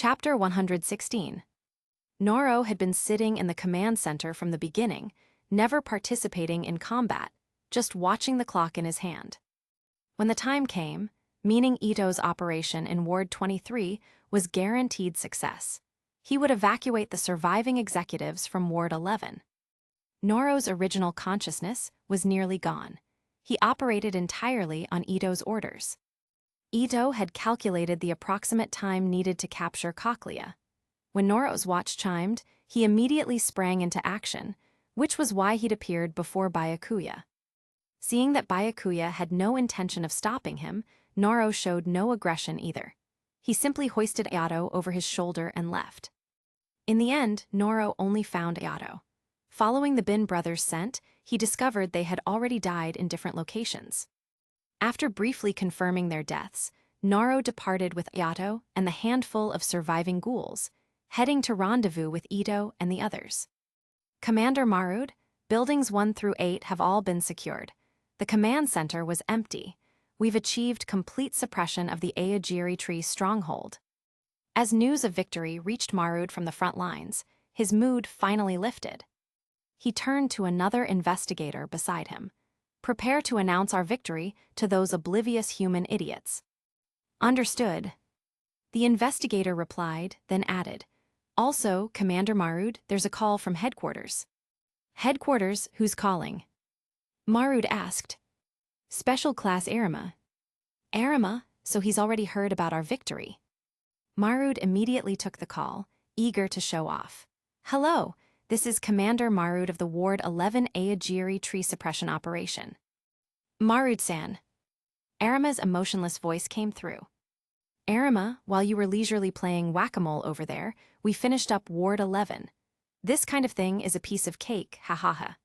Chapter 116. Noro had been sitting in the command center from the beginning, never participating in combat, just watching the clock in his hand. When the time came, meaning Ito's operation in Ward 23 was guaranteed success. He would evacuate the surviving executives from Ward 11. Noro's original consciousness was nearly gone. He operated entirely on Ito's orders. Ito had calculated the approximate time needed to capture Cochlea. When Noro's watch chimed, he immediately sprang into action, which was why he'd appeared before Byakuya. Seeing that Byakuya had no intention of stopping him, Noro showed no aggression either. He simply hoisted Ayato over his shoulder and left. In the end, Noro only found Ayato. Following the Bin brothers' scent, he discovered they had already died in different locations. After briefly confirming their deaths, Noro departed with Ayato and the handful of surviving ghouls, heading to rendezvous with Ito and the others. Commander Marud, buildings 1 through 8 have all been secured. The command center was empty. We've achieved complete suppression of the Aogiri tree stronghold. As news of victory reached Marud from the front lines, his mood finally lifted. He turned to another investigator beside him. Prepare to announce our victory to those oblivious human idiots. Understood. The investigator replied, then added, Also, Commander Marud, there's a call from headquarters. Headquarters, who's calling? Marud asked. Special Class Arima. Arima, so he's already heard about our victory. Marud immediately took the call, eager to show off. Hello, this is Commander Marud of the Ward 11 Aogiri Tree Suppression Operation. Marud-san. Arima's emotionless voice came through. Arima, while you were leisurely playing whack-a-mole over there, we finished up Ward 11. This kind of thing is a piece of cake, ha.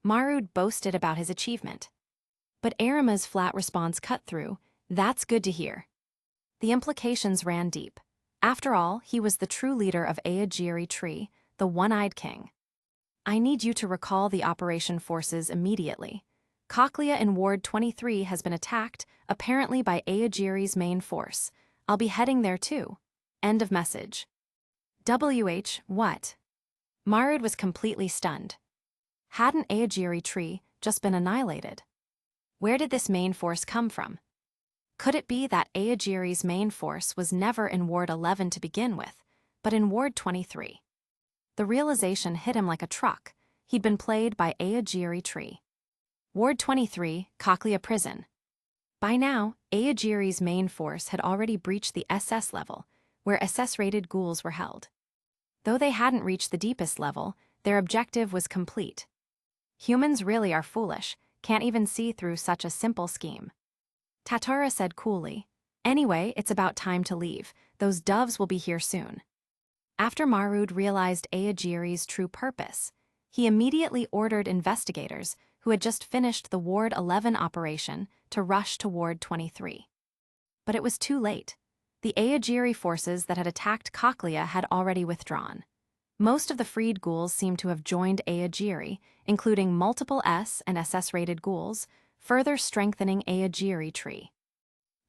Marud boasted about his achievement. But Arima's flat response cut through, that's good to hear. The implications ran deep. After all, he was the true leader of Aogiri Tree, the one-eyed king. I need you to recall the operation forces immediately. Cochlea in Ward 23 has been attacked, apparently by Aogiri's main force. I'll be heading there too. End of message. What? Marud was completely stunned. Hadn't Aogiri Tree just been annihilated? Where did this main force come from? Could it be that Aogiri's main force was never in Ward 11 to begin with, but in Ward 23? The realization hit him like a truck. He'd been played by Aogiri Tree. Ward 23, Cochlea Prison. By now, Aogiri's main force had already breached the SS level, where SS-rated ghouls were held. Though they hadn't reached the deepest level, their objective was complete. Humans really are foolish, can't even see through such a simple scheme. Tatura said coolly, Anyway, it's about time to leave. Those doves will be here soon. After Marud realized Aogiri's true purpose, he immediately ordered investigators who had just finished the Ward 11 operation to rush to Ward 23. But it was too late. The Aogiri forces that had attacked Cochlea had already withdrawn. Most of the freed ghouls seemed to have joined Aogiri, including multiple S and SS-rated ghouls, further strengthening Aogiri Tree.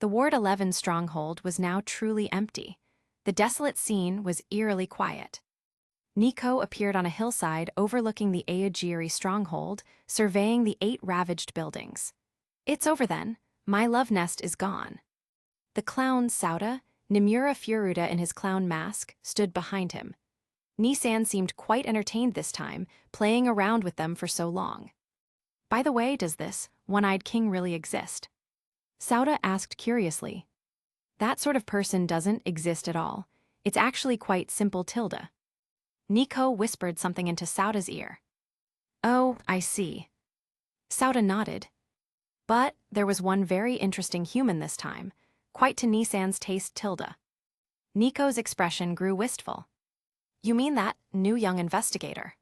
The Ward 11 stronghold was now truly empty. The desolate scene was eerily quiet. Nico appeared on a hillside overlooking the Aogiri stronghold, surveying the 8 ravaged buildings. It's over then. My love nest is gone. The clown Sauda, Nimura Furuta in his clown mask, stood behind him. Nissan seemed quite entertained this time, playing around with them for so long. By the way, does this one-eyed king really exist? Sauda asked curiously. That sort of person doesn't exist at all. It's actually quite simple, Tilda. Nico whispered something into Sauda's ear. Oh, I see. Sauda nodded. But there was one very interesting human this time, quite to Nissan's taste, Tilda. Nico's expression grew wistful. You mean that new young investigator?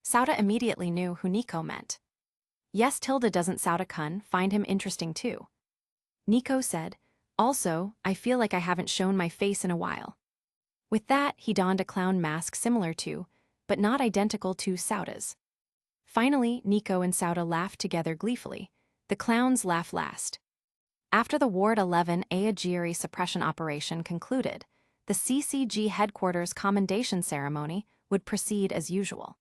Sauda immediately knew who Nico meant. Yes, Tilda, doesn't Sauda-kun find him interesting too? Nico said, Also, I feel like I haven't shown my face in a while. With that, he donned a clown mask similar to, but not identical to, Sauda's. Finally, Nico and Sauda laughed together gleefully. The clown's laugh last. After the Ward 11 Aogiri suppression operation concluded, the CCG headquarters commendation ceremony would proceed as usual.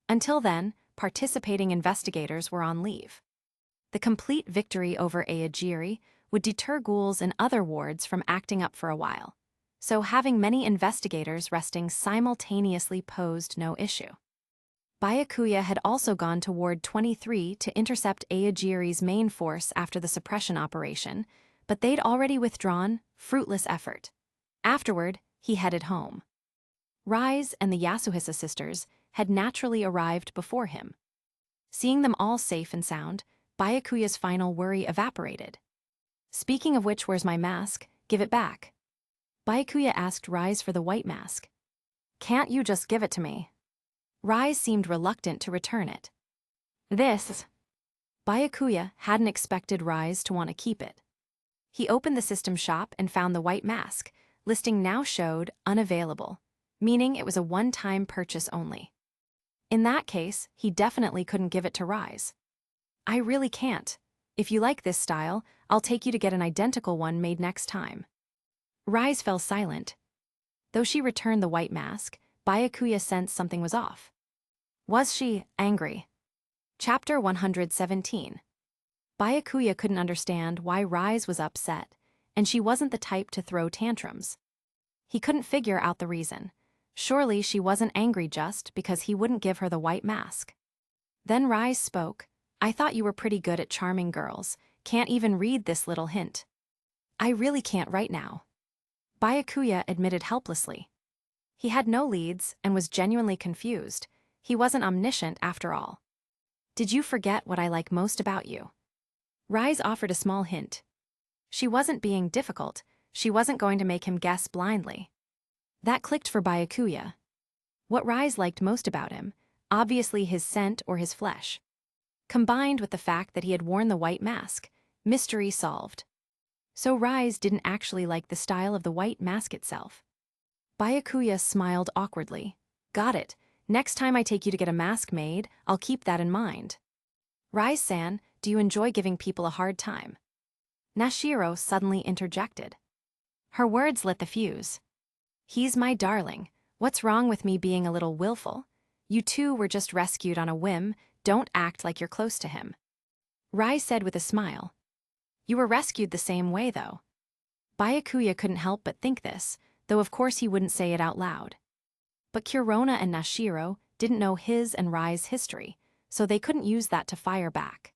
Until then, participating investigators were on leave. The complete victory over Aogiri would deter ghouls in other wards from acting up for a while, so having many investigators resting simultaneously posed no issue. Byakuya had also gone to Ward 23 to intercept Aogiri's main force after the suppression operation, but they'd already withdrawn, fruitless effort. Afterward, he headed home. Rise and the Yasuhisa sisters had naturally arrived before him. Seeing them all safe and sound, Byakuya's final worry evaporated. Speaking of which, where's my mask? Give it back. Byakuya asked Rise for the white mask. Can't you just give it to me? Rise seemed reluctant to return it. Byakuya hadn't expected Rise to want to keep it. He opened the system shop and found the white mask. Listing now showed unavailable, meaning it was a one-time purchase only. In that case, he definitely couldn't give it to Rise. I really can't. If you like this style, I'll take you to get an identical one made next time. Rise fell silent. Though she returned the white mask, Byakuya sensed something was off. Was she angry? Chapter 117. Byakuya couldn't understand why Rise was upset, and she wasn't the type to throw tantrums. He couldn't figure out the reason. Surely she wasn't angry just because he wouldn't give her the white mask. Then Rise spoke. I thought you were pretty good at charming girls. Can't even read this little hint. I really can't right now. Byakuya admitted helplessly. He had no leads and was genuinely confused. He wasn't omniscient after all. Did you forget what I like most about you? Rise offered a small hint. She wasn't being difficult. She wasn't going to make him guess blindly. That clicked for Byakuya. What Rise liked most about him, obviously his scent or his flesh. Combined with the fact that he had worn the white mask, mystery solved. So Rise didn't actually like the style of the white mask itself. Byakuya smiled awkwardly. Got it. Next time I take you to get a mask made, I'll keep that in mind. Rise-san, do you enjoy giving people a hard time? Nashiro suddenly interjected. Her words lit the fuse. He's my darling. What's wrong with me being a little willful? You two were just rescued on a whim. Don't act like you're close to him. Rise said with a smile. You were rescued the same way, though. Byakuya couldn't help but think this, though of course he wouldn't say it out loud. But Kurona and Nashiro didn't know his and Rai's history, so they couldn't use that to fire back.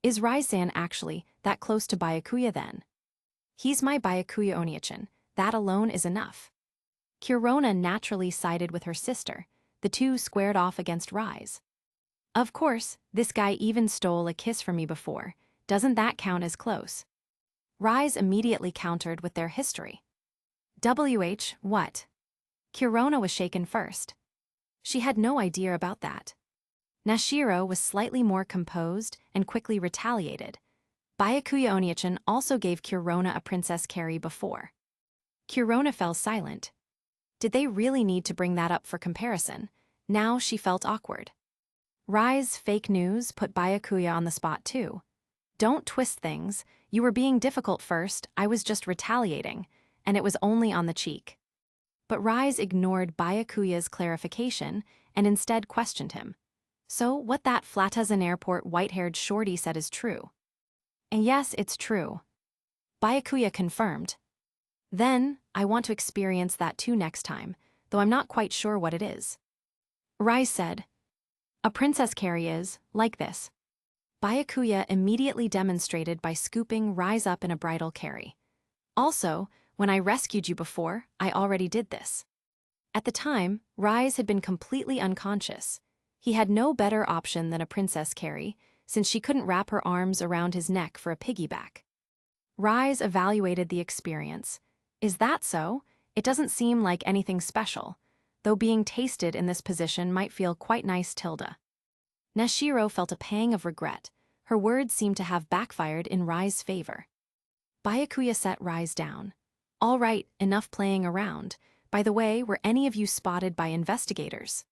Is Rai-san actually that close to Byakuya then? He's my Byakuya Oniichan. That alone is enough. Kurona naturally sided with her sister. The two squared off against Rise. Of course, this guy even stole a kiss from me before. Doesn't that count as close? Rise immediately countered with their history. What? Kurona was shaken first. She had no idea about that. Nashiro was slightly more composed and quickly retaliated. Byakuya Oniichan also gave Kurona a princess carry before. Kurona fell silent. Did they really need to bring that up for comparison? Now she felt awkward. Rai's fake news put Byakuya on the spot too. Don't twist things. You were being difficult first, I was just retaliating, and it was only on the cheek. But Rise ignored Byakuya's clarification and instead questioned him. So what that Flatazan Airport white-haired shorty said is true. And yes, it's true. Byakuya confirmed. Then, I want to experience that too next time, though I'm not quite sure what it is. Rise said. A princess carry is, like this. Byakuya immediately demonstrated by scooping Rise up in a bridal carry. Also, when I rescued you before, I already did this. At the time, Rise had been completely unconscious. He had no better option than a princess carry, since she couldn't wrap her arms around his neck for a piggyback. Rise evaluated the experience. Is that so? It doesn't seem like anything special, though being tasted in this position might feel quite nice. Nashiro felt a pang of regret. Her words seemed to have backfired in Rai's favor. Byakuya set Rise down. All right, enough playing around. By the way, were any of you spotted by investigators?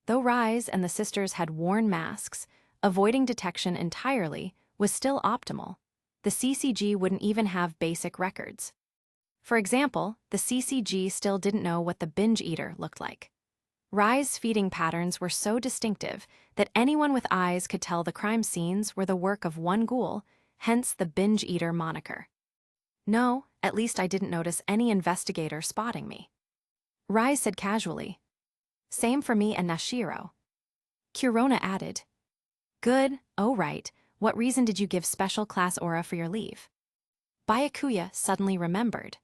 Though Rise and the sisters had worn masks, avoiding detection entirely was still optimal. The CCG wouldn't even have basic records. For example, the CCG still didn't know what the binge eater looked like. Rai's feeding patterns were so distinctive that anyone with eyes could tell the crime scenes were the work of one ghoul, hence the binge eater moniker. No, at least I didn't notice any investigator spotting me. Rai said casually. Same for me and Nashiro. Kurona added. Good, oh right, what reason did you give special class aura for your leave? Byakuya suddenly remembered.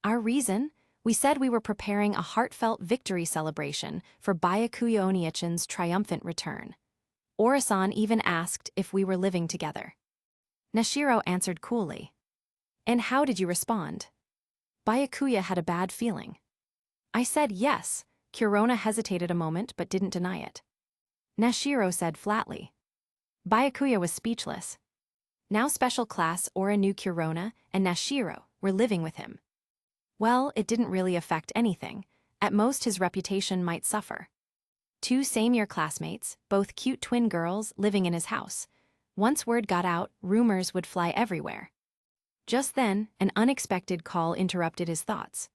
Our reason? We said we were preparing a heartfelt victory celebration for Byakuya Oniichin's triumphant return. Orasan even asked if we were living together. Nashiro answered coolly. And how did you respond? Byakuya had a bad feeling. I said yes. Kurona hesitated a moment but didn't deny it. Nashiro said flatly. Byakuya was speechless. Now special class Aura knew Kurona and Nashiro were living with him. Well, it didn't really affect anything. At most his reputation might suffer. 2 same-year classmates, both cute twin girls, living in his house. Once word got out, rumors would fly everywhere. Just then, an unexpected call interrupted his thoughts.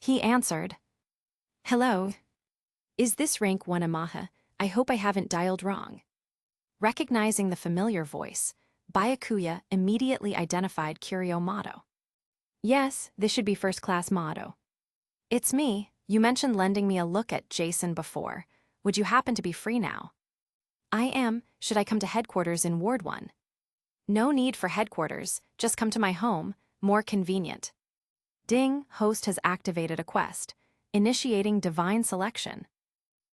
He answered. Hello. Is this rank 1 Amaha? I hope I haven't dialed wrong. Recognizing the familiar voice, Byakuya immediately identified Curio Motto. Yes, this should be first-class Motto. It's me. You mentioned lending me a look at Jason before. Would you happen to be free now? I am. Should I come to headquarters in Ward 1? No need for headquarters, just come to my home, more convenient. Ding, host has activated a quest, initiating divine selection.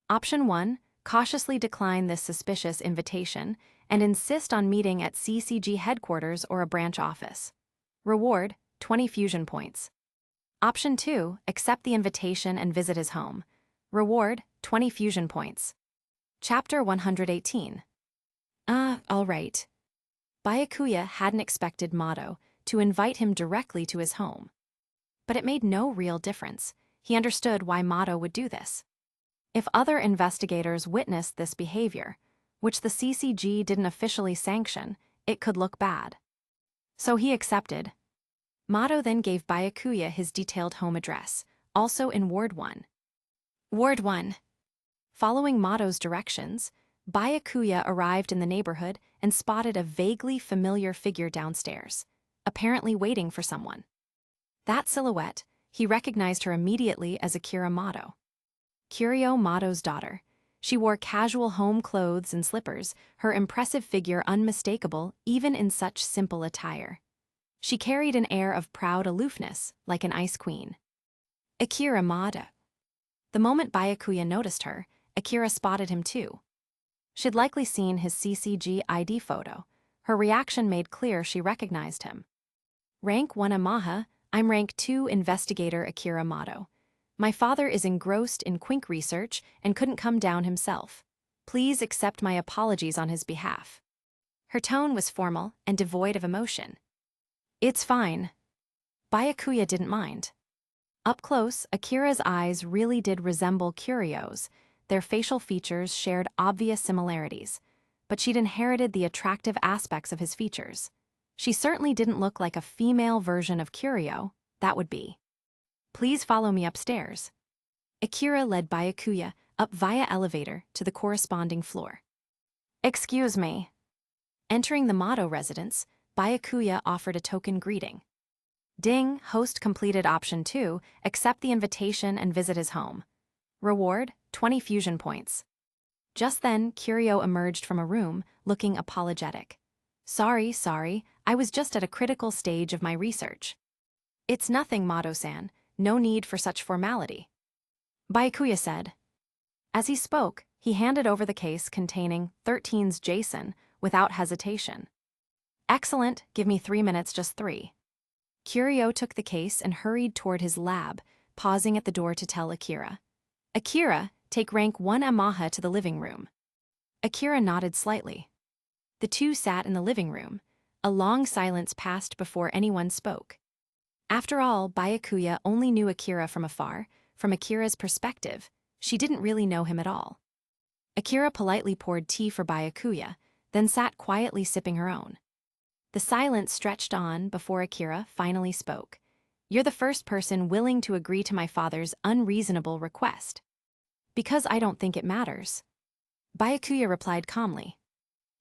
Option 1, cautiously decline this suspicious invitation and insist on meeting at CCG headquarters or a branch office. Reward, 20 fusion points. Option 2, accept the invitation and visit his home. Reward, 20 fusion points. Chapter 118. All right. Byakuya hadn't expected Motto to invite him directly to his home. But it made no real difference. He understood why Motto would do this. If other investigators witnessed this behavior, which the CCG didn't officially sanction, it could look bad. So he accepted. Motto then gave Byakuya his detailed home address, also in Ward 1. Ward 1. Following Motto's directions, Byakuya arrived in the neighborhood and spotted a vaguely familiar figure downstairs, apparently waiting for someone. That silhouette, he recognized her immediately as Akira Motto. Curio Motto's daughter. She wore casual home clothes and slippers, her impressive figure unmistakable even in such simple attire. She carried an air of proud aloofness, like an ice queen. Akira Motto. The moment Byakuya noticed her, Akira spotted him too. She'd likely seen his CCG ID photo. Her reaction made clear she recognized him. Rank 1 Amaha, I'm rank 2 investigator Akira Motto. My father is engrossed in Quink research and couldn't come down himself. Please accept my apologies on his behalf. Her tone was formal and devoid of emotion. It's fine. Byakuya didn't mind. Up close, Akira's eyes really did resemble Curio's. Their facial features shared obvious similarities, but she'd inherited the attractive aspects of his features. She certainly didn't look like a female version of Curio, that would be. Please follow me upstairs. Akira led Byakuya up via elevator to the corresponding floor. Excuse me. Entering the Motto residence, Byakuya offered a token greeting. Ding, host completed option 2, accept the invitation and visit his home. Reward, 20 fusion points. Just then, Curio emerged from a room, looking apologetic. Sorry, I was just at a critical stage of my research. It's nothing, Motto-san, no need for such formality. Byakuya said. As he spoke, he handed over the case containing 13's Jason without hesitation. Excellent, give me 3 minutes, just 3. Curio took the case and hurried toward his lab, pausing at the door to tell Akira. Akira, take rank 1 Amaha to the living room. Akira nodded slightly. The two sat in the living room. A long silence passed before anyone spoke. After all, Byakuya only knew Akira from afar. From Akira's perspective, she didn't really know him at all. Akira politely poured tea for Byakuya, then sat quietly sipping her own. The silence stretched on before Akira finally spoke. You're the first person willing to agree to my father's unreasonable request. Because I don't think it matters. Byakuya replied calmly.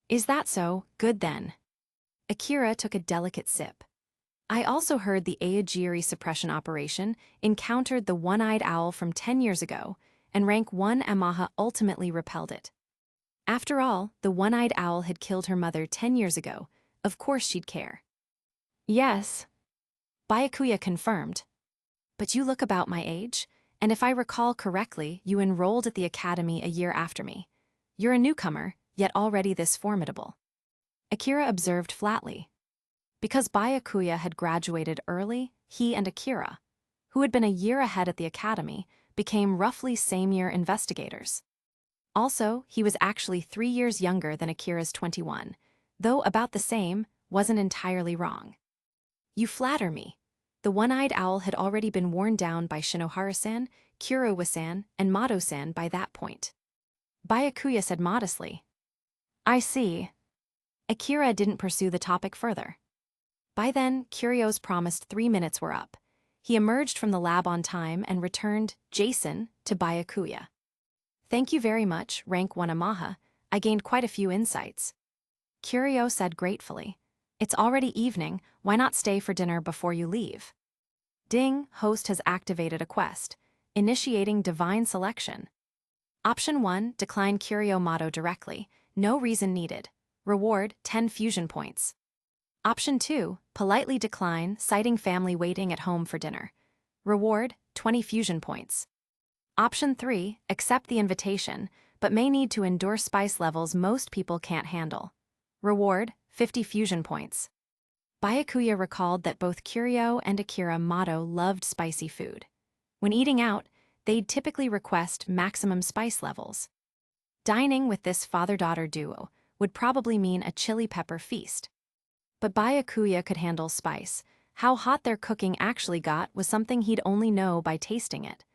Is that so? Good then. Akira took a delicate sip. I also heard the Aogiri suppression operation encountered the one-eyed owl from 10 years ago, and rank 1 Amaha ultimately repelled it. After all, the one-eyed owl had killed her mother 10 years ago. Of course she'd care. Yes. Byakuya confirmed. But you look about my age, and if I recall correctly, you enrolled at the academy a year after me. You're a newcomer, yet already this formidable. Akira observed flatly. Because Byakuya had graduated early, he and Akira, who had been a year ahead at the academy, became roughly same-year investigators. Also, he was actually 3 years younger than Akira's 21, though about the same, wasn't entirely wrong. You flatter me. The one-eyed owl had already been worn down by Shinohara-san, Kurowa-san, and Mado-san by that point. Byakuya said modestly. I see. Akira didn't pursue the topic further. By then, Kurio's promised 3 minutes were up. He emerged from the lab on time and returned, Jason, to Byakuya. Thank you very much, rank 1 Amaha. I gained quite a few insights. Curio said gratefully. It's already evening, why not stay for dinner before you leave? Ding, host has activated a quest, initiating divine selection. Option 1, decline Curio motto directly, no reason needed. Reward, 10 fusion points. Option 2, politely decline, citing family waiting at home for dinner. Reward, 20 fusion points. Option 3, accept the invitation, but may need to endure spice levels most people can't handle. Reward, 50 fusion points. Byakuya recalled that both Curio and Akira Motto loved spicy food. When eating out, they'd typically request maximum spice levels. Dining with this father-daughter duo would probably mean a chili pepper feast. But Byakuya could handle spice. How hot their cooking actually got was something he'd only know by tasting it.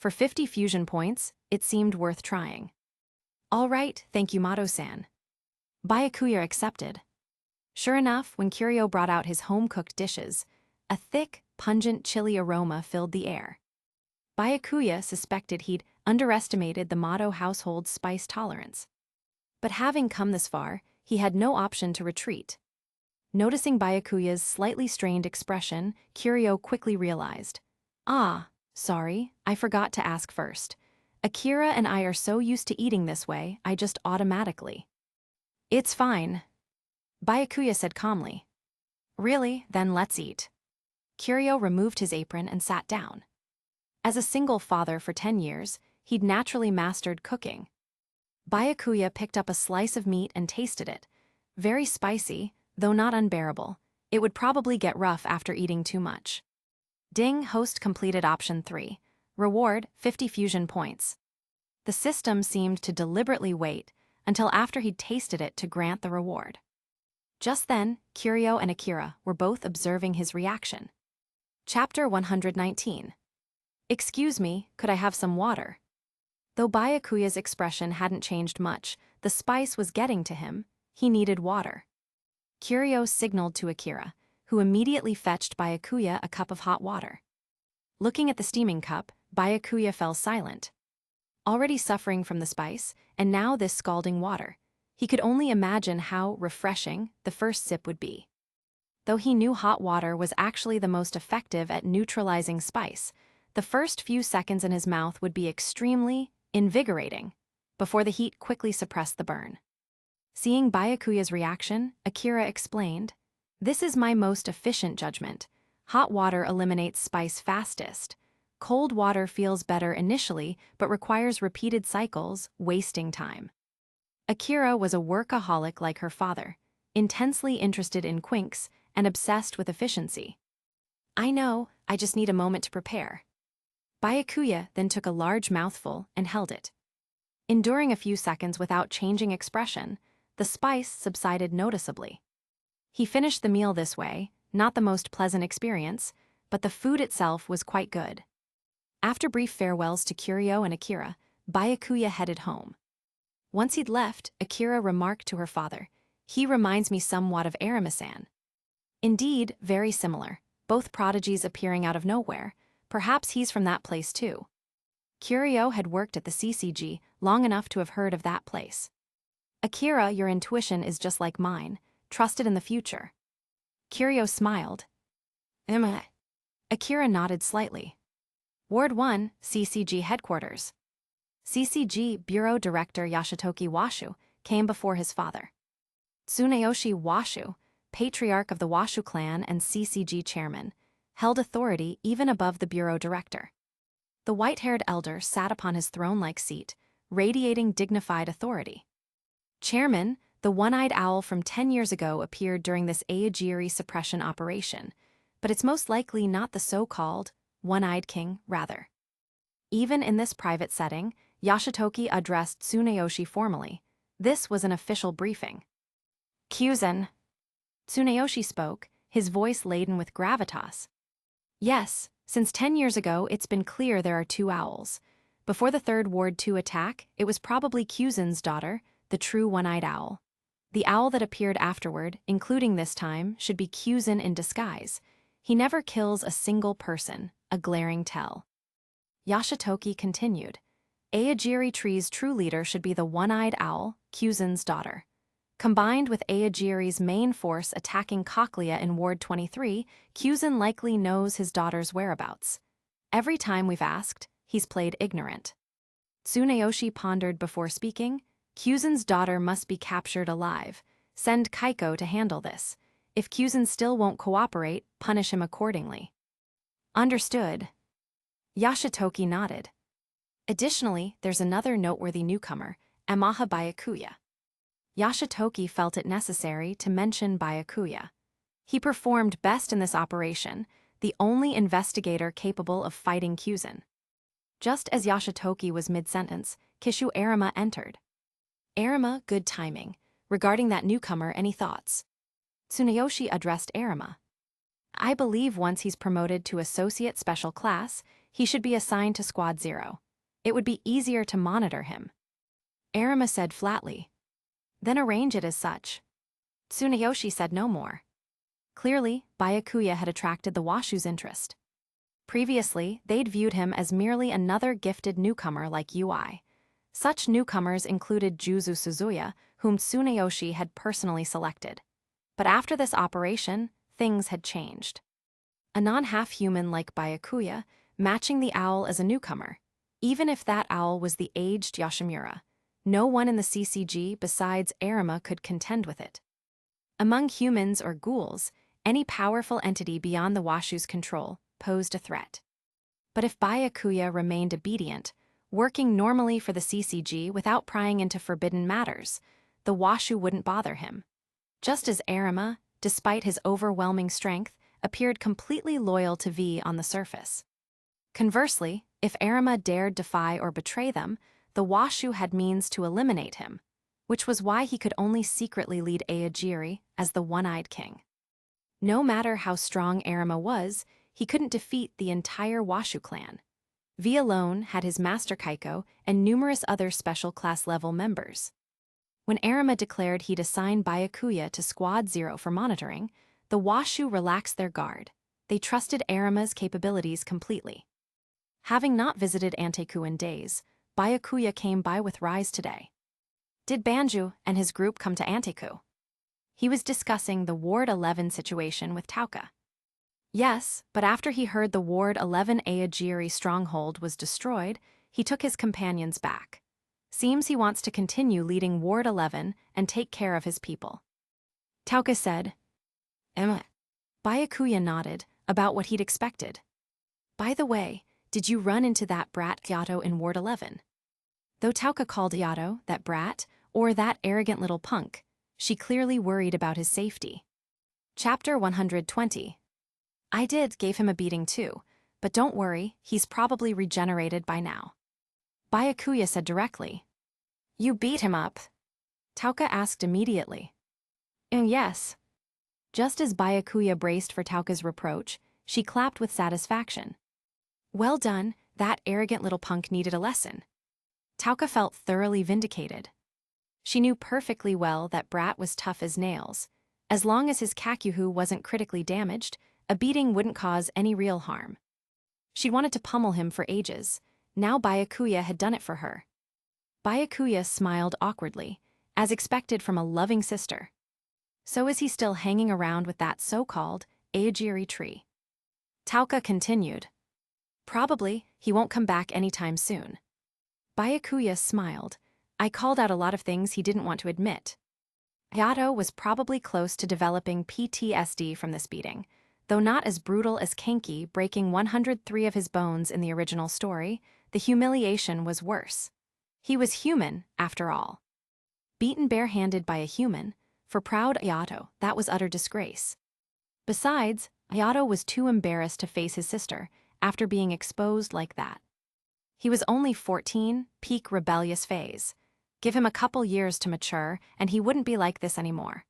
For 50 fusion points, it seemed worth trying. All right, thank you, Mado-san. Byakuya accepted. Sure enough, when Curio brought out his home-cooked dishes, a thick, pungent chili aroma filled the air. Byakuya suspected he'd underestimated the Mado household's spice tolerance. But having come this far, he had no option to retreat. Noticing Byakuya's slightly strained expression, Curio quickly realized. Ah, sorry, I forgot to ask first. Akira and I are so used to eating this way, I just automatically. It's fine. Byakuya said calmly. Really? Then let's eat. Curio removed his apron and sat down. As a single father for 10 years, he'd naturally mastered cooking. Byakuya picked up a slice of meat and tasted it. Very spicy, though not unbearable. It would probably get rough after eating too much. Ding, host completed option 3. Reward, 50 fusion points. The system seemed to deliberately wait until after he'd tasted it to grant the reward. Just then, Curio and Akira were both observing his reaction. Chapter 119. Excuse me, could I have some water? Though Byakuya's expression hadn't changed much, the spice was getting to him. He needed water. Curio signaled to Akira, who immediately fetched Byakuya a cup of hot water. Looking at the steaming cup, Byakuya fell silent. Already suffering from the spice, and now this scalding water. He could only imagine how refreshing the first sip would be. Though he knew hot water was actually the most effective at neutralizing spice, the first few seconds in his mouth would be extremely invigorating, before the heat quickly suppressed the burn. Seeing Byakuya's reaction, Akira explained, "This is my most efficient judgment. Hot water eliminates spice fastest. Cold water feels better initially, but requires repeated cycles, wasting time." Akira was a workaholic like her father, intensely interested in quinks and obsessed with efficiency. I know, I just need a moment to prepare. Byakuya then took a large mouthful and held it. Enduring a few seconds without changing expression, the spice subsided noticeably. He finished the meal this way, not the most pleasant experience, but the food itself was quite good. After brief farewells to Curio and Akira, Byakuya headed home. Once he'd left, Akira remarked to her father, "He reminds me somewhat of Aramisan." Indeed, very similar, both prodigies appearing out of nowhere. Perhaps he's from that place too. Curio had worked at the CCG long enough to have heard of that place. Akira, your intuition is just like mine, trusted in the future. Curio smiled. Am I? Akira nodded slightly. Ward 1, CCG headquarters. CCG Bureau Director Yashitoki Washu came before his father. Tsuneyoshi Washu, patriarch of the Washu clan and CCG chairman, held authority even above the bureau director. The white-haired elder sat upon his throne-like seat, radiating dignified authority. Chairman, the one-eyed owl from 10 years ago appeared during this Aogiri suppression operation, but it's most likely not the so-called one-eyed king, rather. Even in this private setting, Yashitoki addressed Tsuneyoshi formally. This was an official briefing. Kyuzen. Tsuneyoshi spoke, his voice laden with gravitas. Yes, since 10 years ago it's been clear there are two owls. Before the third Ward 2 attack, it was probably Kyuzen's daughter, the true one-eyed owl. The owl that appeared afterward, including this time, should be Kyuzen in disguise. He never kills a single person, a glaring tell. Yashitoki continued. Aogiri Tree's true leader should be the one-eyed owl, Kyuzen's daughter. Combined with Aogiri's main force attacking Cochlea in Ward 23, Kyuzen likely knows his daughter's whereabouts. Every time we've asked, he's played ignorant. Tsuneyoshi pondered before speaking. Kyuzen's daughter must be captured alive. Send Kaiko to handle this. If Kyuzen still won't cooperate, punish him accordingly. Understood. Yashitoki nodded. Additionally, there's another noteworthy newcomer, Amaha Byakuya. Yashitoki felt it necessary to mention Byakuya. He performed best in this operation, the only investigator capable of fighting Kyuzen. Just as Yashitoki was mid-sentence, Kishu Arima entered. Arima, good timing. Regarding that newcomer, any thoughts? Tsuneyoshi addressed Arima. I believe once he's promoted to Associate Special Class, he should be assigned to Squad 0. It would be easier to monitor him. Arima said flatly. Then arrange it as such. Tsuneyoshi said no more. Clearly, Byakuya had attracted the Washu's interest. Previously, they'd viewed him as merely another gifted newcomer like UI. Such newcomers included Juzu Suzuya, whom Tsuneyoshi had personally selected. But after this operation, things had changed. A non-half-human like Byakuya, matching the owl as a newcomer, even if that owl was the aged Yoshimura. No one in the CCG besides Arima could contend with it. Among humans or ghouls, any powerful entity beyond the Washu's control posed a threat. But if Byakuya remained obedient, working normally for the CCG without prying into forbidden matters, the Washu wouldn't bother him. Just as Arima, despite his overwhelming strength, appeared completely loyal to V on the surface. Conversely, if Arima dared defy or betray them, the Washu had means to eliminate him, which was why he could only secretly lead Aogiri as the one-eyed king. No matter how strong Arima was, he couldn't defeat the entire Washu clan. V alone had his master Kaiko and numerous other special class level members. When Arima declared he'd assign Byakuya to Squad 0 for monitoring, the Washu relaxed their guard. They trusted Arima's capabilities completely. Having not visited Anteku in days, Byakuya came by with Rise today. Did Banju and his group come to Anteku? He was discussing the Ward 11 situation with Tauka. Yes, but after he heard the Ward 11 Aogiri stronghold was destroyed, he took his companions back. Seems he wants to continue leading Ward 11 and take care of his people. Tauka said. Emma. Byakuya nodded, about what he'd expected. By the way, did you run into that brat Yato in Ward 11? Though Tauka called Yato, that brat, or that arrogant little punk, she clearly worried about his safety. Chapter 120. I gave him a beating too, but don't worry, he's probably regenerated by now. Byakuya said directly. You beat him up? Tauka asked immediately. Yes. Just as Byakuya braced for Tauka's reproach, she clapped with satisfaction. Well done, that arrogant little punk needed a lesson. Tauka felt thoroughly vindicated. She knew perfectly well that Brat was tough as nails. As long as his Kakuhu wasn't critically damaged, A beating wouldn't cause any real harm. She'd wanted to pummel him for ages. Now Byakuya had done it for her. Byakuya smiled awkwardly, as expected from a loving sister. So is he still hanging around with that so-called Aogiri tree? Tauka continued. Probably, he won't come back anytime soon. Byakuya smiled. I called out a lot of things he didn't want to admit. Hayato was probably close to developing PTSD from this beating, though not as brutal as Kenki breaking 103 of his bones in the original story. The humiliation was worse. He was human, after all. Beaten barehanded by a human, for proud Hayato, that was utter disgrace. Besides, Hayato was too embarrassed to face his sister after being exposed like that. He was only 14, peak rebellious phase. Give him a couple years to mature, and he wouldn't be like this anymore.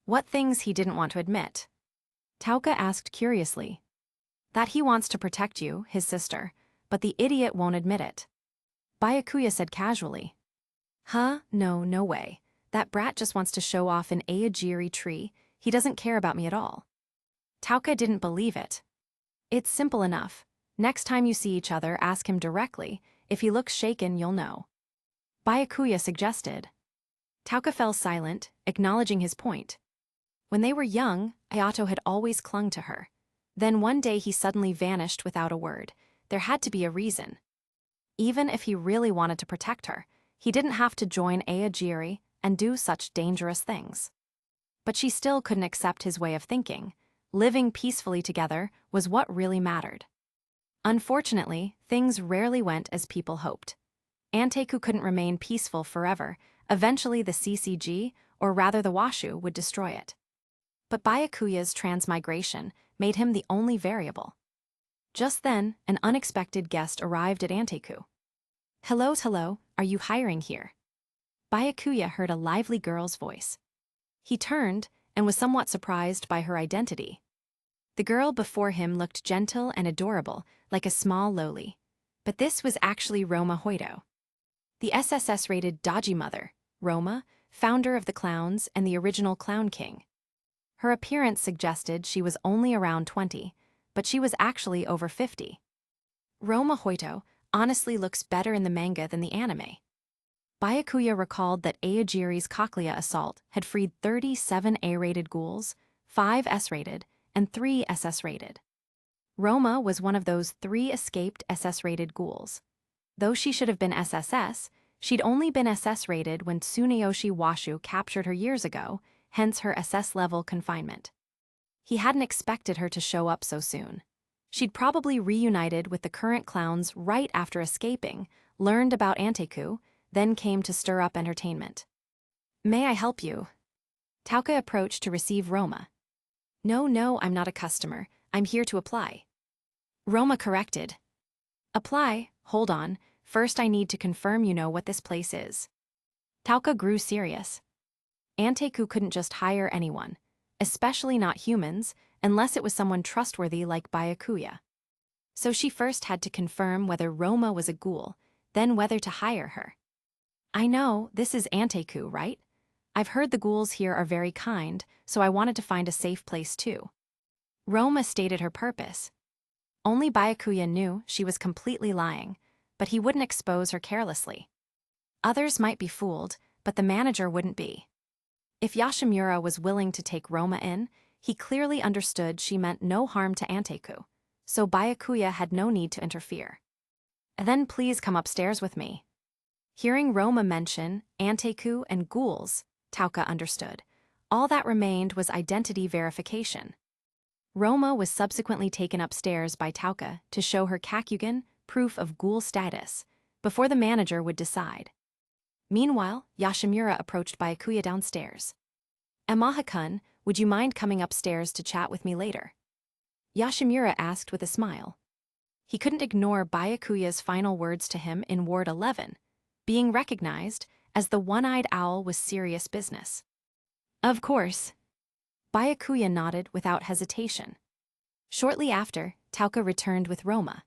What things he didn't want to admit? Tauka asked curiously. That he wants to protect you, his sister, but the idiot won't admit it. Byakuya said casually. Huh? No way. That brat just wants to show off an Aogiri tree. He doesn't care about me at all. Tauka didn't believe it. It's simple enough. Next time you see each other, ask him directly. If he looks shaken, you'll know. Byakuya suggested. Tauka fell silent, acknowledging his point. When they were young, Hayato had always clung to her. Then one day he suddenly vanished without a word. There had to be a reason. Even if he really wanted to protect her, he didn't have to join Aogiri and do such dangerous things. But she still couldn't accept his way of thinking. Living peacefully together was what really mattered. Unfortunately, things rarely went as people hoped. Anteku couldn't remain peaceful forever. Eventually the CCG, or rather the Washu, would destroy it. But Byakuya's transmigration made him the only variable. Just then, an unexpected guest arrived at Anteku. Hello, are you hiring here? Byakuya heard a lively girl's voice. He turned and was somewhat surprised by her identity. The girl before him looked gentle and adorable, like a small loli. But this was actually Roma Hoito. The SSS-rated dodgy mother, Roma, founder of the clowns and the original Clown King. Her appearance suggested she was only around 20, but she was actually over 50. Roma Hoito honestly looks better in the manga than the anime. Byakuya recalled that Aogiri's Cochlea assault had freed 37 A-rated ghouls, 5 S-rated, and 3 SS-rated. Roma was one of those 3 escaped SS-rated ghouls. Though she should have been SSS, she'd only been SS-rated when Tsuneyoshi Washu captured her years ago, hence her SS-level confinement. He hadn't expected her to show up so soon. She'd probably reunited with the current clowns right after escaping, learned about Anteku, then came to stir up entertainment. May I help you? Tauka approached to receive Roma. No, I'm not a customer. I'm here to apply. Roma corrected. Apply? Hold on. First I need to confirm you know what this place is. Tauka grew serious. Anteku couldn't just hire anyone, especially not humans, unless it was someone trustworthy like Byakuya. So she first had to confirm whether Roma was a ghoul, then whether to hire her. I know, this is Anteku, right? I've heard the ghouls here are very kind, so I wanted to find a safe place too. Roma stated her purpose. Only Byakuya knew she was completely lying, but he wouldn't expose her carelessly. Others might be fooled, but the manager wouldn't be. If Yoshimura was willing to take Roma in, he clearly understood she meant no harm to Anteku, so Byakuya had no need to interfere. Then please come upstairs with me. Hearing Roma mention Anteku and ghouls, Tauka understood. All that remained was identity verification. Roma was subsequently taken upstairs by Tauka to show her Kakugan, proof of ghoul status, before the manager would decide. Meanwhile, Yoshimura approached Byakuya downstairs. Amaha-kun, would you mind coming upstairs to chat with me later? Yoshimura asked with a smile. He couldn't ignore Byakuya's final words to him in Ward 11. Being recognized as the one-eyed owl was serious business. Of course. Byakuya nodded without hesitation. Shortly after, Tauka returned with Roma.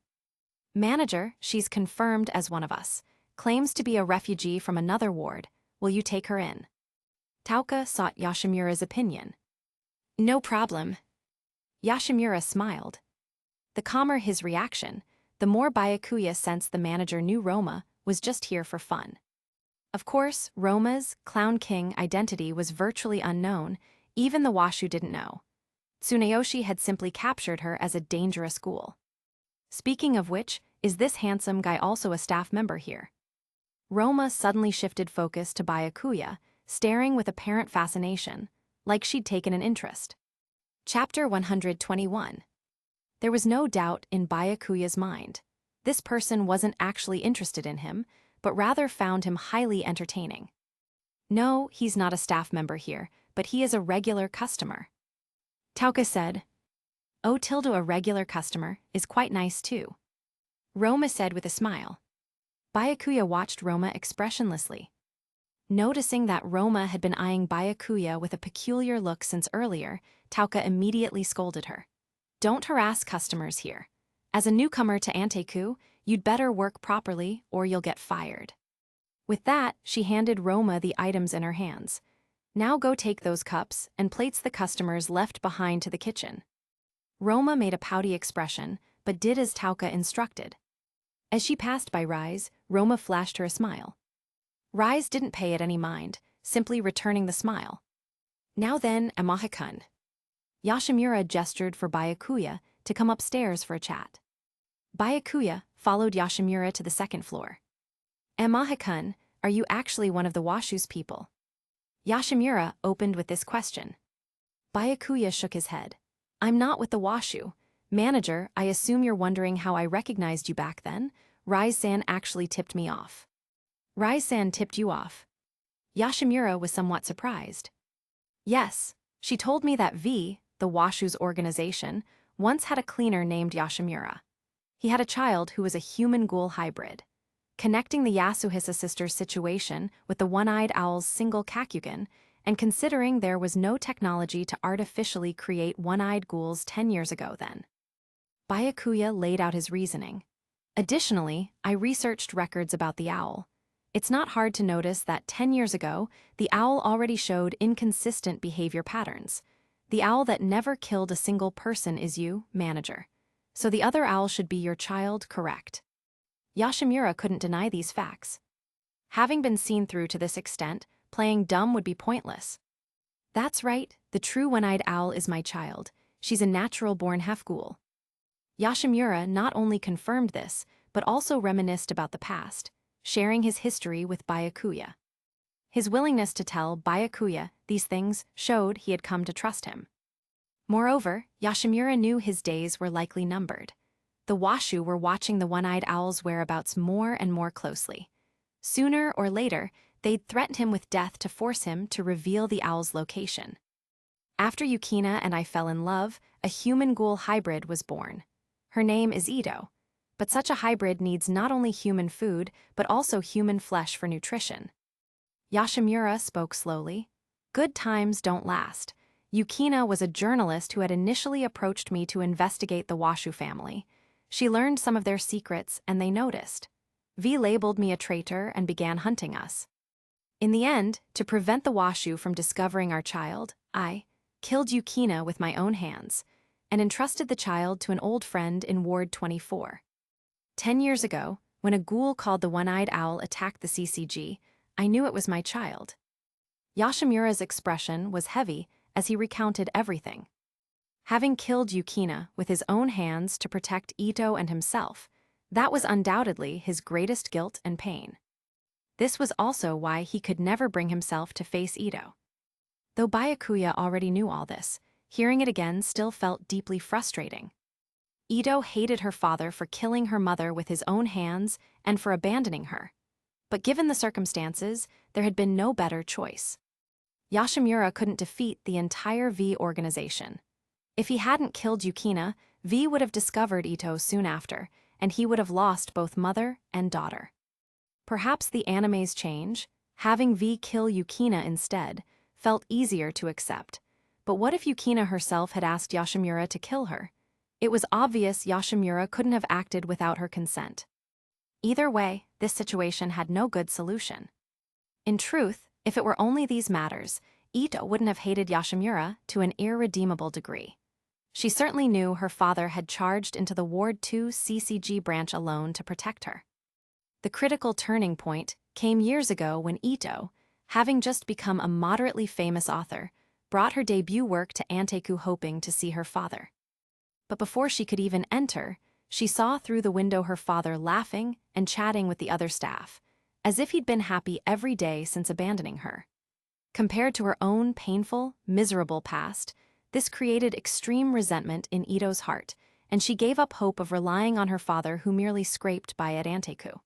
Manager, she's confirmed as one of us. Claims to be a refugee from another ward. Will you take her in? Tauka sought Yoshimura's opinion. No problem. Yashimura smiled. The calmer his reaction, the more Byakuya sensed the manager knew Roma was just here for fun. Of course, Roma's Clown King identity was virtually unknown, even the Washu didn't know. Tsuneyoshi had simply captured her as a dangerous ghoul. Speaking of which, is this handsome guy also a staff member here? Roma suddenly shifted focus to Byakuya, staring with apparent fascination, like she'd taken an interest. Chapter 121. There was no doubt in Byakuya's mind. This person wasn't actually interested in him, but rather found him highly entertaining. No, he's not a staff member here, but he is a regular customer. Tauka said. Oh, a regular customer is quite nice too. Roma said with a smile. Byakuya watched Roma expressionlessly. Noticing that Roma had been eyeing Byakuya with a peculiar look since earlier, Tauka immediately scolded her. Don't harass customers here. As a newcomer to Anteku, you'd better work properly or you'll get fired. With that, she handed Roma the items in her hands. Now go take those cups and plates the customers left behind to the kitchen. Roma made a pouty expression, but did as Tauka instructed. As she passed by Rise, Roma flashed her a smile. Rise didn't pay it any mind, simply returning the smile. Now then, Amahakun. Yashimura gestured for Byakuya to come upstairs for a chat. Byakuya followed Yashimura to the second floor. Amahakun, are you actually one of the Washu's people? Yashimura opened with this question. Byakuya shook his head. I'm not with the Washu. Manager, I assume you're wondering how I recognized you back then? Rise-san actually tipped me off. Rise-san tipped you off? Yashimura was somewhat surprised. Yes, she told me that V, the Washu's organization, once had a cleaner named Yashimura. He had a child who was a human-ghoul hybrid. Connecting the Yasuhisa sisters' situation with the one-eyed owl's single Kakugan, and considering there was no technology to artificially create one-eyed ghouls 10 years ago then. Byakuya laid out his reasoning. Additionally, I researched records about the owl. It's not hard to notice that 10 years ago, the owl already showed inconsistent behavior patterns. The owl that never killed a single person is you, manager. So the other owl should be your child, correct? Yashimura couldn't deny these facts. Having been seen through to this extent, playing dumb would be pointless. That's right, the true one-eyed owl is my child. She's a natural-born half-ghoul. Yashimura not only confirmed this, but also reminisced about the past, sharing his history with Byakuya. His willingness to tell Byakuya these things showed he had come to trust him. Moreover, Yashimura knew his days were likely numbered. The Washu were watching the one-eyed owl's whereabouts more and more closely. Sooner or later, they'd threatened him with death to force him to reveal the owl's location. After Yukina and I fell in love, a human-ghoul hybrid was born. Her name is Ito, but such a hybrid needs not only human food, but also human flesh for nutrition. Yashimura spoke slowly. Good times don't last. Yukina was a journalist who had initially approached me to investigate the Washu family. She learned some of their secrets and they noticed. V labeled me a traitor and began hunting us. In the end, to prevent the Washu from discovering our child, I killed Yukina with my own hands and entrusted the child to an old friend in Ward 24. 10 years ago, when a ghoul called the One-Eyed Owl attacked the CCG, I knew it was my child. Yashimura's expression was heavy as he recounted everything. Having killed Yukina with his own hands to protect Ito and himself, that was undoubtedly his greatest guilt and pain. This was also why he could never bring himself to face Ito. Though Byakuya already knew all this, hearing it again still felt deeply frustrating. Ito hated her father for killing her mother with his own hands and for abandoning her. But given the circumstances, there had been no better choice. Yashimura couldn't defeat the entire V organization. If he hadn't killed Yukina, V would have discovered Ito soon after, and he would have lost both mother and daughter. Perhaps the anime's change, having V kill Yukina instead, felt easier to accept. But what if Yukina herself had asked Yashimura to kill her? It was obvious Yashimura couldn't have acted without her consent. Either way, this situation had no good solution. In truth, if it were only these matters, Ito wouldn't have hated Yashimura to an irredeemable degree. She certainly knew her father had charged into the Ward 2 CCG branch alone to protect her. The critical turning point came years ago when Ito, having just become a moderately famous author, brought her debut work to Anteku hoping to see her father. But before she could even enter, she saw through the window her father laughing and chatting with the other staff, as if he'd been happy every day since abandoning her. Compared to her own painful, miserable past, this created extreme resentment in Ito's heart, and she gave up hope of relying on her father who merely scraped by at Anteku.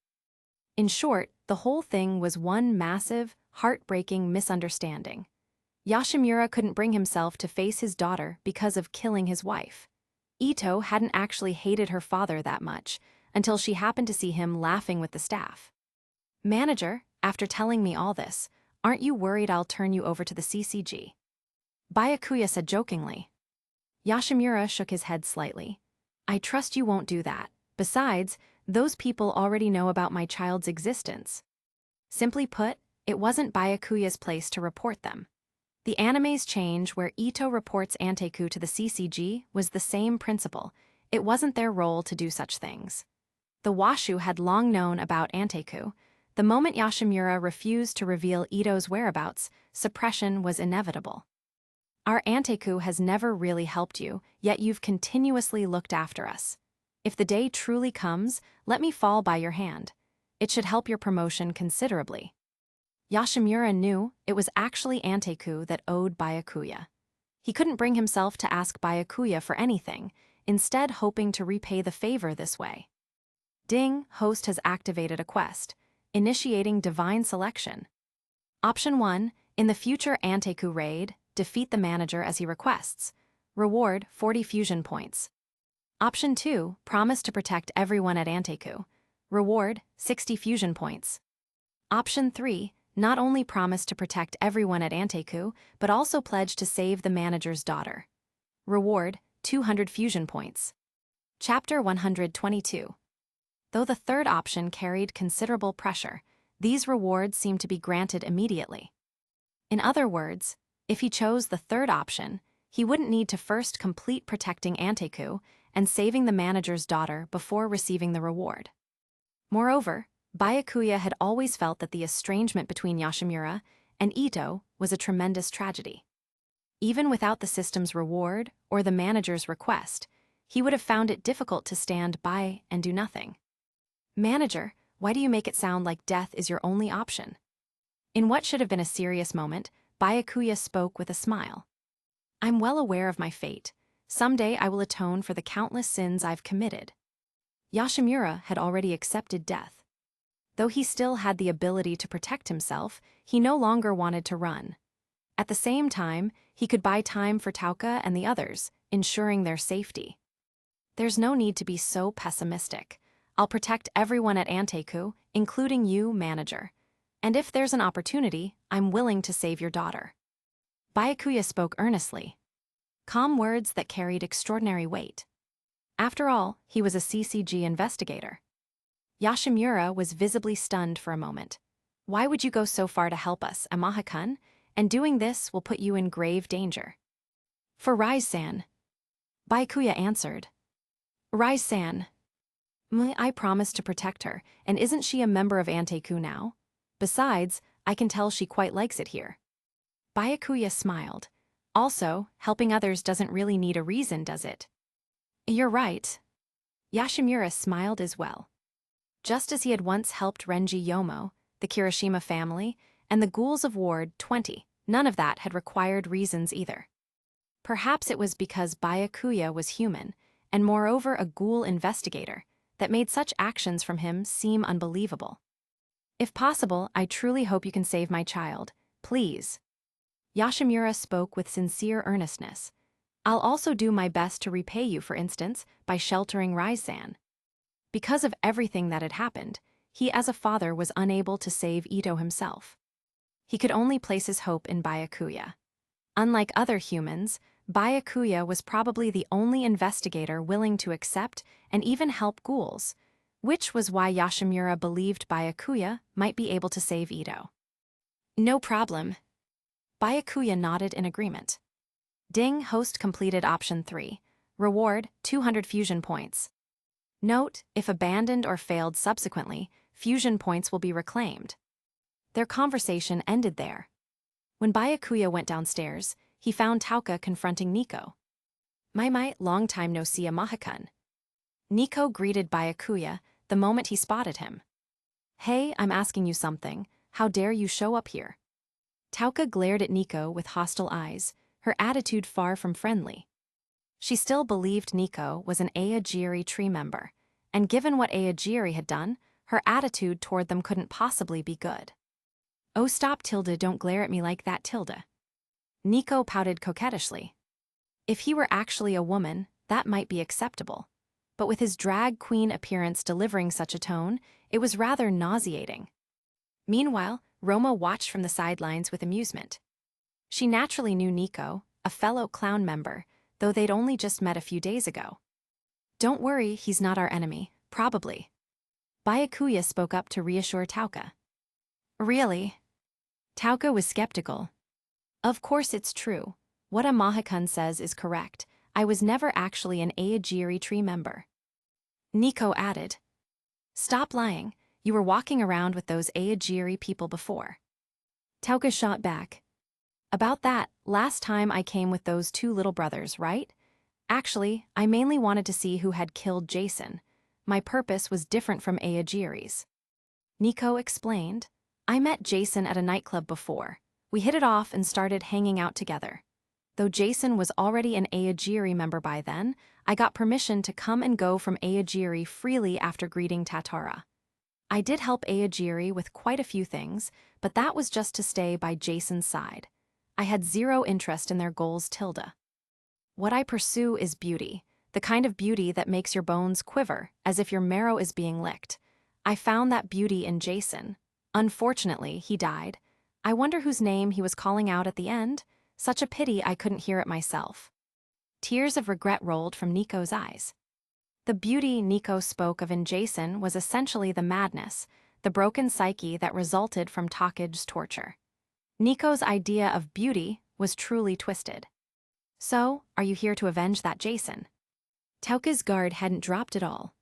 In short, the whole thing was one massive, heartbreaking misunderstanding. Yoshimura couldn't bring himself to face his daughter because of killing his wife. Ito hadn't actually hated her father that much until she happened to see him laughing with the staff. "Manager, after telling me all this, aren't you worried I'll turn you over to the CCG?" Byakuya said jokingly. Yoshimura shook his head slightly. "I trust you won't do that. Besides, those people already know about my child's existence." Simply put, it wasn't Byakuya's place to report them. The anime's change where Ito reports Anteku to the CCG was the same principle. It wasn't their role to do such things. The Washu had long known about Anteku. The moment Yoshimura refused to reveal Ito's whereabouts, suppression was inevitable. "Our Anteku has never really helped you, yet you've continuously looked after us. If the day truly comes, let me fall by your hand. It should help your promotion considerably." Yoshimura knew it was actually Anteku that owed Byakuya. He couldn't bring himself to ask Byakuya for anything, instead hoping to repay the favor this way. Ding, host has activated a quest, initiating divine selection. Option 1, in the future Anteku raid, defeat the manager as he requests. Reward 40 fusion points. Option 2, promise to protect everyone at Anteku. Reward 60 fusion points. Option 3, not only promise to protect everyone at Anteku, but also pledge to save the manager's daughter. Reward 200 fusion points. Chapter 122. Though the third option carried considerable pressure, these rewards seemed to be granted immediately. In other words, if he chose the third option, he wouldn't need to first complete protecting Anteku and saving the manager's daughter before receiving the reward. Moreover, Byakuya had always felt that the estrangement between Yoshimura and Ito was a tremendous tragedy. Even without the system's reward or the manager's request, he would have found it difficult to stand by and do nothing. "Manager, why do you make it sound like death is your only option?" In what should have been a serious moment, Byakuya spoke with a smile. "I'm well aware of my fate. Someday I will atone for the countless sins I've committed." Yoshimura had already accepted death. Though he still had the ability to protect himself, he no longer wanted to run. At the same time, he could buy time for Tauka and the others, ensuring their safety. "There's no need to be so pessimistic. I'll protect everyone at Anteku, including you, manager. And if there's an opportunity, I'm willing to save your daughter." Byakuya spoke earnestly. Calm words that carried extraordinary weight. After all, he was a CCG investigator. Yoshimura was visibly stunned for a moment. "Why would you go so far to help us, Amaha-kun? And doing this will put you in grave danger." "For Rise-san," Byakuya answered. "Rise-san, I promised to protect her, and isn't she a member of Anteku now? Besides, I can tell she quite likes it here." Byakuya smiled. "Also, helping others doesn't really need a reason, does it?" "You're right." Yoshimura smiled as well. Just as he had once helped Renji Yomo, the Kirishima family, and the ghouls of Ward 20, none of that had required reasons either. Perhaps it was because Byakuya was human, and moreover a ghoul investigator, that made such actions from him seem unbelievable. "If possible, I truly hope you can save my child. Please." Yoshimura spoke with sincere earnestness. "I'll also do my best to repay you, for instance, by sheltering Rise-san." Because of everything that had happened, he as a father was unable to save Ito himself. He could only place his hope in Byakuya. Unlike other humans, Byakuya was probably the only investigator willing to accept and even help ghouls, which was why Yoshimura believed Byakuya might be able to save Ito. "No problem." Byakuya nodded in agreement. Ding, host completed option 3. Reward, 200 fusion points. Note, if abandoned or failed subsequently, fusion points will be reclaimed. Their conversation ended there. When Byakuya went downstairs, he found Tauka confronting Nico. "Mai, long time no see, Amahakun." Nico greeted Byakuya the moment he spotted him. "Hey, I'm asking you something. How dare you show up here?" Tauka glared at Nico with hostile eyes, her attitude far from friendly. She still believed Nico was an Aogiri tree member, and given what Aogiri had done, her attitude toward them couldn't possibly be good. "Oh, stop, Tilda, don't glare at me like that, Tilda." Nico pouted coquettishly. If he were actually a woman, that might be acceptable. But with his drag queen appearance delivering such a tone, it was rather nauseating. Meanwhile, Roma watched from the sidelines with amusement. She naturally knew Nico, a fellow clown member, though they'd only just met a few days ago. "Don't worry, he's not our enemy, probably." Byakuya spoke up to reassure Tauka. "Really?" Tauka was skeptical. "Of course it's true. What Amahakun says is correct. I was never actually an Aogiri tree member." Nico added, "Stop lying. You were walking around with those Aogiri people before." Tauka shot back. "About that, last time I came with those two little brothers, right? Actually, I mainly wanted to see who had killed Jason. My purpose was different from Aogiri's." Nico explained, "I met Jason at a nightclub before. We hit it off and started hanging out together. Though Jason was already an Aogiri member by then, I got permission to come and go from Aogiri freely after greeting Tatara. I did help Aogiri with quite a few things, but that was just to stay by Jason's side. I had zero interest in their goals, Tilda. What I pursue is beauty, the kind of beauty that makes your bones quiver, as if your marrow is being licked. I found that beauty in Jason. Unfortunately, he died. I wonder whose name he was calling out at the end. Such a pity I couldn't hear it myself." Tears of regret rolled from Nico's eyes. The beauty Nico spoke of in Jason was essentially the madness, the broken psyche that resulted from Tgthegood's torture. Nico's idea of beauty was truly twisted. "So, are you here to avenge that Jason?" Tauka's guard hadn't dropped at all.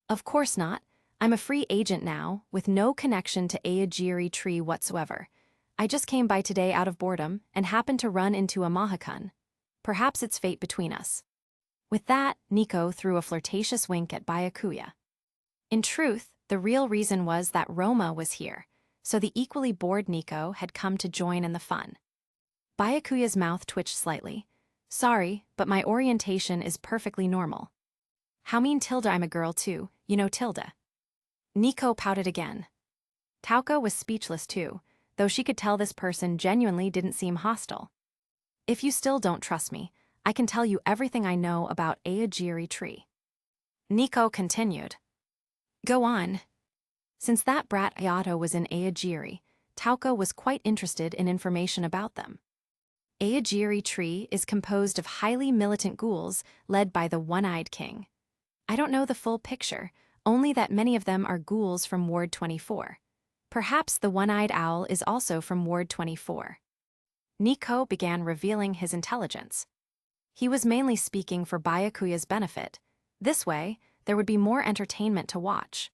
"Of course not. I'm a free agent now, with no connection to Aogiri tree whatsoever. I just came by today out of boredom and happened to run into Amahakun. Perhaps it's fate between us." With that, Nico threw a flirtatious wink at Byakuya. In truth, the real reason was that Roma was here, so the equally bored Nico had come to join in the fun. Byakuya's mouth twitched slightly. "Sorry, but my orientation is perfectly normal." "How mean, Tilda, I'm a girl too, you know, Tilda." Nico pouted again. Tauka was speechless too, though she could tell this person genuinely didn't seem hostile. "If you still don't trust me, I can tell you everything I know about Aogiri tree." Nico continued. "Go on." Since that brat Ayato was in Aogiri, Tauka was quite interested in information about them. Aogiri tree is composed of highly militant ghouls led by the One-Eyed King. I don't know the full picture, only that many of them are ghouls from Ward 24. Perhaps the One-Eyed Owl is also from Ward 24. Nico began revealing his intelligence. He was mainly speaking for Byakuya's benefit. This way, there would be more entertainment to watch.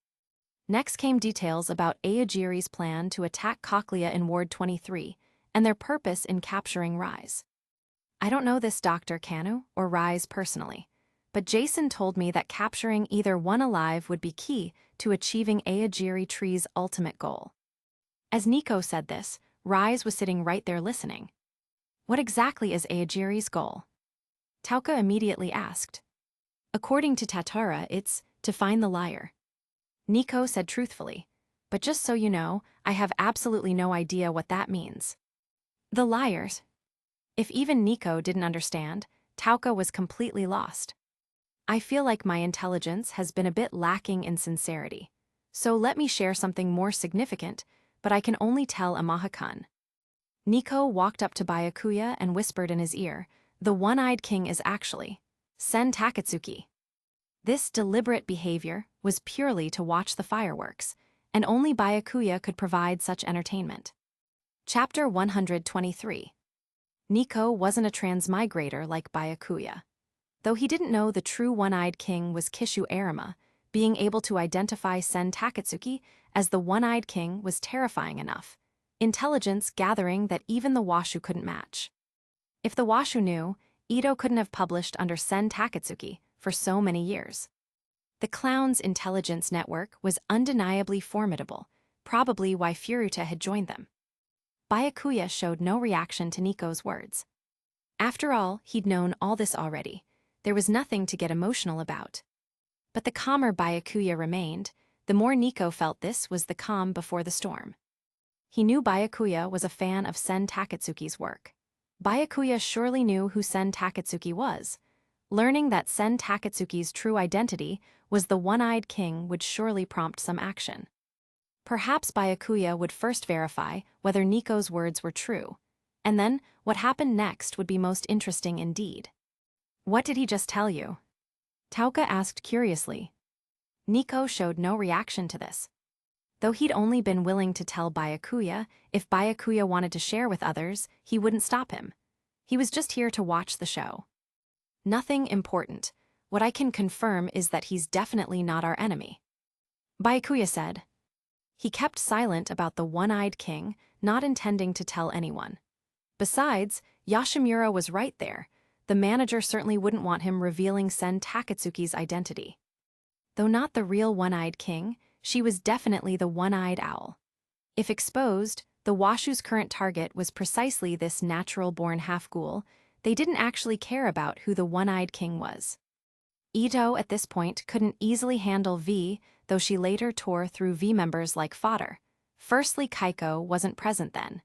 Next came details about Aogiri's plan to attack Cochlea in Ward 23, and their purpose in capturing Rise. I don't know this Dr. Kanu or Rise personally, but Jason told me that capturing either one alive would be key to achieving Aogiri tree's ultimate goal. As Nico said this, Rise was sitting right there listening. "What exactly is Aogiri's goal?" Tauka immediately asked. "According to Tatara, it's to find the liar." Nico said truthfully, "But just so you know, I have absolutely no idea what that means." The liars. If even Nico didn't understand, Tauka was completely lost. "I feel like my intelligence has been a bit lacking in sincerity. So let me share something more significant, but I can only tell Amahakun." Nico walked up to Byakuya and whispered in his ear, "The One-Eyed King is actually Sen Takatsuki." This deliberate behavior was purely to watch the fireworks, and only Byakuya could provide such entertainment. Chapter 123. Nico wasn't a transmigrator like Byakuya. Though he didn't know the true one-eyed king was Kishu Arima, being able to identify Sen Takatsuki as the one-eyed king was terrifying enough, intelligence gathering that even the Washu couldn't match. If the Washu knew, Ito couldn't have published under Sen Takatsuki for so many years. The clown's intelligence network was undeniably formidable, probably why Furuta had joined them. Byakuya showed no reaction to Nico's words. After all, he'd known all this already. There was nothing to get emotional about. But the calmer Byakuya remained, the more Nico felt this was the calm before the storm. He knew Byakuya was a fan of Sen Takatsuki's work. Byakuya surely knew who Sen Takatsuki was. Learning that Sen Takatsuki's true identity was the one-eyed king would surely prompt some action. Perhaps Byakuya would first verify whether Nico's words were true, and then what happened next would be most interesting indeed. "What did he just tell you?" Tauka asked curiously. Nico showed no reaction to this. Though he'd only been willing to tell Byakuya, if Byakuya wanted to share with others, he wouldn't stop him. He was just here to watch the show. "Nothing important. What I can confirm is that he's definitely not our enemy," Byakuya said. He kept silent about the one-eyed king, not intending to tell anyone. Besides, Yoshimura was right there. The manager certainly wouldn't want him revealing Sen Takatsuki's identity. Though not the real one-eyed king, she was definitely the one-eyed owl. If exposed, the Washu's current target was precisely this natural-born half-ghoul. They didn't actually care about who the one-eyed king was. Ito at this point couldn't easily handle V, though she later tore through V members like fodder. Firstly, Kaiko wasn't present then.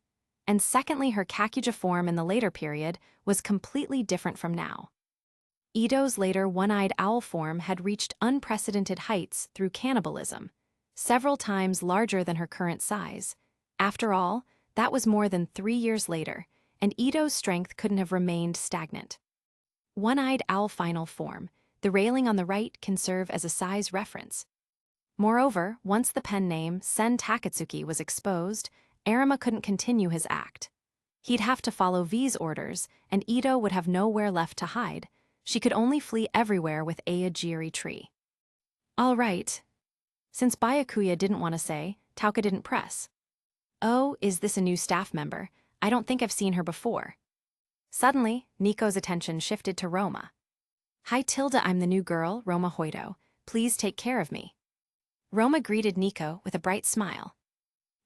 And secondly, her Kakuja form in the later period was completely different from now. Ito's later one-eyed owl form had reached unprecedented heights through cannibalism, several times larger than her current size. After all, that was more than 3 years later, and Ito's strength couldn't have remained stagnant. One-eyed owl final form, the railing on the right can serve as a size reference. Moreover, once the pen name Sen Takatsuki was exposed, Arima couldn't continue his act. He'd have to follow V's orders, and Ito would have nowhere left to hide. She could only flee everywhere with Aogiri tree. "All right." Since Byakuya didn't want to say, Tauka didn't press. "Oh, is this a new staff member? I don't think I've seen her before." Suddenly, Nico's attention shifted to Roma. "Hi Tilda, I'm the new girl, Roma Hoito. Please take care of me." Roma greeted Nico with a bright smile.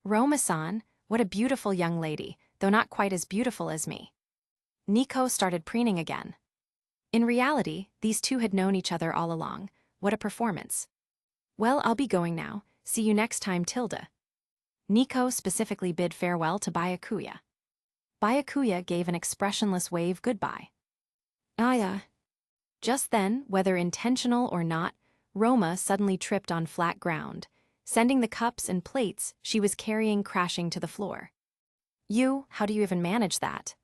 "Roma-san, what a beautiful young lady, though not quite as beautiful as me." Nico started preening again. In reality, these two had known each other all along. What a performance. "Well, I'll be going now. See you next time, Tilda." Nico specifically bid farewell to Byakuya. Byakuya gave an expressionless wave goodbye. "Ah, Just then, whether intentional or not, Roma suddenly tripped on flat ground, sending the cups and plates she was carrying crashing to the floor. How do you even manage that?"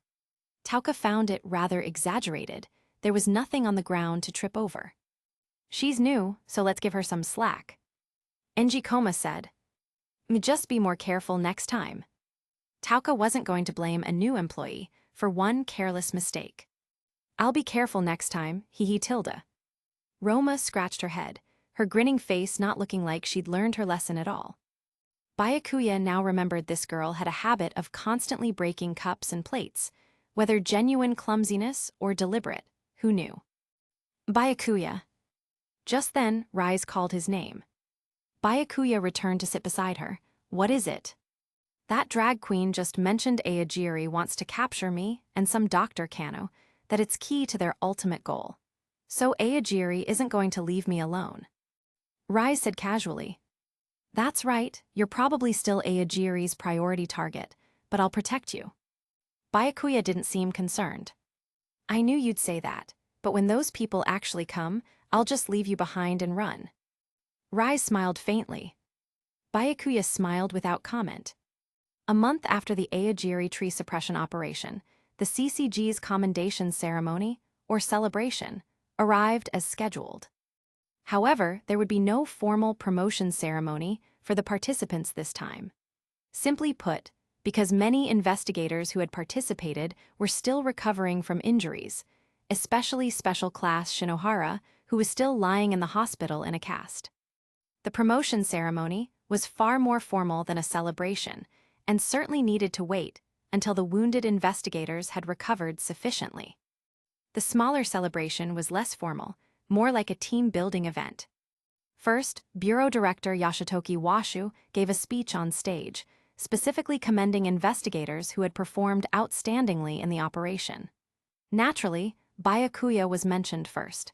Tauka found it rather exaggerated. There was nothing on the ground to trip over. "She's new, so let's give her some slack," Enji Koma said. "Just be more careful next time." Tauka wasn't going to blame a new employee for one careless mistake. "I'll be careful next time, hee Tilda." Roma scratched her head, her grinning face not looking like she'd learned her lesson at all. Byakuya now remembered this girl had a habit of constantly breaking cups and plates, whether genuine clumsiness or deliberate, who knew? "Byakuya." Just then, Rise called his name. Byakuya returned to sit beside her. "What is it?" "That drag queen just mentioned Aogiri wants to capture me and some Dr. Kano, that it's key to their ultimate goal. So Aogiri isn't going to leave me alone." Rise said casually. "That's right, you're probably still Aogiri's priority target, but I'll protect you." Byakuya didn't seem concerned. "I knew you'd say that, but when those people actually come, I'll just leave you behind and run." Rise smiled faintly. Byakuya smiled without comment. A month after the Aogiri tree suppression operation, the CCG's commendation ceremony, or celebration, arrived as scheduled. However, there would be no formal promotion ceremony for the participants this time. Simply put, because many investigators who had participated were still recovering from injuries, especially special class Shinohara, who was still lying in the hospital in a cast. The promotion ceremony was far more formal than a celebration, and certainly needed to wait until the wounded investigators had recovered sufficiently. The smaller celebration was less formal, more like a team-building event. First, Bureau Director Yashitoki Washu gave a speech on stage, specifically commending investigators who had performed outstandingly in the operation. Naturally, Byakuya was mentioned first.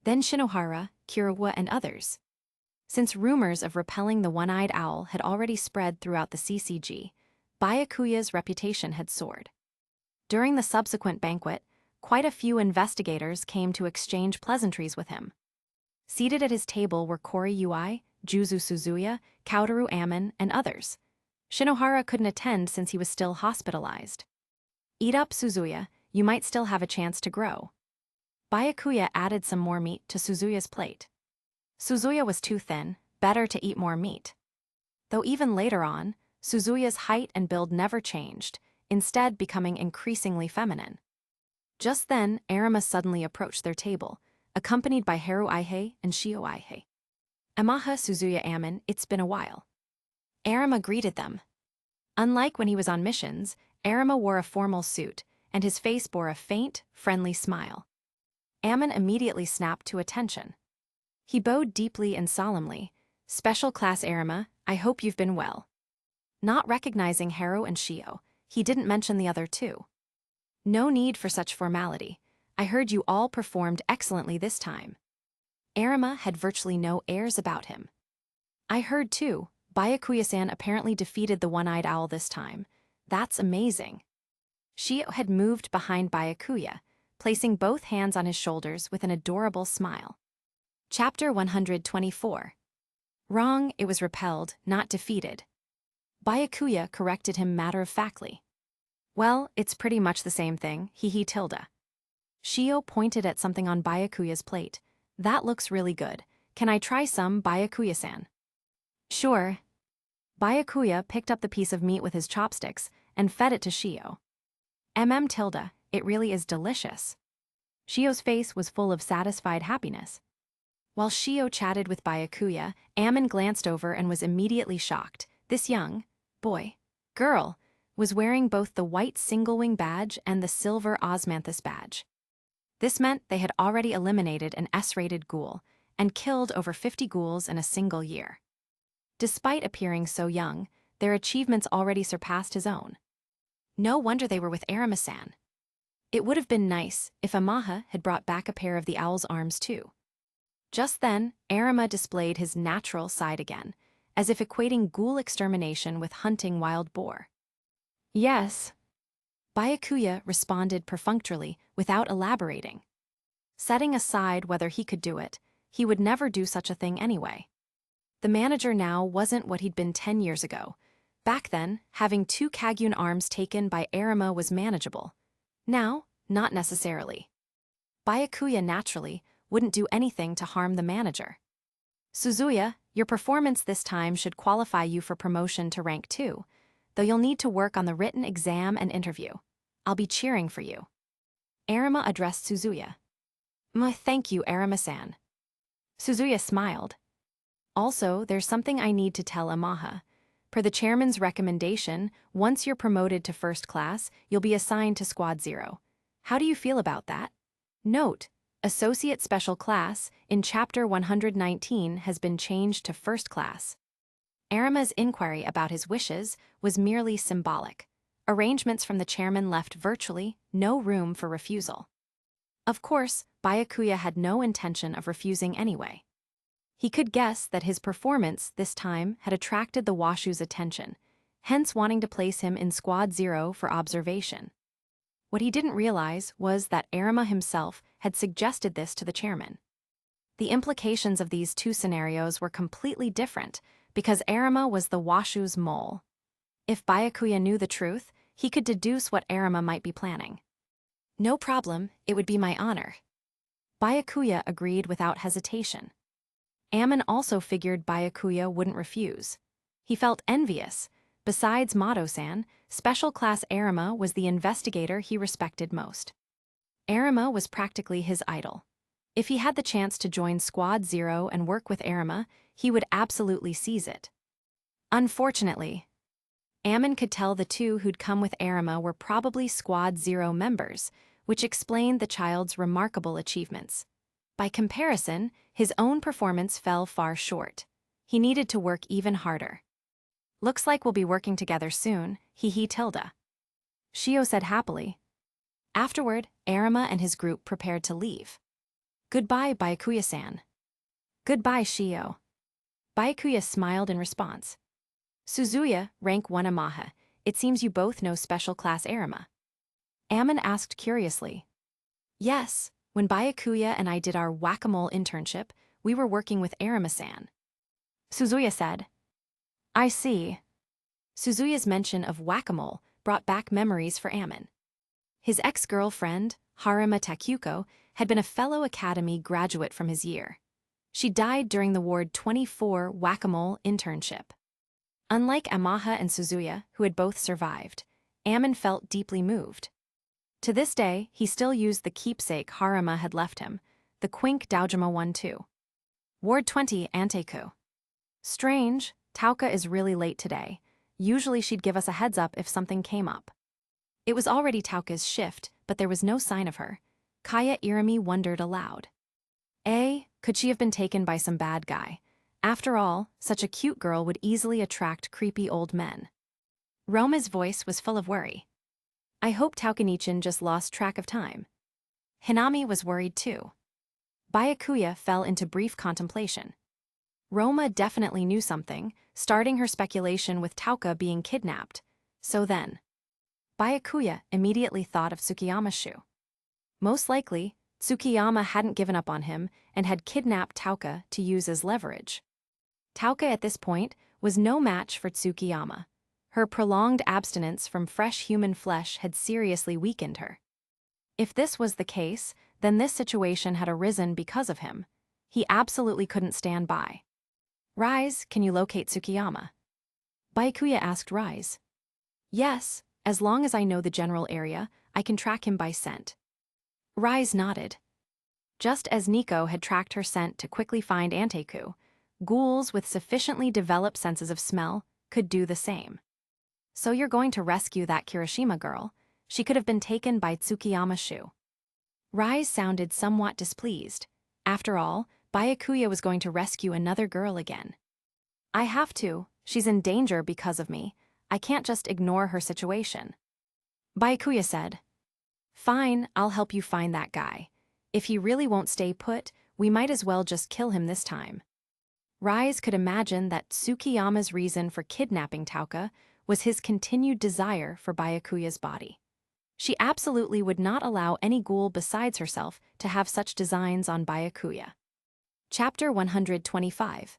Then Shinohara, Kiriwa, and others. Since rumors of repelling the one-eyed owl had already spread throughout the CCG, Byakuya's reputation had soared. During the subsequent banquet, quite a few investigators came to exchange pleasantries with him. Seated at his table were Kori Ui, Juzu Suzuya, Kaotaru Ammon, and others. Shinohara couldn't attend since he was still hospitalized. "Eat up, Suzuya, you might still have a chance to grow." Byakuya added some more meat to Suzuya's plate. Suzuya was too thin, better to eat more meat. Though even later on, Suzuya's height and build never changed, instead becoming increasingly feminine. Just then, Arima suddenly approached their table, accompanied by Haru Aihei and Shio Aihei. "Amaha, Suzuya Ammon, it's been a while." Arima greeted them. Unlike when he was on missions, Arima wore a formal suit, and his face bore a faint, friendly smile. Ammon immediately snapped to attention. He bowed deeply and solemnly. "Special Class Arima, I hope you've been well." Not recognizing Haru and Shio, he didn't mention the other two. "No need for such formality. I heard you all performed excellently this time." Arima had virtually no airs about him. "I heard too, Byakuya-san apparently defeated the one-eyed owl this time. That's amazing." Shio had moved behind Byakuya, placing both hands on his shoulders with an adorable smile. Chapter 124. Wrong, it was repelled, not defeated. Byakuya corrected him matter-of-factly. "Well, it's pretty much the same thing, hee tilde." Shio pointed at something on Byakuya's plate. "That looks really good. Can I try some, Byakuya-san?" "Sure." Byakuya picked up the piece of meat with his chopsticks and fed it to Shio. Tilde, it really is delicious." Shio's face was full of satisfied happiness. While Shio chatted with Byakuya, Ammon glanced over and was immediately shocked. This young girl, was wearing both the white single-wing badge and the silver osmanthus badge. This meant they had already eliminated an S-rated ghoul and killed over 50 ghouls in a single year. Despite appearing so young, their achievements already surpassed his own. No wonder they were with Arima-san. It would have been nice if Amaha had brought back a pair of the owl's arms too. Just then, Arima displayed his natural side again, as if equating ghoul extermination with hunting wild boar. "Yes." Byakuya responded perfunctorily, without elaborating. Setting aside whether he could do it, he would never do such a thing anyway. The manager now wasn't what he'd been 10 years ago. Back then, having 2 Kagyun arms taken by Arima was manageable. Now, not necessarily. Byakuya naturally wouldn't do anything to harm the manager. "Suzuya, your performance this time should qualify you for promotion to rank 2, though you'll need to work on the written exam and interview. I'll be cheering for you." Arima addressed Suzuya. Thank you, Arima-san." Suzuya smiled. "Also, there's something I need to tell Amaha. Per the chairman's recommendation, once you're promoted to first class, you'll be assigned to Squad 0. How do you feel about that? Note, Associate Special Class in Chapter 119 has been changed to first class." Arima's inquiry about his wishes was merely symbolic. Arrangements from the chairman left virtually no room for refusal. Of course, Byakuya had no intention of refusing anyway. He could guess that his performance this time had attracted the Washu's attention, hence wanting to place him in Squad 0 for observation. What he didn't realize was that Arima himself had suggested this to the chairman. The implications of these two scenarios were completely different because Arima was the Washu's mole. If Byakuya knew the truth, he could deduce what Arima might be planning. "No problem, it would be my honor." Byakuya agreed without hesitation. Ammon also figured Byakuya wouldn't refuse. He felt envious. Besides Mato-san, Special Class Arima was the investigator he respected most. Arima was practically his idol. If he had the chance to join Squad Zero and work with Arima, he would absolutely seize it. Unfortunately, Ammon could tell the two who'd come with Arima were probably Squad Zero members, which explained the child's remarkable achievements. By comparison, his own performance fell far short. He needed to work even harder. Looks like we'll be working together soon, hee tilde. Shio said happily. Afterward, Arima and his group prepared to leave. Goodbye, Byakuya-san. Goodbye, Shio. Byakuya smiled in response. Suzuya, rank 1 Amaha, it seems you both know special class Arima. Ammon asked curiously. Yes, when Byakuya and I did our whack-a-mole internship, we were working with Arima-san. Suzuya said. I see. Suzuya's mention of whack-a-mole brought back memories for Ammon. His ex-girlfriend, Harema Takuko, had been a fellow academy graduate from his year. She died during the Ward 24 whack-a-mole internship. Unlike Amaha and Suzuya, who had both survived, Ammon felt deeply moved. To this day, he still used the keepsake Harema had left him, the Quink Daojima 1-2. Ward 20 Anteku. Strange, Tauka is really late today. Usually she'd give us a heads up if something came up. It was already Tauka's shift, but there was no sign of her. Kaya Irimi wondered aloud. Could she have been taken by some bad guy? After all, such a cute girl would easily attract creepy old men. Roma's voice was full of worry. I hope Taukanichin just lost track of time. Hinami was worried too. Byakuya fell into brief contemplation. Roma definitely knew something, starting her speculation with Tauka being kidnapped. So then, Byakuya immediately thought of Tsukiyama's shoe. Most likely, Tsukiyama hadn't given up on him and had kidnapped Tauka to use as leverage. Tauka at this point was no match for Tsukiyama. Her prolonged abstinence from fresh human flesh had seriously weakened her. If this was the case, then this situation had arisen because of him. He absolutely couldn't stand by. Rise, can you locate Tsukiyama? Byakuya asked Rise. Yes, as long as I know the general area, I can track him by scent. Rise nodded. Just as Nico had tracked her scent to quickly find Anteku, ghouls with sufficiently developed senses of smell could do the same. So you're going to rescue that Kirishima girl? She could have been taken by Tsukiyama's shoe. Rise sounded somewhat displeased. After all, Byakuya was going to rescue another girl again. I have to. She's in danger because of me. I can't just ignore her situation. Byakuya said. Fine, I'll help you find that guy. If he really won't stay put, we might as well just kill him this time. Rise could imagine that Tsukiyama's reason for kidnapping Tauka was his continued desire for Byakuya's body. She absolutely would not allow any ghoul besides herself to have such designs on Byakuya. Chapter 125.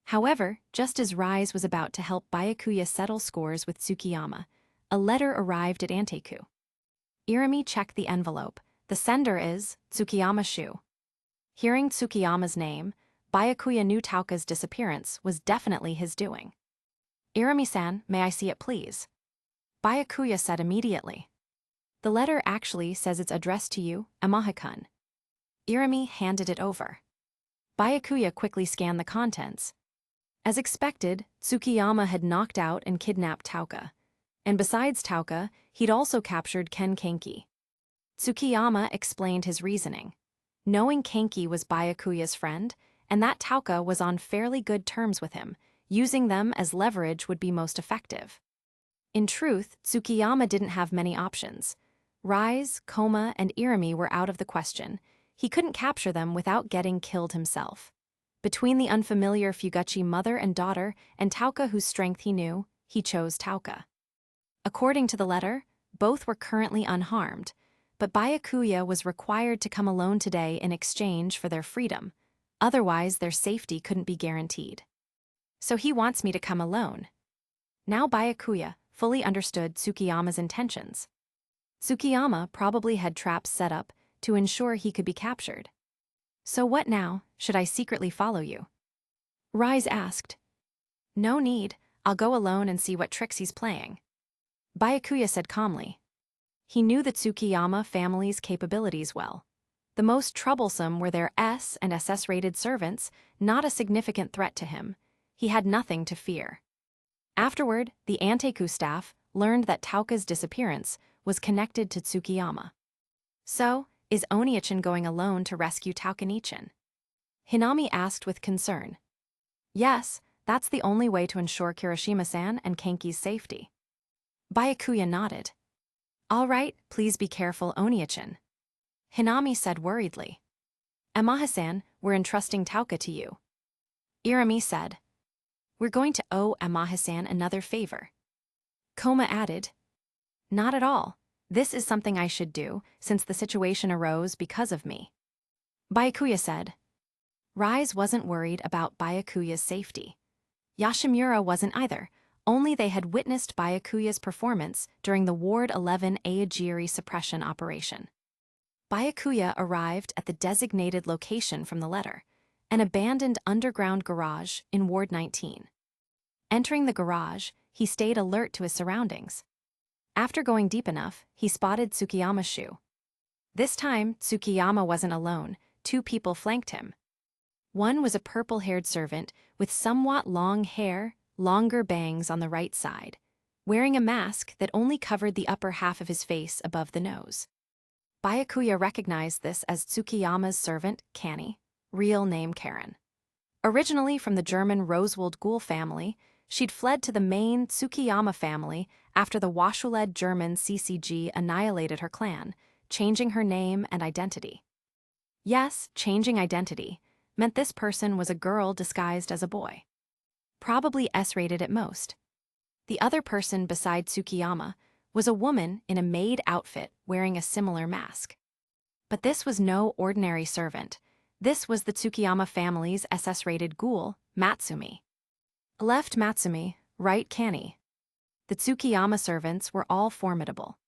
However, just as Rise was about to help Byakuya settle scores with Tsukiyama, a letter arrived at Anteku. Irimi checked the envelope. The sender is Tsukiyama Shu. Hearing Tsukiyama's name, Byakuya knew Tauka's disappearance was definitely his doing. Irimi-san, may I see it please? Byakuya said immediately. The letter actually says it's addressed to you, Amaha-kun. Irimi handed it over. Byakuya quickly scanned the contents. As expected, Tsukiyama had knocked out and kidnapped Tauka. And besides Tauka, he'd also captured Ken Kenki. Tsukiyama explained his reasoning. Knowing Kenki was Byakuya's friend, and that Tauka was on fairly good terms with him, using them as leverage would be most effective. In truth, Tsukiyama didn't have many options. Rise, Koma, and Irimi were out of the question. He couldn't capture them without getting killed himself. Between the unfamiliar Fuguchi mother and daughter and Tauka whose strength he knew, he chose Tauka. According to the letter, both were currently unharmed, but Byakuya was required to come alone today in exchange for their freedom. Otherwise, their safety couldn't be guaranteed. So he wants me to come alone. Now Byakuya fully understood Tsukiyama's intentions. Tsukiyama probably had traps set up to ensure he could be captured. So what now, should I secretly follow you? Rise asked. No need, I'll go alone and see what tricks he's playing. Byakuya said calmly. He knew the Tsukiyama family's capabilities well. The most troublesome were their S and SS-rated servants, not a significant threat to him. He had nothing to fear. Afterward, the Anteku staff learned that Tauka's disappearance was connected to Tsukiyama. So, is Oniichin going alone to rescue Taukanichin? Hinami asked with concern. Yes, that's the only way to ensure Kirishima-san and Kenki's safety. Byakuya nodded. All right, please be careful, Oniichin. Hinami said worriedly. Amaha-san, we're entrusting Tauka to you. Irami said. We're going to owe Amaha-san another favor. Koma added. Not at all. This is something I should do, since the situation arose because of me. Byakuya said. Rise wasn't worried about Byakuya's safety. Yashimura wasn't either, only they had witnessed Byakuya's performance during the Ward 11 Aogiri suppression operation. Byakuya arrived at the designated location from the letter, an abandoned underground garage in Ward 19. Entering the garage, he stayed alert to his surroundings. After going deep enough, he spotted Tsukiyama's shoe. This time, Tsukiyama wasn't alone. 2 people flanked him. One was a purple-haired servant with somewhat long hair, longer bangs on the right side, wearing a mask that only covered the upper half of his face above the nose. Byakuya recognized this as Tsukiyama's servant, Kanny, real name Karen. Originally from the German Roswald GHOUL family, she'd fled to the main Tsukiyama family after the Washu-led German CCG annihilated her clan, changing her name and identity. Yes, changing identity meant this person was a girl disguised as a boy. Probably S-rated at most. The other person beside Tsukiyama was a woman in a maid outfit wearing a similar mask. But this was no ordinary servant. This was the Tsukiyama family's SS-rated ghoul, Matsumi. Left Matsumi, right Kanny. The Tsukiyama servants were all formidable.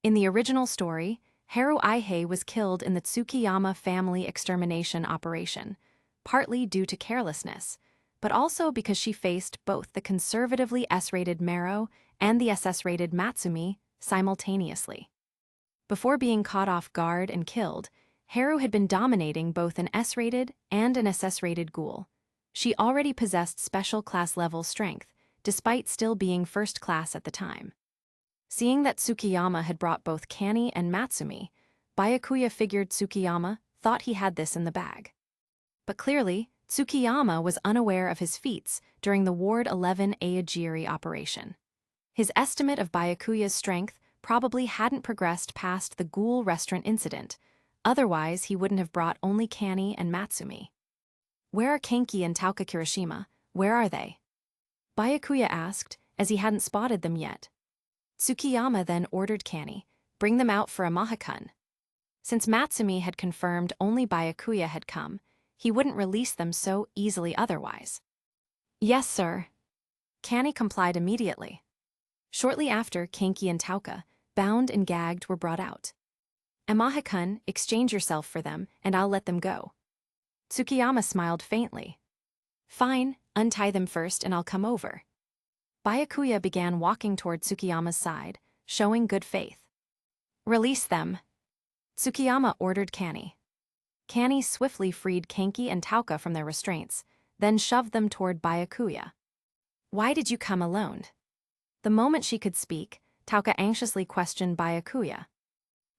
In the original story, Haru Aihei was killed in the Tsukiyama family extermination operation, partly due to carelessness, but also because she faced both the conservatively S-rated Maro and the SS-rated Matsumi simultaneously. Before being caught off guard and killed, Haru had been dominating both an S-rated and an SS-rated ghoul. She already possessed special class level strength, despite still being first class at the time. Seeing that Tsukiyama had brought both Kanny and Matsumi, Byakuya figured Tsukiyama thought he had this in the bag. But clearly, Tsukiyama was unaware of his feats during the Ward 11 Aogiri operation. His estimate of Byakuya's strength probably hadn't progressed past the ghoul restaurant incident, otherwise he wouldn't have brought only Kanny and Matsumi. Where are Kenki and Tauka Kirishima? Where are they? Byakuya asked, as he hadn't spotted them yet. Tsukiyama then ordered Kanny, bring them out for a Mahakun. Since Matsumi had confirmed only Byakuya had come, he wouldn't release them so easily otherwise. Yes, sir. Kanny complied immediately. Shortly after, Kenki and Tauka, bound and gagged, were brought out. Amahakun, exchange yourself for them, and I'll let them go. Tsukiyama smiled faintly. Fine, untie them first and I'll come over. Byakuya began walking toward Tsukiyama's side, showing good faith. Release them. Tsukiyama ordered Kanny. Kanny swiftly freed Kenki and Tauka from their restraints, then shoved them toward Byakuya. Why did you come alone? The moment she could speak, Tauka anxiously questioned Byakuya.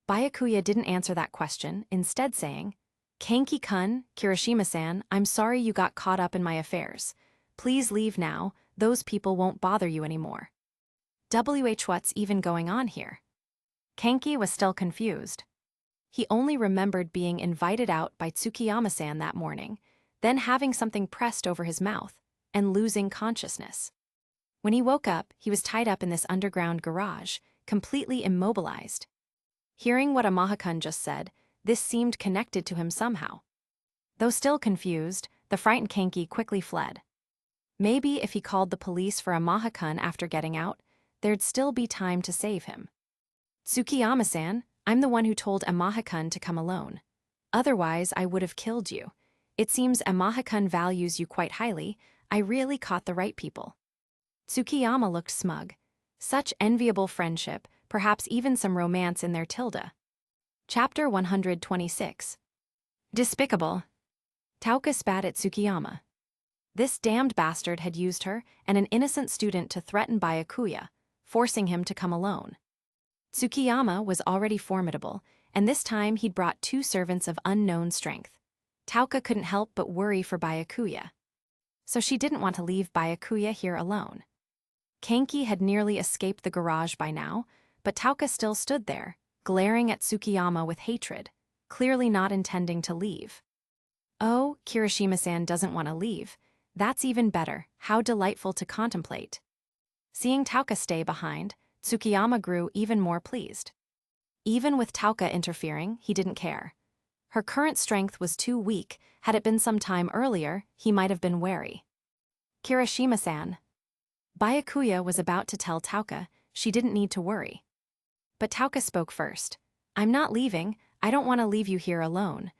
Byakuya didn't answer that question, instead saying, Kenki-kun, Kirishima-san, I'm sorry you got caught up in my affairs. Please leave now, those people won't bother you anymore. What's even going on here? Kenki was still confused. He only remembered being invited out by Tsukiyama-san that morning, then having something pressed over his mouth, and losing consciousness. When he woke up, he was tied up in this underground garage, completely immobilized. Hearing what Amahakun just said, this seemed connected to him somehow. Though still confused, the frightened Kenki quickly fled. Maybe if he called the police for Amahakun after getting out, there'd still be time to save him. Tsukiyama-san, I'm the one who told Amahakun to come alone. Otherwise, I would have killed you. It seems Amahakun values you quite highly. I really caught the right people. Tsukiyama looked smug. Such enviable friendship, perhaps even some romance in there. Chapter 126. Despicable. Tauka spat at Tsukiyama. This damned bastard had used her and an innocent student to threaten Byakuya, forcing him to come alone. Tsukiyama was already formidable, and this time he'd brought 2 servants of unknown strength. Tauka couldn't help but worry for Byakuya. So she didn't want to leave Byakuya here alone. Kanki had nearly escaped the garage by now, but Tauka still stood there, glaring at Tsukiyama with hatred, clearly not intending to leave. Oh, Kirishima-san doesn't want to leave. That's even better. How delightful to contemplate. Seeing Tauka stay behind, Tsukiyama grew even more pleased. Even with Tauka interfering, he didn't care. Her current strength was too weak. Had it been some time earlier, he might have been wary. Kirishima-san. Byakuya was about to tell Tauka she didn't need to worry. But Tauka spoke first. I'm not leaving. I don't want to leave you here alone.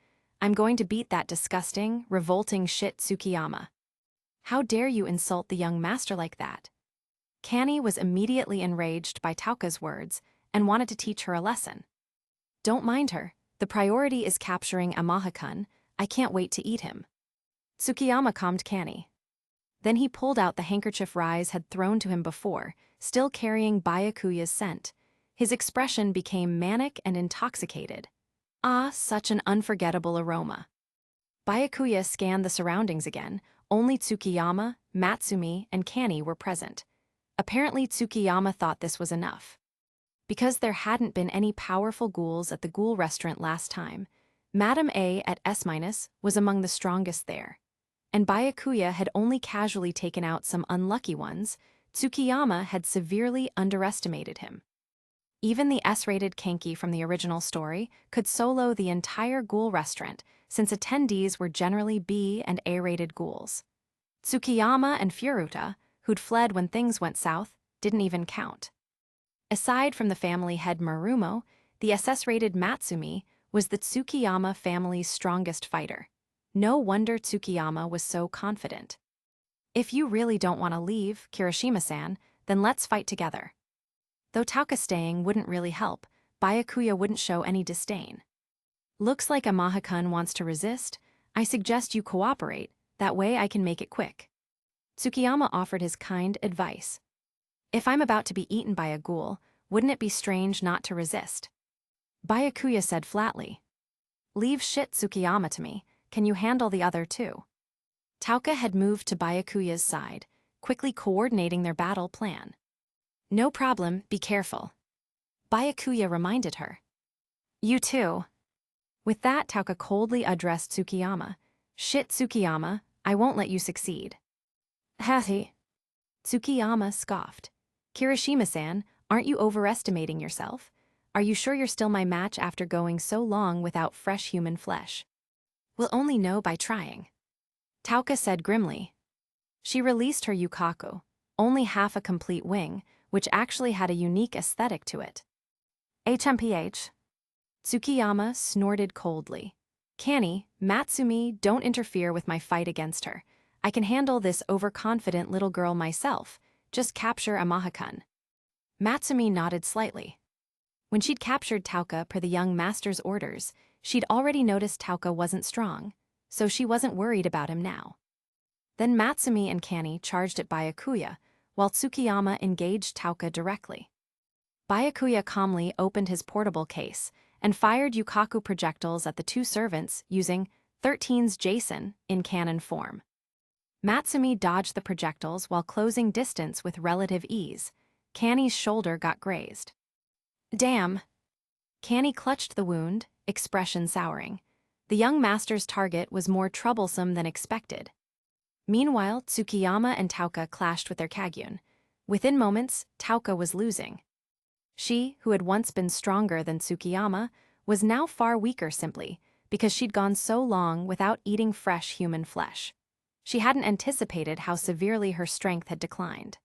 I'm going to beat that disgusting, revolting shit Tsukiyama. How dare you insult the young master like that? Kanny was immediately enraged by Tauka's words and wanted to teach her a lesson. Don't mind her. The priority is capturing Amahakun. I can't wait to eat him. Tsukiyama calmed Kanny. Then he pulled out the handkerchief Rise had thrown to him before, still carrying Byakuya's scent. His expression became manic and intoxicated. Ah, such an unforgettable aroma. Byakuya scanned the surroundings again. Only Tsukiyama, Matsumi, and Kanny were present. Apparently Tsukiyama thought this was enough. Because there hadn't been any powerful ghouls at the ghoul restaurant last time, Madame A at S- was among the strongest there. And Byakuya had only casually taken out some unlucky ones. Tsukiyama had severely underestimated him. Even the S-rated Kanki from the original story could solo the entire ghoul restaurant, since attendees were generally B and A-rated ghouls. Tsukiyama and Furuta, who'd fled when things went south, didn't even count. Aside from the family head Marumo, the SS-rated Matsumi was the Tsukiyama family's strongest fighter. No wonder Tsukiyama was so confident. If you really don't want to leave, Kirishima-san, then let's fight together. Though Tauka staying wouldn't really help, Byakuya wouldn't show any disdain. Looks like Amahakun wants to resist. I suggest you cooperate, that way I can make it quick. Tsukiyama offered his kind advice. If I'm about to be eaten by a ghoul, wouldn't it be strange not to resist? Byakuya said flatly. Leave shit Tsukiyama to me, can you handle the other 2? Tauka had moved to Byakuya's side, quickly coordinating their battle plan. No problem, be careful. Byakuya reminded her. You too. With that, Tauka coldly addressed Tsukiyama. Shit Tsukiyama, I won't let you succeed. Hathy. Tsukiyama scoffed. Kirishima-san, aren't you overestimating yourself? Are you sure you're still my match after going so long without fresh human flesh? We'll only know by trying. Tauka said grimly. She released her yukaku, only half a complete wing, which actually had a unique aesthetic to it. HMPH. Tsukiyama snorted coldly. Kanny, Matsumi, don't interfere with my fight against her. I can handle this overconfident little girl myself. Just capture Amahakun. Matsumi nodded slightly. When she'd captured Tauka per the young master's orders, she'd already noticed Tauka wasn't strong, so she wasn't worried about him now. Then Matsumi and Kanny charged at Byakuya, while Tsukiyama engaged Tauka directly. Byakuya calmly opened his portable case and fired yukaku projectiles at the 2 servants using 13's Jason in cannon form. Matsumi dodged the projectiles while closing distance with relative ease. Kanny's shoulder got grazed. Damn. Kanny clutched the wound, expression souring. The young master's target was more troublesome than expected. Meanwhile, Tsukiyama and Tauka clashed with their Kagyun. Within moments, Tauka was losing. She, who had once been stronger than Tsukiyama, was now far weaker simply because she'd gone so long without eating fresh human flesh. She hadn't anticipated how severely her strength had declined.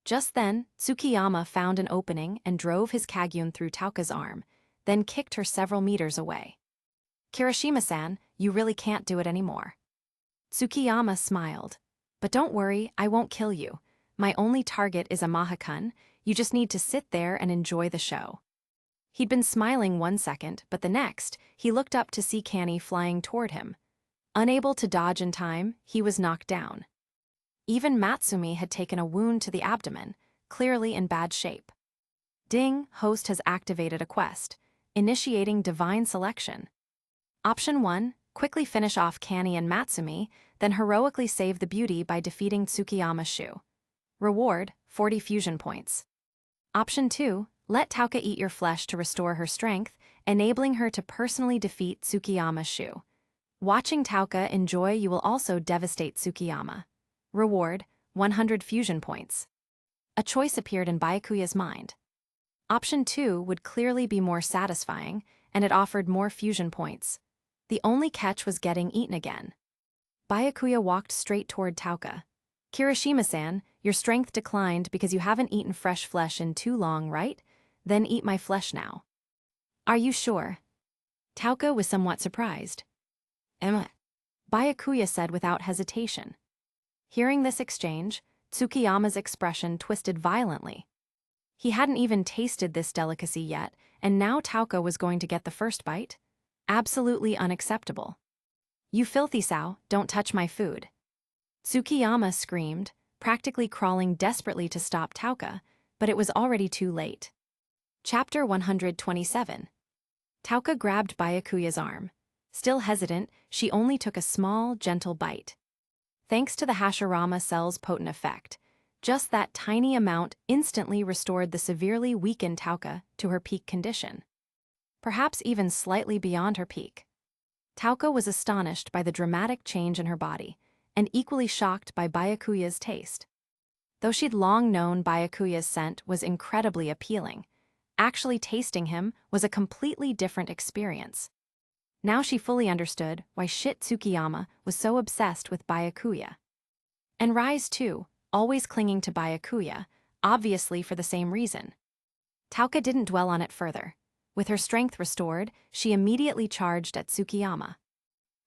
Just then, Tsukiyama found an opening and drove his Kagyun through Tauka's arm, then kicked her several meters away. Kirishima-san, you really can't do it anymore. Tsukiyama smiled. But don't worry, I won't kill you. My only target is Amahakun. You just need to sit there and enjoy the show." He'd been smiling 1 second, but the next, he looked up to see Canny flying toward him. Unable to dodge in time, he was knocked down. Even Matsumi had taken a wound to the abdomen, clearly in bad shape. Ding, host has activated a quest, initiating divine selection. Option 1, quickly finish off Canny and Matsumi, then heroically save the beauty by defeating Tsukiyama Shu. Reward, 40 fusion points. Option 2, let Tauka eat your flesh to restore her strength, enabling her to personally defeat Tsukiyama Shu. Watching Tauka enjoy, you will also devastate Tsukiyama. Reward, 100 fusion points. A choice appeared in Byakuya's mind. Option 2 would clearly be more satisfying, and it offered more fusion points. The only catch was getting eaten again. Byakuya walked straight toward Tauka. "Kirishima-san, your strength declined because you haven't eaten fresh flesh in too long, right? Then eat my flesh now." "Are you sure?" Tauka was somewhat surprised. "Emma," Byakuya said without hesitation. Hearing this exchange, Tsukiyama's expression twisted violently. He hadn't even tasted this delicacy yet, and now Tauka was going to get the first bite? Absolutely unacceptable. "You filthy sow, don't touch my food." Tsukiyama screamed, practically crawling desperately to stop Tauka, but it was already too late. Chapter 127. Tauka grabbed Byakuya's arm. Still hesitant, she only took a small, gentle bite. Thanks to the Hashirama cell's potent effect, just that tiny amount instantly restored the severely weakened Tauka to her peak condition. Perhaps even slightly beyond her peak. Tauka was astonished by the dramatic change in her body, and equally shocked by Byakuya's taste. Though she'd long known Byakuya's scent was incredibly appealing, actually tasting him was a completely different experience. Now she fully understood why Tsukiyama was so obsessed with Byakuya. And Rise too, always clinging to Byakuya, obviously for the same reason. Tauka didn't dwell on it further. With her strength restored, she immediately charged at Tsukiyama.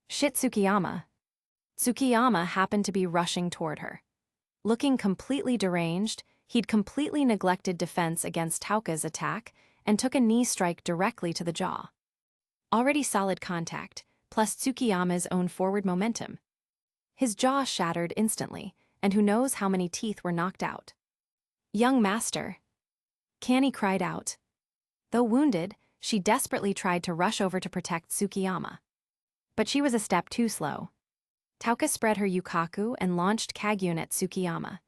Tsukiyama. Tsukiyama happened to be rushing toward her. Looking completely deranged, he'd completely neglected defense against Tauka's attack and took a knee strike directly to the jaw. Already solid contact, plus Tsukiyama's own forward momentum. His jaw shattered instantly, and who knows how many teeth were knocked out. "Young master!" Canny cried out. Though wounded, she desperately tried to rush over to protect Tsukiyama. But she was a step too slow. Tauka spread her yukaku and launched Kagyun at Tsukiyama.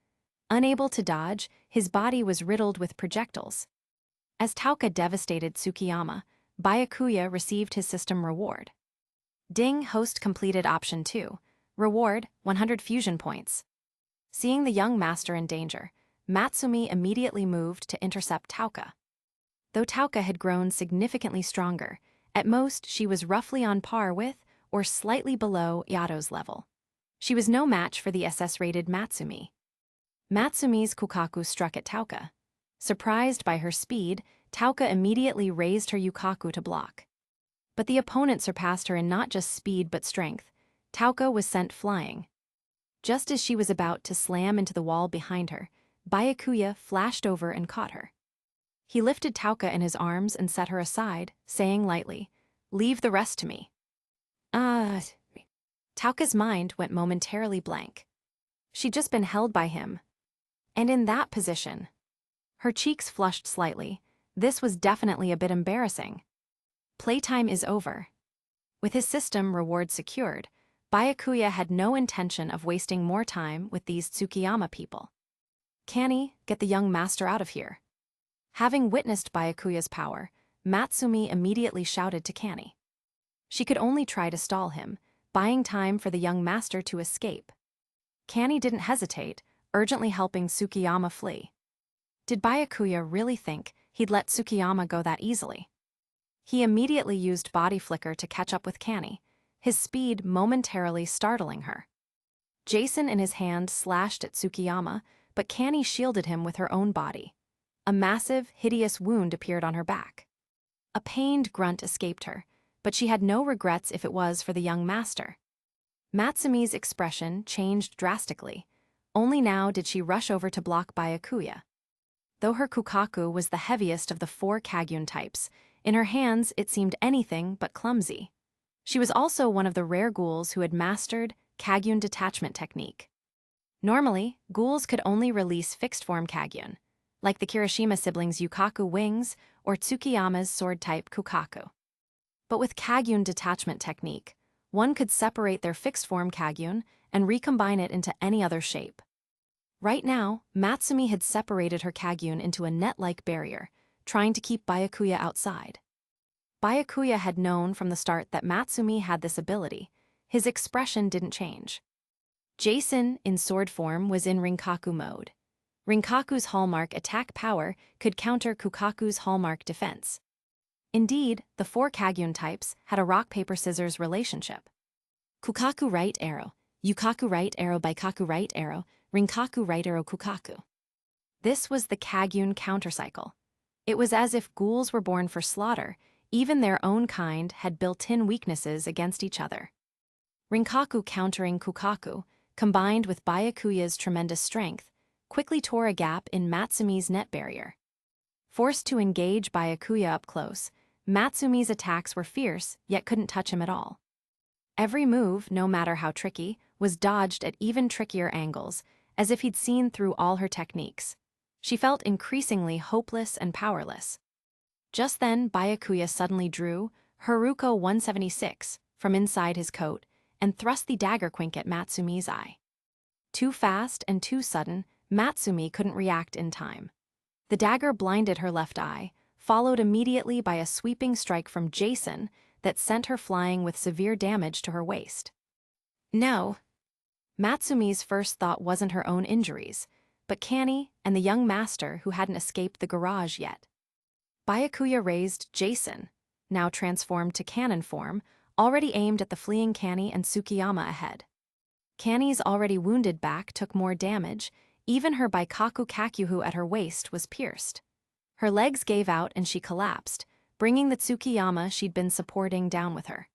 Unable to dodge, his body was riddled with projectiles. As Tauka devastated Tsukiyama, Byakuya received his system reward. Ding, host completed option 2. Reward, 100 fusion points. Seeing the young master in danger, Matsumi immediately moved to intercept Tauka. Though Tauka had grown significantly stronger, at most she was roughly on par with, or slightly below, Yato's level. She was no match for the SS-rated Matsumi. Matsumi's Kukaku struck at Tauka. Surprised by her speed, Tauka immediately raised her yukaku to block. But the opponent surpassed her in not just speed but strength. Tauka was sent flying. Just as she was about to slam into the wall behind her, Byakuya flashed over and caught her. He lifted Tauka in his arms and set her aside, saying lightly, "Leave the rest to me." Tauka's mind went momentarily blank. She'd just been held by him. And in that position. Her cheeks flushed slightly. This was definitely a bit embarrassing. Playtime is over. With his system reward secured, Byakuya had no intention of wasting more time with these Tsukiyama people. "Canny, get the young master out of here." Having witnessed Byakuya's power, Matsumi immediately shouted to Canny. She could only try to stall him, buying time for the young master to escape. Canny didn't hesitate, urgently helping Tsukiyama flee. Did Byakuya really think he'd let Tsukiyama go that easily? He immediately used body flicker to catch up with Canny, his speed momentarily startling her. Jason in his hand slashed at Tsukiyama, but Canny shielded him with her own body. A massive, hideous wound appeared on her back. A pained grunt escaped her, but she had no regrets if it was for the young master. Matsumi's expression changed drastically. Only now did she rush over to block Byakuya. Though her kukaku was the heaviest of the 4 Kagyun types, in her hands it seemed anything but clumsy. She was also one of the rare ghouls who had mastered Kagyun detachment technique. Normally, ghouls could only release fixed-form Kagyun, like the Kirishima siblings' Yukaku wings or Tsukiyama's sword-type Kukaku. But with Kagyun detachment technique, one could separate their fixed-form Kagyun and recombine it into any other shape. Right now, Matsumi had separated her Kagyun into a net-like barrier, trying to keep Byakuya outside. Byakuya had known from the start that Matsumi had this ability. His expression didn't change. Jason, in sword form, was in Rinkaku mode. Rinkaku's hallmark attack power could counter Kukaku's hallmark defense. Indeed, the 4 Kagyun types had a rock-paper-scissors relationship. Kukaku right arrow, Yukaku right arrow, Baikaku right arrow, Rinkaku right arrow, Kukaku. This was the Kagyun countercycle. It was as if ghouls were born for slaughter. Even their own kind had built-in weaknesses against each other. Rinkaku countering Kukaku, combined with Byakuya's tremendous strength, quickly tore a gap in Matsumi's net barrier. Forced to engage Byakuya up close, Matsumi's attacks were fierce, yet couldn't touch him at all. Every move, no matter how tricky, was dodged at even trickier angles, as if he'd seen through all her techniques. She felt increasingly hopeless and powerless. Just then, Byakuya suddenly drew Haruko 176 from inside his coat and thrust the dagger quink at Matsumi's eye. Too fast and too sudden, Matsumi couldn't react in time. The dagger blinded her left eye, followed immediately by a sweeping strike from Jason that sent her flying with severe damage to her waist. No. Matsumi's first thought wasn't her own injuries, but Kanny and the young master who hadn't escaped the garage yet. Byakuya raised Jason, now transformed to cannon form, already aimed at the fleeing Kanny and Tsukiyama ahead. Kanny's already wounded back took more damage. Even her Baikaku Kakyuhu at her waist was pierced. Her legs gave out and she collapsed, bringing the Tsukiyama she'd been supporting down with her.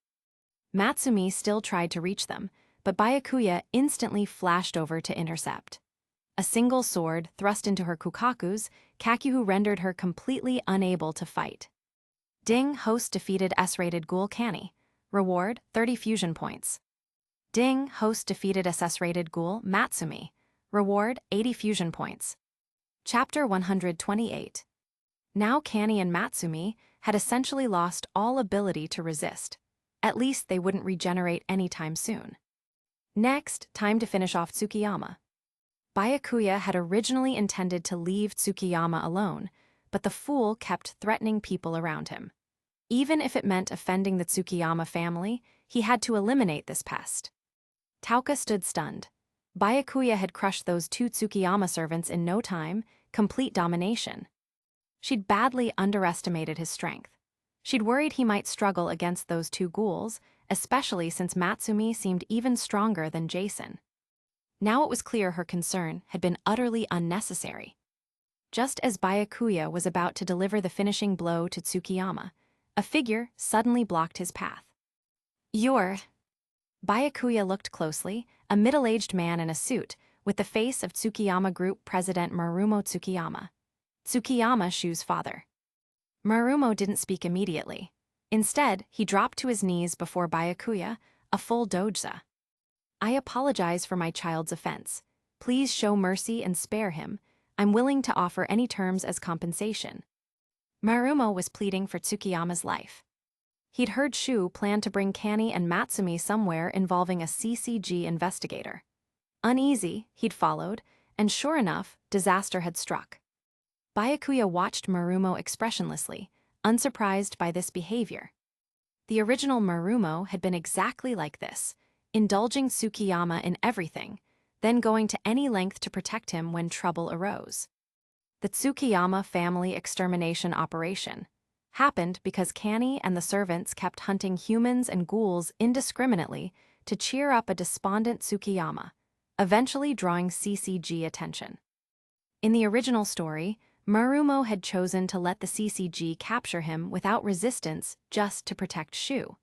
Matsumi still tried to reach them, but Byakuya instantly flashed over to intercept. A single sword thrust into her Kukaku's, Kakyuhu rendered her completely unable to fight. Ding, host defeated S-rated ghoul Kanny. Reward, 30 fusion points. Ding, host defeated SS-rated ghoul Matsumi. Reward, 80 fusion points. Chapter 128. Now Kanny and Matsumi had essentially lost all ability to resist. At least they wouldn't regenerate anytime soon. Next, time to finish off Tsukiyama. Byakuya had originally intended to leave Tsukiyama alone, but the fool kept threatening people around him. Even if it meant offending the Tsukiyama family, he had to eliminate this pest. Tauka stood stunned. Byakuya had crushed those 2 Tsukiyama servants in no time, complete domination. She'd badly underestimated his strength. She'd worried he might struggle against those 2 ghouls, especially since Matsumi seemed even stronger than Jason. Now it was clear her concern had been utterly unnecessary. Just as Byakuya was about to deliver the finishing blow to Tsukiyama, a figure suddenly blocked his path. You're... Byakuya looked closely, a middle-aged man in a suit, with the face of Tsukiyama Group President Marumo Tsukiyama. Tsukiyama Shu's father. Marumo didn't speak immediately. Instead, he dropped to his knees before Byakuya, a full doja. I apologize for my child's offense. Please show mercy and spare him. I'm willing to offer any terms as compensation. Marumo was pleading for Tsukiyama's life. He'd heard Shu plan to bring Kanny and Matsumi somewhere involving a CCG investigator. Uneasy, he'd followed, and sure enough, disaster had struck. Byakuya watched Marumo expressionlessly, unsurprised by this behavior. The original Marumo had been exactly like this, indulging Tsukiyama in everything, then going to any length to protect him when trouble arose. The Tsukiyama family extermination operation happened because Kanny and the servants kept hunting humans and ghouls indiscriminately to cheer up a despondent Tsukiyama, eventually drawing CCG attention. In the original story, Marumo had chosen to let the CCG capture him without resistance just to protect Shu.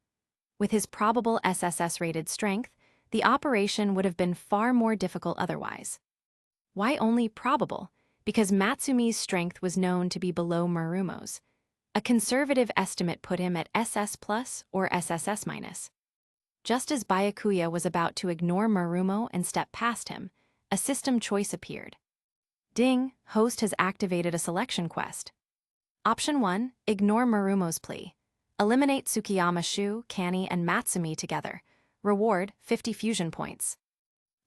With his probable SSS-rated strength, the operation would have been far more difficult otherwise. Why only probable? because Matsumi's strength was known to be below Marumo's. A conservative estimate put him at SS plus or SSS minus. Just as Byakuya was about to ignore Marumo and step past him, a system choice appeared. Ding, host has activated a selection quest. Option 1, ignore Marumo's plea. Eliminate Tsukiyama Shu, Kani, and Matsumi together. Reward, 50 fusion points.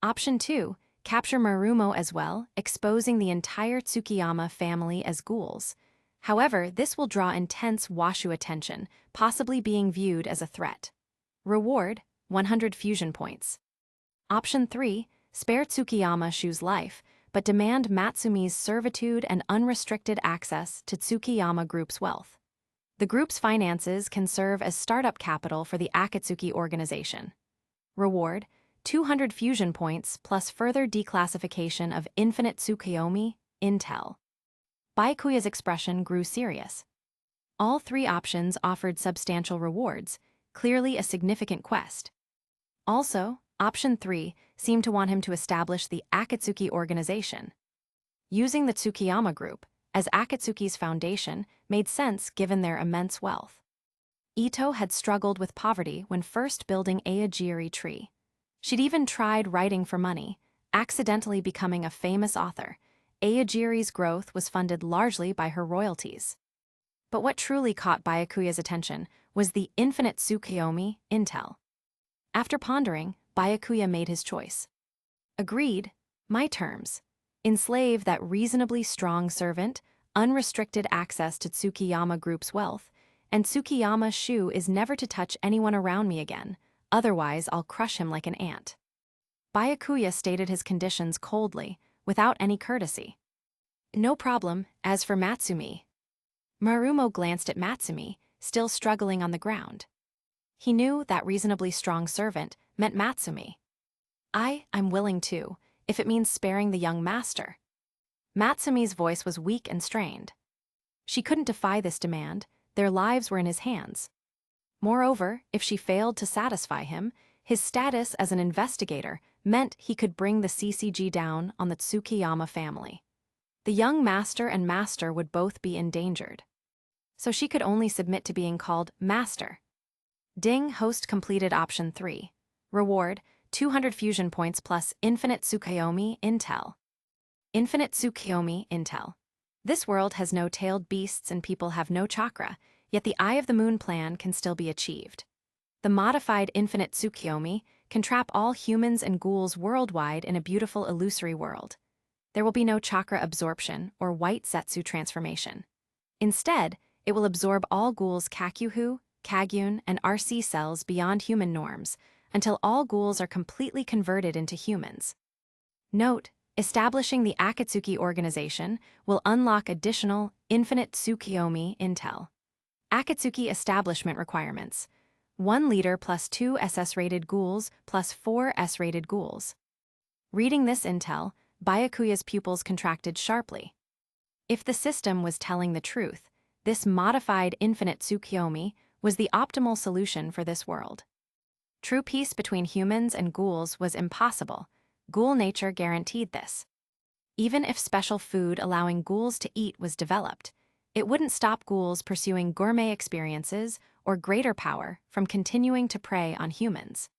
Option 2, capture Marumo as well, exposing the entire Tsukiyama family as ghouls. However, this will draw intense Washu attention, possibly being viewed as a threat. Reward, 100 fusion points. Option 3, spare Tsukiyama Shu's life, but demand Matsumi's servitude and unrestricted access to Tsukiyama Group's wealth. The group's finances can serve as startup capital for the Akatsuki organization. Reward, 200 fusion points plus further declassification of Infinite Tsukiyomi, Intel. Byakuya's expression grew serious. All three options offered substantial rewards, clearly a significant quest. Also, Option 3 seemed to want him to establish the Akatsuki organization. Using the Tsukiyama Group as Akatsuki's foundation made sense given their immense wealth. Ito had struggled with poverty when first building Aogiri Tree. She'd even tried writing for money, accidentally becoming a famous author. Aogiri's growth was funded largely by her royalties. But what truly caught Byakuya's attention was the Infinite Tsukiyomi, Intel. After pondering, Byakuya made his choice. Agreed, my terms. Enslave that reasonably strong servant, unrestricted access to Tsukiyama Group's wealth, and Tsukiyama Shu is never to touch anyone around me again, otherwise I'll crush him like an ant. Byakuya stated his conditions coldly, without any courtesy. No problem, as for Matsumi. Marumo glanced at Matsumi, still struggling on the ground. He knew that reasonably strong servant meant Matsumi. I'm willing to, if it means sparing the young master. Matsumi's voice was weak and strained. She couldn't defy this demand, their lives were in his hands. Moreover, if she failed to satisfy him, his status as an investigator meant he could bring the CCG down on the Tsukiyama family. The young master and master would both be endangered. So she could only submit to being called master. Ding, host completed option 3. Reward, 200 fusion points plus Infinite Tsukiyomi, Intel. Infinite Tsukiyomi, Intel. This world has no tailed beasts and people have no chakra, yet the Eye of the Moon plan can still be achieved. The modified Infinite Tsukiyomi can trap all humans and ghouls worldwide in a beautiful illusory world. There will be no chakra absorption or white Zetsu transformation. Instead, it will absorb all ghouls' Kakyuhu, Kagyun, and RC cells beyond human norms, until all ghouls are completely converted into humans. Note, establishing the Akatsuki organization will unlock additional Infinite Tsukiyomi Intel. Akatsuki establishment requirements: 1 leader plus 2 SS-rated ghouls plus 4 S-rated ghouls. Reading this intel, Byakuya's pupils contracted sharply. If the system was telling the truth, this modified Infinite Tsukiyomi was the optimal solution for this world. True peace between humans and ghouls was impossible. Ghoul nature guaranteed this. Even if special food allowing ghouls to eat was developed, it wouldn't stop ghouls pursuing gourmet experiences or greater power from continuing to prey on humans.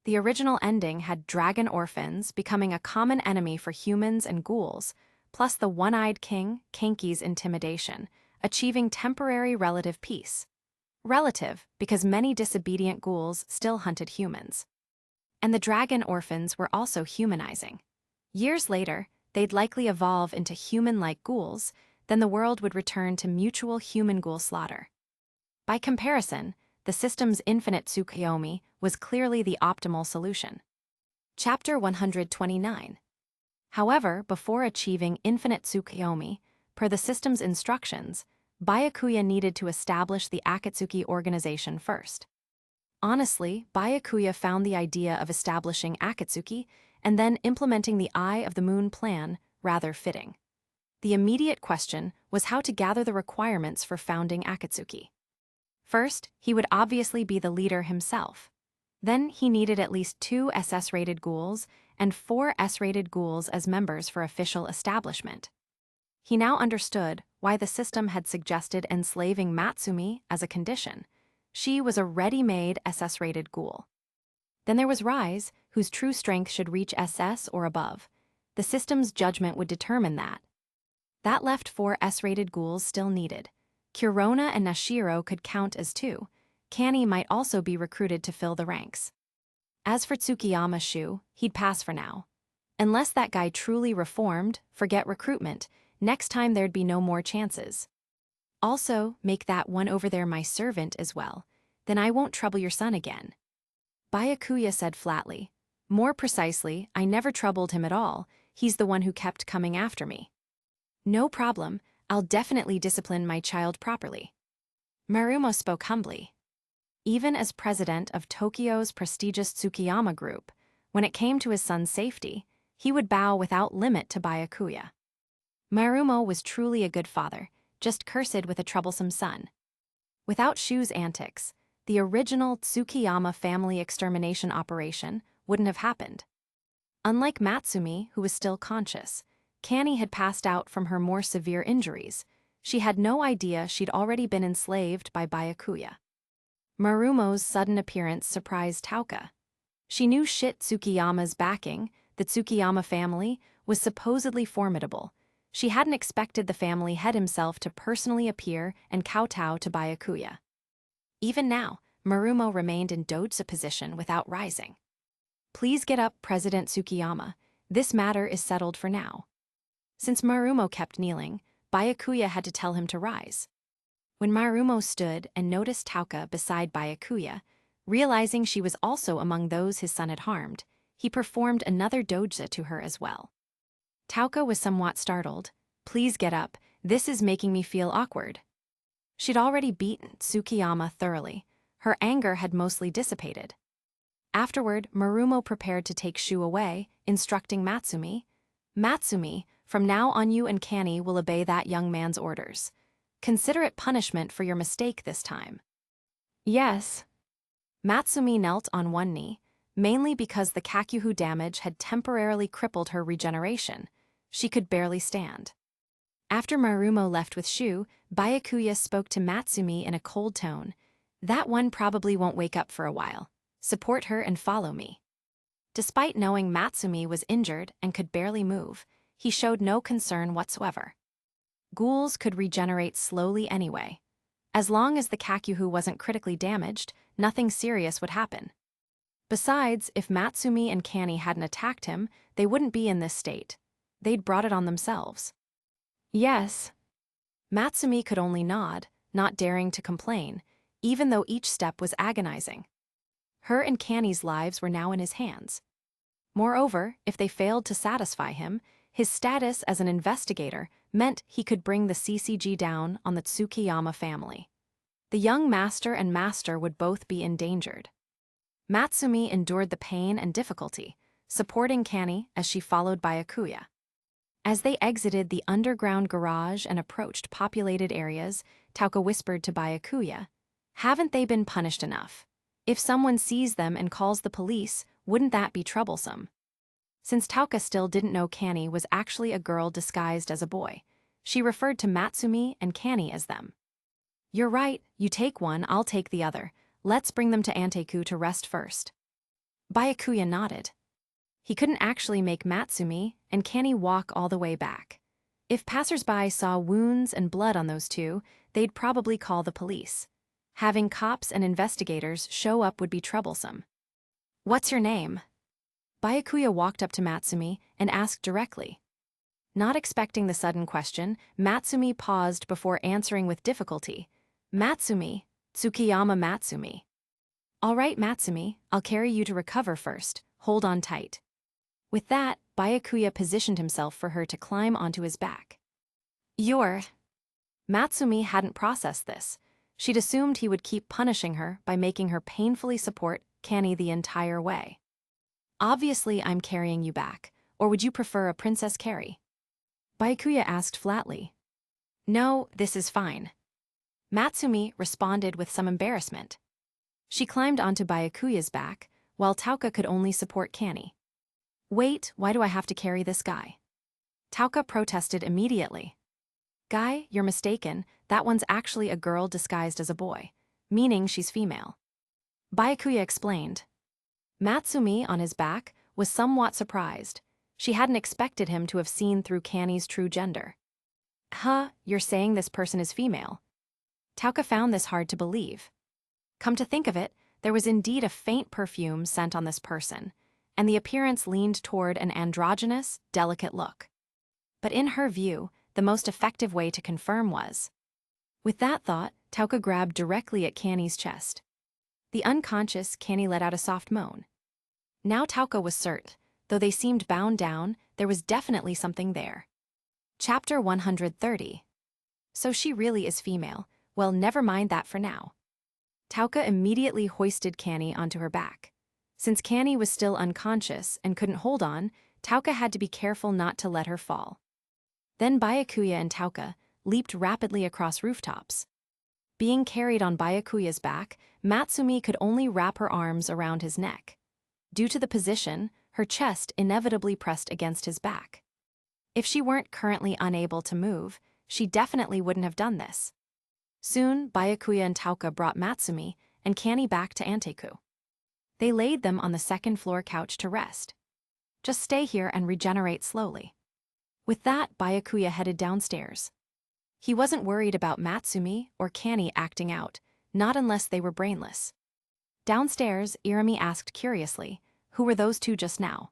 The original ending had dragon orphans becoming a common enemy for humans and ghouls, plus the one-eyed king, Kenki's intimidation, achieving temporary relative peace. Relative, because many disobedient ghouls still hunted humans. And the dragon orphans were also humanizing. Years later, they'd likely evolve into human-like ghouls, then the world would return to mutual human-ghoul slaughter. By comparison, the system's Infinite Tsukiyomi was clearly the optimal solution. Chapter 129. However, before achieving Infinite Tsukiyomi, per the system's instructions, Byakuya needed to establish the Akatsuki organization first. Honestly, Byakuya found the idea of establishing Akatsuki and then implementing the Eye of the Moon plan rather fitting. The immediate question was how to gather the requirements for founding Akatsuki. First, he would obviously be the leader himself. Then he needed at least 2 SS-rated ghouls and 4 S-rated ghouls as members for official establishment. He now understood why the system had suggested enslaving Matsumi as a condition. She was a ready-made SS-rated ghoul. Then there was Rise, whose true strength should reach SS or above. The system's judgment would determine that. That left 4 S-rated ghouls still needed. Kurona and Nashiro could count as 2. Kanny might also be recruited to fill the ranks. As for Tsukiyama Shu, he'd pass for now. Unless that guy truly reformed, forget recruitment, next time there'd be no more chances. Also, make that one over there my servant as well. Then I won't trouble your son again. Byakuya said flatly. More precisely, I never troubled him at all. He's the one who kept coming after me. No problem, I'll definitely discipline my child properly. Marumo spoke humbly. Even as president of Tokyo's prestigious Tsukiyama Group, when it came to his son's safety, he would bow without limit to Byakuya. Marumo was truly a good father, just cursed with a troublesome son. Without Shu's antics, the original Tsukiyama family extermination operation wouldn't have happened. Unlike Matsumi, who was still conscious, Kanny had passed out from her more severe injuries. She had no idea she'd already been enslaved by Byakuya. Marumo's sudden appearance surprised Tauka. She knew Tsukiyama's backing, the Tsukiyama family, was supposedly formidable. She hadn't expected the family head himself to personally appear and kowtow to Byakuya. Even now, Marumo remained in doji position without rising. Please get up, President Tsukiyama. This matter is settled for now. Since Marumo kept kneeling, Byakuya had to tell him to rise. When Marumo stood and noticed Tauka beside Byakuya, realizing she was also among those his son had harmed, he performed another doji to her as well. Tauka was somewhat startled. Please get up, this is making me feel awkward. She'd already beaten Tsukiyama thoroughly. Her anger had mostly dissipated. Afterward, Marumo prepared to take Shu away, instructing Matsumi. Matsumi, from now on you and Kanny will obey that young man's orders. Consider it punishment for your mistake this time. Yes. Matsumi knelt on one knee, mainly because the Kakuhu damage had temporarily crippled her regeneration. She could barely stand. After Marumo left with Shu, Byakuya spoke to Matsumi in a cold tone. That one probably won't wake up for a while. Support her and follow me. Despite knowing Matsumi was injured and could barely move, he showed no concern whatsoever. Ghouls could regenerate slowly anyway. As long as the Kakuhu wasn't critically damaged, nothing serious would happen. Besides, if Matsumi and Kanny hadn't attacked him, they wouldn't be in this state. They'd brought it on themselves. Yes. Matsumi could only nod, not daring to complain, even though each step was agonizing. Her and Kanny's lives were now in his hands. Moreover, if they failed to satisfy him, his status as an investigator meant he could bring the CCG down on the Tsukiyama family. The young master and master would both be endangered. Matsumi endured the pain and difficulty, supporting Kanny as she followed Byakuya. As they exited the underground garage and approached populated areas, Tauka whispered to Byakuya, "Haven't they been punished enough? If someone sees them and calls the police, wouldn't that be troublesome?" Since Tauka still didn't know Kanny was actually a girl disguised as a boy, she referred to Matsumi and Kanny as them. "You're right, you take one, I'll take the other. Let's bring them to Anteku to rest first." Byakuya nodded. He couldn't actually make Matsumi and Kanny walk all the way back. If passersby saw wounds and blood on those two, they'd probably call the police. Having cops and investigators show up would be troublesome. "What's your name?" Byakuya walked up to Matsumi and asked directly. Not expecting the sudden question, Matsumi paused before answering with difficulty. "Matsumi, Tsukiyama Matsumi." "All right, Matsumi, I'll carry you to recover first. Hold on tight." With that, Byakuya positioned himself for her to climb onto his back. "You're..." Matsumi hadn't processed this. She'd assumed he would keep punishing her by making her painfully support Kanny the entire way. "Obviously I'm carrying you back, or would you prefer a princess carry?" Byakuya asked flatly. "No, this is fine." Matsumi responded with some embarrassment. She climbed onto Byakuya's back, while Tauka could only support Kanny. "Wait, why do I have to carry this guy?" Tauka protested immediately. Guy, you're mistaken, that one's actually a girl disguised as a boy, meaning she's female. Byakuya explained. Matsumi, on his back, was somewhat surprised. She hadn't expected him to have seen through Kanny's true gender. Huh, you're saying this person is female? Tauka found this hard to believe. Come to think of it, there was indeed a faint perfume scent on this person, and the appearance leaned toward an androgynous, delicate look. But in her view, the most effective way to confirm was. With that thought, Tauka grabbed directly at Kanny's chest. The unconscious Kanny let out a soft moan. Now Tauka was certain, though they seemed bound down, there was definitely something there. Chapter 130. So she really is female. Well, never mind that for now. Tauka immediately hoisted Kanny onto her back. Since Kanny was still unconscious and couldn't hold on, Tauka had to be careful not to let her fall. Then Byakuya and Tauka leaped rapidly across rooftops. Being carried on Byakuya's back, Matsumi could only wrap her arms around his neck. Due to the position, her chest inevitably pressed against his back. If she weren't currently unable to move, she definitely wouldn't have done this. Soon, Byakuya and Tauka brought Matsumi and Kanny back to Anteku. They laid them on the second-floor couch to rest. Just stay here and regenerate slowly. With that, Byakuya headed downstairs. He wasn't worried about Matsumi or Kanny acting out, not unless they were brainless. Downstairs, Irami asked curiously, who were those two just now?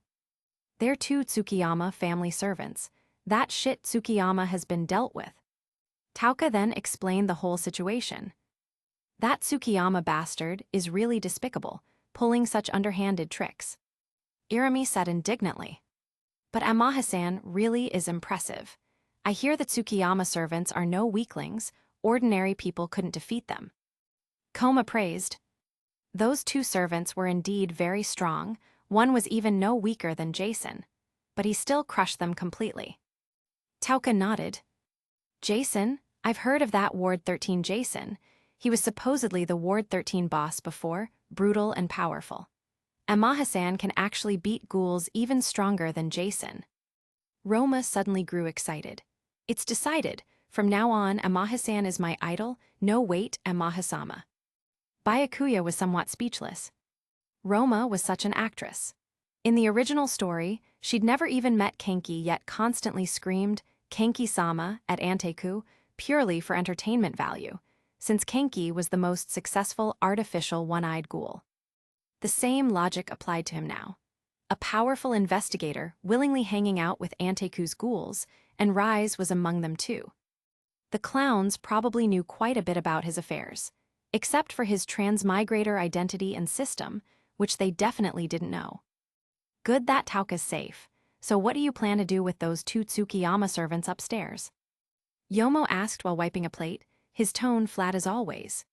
They're two Tsukiyama family servants. That shit Tsukiyama has been dealt with. Tauka then explained the whole situation. That Tsukiyama bastard is really despicable, pulling such underhanded tricks. Irami said indignantly. But Amahasan really is impressive. I hear the Tsukiyama servants are no weaklings, ordinary people couldn't defeat them. Koma praised. Those two servants were indeed very strong, one was even no weaker than Jason, but he still crushed them completely. Tauka nodded. Jason? I've heard of that Ward 13 Jason. He was supposedly the Ward 13 boss before, brutal and powerful. Amahasan can actually beat ghouls even stronger than Jason. Roma suddenly grew excited. It's decided, from now on Amahasan is my idol, no wait, Amahasama. Byakuya was somewhat speechless. Roma was such an actress. In the original story, she'd never even met Kenki yet constantly screamed, Kenki-sama, at Anteku, purely for entertainment value, since Kenki was the most successful artificial one-eyed ghoul. The same logic applied to him now. A powerful investigator willingly hanging out with Anteku's ghouls, and Rise was among them too. The clowns probably knew quite a bit about his affairs, except for his transmigrator identity and system, which they definitely didn't know. Good that Tauka's safe, so what do you plan to do with those two Tsukiyama servants upstairs? Yomo asked while wiping a plate, his tone flat as always.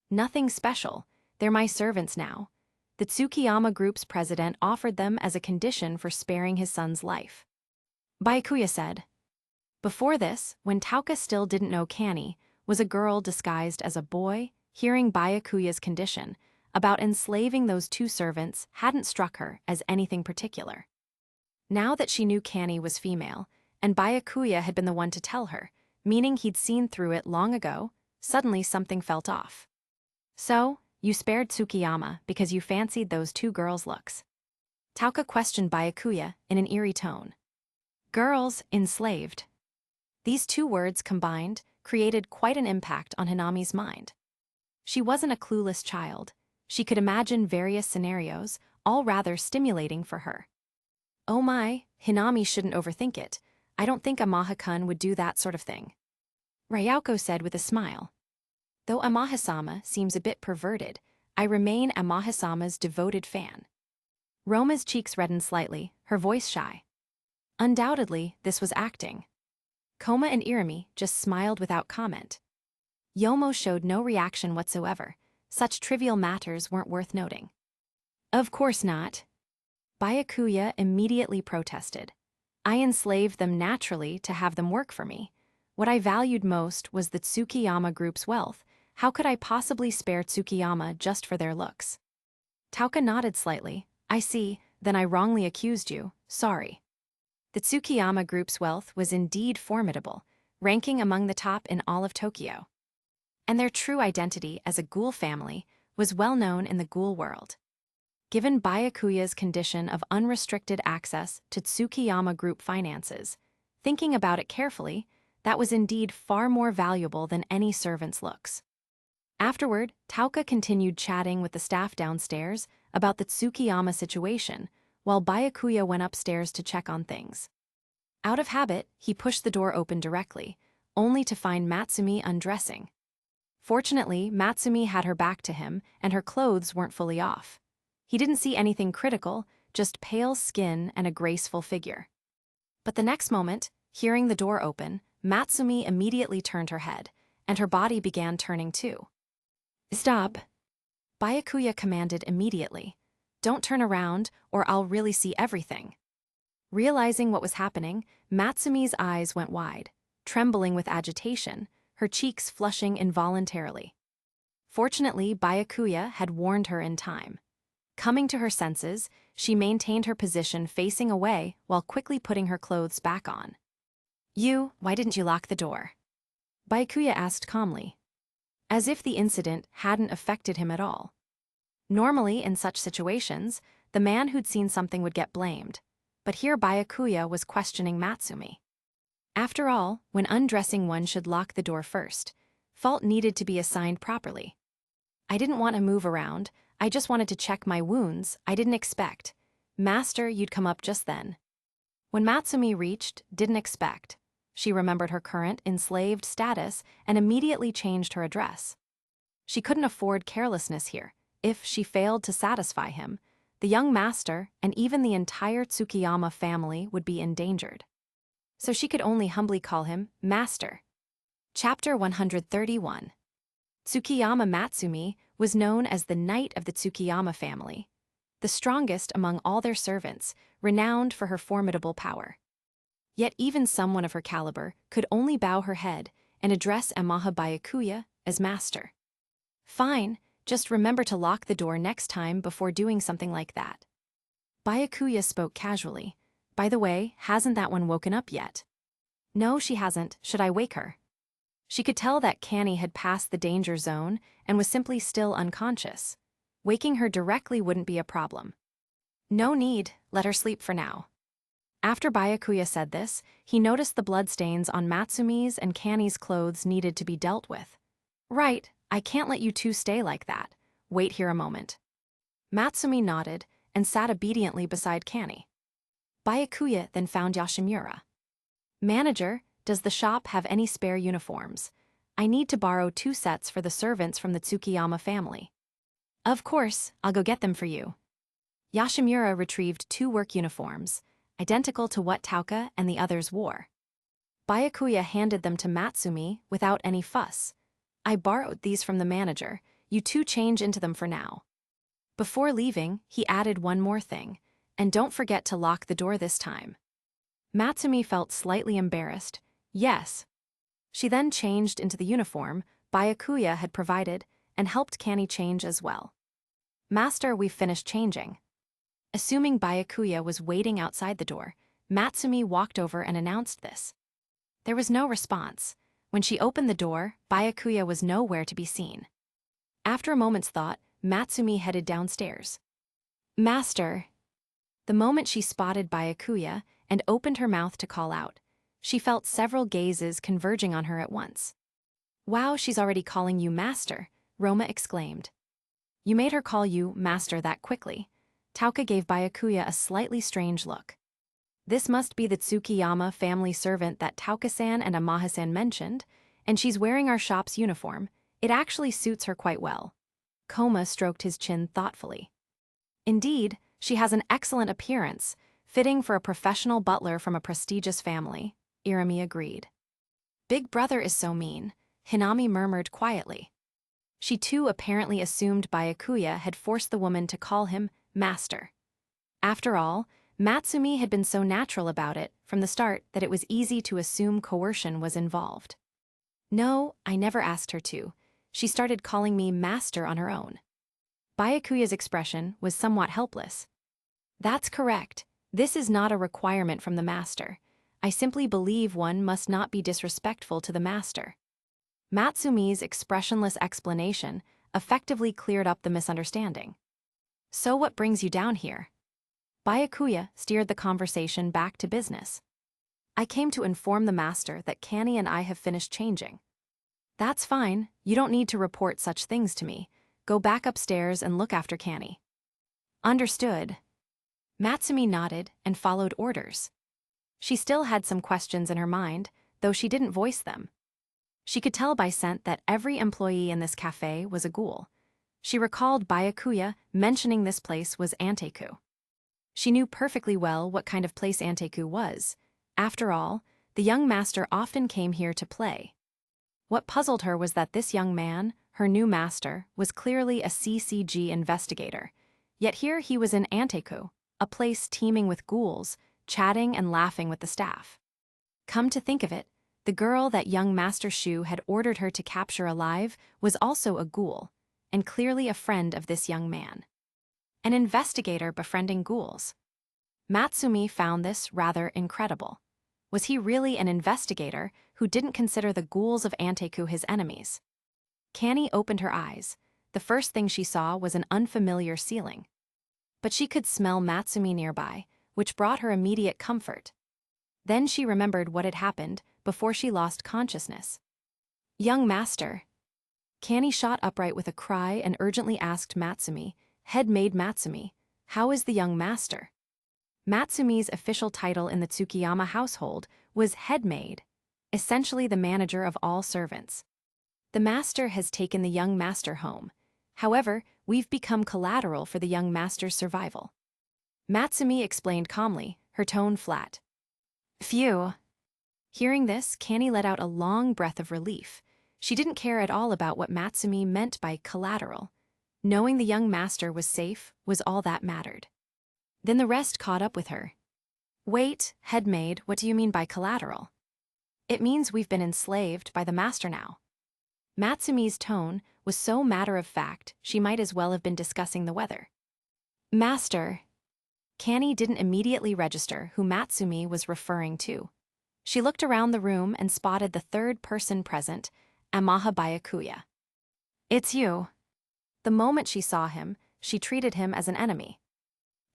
Nothing special, they're my servants now. The Tsukiyama group's president offered them as a condition for sparing his son's life. Byakuya said. Before this, when Tauka still didn't know Kanny, was a girl disguised as a boy, hearing Byakuya's condition about enslaving those two servants hadn't struck her as anything particular. Now that she knew Kanny was female, and Byakuya had been the one to tell her, meaning he'd seen through it long ago, suddenly something felt off. So, you spared Tsukiyama because you fancied those two girls' looks. Tauka questioned Byakuya in an eerie tone. Girls enslaved. These two words combined created quite an impact on Hinami's mind. She wasn't a clueless child. She could imagine various scenarios, all rather stimulating for her. Oh my, Hinami shouldn't overthink it. I don't think Amaha-kun would do that sort of thing. Ryauko said with a smile. Though Amahasama seems a bit perverted, I remain Amahasama's devoted fan. Roma's cheeks reddened slightly, her voice shy. Undoubtedly, this was acting. Koma and Irami just smiled without comment. Yomo showed no reaction whatsoever. Such trivial matters weren't worth noting. Of course not. Byakuya immediately protested. I enslaved them naturally to have them work for me. What I valued most was the Tsukiyama group's wealth. How could I possibly spare Tsukiyama just for their looks? Tauka nodded slightly. I see, then I wrongly accused you, sorry. The Tsukiyama group's wealth was indeed formidable, ranking among the top in all of Tokyo. And their true identity as a GHOUL family was well known in the GHOUL world. Given Byakuya's condition of unrestricted access to Tsukiyama Group finances, thinking about it carefully, that was indeed far more valuable than any servant's looks. Afterward, Tauka continued chatting with the staff downstairs about the Tsukiyama situation, while Byakuya went upstairs to check on things. Out of habit, he pushed the door open directly, only to find Matsumi undressing. Fortunately, Matsumi had her back to him, and her clothes weren't fully off. He didn't see anything critical, just pale skin and a graceful figure. But the next moment, hearing the door open, Matsumi immediately turned her head, and her body began turning too. "Stop!" Byakuya commanded immediately. "Don't turn around, or I'll really see everything." Realizing what was happening, Matsumi's eyes went wide, trembling with agitation, her cheeks flushing involuntarily. Fortunately, Byakuya had warned her in time. Coming to her senses, she maintained her position facing away while quickly putting her clothes back on. Why didn't you lock the door?" Byakuya asked calmly, as if the incident hadn't affected him at all. Normally, in such situations, the man who'd seen something would get blamed, but here Byakuya was questioning Matsumi. After all, when undressing one should lock the door first. Fault needed to be assigned properly. "I didn't want to move around, I just wanted to check my wounds, I didn't expect. Master, you'd come up just then." When Matsumi reached, didn't expect. She remembered her current, enslaved status and immediately changed her address. She couldn't afford carelessness here. If she failed to satisfy him, the young master and even the entire Tsukiyama family would be endangered. So she could only humbly call him Master. Chapter 131. Tsukiyama Matsumi was known as the Knight of the Tsukiyama family, the strongest among all their servants, renowned for her formidable power. Yet even someone of her caliber could only bow her head and address Amaha Byakuya as Master. "Fine, just remember to lock the door next time before doing something like that." Byakuya spoke casually. "By the way, hasn't that one woken up yet?" "No, she hasn't. Should I wake her?" She could tell that Canny had passed the danger zone and was simply still unconscious. Waking her directly wouldn't be a problem. "No need, let her sleep for now." After Byakuya said this, he noticed the bloodstains on Matsumi's and Canny's clothes needed to be dealt with. "Right, I can't let you two stay like that. Wait here a moment." Matsumi nodded and sat obediently beside Canny. Byakuya then found Yoshimura. "Manager, does the shop have any spare uniforms? I need to borrow 2 sets for the servants from the Tsukiyama family." "Of course, I'll go get them for you." Yoshimura retrieved 2 work uniforms, identical to what Tauka and the others wore. Byakuya handed them to Matsumi without any fuss. "I borrowed these from the manager, you two change into them for now." Before leaving, he added one more thing, "And don't forget to lock the door this time." Matsumi felt slightly embarrassed. "Yes." She then changed into the uniform Byakuya had provided and helped Canny change as well. "Master, we've finished changing." Assuming Byakuya was waiting outside the door, Matsumi walked over and announced this. There was no response. When she opened the door, Byakuya was nowhere to be seen. After a moment's thought, Matsumi headed downstairs. "Master." The moment she spotted Byakuya and opened her mouth to call out, she felt several gazes converging on her at once. "Wow, she's already calling you Master," Roma exclaimed. "You made her call you Master that quickly." Tauka gave Byakuya a slightly strange look. "This must be the Tsukiyama family servant that Tauka-san and Amaha-san mentioned, and she's wearing our shop's uniform. It actually suits her quite well." Koma stroked his chin thoughtfully. "Indeed, she has an excellent appearance, fitting for a professional butler from a prestigious family," Irami agreed. "Big brother is so mean," Hinami murmured quietly. She too apparently assumed Byakuya had forced the woman to call him Master. After all, Matsumi had been so natural about it from the start that it was easy to assume coercion was involved. "No, I never asked her to. She started calling me Master on her own." Byakuya's expression was somewhat helpless. "That's correct. This is not a requirement from the Master. I simply believe one must not be disrespectful to the master. Matsumi's expressionless explanation effectively cleared up the misunderstanding. So what brings you down here? Byakuya steered the conversation back to business. I came to inform the master that Kanny and I have finished changing. That's fine, you don't need to report such things to me. Go back upstairs and look after Kanny. Understood. Matsumi nodded and followed orders. She still had some questions in her mind, though she didn't voice them. She could tell by scent that every employee in this cafe was a ghoul. She recalled Byakuya mentioning this place was Anteku. She knew perfectly well what kind of place Anteku was. After all, the young master often came here to play. What puzzled her was that this young man, her new master, was clearly a CCG investigator. Yet here he was in Anteku, a place teeming with ghouls, chatting and laughing with the staff. Come to think of it, the girl that young Master Shu had ordered her to capture alive was also a ghoul, and clearly a friend of this young man. An investigator befriending ghouls. Matsumi found this rather incredible. Was he really an investigator who didn't consider the ghouls of Anteku his enemies? Kanny opened her eyes. The first thing she saw was an unfamiliar ceiling. But she could smell Matsumi nearby, which brought her immediate comfort. Then she remembered what had happened before she lost consciousness. Young master. Kanny shot upright with a cry and urgently asked Matsumi, head maid Matsumi, how is the young master? Matsumi's official title in the Tsukiyama household was head maid, essentially the manager of all servants. The master has taken the young master home. However, we've become collateral for the young master's survival. Matsumi explained calmly, her tone flat. Phew. Hearing this, Kanny let out a long breath of relief. She didn't care at all about what Matsumi meant by collateral. Knowing the young master was safe was all that mattered. Then the rest caught up with her. Wait, head maid, what do you mean by collateral? It means we've been enslaved by the master now. Matsumi's tone was so matter-of-fact, she might as well have been discussing the weather. Master. Kanny didn't immediately register who Matsumi was referring to. She looked around the room and spotted the third person present, Amaha Byakuya. It's you. The moment she saw him, she treated him as an enemy.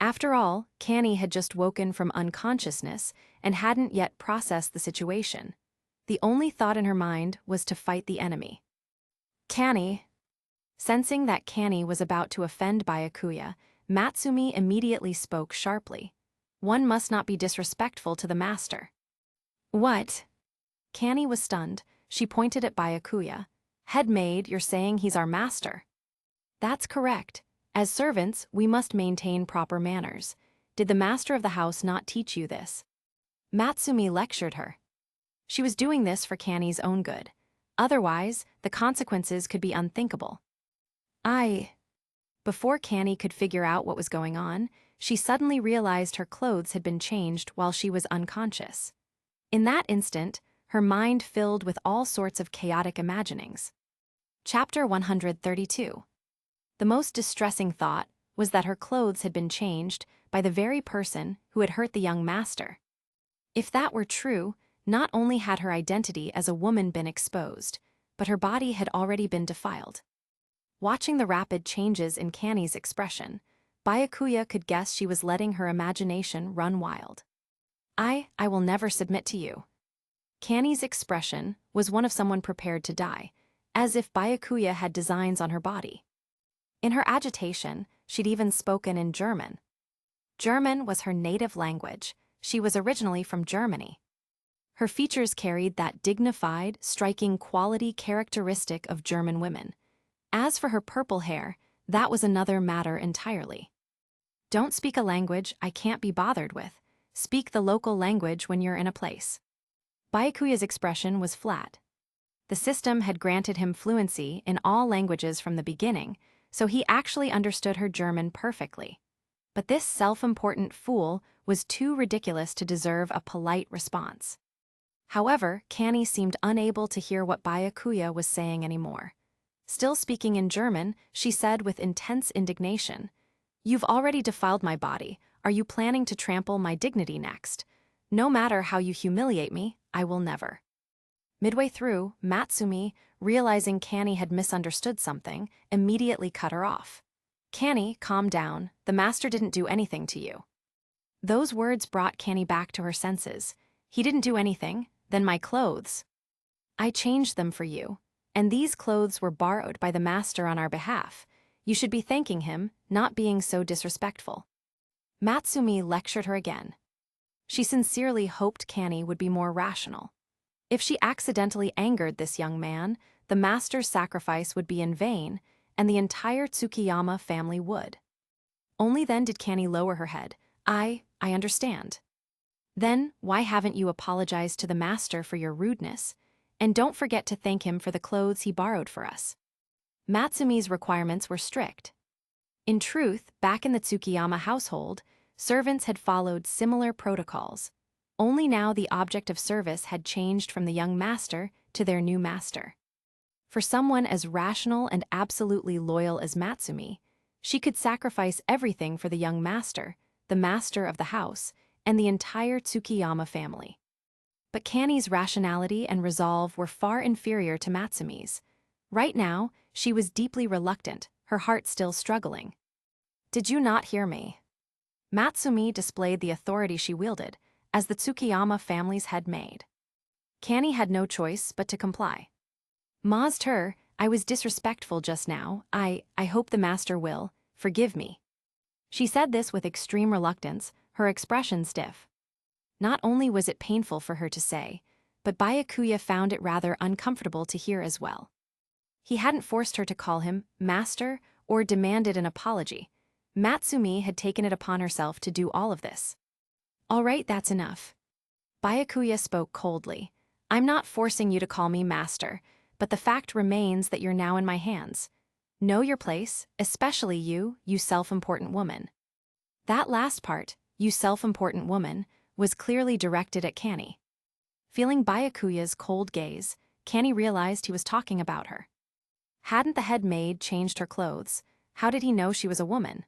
After all, Kanny had just woken from unconsciousness and hadn't yet processed the situation. The only thought in her mind was to fight the enemy. Kanny. Sensing that Kanny was about to offend Byakuya, Matsumi immediately spoke sharply. One must not be disrespectful to the master. What? Kanny was stunned. She pointed at Byakuya. Head maid, you're saying he's our master? That's correct. As servants, we must maintain proper manners. Did the master of the house not teach you this? Matsumi lectured her. She was doing this for Kanny's own good. Otherwise, the consequences could be unthinkable. Before Kanny could figure out what was going on, she suddenly realized her clothes had been changed while she was unconscious. In that instant, her mind filled with all sorts of chaotic imaginings. Chapter 132. The most distressing thought was that her clothes had been changed by the very person who had hurt the young master. If that were true, not only had her identity as a woman been exposed, but her body had already been defiled. Watching the rapid changes in Kanny's expression, Byakuya could guess she was letting her imagination run wild. I will never submit to you. Kanny's expression was one of someone prepared to die, as if Byakuya had designs on her body. In her agitation, she'd even spoken in German. German was her native language. She was originally from Germany. Her features carried that dignified, striking quality characteristic of German women. As for her purple hair, that was another matter entirely. Don't speak a language I can't be bothered with. Speak the local language when you're in a place. Byakuya's expression was flat. The system had granted him fluency in all languages from the beginning, so he actually understood her German perfectly. But this self-important fool was too ridiculous to deserve a polite response. However, Kanny seemed unable to hear what Byakuya was saying anymore. Still speaking in German, she said with intense indignation, "You've already defiled my body. Are you planning to trample my dignity next? No matter how you humiliate me, I will never. Midway through, Matsumi, realizing Canny had misunderstood something, immediately cut her off. Canny, calm down, the master didn't do anything to you. Those words brought Canny back to her senses. He didn't do anything, then my clothes. I changed them for you, and these clothes were borrowed by the master on our behalf. You should be thanking him, not being so disrespectful. Matsumi lectured her again. She sincerely hoped Canny would be more rational. If she accidentally angered this young man, the master's sacrifice would be in vain, and the entire Tsukiyama family would. Only then did Canny lower her head. I understand. Then, why haven't you apologized to the master for your rudeness? And don't forget to thank him for the clothes he borrowed for us. Matsumi's requirements were strict. In truth, back in the Tsukiyama household, servants had followed similar protocols. Only now the object of service had changed from the young master to their new master. For someone as rational and absolutely loyal as Matsumi, she could sacrifice everything for the young master, the master of the house, and the entire Tsukiyama family. But Canny's rationality and resolve were far inferior to Matsumi's. Right now, she was deeply reluctant, her heart still struggling. Did you not hear me? Matsumi displayed the authority she wielded, as the Tsukiyama family's head maid. Canny had no choice but to comply. Mazed her, I was disrespectful just now. I hope the master will forgive me. She said this with extreme reluctance, her expression stiff. Not only was it painful for her to say, but Byakuya found it rather uncomfortable to hear as well. He hadn't forced her to call him master or demanded an apology. Matsumi had taken it upon herself to do all of this. All right, that's enough. Byakuya spoke coldly. I'm not forcing you to call me master, but the fact remains that you're now in my hands. Know your place, especially you self-important woman. That last part, you self-important woman, was clearly directed at Canny. Feeling Byakuya's cold gaze, Canny realized he was talking about her. Hadn't the head maid changed her clothes? How did he know she was a woman?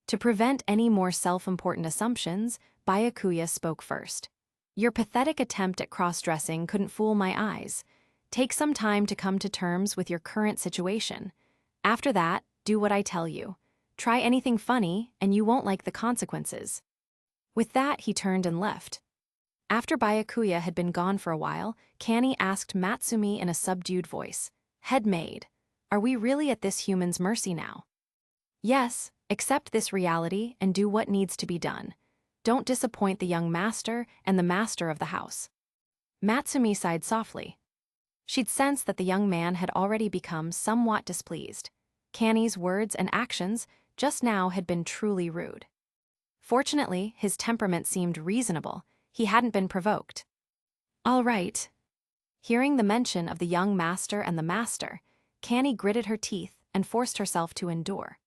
To prevent any more self-important assumptions, Byakuya spoke first. Your pathetic attempt at cross-dressing couldn't fool my eyes. Take some time to come to terms with your current situation. After that, do what I tell you. Try anything funny, and you won't like the consequences. With that, he turned and left. After Byakuya had been gone for a while, Canny asked Matsumi in a subdued voice, Head maid, are we really at this human's mercy now? Yes, accept this reality and do what needs to be done. Don't disappoint the young master and the master of the house. Matsumi sighed softly. She'd sensed that the young man had already become somewhat displeased. Canny's words and actions just now had been truly rude. Fortunately, his temperament seemed reasonable. He hadn't been provoked. All right. Hearing the mention of the young master and the master, Canny gritted her teeth and forced herself to endure.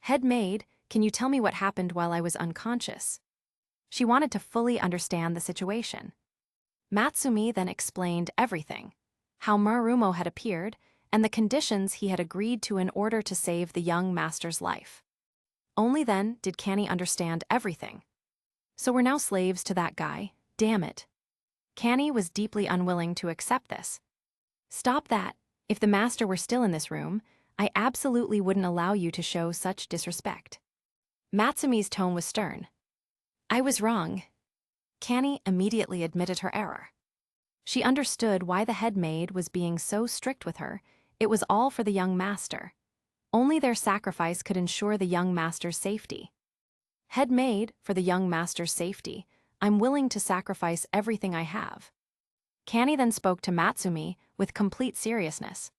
Head maid, can you tell me what happened while I was unconscious? She wanted to fully understand the situation. Matsumi then explained everything. How Marumo had appeared, and the conditions he had agreed to in order to save the young master's life. Only then did Canny understand everything. So we're now slaves to that guy, damn it. Canny was deeply unwilling to accept this. Stop that. If the master were still in this room, I absolutely wouldn't allow you to show such disrespect. Matsumi's tone was stern. I was wrong. Canny immediately admitted her error. She understood why the head maid was being so strict with her. It was all for the young master. Only their sacrifice could ensure the young master's safety. Head maid, for the young master's safety, I'm willing to sacrifice everything I have. Canny then spoke to Matsumi with complete seriousness.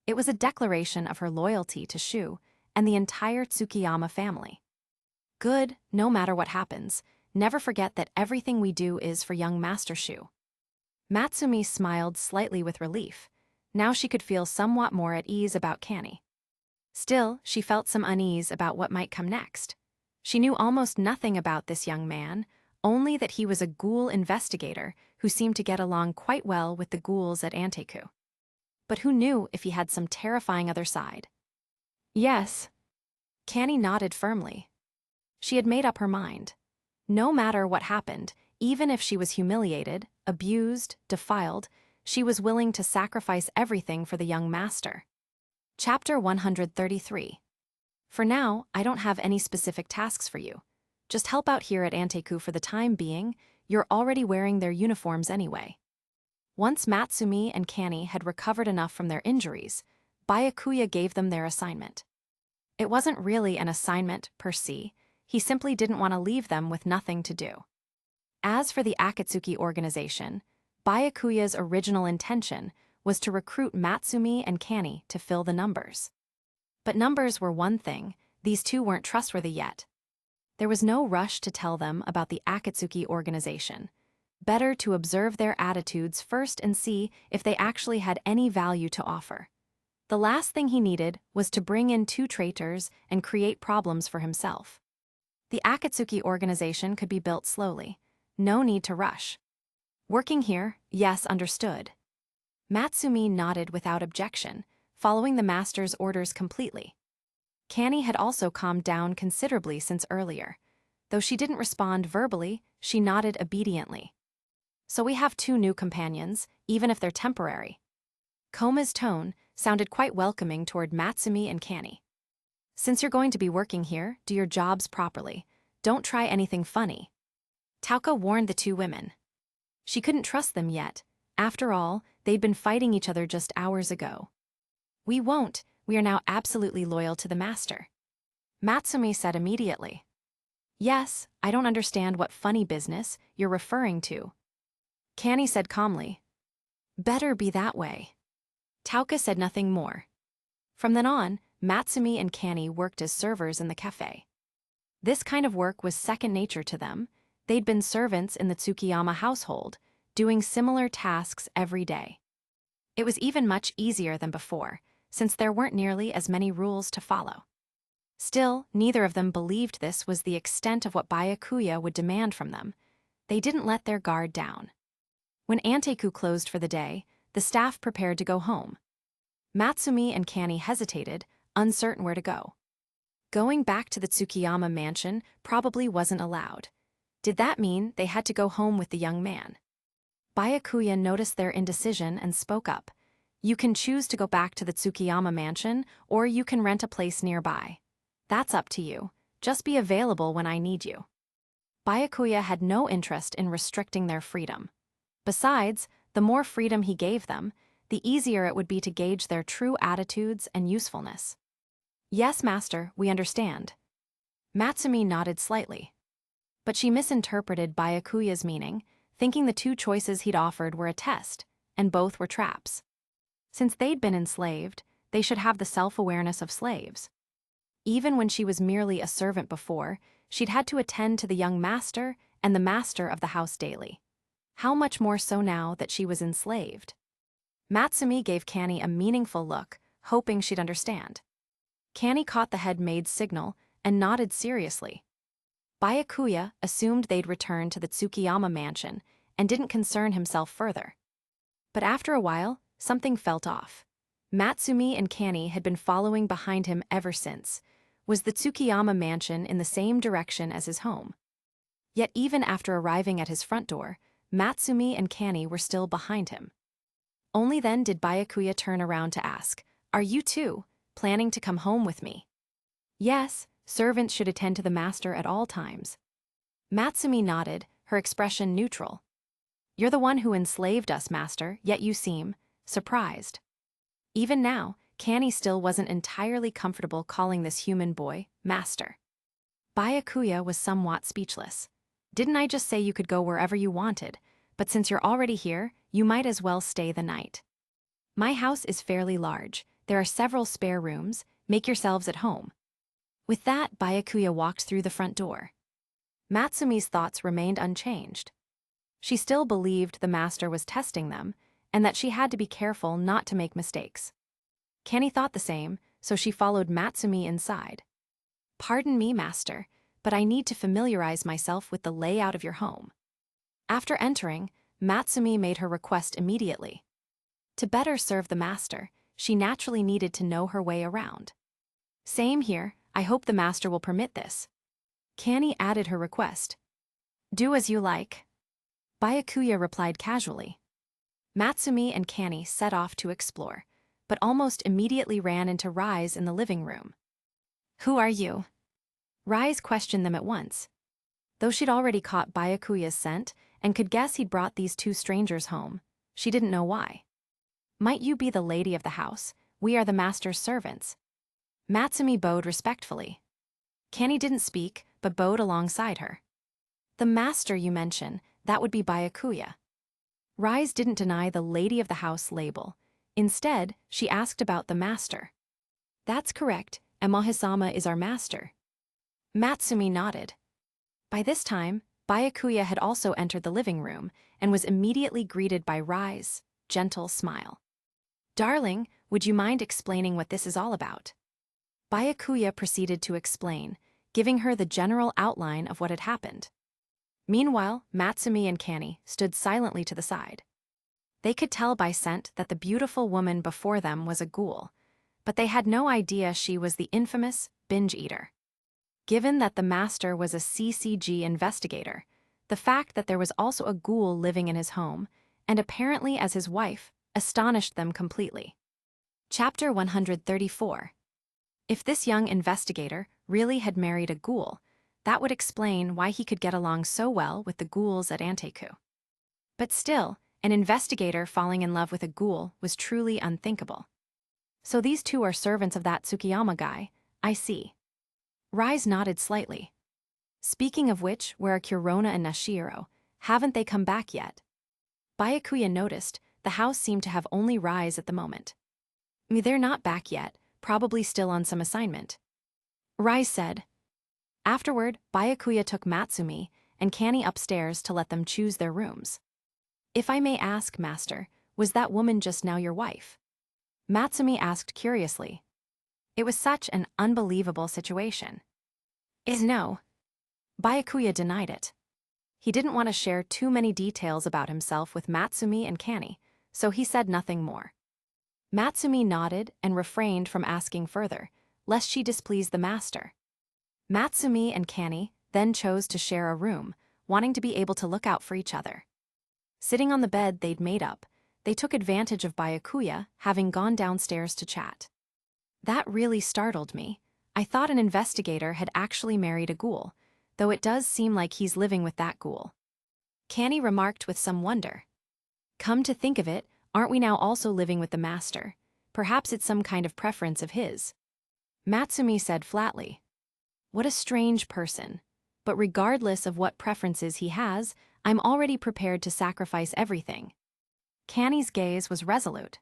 It was a declaration of her loyalty to Shu and the entire Tsukiyama family. Good, no matter what happens, never forget that everything we do is for young Master Shu. Matsumi smiled slightly with relief. Now she could feel somewhat more at ease about Canny. Still, she felt some unease about what might come next. She knew almost nothing about this young man, only that he was a GHOUL investigator who seemed to get along quite well with the ghouls at Anteku. But who knew if he had some terrifying other side? Yes. Canny nodded firmly. She had made up her mind. No matter what happened, Even if she was humiliated, abused, defiled, she was willing to sacrifice everything for the young master. Chapter 133. For now, I don't have any specific tasks for you. Just help out here at Anteku for the time being. You're already wearing their uniforms anyway. Once Matsumi and Kani had recovered enough from their injuries, Byakuya gave them their assignment. It wasn't really an assignment per se, he simply didn't want to leave them with nothing to do. As for the Akatsuki organization, Byakuya's original intention was to recruit Matsumi and Kani to fill the numbers. But numbers were one thing, these two weren't trustworthy yet. There was no rush to tell them about the Akatsuki organization. Better to observe their attitudes first and see if they actually had any value to offer. The last thing he needed was to bring in two traitors and create problems for himself. The Akatsuki organization could be built slowly. No need to rush. Working here, yes, understood. Matsumi nodded without objection, following the master's orders completely. Kani had also calmed down considerably since earlier. Though she didn't respond verbally, she nodded obediently. So we have two new companions, even if they're temporary. Koma's tone sounded quite welcoming toward Matsumi and Kani. Since you're going to be working here, do your jobs properly. Don't try anything funny. Tauka warned the two women. She couldn't trust them yet. After all, they'd been fighting each other just hours ago. We won't. We are now absolutely loyal to the master. Matsumi said immediately. Yes, I don't understand what funny business you're referring to. Kani said calmly. Better be that way. Tauka said nothing more. From then on, Matsumi and Kani worked as servers in the cafe. This kind of work was second nature to them. They'd been servants in the Tsukiyama household, doing similar tasks every day. It was even much easier than before, since there weren't nearly as many rules to follow. Still, neither of them believed this was the extent of what Byakuya would demand from them. They didn't let their guard down. When Anteku closed for the day, the staff prepared to go home. Matsumi and Kani hesitated, uncertain where to go. Going back to the Tsukiyama mansion probably wasn't allowed. Did that mean they had to go home with the young man? Byakuya noticed their indecision and spoke up. You can choose to go back to the Tsukiyama mansion, or you can rent a place nearby. That's up to you. Just be available when I need you. Byakuya had no interest in restricting their freedom. Besides, the more freedom he gave them, the easier it would be to gauge their true attitudes and usefulness. Yes, master, we understand. Matsumi nodded slightly. But she misinterpreted Byakuya's meaning, thinking the two choices he'd offered were a test, and both were traps. Since they'd been enslaved, they should have the self-awareness of slaves. Even when she was merely a servant before, she'd had to attend to the young master and the master of the house daily. How much more so now that she was enslaved? Matsumi gave Kani a meaningful look, hoping she'd understand. Kani caught the head maid's signal and nodded seriously. Byakuya assumed they'd return to the Tsukiyama mansion and didn't concern himself further. But after a while, something felt off. Matsumi and Kani had been following behind him ever since. Was the Tsukiyama mansion in the same direction as his home? Yet even after arriving at his front door, Matsumi and Kani were still behind him. Only then did Byakuya turn around to ask, "Are you too planning to come home with me?" Yes, servants should attend to the master at all times. Matsumi nodded, her expression neutral. You're the one who enslaved us, master, yet you seem surprised. Even now, Kani still wasn't entirely comfortable calling this human boy master. Byakuya was somewhat speechless. Didn't I just say you could go wherever you wanted, but since you're already here, you might as well stay the night. My house is fairly large. There are several spare rooms. Make yourselves at home. With that, Byakuya walked through the front door. Matsumi's thoughts remained unchanged. She still believed the master was testing them, and that she had to be careful not to make mistakes. Kani thought the same, so she followed Matsumi inside. Pardon me, master, but I need to familiarize myself with the layout of your home. After entering, Matsumi made her request immediately. To better serve the master, she naturally needed to know her way around. Same here, I hope the master will permit this. Kani added her request. Do as you like. Byakuya replied casually. Matsumi and Kani set off to explore, but almost immediately ran into Rise in the living room. "Who are you?" Rise questioned them at once. Though she'd already caught Byakuya's scent and could guess he'd brought these two strangers home, she didn't know why. "Might you be the lady of the house? We are the master's servants." Matsumi bowed respectfully. Kani didn't speak, but bowed alongside her. "The master you mention, that would be Byakuya." Rise didn't deny the lady of the house label. Instead, she asked about the master. "That's correct, and Mahisama is our master." Matsumi nodded. By this time, Byakuya had also entered the living room and was immediately greeted by Rise, gentle smile. "Darling, would you mind explaining what this is all about?" Byakuya proceeded to explain, giving her the general outline of what had happened. Meanwhile, Matsumi and Kani stood silently to the side. They could tell by scent that the beautiful woman before them was a ghoul, but they had no idea she was the infamous binge eater. Given that the master was a CCG investigator, the fact that there was also a ghoul living in his home, and apparently as his wife, astonished them completely. Chapter 134. If this young investigator really had married a ghoul, that would explain why he could get along so well with the ghouls at Anteku. But still, an investigator falling in love with a ghoul was truly unthinkable. "So these two are servants of that Tsukiyama guy, I see." Rise nodded slightly. "Speaking of which, where are Kurona and Nashiro? Haven't they come back yet?" Byakuya noticed the house seemed to have only Rise at the moment. "They're not back yet, probably still on some assignment," Rise said. Afterward, Byakuya took Matsumi and Kani upstairs to let them choose their rooms. "If I may ask, master, was that woman just now your wife?" Matsumi asked curiously. It was such an unbelievable situation. No. Byakuya denied it. He didn't want to share too many details about himself with Matsumi and Kani, so he said nothing more. Matsumi nodded and refrained from asking further, lest she displease the master. Matsumi and Kani then chose to share a room, wanting to be able to look out for each other. Sitting on the bed they'd made up, they took advantage of Byakuya having gone downstairs to chat. "That really startled me. I thought an investigator had actually married a ghoul, though it does seem like he's living with that ghoul," Kani remarked with some wonder. "Come to think of it, aren't we now also living with the master? Perhaps it's some kind of preference of his." Matsumi said flatly. "What a strange person. But regardless of what preferences he has, I'm already prepared to sacrifice everything." Kani's gaze was resolute.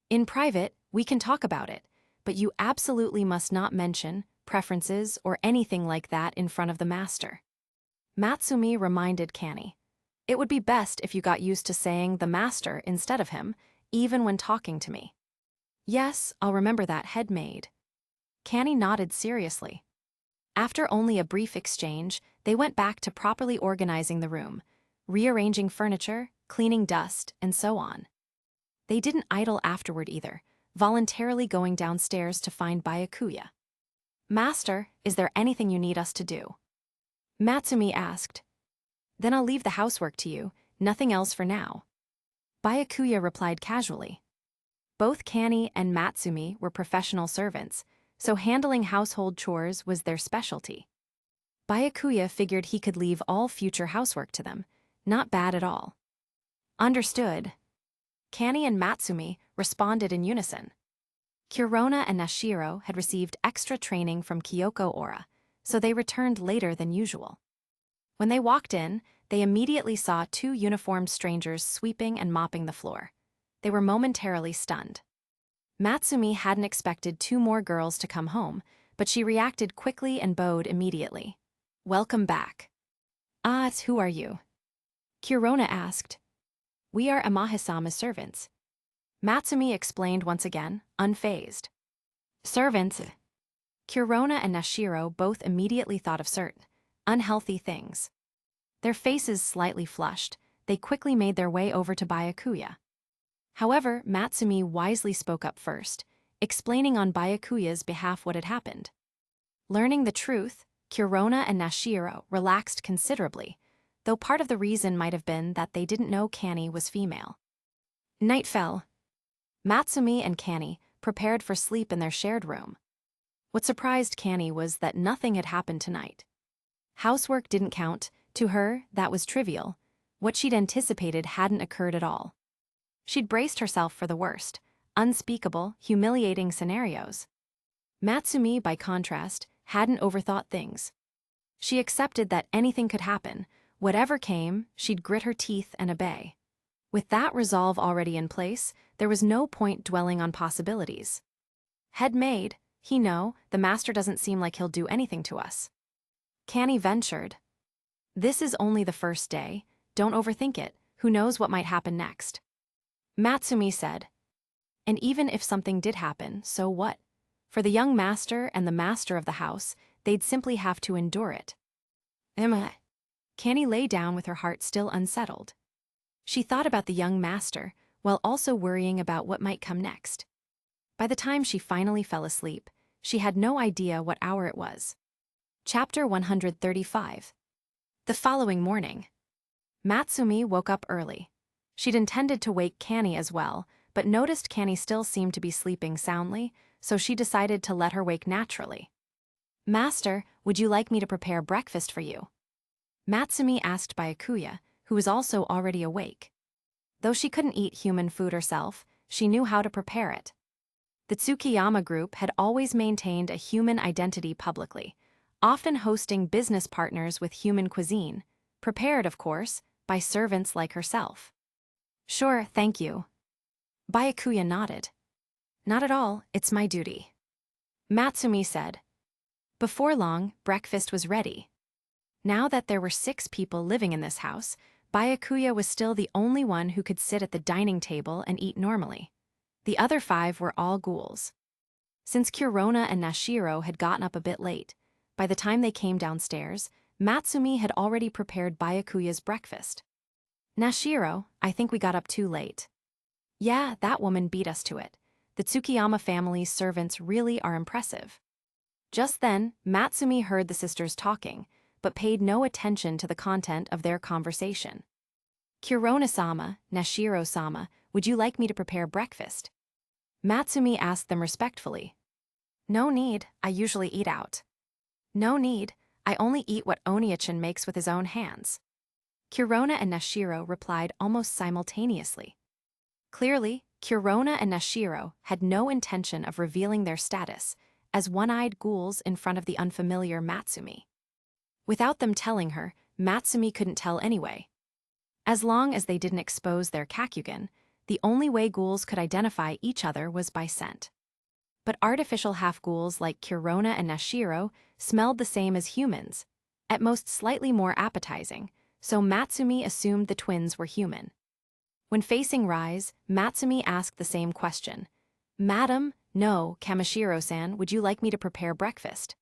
"In private, we can talk about it, but you absolutely must not mention preferences or anything like that in front of the master." Matsumi reminded Kani. "It would be best if you got used to saying the master instead of him, even when talking to me." "Yes, I'll remember that, head maid." Kani nodded seriously. After only a brief exchange, they went back to properly organizing the room, rearranging furniture, cleaning dust, and so on. They didn't idle afterward either, voluntarily going downstairs to find Byakuya. "Master, is there anything you need us to do?" Matsumi asked. "Then I'll leave the housework to you, nothing else for now." Byakuya replied casually. Both Kani and Matsumi were professional servants, so handling household chores was their specialty. Byakuya figured he could leave all future housework to them. Not bad at all. "Understood." Kani and Matsumi responded in unison. Kurona and Nashiro had received extra training from Kyoko Ora, so they returned later than usual. When they walked in, they immediately saw two uniformed strangers sweeping and mopping the floor. They were momentarily stunned. Matsumi hadn't expected two more girls to come home, but she reacted quickly and bowed immediately. "Welcome back." "Ah, who are you?" Kurona asked. "We are Amahisama's servants." Matsumi explained once again, unfazed. "Servants?" Kurona and Nashiro both immediately thought of certain unhealthy things. Their faces slightly flushed, they quickly made their way over to Byakuya. However, Matsumi wisely spoke up first, explaining on Byakuya's behalf what had happened. Learning the truth, Kurona and Nashiro relaxed considerably, though part of the reason might have been that they didn't know Kanny was female. Night fell. Matsumi and Kanny prepared for sleep in their shared room. What surprised Kanny was that nothing had happened tonight. Housework didn't count. To her, that was trivial. What she'd anticipated hadn't occurred at all. She'd braced herself for the worst, unspeakable, humiliating scenarios. Matsumi, by contrast, hadn't overthought things. She accepted that anything could happen. Whatever came, she'd grit her teeth and obey. With that resolve already in place, there was no point dwelling on possibilities. Head made, the master doesn't seem like he'll do anything to us. Kanny ventured. This is only the first day, don't overthink it, who knows what might happen next. Matsumi said. And even if something did happen, so what? For the young master and the master of the house, they'd simply have to endure it. Kanny lay down with her heart still unsettled. She thought about the young master, while also worrying about what might come next. By the time she finally fell asleep, she had no idea what hour it was. Chapter 135. The following morning. Matsumi woke up early. She'd intended to wake Kanny as well, but noticed Kanny still seemed to be sleeping soundly, so she decided to let her wake naturally. Master, would you like me to prepare breakfast for you? Matsumi asked Byakuya, who was also already awake. Though she couldn't eat human food herself, she knew how to prepare it. The Tsukiyama group had always maintained a human identity publicly, often hosting business partners with human cuisine, prepared, of course, by servants like herself. Sure, thank you. Byakuya nodded. Not at all, it's my duty. Matsumi said. Before long, breakfast was ready. Now that there were 6 people living in this house, Byakuya was still the only one who could sit at the dining table and eat normally. The other 5 were all ghouls. Since Kurona and Nashiro had gotten up a bit late, by the time they came downstairs, Matsumi had already prepared Byakuya's breakfast. Nashiro, I think we got up too late. Yeah, that woman beat us to it. The Tsukiyama family's servants really are impressive. Just then, Matsumi heard the sisters talking, but paid no attention to the content of their conversation. Kurona-sama, Nashiro-sama, would you like me to prepare breakfast? Matsumi asked them respectfully. No need, I usually eat out. No need, I only eat what Oniachan makes with his own hands. Kurona and Nashiro replied almost simultaneously. Clearly, Kurona and Nashiro had no intention of revealing their status as one-eyed ghouls in front of the unfamiliar Matsumi. Without them telling her, Matsumi couldn't tell anyway. As long as they didn't expose their Kakugan, the only way ghouls could identify each other was by scent. But artificial half-ghouls like Kurona and Nashiro smelled the same as humans, at most slightly more appetizing, so Matsumi assumed the twins were human. When facing Rise, Matsumi asked the same question. Madam, no, Kamishiro-san, would you like me to prepare breakfast?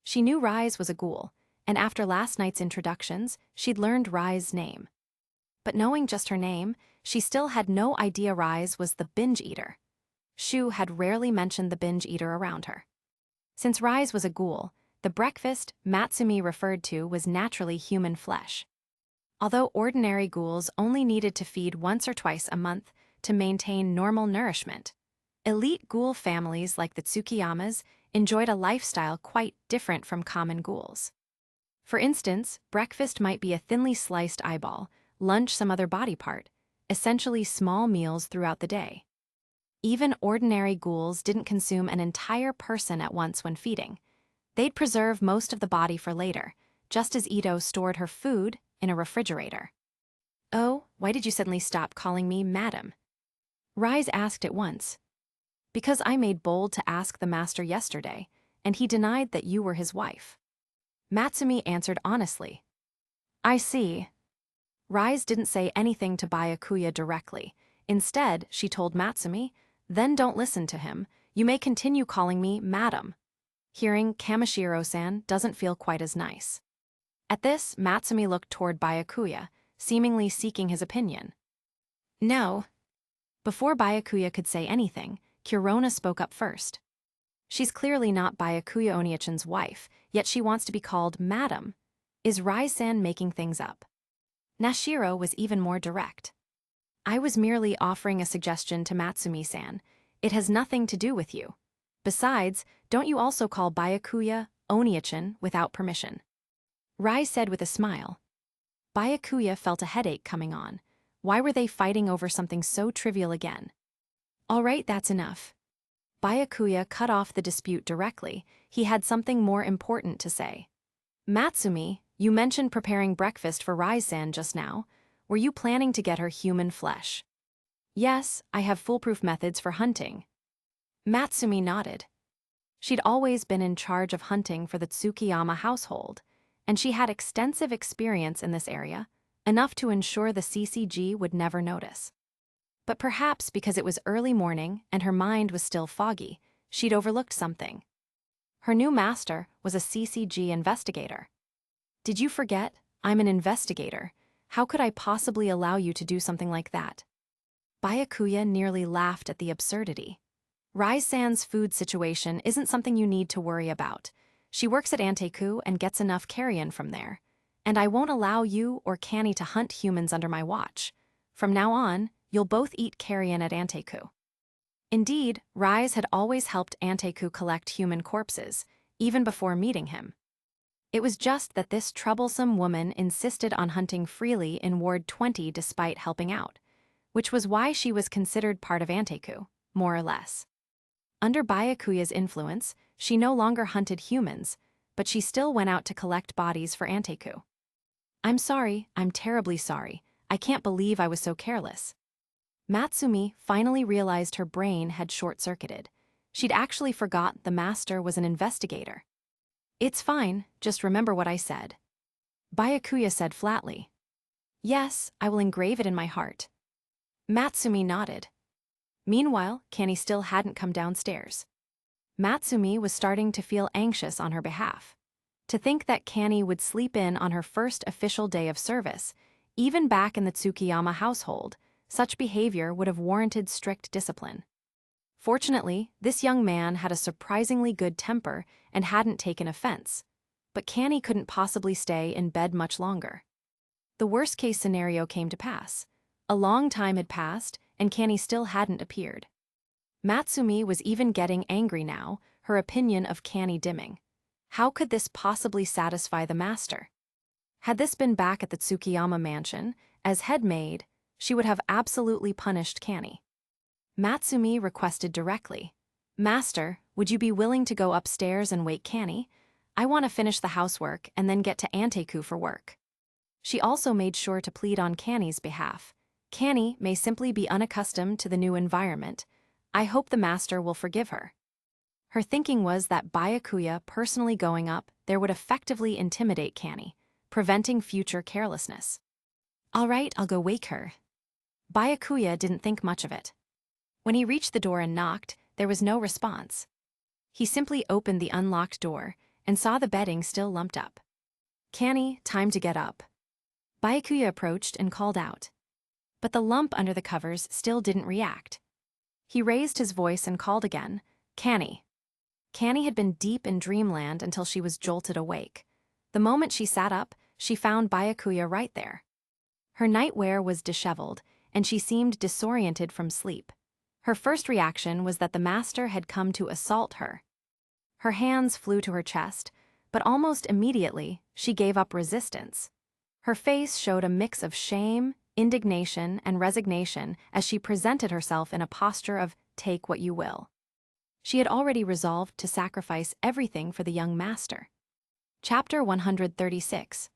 She knew Rise was a ghoul, and after last night's introductions, she'd learned Rise's name. But knowing just her name, she still had no idea Rise was the binge eater. Shu had rarely mentioned the binge eater around her. Since Rise was a ghoul, the breakfast Matsumi referred to was naturally human flesh. Although ordinary ghouls only needed to feed once or twice a month to maintain normal nourishment, elite ghoul families like the Tsukiyamas enjoyed a lifestyle quite different from common ghouls. For instance, breakfast might be a thinly sliced eyeball, lunch some other body part, essentially small meals throughout the day. Even ordinary ghouls didn't consume an entire person at once when feeding. They'd preserve most of the body for later, just as Ito stored her food in a refrigerator. Oh, why did you suddenly stop calling me madam? Rise asked at once. Because I made bold to ask the master yesterday, and he denied that you were his wife. Matsumi answered honestly. I see. Rise didn't say anything to Byakuya directly. Instead, she told Matsumi, then don't listen to him. You may continue calling me madam. Hearing Kamishiro-san doesn't feel quite as nice. At this, Matsumi looked toward Byakuya, seemingly seeking his opinion. No. Before Byakuya could say anything, Kurona spoke up first. She's clearly not Byakuya Oniachan's wife, yet she wants to be called madam. Is Rise-san making things up? Nashiro was even more direct. I was merely offering a suggestion to Matsumi-san. It has nothing to do with you. Besides, don't you also call Byakuya Oniachan without permission? Rai said with a smile. Byakuya felt a headache coming on. Why were they fighting over something so trivial again? All right, that's enough. Byakuya cut off the dispute directly. He had something more important to say. Matsumi, you mentioned preparing breakfast for Rai-san just now. Were you planning to get her human flesh? Yes, I have foolproof methods for hunting. Matsumi nodded. She'd always been in charge of hunting for the Tsukiyama household, and she had extensive experience in this area, enough to ensure the CCG would never notice. But perhaps because it was early morning and her mind was still foggy, she'd overlooked something. Her new master was a CCG investigator. Did you forget? I'm an investigator. How could I possibly allow you to do something like that? Byakuya nearly laughed at the absurdity. Rai-san's food situation isn't something you need to worry about. She works at Anteku and gets enough carrion from there. And I won't allow you or Canny to hunt humans under my watch. From now on, you'll both eat carrion at Anteku. Indeed, Rise had always helped Anteku collect human corpses, even before meeting him. It was just that this troublesome woman insisted on hunting freely in Ward 20 despite helping out, which was why she was considered part of Anteku, more or less. Under Byakuya's influence, she no longer hunted humans, but she still went out to collect bodies for Anteku. I'm sorry, I'm terribly sorry. I can't believe I was so careless. Matsumi finally realized her brain had short-circuited. She'd actually forgot the master was an investigator. It's fine, just remember what I said. Byakuya said flatly. Yes, I will engrave it in my heart. Matsumi nodded. Meanwhile, Canny still hadn't come downstairs. Matsumi was starting to feel anxious on her behalf. To think that Canny would sleep in on her first official day of service, even back in the Tsukiyama household, such behavior would have warranted strict discipline. Fortunately, this young man had a surprisingly good temper and hadn't taken offense, but Canny couldn't possibly stay in bed much longer. The worst-case scenario came to pass. A long time had passed, and Canny still hadn't appeared. Matsumi was even getting angry now, her opinion of Canny dimming. How could this possibly satisfy the master? Had this been back at the Tsukiyama mansion, as head maid, she would have absolutely punished Canny. Matsumi requested directly, Master, would you be willing to go upstairs and wake Canny? I want to finish the housework and then get to Anteku for work. She also made sure to plead on Canny's behalf. Canny may simply be unaccustomed to the new environment. I hope the master will forgive her. Her thinking was that Byakuya personally going up there would effectively intimidate Canny, preventing future carelessness. All right, I'll go wake her. Byakuya didn't think much of it. When he reached the door and knocked, there was no response. He simply opened the unlocked door and saw the bedding still lumped up. Canny, time to get up. Byakuya approached and called out. But the lump under the covers still didn't react. He raised his voice and called again, Canny. Canny had been deep in dreamland until she was jolted awake. The moment she sat up, she found Byakuya right there. Her nightwear was disheveled, and she seemed disoriented from sleep. Her first reaction was that the master had come to assault her. Her hands flew to her chest, but almost immediately, she gave up resistance. Her face showed a mix of shame, indignation, and resignation as she presented herself in a posture of take what you will. She had already resolved to sacrifice everything for the young master. Chapter 136.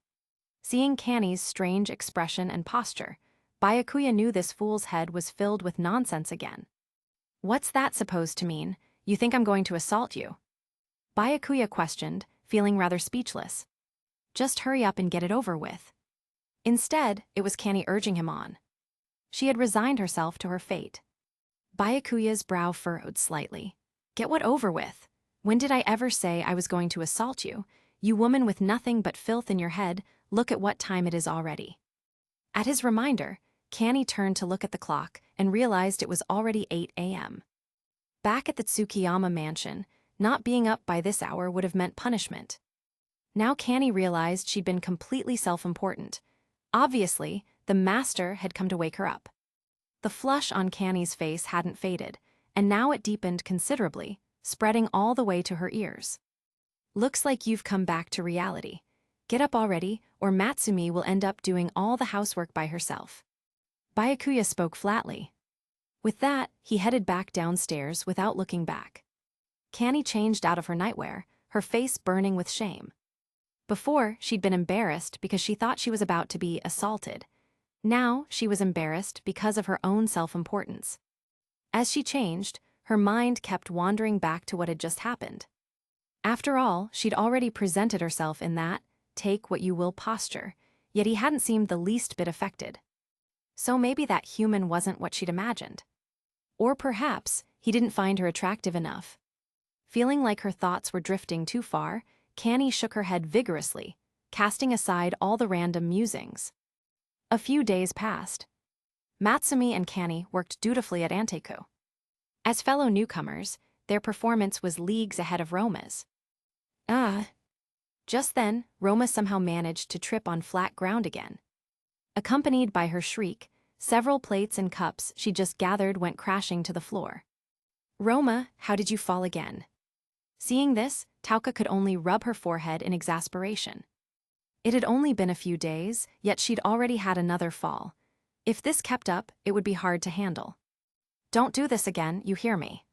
Seeing Canny's strange expression and posture, Byakuya knew this fool's head was filled with nonsense again. What's that supposed to mean? You think I'm going to assault you? Byakuya questioned, feeling rather speechless. Just hurry up and get it over with. Instead, it was Canny urging him on. She had resigned herself to her fate. Byakuya's brow furrowed slightly. Get what over with? When did I ever say I was going to assault you? You woman with nothing but filth in your head, look at what time it is already. At his reminder, Canny turned to look at the clock and realized it was already 8 a.m. Back at the Tsukiyama mansion, not being up by this hour would have meant punishment. Now Canny realized she'd been completely self-important. Obviously, the master had come to wake her up. The flush on Canny's face hadn't faded, and now it deepened considerably, spreading all the way to her ears. Looks like you've come back to reality. Get up already, or Matsumi will end up doing all the housework by herself. Byakuya spoke flatly. With that, he headed back downstairs without looking back. Canny changed out of her nightwear, her face burning with shame. Before, she'd been embarrassed because she thought she was about to be assaulted. Now, she was embarrassed because of her own self-importance. As she changed, her mind kept wandering back to what had just happened. After all, she'd already presented herself in that take-what-you-will posture, yet he hadn't seemed the least bit affected. So maybe that human wasn't what she'd imagined. Or perhaps he didn't find her attractive enough. Feeling like her thoughts were drifting too far, Canny shook her head vigorously, casting aside all the random musings. A few days passed. Matsumi and Canny worked dutifully at Tgthegood. As fellow newcomers, their performance was leagues ahead of Roma's. Just then, Roma somehow managed to trip on flat ground again. Accompanied by her shriek, several plates and cups she just gathered went crashing to the floor. Roma, how did you fall again? Seeing this, Tauka could only rub her forehead in exasperation. It had only been a few days, yet she'd already had another fall. If this kept up, it would be hard to handle. Don't do this again, you hear me?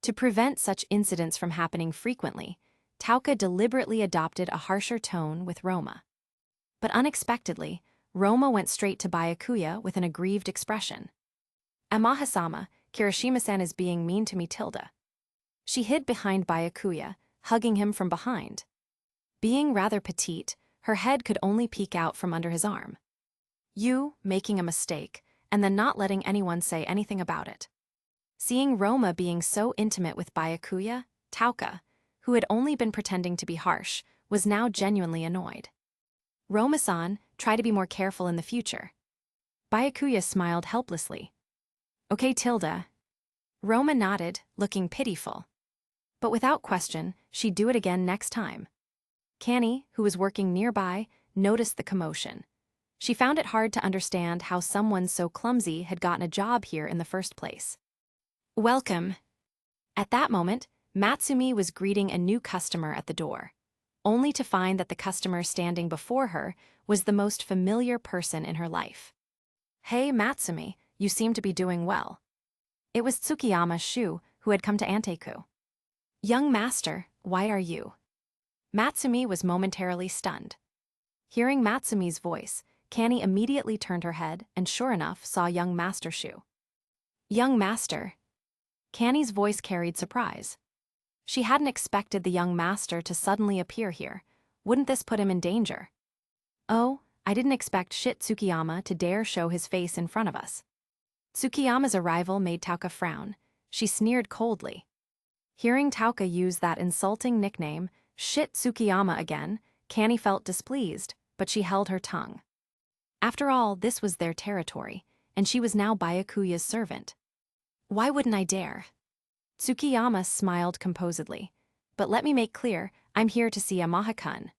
To prevent such incidents from happening frequently, Tauka deliberately adopted a harsher tone with Roma. But unexpectedly, Roma went straight to Byakuya with an aggrieved expression. Amaha-sama, Kirishima-san is being mean to me tilde. She hid behind Byakuya, hugging him from behind. Being rather petite, her head could only peek out from under his arm. You, making a mistake, and then not letting anyone say anything about it. Seeing Roma being so intimate with Byakuya, Tauka, who had only been pretending to be harsh, was now genuinely annoyed. Roma-san, try to be more careful in the future. Byakuya smiled helplessly. Okay, tilde. Roma nodded, looking pitiful. But without question, she'd do it again next time. Canny, who was working nearby, noticed the commotion. She found it hard to understand how someone so clumsy had gotten a job here in the first place. Welcome. At that moment, Matsumi was greeting a new customer at the door, only to find that the customer standing before her was the most familiar person in her life. Hey Matsumi, you seem to be doing well. It was Tsukiyama Shu, who had come to Tgthegood. Young master, why are you? Matsumi was momentarily stunned. Hearing Matsumi's voice, Canny immediately turned her head and sure enough saw young Master Shu. Young master. Canny's voice carried surprise. She hadn't expected the young master to suddenly appear here. Wouldn't this put him in danger? Oh, I didn't expect Tsukiyama to dare show his face in front of us. Tsukiyama's arrival made Tauka frown. She sneered coldly. Hearing Tauka use that insulting nickname, Tsukiyama again, Canny felt displeased, but she held her tongue. After all, this was their territory, and she was now Byakuya's servant. Why wouldn't I dare? Tsukiyama smiled composedly. But let me make clear, I'm here to see Amaha-kun.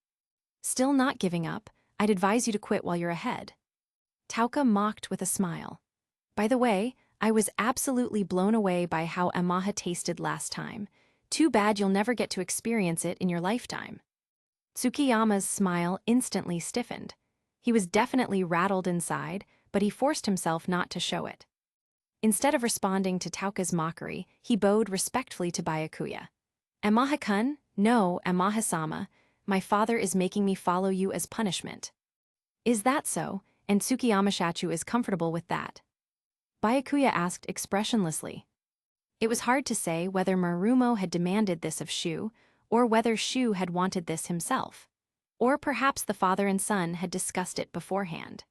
Still not giving up, I'd advise you to quit while you're ahead. Tauka mocked with a smile. By the way, I was absolutely blown away by how Amaha tasted last time. Too bad you'll never get to experience it in your lifetime. Tsukiyama's smile instantly stiffened. He was definitely rattled inside, but he forced himself not to show it. Instead of responding to Tauka's mockery, he bowed respectfully to Byakuya. Amaha-kun? No, Amaha-sama. My father is making me follow you as punishment. Is that so? And Tsukiyama-shachu is comfortable with that? Byakuya asked expressionlessly. It was hard to say whether Marumo had demanded this of Shu, or whether Shu had wanted this himself. Or perhaps the father and son had discussed it beforehand.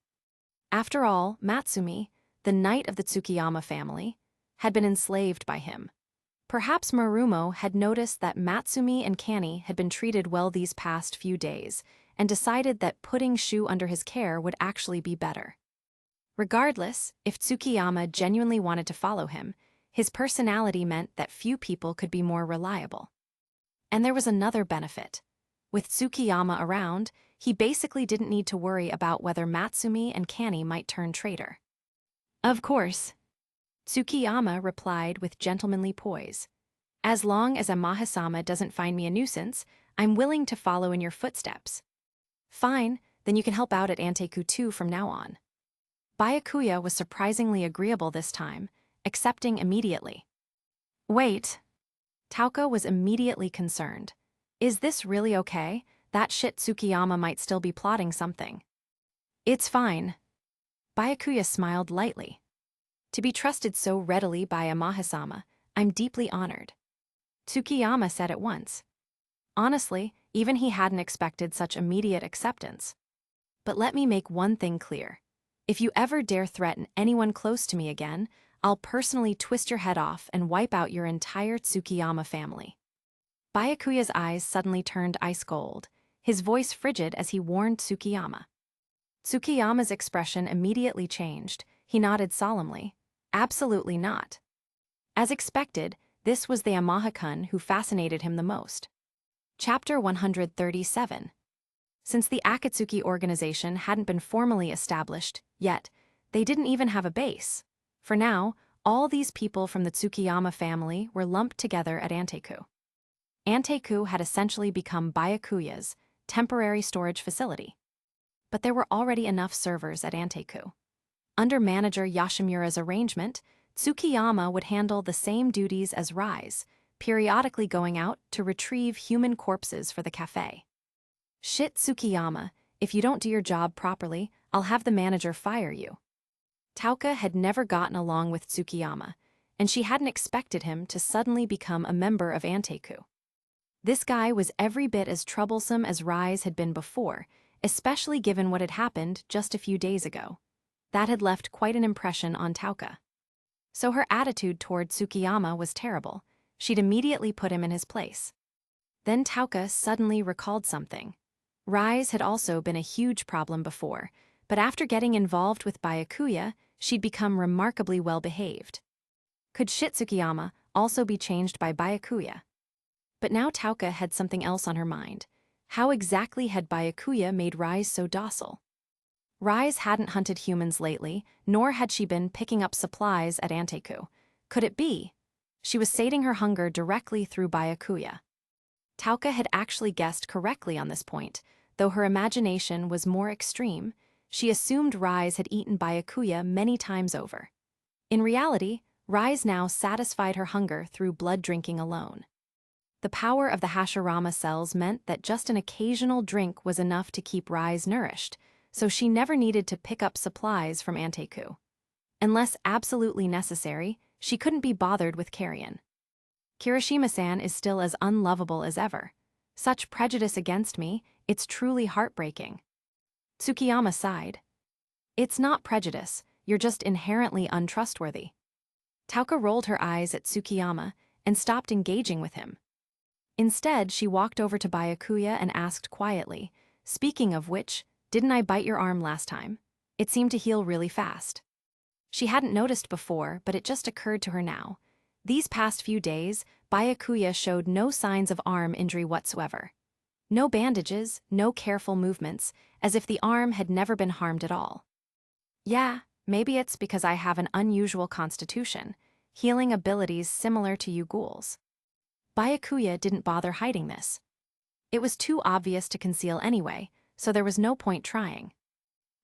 After all, Matsumi, the knight of the Tsukiyama family, had been enslaved by him. Perhaps Marumo had noticed that Matsumi and Canny had been treated well these past few days, and decided that putting Shu under his care would actually be better. Regardless, if Tsukiyama genuinely wanted to follow him, his personality meant that few people could be more reliable. And there was another benefit. With Tsukiyama around, he basically didn't need to worry about whether Matsumi and Kani might turn traitor. Of course, Tsukiyama replied with gentlemanly poise. As long as Amaha-sama doesn't find me a nuisance, I'm willing to follow in your footsteps. Fine, then you can help out at Anteku too from now on. Byakuya was surprisingly agreeable this time, accepting immediately. Wait. Tauka was immediately concerned. Is this really okay? That shit Tsukiyama might still be plotting something. It's fine. Byakuya smiled lightly. To be trusted so readily by Amaha-sama, I'm deeply honored. Tsukiyama said at once. Honestly, even he hadn't expected such immediate acceptance. But let me make one thing clear. If you ever dare threaten anyone close to me again, I'll personally twist your head off and wipe out your entire Tsukiyama family. Byakuya's eyes suddenly turned ice cold, his voice frigid as he warned Tsukiyama. Tsukiyama's expression immediately changed. He nodded solemnly. Absolutely not. As expected, this was the Amaha-kun who fascinated him the most. Chapter 137. Since the Akatsuki organization hadn't been formally established yet, they didn't even have a base. For now, all these people from the Tsukiyama family were lumped together at Anteku. Anteku had essentially become Byakuya's temporary storage facility. But there were already enough servers at Anteku. Under manager Yoshimura's arrangement, Tsukiyama would handle the same duties as Rise, periodically going out to retrieve human corpses for the cafe. Shit, Tsukiyama, if you don't do your job properly, I'll have the manager fire you. Tauka had never gotten along with Tsukiyama, and she hadn't expected him to suddenly become a member of Anteku. This guy was every bit as troublesome as Rise had been before, especially given what had happened just a few days ago. That had left quite an impression on Tauka. So her attitude toward Tsukiyama was terrible. She'd immediately put him in his place. Then Tauka suddenly recalled something. Rise had also been a huge problem before, but after getting involved with Byakuya, she'd become remarkably well-behaved. Could Tsukiyama also be changed by Byakuya? But now Tauka had something else on her mind. How exactly had Byakuya made Rise so docile? Rise hadn't hunted humans lately, nor had she been picking up supplies at Anteku. Could it be? She was sating her hunger directly through Byakuya. Tauka had actually guessed correctly on this point, though her imagination was more extreme. She assumed Rise had eaten Byakuya many times over. In reality, Rise now satisfied her hunger through blood drinking alone. The power of the Hashirama cells meant that just an occasional drink was enough to keep Rise nourished, so she never needed to pick up supplies from Anteku. Unless absolutely necessary, she couldn't be bothered with carrion. Kirishima-san is still as unlovable as ever. Such prejudice against me, it's truly heartbreaking. Tsukiyama sighed. It's not prejudice, you're just inherently untrustworthy. Tauka rolled her eyes at Tsukiyama and stopped engaging with him. Instead, she walked over to Byakuya and asked quietly, speaking of which, didn't I bite your arm last time? It seemed to heal really fast. She hadn't noticed before, but it just occurred to her now. These past few days, Byakuya showed no signs of arm injury whatsoever. No bandages, no careful movements, as if the arm had never been harmed at all. Yeah, maybe it's because I have an unusual constitution, healing abilities similar to you ghouls. Byakuya didn't bother hiding this. It was too obvious to conceal anyway, so there was no point trying.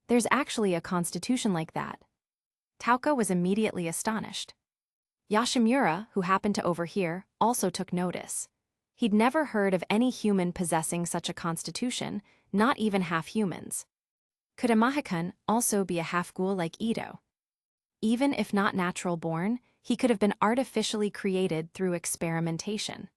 There's actually a constitution like that. Tauka was immediately astonished. Yoshimura, who happened to overhear, also took notice. He'd never heard of any human possessing such a constitution, not even half-humans. Could Amaha-kun also be a half-ghoul like Ito? Even if not natural-born, he could have been artificially created through experimentation.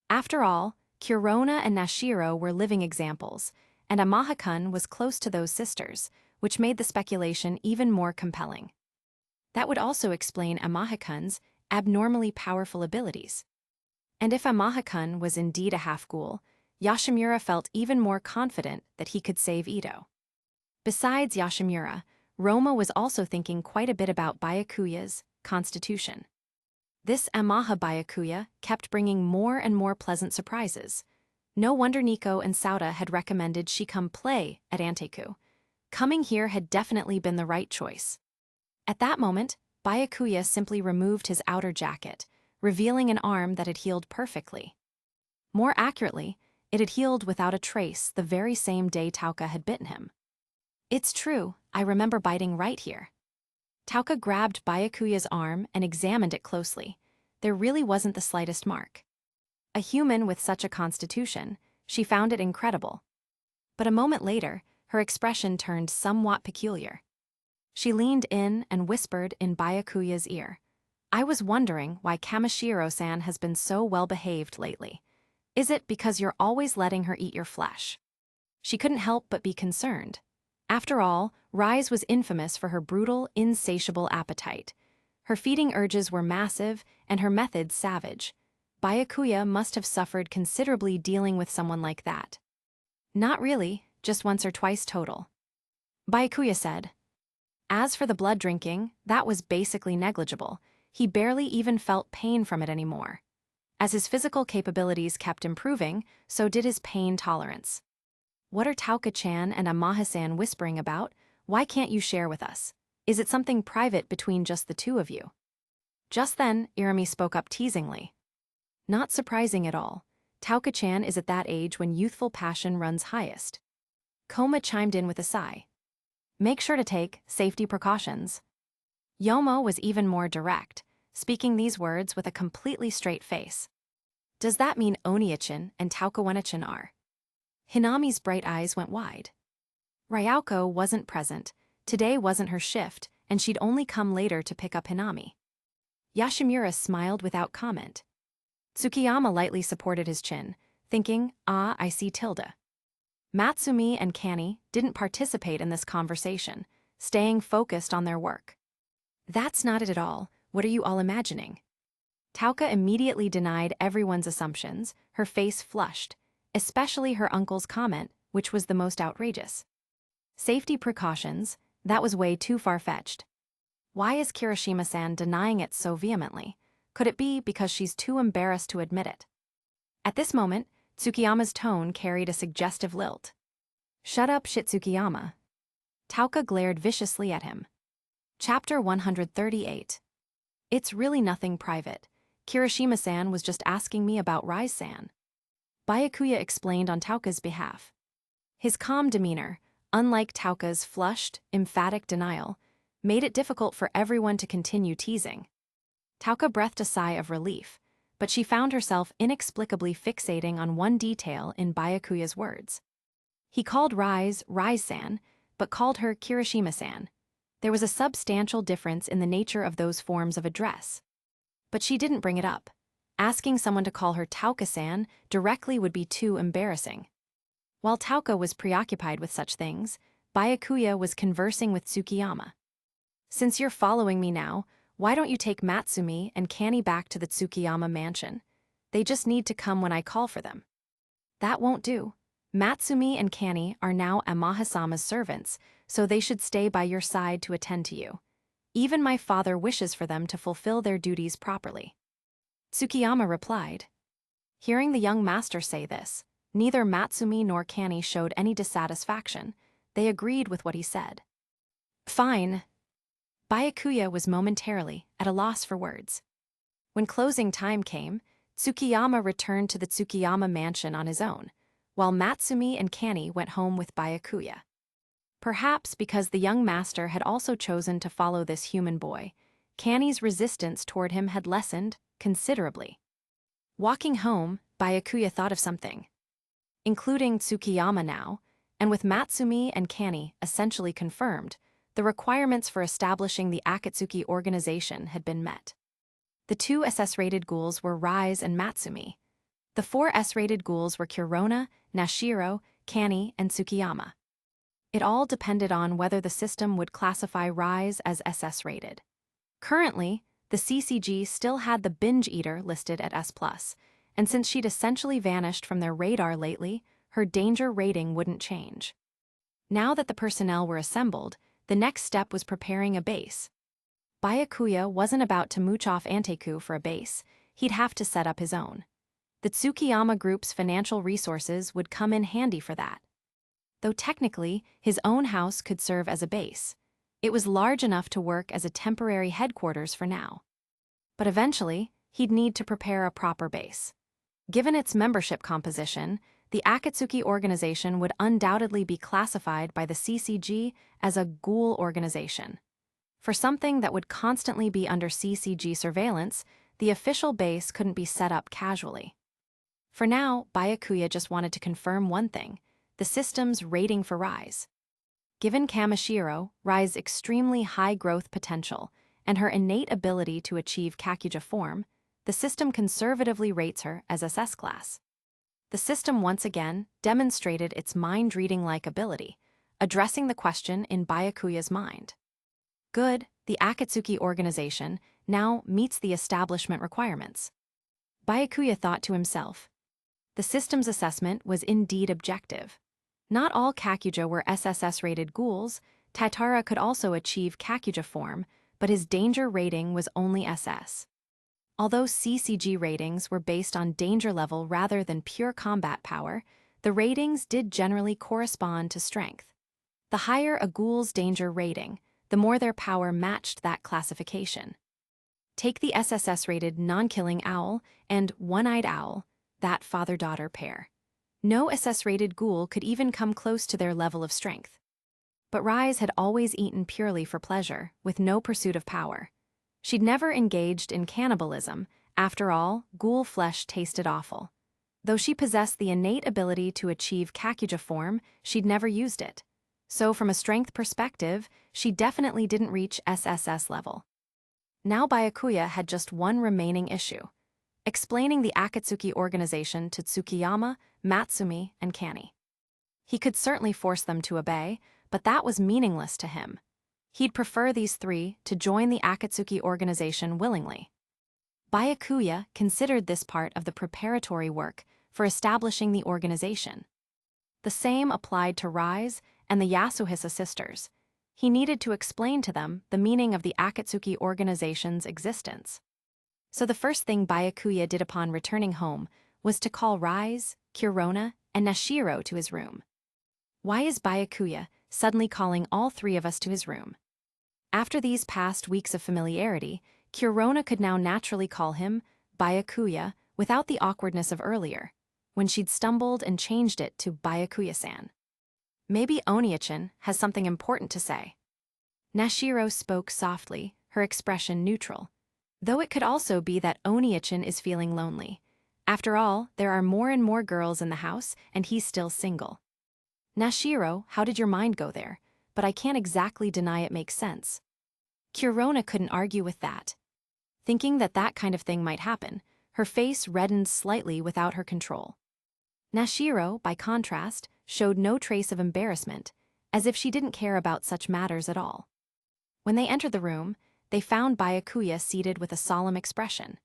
After all, Kurona and Nashiro were living examples, and Amaha-kun was close to those sisters, which made the speculation even more compelling. That would also explain Amaha-kun's abnormally powerful abilities. And if Amaha-kun was indeed a half-ghoul, Yoshimura felt even more confident that he could save Ito. Besides Yoshimura, Roma was also thinking quite a bit about Byakuya's constitution. This Amaha Byakuya kept bringing more and more pleasant surprises. No wonder Nico and Sauda had recommended she come play at Anteku. Coming here had definitely been the right choice. At that moment, Byakuya simply removed his outer jacket, revealing an arm that had healed perfectly. More accurately, it had healed without a trace the very same day Tauka had bitten him. It's true, I remember biting right here. Tauka grabbed Byakuya's arm and examined it closely. There really wasn't the slightest mark. A human with such a constitution, she found it incredible. But a moment later, her expression turned somewhat peculiar. She leaned in and whispered in Byakuya's ear. I was wondering why Kamishiro-san has been so well-behaved lately. Is it because you're always letting her eat your flesh? She couldn't help but be concerned. After all, Rise was infamous for her brutal, insatiable appetite. Her feeding urges were massive and her methods savage. Byakuya must have suffered considerably dealing with someone like that. Not really, just once or twice total. Byakuya said. As for the blood drinking, that was basically negligible. He barely even felt pain from it anymore. As his physical capabilities kept improving, so did his pain tolerance. What are Tauka-chan and Amaha-san whispering about? Why can't you share with us? Is it something private between just the two of you? Just then, Irami spoke up teasingly. Not surprising at all. Tauka-chan is at that age when youthful passion runs highest. Koma chimed in with a sigh. Make sure to take safety precautions. Yomo was even more direct, speaking these words with a completely straight face. Does that mean Onia-chan and Tauka-wana-chan are? Hinami's bright eyes went wide. Ryauko wasn't present. Today wasn't her shift, and she'd only come later to pick up Hinami. Yashimura smiled without comment. Tsukiyama lightly supported his chin, thinking, ah, I see tilde. Matsumi and Kani didn't participate in this conversation, staying focused on their work. That's not it at all. What are you all imagining? Tauka immediately denied everyone's assumptions, her face flushed, especially her uncle's comment, which was the most outrageous. Safety precautions, that was way too far-fetched. Why is Kirishima-san denying it so vehemently? Could it be because she's too embarrassed to admit it? At this moment, Tsukiyama's tone carried a suggestive lilt. Shut up, Shitsukiyama. Tauka glared viciously at him. Chapter 138. It's really nothing private. Kirishima-san was just asking me about Rise-san. Byakuya explained on Tauka's behalf. His calm demeanor, unlike Tauka's flushed, emphatic denial, made it difficult for everyone to continue teasing. Tauka breathed a sigh of relief, but she found herself inexplicably fixating on one detail in Byakuya's words. He called Rise, Rise-san, but called her Kirishima-san. There was a substantial difference in the nature of those forms of address. But she didn't bring it up. Asking someone to call her Tauka-san directly would be too embarrassing. While Tauka was preoccupied with such things, Byakuya was conversing with Tsukiyama. Since you're following me now, why don't you take Matsumi and Kani back to the Tsukiyama mansion? They just need to come when I call for them. That won't do. Matsumi and Kani are now Amaha-sama's servants, so they should stay by your side to attend to you. Even my father wishes for them to fulfill their duties properly. Tsukiyama replied. Hearing the young master say this, neither Matsumi nor Kani showed any dissatisfaction. They agreed with what he said. Fine. Byakuya was momentarily at a loss for words. When closing time came, Tsukiyama returned to the Tsukiyama mansion on his own, while Matsumi and Kani went home with Byakuya. Perhaps because the young master had also chosen to follow this human boy, Kani's resistance toward him had lessened considerably. Walking home, Byakuya thought of something. Including Tsukiyama now, and with Matsumi and Kani essentially confirmed, the requirements for establishing the Akatsuki organization had been met. The 2 SS-rated ghouls were Rise and Matsumi. The 4 S-rated ghouls were Kirona, Nashiro, Kani, and Tsukiyama. It all depended on whether the system would classify Rise as SS-rated. Currently, the CCG still had the Binge Eater listed at S+, and since she'd essentially vanished from their radar lately, her danger rating wouldn't change. Now that the personnel were assembled, the next step was preparing a base. Byakuya wasn't about to mooch off Anteku for a base, he'd have to set up his own. The Tsukiyama Group's financial resources would come in handy for that. Though technically, his own house could serve as a base. It was large enough to work as a temporary headquarters for now. But eventually, he'd need to prepare a proper base. Given its membership composition, the Akatsuki organization would undoubtedly be classified by the CCG as a GHOUL organization. For something that would constantly be under CCG surveillance, the official base couldn't be set up casually. For now, Byakuya just wanted to confirm one thing: the system's rating for Rise. Given Kamishiro, Rise's extremely high growth potential, and her innate ability to achieve Kakuja form, the system conservatively rates her as SS class. The system once again demonstrated its mind-reading-like ability, addressing the question in Byakuya's mind. Good, the Akatsuki organization now meets the establishment requirements. Byakuya thought to himself. The system's assessment was indeed objective. Not all Kakuja were SSS-rated ghouls. Tatara could also achieve Kakuja form, but his danger rating was only SS. Although CCG ratings were based on danger level rather than pure combat power, the ratings did generally correspond to strength. The higher a ghoul's danger rating, the more their power matched that classification. Take the SSS-rated non-killing owl and one-eyed owl, that father-daughter pair. No SS-rated ghoul could even come close to their level of strength. But Rise had always eaten purely for pleasure, with no pursuit of power. She'd never engaged in cannibalism. After all, ghoul flesh tasted awful. Though she possessed the innate ability to achieve Kakuja form, she'd never used it. So from a strength perspective, she definitely didn't reach SSS level. Now Byakuya had just one remaining issue: explaining the Akatsuki organization to Tsukiyama, Matsumi, and Kani. He could certainly force them to obey, but that was meaningless to him. He'd prefer these three to join the Akatsuki organization willingly. Byakuya considered this part of the preparatory work for establishing the organization. The same applied to Rise and the Yasuhisa sisters. He needed to explain to them the meaning of the Akatsuki organization's existence. So the first thing Byakuya did upon returning home was to call Rise, Kurona, and Nashiro to his room. Why is Byakuya suddenly calling all three of us to his room? After these past weeks of familiarity, Kurona could now naturally call him Byakuya without the awkwardness of earlier, when she'd stumbled and changed it to Byakuya-san. Maybe Oniichan has something important to say. Nashiro spoke softly, her expression neutral. Though it could also be that Oniichan is feeling lonely. After all, there are more and more girls in the house, and he's still single. Nashiro, how did your mind go there? But I can't exactly deny it makes sense. Kurona couldn't argue with that. Thinking that that kind of thing might happen, her face reddened slightly without her control. Nashiro, by contrast, showed no trace of embarrassment, as if she didn't care about such matters at all. When they entered the room, they found Byakuya seated with a solemn expression.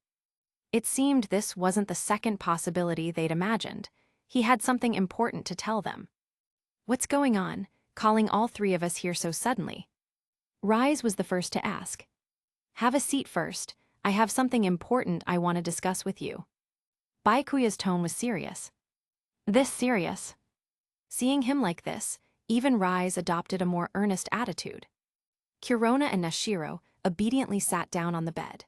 It seemed this wasn't the second possibility they'd imagined. He had something important to tell them. What's going on, calling all three of us here so suddenly? Rise was the first to ask. Have a seat first. I have something important I want to discuss with you. Byakuya's tone was serious. This serious? Seeing him like this, even Rise adopted a more earnest attitude. Kurona and Nashiro obediently sat down on the bed.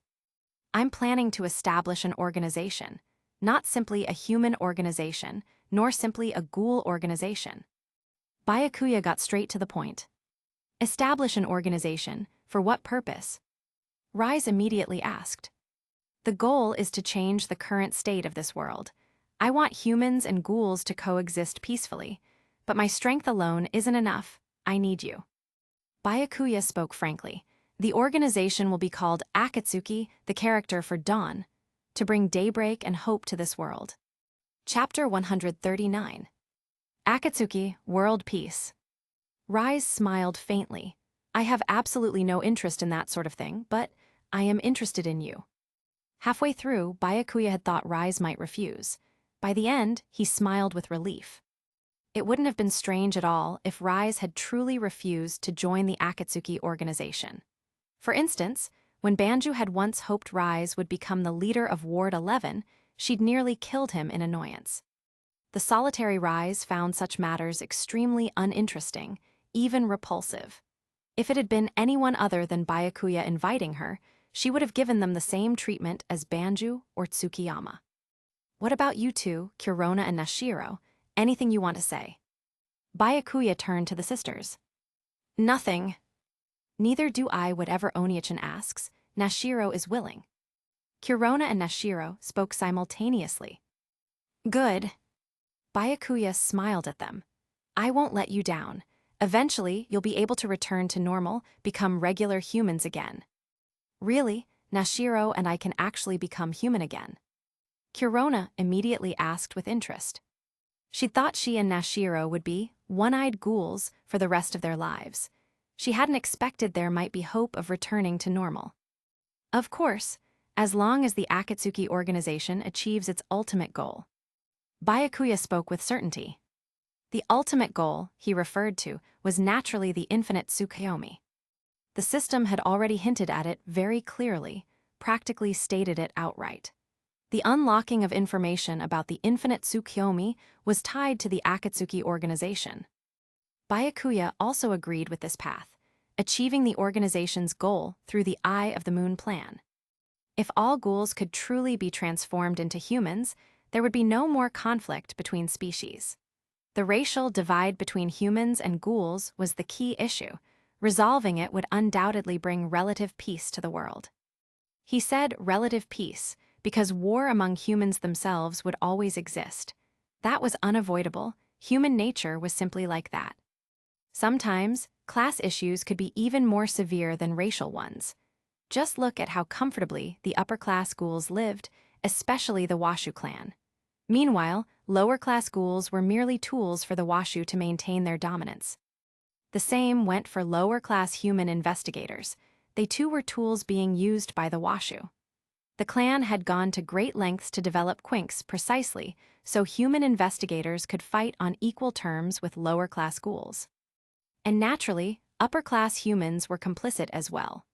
I'm planning to establish an organization, not simply a human organization, nor simply a ghoul organization. Byakuya got straight to the point. Establish an organization, for what purpose? Rise immediately asked. The goal is to change the current state of this world. I want humans and ghouls to coexist peacefully, but my strength alone isn't enough. I need you. Byakuya spoke frankly. The organization will be called Akatsuki, the character for dawn, to bring daybreak and hope to this world. Chapter 139. Akatsuki, World Peace. Rise smiled faintly. I have absolutely no interest in that sort of thing, but I am interested in you. Halfway through, Byakuya had thought Rise might refuse. By the end, he smiled with relief. It wouldn't have been strange at all if Rise had truly refused to join the Akatsuki organization. For instance, when Banju had once hoped Rise would become the leader of Ward 11, she'd nearly killed him in annoyance. The solitary Rise found such matters extremely uninteresting, even repulsive. If it had been anyone other than Byakuya inviting her, she would have given them the same treatment as Banju or Tsukiyama. What about you two, Kurona and Nashiro? Anything you want to say? Byakuya turned to the sisters. Nothing. Neither do I, whatever Oniichan asks. Nashiro is willing. Kurona and Nashiro spoke simultaneously. Good. Byakuya smiled at them. I won't let you down. Eventually, you'll be able to return to normal, become regular humans again. Really, Nashiro and I can actually become human again? Kurona immediately asked with interest. She thought she and Nashiro would be one-eyed ghouls for the rest of their lives. She hadn't expected there might be hope of returning to normal. Of course, as long as the Akatsuki organization achieves its ultimate goal. Byakuya spoke with certainty. The ultimate goal he referred to was naturally the infinite Tsukuyomi. The system had already hinted at it very clearly, practically stated it outright. The unlocking of information about the infinite Tsukuyomi was tied to the Akatsuki organization. Byakuya also agreed with this path, achieving the organization's goal through the Eye of the Moon plan. If all ghouls could truly be transformed into humans, there would be no more conflict between species. The racial divide between humans and ghouls was the key issue. Resolving it would undoubtedly bring relative peace to the world. He said relative peace because war among humans themselves would always exist. That was unavoidable. Human nature was simply like that. Sometimes, class issues could be even more severe than racial ones. Just look at how comfortably the upper-class ghouls lived, especially the Washu clan. Meanwhile, lower-class ghouls were merely tools for the Washu to maintain their dominance. The same went for lower-class human investigators. They too were tools being used by the Washu. The clan had gone to great lengths to develop quinks precisely so human investigators could fight on equal terms with lower-class ghouls. And naturally, upper-class humans were complicit as well.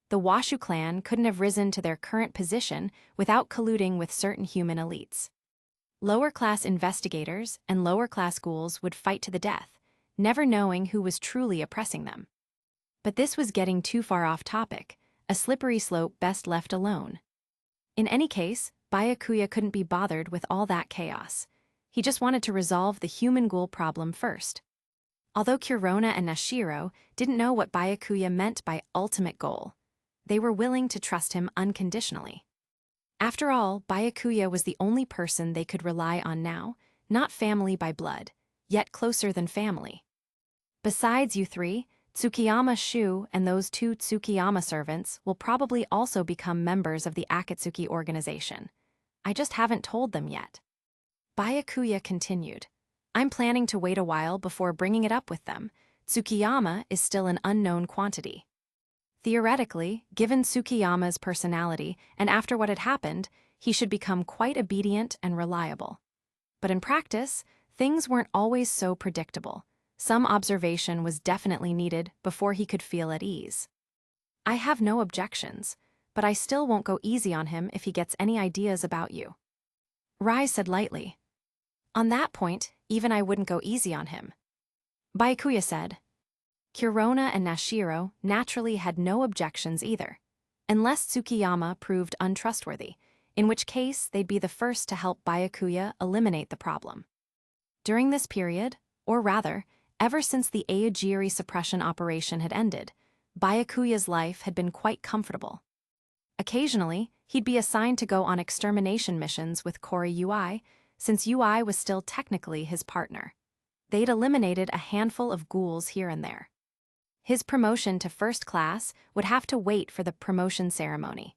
The Washu clan couldn't have risen to their current position without colluding with certain human elites. Lower-class investigators and lower-class ghouls would fight to the death, never knowing who was truly oppressing them. But this was getting too far off topic, a slippery slope best left alone. In any case, Byakuya couldn't be bothered with all that chaos. He just wanted to resolve the human ghoul problem first. Although Kurona and Nashiro didn't know what Byakuya meant by ultimate goal, they were willing to trust him unconditionally. After all, Byakuya was the only person they could rely on now, not family by blood, yet closer than family. Besides you three, Tsukiyama Shu and those two Tsukiyama servants will probably also become members of the Akatsuki organization. I just haven't told them yet. Byakuya continued. I'm planning to wait a while before bringing it up with them. Tsukiyama is still an unknown quantity. Theoretically, given Tsukiyama's personality and after what had happened, he should become quite obedient and reliable. But in practice, things weren't always so predictable. Some observation was definitely needed before he could feel at ease. I have no objections, but I still won't go easy on him if he gets any ideas about you. Rai said lightly. On that point, even I wouldn't go easy on him. Byakuya said. Kurona and Nashiro naturally had no objections either, unless Tsukiyama proved untrustworthy, in which case they'd be the first to help Byakuya eliminate the problem. During this period, or rather, ever since the Aogiri suppression operation had ended, Byakuya's life had been quite comfortable. Occasionally, he'd be assigned to go on extermination missions with Kori Ui, since Ui was still technically his partner. They'd eliminated a handful of ghouls here and there. His promotion to first class would have to wait for the promotion ceremony,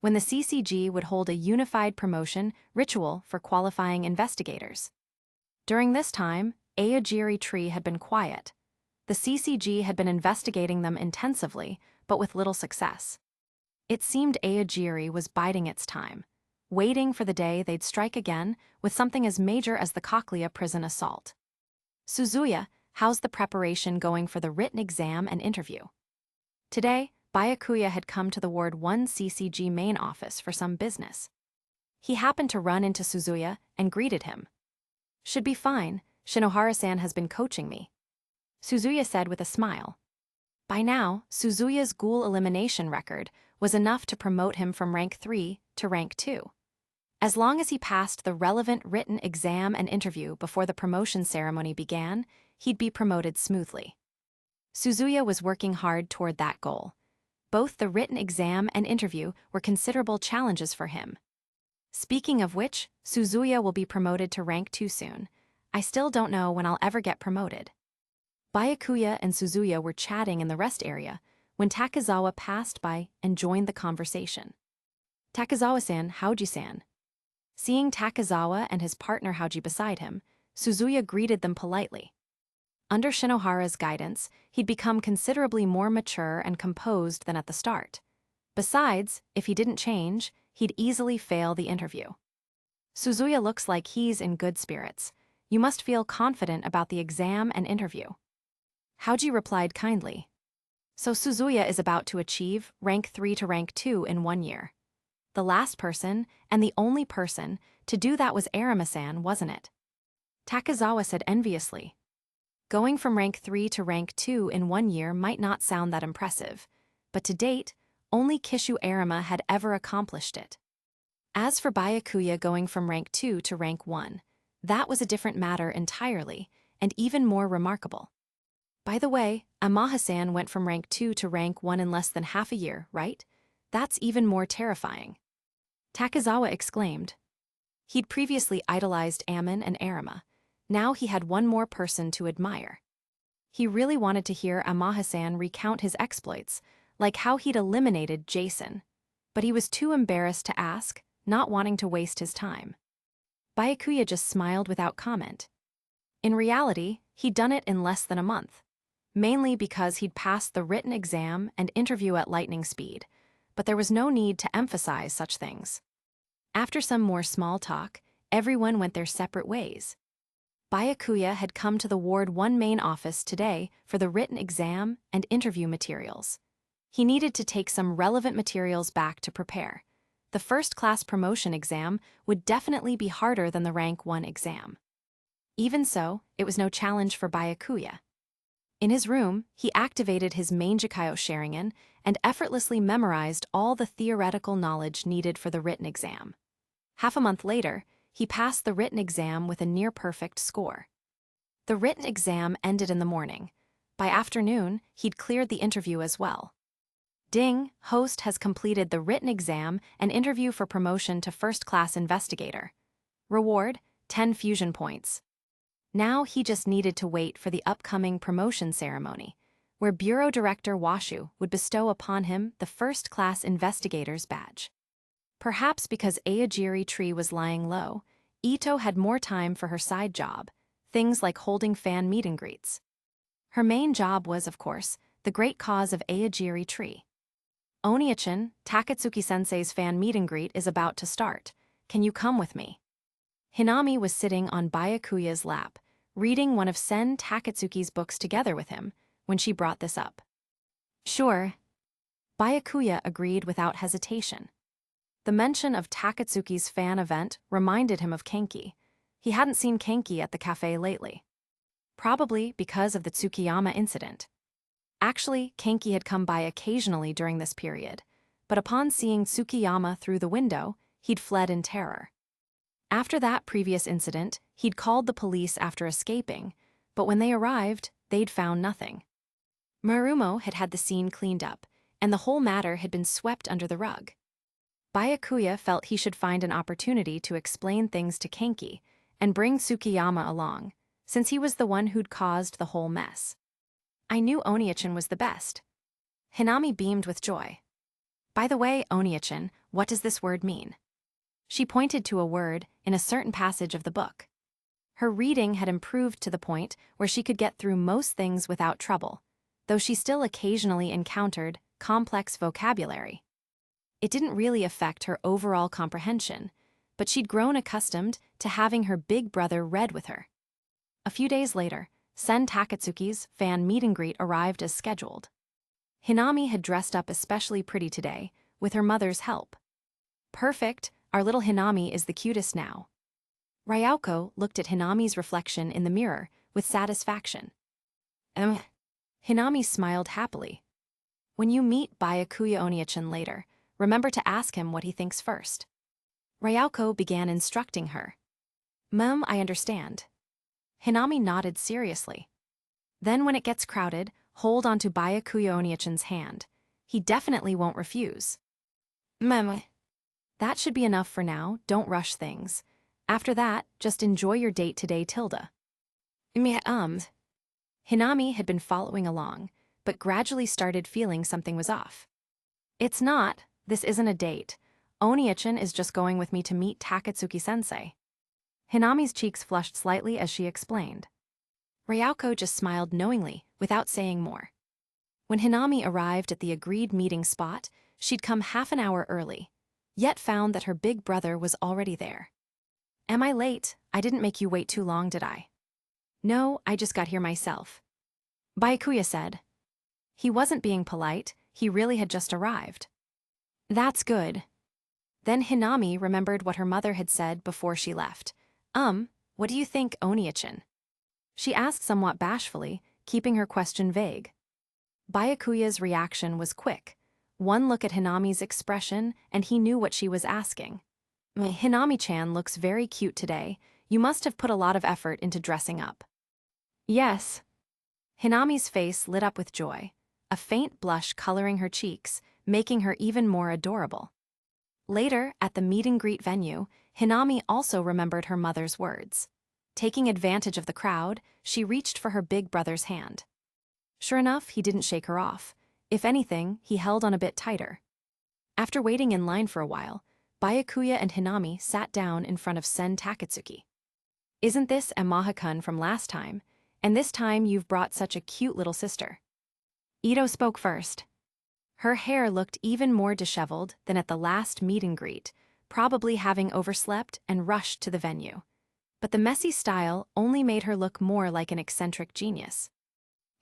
when the CCG would hold a unified promotion ritual for qualifying investigators. During this time, Aogiri Tree had been quiet. The CCG had been investigating them intensively, but with little success. It seemed Aogiri was biding its time, waiting for the day they'd strike again with something as major as the Cochlea prison assault. Suzuya, how's the preparation going for the written exam and interview? Today, Byakuya had come to the Ward 1 CCG main office for some business. he happened to run into Suzuya and greeted him. "Should be fine, Shinohara-san has been coaching me," Suzuya said with a smile. By now, Suzuya's GHOUL elimination record was enough to promote him from rank 3 to rank 2. As long as he passed the relevant written exam and interview before the promotion ceremony began, he'd be promoted smoothly. Suzuya was working hard toward that goal. Both the written exam and interview were considerable challenges for him. Speaking of which, Suzuya will be promoted to rank 2 soon. I still don't know when I'll ever get promoted. Byakuya and Suzuya were chatting in the rest area when Takezawa passed by and joined the conversation. "Takezawa-san, Hauji-san." Seeing Takezawa and his partner Hauji beside him, Suzuya greeted them politely. Under Shinohara's guidance, he'd become considerably more mature and composed than at the start. Besides, if he didn't change, he'd easily fail the interview. "Suzuya looks like he's in good spirits. You must feel confident about the exam and interview." Hauji replied kindly. So Suzuya is about to achieve rank 3 to rank 2 in 1 year. The last person, and the only person, to do that was Arima-san, wasn't it? Takezawa said enviously. Going from rank 3 to rank 2 in 1 year might not sound that impressive, but to date, only Kishu Arima had ever accomplished it. As for Byakuya going from rank 2 to rank 1, that was a different matter entirely, and even more remarkable. By the way, Amaha-san went from rank 2 to rank 1 in less than half a year, right? That's even more terrifying. Takezawa exclaimed. He'd previously idolized Ammon and Arima. Now he had one more person to admire. He really wanted to hear Amaha-san recount his exploits, like how he'd eliminated Jason. But he was too embarrassed to ask, not wanting to waste his time. Byakuya just smiled without comment. In reality, he'd done it in less than a month. Mainly because he'd passed the written exam and interview at lightning speed, but there was no need to emphasize such things. After some more small talk, everyone went their separate ways. Byakuya had come to the Ward 1 main office today for the written exam and interview materials. He needed to take some relevant materials back to prepare. The first-class promotion exam would definitely be harder than the rank 1 exam. Even so, it was no challenge for Byakuya. In his room, he activated his main Jikayo Sharingan and effortlessly memorized all the theoretical knowledge needed for the written exam. Half a month later, he passed the written exam with a near-perfect score. The written exam ended in the morning. By afternoon, he'd cleared the interview as well. Ding, host has completed the written exam and interview for promotion to first-class investigator. Reward, 10 fusion points. Now he just needed to wait for the upcoming promotion ceremony, where Bureau Director Washu would bestow upon him the first-class investigator's badge. Perhaps because Aogiri Tree was lying low, Ito had more time for her side job, things like holding fan meet and greets. Her main job was, of course, the great cause of Aogiri Tree. Oniachan, Takatsuki-sensei's fan meet and greet is about to start. Can you come with me? Hinami was sitting on Byakuya's lap, reading one of Sen Takatsuki's books together with him, when she brought this up. Sure. Byakuya agreed without hesitation. The mention of Takatsuki's fan event reminded him of Kenki. He hadn't seen Kenki at the cafe lately. Probably because of the Tsukiyama incident. Actually, Kenki had come by occasionally during this period, but upon seeing Tsukiyama through the window, he'd fled in terror. After that previous incident, he'd called the police after escaping, but when they arrived, they'd found nothing. Marumo had had the scene cleaned up, and the whole matter had been swept under the rug. Byakuya felt he should find an opportunity to explain things to Kenki and bring Tsukiyama along, since he was the one who'd caused the whole mess. I knew Oniachan was the best. Hinami beamed with joy. By the way, Oniachan, what does this word mean? She pointed to a word in a certain passage of the book. Her reading had improved to the point where she could get through most things without trouble, though she still occasionally encountered complex vocabulary. It didn't really affect her overall comprehension, but she'd grown accustomed to having her big brother read with her. A few days later, Sen Takatsuki's fan meet and greet arrived as scheduled. Hinami had dressed up especially pretty today, with her mother's help. Perfect, Our little Hinami is the cutest now. Ryauko looked at Hinami's reflection in the mirror with satisfaction. Hinami smiled happily. When you meet Byakuya Oniichan later, remember to ask him what he thinks first. Ryauko began instructing her. Mum, I understand. Hinami nodded seriously. Then when it gets crowded, hold onto Byakuya Oniichan's hand. He definitely won't refuse. Mum. That should be enough for now, don't rush things. After that, just enjoy your date today, Tilda. Hinami had been following along, but gradually started feeling something was off. It's not, this isn't a date. Oniichan is just going with me to meet Takatsuki-sensei. Hinami's cheeks flushed slightly as she explained. Ryauko just smiled knowingly, without saying more. When Hinami arrived at the agreed meeting spot, she'd come half an hour early, yet found that her big brother was already there. Am I late? I didn't make you wait too long, did I? No, I just got here myself. Byakuya said. He wasn't being polite, he really had just arrived. That's good. Then Hinami remembered what her mother had said before she left. What do you think, Oniichan? She asked somewhat bashfully, keeping her question vague. Byakuya's reaction was quick. One look at Hinami's expression, and he knew what she was asking. Hinami-chan looks very cute today. You must have put a lot of effort into dressing up. Yes. Hinami's face lit up with joy, a faint blush coloring her cheeks, making her even more adorable. Later, at the meet-and-greet venue, Hinami also remembered her mother's words. Taking advantage of the crowd, she reached for her big brother's hand. Sure enough, he didn't shake her off. If anything, he held on a bit tighter. After waiting in line for a while, Byakuya and Hinami sat down in front of Sen Takatsuki. Isn't this Amaha-kun from last time? And this time you've brought such a cute little sister. Ito spoke first. Her hair looked even more disheveled than at the last meet-and-greet, probably having overslept and rushed to the venue. But the messy style only made her look more like an eccentric genius.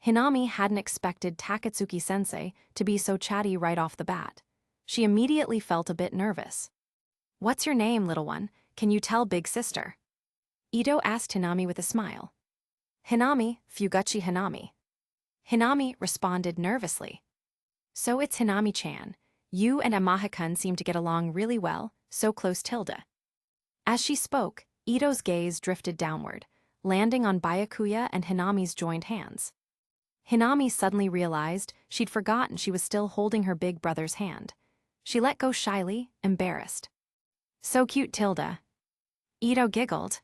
Hinami hadn't expected Takatsuki-sensei to be so chatty right off the bat. She immediately felt a bit nervous. What's your name, little one? Can you tell big sister? Ito asked Hinami with a smile. Hinami, Fuguchi Hinami. Hinami responded nervously. So it's Hinami-chan. You and Amaha-kun seem to get along really well, so close Tilda. As she spoke, Ito's gaze drifted downward, landing on Byakuya and Hinami's joined hands. Hinami suddenly realized she'd forgotten she was still holding her big brother's hand. She let go shyly, embarrassed. So cute, Tilda. Ito giggled.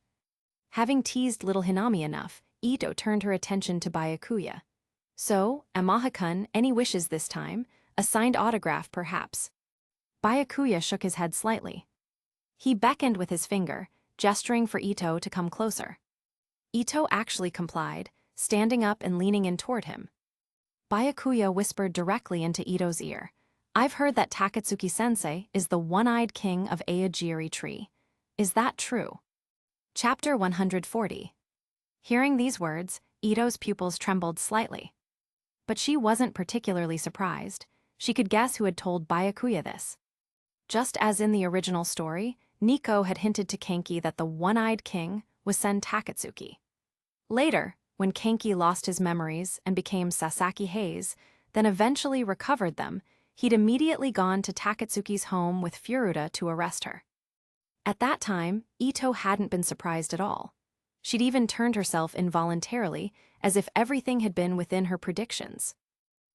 Having teased little Hinami enough, Ito turned her attention to Byakuya. So, Amaha-kun, any wishes this time? A signed autograph, perhaps? Byakuya shook his head slightly. He beckoned with his finger, gesturing for Ito to come closer. Ito actually complied, standing up and leaning in toward him. Byakuya whispered directly into Ito's ear. I've heard that Takatsuki-sensei is the one-eyed king of Aogiri Tree. Is that true? Chapter 140. Hearing these words, Ito's pupils trembled slightly. But she wasn't particularly surprised. She could guess who had told Byakuya this. Just as in the original story, Nico had hinted to Kenki that the one-eyed king was Sen Takatsuki. Later, when Kenki lost his memories and became Sasaki Hayes, then eventually recovered them, he'd immediately gone to Takatsuki's home with Furuta to arrest her. At that time, Ito hadn't been surprised at all. She'd even turned herself involuntarily, as if everything had been within her predictions.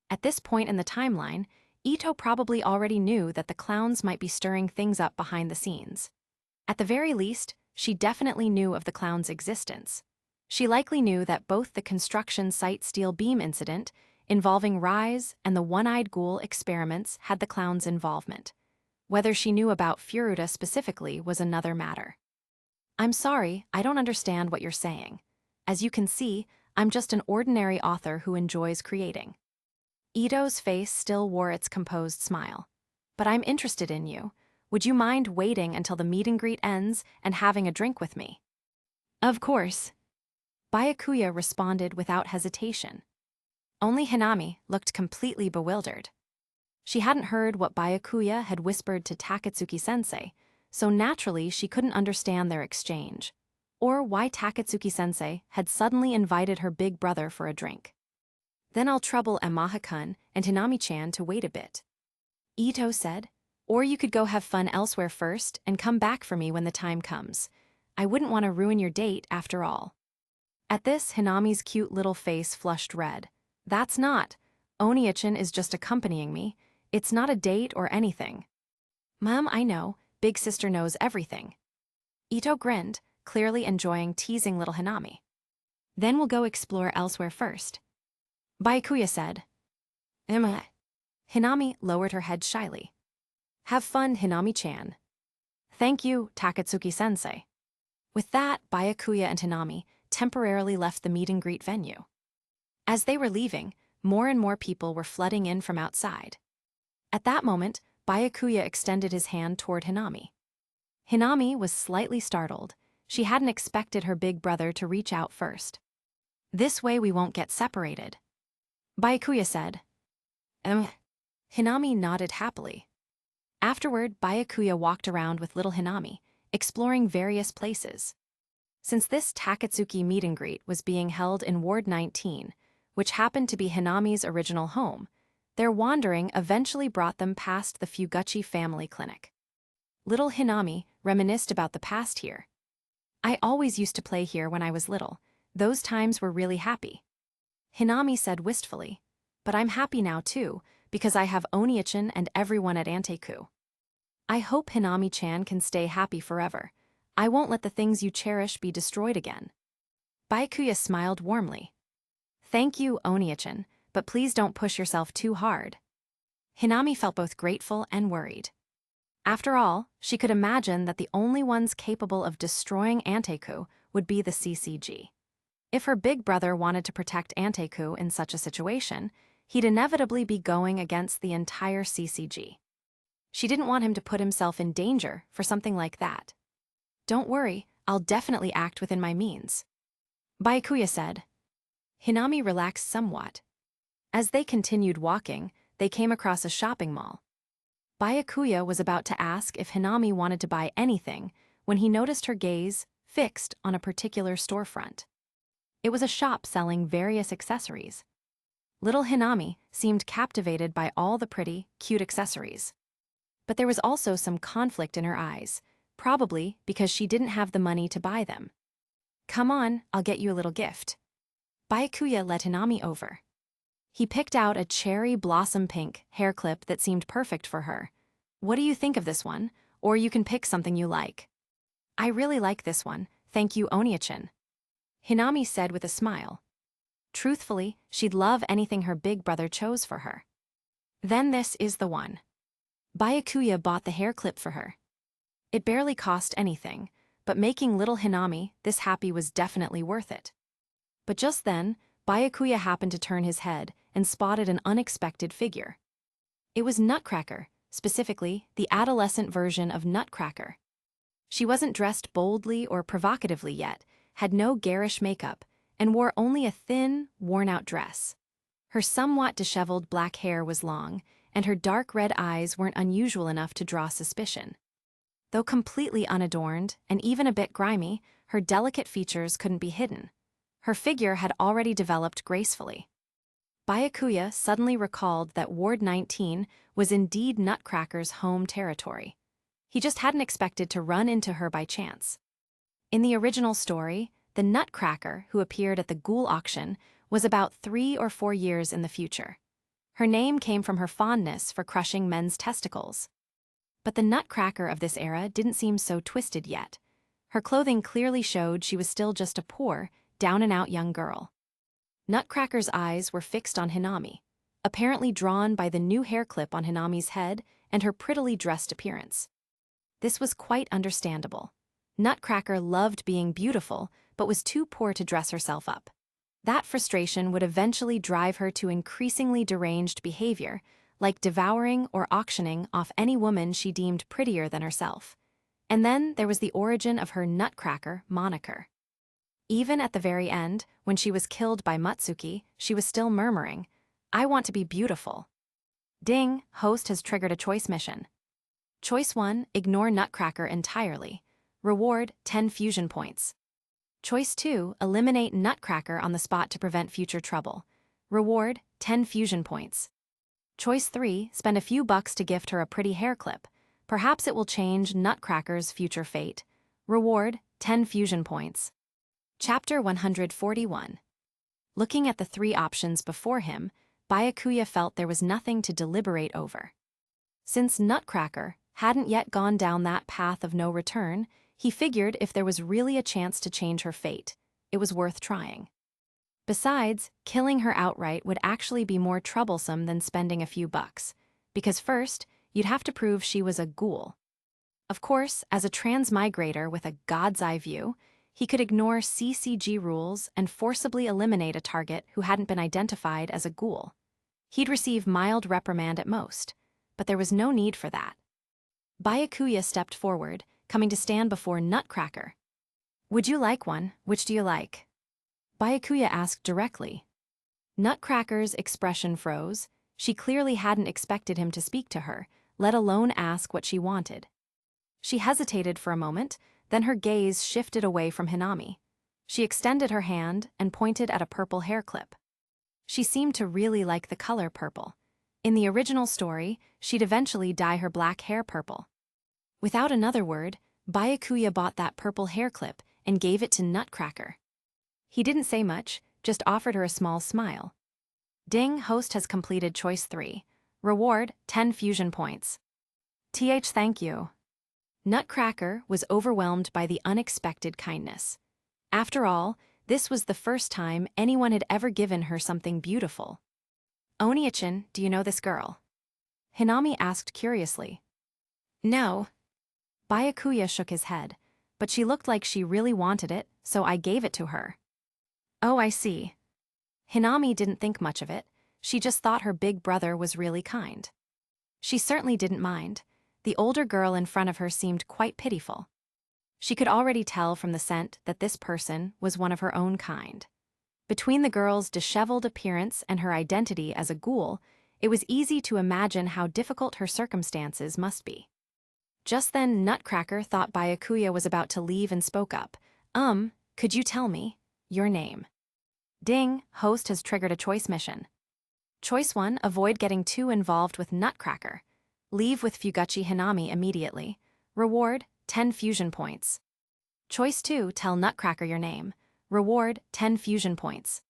At this point in the timeline, Ito probably already knew that the clowns might be stirring things up behind the scenes. At the very least, she definitely knew of the clowns' existence. She likely knew that both the construction site steel beam incident, involving Rise, and the one-eyed ghoul experiments had the clowns' involvement. Whether she knew about Furuta specifically was another matter. I'm sorry, I don't understand what you're saying. As you can see, I'm just an ordinary author who enjoys creating. Ito's face still wore its composed smile. But I'm interested in you. Would you mind waiting until the meet-and-greet ends and having a drink with me? Of course. Byakuya responded without hesitation. Only Hinami looked completely bewildered. She hadn't heard what Byakuya had whispered to Takatsuki-sensei, so naturally she couldn't understand their exchange, or why Takatsuki-sensei had suddenly invited her big brother for a drink. Then I'll trouble Amaha-kun and Hinami-chan to wait a bit, Ito said, or you could go have fun elsewhere first and come back for me when the time comes. I wouldn't want to ruin your date after all. At this, Hinami's cute little face flushed red. That's not. Oni-chan is just accompanying me. It's not a date or anything. Mom, I know. Big sister knows everything. Ito grinned, clearly enjoying teasing little Hinami. Then we'll go explore elsewhere first, Byakuya said. Hinami lowered her head shyly. Have fun, Hinami-chan. Thank you, Takatsuki-sensei. With that, Byakuya and Hinami temporarily left the meet-and-greet venue. As they were leaving, more and more people were flooding in from outside. At that moment, Byakuya extended his hand toward Hinami. Hinami was slightly startled. She hadn't expected her big brother to reach out first. This way we won't get separated, Byakuya said. Hinami nodded happily. Afterward, Byakuya walked around with little Hinami, exploring various places. Since this Takatsuki meet-and-greet was being held in Ward 19, which happened to be Hinami's original home, their wandering eventually brought them past the Fuguchi family clinic. Little Hinami reminisced about the past here. I always used to play here when I was little. Those times were really happy, Hinami said wistfully. But I'm happy now too, because I have Oni-chan and everyone at Anteku. I hope Hinami-chan can stay happy forever. I won't let the things you cherish be destroyed again. Byakuya smiled warmly. Thank you, Oni-chan, but please don't push yourself too hard. Hinami felt both grateful and worried. After all, she could imagine that the only ones capable of destroying Anteku would be the CCG. If her big brother wanted to protect Anteku in such a situation, he'd inevitably be going against the entire CCG. She didn't want him to put himself in danger for something like that. Don't worry, I'll definitely act within my means, Byakuya said. Hinami relaxed somewhat. As they continued walking, they came across a shopping mall. Byakuya was about to ask if Hinami wanted to buy anything when he noticed her gaze fixed on a particular storefront. It was a shop selling various accessories. Little Hinami seemed captivated by all the pretty, cute accessories. But there was also some conflict in her eyes, probably because she didn't have the money to buy them. Come on, I'll get you a little gift. Byakuya led Hinami over. He picked out a cherry blossom pink hair clip that seemed perfect for her. What do you think of this one? Or you can pick something you like. I really like this one, thank you, Oni-chan, Hinami said with a smile. Truthfully, she'd love anything her big brother chose for her. Then this is the one. Byakuya bought the hair clip for her. It barely cost anything, but making little Hinami this happy was definitely worth it. But just then, Byakuya happened to turn his head and spotted an unexpected figure. It was Nutcracker, specifically the adolescent version of Nutcracker. She wasn't dressed boldly or provocatively yet, had no garish makeup, and wore only a thin, worn-out dress. Her somewhat disheveled black hair was long, and her dark red eyes weren't unusual enough to draw suspicion. Though completely unadorned and even a bit grimy, her delicate features couldn't be hidden. Her figure had already developed gracefully. Byakuya suddenly recalled that Ward 19 was indeed Nutcracker's home territory. He just hadn't expected to run into her by chance. In the original story, the Nutcracker who appeared at the GHOUL auction was about 3 or 4 years in the future. Her name came from her fondness for crushing men's testicles. But the Nutcracker of this era didn't seem so twisted yet. Her clothing clearly showed she was still just a poor, down-and-out young girl. Nutcracker's eyes were fixed on Hinami, apparently drawn by the new hair clip on Hinami's head and her prettily dressed appearance. This was quite understandable. Nutcracker loved being beautiful, but was too poor to dress herself up. That frustration would eventually drive her to increasingly deranged behavior, like devouring or auctioning off any woman she deemed prettier than herself. And then there was the origin of her Nutcracker moniker. Even at the very end, when she was killed by Matsuki, she was still murmuring, "I want to be beautiful." Ding, host has triggered a choice mission. Choice 1, ignore Nutcracker entirely. Reward 10 fusion points. Choice 2, eliminate Nutcracker on the spot to prevent future trouble. Reward 10 fusion points. Choice 3, spend a few bucks to gift her a pretty hair clip. Perhaps it will change Nutcracker's future fate. Reward 10 fusion points. Chapter 141. Looking at the 3 options before him, Byakuya felt there was nothing to deliberate over. Since Nutcracker hadn't yet gone down that path of no return, he figured if there was really a chance to change her fate, it was worth trying. Besides, killing her outright would actually be more troublesome than spending a few bucks, because first, you'd have to prove she was a ghoul. Of course, as a transmigrator with a god's eye view, he could ignore CCG rules and forcibly eliminate a target who hadn't been identified as a ghoul. He'd receive mild reprimand at most, but there was no need for that. Byakuya stepped forward, coming to stand before Nutcracker. "Would you like one? Which do you like?" Byakuya asked directly. Nutcracker's expression froze. She clearly hadn't expected him to speak to her, let alone ask what she wanted. She hesitated for a moment, then her gaze shifted away from Hinami. She extended her hand and pointed at a purple hair clip. She seemed to really like the color purple. In the original story, she'd eventually dye her black hair purple. Without another word, Byakuya bought that purple hair clip and gave it to Nutcracker. He didn't say much, just offered her a small smile. Ding, host has completed choice 3. Reward 10 fusion points. Thank you. Nutcracker was overwhelmed by the unexpected kindness. After all, this was the first time anyone had ever given her something beautiful. Oni-chan, do you know this girl? Hinami asked curiously. No. Byakuya shook his head, but she looked like she really wanted it, so I gave it to her. Oh, I see. Hinami didn't think much of it. She just thought her big brother was really kind. She certainly didn't mind. The older girl in front of her seemed quite pitiful. She could already tell from the scent that this person was one of her own kind. Between the girl's disheveled appearance and her identity as a ghoul, it was easy to imagine how difficult her circumstances must be. Just then, Nutcracker thought Byakuya was about to leave and spoke up. Could you tell me your name? Ding, host has triggered a choice mission. Choice 1, avoid getting too involved with Nutcracker. Leave with Fuguchi Hinami immediately. Reward 10 fusion points. Choice 2, tell Nutcracker your name. Reward 10 fusion points.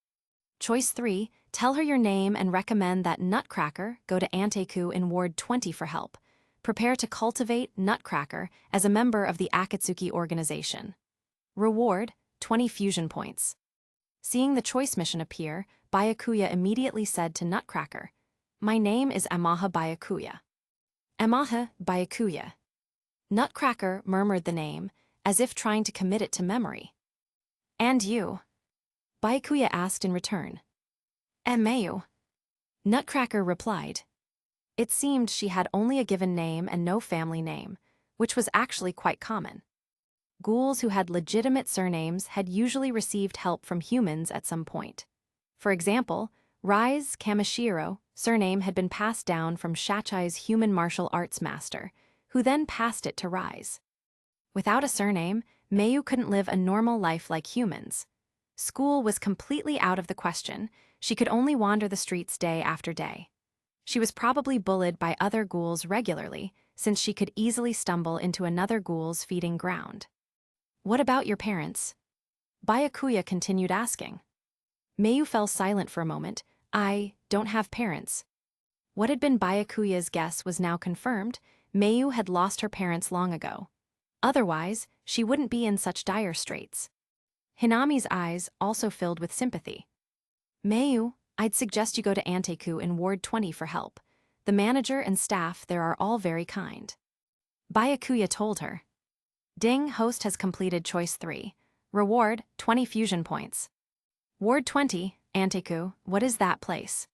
Choice 3, tell her your name and recommend that Nutcracker go to Anteku in Ward 20 for help. Prepare to cultivate Nutcracker as a member of the Akatsuki organization. Reward 20 fusion points. Seeing the choice mission appear, Byakuya immediately said to Nutcracker, "My name is Amaha Byakuya." Amaha Byakuya. Nutcracker murmured the name, as if trying to commit it to memory. "And you?" Byakuya asked in return. "Mayu." Nutcracker replied. It seemed she had only a given name and no family name, which was actually quite common. Ghouls who had legitimate surnames had usually received help from humans at some point. For example, Rise Kamishiro surname had been passed down from Shachai's human martial arts master, who then passed it to Rise. Without a surname, Mayu couldn't live a normal life like humans. School was completely out of the question. She could only wander the streets day after day. She was probably bullied by other ghouls regularly, since she could easily stumble into another ghoul's feeding ground. "What about your parents?" Byakuya continued asking. Mayu fell silent for a moment. "I don't have parents." What had been Byakuya's guess was now confirmed. Mayu had lost her parents long ago. Otherwise, she wouldn't be in such dire straits. Hinami's eyes also filled with sympathy. "Mayu, I'd suggest you go to Anteku in Ward 20 for help. The manager and staff there are all very kind." Byakuya told her. Ding, host has completed choice 3. Reward 20 fusion points. Ward 20, Anteku, what is that place?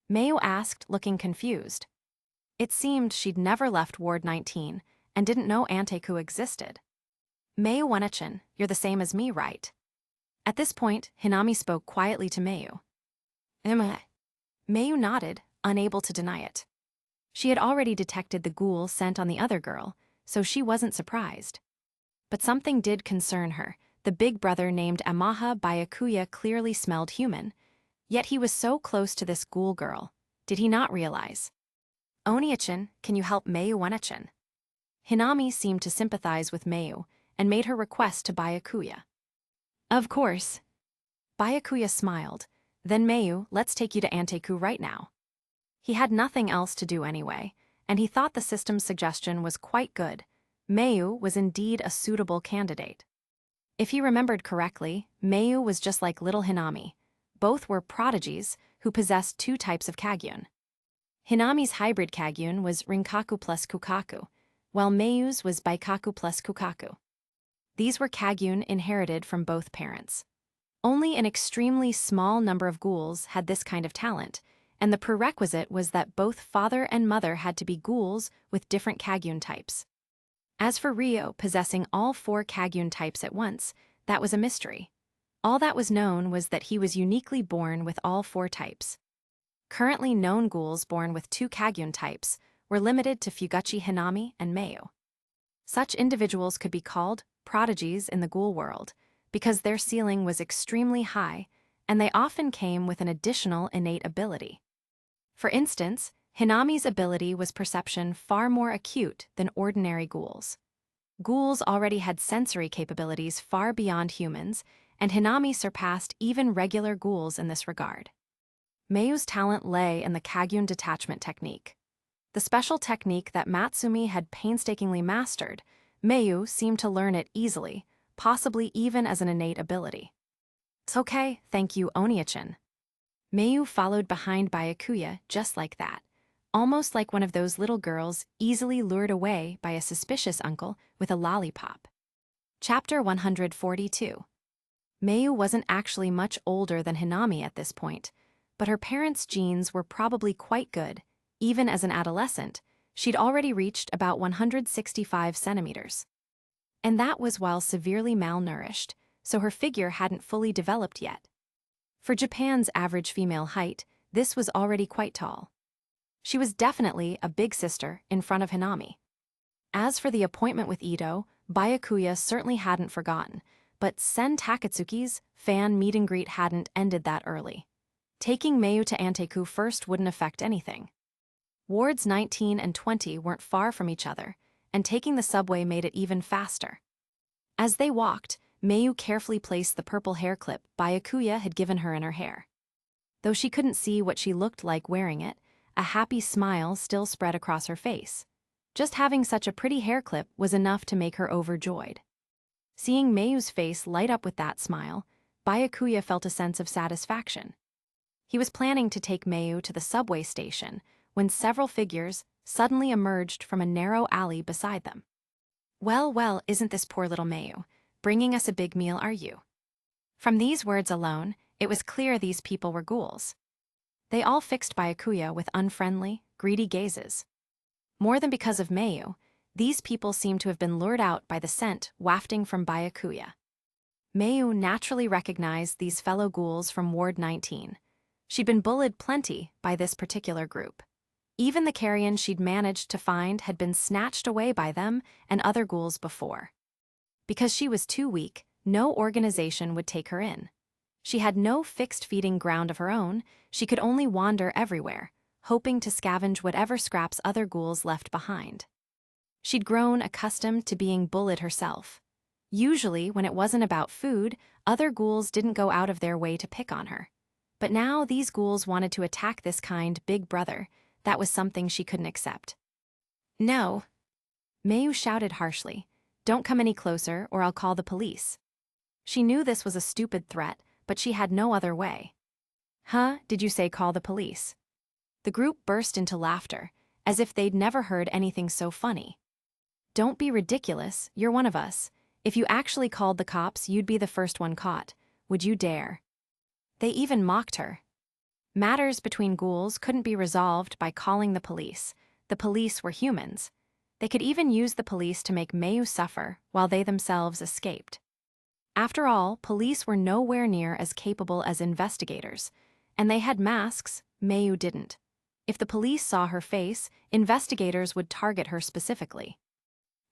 Mayu asked, looking confused. It seemed she'd never left Ward 19 and didn't know Anteku existed. "Mayu Wanachan, you're the same as me, right?" At this point, Hinami spoke quietly to Mayu. Am I? Mayu nodded, unable to deny it. She had already detected the ghoul scent on the other girl, so she wasn't surprised. But something did concern her. The big brother named Amaha Byakuya clearly smelled human, yet he was so close to this ghoul girl. Did he not realize? Oniachin, can you help Mayu Wanachin? Hinami seemed to sympathize with Mayu and made her request to Byakuya. Of course. Byakuya smiled. Then Mayu, let's take you to Anteku right now. He had nothing else to do anyway, and he thought the system's suggestion was quite good. Mayu was indeed a suitable candidate. If he remembered correctly, Mayu was just like little Hinami. Both were prodigies who possessed two types of Kagyun. Hinami's hybrid Kagyun was Rinkaku plus Kukaku, while Mayu's was Baikaku plus Kukaku. These were Kagyun inherited from both parents. Only an extremely small number of ghouls had this kind of talent, and the prerequisite was that both father and mother had to be ghouls with different Kagyun types. As for Ryo possessing all 4 Kagyun types at once, that was a mystery. All that was known was that he was uniquely born with all 4 types. Currently known ghouls born with 2 Kagyun types were limited to Fuguchi Hinami and Mayu. Such individuals could be called prodigies in the ghoul world because their ceiling was extremely high, and they often came with an additional innate ability. For instance, Hinami's ability was perception far more acute than ordinary ghouls. Ghouls already had sensory capabilities far beyond humans, and Hinami surpassed even regular ghouls in this regard. Mayu's talent lay in the Kagyun detachment technique. The special technique that Matsumi had painstakingly mastered, Mayu seemed to learn it easily, possibly even as an innate ability. It's okay, thank you, Oniachin. Mayu followed behind Byakuya just like that, almost like one of those little girls easily lured away by a suspicious uncle with a lollipop. Chapter 142. Mayu wasn't actually much older than Hinami at this point, but her parents' genes were probably quite good. Even as an adolescent, she'd already reached about 165 centimeters. And that was while severely malnourished, so her figure hadn't fully developed yet. For Japan's average female height, this was already quite tall. She was definitely a big sister in front of Hinami. As for the appointment with Ito, Byakuya certainly hadn't forgotten, but Sen Takatsuki's fan meet and greet hadn't ended that early. Taking Mayu to Anteku first wouldn't affect anything. Wards 19 and 20 weren't far from each other, and taking the subway made it even faster. As they walked, Mayu carefully placed the purple hair clip Byakuya had given her in her hair. Though she couldn't see what she looked like wearing it, a happy smile still spread across her face. Just having such a pretty hair clip was enough to make her overjoyed. Seeing Mayu's face light up with that smile, Byakuya felt a sense of satisfaction. He was planning to take Mayu to the subway station when several figures suddenly emerged from a narrow alley beside them. Well, well, isn't this poor little Mayu? Bringing us a big meal, are you? From these words alone, it was clear these people were ghouls. They all fixed Byakuya with unfriendly, greedy gazes. More than because of Mayu, these people seemed to have been lured out by the scent wafting from Byakuya. Mayu naturally recognized these fellow ghouls from Ward 19. She'd been bullied plenty by this particular group. Even the carrion she'd managed to find had been snatched away by them and other ghouls before. Because she was too weak, no organization would take her in. She had no fixed feeding ground of her own, she could only wander everywhere, hoping to scavenge whatever scraps other ghouls left behind. She'd grown accustomed to being bullied herself. Usually, when it wasn't about food, other ghouls didn't go out of their way to pick on her. But now these ghouls wanted to attack this kind big brother. That was something she couldn't accept. No. Mayu shouted harshly. Don't come any closer or I'll call the police. She knew this was a stupid threat, but she had no other way. Huh, did you say call the police? The group burst into laughter, as if they'd never heard anything so funny. Don't be ridiculous, you're one of us. If you actually called the cops, you'd be the first one caught. Would you dare? They even mocked her. Matters between ghouls couldn't be resolved by calling the police. The police were humans. They could even use the police to make Mayu suffer while they themselves escaped. After all, police were nowhere near as capable as investigators, and they had masks, Mayu didn't. If the police saw her face, investigators would target her specifically.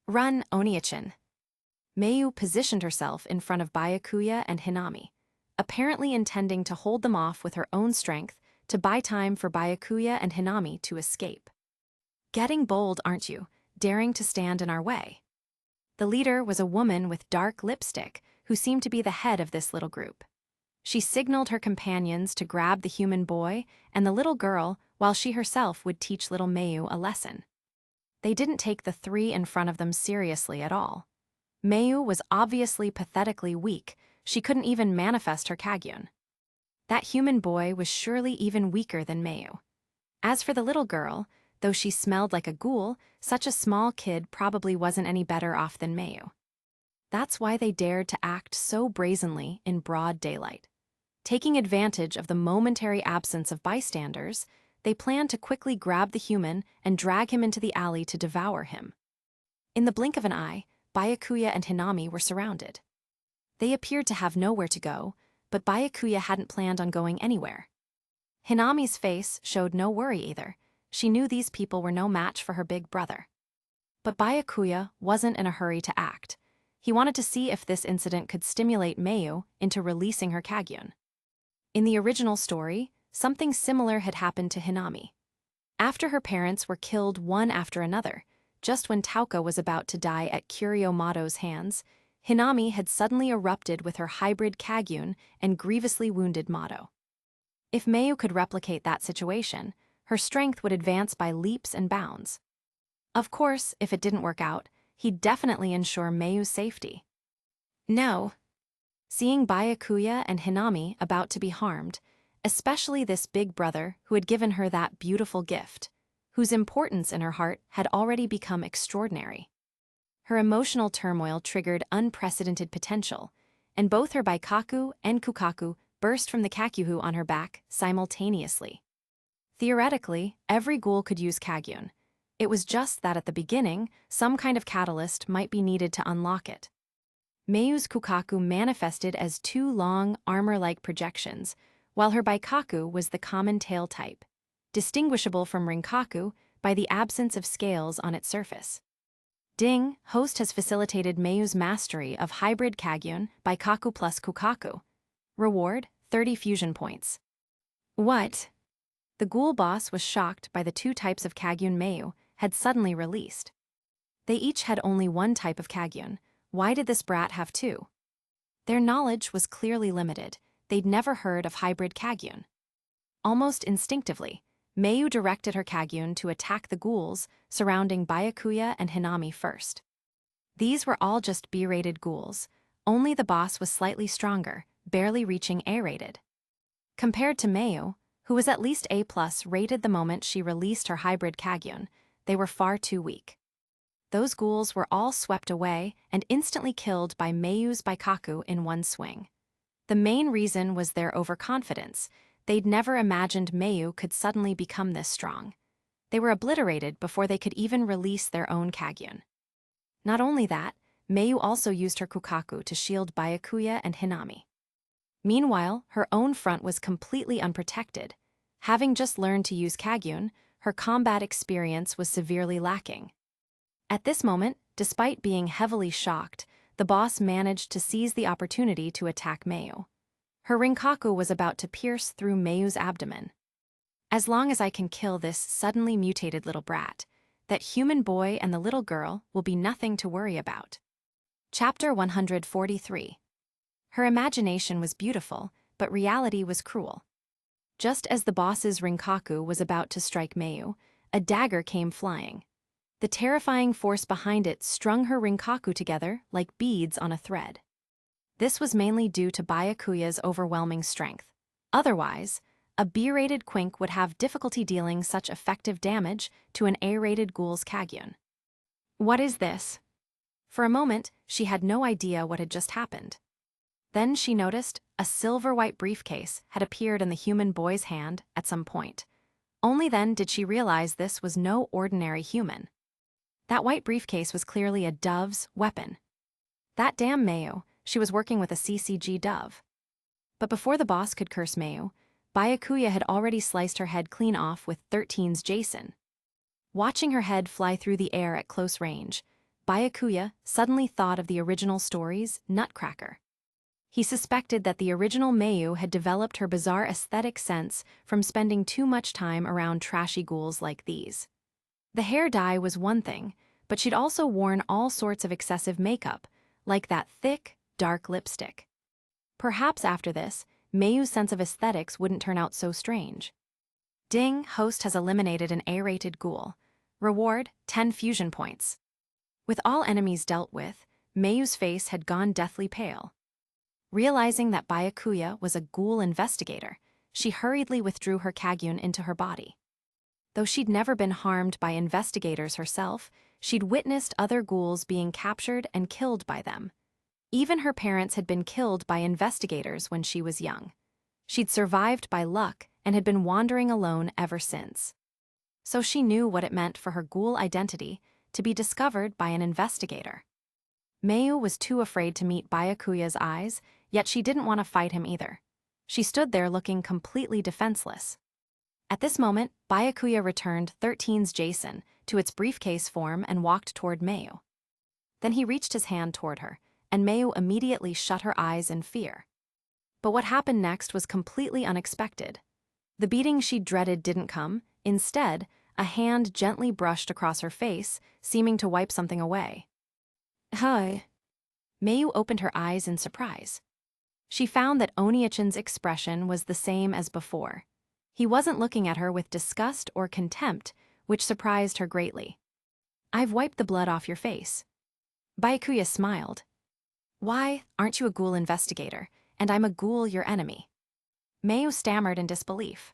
Run, Oniachin. Mayu positioned herself in front of Byakuya and Hinami, apparently intending to hold them off with her own strength to buy time for Byakuya and Hinami to escape. Getting bold, aren't you, daring to stand in our way? The leader was a woman with dark lipstick who seemed to be the head of this little group. She signaled her companions to grab the human boy and the little girl while she herself would teach little Mayu a lesson. They didn't take the three in front of them seriously at all. Mayu was obviously pathetically weak. She couldn't even manifest her Kagyun. That human boy was surely even weaker than Mayu. As for the little girl, though she smelled like a ghoul, such a small kid probably wasn't any better off than Mayu. That's why they dared to act so brazenly in broad daylight. Taking advantage of the momentary absence of bystanders, they planned to quickly grab the human and drag him into the alley to devour him. In the blink of an eye, Byakuya and Hinami were surrounded. They appeared to have nowhere to go, but Byakuya hadn't planned on going anywhere. Hinami's face showed no worry either. She knew these people were no match for her big brother. But Byakuya wasn't in a hurry to act. He wanted to see if this incident could stimulate Mayu into releasing her Kagyun. In the original story, something similar had happened to Hinami. After her parents were killed one after another, just when Tauka was about to die at Kuriomado's hands, Hinami had suddenly erupted with her hybrid Kagyun and grievously wounded Mado. If Mayu could replicate that situation, her strength would advance by leaps and bounds. Of course, if it didn't work out, he'd definitely ensure Mayu's safety. No. Seeing Byakuya and Hinami about to be harmed, especially this big brother who had given her that beautiful gift, whose importance in her heart had already become extraordinary. Her emotional turmoil triggered unprecedented potential, and both her Baikaku and Kukaku burst from the Kakyuhu on her back simultaneously. Theoretically, every ghoul could use Kagyun. It was just that at the beginning, some kind of catalyst might be needed to unlock it. Mayu's Kukaku manifested as two long, armor-like projections, while her Baikaku was the common tail type, distinguishable from Rinkaku by the absence of scales on its surface. Ding, host has facilitated Mayu's mastery of hybrid Kagyun Baikaku plus Kukaku. Reward, 30 fusion points. What? The ghoul boss was shocked by the two types of Kagyun Mayu had suddenly released. They each had only one type of Kagyun. Why did this brat have two? Their knowledge was clearly limited. They'd never heard of hybrid Kagyun. Almost instinctively, Mayu directed her Kagyun to attack the ghouls surrounding Byakuya and Hinami first. These were all just B-rated ghouls. Only the boss was slightly stronger, barely reaching A-rated. Compared to Mayu, who was at least A+ rated the moment she released her hybrid Kagyun, they were far too weak. Those ghouls were all swept away and instantly killed by Mayu's Baikaku in one swing. The main reason was their overconfidence. They'd never imagined Mayu could suddenly become this strong. They were obliterated before they could even release their own Kagyun. Not only that, Mayu also used her Kukaku to shield Byakuya and Hinami. Meanwhile, her own front was completely unprotected. Having just learned to use Kagyun, her combat experience was severely lacking. At this moment, despite being heavily shocked, the boss managed to seize the opportunity to attack Mayu. Her Rinkaku was about to pierce through Mayu's abdomen. As long as I can kill this suddenly mutated little brat, that human boy and the little girl will be nothing to worry about. Chapter 143. Her imagination was beautiful, but reality was cruel. Just as the boss's Rinkaku was about to strike Mayu, a dagger came flying. The terrifying force behind it strung her Rinkaku together like beads on a thread. This was mainly due to Byakuya's overwhelming strength. Otherwise, a B-rated Quink would have difficulty dealing such effective damage to an A-rated ghoul's Kagyun. What is this? For a moment, she had no idea what had just happened. Then she noticed a silver-white briefcase had appeared in the human boy's hand at some point. Only then did she realize this was no ordinary human. That white briefcase was clearly a dove's weapon. That damn Mayu, she was working with a CCG dove. But before the boss could curse Mayu, Byakuya had already sliced her head clean off with 13's Jason. Watching her head fly through the air at close range, Byakuya suddenly thought of the original story's Nutcracker. He suspected that the original Mayu had developed her bizarre aesthetic sense from spending too much time around trashy ghouls like these. The hair dye was one thing, but she'd also worn all sorts of excessive makeup, like that thick, dark lipstick. Perhaps after this, Mayu's sense of aesthetics wouldn't turn out so strange. Ding, host has eliminated an A-rated ghoul. Reward, 10 fusion points. With all enemies dealt with, Mayu's face had gone deathly pale. Realizing that Byakuya was a ghoul investigator, she hurriedly withdrew her Kagyun into her body. Though she'd never been harmed by investigators herself, she'd witnessed other ghouls being captured and killed by them. Even her parents had been killed by investigators when she was young. She'd survived by luck and had been wandering alone ever since. So she knew what it meant for her ghoul identity to be discovered by an investigator. Mayu was too afraid to meet Byakuya's eyes, yet she didn't want to fight him either. She stood there looking completely defenseless. At this moment, Byakuya returned 13's Jason to its briefcase form and walked toward Mayu. Then he reached his hand toward her, and Mayu immediately shut her eyes in fear. But what happened next was completely unexpected. The beating she dreaded didn't come. Instead, a hand gently brushed across her face, seeming to wipe something away. Hi. Mayu opened her eyes in surprise. She found that Oniachin's expression was the same as before. He wasn't looking at her with disgust or contempt, which surprised her greatly. I've wiped the blood off your face. Byakuya smiled. Why, aren't you a ghoul investigator, and I'm a ghoul your enemy? Mayu stammered in disbelief.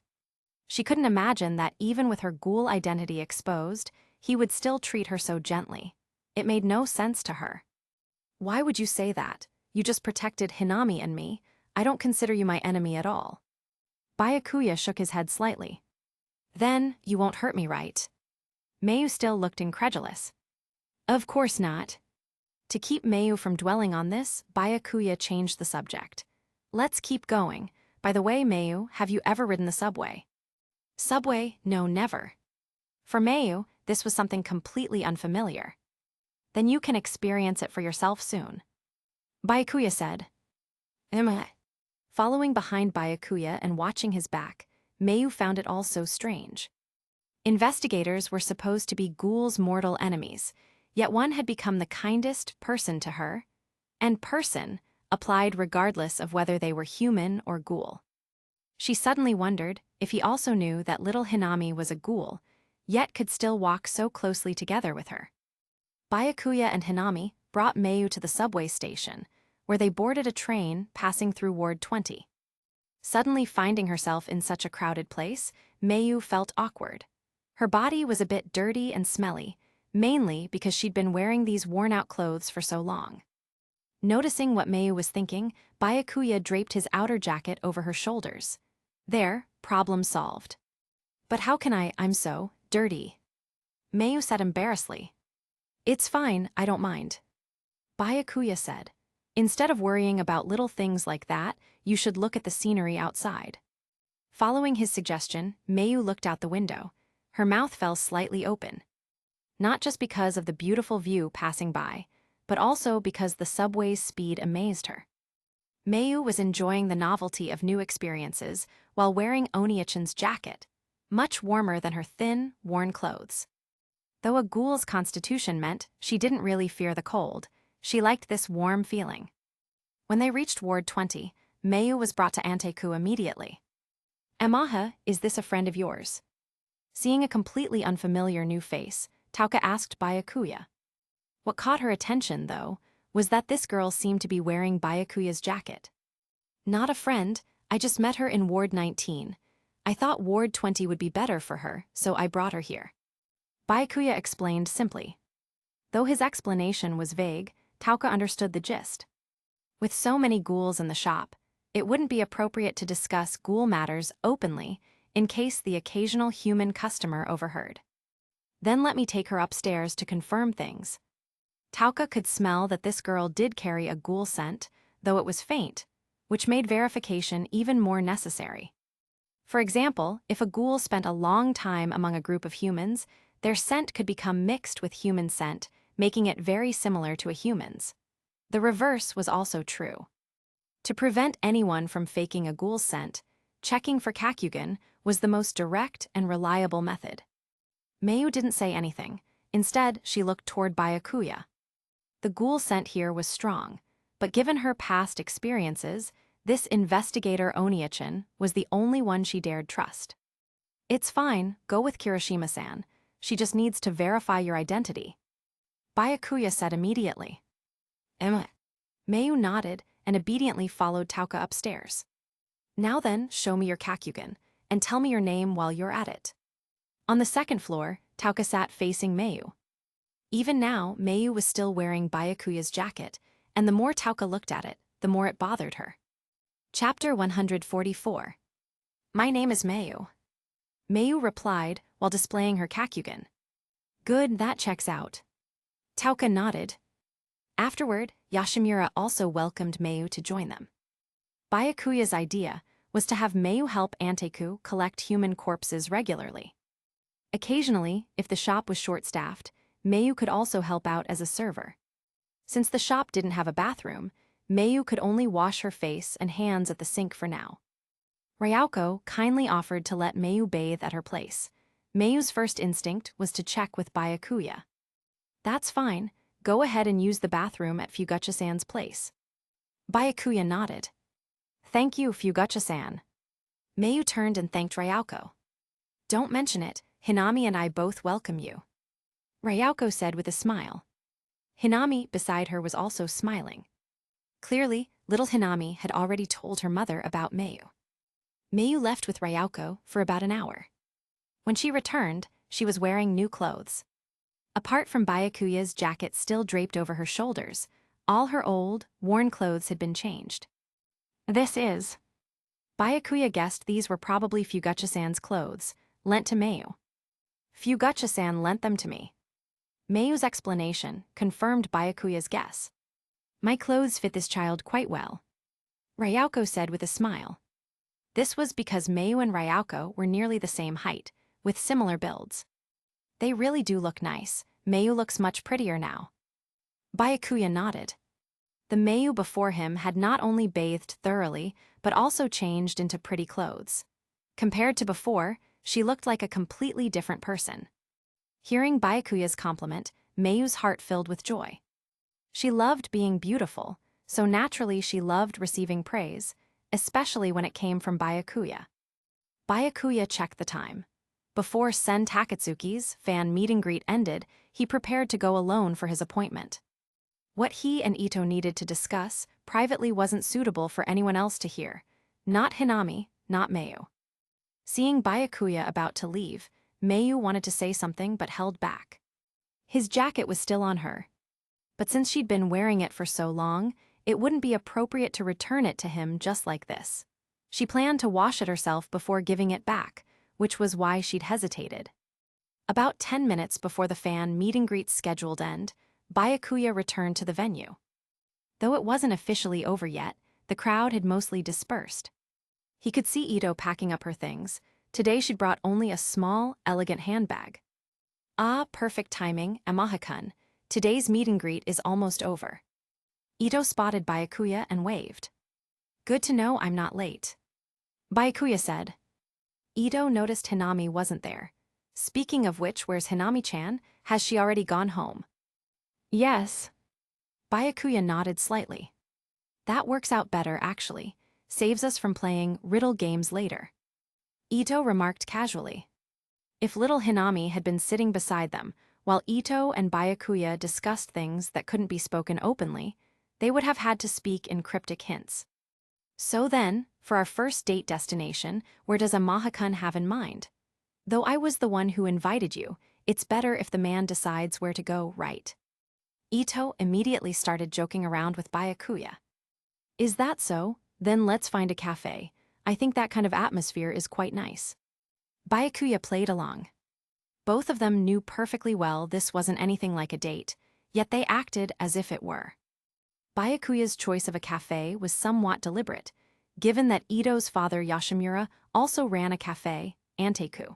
She couldn't imagine that even with her ghoul identity exposed, he would still treat her so gently. It made no sense to her. Why would you say that? You just protected Hinami and me. I don't consider you my enemy at all. Byakuya shook his head slightly. Then, you won't hurt me, right? Mayu still looked incredulous. Of course not. To keep Mayu from dwelling on this, Byakuya changed the subject. Let's keep going. By the way, Mayu, have you ever ridden the subway? Subway? No, never. For Mayu, this was something completely unfamiliar. Then you can experience it for yourself soon. Byakuya said. Am I? Following behind Byakuya and watching his back, Mayu found it all so strange. Investigators were supposed to be Ghoul's mortal enemies, yet one had become the kindest person to her, and person applied regardless of whether they were human or Ghoul. She suddenly wondered if he also knew that little Hinami was a Ghoul, yet could still walk so closely together with her. Byakuya and Hinami brought Mayu to the subway station, where they boarded a train passing through Ward 20. Suddenly finding herself in such a crowded place, Mayu felt awkward. Her body was a bit dirty and smelly, mainly because she'd been wearing these worn-out clothes for so long. Noticing what Mayu was thinking, Byakuya draped his outer jacket over her shoulders. There, problem solved. But how can I'm so dirty? Mayu said embarrassedly. It's fine, I don't mind. Byakuya said. Instead of worrying about little things like that, you should look at the scenery outside. Following his suggestion, Mayu looked out the window. Her mouth fell slightly open. Not just because of the beautiful view passing by, but also because the subway's speed amazed her. Mayu was enjoying the novelty of new experiences while wearing Oniachin's jacket, much warmer than her thin, worn clothes. Though a ghoul's constitution meant she didn't really fear the cold, she liked this warm feeling. When they reached Ward 20, Mayu was brought to Anteku immediately. Amaha, is this a friend of yours? Seeing a completely unfamiliar new face, Tauka asked Byakuya. What caught her attention, though, was that this girl seemed to be wearing Byakuya's jacket. Not a friend, I just met her in Ward 19. I thought Ward 20 would be better for her, so I brought her here. Byakuya explained simply. Though his explanation was vague, Tauka understood the gist. With so many ghouls in the shop, it wouldn't be appropriate to discuss ghoul matters openly in case the occasional human customer overheard. Then let me take her upstairs to confirm things. Tauka could smell that this girl did carry a ghoul scent, though it was faint, which made verification even more necessary. For example, if a ghoul spent a long time among a group of humans, their scent could become mixed with human scent, making it very similar to a human's. The reverse was also true. To prevent anyone from faking a ghoul's scent, checking for Tgthegood was the most direct and reliable method. Mayu didn't say anything. Instead, she looked toward Byakuya. The ghoul scent here was strong, but given her past experiences, this investigator Oniichan was the only one she dared trust. It's fine, go with Kirishima-san. She just needs to verify your identity. Byakuya said immediately. Mayu nodded and obediently followed Tauka upstairs. Now then, show me your Tgthegood, and tell me your name while you're at it. On the second floor, Tauka sat facing Mayu. Even now, Mayu was still wearing Byakuya's jacket, and the more Tauka looked at it, the more it bothered her. Chapter 144. My name is Mayu. Mayu replied while displaying her Tgthegood. Good, that checks out. Tauka nodded. Afterward, Yashimura also welcomed Mayu to join them. Byakuya's idea was to have Mayu help Anteku collect human corpses regularly. Occasionally, if the shop was short-staffed, Mayu could also help out as a server. Since the shop didn't have a bathroom, Mayu could only wash her face and hands at the sink for now. Ryauko kindly offered to let Mayu bathe at her place. Mayu's first instinct was to check with Byakuya. That's fine, go ahead and use the bathroom at Fugacha-san's place. Byakuya nodded. Thank you, Fugacha-san. Mayu turned and thanked Ryauko. Don't mention it, Hinami and I both welcome you. Ryauko said with a smile. Hinami beside her was also smiling. Clearly, little Hinami had already told her mother about Mayu. Mayu left with Ryauko for about an hour. When she returned, she was wearing new clothes. Apart from Byakuya's jacket still draped over her shoulders, all her old, worn clothes had been changed. This is. Byakuya guessed these were probably Fugacha-san's clothes, lent to Mayu. Fugacha-san lent them to me. Mayu's explanation confirmed Byakuya's guess. My clothes fit this child quite well. Ryauko said with a smile. This was because Mayu and Ryauko were nearly the same height, with similar builds. They really do look nice. Mayu looks much prettier now. Byakuya nodded. The Mayu before him had not only bathed thoroughly, but also changed into pretty clothes. Compared to before, she looked like a completely different person. Hearing Byakuya's compliment, Mayu's heart filled with joy. She loved being beautiful, so naturally she loved receiving praise, especially when it came from Byakuya. Byakuya checked the time. Before Sen Takatsuki's fan meet and greet ended, he prepared to go alone for his appointment. What he and Ito needed to discuss privately wasn't suitable for anyone else to hear. Not Hinami, not Mayu. Seeing Byakuya about to leave, Mayu wanted to say something but held back. His jacket was still on her. But since she'd been wearing it for so long, it wouldn't be appropriate to return it to him just like this. She planned to wash it herself before giving it back, which was why she'd hesitated. About 10 minutes before the fan meet and greet's scheduled end, Byakuya returned to the venue. Though it wasn't officially over yet, the crowd had mostly dispersed. He could see Ito packing up her things. Today she'd brought only a small, elegant handbag. Ah, perfect timing, Amaha-kun. Today's meet and greet is almost over. Ito spotted Byakuya and waved. Good to know I'm not late. Byakuya said. Ito noticed Hinami wasn't there. Speaking of which, where's Hinami-chan? Has she already gone home? Yes. Byakuya nodded slightly. That works out better, actually. Saves us from playing riddle games later. Ito remarked casually. If little Hinami had been sitting beside them, while Ito and Byakuya discussed things that couldn't be spoken openly, they would have had to speak in cryptic hints. So then, for our first date destination, where does Amaha-kun have in mind? Though I was the one who invited you, it's better if the man decides where to go, right? Ito immediately started joking around with Byakuya. Is that so? Then let's find a cafe. I think that kind of atmosphere is quite nice. Byakuya played along. Both of them knew perfectly well this wasn't anything like a date, yet they acted as if it were. Byakuya's choice of a cafe was somewhat deliberate. given that Ito's father Yoshimura also ran a cafe, Anteku.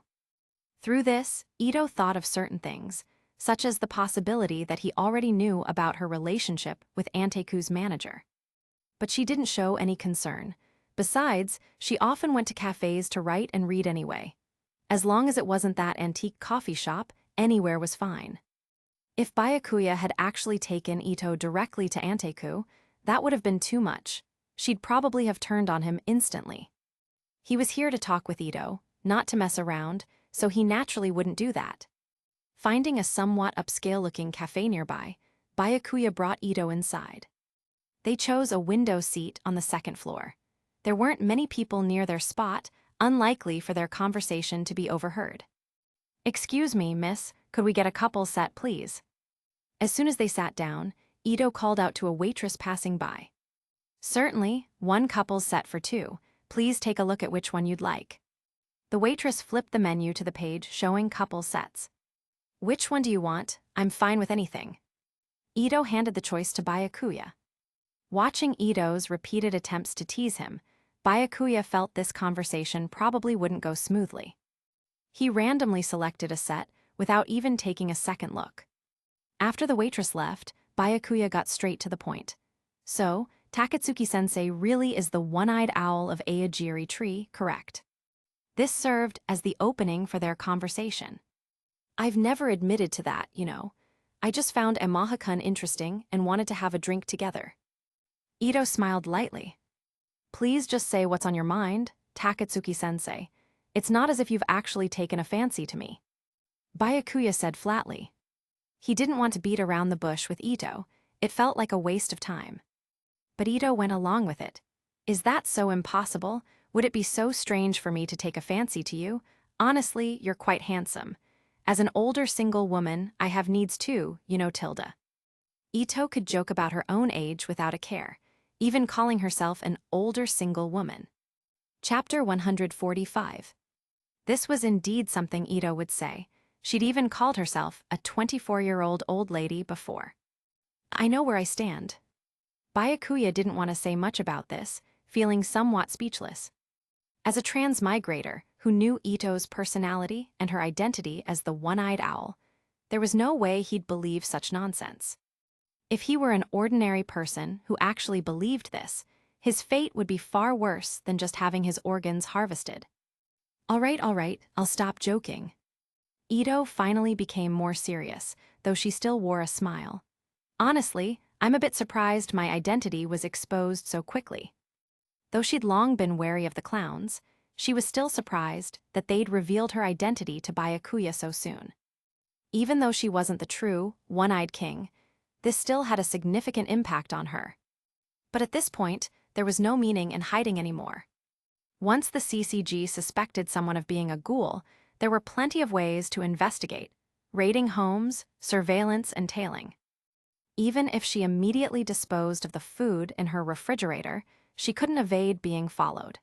Through this, Ito thought of certain things, such as the possibility that he already knew about her relationship with Anteku's manager. But she didn't show any concern. Besides, she often went to cafes to write and read anyway. As long as it wasn't that antique coffee shop, anywhere was fine. If Byakuya had actually taken Ito directly to Anteku, that would have been too much. She'd probably have turned on him instantly. He was here to talk with Ito, not to mess around, so he naturally wouldn't do that. Finding a somewhat upscale-looking cafe nearby, Byakuya brought Ito inside. They chose a window seat on the second floor. There weren't many people near their spot, unlikely for their conversation to be overheard. "Excuse me, miss, could we get a couple set, please?" As soon as they sat down, Ito called out to a waitress passing by. "Certainly, one couple's set for two. Please take a look at which one you'd like." The waitress flipped the menu to the page showing couple sets. "Which one do you want? I'm fine with anything." Ito handed the choice to Byakuya. Watching Ito's repeated attempts to tease him, Byakuya felt this conversation probably wouldn't go smoothly. He randomly selected a set without even taking a second look. After the waitress left, Byakuya got straight to the point. "So, Takatsuki-sensei really is the one-eyed owl of Aogiri Tree, correct?" This served as the opening for their conversation. "I've never admitted to that, you know. I just found Amaha-kun interesting and wanted to have a drink together." Ito smiled lightly. "Please just say what's on your mind, Takatsuki-sensei. It's not as if you've actually taken a fancy to me." Byakuya said flatly. He didn't want to beat around the bush with Ito. It felt like a waste of time. But Ito went along with it. "Is that so impossible? Would it be so strange for me to take a fancy to you? Honestly, you're quite handsome. As an older single woman, I have needs too, you know, Tilda." Ito could joke about her own age without a care, even calling herself an older single woman. Chapter 145. This was indeed something Ito would say. She'd even called herself a 24-year-old old lady before. "I know where I stand." Byakuya didn't want to say much about this, feeling somewhat speechless. As a transmigrator who knew Ito's personality and her identity as the one-eyed owl, there was no way he'd believe such nonsense. If he were an ordinary person who actually believed this, his fate would be far worse than just having his organs harvested. All right, I'll stop joking." Ito finally became more serious, though she still wore a smile. "Honestly, I'm a bit surprised my identity was exposed so quickly." Though she'd long been wary of the clowns, she was still surprised that they'd revealed her identity to Byakuya so soon. Even though she wasn't the true, one-eyed king, this still had a significant impact on her. But at this point, there was no meaning in hiding anymore. Once the CCG suspected someone of being a ghoul, there were plenty of ways to investigate: raiding homes, surveillance, and tailing. Even if she immediately disposed of the food in her refrigerator, she couldn't evade being followed.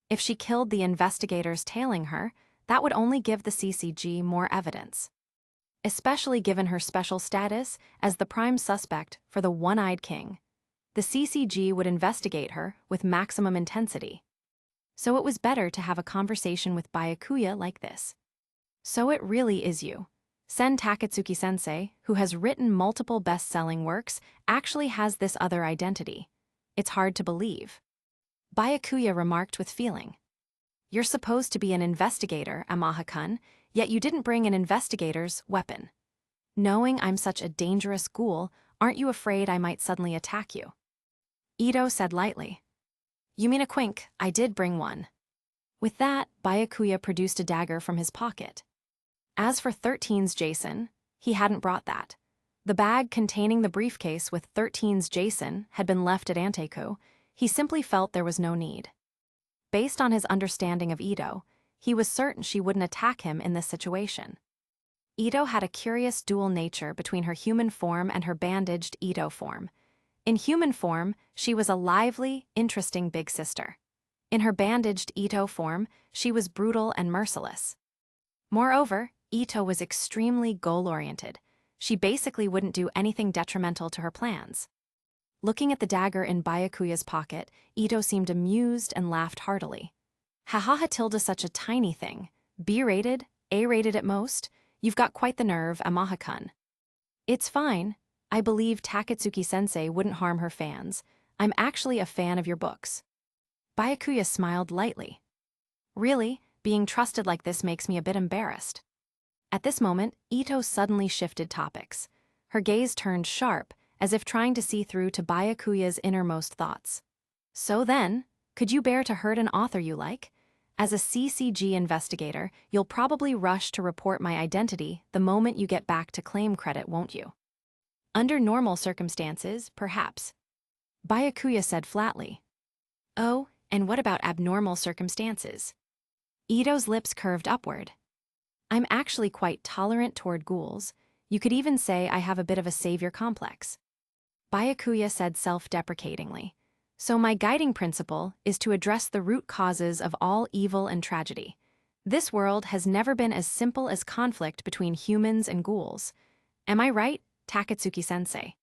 If she killed the investigators tailing her, that would only give the CCG more evidence. Especially given her special status as the prime suspect for the one-eyed king, the CCG would investigate her with maximum intensity. So it was better to have a conversation with Byakuya like this. "So it really is you. Sen Takatsuki-sensei, who has written multiple best-selling works, actually has this other identity. It's hard to believe." Byakuya remarked with feeling. "You're supposed to be an investigator, Amaha-kun, yet you didn't bring an investigator's weapon. Knowing I'm such a dangerous ghoul, aren't you afraid I might suddenly attack you?" Ito said lightly. "You mean a quink, I did bring one." With that, Byakuya produced a dagger from his pocket. As for 13's Jason, he hadn't brought that. The bag containing the briefcase with 13's Jason had been left at Anteku. He simply felt there was no need. Based on his understanding of Ito, he was certain she wouldn't attack him in this situation. Ito had a curious dual nature between her human form and her bandaged Ito form. In human form, she was a lively, interesting big sister. In her bandaged Ito form, she was brutal and merciless. Moreover, Ito was extremely goal-oriented. She basically wouldn't do anything detrimental to her plans. Looking at the dagger in Byakuya's pocket, Ito seemed amused and laughed heartily. "Haha, Tilda, such a tiny thing. B-rated, A-rated at most. You've got quite the nerve, Amaha-kun." "It's fine. I believe Takatsuki-sensei wouldn't harm her fans. I'm actually a fan of your books." Byakuya smiled lightly. "Really, being trusted like this makes me a bit embarrassed." At this moment, Ito suddenly shifted topics. Her gaze turned sharp, as if trying to see through to Byakuya's innermost thoughts. "So then, could you bear to hurt an author you like? As a CCG investigator, you'll probably rush to report my identity the moment you get back to claim credit, won't you?" "Under normal circumstances, perhaps," Byakuya said flatly. "Oh, and what about abnormal circumstances?" Ito's lips curved upward. "I'm actually quite tolerant toward ghouls. You could even say I have a bit of a savior complex." Byakuya said self-deprecatingly. "So my guiding principle is to address the root causes of all evil and tragedy. This world has never been as simple as conflict between humans and ghouls. Am I right, Takatsuki-sensei?"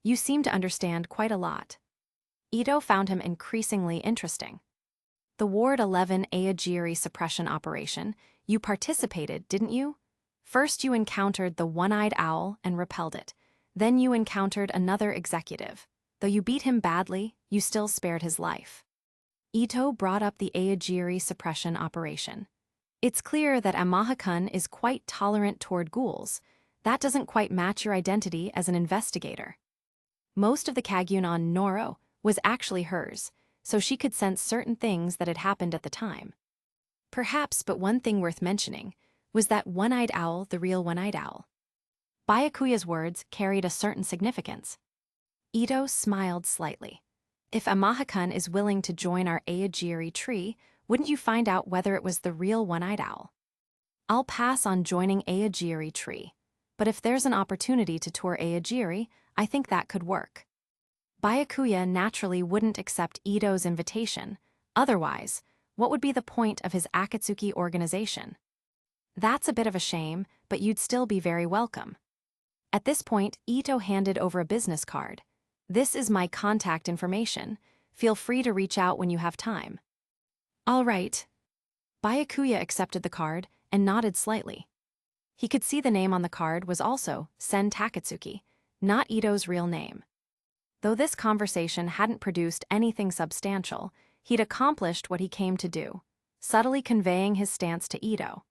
"You seem to understand quite a lot." Ito found him increasingly interesting. "The Ward 11 Aogiri suppression operation, you participated, didn't you? First you encountered the one-eyed owl and repelled it. Then you encountered another executive. Though you beat him badly, you still spared his life." Ito brought up the Aogiri suppression operation. "It's clear that Amaha-kun is quite tolerant toward ghouls. That doesn't quite match your identity as an investigator." Most of the Kagyun on Noro was actually hers, so she could sense certain things that had happened at the time. Perhaps, but one thing worth mentioning was that one-eyed owl, the real one-eyed owl. Byakuya's words carried a certain significance. Ito smiled slightly. "If Amaha-kun is willing to join our Aogiri tree, wouldn't you find out whether it was the real one-eyed owl?" "I'll pass on joining Aogiri tree, but if there's an opportunity to tour Aogiri, I think that could work." Byakuya naturally wouldn't accept Ito's invitation. Otherwise, what would be the point of his Akatsuki organization? "That's a bit of a shame, but you'd still be very welcome." At this point, Ito handed over a business card. "This is my contact information. Feel free to reach out when you have time." "All right." Byakuya accepted the card and nodded slightly. He could see the name on the card was also Sen Takatsuki, not Ito's real name. Though this conversation hadn't produced anything substantial, he'd accomplished what he came to do, subtly conveying his stance to Ito.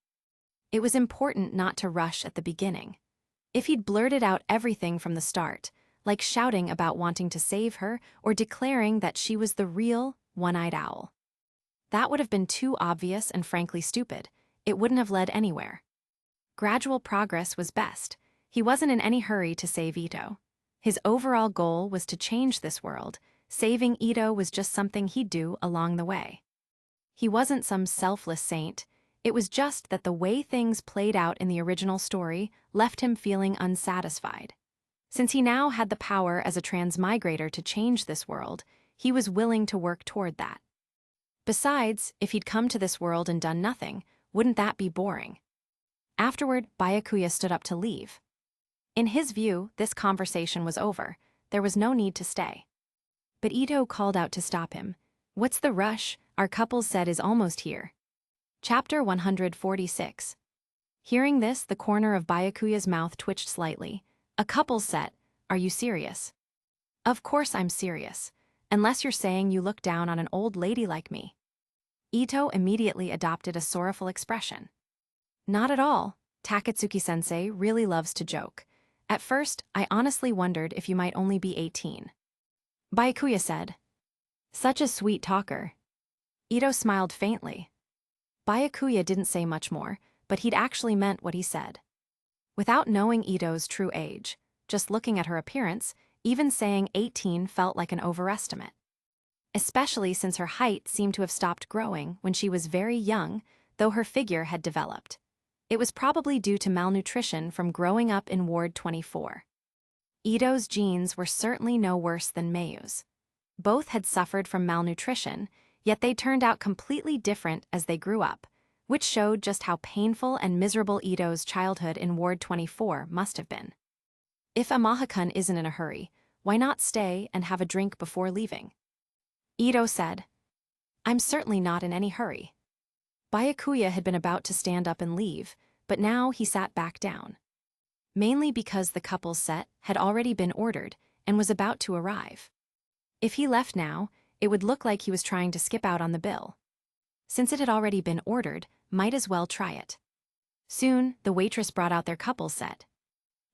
It was important not to rush at the beginning. If he'd blurted out everything from the start, like shouting about wanting to save her or declaring that she was the real one-eyed owl, that would have been too obvious and frankly stupid. It wouldn't have led anywhere. Gradual progress was best. He wasn't in any hurry to save Ito. His overall goal was to change this world. Saving Ito was just something he'd do along the way. He wasn't some selfless saint. It was just that the way things played out in the original story left him feeling unsatisfied. Since he now had the power as a transmigrator to change this world, he was willing to work toward that. Besides, if he'd come to this world and done nothing, wouldn't that be boring? Afterward, Byakuya stood up to leave. In his view, this conversation was over. There was no need to stay. But Ito called out to stop him. "What's the rush? Our couple set is almost here." Chapter 146. Hearing this, the corner of Byakuya's mouth twitched slightly. "A couple's set? Are you serious?" "Of course I'm serious. Unless you're saying you look down on an old lady like me." Ito immediately adopted a sorrowful expression. "Not at all. Takatsuki-sensei really loves to joke. At first, I honestly wondered if you might only be 18. Byakuya said. "Such a sweet talker." Ito smiled faintly. Byakuya didn't say much more, but he'd actually meant what he said. Without knowing Ito's true age, just looking at her appearance, even saying 18 felt like an overestimate. Especially since her height seemed to have stopped growing when she was very young, though her figure had developed. It was probably due to malnutrition from growing up in Ward 24. Ito's genes were certainly no worse than Mayu's. Both had suffered from malnutrition, yet they turned out completely different as they grew up, which showed just how painful and miserable Ito's childhood in Ward 24 must have been. If Amaha-kun isn't in a hurry, Why not stay and have a drink before leaving? Ito said, I'm certainly not in any hurry. Byakuya had been about to stand up and leave, but now he sat back down. Mainly because the couple's set had already been ordered and was about to arrive. If he left now, it would look like he was trying to skip out on the bill. Since it had already been ordered, might as well try it. Soon, the waitress brought out their couple's set.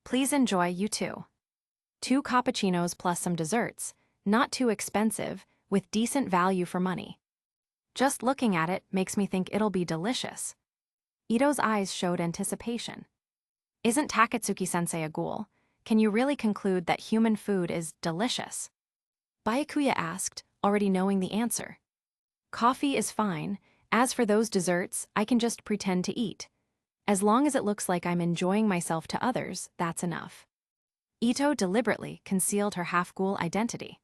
Please enjoy, you two. 2 cappuccinos plus some desserts, not too expensive, with decent value for money. Just looking at it makes me think it'll be delicious. Ito's eyes showed anticipation. Isn't Takatsuki-sensei a ghoul? Can you really conclude that human food is delicious? Byakuya asked, already knowing the answer. Coffee is fine. As for those desserts, I can just pretend to eat. As long as it looks like I'm enjoying myself to others, that's enough. Ito deliberately concealed her half-ghoul identity.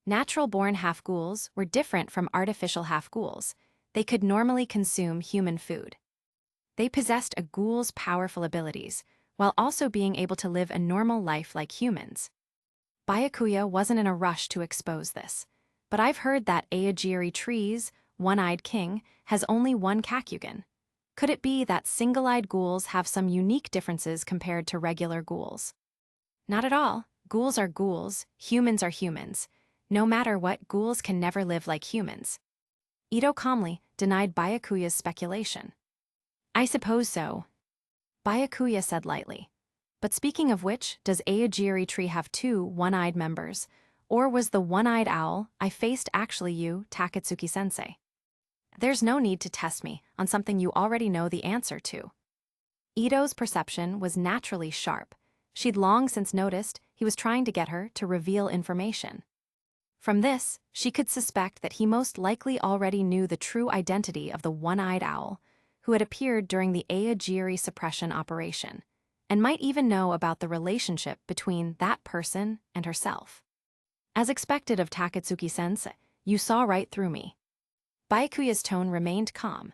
Natural-born half-ghouls were different from artificial half-ghouls. They could normally consume human food. They possessed a ghoul's powerful abilities, while also being able to live a normal life like humans. Byakuya wasn't in a rush to expose this, but I've heard that Aogiri Tree's one-eyed king has only one Kakugan. Could it be that single-eyed ghouls have some unique differences compared to regular ghouls? Not at all. Ghouls are ghouls, humans are humans. No matter what, ghouls can never live like humans. Ito calmly denied Byakuya's speculation. I suppose so. Byakuya said lightly. But speaking of which, does Aogiri Tree have 2 one-eyed members? Or was the one-eyed owl I faced actually you, Takatsuki-sensei? There's no need to test me on something you already know the answer to. Ito's perception was naturally sharp. She'd long since noticed he was trying to get her to reveal information. From this, she could suspect that he most likely already knew the true identity of the one-eyed owl, who had appeared during the Aogiri suppression operation, and might even know about the relationship between that person and herself. As expected of Takatsuki-sensei, you saw right through me. Byakuya's tone remained calm.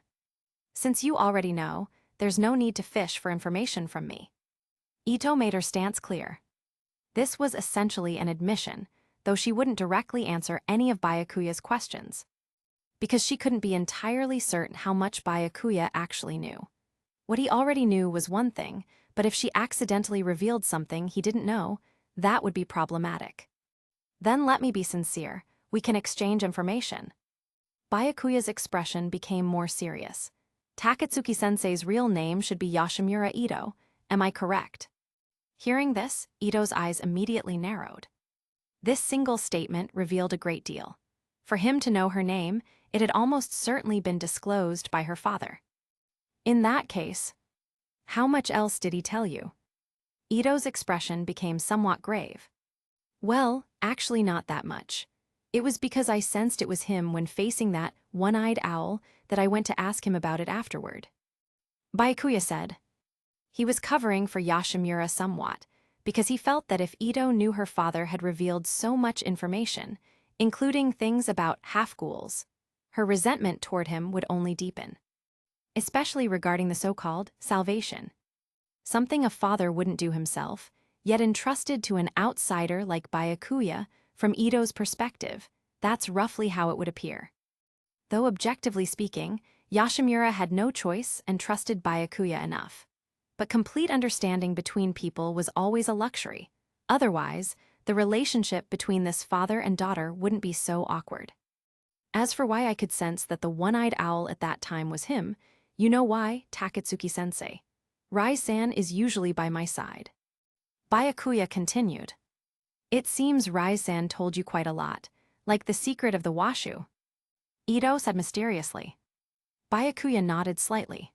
Since you already know, there's no need to fish for information from me. Ito made her stance clear. This was essentially an admission, though she wouldn't directly answer any of Byakuya's questions, because she couldn't be entirely certain how much Byakuya actually knew. What he already knew was one thing, but if she accidentally revealed something he didn't know, that would be problematic. Then let me be sincere, we can exchange information. Byakuya's expression became more serious. Takatsuki-sensei's real name should be Yoshimura Ito, am I correct? Hearing this, Ito's eyes immediately narrowed. This single statement revealed a great deal. For him to know her name, it had almost certainly been disclosed by her father. In that case, how much else did he tell you? Ito's expression became somewhat grave. Well, actually not that much. It was because I sensed it was him when facing that one-eyed owl that I went to ask him about it afterward. Byakuya said. He was covering for Yoshimura somewhat, because he felt that if Ito knew her father had revealed so much information, including things about half-ghouls, her resentment toward him would only deepen. Especially regarding the so-called salvation. Something a father wouldn't do himself, yet entrusted to an outsider like Byakuya, from Ito's perspective, that's roughly how it would appear. Though objectively speaking, Yoshimura had no choice and trusted Byakuya enough. But complete understanding between people was always a luxury. Otherwise, the relationship between this father and daughter wouldn't be so awkward. As for why I could sense that the one-eyed owl at that time was him, you know why, Takatsuki-sensei. Rai-san is usually by my side. Byakuya continued. It seems Rai-san told you quite a lot, like the secret of the washu. Ito said mysteriously. Byakuya nodded slightly.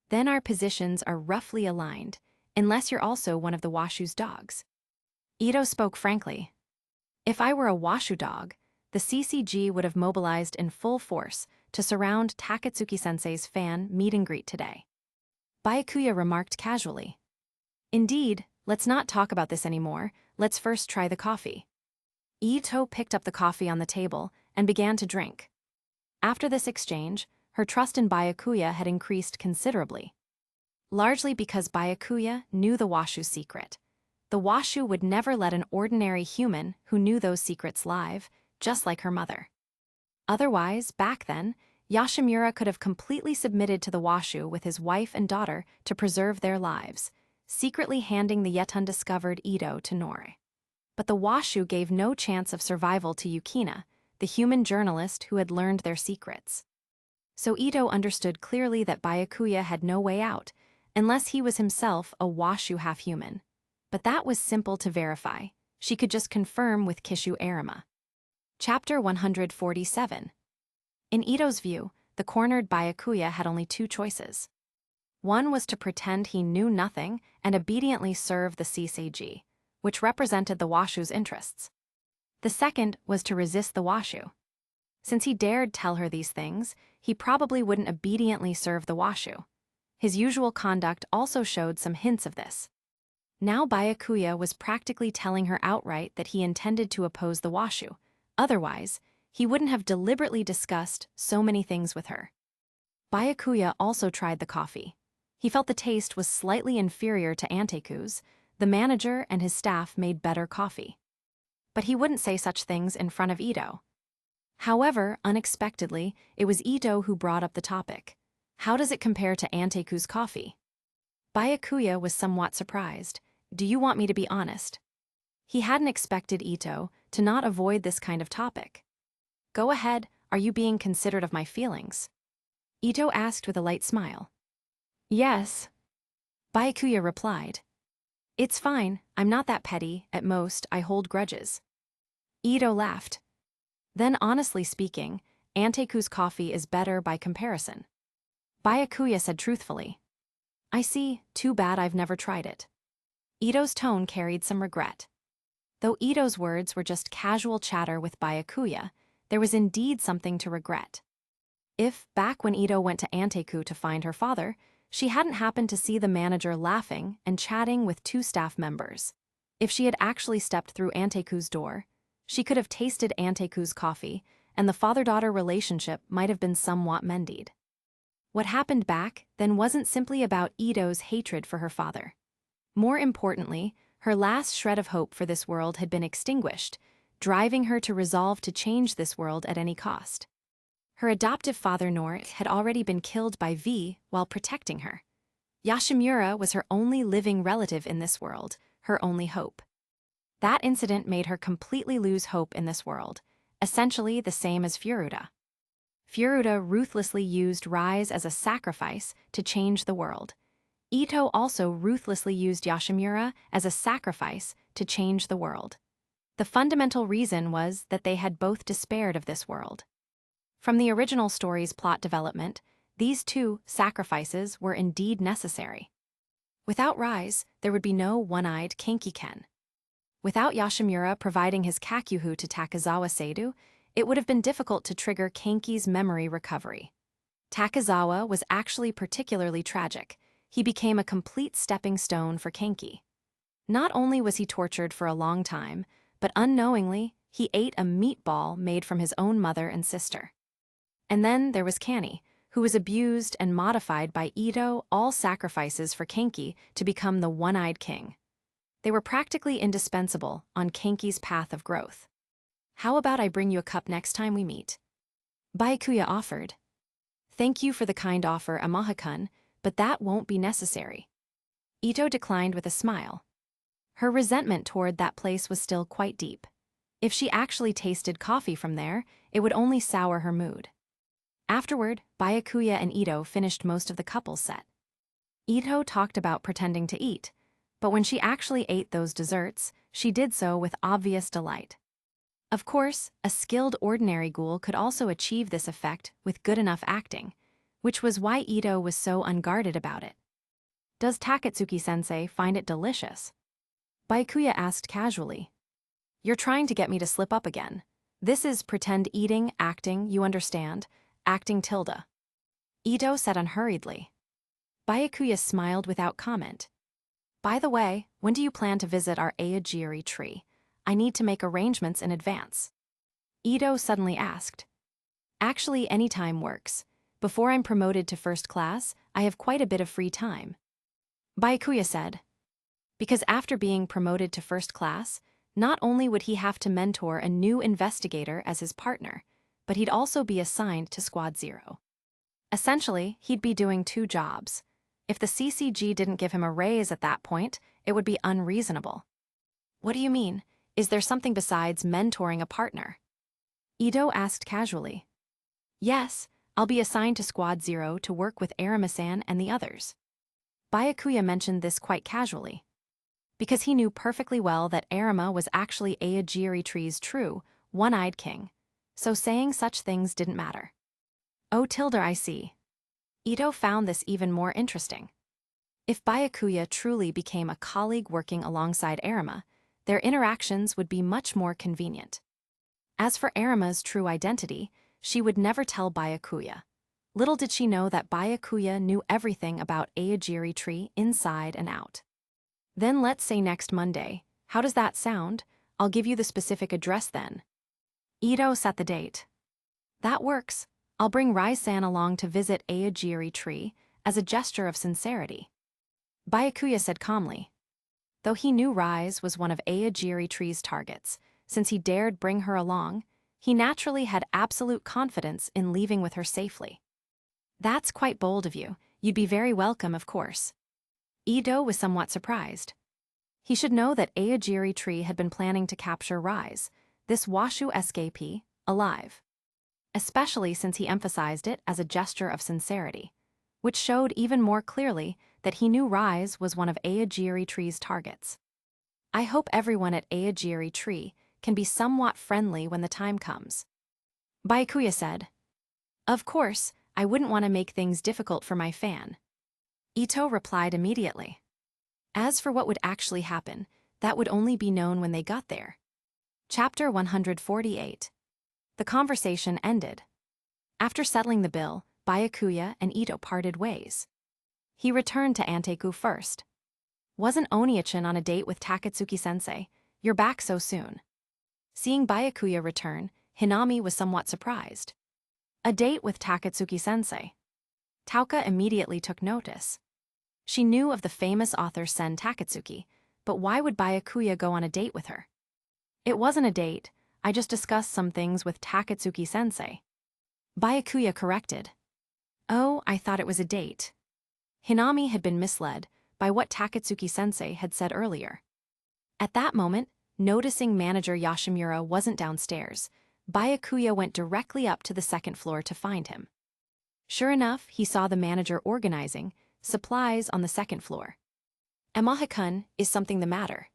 Then our positions are roughly aligned, unless you're also one of the washu's dogs. Ito spoke frankly. If I were a washu dog, the CCG would have mobilized in full force to surround Takatsuki-sensei's fan meet and greet today. Byakuya remarked casually. Indeed, let's not talk about this anymore, let's first try the coffee. Ito picked up the coffee on the table and began to drink. After this exchange, her trust in Byakuya had increased considerably. Largely because Byakuya knew the washu's secret. The Washu would never let an ordinary human who knew those secrets live, just like her mother. Otherwise, back then, Yashimura could have completely submitted to the Washu with his wife and daughter to preserve their lives, secretly handing the yet undiscovered Ito to Nore. But the Washu gave no chance of survival to Yukina, the human journalist who had learned their secrets. So Ito understood clearly that Byakuya had no way out, unless he was himself a Washu half-human. But that was simple to verify. She could just confirm with Kishu Arima. Chapter 147. In Ito's view, the cornered Byakuya had only two choices. One was to pretend he knew nothing and obediently serve the Sisagi, which represented the Washu's interests. The second was to resist the Washu. Since he dared tell her these things, he probably wouldn't obediently serve the Washu. His usual conduct also showed some hints of this. Now Byakuya was practically telling her outright that he intended to oppose the Washu. Otherwise, he wouldn't have deliberately discussed so many things with her. Byakuya also tried the coffee. He felt the taste was slightly inferior to Anteku's. The manager and his staff made better coffee. But he wouldn't say such things in front of Ito. However, unexpectedly, it was Ito who brought up the topic. How does it compare to Anteku's coffee? Byakuya was somewhat surprised. Do you want me to be honest? He hadn't expected Ito to not avoid this kind of topic. Go ahead, are you being considerate of my feelings? Ito asked with a light smile. Yes. Byakuya replied. It's fine, I'm not that petty, at most, I hold grudges. Ito laughed. Then honestly speaking, Anteku's coffee is better by comparison. Byakuya said truthfully. I see, too bad I've never tried it. Ito's tone carried some regret. Though Ito's words were just casual chatter with Byakuya, there was indeed something to regret. If, back when Ito went to Anteku to find her father, she hadn't happened to see the manager laughing and chatting with two staff members. If she had actually stepped through Anteku's door, she could have tasted Anteku's coffee, and the father-daughter relationship might have been somewhat mended. What happened back then wasn't simply about Ito's hatred for her father. More importantly, her last shred of hope for this world had been extinguished, driving her to resolve to change this world at any cost. Her adoptive father Norik had already been killed by V while protecting her. Yashimura was her only living relative in this world, her only hope. That incident made her completely lose hope in this world, essentially the same as Furuta. Furuta ruthlessly used Rise as a sacrifice to change the world. Ito also ruthlessly used Yashimura as a sacrifice to change the world. The fundamental reason was that they had both despaired of this world. From the original story's plot development, these two sacrifices were indeed necessary. Without Rise, there would be no one-eyed Kenki-ken. Without Yashimura providing his Kakyuhu to Takezawa Seidu, it would have been difficult to trigger Kenki's memory recovery. Takezawa was actually particularly tragic. He became a complete stepping stone for Kenki. Not only was he tortured for a long time, but unknowingly, he ate a meatball made from his own mother and sister. And then there was Kani, who was abused and modified by Ito, all sacrifices for Kenki to become the one-eyed king. They were practically indispensable on Kenki's path of growth. How about I bring you a cup next time we meet? Byakuya offered. Thank you for the kind offer, Amaha-kun, but that won't be necessary. Ito declined with a smile. Her resentment toward that place was still quite deep. If she actually tasted coffee from there, it would only sour her mood. Afterward, Byakuya and Ito finished most of the couple's set. Ito talked about pretending to eat, but when she actually ate those desserts, she did so with obvious delight. Of course, a skilled ordinary ghoul could also achieve this effect with good enough acting, which was why Ito was so unguarded about it. Does Takatsuki-sensei find it delicious? Byakuya asked casually. You're trying to get me to slip up again. This is pretend eating, acting, you understand, acting tilde. Ito said unhurriedly. Byakuya smiled without comment. By the way, when do you plan to visit our Aogiri tree? I need to make arrangements in advance. Ito suddenly asked. Actually, any time works. Before I'm promoted to first class, I have quite a bit of free time. Byakuya said. Because after being promoted to first class, not only would he have to mentor a new investigator as his partner, but he'd also be assigned to Squad 0. Essentially, he'd be doing 2 jobs. If the CCG didn't give him a raise at that point, it would be unreasonable. What do you mean? Is there something besides mentoring a partner? Ito asked casually. Yes, I'll be assigned to Squad 0 to work with Arama-san and the others. Byakuya mentioned this quite casually. Because he knew perfectly well that Arama was actually Aogiri Tree's true, one-eyed king, so saying such things didn't matter. Oh I see. Ito found this even more interesting. If Byakuya truly became a colleague working alongside Arama, their interactions would be much more convenient. As for Arama's true identity, she would never tell Byakuya. Little did she know that Byakuya knew everything about Aogiri Tree inside and out. Then let's say next Monday. How does that sound? I'll give you the specific address then. Ito set the date. That works. I'll bring Rai-san along to visit Aogiri Tree as a gesture of sincerity. Byakuya said calmly. Though he knew Rise was one of Aogiri Tree's targets, since he dared bring her along, he naturally had absolute confidence in leaving with her safely. That's quite bold of you. You'd be very welcome, of course. Ito was somewhat surprised. He should know that Aogiri Tree had been planning to capture Rise, this Washu escapee, alive. Especially since he emphasized it as a gesture of sincerity, which showed even more clearly that he knew Rise was one of Aogiri Tree's targets. I hope everyone at Aogiri Tree can be somewhat friendly when the time comes. Byakuya said. Of course, I wouldn't want to make things difficult for my fan. Ito replied immediately. As for what would actually happen, that would only be known when they got there. Chapter 148. The conversation ended. After settling the bill, Byakuya and Ito parted ways. He returned to Anteku first. Wasn't Oniichan on a date with Takatsuki-sensei? You're back so soon. Seeing Byakuya return, Hinami was somewhat surprised. A date with Takatsuki-sensei. Tauka immediately took notice. She knew of the famous author Sen Takatsuki, but why would Byakuya go on a date with her? It wasn't a date, I just discussed some things with Takatsuki-sensei. Byakuya corrected. Oh, I thought it was a date. Hinami had been misled by what Takatsuki-sensei had said earlier. At that moment, noticing manager Yoshimura wasn't downstairs, Byakuya went directly up to the second floor to find him. Sure enough, he saw the manager organizing supplies on the second floor. Amahikun, is something the matter?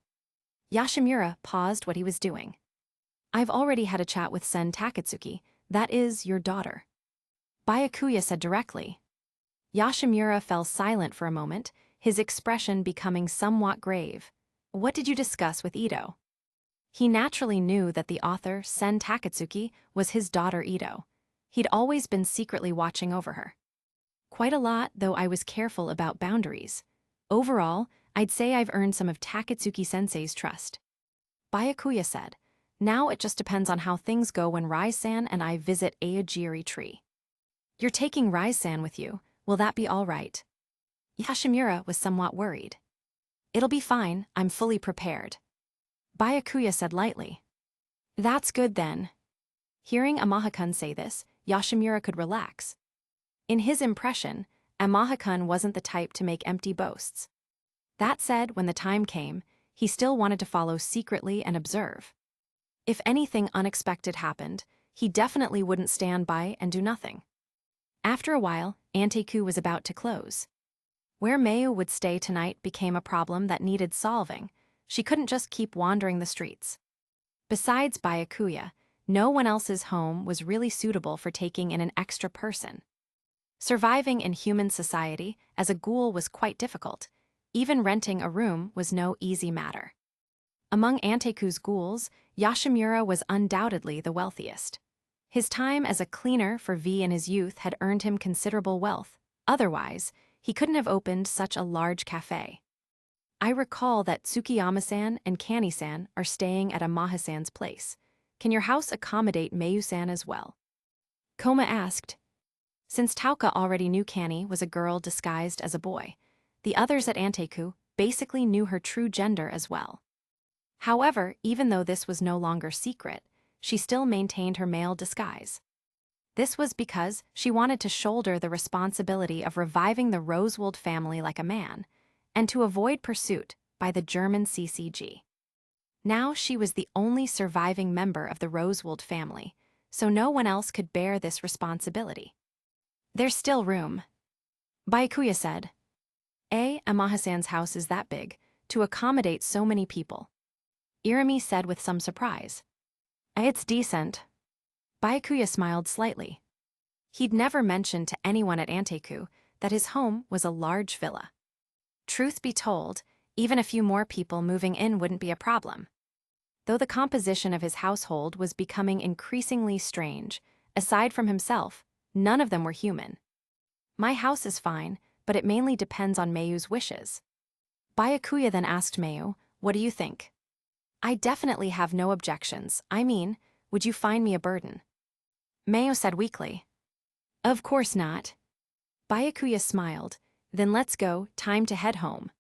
Yoshimura paused what he was doing. I've already had a chat with Sen Takatsuki, that is, your daughter. Byakuya said directly. Yoshimura fell silent for a moment, his expression becoming somewhat grave. What did you discuss with Ito? He naturally knew that the author, Sen Takatsuki, was his daughter Ito. He'd always been secretly watching over her. Quite a lot, though I was careful about boundaries. Overall, I'd say I've earned some of Takatsuki-sensei's trust. Byakuya said, now it just depends on how things go when Rai-san and I visit Aogiri Tree. You're taking Rai-san with you, will that be all right? Yoshimura was somewhat worried. It'll be fine, I'm fully prepared. Byakuya said lightly. That's good then. Hearing Amahikun say this, Yoshimura could relax. In his impression, Amahikun wasn't the type to make empty boasts. That said, when the time came, he still wanted to follow secretly and observe. If anything unexpected happened, he definitely wouldn't stand by and do nothing. After a while, Anteku was about to close. Where Mayu would stay tonight became a problem that needed solving. She couldn't just keep wandering the streets. Besides Byakuya, no one else's home was really suitable for taking in an extra person. Surviving in human society as a ghoul was quite difficult. Even renting a room was no easy matter. Among Anteku's ghouls, Yoshimura was undoubtedly the wealthiest. His time as a cleaner for V in his youth had earned him considerable wealth. Otherwise, he couldn't have opened such a large cafe. I recall that Tsukiyama-san and Kani-san are staying at Amaha-san's place. Can your house accommodate Mayu-san as well? Koma asked. Since Tauka already knew Kani was a girl disguised as a boy, the others at Anteku basically knew her true gender as well. However, even though this was no longer secret, she still maintained her male disguise. This was because she wanted to shoulder the responsibility of reviving the Rosewold family like a man, and to avoid pursuit by the German CCG. Now she was the only surviving member of the Rosewold family, so no one else could bear this responsibility. "There's still room," Byakuya said. Amahasan's house is that big, to accommodate so many people," Irami said with some surprise. "It's decent." Byakuya smiled slightly. He'd never mentioned to anyone at Anteku that his home was a large villa. Truth be told, even a few more people moving in wouldn't be a problem. Though the composition of his household was becoming increasingly strange, aside from himself, none of them were human. "My house is fine, but it mainly depends on Mayu's wishes." Byakuya then asked Mayu, "What do you think?" "I definitely have no objections. I mean, would you find me a burden?" Mayu said weakly. "Of course not." Byakuya smiled. "Then let's go, time to head home."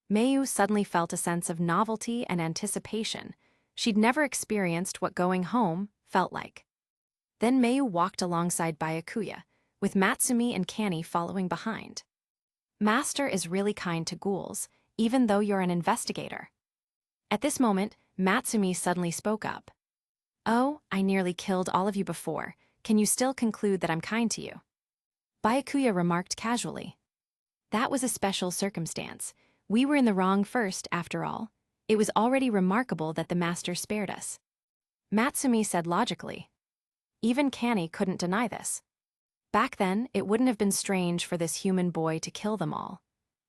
Mayu suddenly felt a sense of novelty and anticipation. She'd never experienced what going home felt like. Then Mayu walked alongside Byakuya, with Matsumi and Kanny following behind. "Master is really kind to ghouls, even though you're an investigator." At this moment, Matsumi suddenly spoke up. "Oh, I nearly killed all of you before. Can you still conclude that I'm kind to you?" Byakuya remarked casually. "That was a special circumstance. We were in the wrong first, after all. It was already remarkable that the master spared us." Matsumi said logically. Even Kanny couldn't deny this. Back then, it wouldn't have been strange for this human boy to kill them all.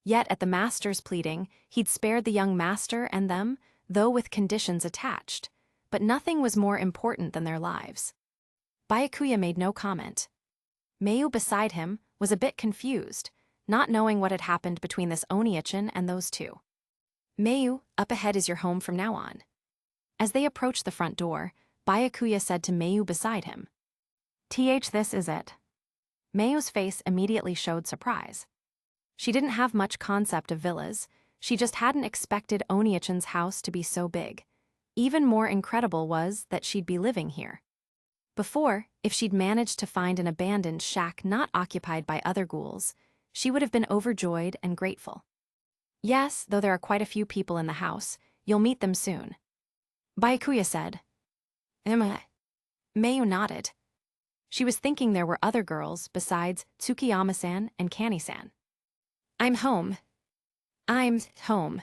Yet, at the master's pleading, he'd spared the young master and them, though with conditions attached. But nothing was more important than their lives. Byakuya made no comment. Mayu beside him was a bit confused, not knowing what had happened between this Oni-chan and those two. "Mayu, up ahead is your home from now on." As they approached the front door, Byakuya said to Mayu beside him. This is it." Mayu's face immediately showed surprise. She didn't have much concept of villas, she just hadn't expected Oni-chan's house to be so big. Even more incredible was that she'd be living here. Before, if she'd managed to find an abandoned shack not occupied by other ghouls, she would have been overjoyed and grateful. "Yes, though there are quite a few people in the house, you'll meet them soon," Byakuya said. Mayu nodded. She was thinking there were other girls besides Tsukiyama-san and Kanny-san. "I'm home." "I'm home."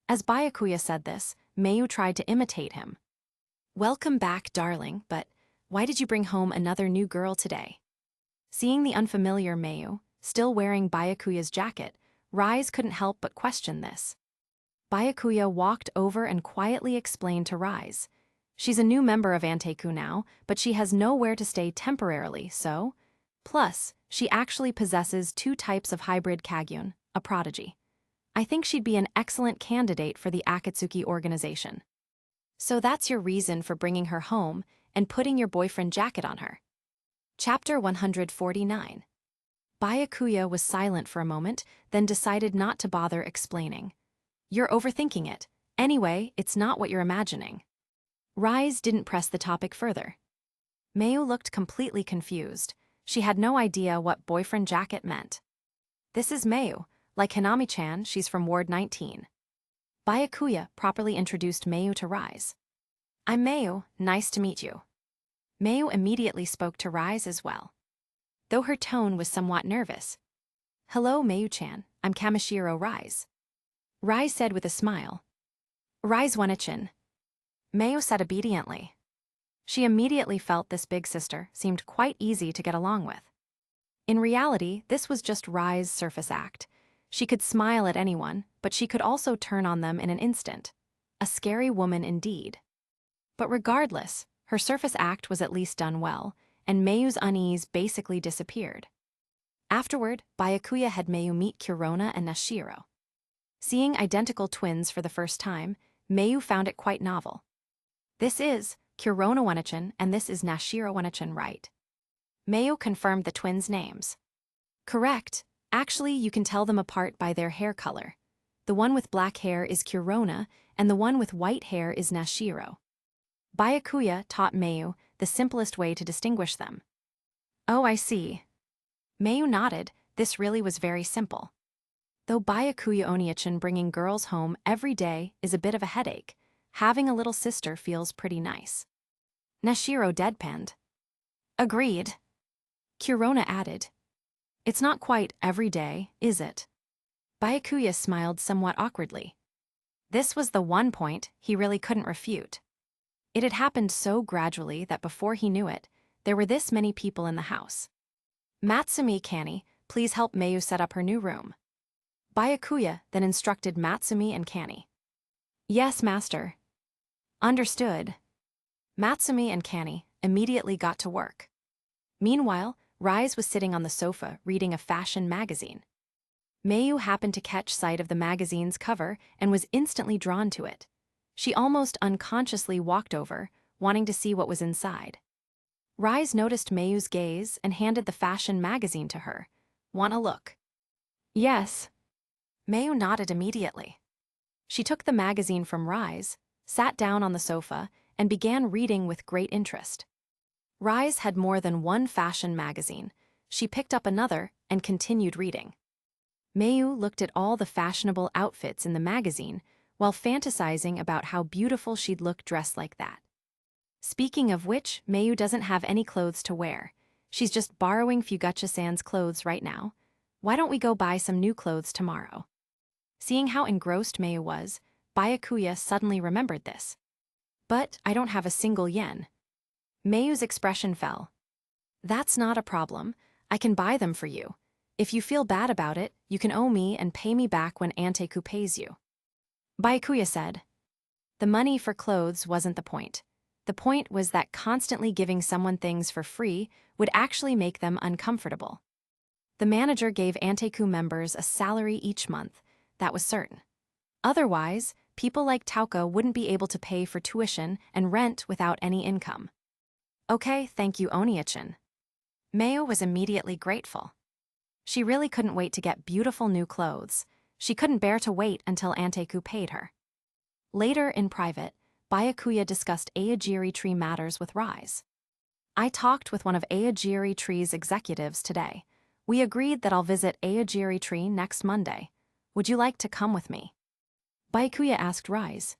As Byakuya said this, Mayu tried to imitate him. "Welcome back, darling, but why did you bring home another new girl today?" Seeing the unfamiliar Mayu, still wearing Byakuya's jacket, Rise couldn't help but question this. Byakuya walked over and quietly explained to Rise. She's a new member of Anteku now, but she has nowhere to stay temporarily, so... Plus, she actually possesses 2 types of hybrid Kagyun, a prodigy. I think she'd be an excellent candidate for the Akatsuki organization. "So that's your reason for bringing her home and putting your boyfriend jacket on her." Chapter 149. Byakuya was silent for a moment, then decided not to bother explaining. "You're overthinking it. Anyway, it's not what you're imagining." Rise didn't press the topic further. Mayu looked completely confused. She had no idea what boyfriend jacket meant. "This is Mayu. Like Hanami-chan, she's from Ward 19. Byakuya properly introduced Mayu to Rise. "I'm Mayu, nice to meet you." Mayu immediately spoke to Rise as well, though her tone was somewhat nervous. "Hello, Mayu-chan, I'm Kamishiro Rise." Rise said with a smile. "Rise One-chan." Mayu said obediently. She immediately felt this big sister seemed quite easy to get along with. In reality, this was just Rise's surface act. She could smile at anyone, but she could also turn on them in an instant. A scary woman indeed. But regardless, her surface act was at least done well, and Mayu's unease basically disappeared. Afterward, Byakuya had Mayu meet Kurona and Nashiro. Seeing identical twins for the first time, Mayu found it quite novel. "This is Kurona One-chan and this is Nashiro One-chan, right?" Mayu confirmed the twins' names. "Correct. Actually, you can tell them apart by their hair color. The one with black hair is Kirona, and the one with white hair is Nashiro. Byakuya taught Mayu the simplest way to distinguish them. Oh, I see. Mayu nodded. This really was very simple. Though Byakuya Oniichan bringing girls home every day is a bit of a headache, having a little sister feels pretty nice. Nashiro deadpanned. Agreed. Kirona added. It's not quite every day, is it? Byakuya smiled somewhat awkwardly. This was the one point he really couldn't refute. It had happened so gradually that before he knew it, there were this many people in the house. Matsumi Kani, please help Mayu set up her new room. Byakuya then instructed Matsumi and Kani. Yes, master. Understood. Matsumi and Kani immediately got to work. Meanwhile, Rise was sitting on the sofa reading a fashion magazine. Mayu happened to catch sight of the magazine's cover and was instantly drawn to it. She almost unconsciously walked over, wanting to see what was inside. Rise noticed Mayu's gaze and handed the fashion magazine to her. Want a look? Yes. Mayu nodded immediately. She took the magazine from Rise, sat down on the sofa, and began reading with great interest. Rise had more than one fashion magazine. She picked up another and continued reading. Mayu looked at all the fashionable outfits in the magazine while fantasizing about how beautiful she'd look dressed like that. Speaking of which, Mayu doesn't have any clothes to wear. She's just borrowing Fugacha-san's clothes right now. Why don't we go buy some new clothes tomorrow? Seeing how engrossed Mayu was, Byakuya suddenly remembered this. But I don't have a single yen. Mayu's expression fell. That's not a problem. I can buy them for you. If you feel bad about it, you can owe me and pay me back when Anteku pays you. Byakuya said. The money for clothes wasn't the point. The point was that constantly giving someone things for free would actually make them uncomfortable. The manager gave Anteku members a salary each month, that was certain. Otherwise, people like Tauka wouldn't be able to pay for tuition and rent without any income. Okay, thank you, Oniichan. Mayu was immediately grateful. She really couldn't wait to get beautiful new clothes. She couldn't bear to wait until Anteku paid her. Later, in private, Byakuya discussed Aogiri Tree matters with Rise. I talked with one of Aogiri Tree's executives today. We agreed that I'll visit Aogiri Tree next Monday. Would you like to come with me? Byakuya asked Rise.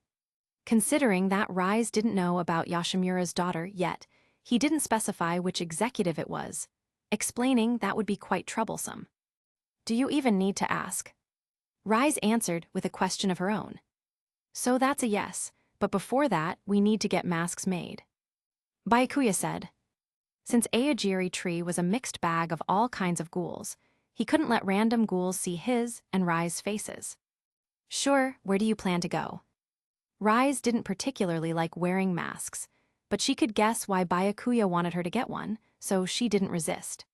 Considering that Rise didn't know about Yoshimura's daughter yet, he didn't specify which executive it was, explaining that would be quite troublesome. Do you even need to ask? Rise answered with a question of her own. So that's a yes, but before that, we need to get masks made. Byakuya said. Since Aogiri Tree was a mixed bag of all kinds of ghouls, he couldn't let random ghouls see his and Rise faces. Sure, where do you plan to go? Rise didn't particularly like wearing masks, but she could guess why Byakuya wanted her to get one, so she didn't resist.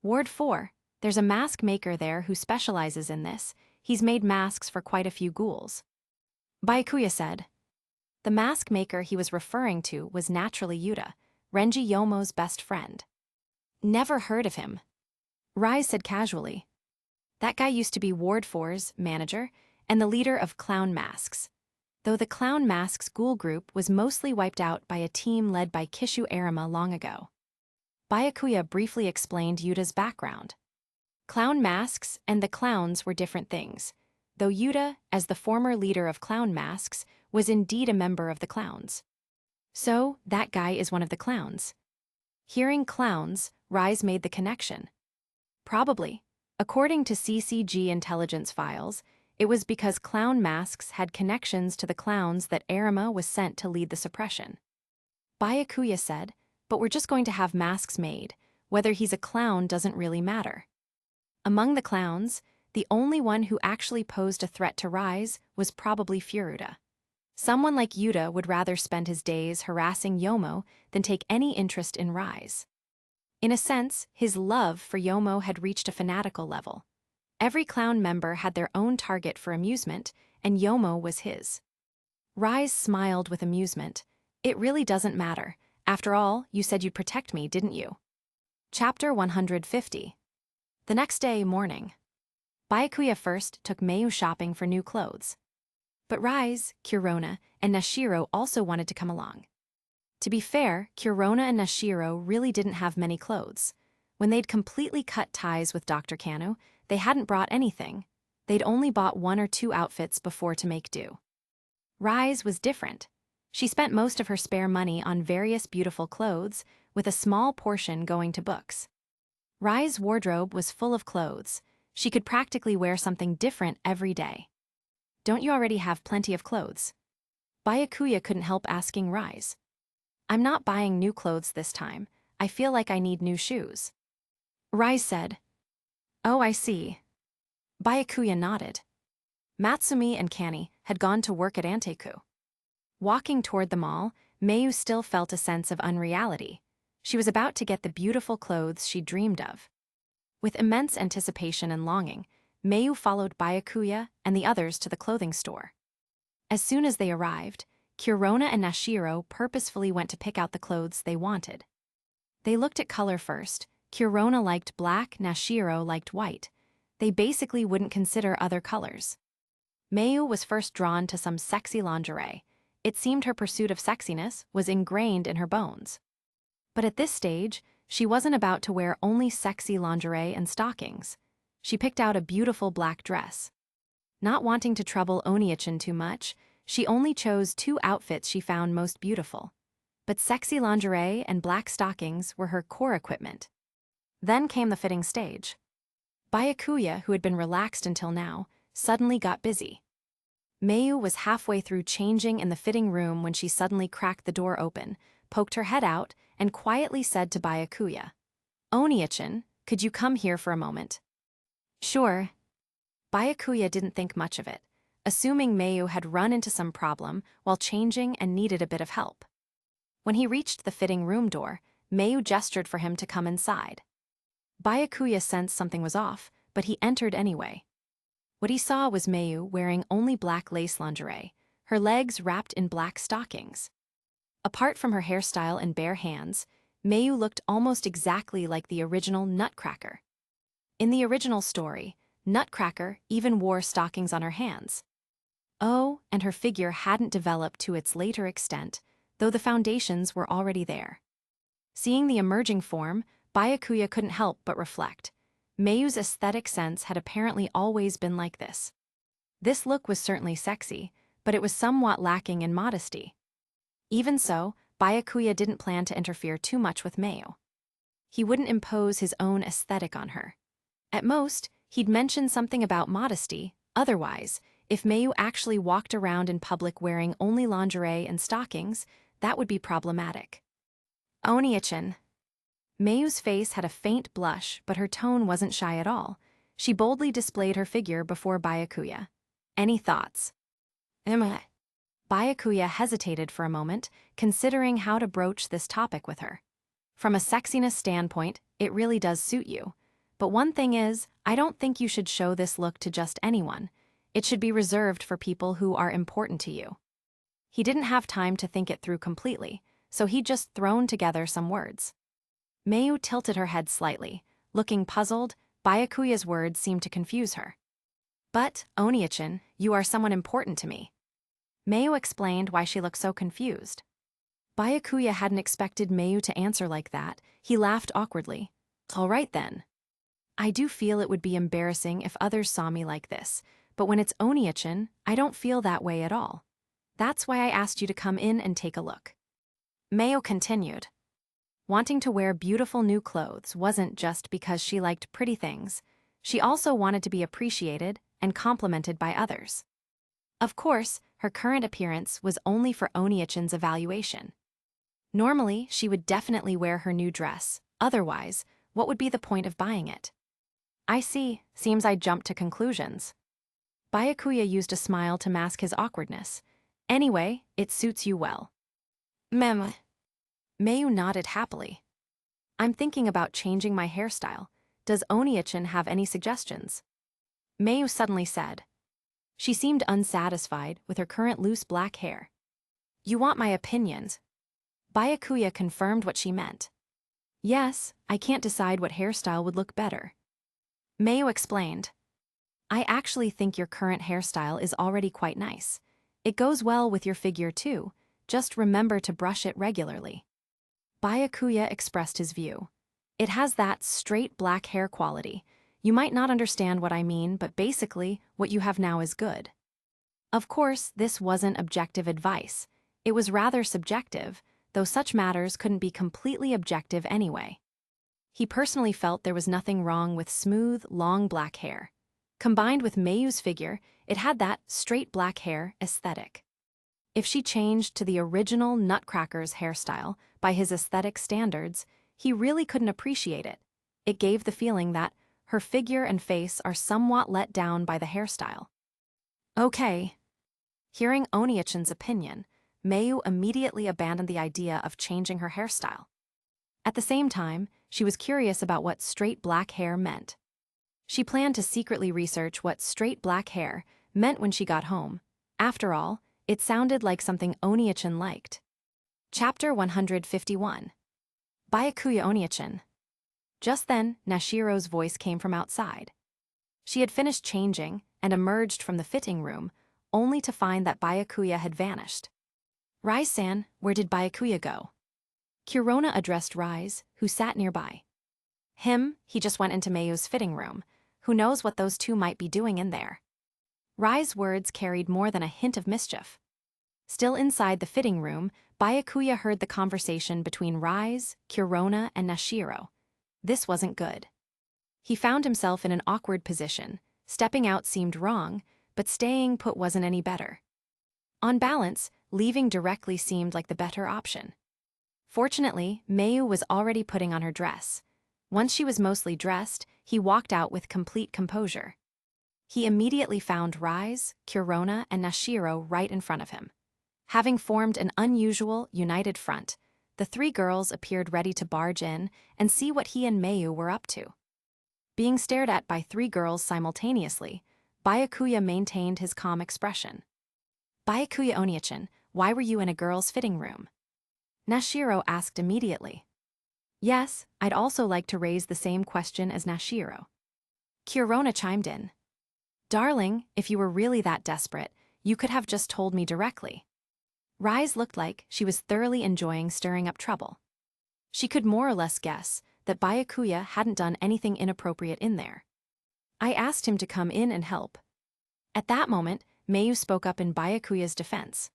Ward 4, there's a mask maker there who specializes in this. He's made masks for quite a few ghouls. Byakuya said. The mask maker he was referring to was naturally Yuta, Renji Yomo's best friend. Never heard of him. Rise said casually. That guy used to be Ward 4's manager and the leader of Clown Masks. Though the Clown Masks ghoul group was mostly wiped out by a team led by Kishu Arima long ago. Byakuya briefly explained Yuta's background. Clown Masks and the clowns were different things, though Yuta, as the former leader of Clown Masks, was indeed a member of the clowns. So, that guy is one of the clowns. Hearing clowns, Rise made the connection. Probably. According to CCG intelligence files, it was because Clown Masks had connections to the clowns that Arima was sent to lead the suppression. Byakuya said, but we're just going to have masks made. Whether he's a clown doesn't really matter. Among the clowns, the only one who actually posed a threat to Rise was probably Furuta. Someone like Yuta would rather spend his days harassing Yomo than take any interest in Rise. In a sense, his love for Yomo had reached a fanatical level. Every clown member had their own target for amusement, and Yomo was his. Rise smiled with amusement. It really doesn't matter. After all, you said you'd protect me, didn't you? Chapter 150. The next day, morning. Byakuya first took Mayu shopping for new clothes. But Rise, Kurona, and Nashiro also wanted to come along. To be fair, Kurona and Nashiro really didn't have many clothes. When they'd completely cut ties with Dr. Kanu, they hadn't brought anything. They'd only bought 1 or 2 outfits before to make do. Rise was different. She spent most of her spare money on various beautiful clothes, with a small portion going to books. Rise's wardrobe was full of clothes. She could practically wear something different every day. Don't you already have plenty of clothes? Byakuya couldn't help asking Rise. I'm not buying new clothes this time. I feel like I need new shoes. Rise said. Oh, I see. Byakuya nodded. Matsumi and Kani had gone to work at Anteku. Walking toward the mall, Mayu still felt a sense of unreality. She was about to get the beautiful clothes she dreamed of. With immense anticipation and longing, Mayu followed Byakuya and the others to the clothing store. As soon as they arrived, Kurona and Nashiro purposefully went to pick out the clothes they wanted. They looked at color first. Kurona liked black, Nashiro liked white. They basically wouldn't consider other colors. Mayu was first drawn to some sexy lingerie. It seemed her pursuit of sexiness was ingrained in her bones. But at this stage, she wasn't about to wear only sexy lingerie and stockings. She picked out a beautiful black dress. Not wanting to trouble Oni-chan too much, she only chose 2 outfits she found most beautiful. But sexy lingerie and black stockings were her core equipment. Then came the fitting stage. Byakuya, who had been relaxed until now, suddenly got busy. Mayu was halfway through changing in the fitting room when she suddenly cracked the door open, poked her head out, and quietly said to Byakuya, Oni-chan, could you come here for a moment? Sure. Byakuya didn't think much of it, assuming Mayu had run into some problem while changing and needed a bit of help. When he reached the fitting room door, Mayu gestured for him to come inside. Byakuya sensed something was off, but he entered anyway. What he saw was Mayu wearing only black lace lingerie, her legs wrapped in black stockings. Apart from her hairstyle and bare hands, Mayu looked almost exactly like the original Nutcracker. In the original story, Nutcracker even wore stockings on her hands. Oh, and her figure hadn't developed to its later extent, though the foundations were already there. Seeing the emerging form, Byakuya couldn't help but reflect. Mayu's aesthetic sense had apparently always been like this. This look was certainly sexy, but it was somewhat lacking in modesty. Even so, Byakuya didn't plan to interfere too much with Mayu. He wouldn't impose his own aesthetic on her. At most, he'd mention something about modesty. Otherwise, if Mayu actually walked around in public wearing only lingerie and stockings, that would be problematic. Oni-chan. Mayu's face had a faint blush, but her tone wasn't shy at all. She boldly displayed her figure before Byakuya. Any thoughts? Byakuya hesitated for a moment, considering how to broach this topic with her. From a sexiness standpoint, it really does suit you. But one thing is, I don't think you should show this look to just anyone. It should be reserved for people who are important to you. He didn't have time to think it through completely, so he'd just thrown together some words. Mayu tilted her head slightly. Looking puzzled, Byakuya's words seemed to confuse her. But, Oni-chan, you are someone important to me. Mayu explained why she looked so confused. Byakuya hadn't expected Mayu to answer like that. He laughed awkwardly. All right then. I do feel it would be embarrassing if others saw me like this, but when it's Oni-chan, I don't feel that way at all. That's why I asked you to come in and take a look. Mayu continued. Wanting to wear beautiful new clothes wasn't just because she liked pretty things. She also wanted to be appreciated and complimented by others. Of course, her current appearance was only for Oni-chan's evaluation. Normally, she would definitely wear her new dress. Otherwise, what would be the point of buying it? I see, seems I jumped to conclusions. Byakuya used a smile to mask his awkwardness. Anyway, it suits you well. Mem. Mayu nodded happily. I'm thinking about changing my hairstyle. Does Oni-chan have any suggestions? Mayu suddenly said. She seemed unsatisfied with her current loose black hair. You want my opinions? Byakuya confirmed what she meant. Yes, I can't decide what hairstyle would look better. Mayu explained. I actually think your current hairstyle is already quite nice. It goes well with your figure too, just remember to brush it regularly. Byakuya expressed his view. It has that straight black hair quality. You might not understand what I mean, but basically, what you have now is good. Of course, this wasn't objective advice. It was rather subjective, though such matters couldn't be completely objective anyway. He personally felt there was nothing wrong with smooth, long black hair. Combined with Mayu's figure, it had that straight black hair aesthetic. If she changed to the original Nutcracker's hairstyle by his aesthetic standards, he really couldn't appreciate it. It gave the feeling that her figure and face are somewhat let down by the hairstyle. Okay. Hearing Oniachin's opinion, Mayu immediately abandoned the idea of changing her hairstyle. At the same time, she was curious about what straight black hair meant. She planned to secretly research what straight black hair meant when she got home. After all, it sounded like something Oniachin liked. Chapter 151. Byakuya Oniachin. Just then, Nashiro's voice came from outside. She had finished changing and emerged from the fitting room, only to find that Byakuya had vanished. Rise-san, where did Byakuya go? Kurona addressed Rise, who sat nearby. He just went into Mayu's fitting room. Who knows what those two might be doing in there? Rise's words carried more than a hint of mischief. Still inside the fitting room, Byakuya heard the conversation between Rise, Kurona, and Nashiro. This wasn't good. He found himself in an awkward position. Stepping out seemed wrong, but staying put wasn't any better. On balance, leaving directly seemed like the better option. Fortunately, Mayu was already putting on her dress. Once she was mostly dressed, he walked out with complete composure. He immediately found Rise, Kurona, and Nashiro right in front of him. Having formed an unusual, united front, the three girls appeared ready to barge in and see what he and Mayu were up to. Being stared at by three girls simultaneously, Byakuya maintained his calm expression. Byakuya Oniachin, why were you in a girl's fitting room? Nashiro asked immediately. Yes, I'd also like to raise the same question as Nashiro. Kurona chimed in. Darling, if you were really that desperate, you could have just told me directly. Rise looked like she was thoroughly enjoying stirring up trouble. She could more or less guess that Byakuya hadn't done anything inappropriate in there. I asked him to come in and help. At that moment, Mayu spoke up in Byakuya's defense.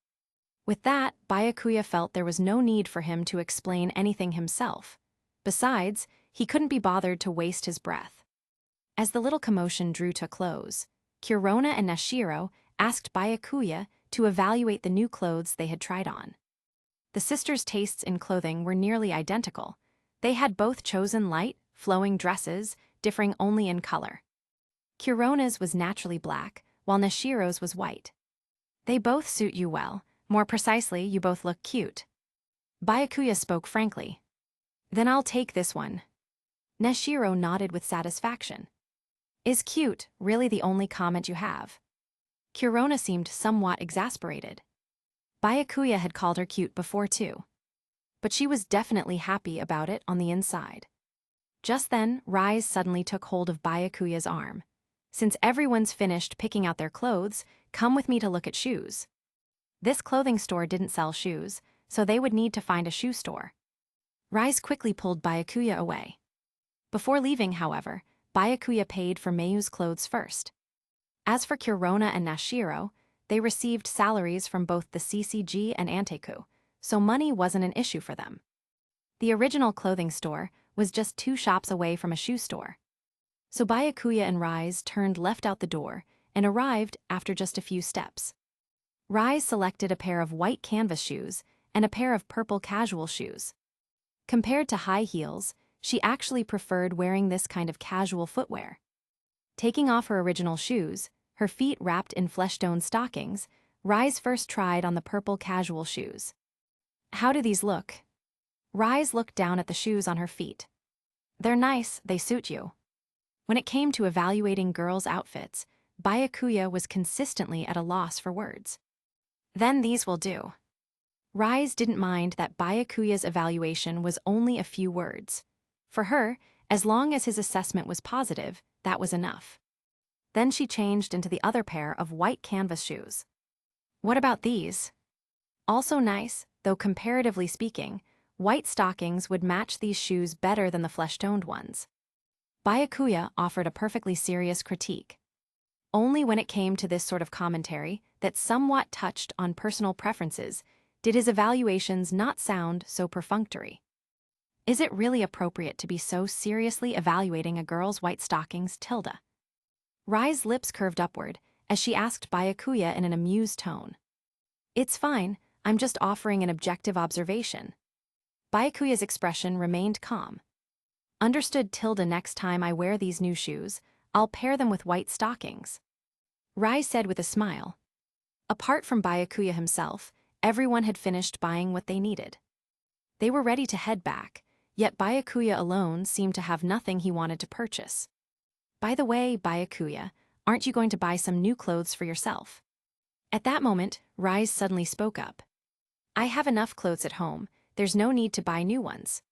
With that, Byakuya felt there was no need for him to explain anything himself. Besides, he couldn't be bothered to waste his breath. As the little commotion drew to a close, Kurona and Nashiro asked Byakuya to evaluate the new clothes they had tried on. The sisters' tastes in clothing were nearly identical. They had both chosen light, flowing dresses, differing only in color. Kurona's was naturally black, while Nashiro's was white. They both suit you well. More precisely, you both look cute. Byakuya spoke frankly. Then I'll take this one. Nashiro nodded with satisfaction. Is cute really the only comment you have? Kurona seemed somewhat exasperated. Byakuya had called her cute before too. But she was definitely happy about it on the inside. Just then, Rise suddenly took hold of Byakuya's arm. Since everyone's finished picking out their clothes, come with me to look at shoes. This clothing store didn't sell shoes, so they would need to find a shoe store. Rise quickly pulled Byakuya away. Before leaving, however, Byakuya paid for Mayu's clothes first. As for Kurona and Nashiro, they received salaries from both the CCG and Anteku, so money wasn't an issue for them. The original clothing store was just 2 shops away from a shoe store. So Byakuya and Rise turned left out the door and arrived after just a few steps. Rise selected a pair of white canvas shoes and a pair of purple casual shoes. Compared to high heels, she actually preferred wearing this kind of casual footwear. Taking off her original shoes, her feet wrapped in flesh-tone stockings, Rise first tried on the purple casual shoes. How do these look? Rise looked down at the shoes on her feet. They're nice, they suit you. When it came to evaluating girls' outfits, Byakuya was consistently at a loss for words. Then these will do. Rise didn't mind that Byakuya's evaluation was only a few words. For her, as long as his assessment was positive, that was enough. Then she changed into the other pair of white canvas shoes. What about these? Also nice, though comparatively speaking, white stockings would match these shoes better than the flesh-toned ones. Byakuya offered a perfectly serious critique. Only when it came to this sort of commentary that somewhat touched on personal preferences did his evaluations not sound so perfunctory. Is it really appropriate to be so seriously evaluating a girl's white stockings, Tilda? Rai's lips curved upward as she asked Byakuya in an amused tone. It's fine, I'm just offering an objective observation. Byakuya's expression remained calm. Understood, Tilda. Next time I wear these new shoes, I'll pair them with white stockings. Rai said with a smile. Apart from Byakuya himself, everyone had finished buying what they needed. They were ready to head back, yet Byakuya alone seemed to have nothing he wanted to purchase. By the way, Byakuya, aren't you going to buy some new clothes for yourself? At that moment, Rai suddenly spoke up. I have enough clothes at home, there's no need to buy new ones.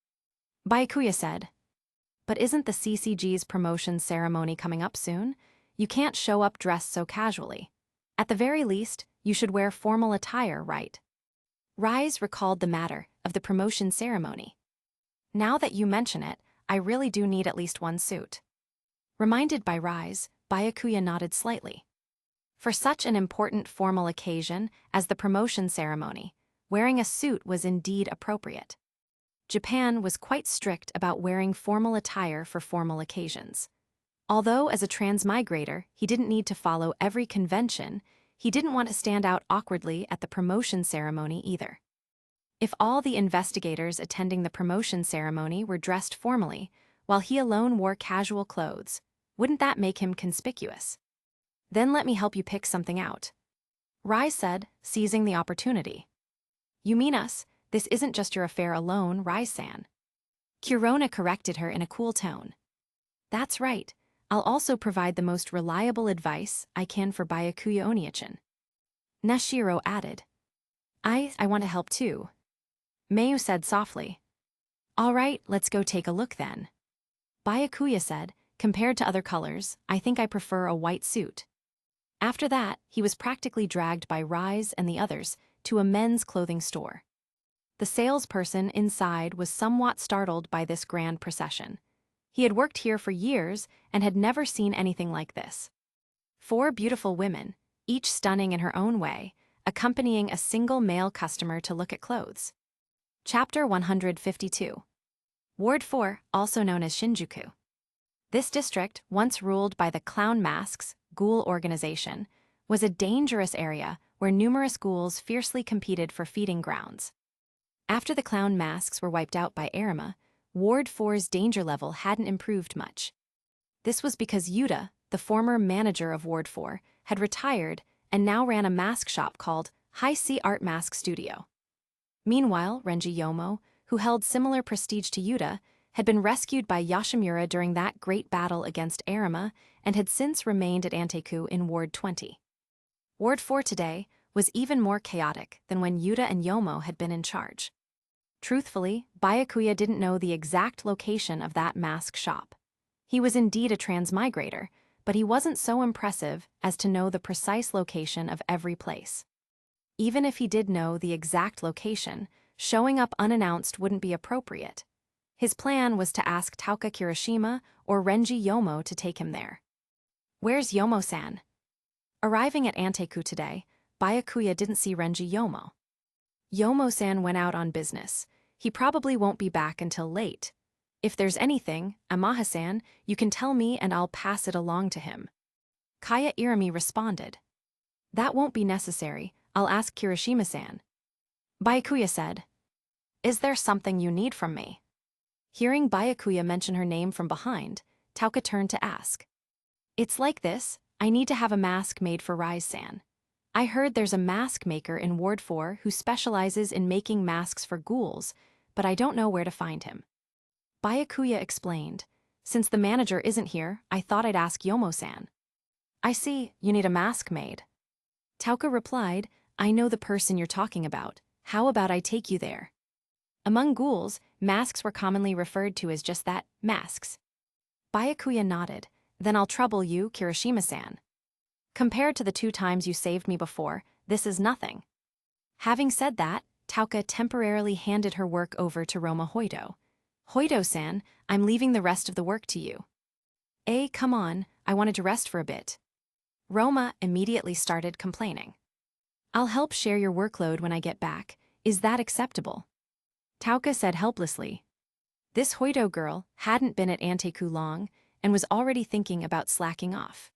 Byakuya said. But isn't the CCG's promotion ceremony coming up soon? You can't show up dressed so casually. At the very least, you should wear formal attire, right? Rise recalled the matter of the promotion ceremony. Now that you mention it, I really do need at least one suit. Reminded by Rise, Byakuya nodded slightly. For such an important formal occasion as the promotion ceremony, wearing a suit was indeed appropriate. Japan was quite strict about wearing formal attire for formal occasions. Although as a transmigrator he didn't need to follow every convention, he didn't want to stand out awkwardly at the promotion ceremony either. If all the investigators attending the promotion ceremony were dressed formally, while he alone wore casual clothes, wouldn't that make him conspicuous? Then let me help you pick something out. Rai said, seizing the opportunity. You mean us? This isn't just your affair alone, Rai-san. Kurona corrected her in a cool tone. That's right. I'll also provide the most reliable advice I can for Byakuya Oniachin. Nashiro added. I want to help too. Mayu said softly. All right, let's go take a look then. Byakuya said, compared to other colors, I think I prefer a white suit. After that, he was practically dragged by Rise and the others to a men's clothing store. The salesperson inside was somewhat startled by this grand procession. He had worked here for years and had never seen anything like this. 4 beautiful women, each stunning in her own way, accompanying a single male customer to look at clothes. Chapter 152. Ward 4, also known as Shinjuku. This district, once ruled by the Clown Masks GHOUL organization, was a dangerous area where numerous ghouls fiercely competed for feeding grounds. After the Clown Masks were wiped out by HAREM, Ward 4's danger level hadn't improved much. This was because Yuta, the former manager of Ward 4, had retired and now ran a mask shop called High Sea Art Mask Studio. Meanwhile, Renji Yomo, who held similar prestige to Yuta, had been rescued by Yoshimura during that great battle against HAREM and had since remained at Anteku in Ward 20. Ward 4 today was even more chaotic than when Yuta and Yomo had been in charge. Truthfully, Byakuya didn't know the exact location of that mask shop. He was indeed a transmigrator, but he wasn't so impressive as to know the precise location of every place. Even if he did know the exact location, showing up unannounced wouldn't be appropriate. His plan was to ask Tauka Kirishima or Renji Yomo to take him there. Where's Yomo-san? Arriving at Anteku today, Byakuya didn't see Renji Yomo. Yomo-san went out on business. He probably won't be back until late. If there's anything, Amaha-san, you can tell me and I'll pass it along to him. Kaya Irami responded. That won't be necessary, I'll ask Kirishima-san. Byakuya said. Is there something you need from me? Hearing Byakuya mention her name from behind, Tauka turned to ask. It's like this, I need to have a mask made for Rise-san. I heard there's a mask maker in Ward 4 who specializes in making masks for ghouls, but I don't know where to find him. Byakuya explained. Since the manager isn't here, I thought I'd ask Yomo-san. I see, you need a mask made. Tauka replied, I know the person you're talking about. How about I take you there? Among ghouls, masks were commonly referred to as just that, masks. Byakuya nodded. Then I'll trouble you, Kirishima-san. Compared to the 2 times you saved me before, this is nothing. Having said that, Tauka temporarily handed her work over to Roma Hoito. Hoito-san, I'm leaving the rest of the work to you. Come on, I wanted to rest for a bit. Roma immediately started complaining. I'll help share your workload when I get back. Is that acceptable? Tauka said helplessly. This Hoito girl hadn't been at Anteku long and was already thinking about slacking off.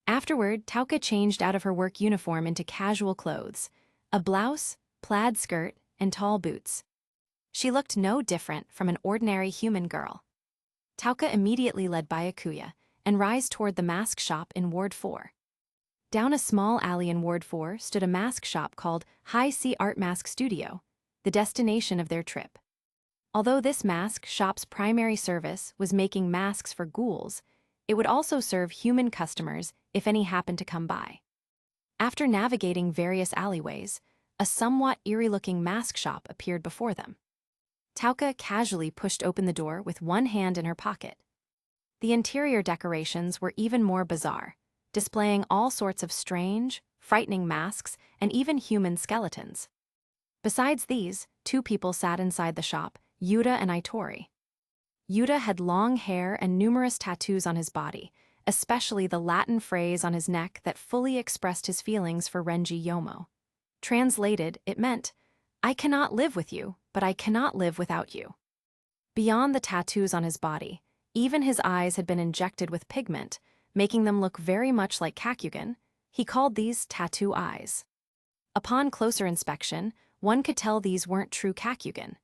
Afterward, Tauka changed out of her work uniform into casual clothes, a blouse, plaid skirt, and tall boots. She looked no different from an ordinary human girl. Tauka immediately led Byakuya and Rise toward the mask shop in Ward 4. Down a small alley in Ward 4 stood a mask shop called High Sea Art Mask Studio, the destination of their trip. Although this mask shop's primary service was making masks for ghouls, it would also serve human customers if any happened to come by. After navigating various alleyways, a somewhat eerie-looking mask shop appeared before them. Tauka casually pushed open the door with one hand in her pocket. The interior decorations were even more bizarre, displaying all sorts of strange, frightening masks and even human skeletons. Besides these, 2 people sat inside the shop, Yuta and Itori. Yuta had long hair and numerous tattoos on his body, especially the Latin phrase on his neck that fully expressed his feelings for Renji Yomo. Translated, it meant, I cannot live with you, but I cannot live without you. Beyond the tattoos on his body, even his eyes had been injected with pigment, making them look very much like Kakugan. He called these tattoo eyes. Upon closer inspection, one could tell these weren't true Kakugan.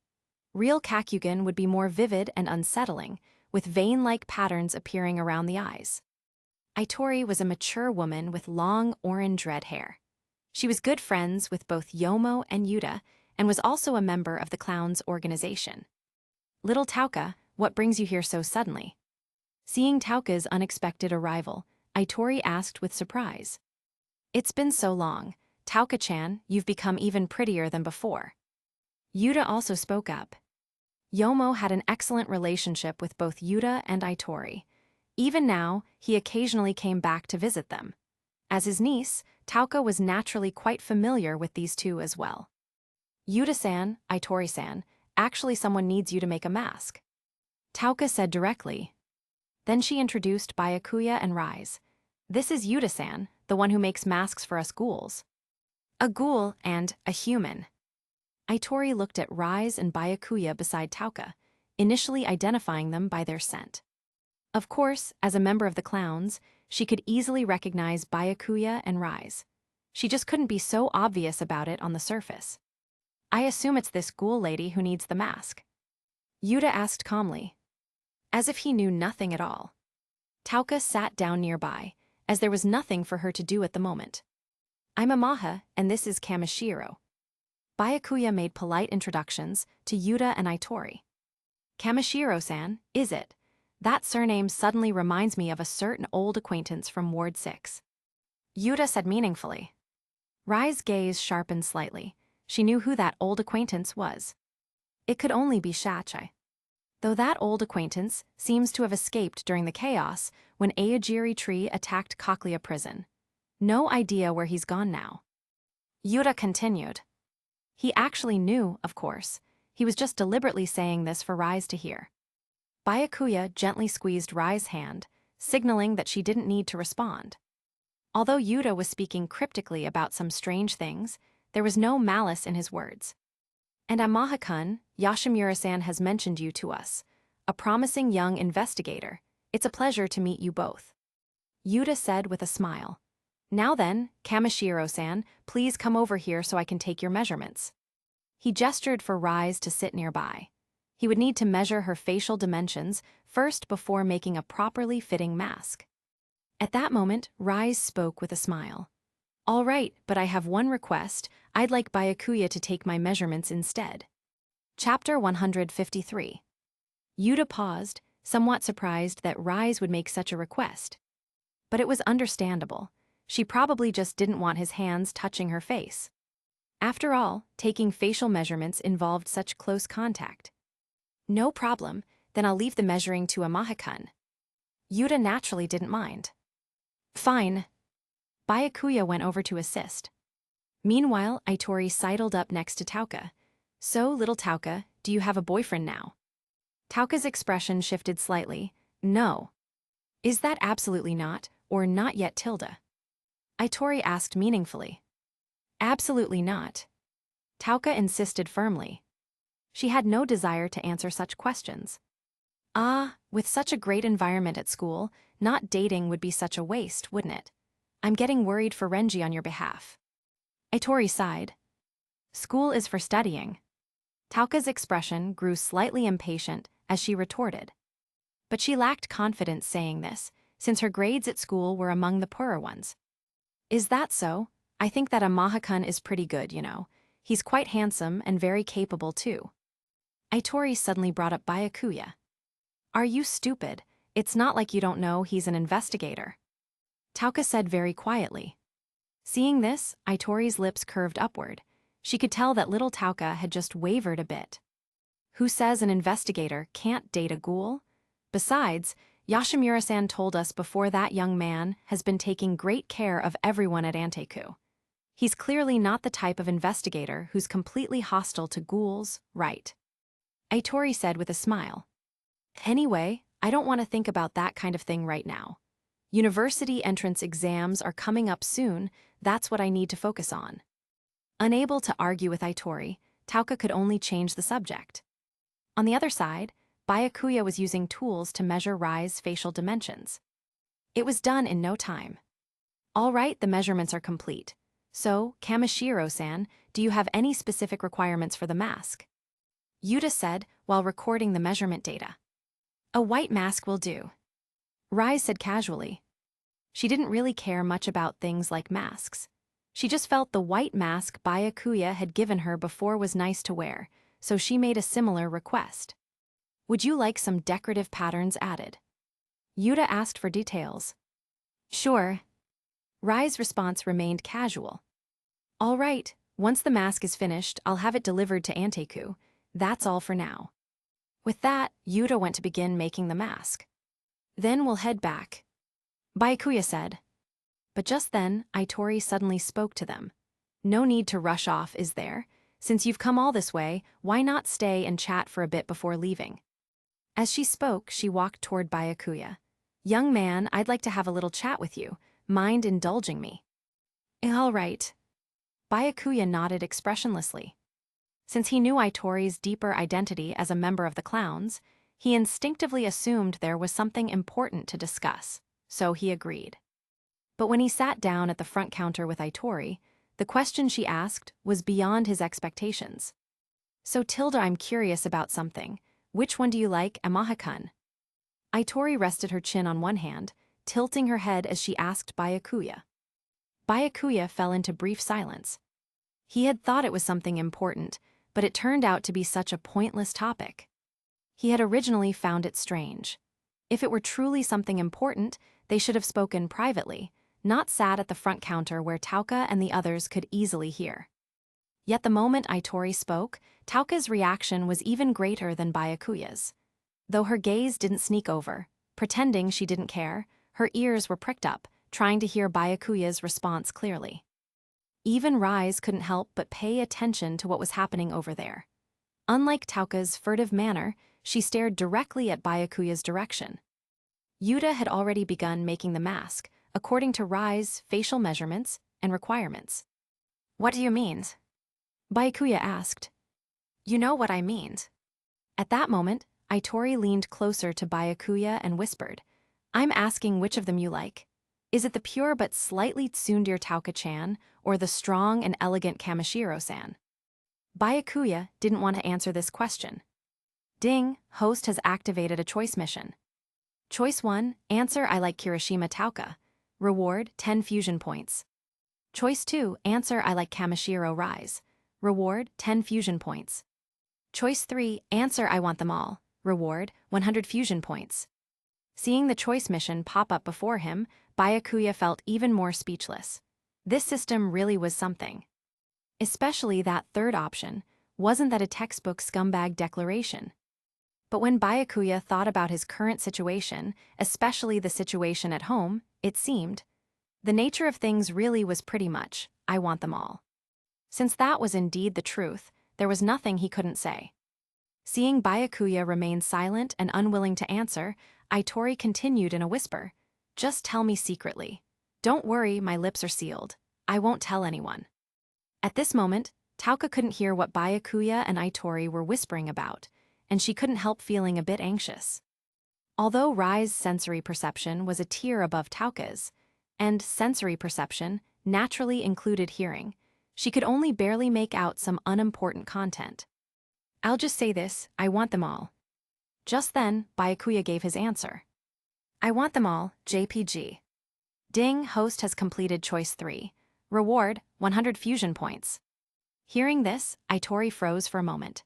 Real Kakugan would be more vivid and unsettling, with vein-like patterns appearing around the eyes. Itori was a mature woman with long orange red hair. She was good friends with both Yomo and Yuta, and was also a member of the clown's organization. Little Tauka, what brings you here so suddenly? Seeing Tauka's unexpected arrival, Itori asked with surprise. It's been so long. Tauka-chan, you've become even prettier than before. Yuta also spoke up. Yomo had an excellent relationship with both Yuta and Itori. Even now, he occasionally came back to visit them. As his niece, Tauka was naturally quite familiar with these 2 as well. Yuta-san, Itori-san, actually someone needs you to make a mask. Tauka said directly. Then she introduced Byakuya and Rise. This is Yuta-san, the one who makes masks for us ghouls. A ghoul and a human. Itori looked at Rise and Byakuya beside Tauka, initially identifying them by their scent. Of course, as a member of the clowns, she could easily recognize Byakuya and Rise. She just couldn't be so obvious about it on the surface. I assume it's this ghoul lady who needs the mask. Yuta asked calmly, as if he knew nothing at all. Tauka sat down nearby, as there was nothing for her to do at the moment. I'm Amaha, and this is Kamishiro. Byakuya made polite introductions to Yuta and Itori. Kamishiro-san, is it? That surname suddenly reminds me of a certain old acquaintance from Ward 6. Yuta said meaningfully. Rai's gaze sharpened slightly. She knew who that old acquaintance was. It could only be Shachi. Though that old acquaintance seems to have escaped during the chaos when Aogiri Tree attacked Cochlea Prison. No idea where he's gone now. Yuta continued. He actually knew, of course. He was just deliberately saying this for Rise to hear. Byakuya gently squeezed Rai's hand, signaling that she didn't need to respond. Although Yuta was speaking cryptically about some strange things, there was no malice in his words. And Amaha-kun, Yashimura-san has mentioned you to us. A promising young investigator. It's a pleasure to meet you both. Yuta said with a smile. Now then, Kamishiro-san, please come over here so I can take your measurements. He gestured for Rise to sit nearby. He would need to measure her facial dimensions first before making a properly fitting mask. At that moment, Rise spoke with a smile. All right, but I have one request. I'd like Byakuya to take my measurements instead. Chapter 153. Yuta paused, somewhat surprised that Rise would make such a request. But it was understandable. She probably just didn't want his hands touching her face. After all, taking facial measurements involved such close contact. No problem, then I'll leave the measuring to Amaha-kun. Yuta naturally didn't mind. Fine. Byakuya went over to assist. Meanwhile, Itori sidled up next to Tauka. So, little Tauka, do you have a boyfriend now? Tauka's expression shifted slightly. No. Is that absolutely not, or not yet tilde? Itori asked meaningfully. Absolutely not. Tauka insisted firmly. She had no desire to answer such questions. With such a great environment at school, not dating would be such a waste, wouldn't it? I'm getting worried for Renji on your behalf. Itori sighed. School is for studying. Tauka's expression grew slightly impatient as she retorted. But she lacked confidence saying this, since her grades at school were among the poorer ones. Is that so? I think that Amahakun is pretty good, you know. He's quite handsome and very capable too. Itori suddenly brought up Byakuya. Are you stupid? It's not like you don't know he's an investigator. Tauka said very quietly. Seeing this, Itori's lips curved upward. She could tell that little Tauka had just wavered a bit. Who says an investigator can't date a ghoul? Besides, Yashimura-san told us before that young man has been taking great care of everyone at Anteku. He's clearly not the type of investigator who's completely hostile to ghouls, right? Itori said with a smile. Anyway, I don't want to think about that kind of thing right now. University entrance exams are coming up soon, that's what I need to focus on. Unable to argue with Itori, Tauka could only change the subject. On the other side, Byakuya was using tools to measure Rai's facial dimensions. It was done in no time. All right, the measurements are complete. So, Kamishiro-san, do you have any specific requirements for the mask? Yuta said while recording the measurement data. A white mask will do. Rai said casually. She didn't really care much about things like masks. She just felt the white mask Byakuya had given her before was nice to wear, so she made a similar request. Would you like some decorative patterns added? Yuta asked for details. Sure. Rai's response remained casual. All right, once the mask is finished, I'll have it delivered to Anteku. That's all for now. With that, Yuta went to begin making the mask. Then we'll head back. Byakuya said. But just then, Itori suddenly spoke to them. No need to rush off, is there? Since you've come all this way, why not stay and chat for a bit before leaving? As she spoke, she walked toward Byakuya. Young man, I'd like to have a little chat with you. Mind indulging me? All right. Byakuya nodded expressionlessly. Since he knew Itori's deeper identity as a member of the clowns, he instinctively assumed there was something important to discuss, so he agreed. But when he sat down at the front counter with Itori, the question she asked was beyond his expectations. So Tilda, I'm curious about something. Which one do you like, Amahakun? Itori rested her chin on one hand, tilting her head as she asked Byakuya. Byakuya fell into brief silence. He had thought it was something important, but it turned out to be such a pointless topic. He had originally found it strange. If it were truly something important, they should have spoken privately, not sat at the front counter where Tauka and the others could easily hear. Yet the moment Itori spoke, Tauka's reaction was even greater than Byakuya's. Though her gaze didn't sneak over, pretending she didn't care, her ears were pricked up, trying to hear Byakuya's response clearly. Even Rise couldn't help but pay attention to what was happening over there. Unlike Tauka's furtive manner, she stared directly at Byakuya's direction. Yuta had already begun making the mask, according to Rai's facial measurements and requirements. What do you mean? Byakuya asked. You know what I mean. At that moment, Itori leaned closer to Byakuya and whispered, I'm asking which of them you like. Is it the pure but slightly tsundere Tauka-chan, or the strong and elegant Kamishiro-san? Byakuya didn't want to answer this question. Ding, host has activated a choice mission. Choice 1, answer I like Kirishima Tauka. Reward, 10 fusion points. Choice 2, answer I like Kamishiro Rise. Reward, 10 fusion points. Choice 3, answer I want them all. Reward, 100 fusion points. Seeing the choice mission pop up before him, Byakuya felt even more speechless. This system really was something. Especially that third option, wasn't that a textbook scumbag declaration? But when Byakuya thought about his current situation, especially the situation at home, it seemed the nature of things really was pretty much, I want them all. Since that was indeed the truth, there was nothing he couldn't say. Seeing Byakuya remain silent and unwilling to answer, Itori continued in a whisper, "Just tell me secretly. Don't worry, my lips are sealed. I won't tell anyone." At this moment, Tauka couldn't hear what Byakuya and Itori were whispering about, and she couldn't help feeling a bit anxious. Although Rai's sensory perception was a tier above Tauka's, and sensory perception naturally included hearing, she could only barely make out some unimportant content. "I'll just say this, I want them all." Just then, Byakuya gave his answer. "I want them all, JPG. Ding, host has completed choice 3. Reward, 100 fusion points." Hearing this, Itori froze for a moment.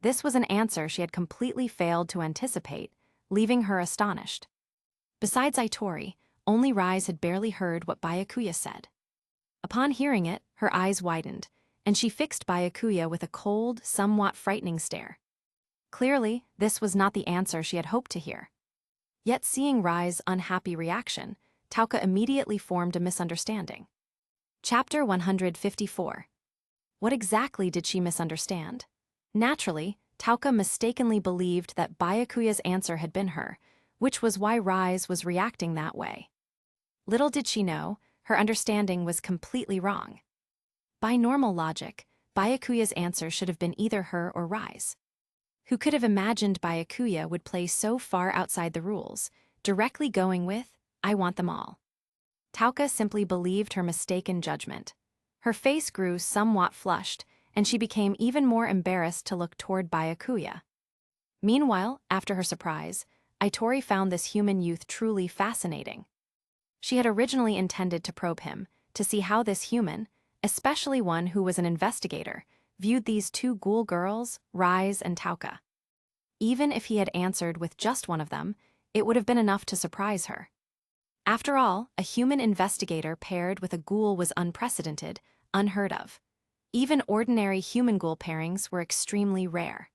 This was an answer she had completely failed to anticipate, leaving her astonished. Besides Itori, only Rise had barely heard what Byakuya said. Upon hearing it, her eyes widened, and she fixed Byakuya with a cold, somewhat frightening stare. Clearly, this was not the answer she had hoped to hear. Yet seeing Rai's unhappy reaction, Tauka immediately formed a misunderstanding. Chapter 154. What exactly did she misunderstand? Naturally, Tauka mistakenly believed that Byakuya's answer had been her, which was why Rise was reacting that way. Little did she know, her understanding was completely wrong. By normal logic, Byakuya's answer should have been either her or Rise. Who could have imagined Byakuya would play so far outside the rules, directly going with, "I want them all"? Tauka simply believed her mistaken judgment. Her face grew somewhat flushed, and she became even more embarrassed to look toward Byakuya. Meanwhile, after her surprise, Itori found this human youth truly fascinating. She had originally intended to probe him, to see how this human, especially one who was an investigator, viewed these two ghoul girls, Rise and Tauka. Even if he had answered with just one of them, it would have been enough to surprise her. After all, a human investigator paired with a ghoul was unprecedented, unheard of. Even ordinary human-ghoul pairings were extremely rare.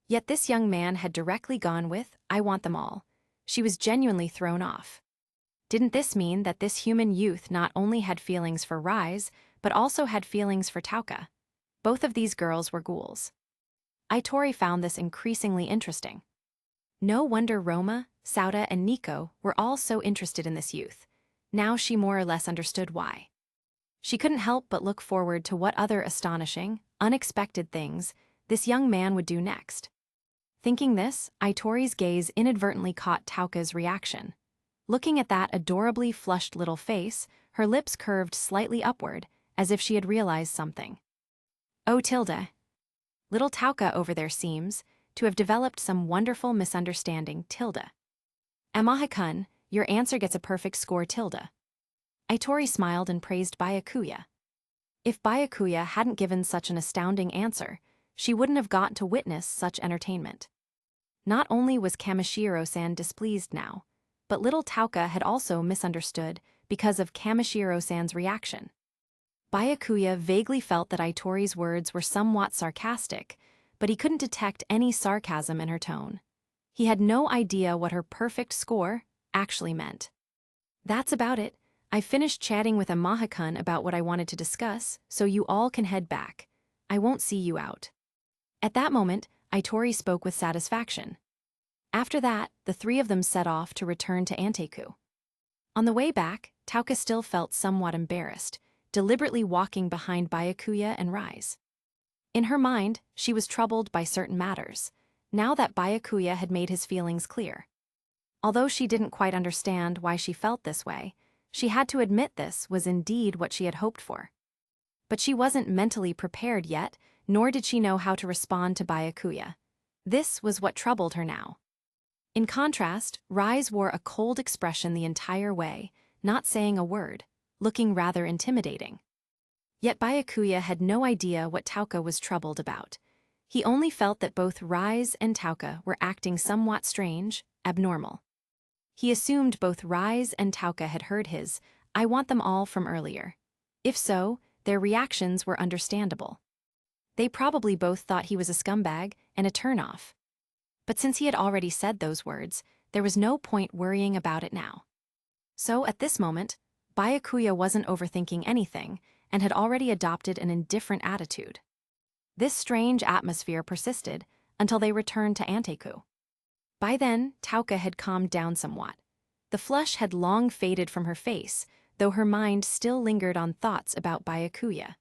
Yet this young man had directly gone with, "I want them all." She was genuinely thrown off. Didn't this mean that this human youth not only had feelings for Rise, but also had feelings for Tauka? Both of these girls were ghouls. Itori found this increasingly interesting. No wonder Roma, Sauda, and Nico were all so interested in this youth. Now she more or less understood why. She couldn't help but look forward to what other astonishing, unexpected things this young man would do next. Thinking this, Itori's gaze inadvertently caught Tauka's reaction. Looking at that adorably flushed little face, her lips curved slightly upward, as if she had realized something. "Oh, Tilda. Little Tauka over there seems to have developed some wonderful misunderstanding, Tilda. Amaha-kun, your answer gets a perfect score, Tilda." Itori smiled and praised Byakuya. If Byakuya hadn't given such an astounding answer, she wouldn't have gotten to witness such entertainment. Not only was Kamishiro-san displeased now, but little Tauka had also misunderstood because of Kamishiro-san's reaction. Byakuya vaguely felt that Itori's words were somewhat sarcastic, but he couldn't detect any sarcasm in her tone. He had no idea what her perfect score actually meant. "That's about it. I finished chatting with Amaha-kun about what I wanted to discuss, so you all can head back. I won't see you out." At that moment, Itori spoke with satisfaction. After that, the three of them set off to return to Anteku. On the way back, Tauka still felt somewhat embarrassed, deliberately walking behind Byakuya and Rise. In her mind, she was troubled by certain matters, now that Byakuya had made his feelings clear. Although she didn't quite understand why she felt this way, she had to admit this was indeed what she had hoped for. But she wasn't mentally prepared yet, nor did she know how to respond to Byakuya. This was what troubled her now. In contrast, Rise wore a cold expression the entire way, not saying a word, looking rather intimidating. Yet Byakuya had no idea what Tauka was troubled about. He only felt that both Rise and Tauka were acting somewhat strange, abnormal. He assumed both Rise and Tauka had heard his, "I want them all" from earlier. If so, their reactions were understandable. They probably both thought he was a scumbag and a turn-off. But since he had already said those words, there was no point worrying about it now. So at this moment, Byakuya wasn't overthinking anything and had already adopted an indifferent attitude. This strange atmosphere persisted until they returned to Anteku. By then, Tauka had calmed down somewhat. The flush had long faded from her face, though her mind still lingered on thoughts about Byakuya.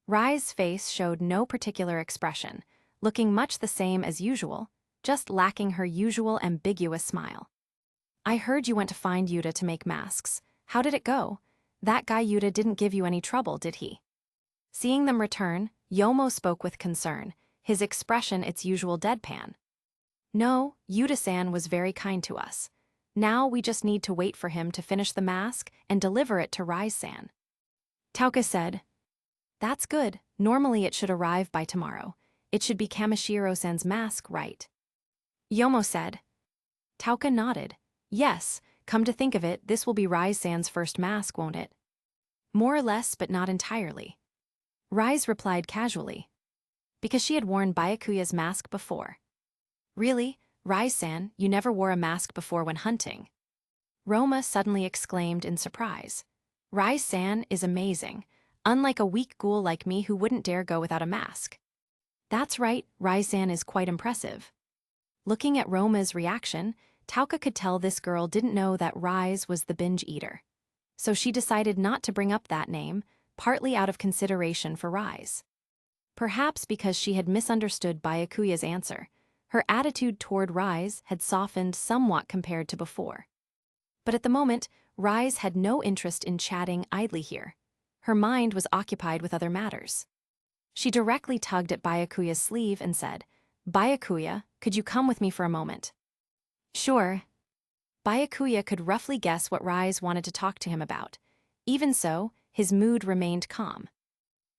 Rai's face showed no particular expression, looking much the same as usual, just lacking her usual ambiguous smile. I heard you went to find Yuta to make masks. How did it go? That guy Yuta didn't give you any trouble, did he? Seeing them return, Yomo spoke with concern, his expression its usual deadpan. No, Yuta-san was very kind to us. Now we just need to wait for him to finish the mask and deliver it to Rise-san. Tauka said, That's good. Normally it should arrive by tomorrow. It should be Kamishiro-san's mask, right? Yomo said. Tauka nodded. Yes, come to think of it, this will be Rise-san's first mask, won't it? More or less, but not entirely. Rise replied casually. Because she had worn Byakuya's mask before. Really? Rise-san, you never wore a mask before when hunting? Roma suddenly exclaimed in surprise. Rise-san is amazing, unlike a weak ghoul like me who wouldn't dare go without a mask. That's right, Rise-san is quite impressive. Looking at Roma's reaction, Tauka could tell this girl didn't know that Rise was the binge eater. So she decided not to bring up that name, partly out of consideration for Rise. Perhaps because she had misunderstood Byakuya's answer, her attitude toward Rise had softened somewhat compared to before. But at the moment, Rise had no interest in chatting idly here. Her mind was occupied with other matters. She directly tugged at Byakuya's sleeve and said, Byakuya, could you come with me for a moment? Sure. Byakuya could roughly guess what Rise wanted to talk to him about. Even so, his mood remained calm.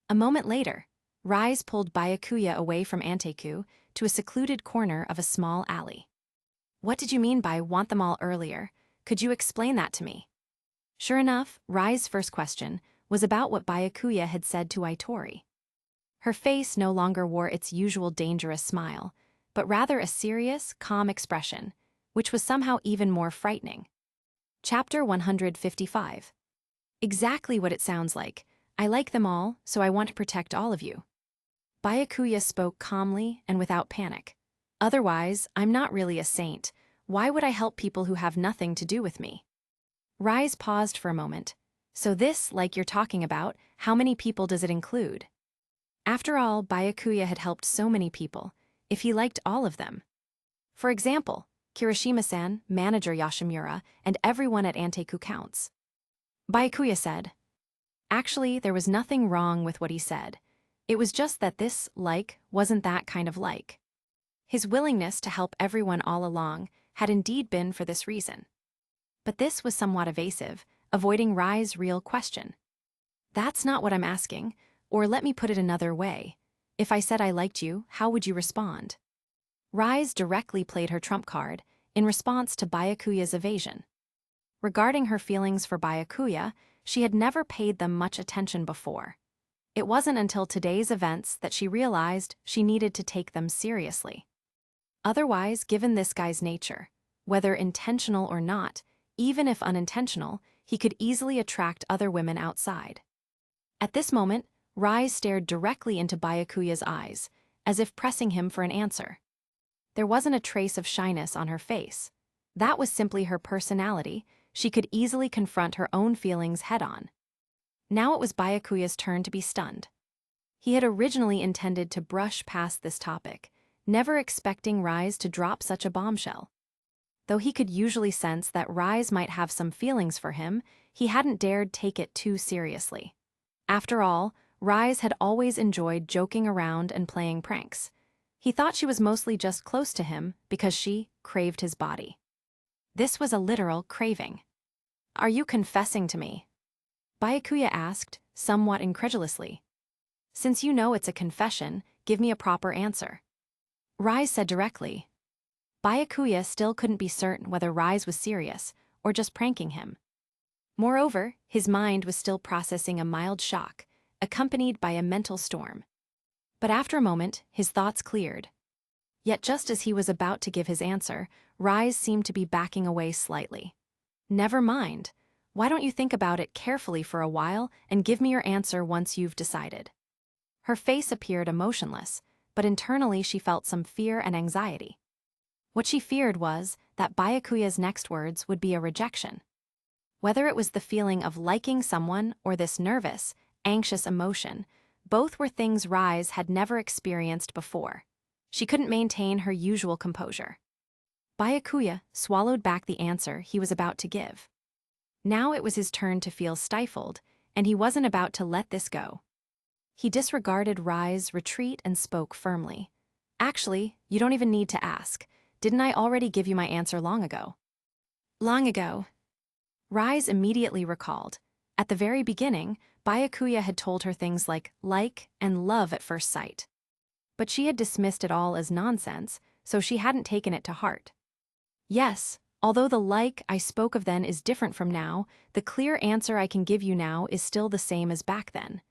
A moment later, Rise pulled Byakuya away from Anteku to a secluded corner of a small alley. What did you mean by want them all earlier? Could you explain that to me? Sure enough, Rise's first question was about what Byakuya had said to Aitori. Her face no longer wore its usual dangerous smile, but rather a serious, calm expression, which was somehow even more frightening. Chapter 155. Exactly what it sounds like. I like them all, so I want to protect all of you. Byakuya spoke calmly and without panic. Otherwise, I'm not really a saint. Why would I help people who have nothing to do with me? Rise paused for a moment. So this, like you're talking about, how many people does it include? After all, Byakuya had helped so many people, if he liked all of them. For example, Kirishima-san, manager Yoshimura, and everyone at Anteku counts. Byakuya said. Actually, there was nothing wrong with what he said. It was just that this like wasn't that kind of like. His willingness to help everyone all along had indeed been for this reason. But this was somewhat evasive, avoiding Rise's real question. That's not what I'm asking, or let me put it another way. If I said I liked you, how would you respond? Rise directly played her trump card in response to Byakuya's evasion. Regarding her feelings for Byakuya, she had never paid them much attention before. It wasn't until today's events that she realized she needed to take them seriously. Otherwise, given this guy's nature, whether intentional or not, even if unintentional, he could easily attract other women outside. At this moment, Rise stared directly into Byakuya's eyes, as if pressing him for an answer. There wasn't a trace of shyness on her face. That was simply her personality. She could easily confront her own feelings head-on. Now it was Byakuya's turn to be stunned. He had originally intended to brush past this topic, never expecting Rise to drop such a bombshell. Though he could usually sense that Rise might have some feelings for him, he hadn't dared take it too seriously. After all, Rise had always enjoyed joking around and playing pranks. He thought she was mostly just close to him because she craved his body. This was a literal craving. Are you confessing to me? Byakuya asked, somewhat incredulously. Since you know it's a confession, give me a proper answer. Rise said directly. Byakuya still couldn't be certain whether Rise was serious or just pranking him. Moreover, his mind was still processing a mild shock, accompanied by a mental storm. But after a moment, his thoughts cleared. Yet just as he was about to give his answer, Rise seemed to be backing away slightly. Never mind. Why don't you think about it carefully for a while and give me your answer once you've decided? Her face appeared emotionless, but internally she felt some fear and anxiety. What she feared was that Byakuya's next words would be a rejection. Whether it was the feeling of liking someone or this nervous, anxious emotion, both were things Rise had never experienced before. She couldn't maintain her usual composure. Byakuya swallowed back the answer he was about to give. Now it was his turn to feel stifled, and he wasn't about to let this go. He disregarded Rise's retreat and spoke firmly. Actually, you don't even need to ask. Didn't I already give you my answer long ago? Long ago. Rise immediately recalled. At the very beginning, Byakuya had told her things like and love at first sight. But she had dismissed it all as nonsense, so she hadn't taken it to heart. Yes, although the I spoke of then is different from now, the clear answer I can give you now is still the same as back then.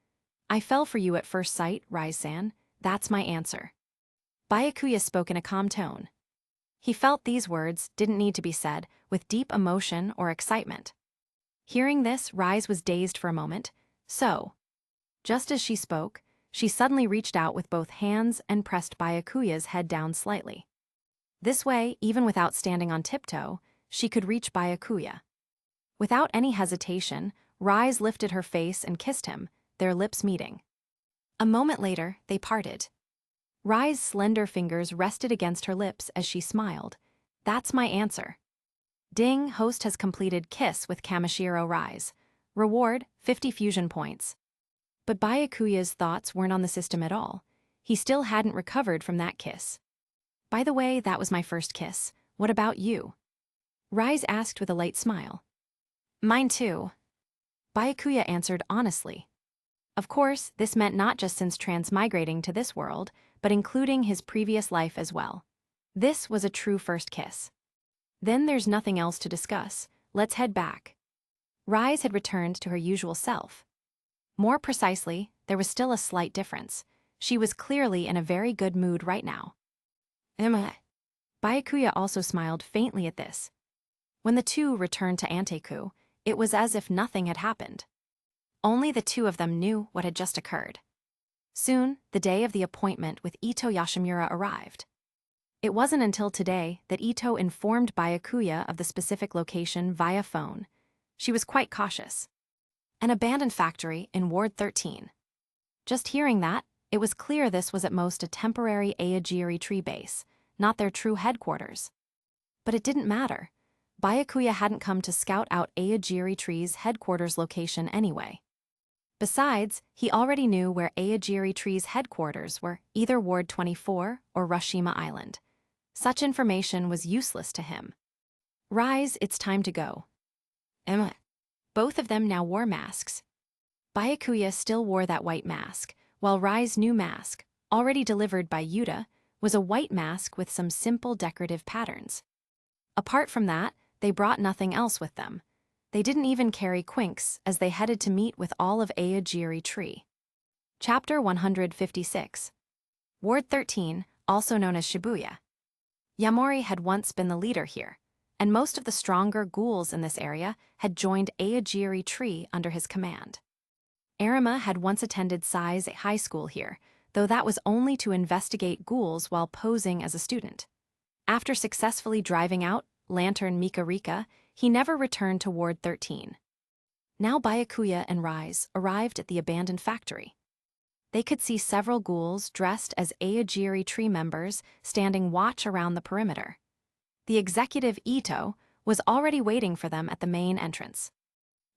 I fell for you at first sight, Rise-san. That's my answer. Byakuya spoke in a calm tone. He felt these words didn't need to be said with deep emotion or excitement. Hearing this, Rise was dazed for a moment. So, just as she spoke, she suddenly reached out with both hands and pressed Byakuya's head down slightly. This way, even without standing on tiptoe, she could reach Byakuya. Without any hesitation, Rise lifted her face and kissed him, their lips meeting. A moment later, they parted. Rise's slender fingers rested against her lips as she smiled. That's my answer. Ding, host has completed Kiss with Kamishiro Rise. Reward, 50 fusion points. But Byakuya's thoughts weren't on the system at all. He still hadn't recovered from that kiss. By the way, that was my first kiss. What about you? Rise asked with a light smile. Mine too. Byakuya answered honestly. Of course, this meant not just since transmigrating to this world, but including his previous life as well. This was a true first kiss. Then there's nothing else to discuss. Let's head back. Rise had returned to her usual self. More precisely, there was still a slight difference. She was clearly in a very good mood right now. Byakuya also smiled faintly at this. When the two returned to Anteku, it was as if nothing had happened. Only the two of them knew what had just occurred. Soon, the day of the appointment with Ito Yashimura arrived. It wasn't until today that Ito informed Byakuya of the specific location via phone. She was quite cautious. An abandoned factory in Ward 13. Just hearing that, it was clear this was at most a temporary Aogiri tree base, not their true headquarters. But it didn't matter. Byakuya hadn't come to scout out Aogiri Tree's headquarters location anyway. Besides, he already knew where Aogiri Tree's headquarters were, either Ward 24 or Rashima Island. Such information was useless to him. Rise, it's time to go. Both of them now wore masks. Byakuya still wore that white mask, while Rise's new mask, already delivered by Yuta, was a white mask with some simple decorative patterns. Apart from that, they brought nothing else with them. They didn't even carry quinks as they headed to meet with all of Aogiri Tree. Chapter 156. Ward 13, also known as Shibuya. Yamori had once been the leader here, and most of the stronger ghouls in this area had joined Aogiri Tree under his command. Arima had once attended Sai's high school here, though that was only to investigate ghouls while posing as a student. After successfully driving out Lantern Mikarika, he never returned to Ward 13. Now Byakuya and Rise arrived at the abandoned factory. They could see several ghouls dressed as Aogiri Tree members standing watch around the perimeter. The executive Ito was already waiting for them at the main entrance.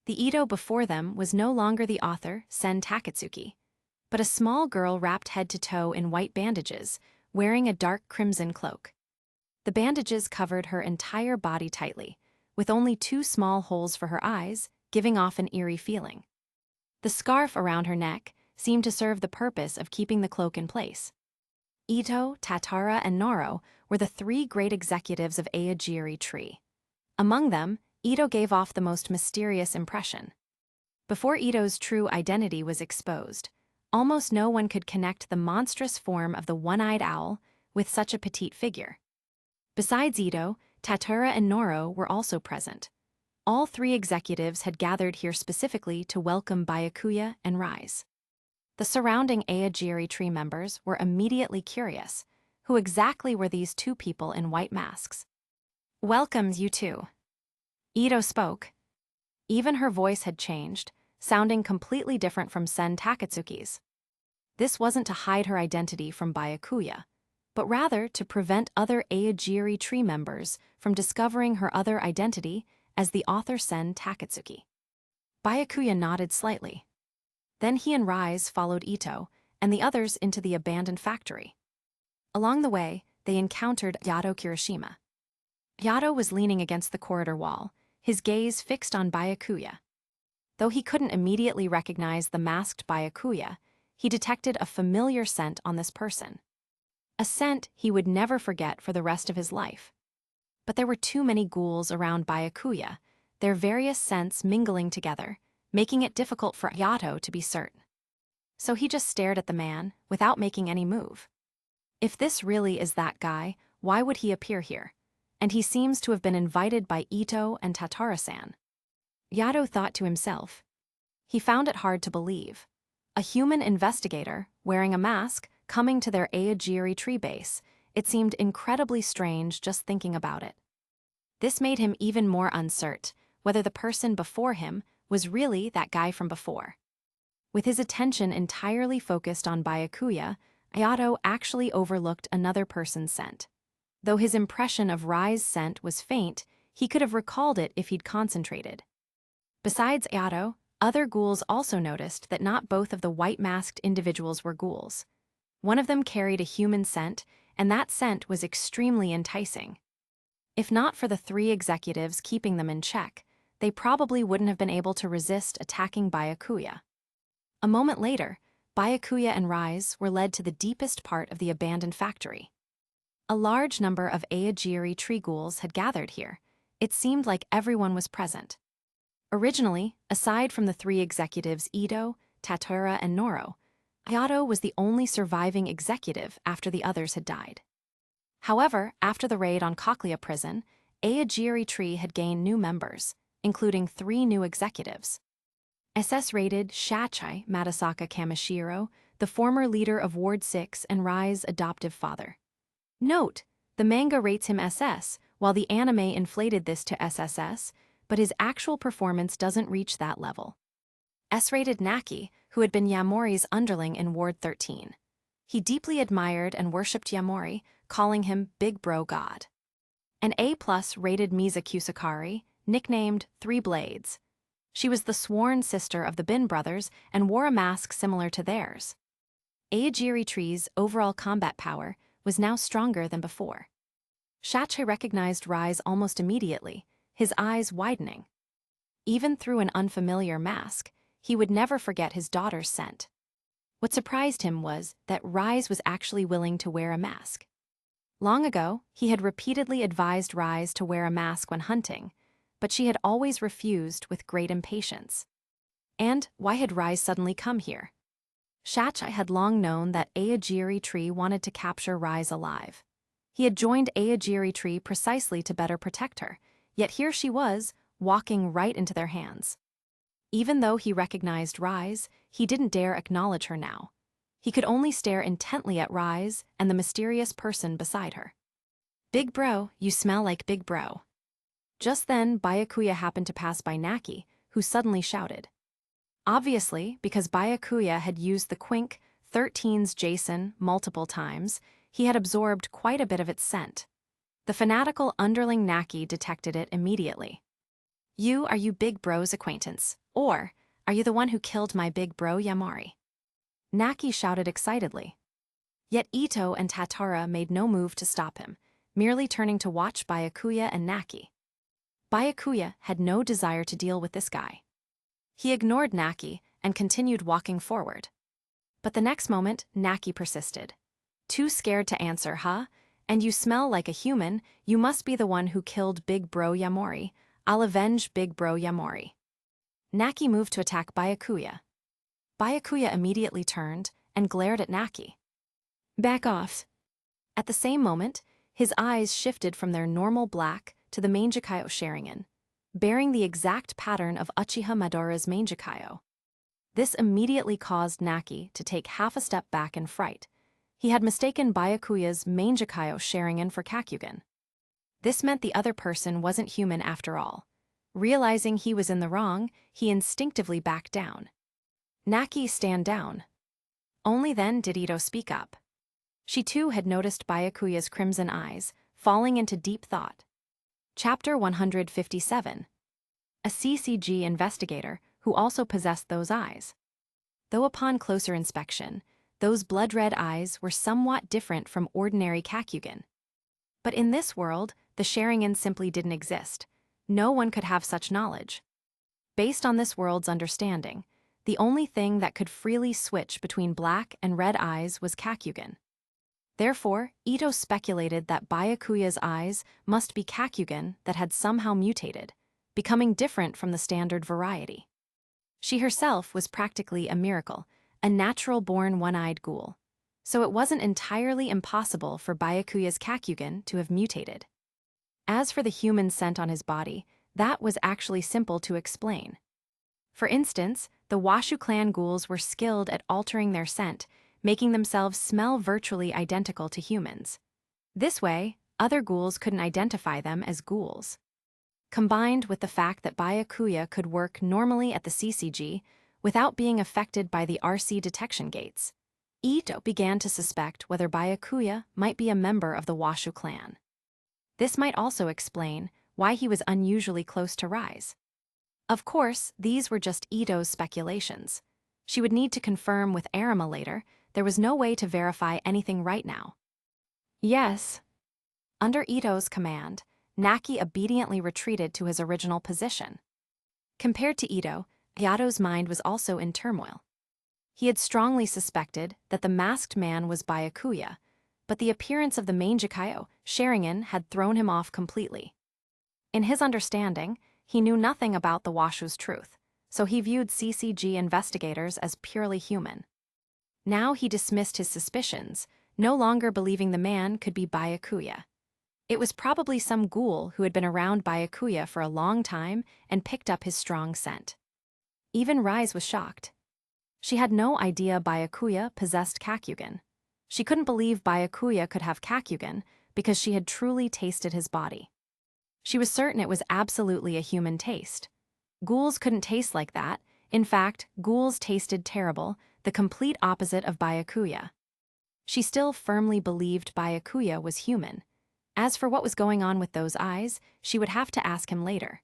The Ito before them was no longer the author, Sen Takatsuki, but a small girl wrapped head to toe in white bandages, wearing a dark crimson cloak. The bandages covered her entire body tightly, with only 2 small holes for her eyes, giving off an eerie feeling. The scarf around her neck seemed to serve the purpose of keeping the cloak in place. Ito, Tatara, and Noro were the 3 great executives of Aogiri Tree. Among them, Ito gave off the most mysterious impression. Before Ito's true identity was exposed, almost no one could connect the monstrous form of the one-eyed owl with such a petite figure. Besides Ito, Tatara and Noro were also present. All three executives had gathered here specifically to welcome Byakuya and Rise. The surrounding Aogiri tree members were immediately curious. Who exactly were these two people in white masks? "Welcome, you two." Ito spoke. Even her voice had changed, sounding completely different from Sen Takatsuki's. This wasn't to hide her identity from Byakuya, but rather to prevent other Aogiri tree members from discovering her other identity as the author Sen Takatsuki. Byakuya nodded slightly. Then he and Rise followed Ito and the others into the abandoned factory. Along the way, they encountered Yato Kirishima. Yato was leaning against the corridor wall, his gaze fixed on Byakuya. Though he couldn't immediately recognize the masked Byakuya, he detected a familiar scent on this person. A scent he would never forget for the rest of his life. But there were too many ghouls around Byakuya, their various scents mingling together, making it difficult for Yato to be certain. So he just stared at the man, without making any move. If this really is that guy, why would he appear here? And he seems to have been invited by Ito and Tatara-san. Yato thought to himself. He found it hard to believe. A human investigator, wearing a mask, coming to their Aogiri tree base. It seemed incredibly strange just thinking about it. This made him even more uncertain whether the person before him was really that guy from before. With his attention entirely focused on Byakuya, Yato actually overlooked another person's scent. Though his impression of Rai's scent was faint, he could have recalled it if he'd concentrated. Besides Yato, other ghouls also noticed that not both of the white-masked individuals were ghouls. One of them carried a human scent, and that scent was extremely enticing. If not for the three executives keeping them in check, they probably wouldn't have been able to resist attacking Byakuya. A moment later, Byakuya and Rise were led to the deepest part of the abandoned factory. A large number of Aogiri tree ghouls had gathered here. It seemed like everyone was present. Originally, aside from the three executives Ito, Tatara, and Noro, Yato was the only surviving executive after the others had died. However, after the raid on Cochlea Prison, Aogiri Tree had gained new members, including 3 new executives. SS-rated Shachai Matasaka Kamishiro, the former leader of Ward 6 and Rai's adoptive father. Note, the manga rates him SS, while the anime inflated this to SSS, but his actual performance doesn't reach that level. S-rated Naki, who had been Yamori's underling in Ward 13. He deeply admired and worshipped Yamori, calling him Big Bro God. An A+ rated Misa Kusakari, nicknamed 3 Blades. She was the sworn sister of the Bin brothers and wore a mask similar to theirs. Aogiri Tree's overall combat power was now stronger than before. Shachai recognized Rise almost immediately, his eyes widening. Even through an unfamiliar mask, he would never forget his daughter's scent. What surprised him was that Rise was actually willing to wear a mask. Long ago, he had repeatedly advised Rise to wear a mask when hunting, but she had always refused with great impatience. And why had Rise suddenly come here? Shachai had long known that Aogiri Tree wanted to capture Rise alive. He had joined Aogiri Tree precisely to better protect her, yet here she was, walking right into their hands. Even though he recognized Rise, he didn't dare acknowledge her now. He could only stare intently at Rise and the mysterious person beside her. "Big Bro, you smell like Big Bro." Just then, Byakuya happened to pass by Naki, who suddenly shouted. Obviously, because Byakuya had used the Quink 13's Jason multiple times, he had absorbed quite a bit of its scent. The fanatical underling Naki detected it immediately. Are you Big Bro's acquaintance? Or, are you the one who killed my Big Bro Yamori?" Naki shouted excitedly. Yet Ito and Tatara made no move to stop him, merely turning to watch Byakuya and Naki. Byakuya had no desire to deal with this guy. He ignored Naki and continued walking forward. But the next moment, Naki persisted. "Too scared to answer, huh? And you smell like a human, you must be the one who killed Big Bro Yamori. I'll avenge Big Bro Yamori." Naki moved to attack Byakuya. Byakuya immediately turned and glared at Naki. "Back off." At the same moment, his eyes shifted from their normal black to the Mangekyo Sharingan, bearing the exact pattern of Uchiha Madara's Mangekyo. This immediately caused Naki to take half a step back in fright. He had mistaken Byakuya's Mangekyo Sharingan for Kakyugen. This meant the other person wasn't human after all. Realizing he was in the wrong, he instinctively backed down. Naki, stand down. Only then did Ito speak up. She too had noticed Byakuya's crimson eyes, falling into deep thought. Chapter 157. A CCG investigator who also possessed those eyes. Though upon closer inspection, those blood-red eyes were somewhat different from ordinary Kakyugen. But in this world, the Sharingan simply didn't exist. No one could have such knowledge. Based on this world's understanding, the only thing that could freely switch between black and red eyes was Kakyugen. Therefore, Ito speculated that Byakuya's eyes must be Kakyugen that had somehow mutated, becoming different from the standard variety. She herself was practically a miracle, a natural-born one-eyed ghoul, so it wasn't entirely impossible for Byakuya's Kakyugen to have mutated. As for the human scent on his body, that was actually simple to explain. For instance, the Washu clan ghouls were skilled at altering their scent, making themselves smell virtually identical to humans. This way, other ghouls couldn't identify them as ghouls. Combined with the fact that Byakuya could work normally at the CCG without being affected by the RC detection gates, Ito began to suspect whether Byakuya might be a member of the Washu clan. This might also explain why he was unusually close to Rise. Of course, these were just Ito's speculations. She would need to confirm with Arima later. There was no way to verify anything right now. Yes. Under Ito's command, Naki obediently retreated to his original position. Compared to Ito, Yato's mind was also in turmoil. He had strongly suspected that the masked man was Byakuya, but the appearance of the Mangekyo Sharingan had thrown him off completely. In his understanding, he knew nothing about the Washu's truth, so he viewed CCG investigators as purely human. Now he dismissed his suspicions, no longer believing the man could be Byakuya. It was probably some ghoul who had been around Byakuya for a long time and picked up his strong scent. Even Rise was shocked. She had no idea Byakuya possessed Kakyugen. She couldn't believe Byakuya could have Kakyugen because she had truly tasted his body. She was certain it was absolutely a human taste. Ghouls couldn't taste like that. In fact, ghouls tasted terrible, the complete opposite of Byakuya. She still firmly believed Byakuya was human. As for what was going on with those eyes, she would have to ask him later.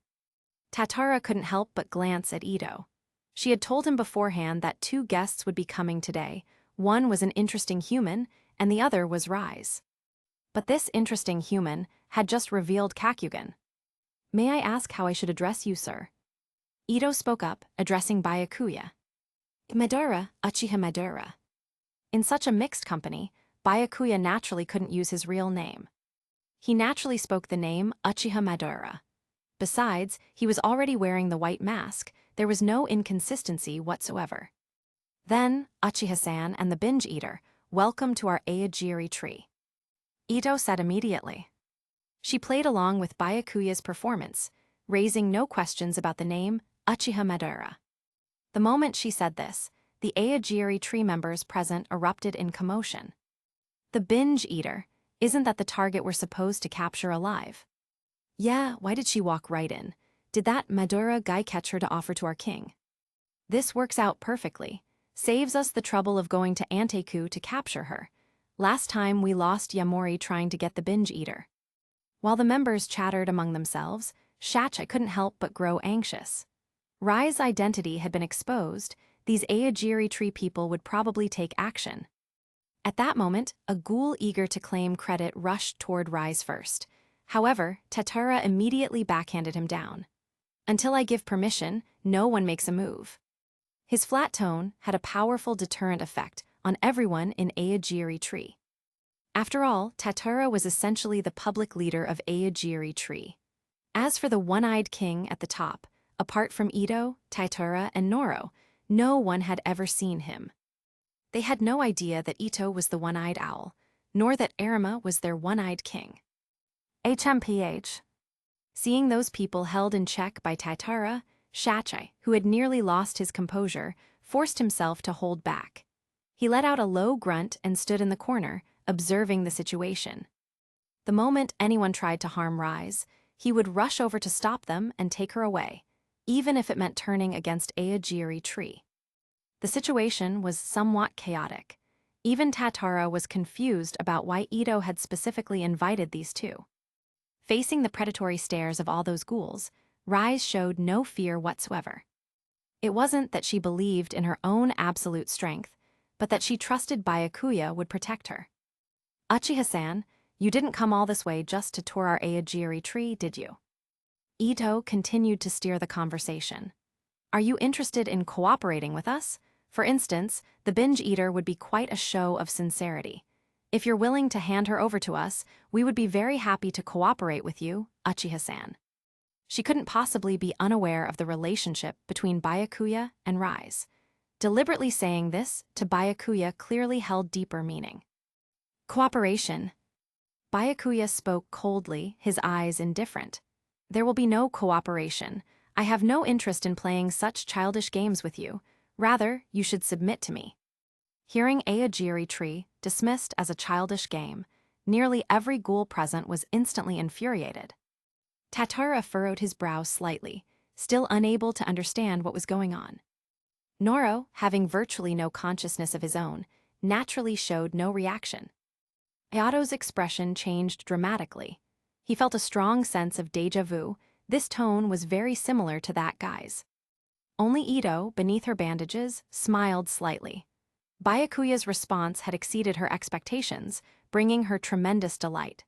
Tatara couldn't help but glance at Ito. She had told him beforehand that 2 guests would be coming today. One was an interesting human, and the other was Rise. But this interesting human had just revealed Kakyugen. May I ask how I should address you, sir? Ito spoke up, addressing Byakuya. Madara, Uchiha Madara. In such a mixed company, Byakuya naturally couldn't use his real name. He naturally spoke the name Uchiha Madara. Besides, he was already wearing the white mask. There was no inconsistency whatsoever. Then, Uchiha-san and the binge eater, welcome to our Aogiri tree. Ito said immediately. She played along with Byakuya's performance, raising no questions about the name Uchiha Madara. The moment she said this, the Aogiri tree members present erupted in commotion. The binge eater, isn't that the target we're supposed to capture alive? Yeah, why did she walk right in? Did that Madara guy catch her to offer to our king? This works out perfectly. Saves us the trouble of going to Anteku to capture her. Last time we lost Yamori trying to get the binge eater. While the members chattered among themselves, Shacha couldn't help but grow anxious. Rai's identity had been exposed. These Aogiri tree people would probably take action. At that moment, a ghoul eager to claim credit rushed toward Rise first. However, Tatara immediately backhanded him down. Until I give permission, no one makes a move. His flat tone had a powerful deterrent effect on everyone in Aogiri tree. After all, Tatara was essentially the public leader of Aogiri tree. As for the one-eyed king at the top, apart from Ito, Tatara, and Noro, no one had ever seen him. They had no idea that Ito was the one-eyed owl. nor that Arima was their one-eyed king. HMPH. Seeing those people held in check by Tatara, Shachai, who had nearly lost his composure, forced himself to hold back. He let out a low grunt and stood in the corner, observing the situation. The moment anyone tried to harm Rise, he would rush over to stop them and take her away, even if it meant turning against Aogiri Tree. The situation was somewhat chaotic. Even Tatara was confused about why Ito had specifically invited these two. Facing the predatory stares of all those ghouls, Rise showed no fear whatsoever. It wasn't that she believed in her own absolute strength, but that she trusted Byakuya would protect her. Uchiha-san, you didn't come all this way just to tour our Aogiri Tree, did you? Ito continued to steer the conversation. Are you interested in cooperating with us? For instance, the binge eater would be quite a show of sincerity. If you're willing to hand her over to us, we would be very happy to cooperate with you, Uchiha-san. She couldn't possibly be unaware of the relationship between Byakuya and Rise. Deliberately saying this to Byakuya clearly held deeper meaning. Cooperation. Byakuya spoke coldly, his eyes indifferent. There will be no cooperation. I have no interest in playing such childish games with you. Rather, you should submit to me. Hearing Aogiri Tree dismissed as a childish game, nearly every ghoul present was instantly infuriated. Tatara furrowed his brow slightly, still unable to understand what was going on. Noro, having virtually no consciousness of his own, naturally showed no reaction. Ayato's expression changed dramatically. He felt a strong sense of déjà vu. This tone was very similar to that guy's. Only Ito, beneath her bandages, smiled slightly. Byakuya's response had exceeded her expectations, bringing her tremendous delight.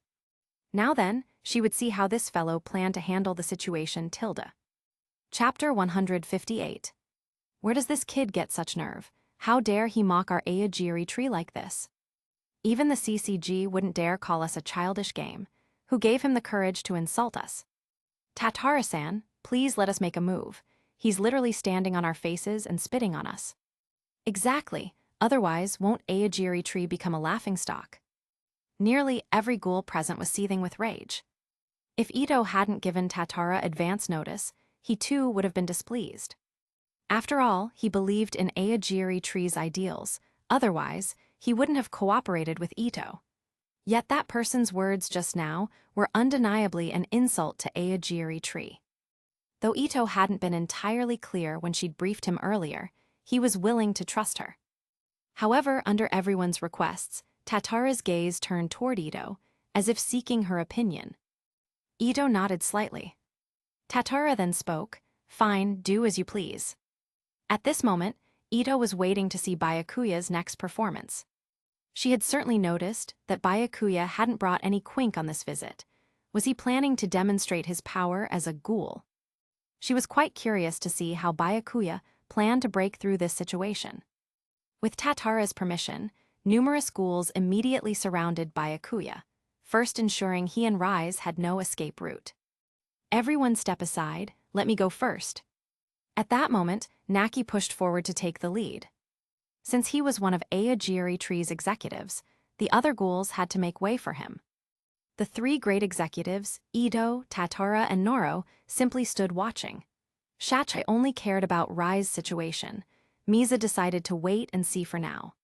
Now then, she would see how this fellow planned to handle the situation. Chapter 158. Where does this kid get such nerve? How dare he mock our Aogiri Tree like this? Even the CCG wouldn't dare call us a childish game. Who gave him the courage to insult us? Tatara-san, please let us make a move. He's literally standing on our faces and spitting on us. Exactly, otherwise won't Aogiri Tree become a laughingstock? Nearly every ghoul present was seething with rage. If Ito hadn't given Tatara advance notice, he too would have been displeased. After all, he believed in Aogiri Tree's ideals, otherwise, he wouldn't have cooperated with Ito. Yet that person's words just now were undeniably an insult to Aogiri Tree. Though Ito hadn't been entirely clear when she'd briefed him earlier, he was willing to trust her. However, under everyone's requests, Tatara's gaze turned toward Ito, as if seeking her opinion. Ito nodded slightly. Tatara then spoke, "Fine, do as you please." At this moment, Ito was waiting to see Byakuya's next performance. She had certainly noticed that Byakuya hadn't brought any quink on this visit. Was he planning to demonstrate his power as a ghoul? She was quite curious to see how Byakuya planned to break through this situation. With Tatara's permission, numerous ghouls immediately surrounded Byakuya, first ensuring he and Rise had no escape route. Everyone step aside, let me go first. At that moment, Naki pushed forward to take the lead. Since he was one of Aogiri Tree's executives, the other ghouls had to make way for him. The three great executives, Ito, Tatara, and Noro, simply stood watching. Shachai only cared about Rai's situation. Miza decided to wait and see for now.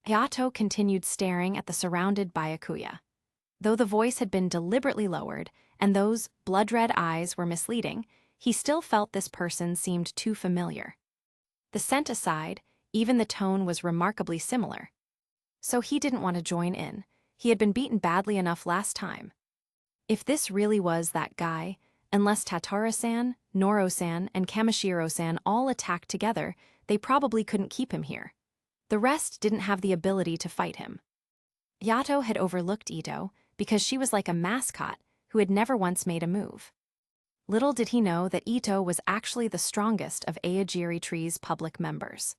Hayato continued staring at the surrounded Byakuya. Though the voice had been deliberately lowered, and those blood-red eyes were misleading, he still felt this person seemed too familiar. The scent aside, even the tone was remarkably similar. So he didn't want to join in. He had been beaten badly enough last time. If this really was that guy, unless Tatara-san, Noro-san, and Kamishiro-san all attacked together, they probably couldn't keep him here. The rest didn't have the ability to fight him. Yato had overlooked Ito because she was like a mascot who had never once made a move. Little did he know that Ito was actually the strongest of Aogiri Tree's public members.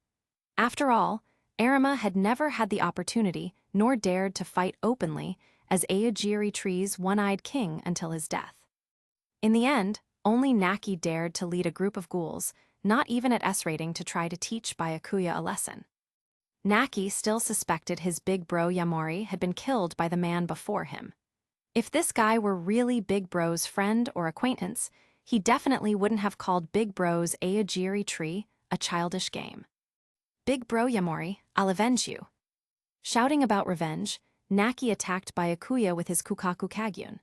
After all, Arima had never had the opportunity nor dared to fight openly as Aogiri Tree's one-eyed king until his death. In the end, only Naki dared to lead a group of ghouls, not even at S rating, to try to teach Byakuya a lesson. Naki still suspected his big bro Yamori had been killed by the man before him. If this guy were really Big Bro's friend or acquaintance, he definitely wouldn't have called Big Bro's Aogiri tree a childish game. Big Bro Yamori, I'll avenge you. Shouting about revenge, Naki attacked Byakuya with his Kukaku Kagyun.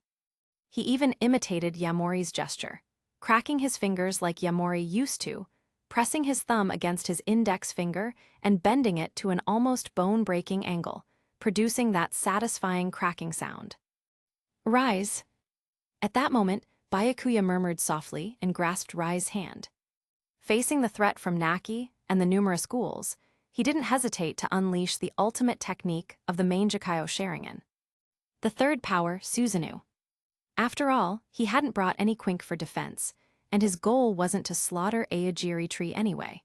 He even imitated Yamori's gesture, cracking his fingers like Yamori used to, pressing his thumb against his index finger and bending it to an almost bone-breaking angle, producing that satisfying cracking sound. Rise! At that moment, Byakuya murmured softly and grasped Rai's hand. Facing the threat from Naki and the numerous ghouls, he didn't hesitate to unleash the ultimate technique of the main Jikayo Sharingan. The third power, Susanoo. After all, he hadn't brought any quink for defense, and his goal wasn't to slaughter Aogiri tree anyway.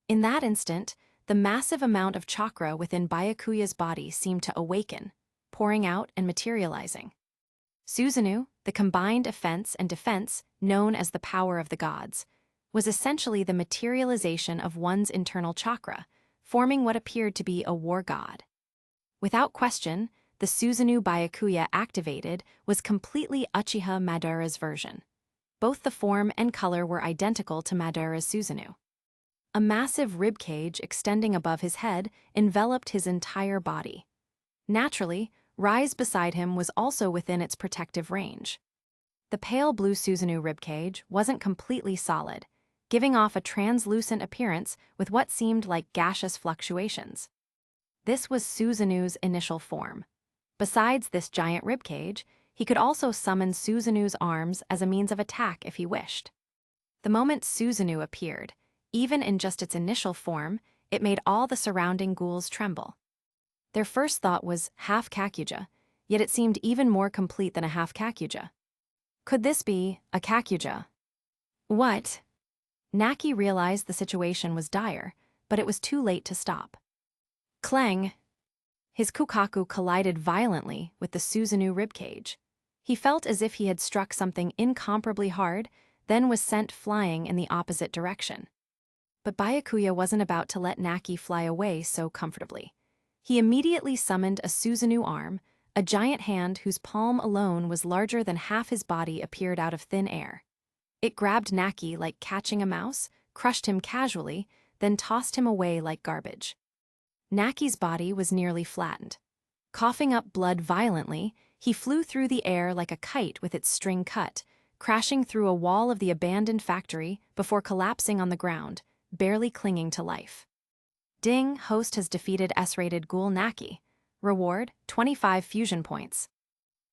In that instant, the massive amount of chakra within Byakuya's body seemed to awaken, pouring out and materializing. Susanoo, the combined offense and defense known as the power of the gods, was essentially the materialization of one's internal chakra, forming what appeared to be a war god. Without question, the Susanoo Byakuya activated was completely Uchiha Madara's version. Both the form and color were identical to Madara's Susanoo. A massive ribcage extending above his head enveloped his entire body. Naturally, Rai's beside him was also within its protective range. The pale blue Susanoo ribcage wasn't completely solid, giving off a translucent appearance with what seemed like gaseous fluctuations. This was Susanoo's initial form. Besides this giant ribcage, he could also summon Susanoo's arms as a means of attack if he wished. The moment Susanoo appeared, even in just its initial form, it made all the surrounding ghouls tremble. Their first thought was half Kakuja, yet it seemed even more complete than a half Kakuja. Could this be a Kakuja? What? Naki realized the situation was dire, but it was too late to stop. Clang! His Kukaku collided violently with the Susanoo ribcage. He felt as if he had struck something incomparably hard, then was sent flying in the opposite direction. But Byakuya wasn't about to let Naki fly away so comfortably. He immediately summoned a Susanoo arm, a giant hand whose palm alone was larger than half his body appeared out of thin air. It grabbed Naki like catching a mouse, crushed him casually, then tossed him away like garbage. Naki's body was nearly flattened. Coughing up blood violently, he flew through the air like a kite with its string cut, crashing through a wall of the abandoned factory before collapsing on the ground, barely clinging to life. Ding, host has defeated S-rated ghoul Naki. Reward, 25 fusion points.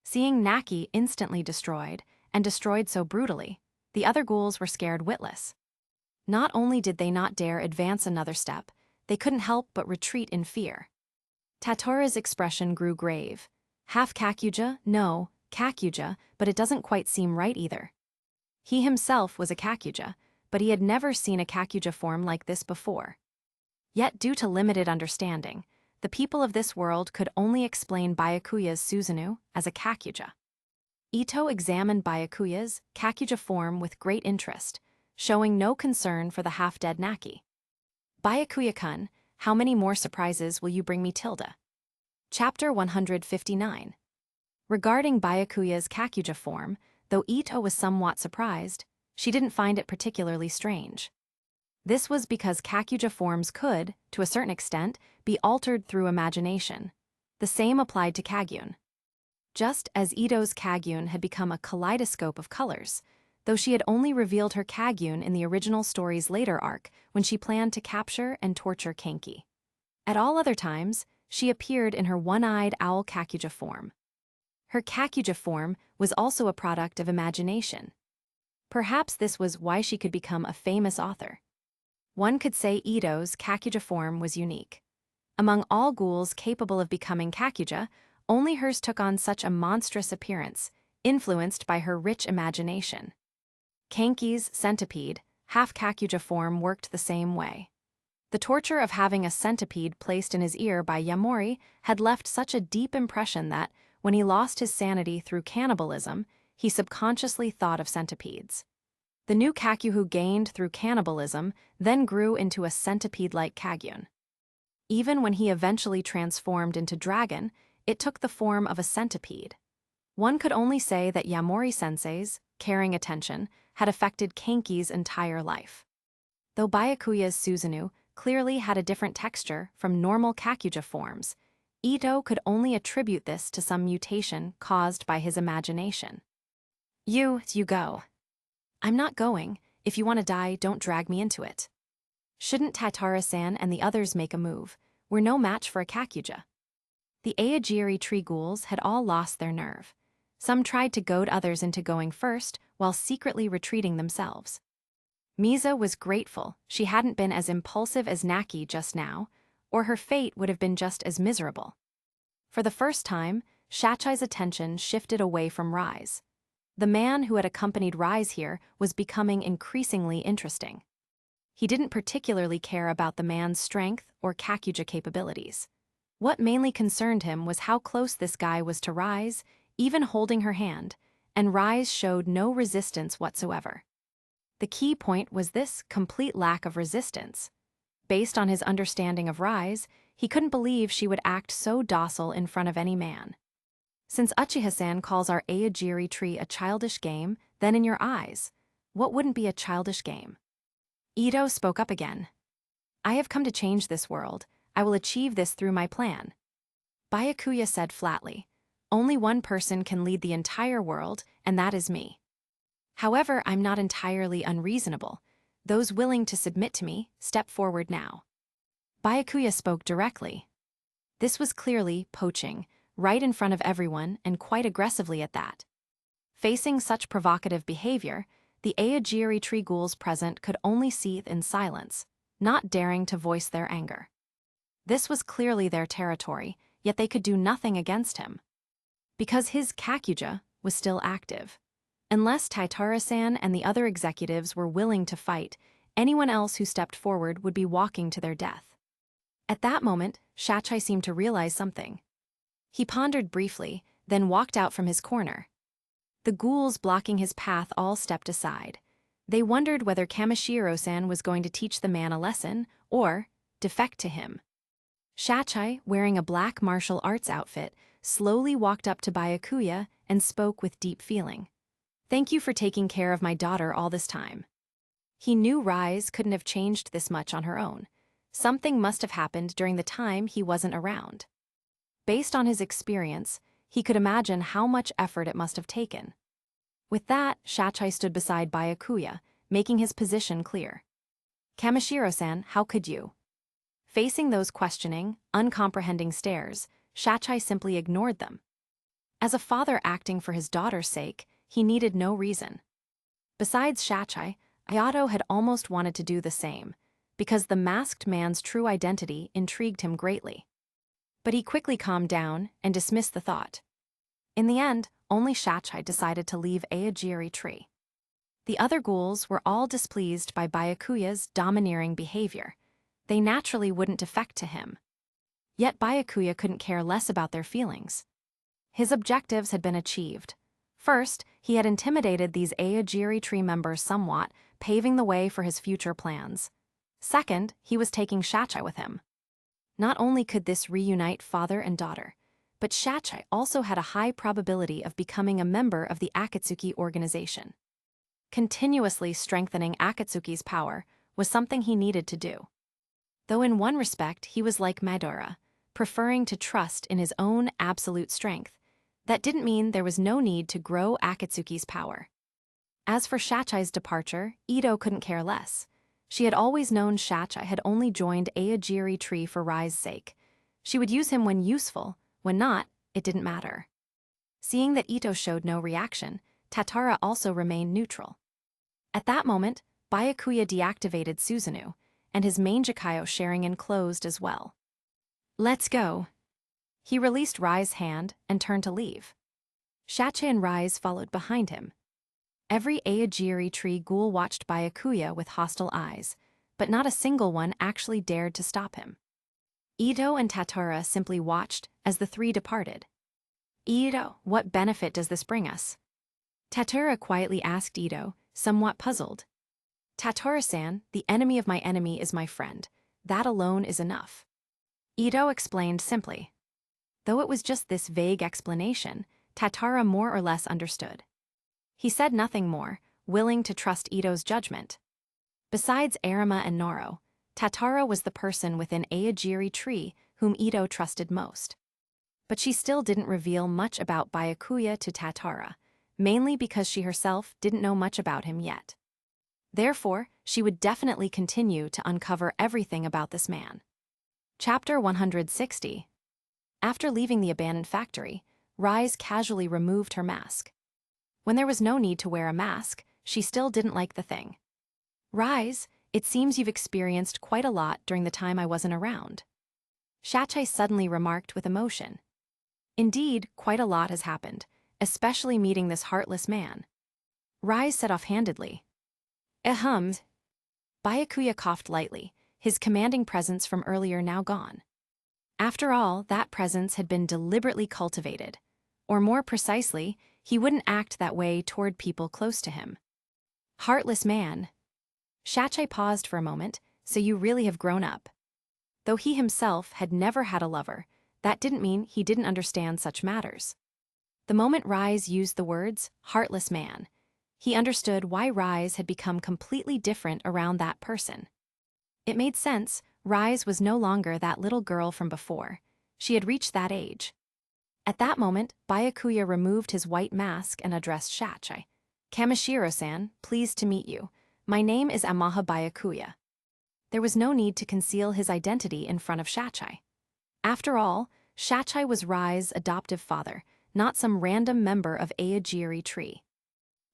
Seeing Naki instantly destroyed, and destroyed so brutally, the other ghouls were scared witless. Not only did they not dare advance another step, they couldn't help but retreat in fear. Tatora's expression grew grave. Half Kakuja? No, Kakuja, but it doesn't quite seem right either. He himself was a Kakuja, but he had never seen a Kakuja form like this before. Yet due to limited understanding, the people of this world could only explain Byakuya's Susanoo as a Kakuja. Ito examined Byakuya's Kakuja form with great interest, showing no concern for the half-dead Naki. Byakuya-kun, how many more surprises will you bring me, Tilda? Chapter 159. Regarding Byakuya's Kakuja form, though Ito was somewhat surprised, she didn't find it particularly strange. This was because Kakuja forms could, to a certain extent, be altered through imagination. The same applied to Kagyun. Just as Ito's Kagyun had become a kaleidoscope of colors, though she had only revealed her Kagyun in the original story's later arc when she planned to capture and torture Kenki. At all other times, she appeared in her one-eyed owl Kakuja form. Her Kakuja form was also a product of imagination. Perhaps this was why she could become a famous author. One could say Ito's Kakuja form was unique. Among all ghouls capable of becoming Kakuja, only hers took on such a monstrous appearance, influenced by her rich imagination. Kenki's centipede, half Kakuja form worked the same way. The torture of having a centipede placed in his ear by Yamori had left such a deep impression that, when he lost his sanity through cannibalism, he subconsciously thought of centipedes. The new Kakuhu gained through cannibalism then grew into a centipede-like Kagyun. Even when he eventually transformed into dragon, it took the form of a centipede. One could only say that Yamori-sensei's caring attention had affected Kenki's entire life. Though Byakuya's Susanoo clearly had a different texture from normal Kakuja forms, Ito could only attribute this to some mutation caused by his imagination. You go. I'm not going. If you want to die, don't drag me into it. Shouldn't Tatara-san and the others make a move? We're no match for a Kakuja. The Aogiri tree ghouls had all lost their nerve. Some tried to goad others into going first, while secretly retreating themselves. Misa was grateful she hadn't been as impulsive as Naki just now, or her fate would have been just as miserable. For the first time, Shachai's attention shifted away from Rise. The man who had accompanied Rise here was becoming increasingly interesting. He didn't particularly care about the man's strength or Kakuja capabilities. What mainly concerned him was how close this guy was to Rise, even holding her hand, and Rise showed no resistance whatsoever. The key point was this complete lack of resistance. Based on his understanding of Rise, he couldn't believe she would act so docile in front of any man. Since Uchiha-san calls our Aogiri tree a childish game, then in your eyes, what wouldn't be a childish game? Ito spoke up again. I have come to change this world. I will achieve this through my plan. Byakuya said flatly, only one person can lead the entire world, and that is me. However, I'm not entirely unreasonable. Those willing to submit to me, step forward now. Byakuya spoke directly. This was clearly poaching, right in front of everyone and quite aggressively at that. Facing such provocative behavior, the Aogiri tree ghouls present could only seethe in silence, not daring to voice their anger. This was clearly their territory, yet they could do nothing against him. Because his Kakuja was still active. Unless Taitara-san and the other executives were willing to fight, anyone else who stepped forward would be walking to their death. At that moment, Shachai seemed to realize something. He pondered briefly, then walked out from his corner. The ghouls blocking his path all stepped aside. They wondered whether Kamishiro-san was going to teach the man a lesson, or defect to him. Shachai, wearing a black martial arts outfit, slowly walked up to Byakuya and spoke with deep feeling. Thank you for taking care of my daughter all this time. He knew Rise couldn't have changed this much on her own. Something must have happened during the time he wasn't around. Based on his experience, he could imagine how much effort it must have taken. With that, Shachai stood beside Byakuya, making his position clear. Kamishiro-san, how could you? Facing those questioning, uncomprehending stares, Shachai simply ignored them. As a father acting for his daughter's sake, he needed no reason. Besides Shachai, Ayato had almost wanted to do the same, because the masked man's true identity intrigued him greatly. But he quickly calmed down and dismissed the thought. In the end, only Shachai decided to leave Aogiri tree. The other ghouls were all displeased by Byakuya's domineering behavior. They naturally wouldn't defect to him. Yet Byakuya couldn't care less about their feelings. His objectives had been achieved. First, he had intimidated these Aogiri tree members somewhat, paving the way for his future plans. Second, he was taking Shachai with him. Not only could this reunite father and daughter, but Shachai also had a high probability of becoming a member of the Akatsuki organization. Continuously strengthening Akatsuki's power was something he needed to do. Though in one respect he was like Madara, preferring to trust in his own absolute strength, that didn't mean there was no need to grow Akatsuki's power. As for Shachai's departure, Ito couldn't care less. She had always known Shachai had only joined Aogiri tree for Rai's sake. She would use him when useful, when not, it didn't matter. Seeing that Ito showed no reaction, Tatara also remained neutral. At that moment, Byakuya deactivated Susanoo, and his main Jikayo Sharingan closed as well. Let's go. He released Rai's hand and turned to leave. Shachai and Rise followed behind him. Every Aogiri tree ghoul watched Byakuya with hostile eyes, but not a single one actually dared to stop him. Ito and Tatara simply watched as the three departed. Ito, what benefit does this bring us? Tatara quietly asked Ito, somewhat puzzled. Tatara-san, the enemy of my enemy is my friend. That alone is enough. Ito explained simply. Though it was just this vague explanation, Tatara more or less understood. He said nothing more, willing to trust Ito's judgment. Besides Arima and Noro, Tatara was the person within Aogiri tree whom Ito trusted most. But she still didn't reveal much about Byakuya to Tatara, mainly because she herself didn't know much about him yet. Therefore, she would definitely continue to uncover everything about this man. Chapter 160. After leaving the abandoned factory, Rise casually removed her mask. When there was no need to wear a mask, she still didn't like the thing. Rise, it seems you've experienced quite a lot during the time I wasn't around. Shachai suddenly remarked with emotion. Indeed, quite a lot has happened, especially meeting this heartless man. Rise said offhandedly. Ahem. Byakuya coughed lightly, his commanding presence from earlier now gone. After all, that presence had been deliberately cultivated. Or more precisely, he wouldn't act that way toward people close to him. Heartless man. Shachai paused for a moment, so you really have grown up. Though he himself had never had a lover, that didn't mean he didn't understand such matters. The moment Rise used the words, heartless man, he understood why Rise had become completely different around that person. It made sense. Rise was no longer that little girl from before. She had reached that age. At that moment, Byakuya removed his white mask and addressed Shachai. Kamishiro-san, pleased to meet you. My name is Amaha Byakuya. There was no need to conceal his identity in front of Shachai. After all, Shachai was Rise's adoptive father, not some random member of Aogiri tree.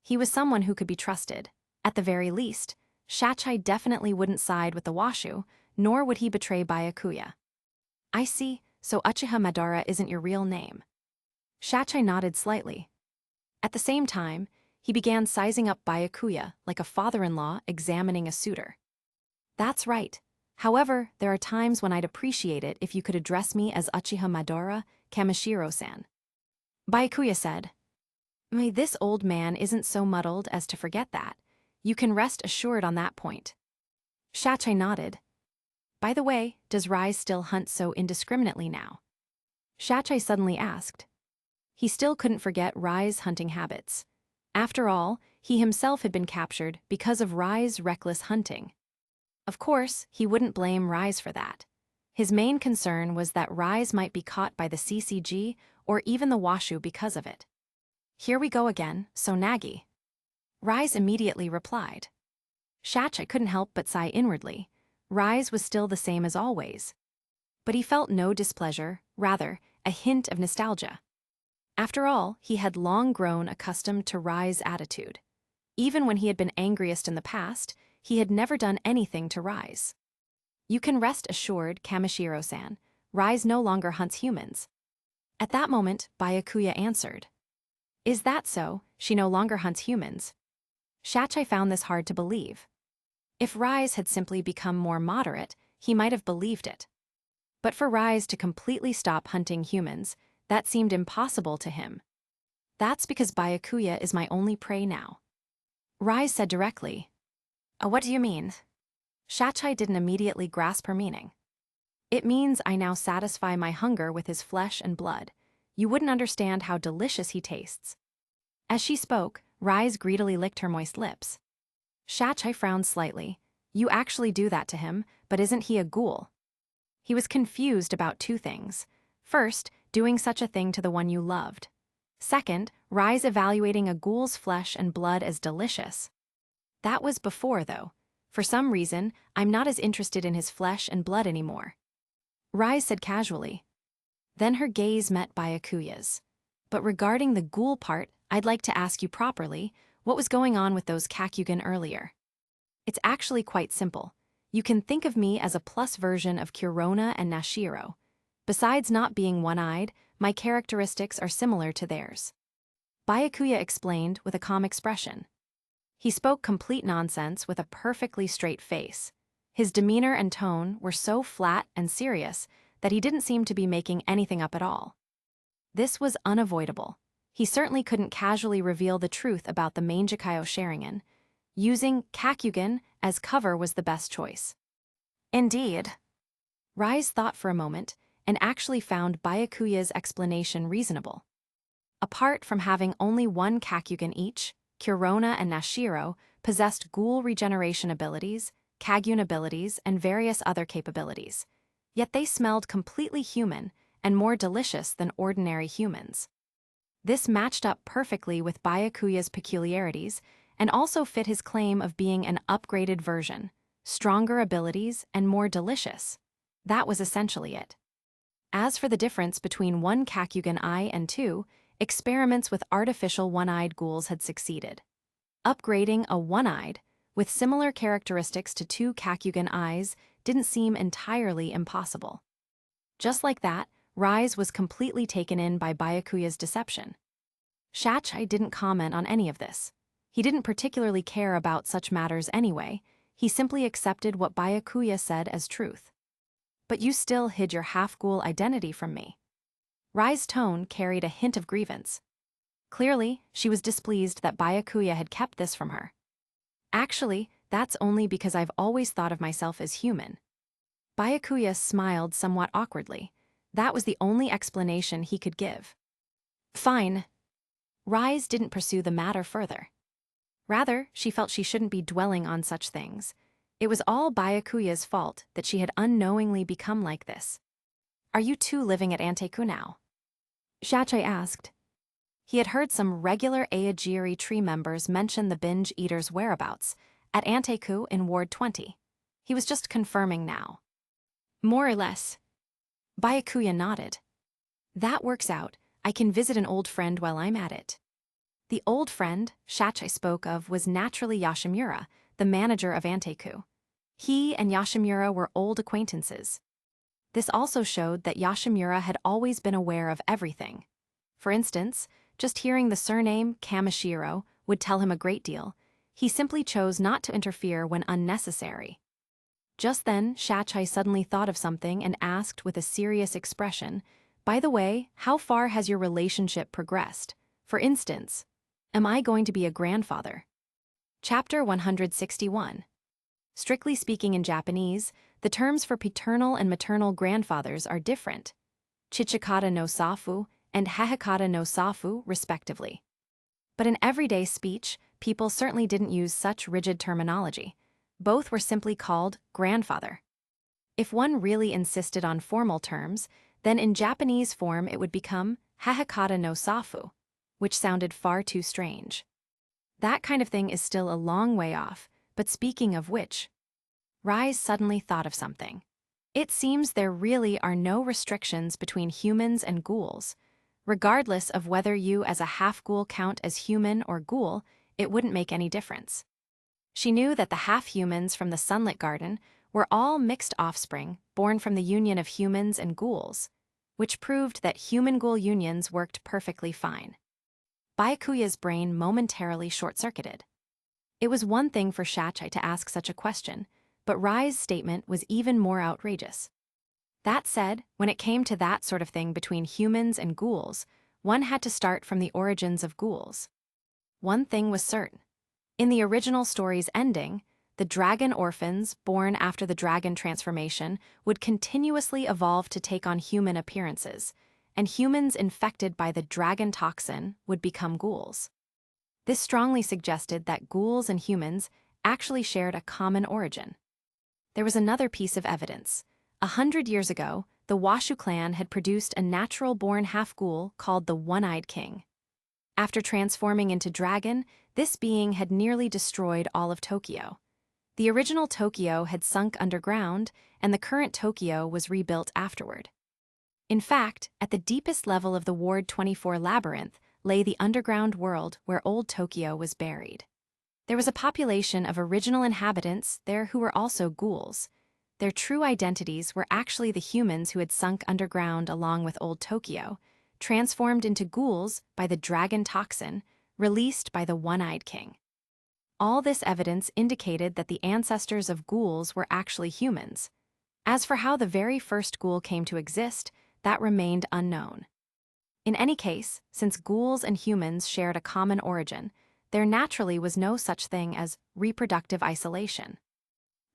He was someone who could be trusted. At the very least, Shachai definitely wouldn't side with the Washu, nor would he betray Byakuya. I see, so Uchiha Madara isn't your real name. Shachai nodded slightly. At the same time, he began sizing up Byakuya like a father-in-law examining a suitor. That's right. However, there are times when I'd appreciate it if you could address me as Uchiha Madara, Kamishiro-san. Byakuya said. This old man isn't so muddled as to forget that. You can rest assured on that point. Shachai nodded. By the way, does Rise still hunt so indiscriminately now? Shachai suddenly asked. He still couldn't forget Rise's hunting habits. After all, he himself had been captured because of Rise's reckless hunting. Of course, he wouldn't blame Rise for that. His main concern was that Rise might be caught by the CCG or even the Washu because of it. Here we go again, so Nagi. Rise immediately replied. Shachai couldn't help but sigh inwardly. Rise was still the same as always. But he felt no displeasure, rather, a hint of nostalgia. After all, he had long grown accustomed to Rise's attitude. Even when he had been angriest in the past, he had never done anything to Rise. You can rest assured, Kamishiro-san, Rise no longer hunts humans. At that moment, Byakuya answered. Is that so? She no longer hunts humans. Shachai found this hard to believe. If Rise had simply become more moderate, he might have believed it. But for Rise to completely stop hunting humans, that seemed impossible to him. That's because Byakuya is my only prey now. Rise said directly. What do you mean? Shachai didn't immediately grasp her meaning. It means I now satisfy my hunger with his flesh and blood. You wouldn't understand how delicious he tastes. As she spoke, Rise greedily licked her moist lips. Shachai frowned slightly. You actually do that to him, but isn't he a ghoul? He was confused about two things. First, doing such a thing to the one you loved. Second, Rise evaluating a ghoul's flesh and blood as delicious. That was before, though. For some reason, I'm not as interested in his flesh and blood anymore. Rise said casually. Then her gaze met Byakuya's. But regarding the ghoul part, I'd like to ask you properly, what was going on with those Kakugan earlier? It's actually quite simple. You can think of me as a plus version of Kurona and Nashiro. Besides not being one-eyed, my characteristics are similar to theirs. Byakuya explained with a calm expression. He spoke complete nonsense with a perfectly straight face. His demeanor and tone were so flat and serious that he didn't seem to be making anything up at all. This was unavoidable. He certainly couldn't casually reveal the truth about the Mangekyo Sharingan. Using Kakugan as cover was the best choice. Indeed. Rise thought for a moment and actually found Byakuya's explanation reasonable. Apart from having only one Kakugan each, Kurona and Nashiro possessed ghoul regeneration abilities, Kagun abilities, and various other capabilities. Yet they smelled completely human and more delicious than ordinary humans. This matched up perfectly with Byakuya's peculiarities and also fit his claim of being an upgraded version, stronger abilities, and more delicious. That was essentially it. As for the difference between one Kakugan eye and two, experiments with artificial one-eyed ghouls had succeeded. Upgrading a one-eyed, with similar characteristics to two Kakugan eyes, didn't seem entirely impossible. Just like that, Rise was completely taken in by Byakuya's deception. Shachai didn't comment on any of this. He didn't particularly care about such matters anyway. He simply accepted what Byakuya said as truth. But you still hid your half-ghoul identity from me. Rai's tone carried a hint of grievance. Clearly, she was displeased that Byakuya had kept this from her. Actually, that's only because I've always thought of myself as human. Byakuya smiled somewhat awkwardly. That was the only explanation he could give. Fine. Rise didn't pursue the matter further. Rather, she felt she shouldn't be dwelling on such things. It was all Byakuya's fault that she had unknowingly become like this. Are you two living at Anteku now? Shachai asked. He had heard some regular Aogiri tree members mention the binge eater's whereabouts at Anteku in Ward 20. He was just confirming now. More or less. Byakuya nodded. That works out. I can visit an old friend while I'm at it. The old friend Shachai spoke of was naturally Yashimura, the manager of Anteku. He and Yashimura were old acquaintances. This also showed that Yashimura had always been aware of everything. For instance, just hearing the surname Kamishiro would tell him a great deal. He simply chose not to interfere when unnecessary. Just then, Shachai suddenly thought of something and asked with a serious expression, "By the way, how far has your relationship progressed? For instance, am I going to be a grandfather?" Chapter 161. Strictly speaking in Japanese, the terms for paternal and maternal grandfathers are different. Chichikata no safu and Hahikata no safu, respectively. But in everyday speech, people certainly didn't use such rigid terminology. Both were simply called grandfather. If one really insisted on formal terms, then in Japanese form it would become Hahikata no safu, which sounded far too strange. That kind of thing is still a long way off, but speaking of which, Rise suddenly thought of something. It seems there really are no restrictions between humans and ghouls. Regardless of whether you as a half-ghoul count as human or ghoul, it wouldn't make any difference. She knew that the half-humans from the Sunlit Garden were all mixed offspring born from the union of humans and ghouls, which proved that human-ghoul unions worked perfectly fine. Byakuya's brain momentarily short-circuited. It was one thing for Shachai to ask such a question, but Rai's statement was even more outrageous. That said, when it came to that sort of thing between humans and ghouls, one had to start from the origins of ghouls. One thing was certain. In the original story's ending, the dragon orphans born after the dragon transformation would continuously evolve to take on human appearances, and humans infected by the dragon toxin would become ghouls. This strongly suggested that ghouls and humans actually shared a common origin. There was another piece of evidence. 100 years ago, the Washu clan had produced a natural-born half-ghoul called the One-Eyed King. After transforming into dragon, this being had nearly destroyed all of Tokyo. The original Tokyo had sunk underground, and the current Tokyo was rebuilt afterward. In fact, at the deepest level of the Ward 24 labyrinth lay the underground world where old Tokyo was buried. There was a population of original inhabitants there who were also ghouls. Their true identities were actually the humans who had sunk underground along with old Tokyo, transformed into ghouls by the dragon toxin released by the One-Eyed King. All this evidence indicated that the ancestors of ghouls were actually humans. As for how the very first ghoul came to exist, that remained unknown. In any case, since ghouls and humans shared a common origin, there naturally was no such thing as reproductive isolation.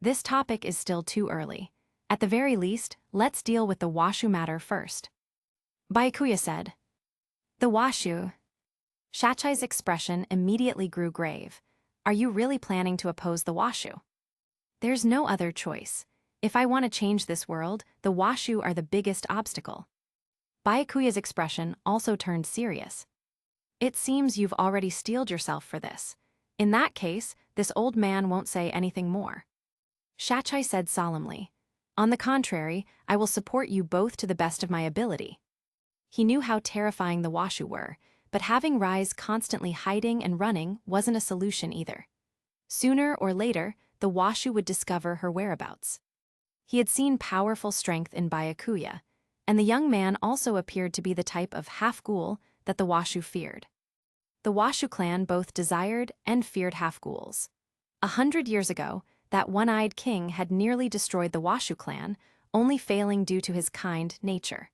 This topic is still too early, At the very least, let's deal with the Washu matter first. Byakuya said. The Washu. Shachai's expression immediately grew grave. Are you really planning to oppose the Washu? There's no other choice. If I want to change this world, the Washu are the biggest obstacle. Byakuya's expression also turned serious. It seems you've already steeled yourself for this. In that case, this old man won't say anything more. Shachai said solemnly. On the contrary, I will support you both to the best of my ability. He knew how terrifying the Washu were, but having Rise constantly hiding and running wasn't a solution either. Sooner or later, the Washu would discover her whereabouts. He had seen powerful strength in Byakuya, and the young man also appeared to be the type of half-ghoul that the Washu feared. The Washu clan both desired and feared half-ghouls. 100 years ago, that one-eyed king had nearly destroyed the Washu clan, only failing due to his kind nature.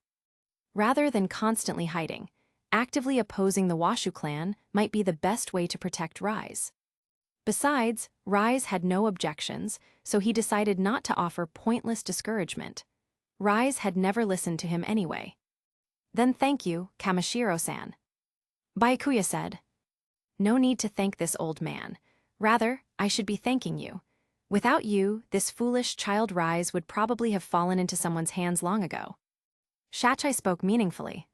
Rather than constantly hiding, actively opposing the Washu clan might be the best way to protect Rise. Besides, Rise had no objections, so he decided not to offer pointless discouragement. Rise had never listened to him anyway. Then thank you, Kamishiro-san. Byakuya said. No need to thank this old man. Rather, I should be thanking you. Without you, this foolish child Rise would probably have fallen into someone's hands long ago. Shachai spoke meaningfully.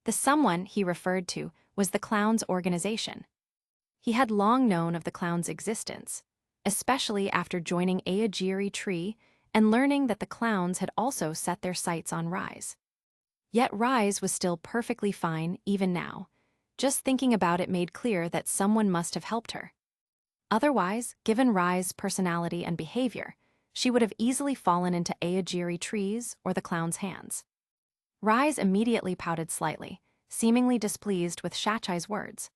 The someone he referred to was the clown's organization. He had long known of the clown's existence, especially after joining Aogiri Tree and learning that the clowns had also set their sights on Rise. Yet Rise was still perfectly fine even now. Just thinking about it made clear that someone must have helped her. Otherwise, given Rise's personality and behavior, she would have easily fallen into Aogiri Tree's or the clown's hands. Rise immediately pouted slightly, seemingly displeased with Shachai's words.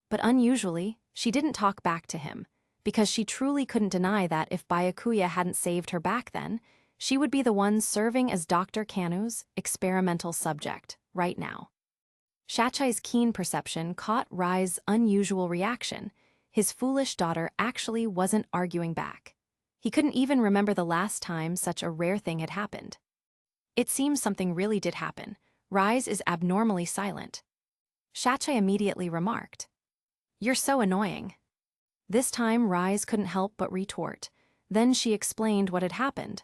But unusually, she didn't talk back to him, because she truly couldn't deny that if Byakuya hadn't saved her back then, she would be the one serving as Dr. Kanu's experimental subject right now. Shachai's keen perception caught Rise's unusual reaction. His foolish daughter actually wasn't arguing back. He couldn't even remember the last time such a rare thing had happened. It seems something really did happen. Rise is abnormally silent. Shachai immediately remarked. You're so annoying. This time Rise couldn't help but retort. Then she explained what had happened.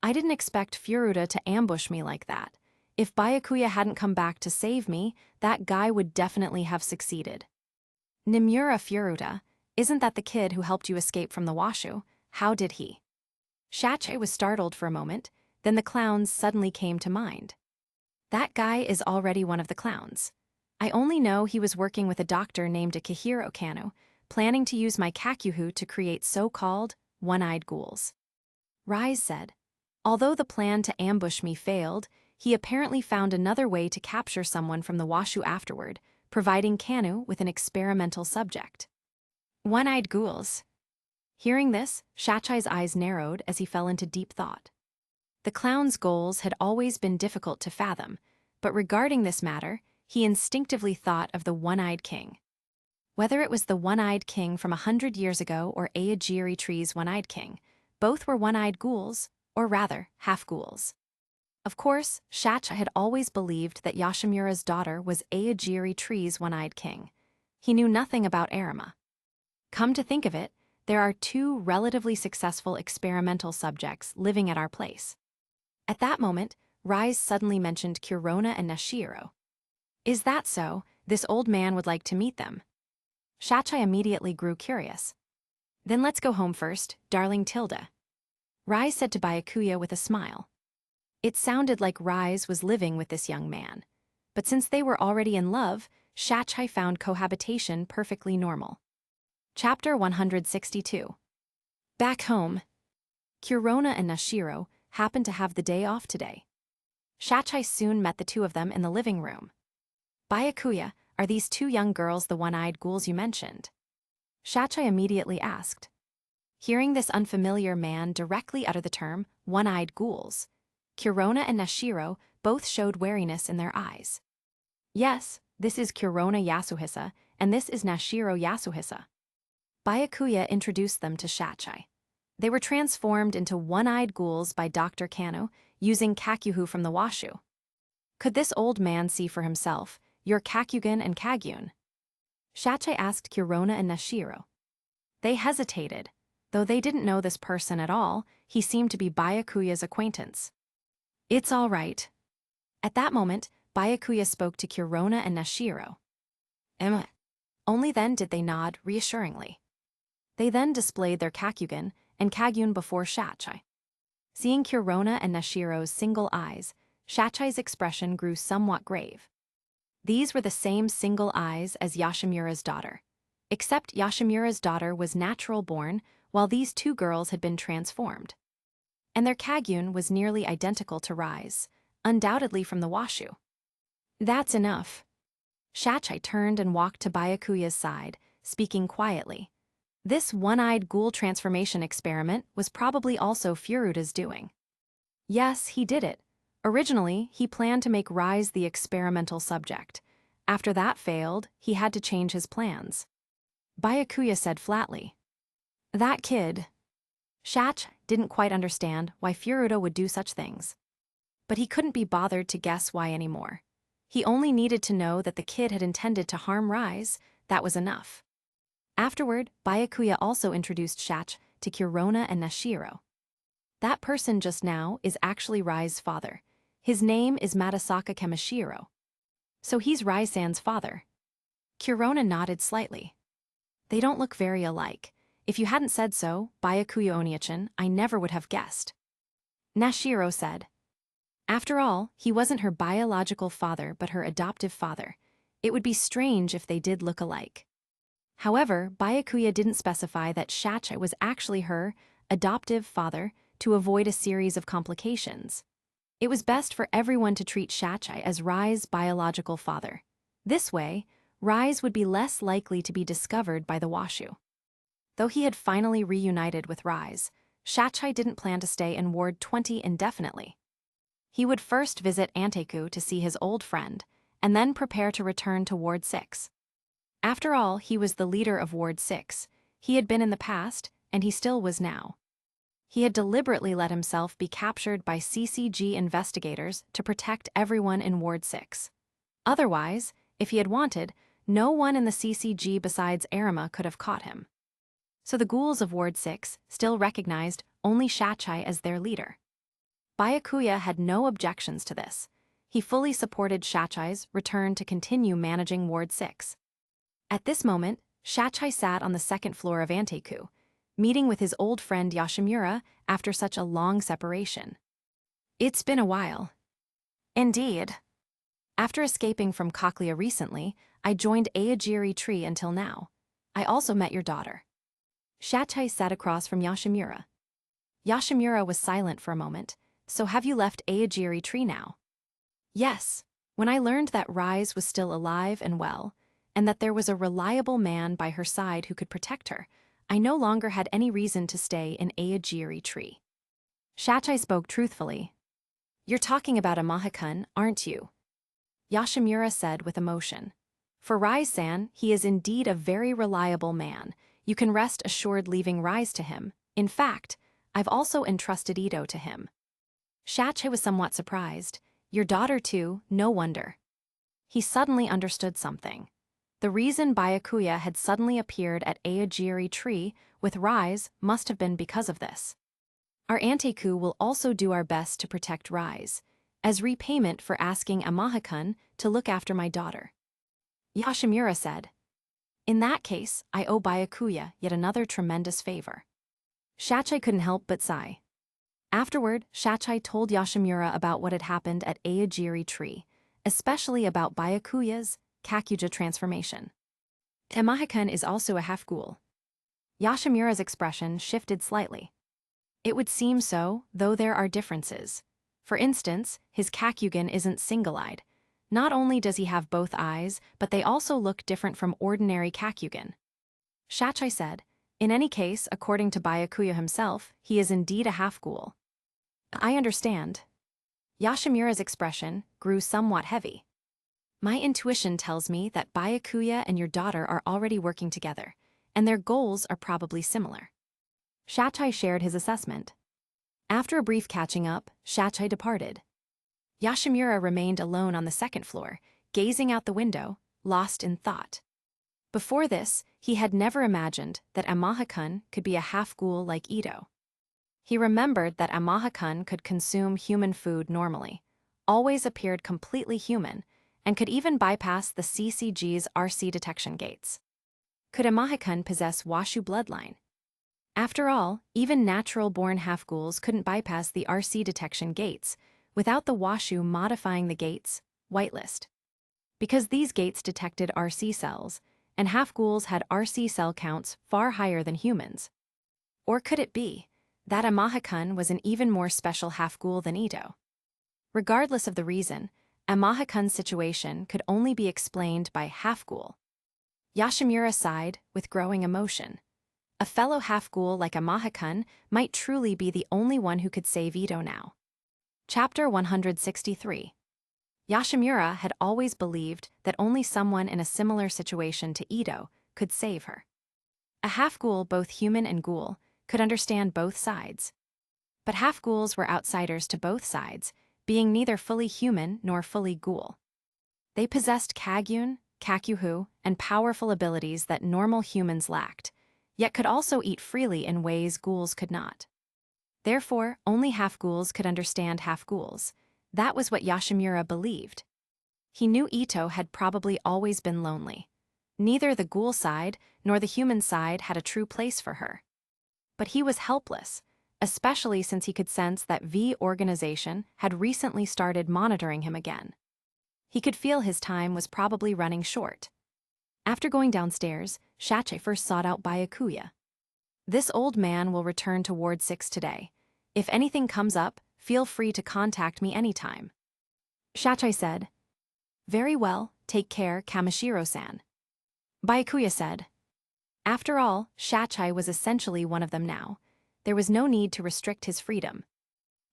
I didn't expect Furuta to ambush me like that. If Byakuya hadn't come back to save me, that guy would definitely have succeeded. Nimura Furuta, isn't that the kid who helped you escape from the Washu? How did he? Shachai was startled for a moment, then the clowns suddenly came to mind. That guy is already one of the clowns. I only know he was working with a doctor named Akihiro Kanu, planning to use my kakuhu to create so-called one-eyed ghouls. Rise said, although the plan to ambush me failed, he apparently found another way to capture someone from the Washu afterward, providing Kanu with an experimental subject. One-eyed ghouls. Hearing this, Shachai's eyes narrowed as he fell into deep thought. The clown's goals had always been difficult to fathom, but regarding this matter, he instinctively thought of the one-eyed king. Whether it was the one-eyed king from 100 years ago or Aogiri Tree's one-eyed king, both were one-eyed ghouls, or rather, half-ghouls. Of course, Shachai had always believed that Yoshimura's daughter was Aogiri Tree's one-eyed king. He knew nothing about Arima. Come to think of it, there are two relatively successful experimental subjects living at our place. At that moment, Rise suddenly mentioned Kurona and Nashiro. Is that so? This old man would like to meet them. Shachai immediately grew curious. Then let's go home first, darling Tilda. Rise said to Byakuya with a smile. It sounded like Rise was living with this young man. But since they were already in love, Shachai found cohabitation perfectly normal. Chapter 162. Back home. Kurona and Nashiro happened to have the day off today. Shachai soon met the two of them in the living room. Byakuya, are these two young girls the one-eyed ghouls you mentioned? Shachai immediately asked. Hearing this unfamiliar man directly utter the term, one-eyed ghouls, Kurona and Nashiro both showed wariness in their eyes. Yes, this is Kurona Yasuhisa, and this is Nashiro Yasuhisa. Byakuya introduced them to Shachai. They were transformed into one-eyed ghouls by Dr. Kano, using kakyuhu from the washu. Could this old man see for himself, your Kakyugen and Kagyun? Shachai asked Kurona and Nashiro. They hesitated. Though they didn't know this person at all, he seemed to be Byakuya's acquaintance. It's all right. At that moment, Byakuya spoke to Kurona and Nashiro. Only then did they nod reassuringly. They then displayed their Kakyugen and Kagyun before Shachai. Seeing Kurona and Nashiro's single eyes, Shachai's expression grew somewhat grave. These were the same single eyes as Yashimura's daughter, except Yashimura's daughter was natural-born, while these two girls had been transformed. And their Kagyun was nearly identical to Rai's, undoubtedly from the washu. That's enough. Shachai turned and walked to Byakuya's side, speaking quietly. This one-eyed ghoul transformation experiment was probably also Furuda's doing. Yes, he did it. Originally, he planned to make Rise the experimental subject. After that failed, he had to change his plans. Byakuya said flatly. That kid. Shach didn't quite understand why Furuda would do such things. But he couldn't be bothered to guess why anymore. He only needed to know that the kid had intended to harm Rise. That was enough. Afterward, Byakuya also introduced Shach to Kurona and Nashiro. That person just now is actually Rai's father. His name is Matasaka Kamishiro. So he's Rai-san's father. Kurona nodded slightly. They don't look very alike. If you hadn't said so, Byakuya Oniachan, I never would have guessed. Nashiro said. After all, he wasn't her biological father but her adoptive father. It would be strange if they did look alike. However, Byakuya didn't specify that Shachai was actually her adoptive father to avoid a series of complications. It was best for everyone to treat Shachai as Rai's biological father. This way, Rise would be less likely to be discovered by the washu. Though he had finally reunited with Rise, Shachai didn't plan to stay in Ward 20 indefinitely. He would first visit Anteku to see his old friend, and then prepare to return to Ward 6. After all, he was the leader of Ward 6. He had been in the past, and he still was now. He had deliberately let himself be captured by CCG investigators to protect everyone in Ward 6. Otherwise, if he had wanted, no one in the CCG besides Arima could have caught him. So the ghouls of Ward 6 still recognized only Shachai as their leader. Byakuya had no objections to this. He fully supported Shachai's return to continue managing Ward 6. At this moment, Shachai sat on the second floor of Anteku, meeting with his old friend Yashimura after such a long separation. It's been a while. Indeed. After escaping from Cochlea recently, I joined Aogiri Tree until now. I also met your daughter. Shachai sat across from Yashimura. Yashimura was silent for a moment. So have you left Aogiri Tree now? Yes. When I learned that Rise was still alive and well, and that there was a reliable man by her side who could protect her, I no longer had any reason to stay in Aogiri Tree. Shachai spoke truthfully. You're talking about Amahakun, aren't you? Yashimura said with emotion. For Rise-san, he is indeed a very reliable man. You can rest assured leaving Rise to him. In fact, I've also entrusted Ito to him. Shachai was somewhat surprised. Your daughter too, no wonder. He suddenly understood something. The reason Byakuya had suddenly appeared at Aogiri Tree with Rise must have been because of this. Our Anteku will also do our best to protect Rise, as repayment for asking Amahakun to look after my daughter. Yashimura said. In that case, I owe Byakuya yet another tremendous favor. Shachai couldn't help but sigh. Afterward, Shachai told Yashimura about what had happened at Aogiri Tree, especially about Byakuya's Kakuja transformation. Amahakun is also a half-ghoul. Yashimura's expression shifted slightly. It would seem so, though there are differences. For instance, his Kakugen isn't single-eyed. Not only does he have both eyes, but they also look different from ordinary Kakugen. Shachai said, in any case, according to Byakuya himself, he is indeed a half-ghoul. I understand. Yashimura's expression grew somewhat heavy. My intuition tells me that Byakuya and your daughter are already working together, and their goals are probably similar. Shachai shared his assessment. After a brief catching up, Shachai departed. Yashimura remained alone on the second floor, gazing out the window, lost in thought. Before this, he had never imagined that Amaha-kun could be a half-ghoul like Ito. He remembered that Amaha-kun could consume human food normally, always appeared completely human, and could even bypass the CCG's RC detection gates. Could Amaha-kun possess Washu bloodline? After all, even natural-born half-ghouls couldn't bypass the RC detection gates without the Washu modifying the gates, whitelist. Because these gates detected RC cells, and half-ghouls had RC cell counts far higher than humans. Or could it be that Amaha-kun was an even more special half-ghoul than Ito? Regardless of the reason, Amaha-kun's situation could only be explained by half-ghoul. Yashimura sighed with growing emotion. A fellow half-ghoul like Amaha-kun might truly be the only one who could save Ito now. Chapter 163. Yashimura had always believed that only someone in a similar situation to Ito could save her. A half-ghoul, both human and ghoul, could understand both sides. But half-ghouls were outsiders to both sides, being neither fully human nor fully ghoul. They possessed kagyun, kakyuhu, and powerful abilities that normal humans lacked, yet could also eat freely in ways ghouls could not. Therefore, only half-ghouls could understand half-ghouls. That was what Yashimura believed. He knew Ito had probably always been lonely. Neither the ghoul side nor the human side had a true place for her. But he was helpless, especially since he could sense that V organization had recently started monitoring him again. He could feel his time was probably running short. After going downstairs, Shachai first sought out Byakuya. This old man will return to Ward 6 today. If anything comes up, feel free to contact me anytime. Shachai said. Very well, take care, Kamishiro-san. Byakuya said. After all, Shachai was essentially one of them now. There was no need to restrict his freedom.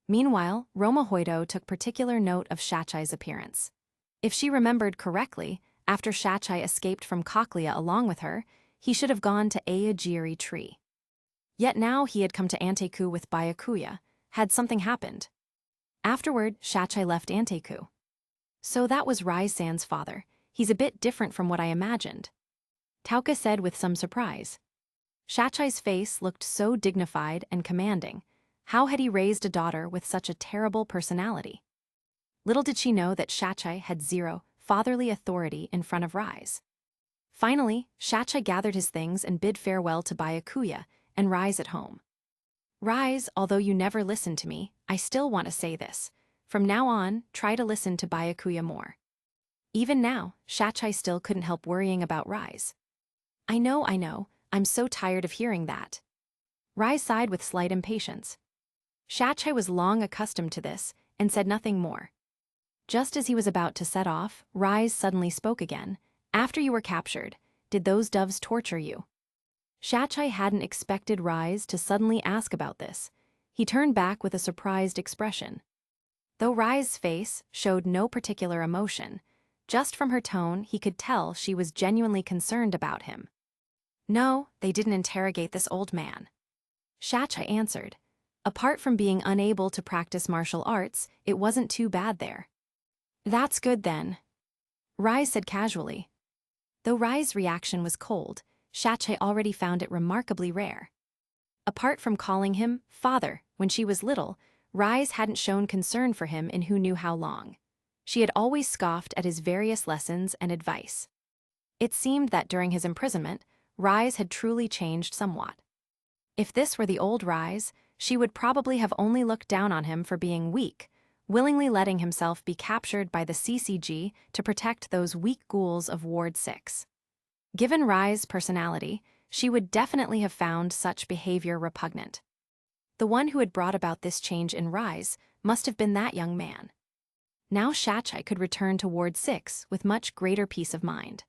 Meanwhile, Roma Hoido took particular note of Shachai's appearance. If she remembered correctly, after Shachai escaped from Cochlea along with her, he should have gone to Ayajiri Tree. Yet now he had come to Anteku with Byakuya. Had something happened? Afterward, Shachai left Anteku. So that was Rise-san's father. He's a bit different from what I imagined. Tauka said with some surprise. Shachai's face looked so dignified and commanding. How had he raised a daughter with such a terrible personality? Little did she know that Shachai had zero fatherly authority in front of Rise. Finally, Shachai gathered his things and bid farewell to Byakuya and Rise at home. Rise, although you never listened to me, I still want to say this. From now on, try to listen to Byakuya more. Even now, Shachai still couldn't help worrying about Rise. I know, I'm so tired of hearing that. Rise sighed with slight impatience. Shachai was long accustomed to this and said nothing more. Just as he was about to set off, Rise suddenly spoke again. After you were captured, did those doves torture you? Shachai hadn't expected Rise to suddenly ask about this. He turned back with a surprised expression. Though Rise's face showed no particular emotion, just from her tone he could tell she was genuinely concerned about him. No, they didn't interrogate this old man. Shachai answered. Apart from being unable to practice martial arts, it wasn't too bad there. That's good then. Rise said casually. Though Rise's reaction was cold, Shachai already found it remarkably rare. Apart from calling him father when she was little, Rise hadn't shown concern for him in who knew how long. She had always scoffed at his various lessons and advice. It seemed that during his imprisonment, Rise had truly changed somewhat. If this were the old Rise, she would probably have only looked down on him for being weak, willingly letting himself be captured by the CCG to protect those weak ghouls of Ward 6. Given Rise's personality, she would definitely have found such behavior repugnant. The one who had brought about this change in Rise must have been that young man. Now Shachai could return to Ward 6 with much greater peace of mind.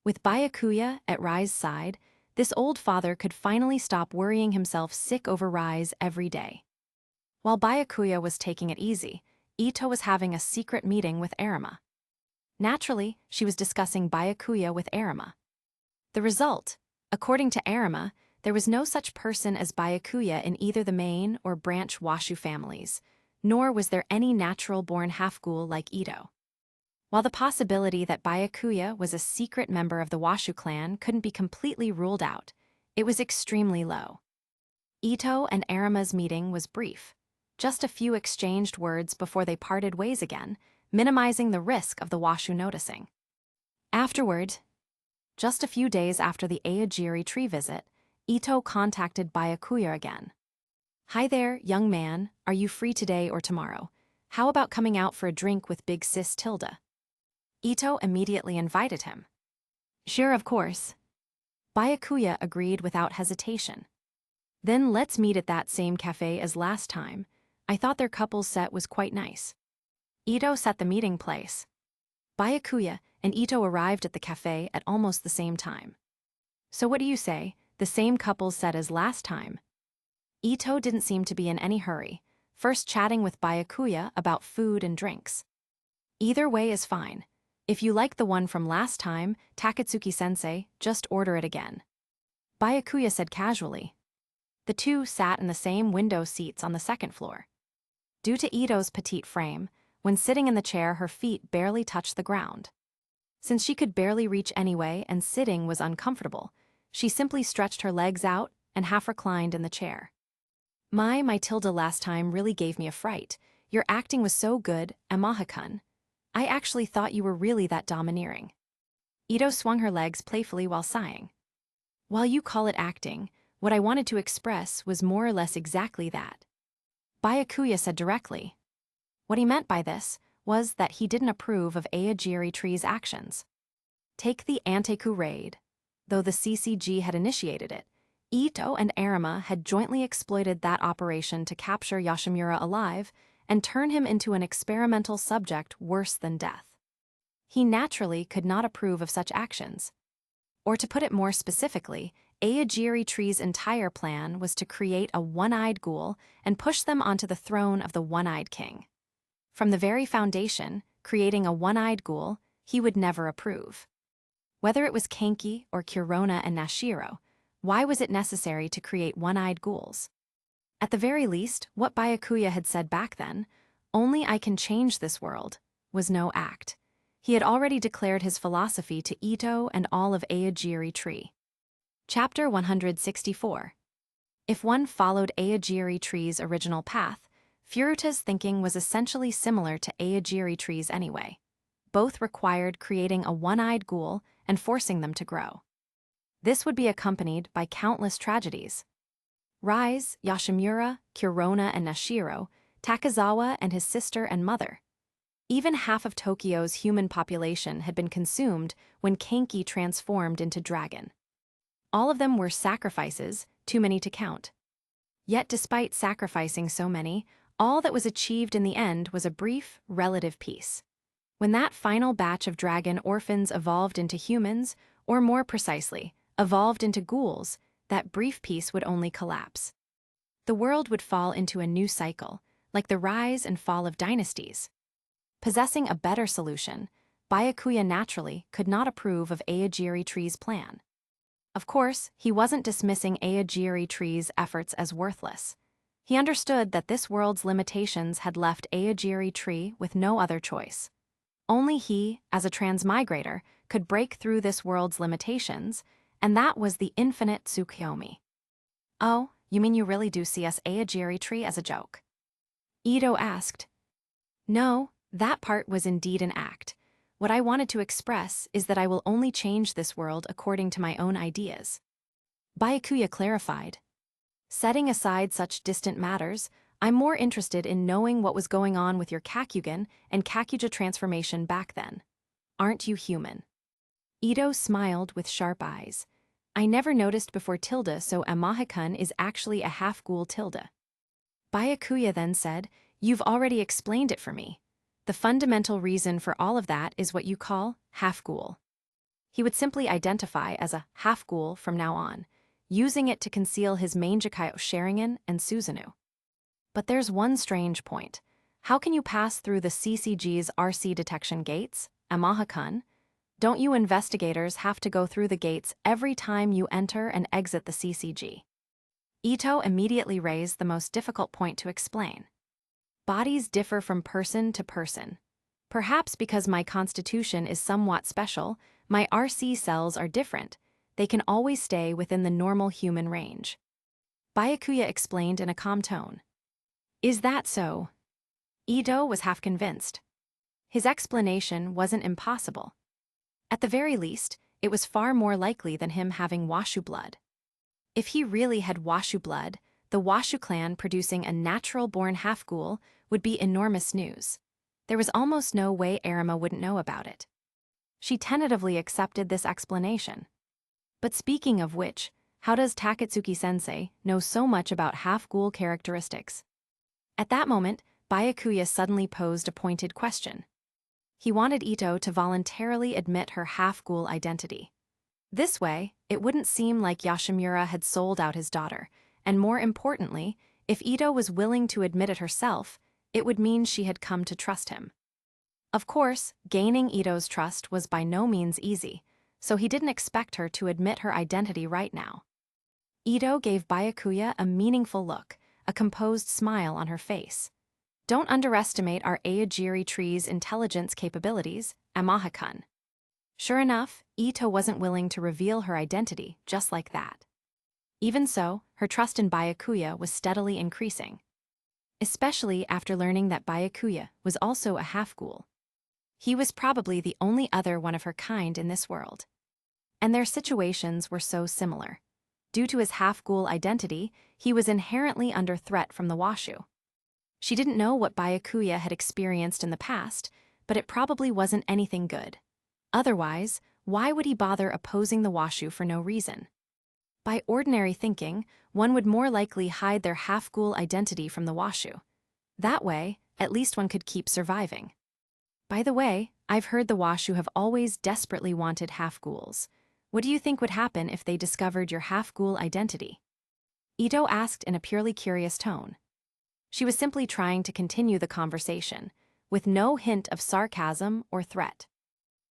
With Byakuya at Rise's side, this old father could finally stop worrying himself sick over Rise every day. While Byakuya was taking it easy, Ito was having a secret meeting with Arima. Naturally, she was discussing Byakuya with Arima. The result, according to Arima, there was no such person as Byakuya in either the main or branch Washu families, nor was there any natural-born half-ghoul like Ito. While the possibility that Byakuya was a secret member of the Washu clan couldn't be completely ruled out, it was extremely low. Ito and Arima's meeting was brief, just a few exchanged words before they parted ways again, minimizing the risk of the Washu noticing. Afterward, just a few days after the Aogiri tree visit, Ito contacted Byakuya again. "Hi there, young man, are you free today or tomorrow? How about coming out for a drink with big sis Tilda?" Ito immediately invited him. "Sure, of course." Byakuya agreed without hesitation. "Then let's meet at that same cafe as last time. I thought their couples set was quite nice." Ito set the meeting place. Byakuya and Ito arrived at the cafe at almost the same time. "So what do you say, the same couples set as last time?" Ito didn't seem to be in any hurry, first chatting with Byakuya about food and drinks. "Either way is fine. If you like the one from last time, Takatsuki-sensei, just order it again," Byakuya said casually. The two sat in the same window seats on the second floor. Due to Ito's petite frame, when sitting in the chair her feet barely touched the ground. Since she could barely reach anyway and sitting was uncomfortable, she simply stretched her legs out and half reclined in the chair. My Tilda last time really gave me a fright. Your acting was so good, Amahakun. I actually thought you were really that domineering." Ito swung her legs playfully while sighing. "While you call it acting, what I wanted to express was more or less exactly that," Byakuya said directly. What he meant by this was that he didn't approve of Aogiri Tree's actions. Take the Anteku raid. Though the CCG had initiated it, Ito and Arima had jointly exploited that operation to capture Yoshimura alive and turn him into an experimental subject worse than death. He naturally could not approve of such actions. Or to put it more specifically, Aogiri Tree's entire plan was to create a one-eyed ghoul and push them onto the throne of the one-eyed king. From the very foundation, creating a one-eyed ghoul, he would never approve. Whether it was Kenki or Kurona and Nashiro, why was it necessary to create one-eyed ghouls? At the very least, what Byakuya had said back then, "Only I can change this world," was no act. He had already declared his philosophy to Ito and all of Aogiri Tree. Chapter 164. If one followed Aogiri Tree's original path, Furuta's thinking was essentially similar to Aogiri Tree's anyway. Both required creating a one-eyed ghoul and forcing them to grow. This would be accompanied by countless tragedies. Rise, Yoshimura, Kurona and Nashiro, Takezawa and his sister and mother. Even half of Tokyo's human population had been consumed when Kenki transformed into dragon. All of them were sacrifices, too many to count. Yet despite sacrificing so many, all that was achieved in the end was a brief, relative peace. When that final batch of dragon orphans evolved into humans, or more precisely, evolved into ghouls, that brief peace would only collapse. The world would fall into a new cycle, like the rise and fall of dynasties. Possessing a better solution, Byakuya naturally could not approve of Aogiri Tree's plan. Of course, he wasn't dismissing Aogiri Tree's efforts as worthless. He understood that this world's limitations had left Aogiri Tree with no other choice. Only he, as a transmigrator, could break through this world's limitations, and that was the infinite Tsukuyomi. "Oh, you mean you really do see us Aogiri Tree as a joke?" Ito asked. "No, that part was indeed an act. What I wanted to express is that I will only change this world according to my own ideas," Byakuya clarified. "Setting aside such distant matters, I'm more interested in knowing what was going on with your Kakugen and Kakuja transformation back then. Aren't you human?" Ito smiled with sharp eyes. "I never noticed before Tilda, so Amahakun is actually a half-ghoul Tilda." Byakuya then said, "You've already explained it for me. The fundamental reason for all of that is what you call half-ghoul." He would simply identify as a half-ghoul from now on, using it to conceal his Mangekyou Sharingan and Susanoo. But there's one strange point. How can you pass through the CCG's RC detection gates, Amahakun? Don't you investigators have to go through the gates every time you enter and exit the CCG? Ito immediately raised the most difficult point to explain. Bodies differ from person to person. Perhaps because my constitution is somewhat special, my RC cells are different. They can always stay within the normal human range. Byakuya explained in a calm tone. Is that so? Ito was half convinced. His explanation wasn't impossible. At the very least, it was far more likely than him having Washu blood. If he really had Washu blood, the Washu clan producing a natural-born half-ghoul would be enormous news. There was almost no way Arima wouldn't know about it. She tentatively accepted this explanation. But speaking of which, how does Takatsuki-sensei know so much about half-ghoul characteristics? At that moment, Byakuya suddenly posed a pointed question. He wanted Ito to voluntarily admit her half-ghoul identity. This way, it wouldn't seem like Yashimura had sold out his daughter, and more importantly, if Ito was willing to admit it herself, it would mean she had come to trust him. Of course, gaining Ito's trust was by no means easy, so he didn't expect her to admit her identity right now. Ito gave Byakuya a meaningful look, a composed smile on her face. Don't underestimate our Aogiri tree's intelligence capabilities, Amaha-kun. Sure enough, Ito wasn't willing to reveal her identity just like that. Even so, her trust in Byakuya was steadily increasing. Especially after learning that Byakuya was also a half-ghoul. He was probably the only other one of her kind in this world. And their situations were so similar. Due to his half-ghoul identity, he was inherently under threat from the Washu. She didn't know what Byakuya had experienced in the past, but it probably wasn't anything good. Otherwise, why would he bother opposing the Washu for no reason? By ordinary thinking, one would more likely hide their half-ghoul identity from the Washu. That way, at least one could keep surviving. By the way, I've heard the Washu have always desperately wanted half-ghouls. What do you think would happen if they discovered your half-ghoul identity? Ito asked in a purely curious tone. She was simply trying to continue the conversation, with no hint of sarcasm or threat.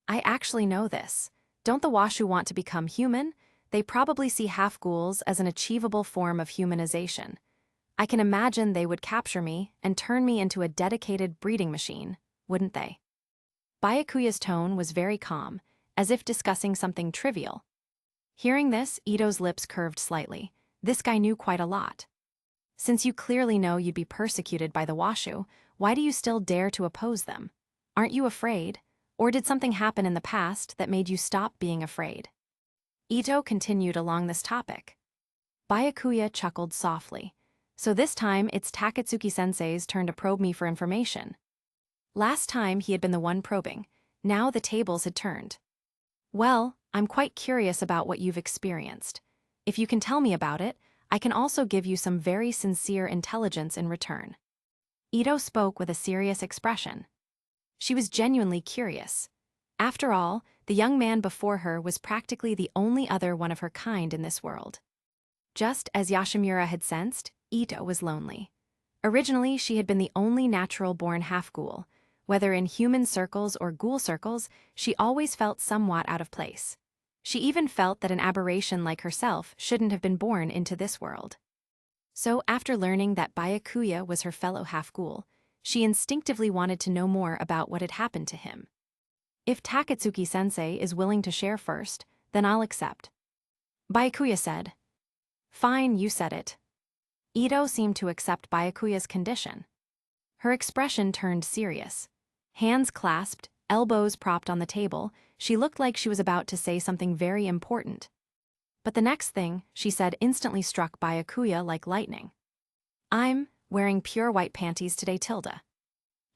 I actually know this. Don't the Washu want to become human? They probably see half-ghouls as an achievable form of humanization. I can imagine they would capture me and turn me into a dedicated breeding machine, wouldn't they? Byakuya's tone was very calm, as if discussing something trivial. Hearing this, Ito's lips curved slightly. This guy knew quite a lot. Since you clearly know you'd be persecuted by the Washu, why do you still dare to oppose them? Aren't you afraid? Or did something happen in the past that made you stop being afraid? Ito continued along this topic. Byakuya chuckled softly. So this time it's Takatsuki-sensei's turn to probe me for information. Last time he had been the one probing. Now the tables had turned. Well, I'm quite curious about what you've experienced. If you can tell me about it, I can also give you some very sincere intelligence in return. Ito spoke with a serious expression. She was genuinely curious. After all, the young man before her was practically the only other one of her kind in this world. Just as Yashimura had sensed, Ito was lonely. Originally, she had been the only natural-born half-ghoul. Whether in human circles or ghoul circles, she always felt somewhat out of place. She even felt that an aberration like herself shouldn't have been born into this world. So after learning that Byakuya was her fellow half-ghoul, she instinctively wanted to know more about what had happened to him. If Takatsuki-sensei is willing to share first, then I'll accept. Byakuya said. Fine, you said it. Ito seemed to accept Byakuya's condition. Her expression turned serious. Hands clasped, elbows propped on the table, she looked like she was about to say something very important. But the next thing she said instantly struck Byakuya like lightning. I'm wearing pure white panties today, Tilda.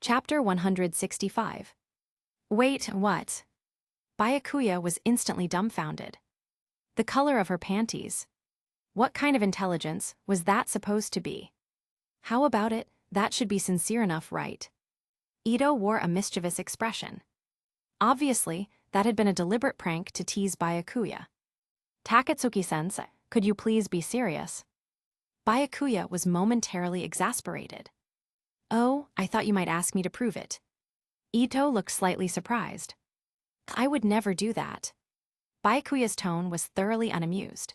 Chapter 165. Wait, what? Byakuya was instantly dumbfounded. The color of her panties. What kind of intelligence was that supposed to be? How about it, that should be sincere enough, right? Ito wore a mischievous expression. Obviously, that had been a deliberate prank to tease Byakuya. Takatsuki-sensei, could you please be serious? Byakuya was momentarily exasperated. Oh, I thought you might ask me to prove it. Ito looked slightly surprised. I would never do that. Byakuya's tone was thoroughly unamused.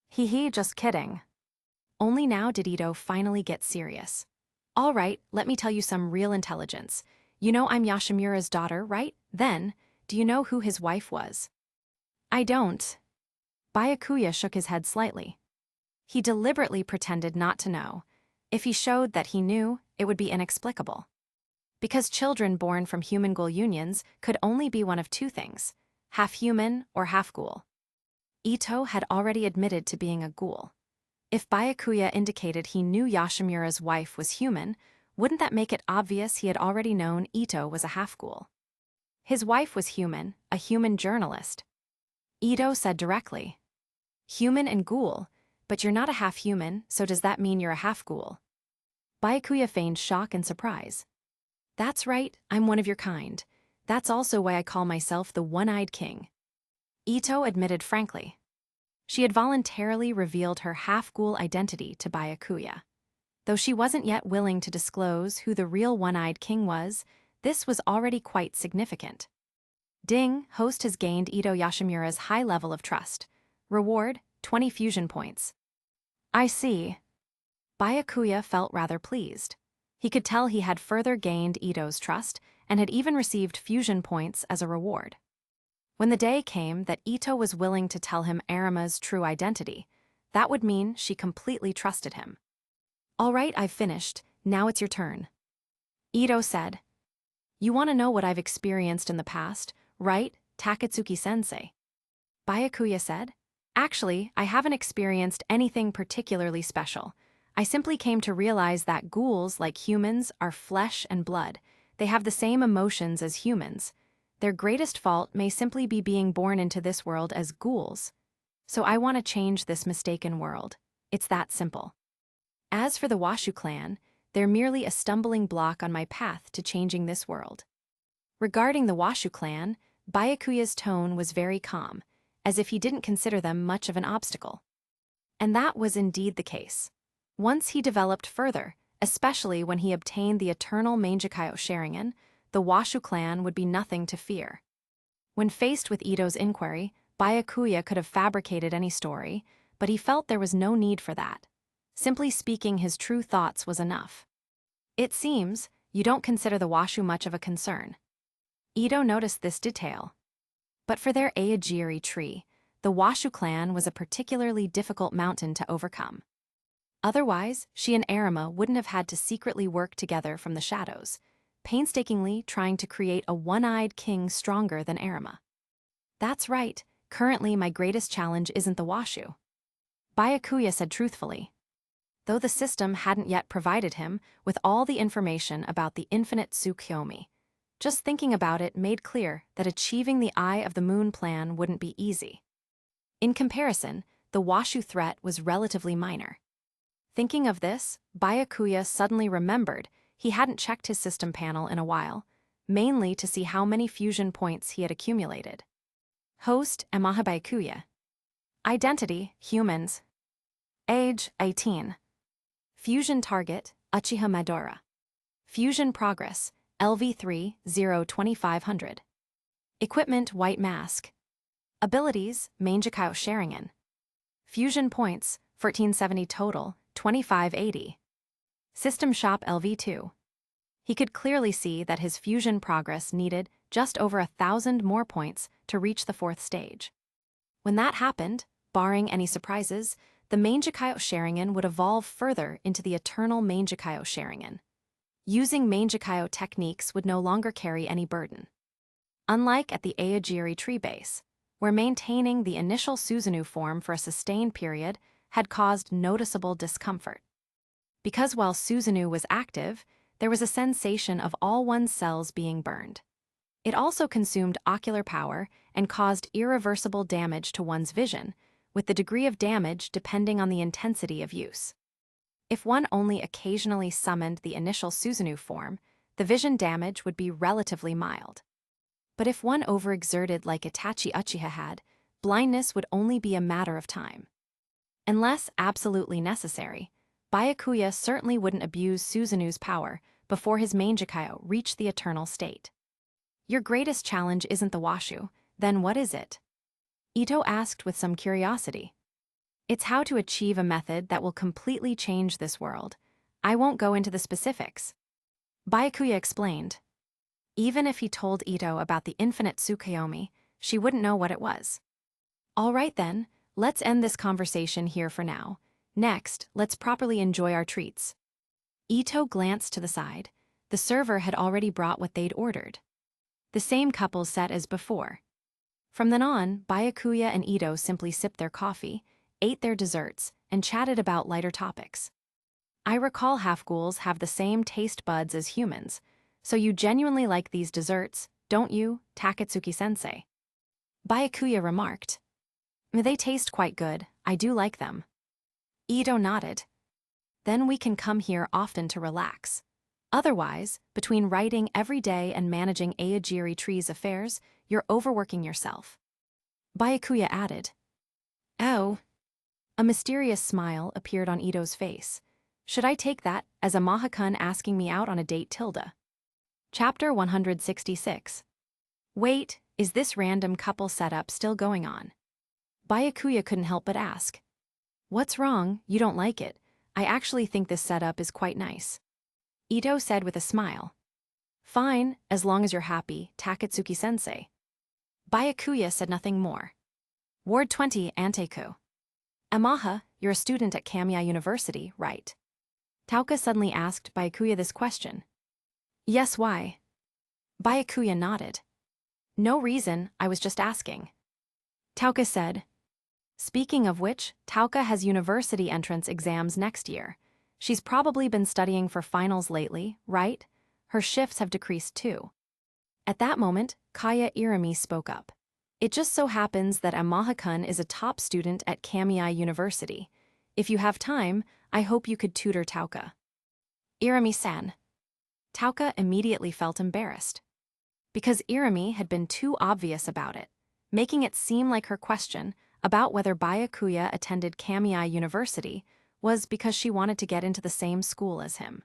Hee, just kidding. Only now did Ito finally get serious. All right, let me tell you some real intelligence. You know I'm Yashimura's daughter, right? Then, do you know who his wife was? I don't. Byakuya shook his head slightly. He deliberately pretended not to know. If he showed that he knew, it would be inexplicable. Because children born from human ghoul unions could only be one of two things, half human or half ghoul. Ito had already admitted to being a ghoul. If Byakuya indicated he knew Yashimura's wife was human, wouldn't that make it obvious he had already known Ito was a half-ghoul? His wife was human, a human journalist. Ito said directly, "Human and ghoul, but you're not a half-human, so does that mean you're a half-ghoul?" Byakuya feigned shock and surprise. "That's right, I'm one of your kind. That's also why I call myself the One-Eyed King." Ito admitted frankly. She had voluntarily revealed her half-ghoul identity to Byakuya. Though she wasn't yet willing to disclose who the real One-Eyed King was, this was already quite significant. Ding, host has gained Ito Yashimura's high level of trust. Reward, 20 fusion points. I see. Byakuya felt rather pleased. He could tell he had further gained Ito's trust and had even received fusion points as a reward. When the day came that Ito was willing to tell him Arima's true identity, that would mean she completely trusted him. All right, I've finished. Now it's your turn. Ito said. You want to know what I've experienced in the past, right, Takatsuki-sensei? Byakuya said. Actually, I haven't experienced anything particularly special. I simply came to realize that ghouls, like humans, are flesh and blood. They have the same emotions as humans. Their greatest fault may simply be being born into this world as ghouls. So I want to change this mistaken world. It's that simple. As for the Washu clan, they're merely a stumbling block on my path to changing this world. Regarding the Washu clan, Byakuya's tone was very calm, as if he didn't consider them much of an obstacle. And that was indeed the case. Once he developed further, especially when he obtained the eternal Mangekyo Sharingan, the Washu clan would be nothing to fear. When faced with Ito's inquiry, Byakuya could have fabricated any story, but he felt there was no need for that. Simply speaking his true thoughts was enough. It seems you don't consider the Washu much of a concern. Ito noticed this detail. But for their Aogiri tree, the Washu clan was a particularly difficult mountain to overcome. Otherwise, she and Arima wouldn't have had to secretly work together from the shadows, painstakingly trying to create a one-eyed king stronger than Arima. That's right, currently my greatest challenge isn't the Washu. Byakuya said truthfully. Though the system hadn't yet provided him with all the information about the infinite Tsukuyomi, just thinking about it made clear that achieving the Eye of the Moon plan wouldn't be easy. In comparison, the Washu threat was relatively minor. Thinking of this, Byakuya suddenly remembered he hadn't checked his system panel in a while, mainly to see how many fusion points he had accumulated. Host, Amaha Byakuya. Identity, humans. Age, 18. Fusion target, Uchiha Madara. Fusion progress, LV3 02500. Equipment, white mask. Abilities, Mangekyo Sharingan. Fusion points, 1470 total, 2580. System shop LV2. He could clearly see that his fusion progress needed just over 1,000 more points to reach the 4th stage. When that happened, barring any surprises, the Mangekyo Sharingan would evolve further into the eternal Mangekyo Sharingan. Using Mangekyo techniques would no longer carry any burden. Unlike at the Aogiri tree base, where maintaining the initial Susanoo form for a sustained period had caused noticeable discomfort. Because while Susanoo was active, there was a sensation of all one's cells being burned. It also consumed ocular power and caused irreversible damage to one's vision, with the degree of damage depending on the intensity of use. If one only occasionally summoned the initial Susanoo form, the vision damage would be relatively mild. But if one overexerted like Itachi Uchiha had, blindness would only be a matter of time. Unless absolutely necessary, Byakuya certainly wouldn't abuse Susanoo's power before his Mangekyo reached the eternal state. Your greatest challenge isn't the washu, then what is it? Ito asked with some curiosity. It's how to achieve a method that will completely change this world. I won't go into the specifics. Byakuya explained. Even if he told Ito about the infinite Tsukuyomi, she wouldn't know what it was. All right then, let's end this conversation here for now. Next, let's properly enjoy our treats. Ito glanced to the side. The server had already brought what they'd ordered. The same couples set as before. From then on, Byakuya and Ito simply sipped their coffee, ate their desserts, and chatted about lighter topics. I recall half-ghouls have the same taste buds as humans, so you genuinely like these desserts, don't you, Takatsuki-sensei? Byakuya remarked. They taste quite good, I do like them. Ito nodded. Then we can come here often to relax. Otherwise, between writing every day and managing Aogiri Tree's affairs, you're overworking yourself. Byakuya added. Oh. A mysterious smile appeared on Ito's face. Should I take that as a Mahakun asking me out on a date, Tilda? Chapter 166. Wait, is this random couple setup still going on? Byakuya couldn't help but ask. What's wrong? You don't like it. I actually think this setup is quite nice. Ito said with a smile. Fine, as long as you're happy, Takatsuki-sensei. Byakuya said nothing more. Ward 20, Anteku. Amaha, you're a student at Kamiya University, right? Tauka suddenly asked Byakuya this question. Yes, why? Byakuya nodded. No reason, I was just asking. Tauka said. Speaking of which, Tauka has university entrance exams next year. She's probably been studying for finals lately, right? Her shifts have decreased too. At that moment, Kaya Irami spoke up. It just so happens that Amaha-kun is a top student at Kamiya University. If you have time, I hope you could tutor Tauka. Irami-san. Tauka immediately felt embarrassed. Because Irami had been too obvious about it, making it seem like her question about whether Byakuya attended Kamiya University was because she wanted to get into the same school as him.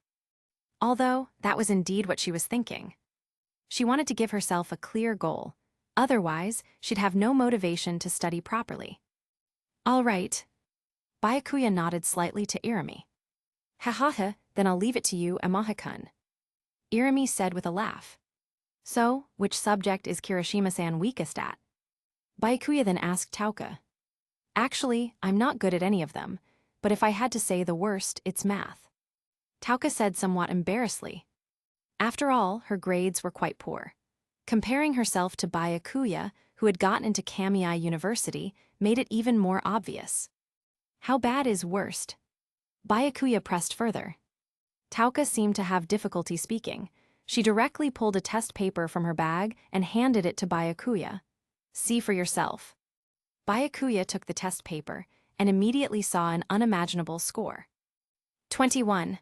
Although, that was indeed what she was thinking. She wanted to give herself a clear goal, otherwise, she'd have no motivation to study properly. All right. Byakuya nodded slightly to Irami. Ha, then I'll leave it to you, Amaha-kun. Irami said with a laugh. So, which subject is Kirishima-san weakest at? Byakuya then asked Tauka. Actually, I'm not good at any of them, but if I had to say the worst, it's math. Tauka said somewhat embarrassedly. After all, her grades were quite poor. Comparing herself to Byakuya, who had gotten into Kamiya University, made it even more obvious. How bad is worst? Byakuya pressed further. Tauka seemed to have difficulty speaking. She directly pulled a test paper from her bag and handed it to Byakuya. See for yourself. Byakuya took the test paper and immediately saw an unimaginable score. 21.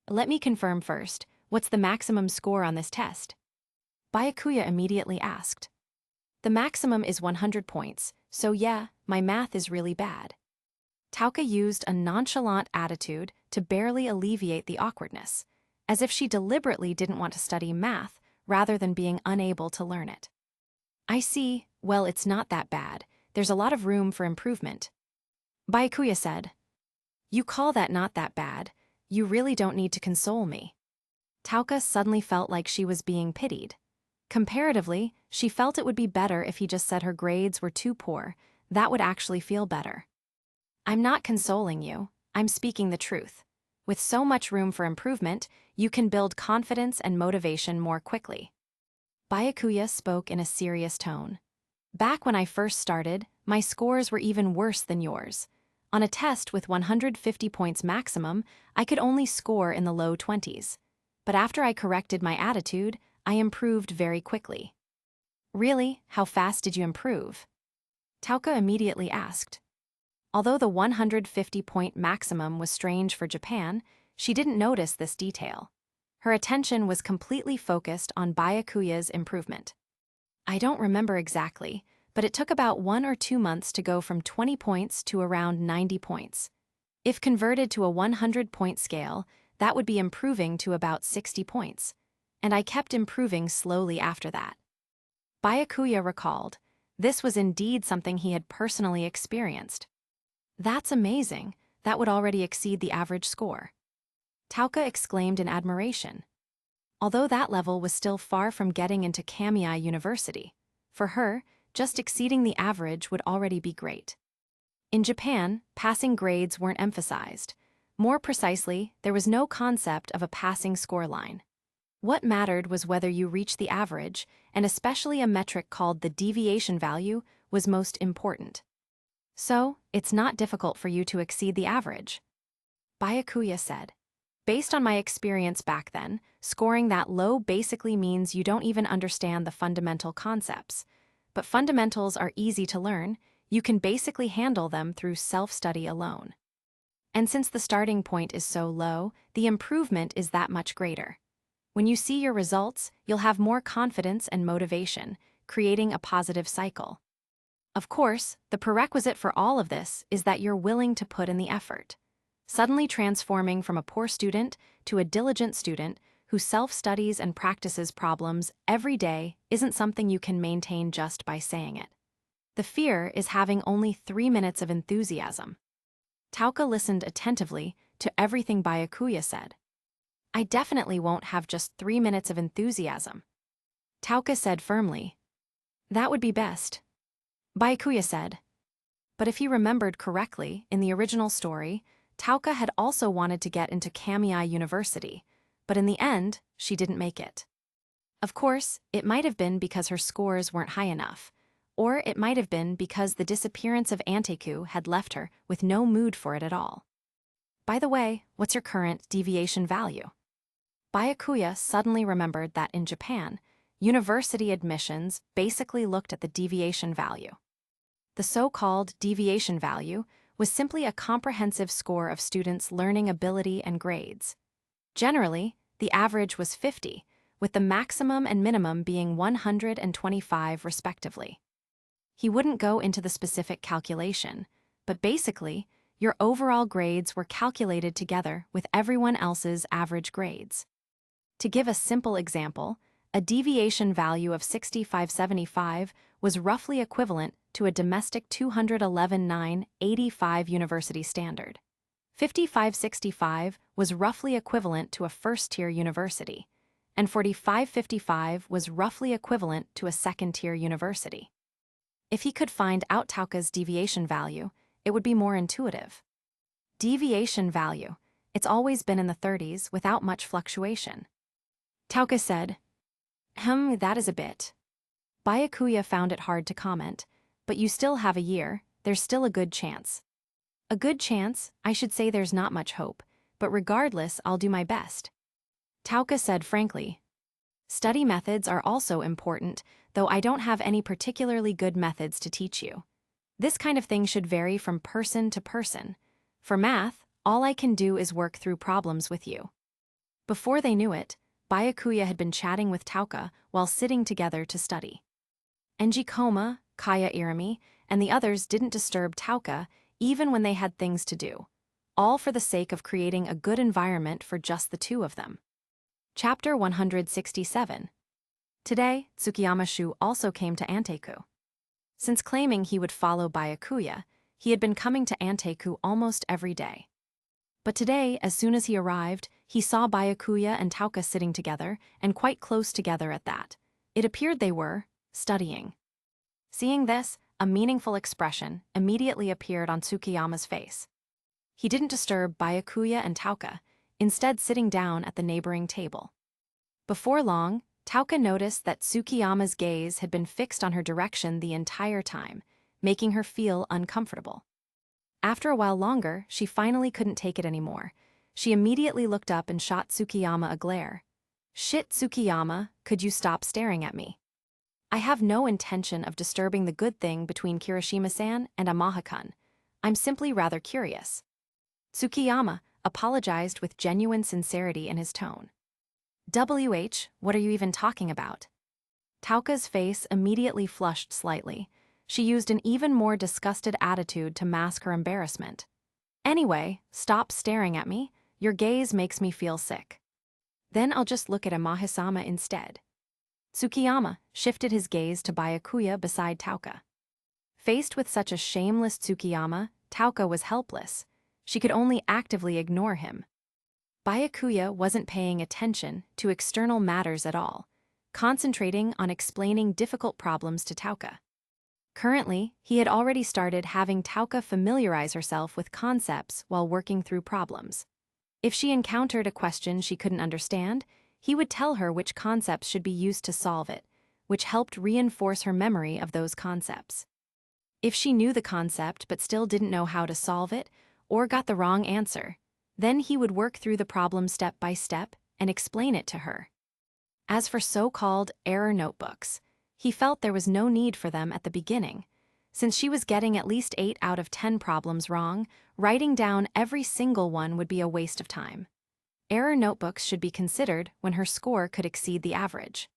Let me confirm first, what's the maximum score on this test? Byakuya immediately asked. The maximum is 100 points, so yeah, my math is really bad. Tauka used a nonchalant attitude to barely alleviate the awkwardness, as if she deliberately didn't want to study math rather than being unable to learn it. I see, well, it's not that bad. There's a lot of room for improvement. Byakuya said. You call that not that bad? You really don't need to console me. Tauka suddenly felt like she was being pitied. Comparatively, she felt it would be better if he just said her grades were too poor. That would actually feel better. I'm not consoling you, I'm speaking the truth. With so much room for improvement, you can build confidence and motivation more quickly. Byakuya spoke in a serious tone. Back when I first started, my scores were even worse than yours. On a test with 150 points maximum, I could only score in the low 20s. But after I corrected my attitude, I improved very quickly. Really, how fast did you improve? Tauka immediately asked. Although the 150-point maximum was strange for Japan, she didn't notice this detail. Her attention was completely focused on Byakuya's improvement. I don't remember exactly, but it took about 1 or 2 months to go from 20 points to around 90 points. If converted to a 100-point scale, that would be improving to about 60 points. And I kept improving slowly after that. Byakuya recalled. This was indeed something he had personally experienced. That's amazing. That would already exceed the average score. Tauka exclaimed in admiration. Although that level was still far from getting into Kamiai University, for her, just exceeding the average would already be great. In Japan, passing grades weren't emphasized. More precisely, there was no concept of a passing score line. What mattered was whether you reached the average, and especially a metric called the deviation value was most important. So, it's not difficult for you to exceed the average. Byakuya said. Based on my experience back then, scoring that low basically means you don't even understand the fundamental concepts. But fundamentals are easy to learn, you can basically handle them through self-study alone. And since the starting point is so low, the improvement is that much greater. When you see your results, you'll have more confidence and motivation, creating a positive cycle. Of course, the prerequisite for all of this is that you're willing to put in the effort. Suddenly transforming from a poor student to a diligent student who self-studies and practices problems every day isn't something you can maintain just by saying it. The fear is having only 3 minutes of enthusiasm. Tauka listened attentively to everything Byakuya said. I definitely won't have just 3 minutes of enthusiasm. Tauka said firmly. That would be best. Byakuya said. But if he remembered correctly, in the original story, Tauka had also wanted to get into Kamiai University, but in the end, she didn't make it. Of course, it might have been because her scores weren't high enough, or it might have been because the disappearance of Anteku had left her with no mood for it at all. By the way, what's your current deviation value? Byakuya suddenly remembered that in Japan, university admissions basically looked at the deviation value. The so-called deviation value was simply a comprehensive score of students' learning ability and grades. Generally, the average was 50, with the maximum and minimum being 125 respectively. He wouldn't go into the specific calculation, but basically, your overall grades were calculated together with everyone else's average grades. To give a simple example, a deviation value of 6575 was roughly equivalent to a domestic 211.985 university standard. 5565 was roughly equivalent to a first-tier university, and 4555 was roughly equivalent to a second-tier university. If he could find out Tauka's deviation value, it would be more intuitive. Deviation value, it's always been in the 30s without much fluctuation. Tauka said, that is a bit. Byakuya found it hard to comment, but you still have a year, there's still a good chance. A good chance, I should say there's not much hope, but regardless, I'll do my best. Tauka said frankly. Study methods are also important, though I don't have any particularly good methods to teach you. This kind of thing should vary from person to person. For math, all I can do is work through problems with you. Before they knew it, Byakuya had been chatting with Tauka while sitting together to study. Enji Koma, Kaya Irami, and the others didn't disturb Tauka even when they had things to do, all for the sake of creating a good environment for just the two of them. Chapter 167. Today, Tsukiyama Shu also came to Anteku. Since claiming he would follow Byakuya, he had been coming to Anteku almost every day. But today, as soon as he arrived, he saw Byakuya and Tauka sitting together, and quite close together at that. It appeared they were studying. Seeing this, a meaningful expression immediately appeared on Tsukiyama's face. He didn't disturb Byakuya and Tauka, instead sitting down at the neighboring table. Before long, Tauka noticed that Tsukiyama's gaze had been fixed on her direction the entire time, making her feel uncomfortable. After a while longer, she finally couldn't take it anymore. She immediately looked up and shot Tsukiyama a glare. Shit, Tsukiyama, could you stop staring at me? I have no intention of disturbing the good thing between Kirishima-san and Amaha-kun. I'm simply rather curious. Tsukiyama apologized with genuine sincerity in his tone. What are you even talking about? Tauka's face immediately flushed slightly. She used an even more disgusted attitude to mask her embarrassment. Anyway, stop staring at me. Your gaze makes me feel sick. Then I'll just look at Amaha-sama instead. Tsukiyama shifted his gaze to Byakuya beside Tauka. Faced with such a shameless Tsukiyama, Tauka was helpless. She could only actively ignore him. Byakuya wasn't paying attention to external matters at all, concentrating on explaining difficult problems to Tauka. Currently, he had already started having Tauka familiarize herself with concepts while working through problems. If she encountered a question she couldn't understand, he would tell her which concepts should be used to solve it, which helped reinforce her memory of those concepts. If she knew the concept but still didn't know how to solve it, or got the wrong answer, then he would work through the problem step by step and explain it to her. As for so-called error notebooks, he felt there was no need for them at the beginning. Since she was getting at least 8 out of 10 problems wrong, writing down every single one would be a waste of time. Error notebooks should be considered when her score could exceed the average.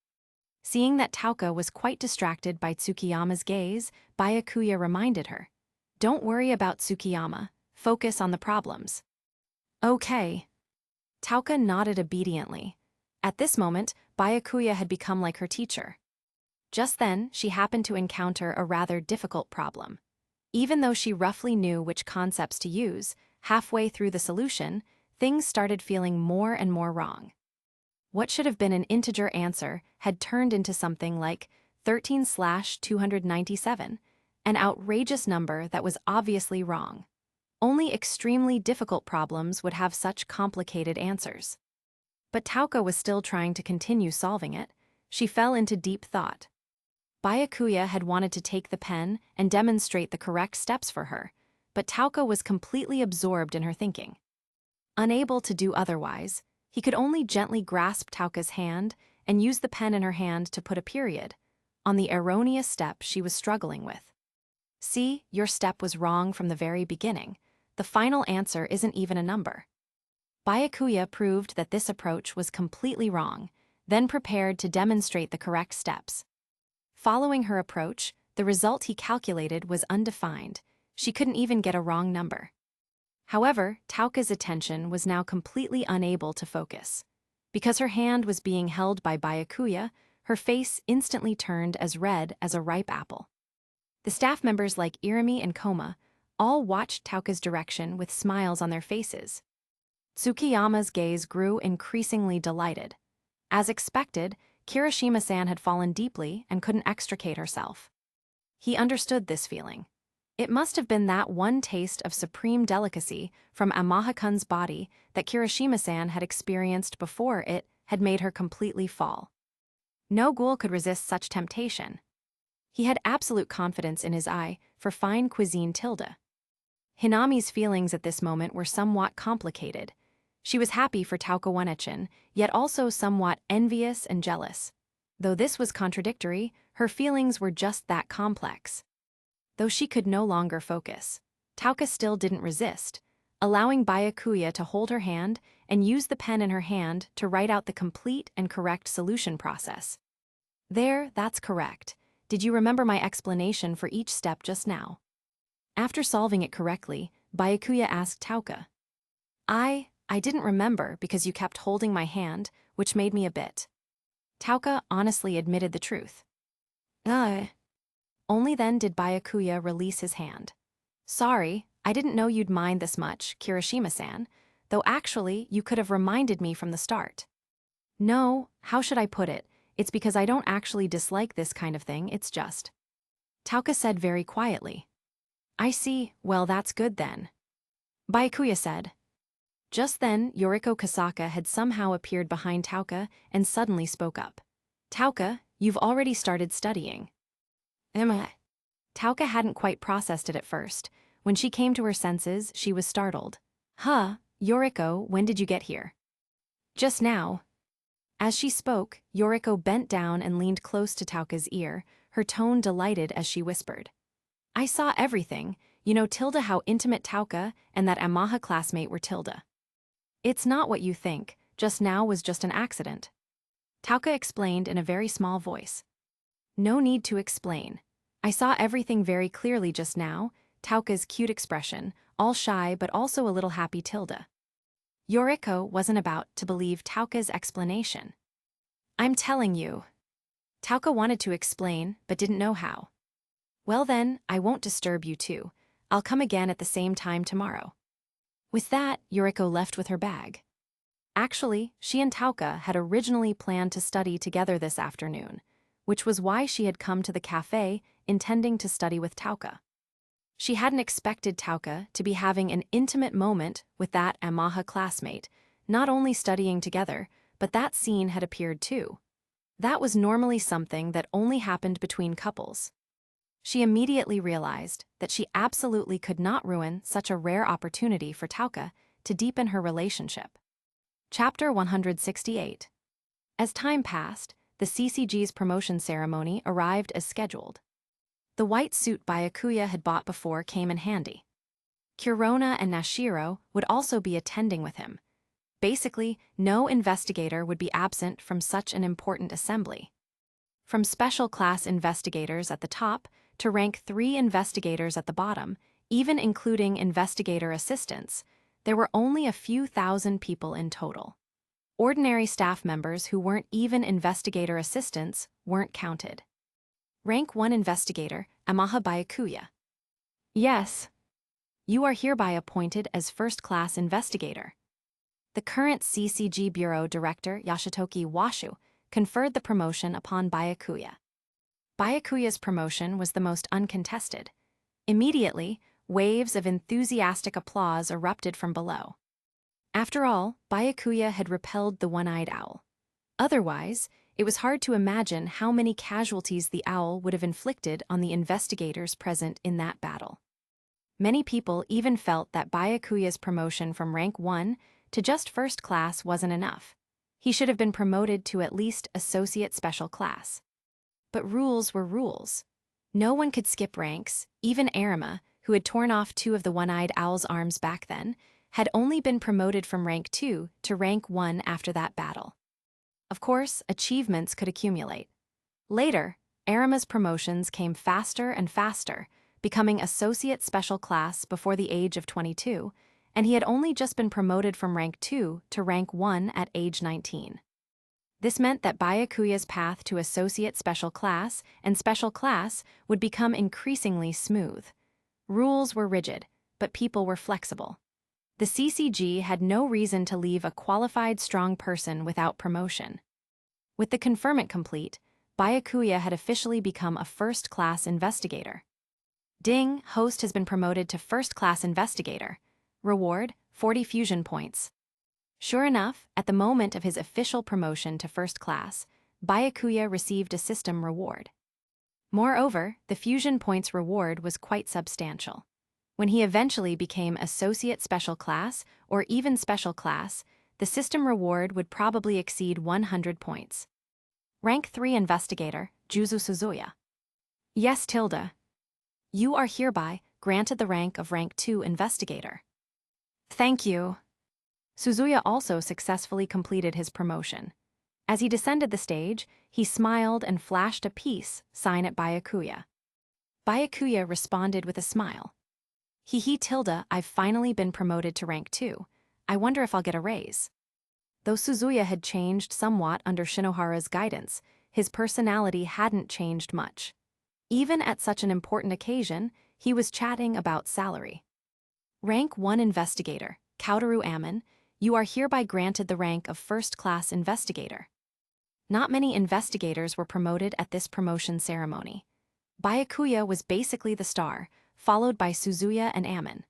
Seeing that Tauka was quite distracted by Tsukiyama's gaze, Byakuya reminded her, "Don't worry about Tsukiyama, focus on the problems." "Okay." Tauka nodded obediently. At this moment, Byakuya had become like her teacher. Just then, she happened to encounter a rather difficult problem. Even though she roughly knew which concepts to use, halfway through the solution, things started feeling more and more wrong. What should have been an integer answer had turned into something like 13/297, an outrageous number that was obviously wrong. Only extremely difficult problems would have such complicated answers. But Tauka was still trying to continue solving it. She fell into deep thought. Byakuya had wanted to take the pen and demonstrate the correct steps for her, but Tauka was completely absorbed in her thinking. Unable to do otherwise, he could only gently grasp Tauka's hand and use the pen in her hand to put a period on the erroneous step she was struggling with. "See, your step was wrong from the very beginning. The final answer isn't even a number." Byakuya proved that this approach was completely wrong, then prepared to demonstrate the correct steps. Following her approach, the result he calculated was undefined. She couldn't even get a wrong number. However, Tauka's attention was now completely unable to focus. Because her hand was being held by Byakuya, her face instantly turned as red as a ripe apple. The staff members like Irimi and Koma all watched Tauka's direction with smiles on their faces. Tsukiyama's gaze grew increasingly delighted. As expected, Kirishima-san had fallen deeply and couldn't extricate herself. He understood this feeling. It must have been that one taste of supreme delicacy from Amaha-kun's body that Kirishima-san had experienced before it had made her completely fall. No ghoul could resist such temptation. He had absolute confidence in his eye for fine cuisine Tilda. Hinami's feelings at this moment were somewhat complicated. She was happy for Tauka Wanechin, yet also somewhat envious and jealous. Though this was contradictory, her feelings were just that complex. Though she could no longer focus, Tauka still didn't resist, allowing Byakuya to hold her hand and use the pen in her hand to write out the complete and correct solution process. "There, that's correct. Did you remember my explanation for each step just now?" After solving it correctly, Byakuya asked Tauka. I didn't remember because you kept holding my hand, which made me a bit." Tauka honestly admitted the truth. Only then did Byakuya release his hand. "Sorry, I didn't know you'd mind this much, Kirishima-san, though actually you could have reminded me from the start." "No, how should I put it? It's because I don't actually dislike this kind of thing, it's just." Tauka said very quietly. "I see, well that's good then." Byakuya said. Just then, Yoriko Kasaka had somehow appeared behind Tauka and suddenly spoke up. "Tauka, you've already started studying." "Am I?" Tauka hadn't quite processed it at first. When she came to her senses, she was startled. "Huh, Yoriko, when did you get here?" "Just now." As she spoke, Yoriko bent down and leaned close to Tauka's ear, her tone delighted as she whispered. "I saw everything. You know Tilda how intimate Tauka and that Amaha classmate were Tilda. It's not what you think, just now was just an accident." Tauka explained in a very small voice. "No need to explain. I saw everything very clearly just now," Tauka's cute expression, all shy but also a little happy Tilda. Yoriko wasn't about to believe Tauka's explanation. "I'm telling you." Tauka wanted to explain, but didn't know how. Well then, I won't disturb you too. I'll come again at the same time tomorrow. With that, Yuriko left with her bag. Actually, she and Tauka had originally planned to study together this afternoon, which was why she had come to the cafe intending to study with Tauka. She hadn't expected Tauka to be having an intimate moment with that Amaha classmate, not only studying together, but that scene had appeared too. That was normally something that only happened between couples. She immediately realized that she absolutely could not ruin such a rare opportunity for Tauka to deepen her relationship. Chapter 168. As time passed, the CCG's promotion ceremony arrived as scheduled. The white suit Byakuya had bought before came in handy. Kurona and Nashiro would also be attending with him. Basically, no investigator would be absent from such an important assembly. From special class investigators at the top to rank 3 investigators at the bottom, even including investigator assistants, there were only a few thousand people in total. Ordinary staff members who weren't even investigator assistants weren't counted. Rank 1 investigator, Amaha Byakuya. Yes. You are hereby appointed as first-class investigator. The current CCG Bureau Director, Yashitoki Washu, conferred the promotion upon Byakuya. Byakuya's promotion was the most uncontested. Immediately, waves of enthusiastic applause erupted from below. After all, Byakuya had repelled the one-eyed owl. Otherwise, it was hard to imagine how many casualties the owl would have inflicted on the investigators present in that battle. Many people even felt that Byakuya's promotion from rank 1 to just first class wasn't enough. He should have been promoted to at least associate special class. But rules were rules. No one could skip ranks. Even Arima, who had torn off 2 of the one-eyed owl's arms back then, had only been promoted from rank 2 to rank 1 after that battle. Of course, achievements could accumulate. Later, Arima's promotions came faster and faster, becoming associate special class before the age of 22, and he had only just been promoted from rank 2 to rank 1 at age 19. This meant that Byakuya's path to associate special class and special class would become increasingly smooth. Rules were rigid, but people were flexible. The CCG had no reason to leave a qualified, strong person without promotion. With the conferment complete, Byakuya had officially become a first-class investigator. Ding, host has been promoted to first-class investigator. Reward, 40 fusion points. Sure enough, at the moment of his official promotion to first class, Byakuya received a system reward. Moreover, the fusion points reward was quite substantial. When he eventually became associate special class or even special class, the system reward would probably exceed 100 points. Rank 3 investigator, Juzu Suzuya. Yes, Tilda. You are hereby granted the rank of rank 2 investigator. Thank you. Suzuya also successfully completed his promotion. As he descended the stage, he smiled and flashed a peace sign at Byakuya. Byakuya responded with a smile. Hee Tilda, I've finally been promoted to rank 2. I wonder if I'll get a raise. Though Suzuya had changed somewhat under Shinohara's guidance, his personality hadn't changed much. Even at such an important occasion, he was chatting about salary. Rank 1 investigator, Kaotaru Ammon, you are hereby granted the rank of first-class investigator. Not many investigators were promoted at this promotion ceremony. Byakuya was basically the star, followed by Suzuya and Ammon.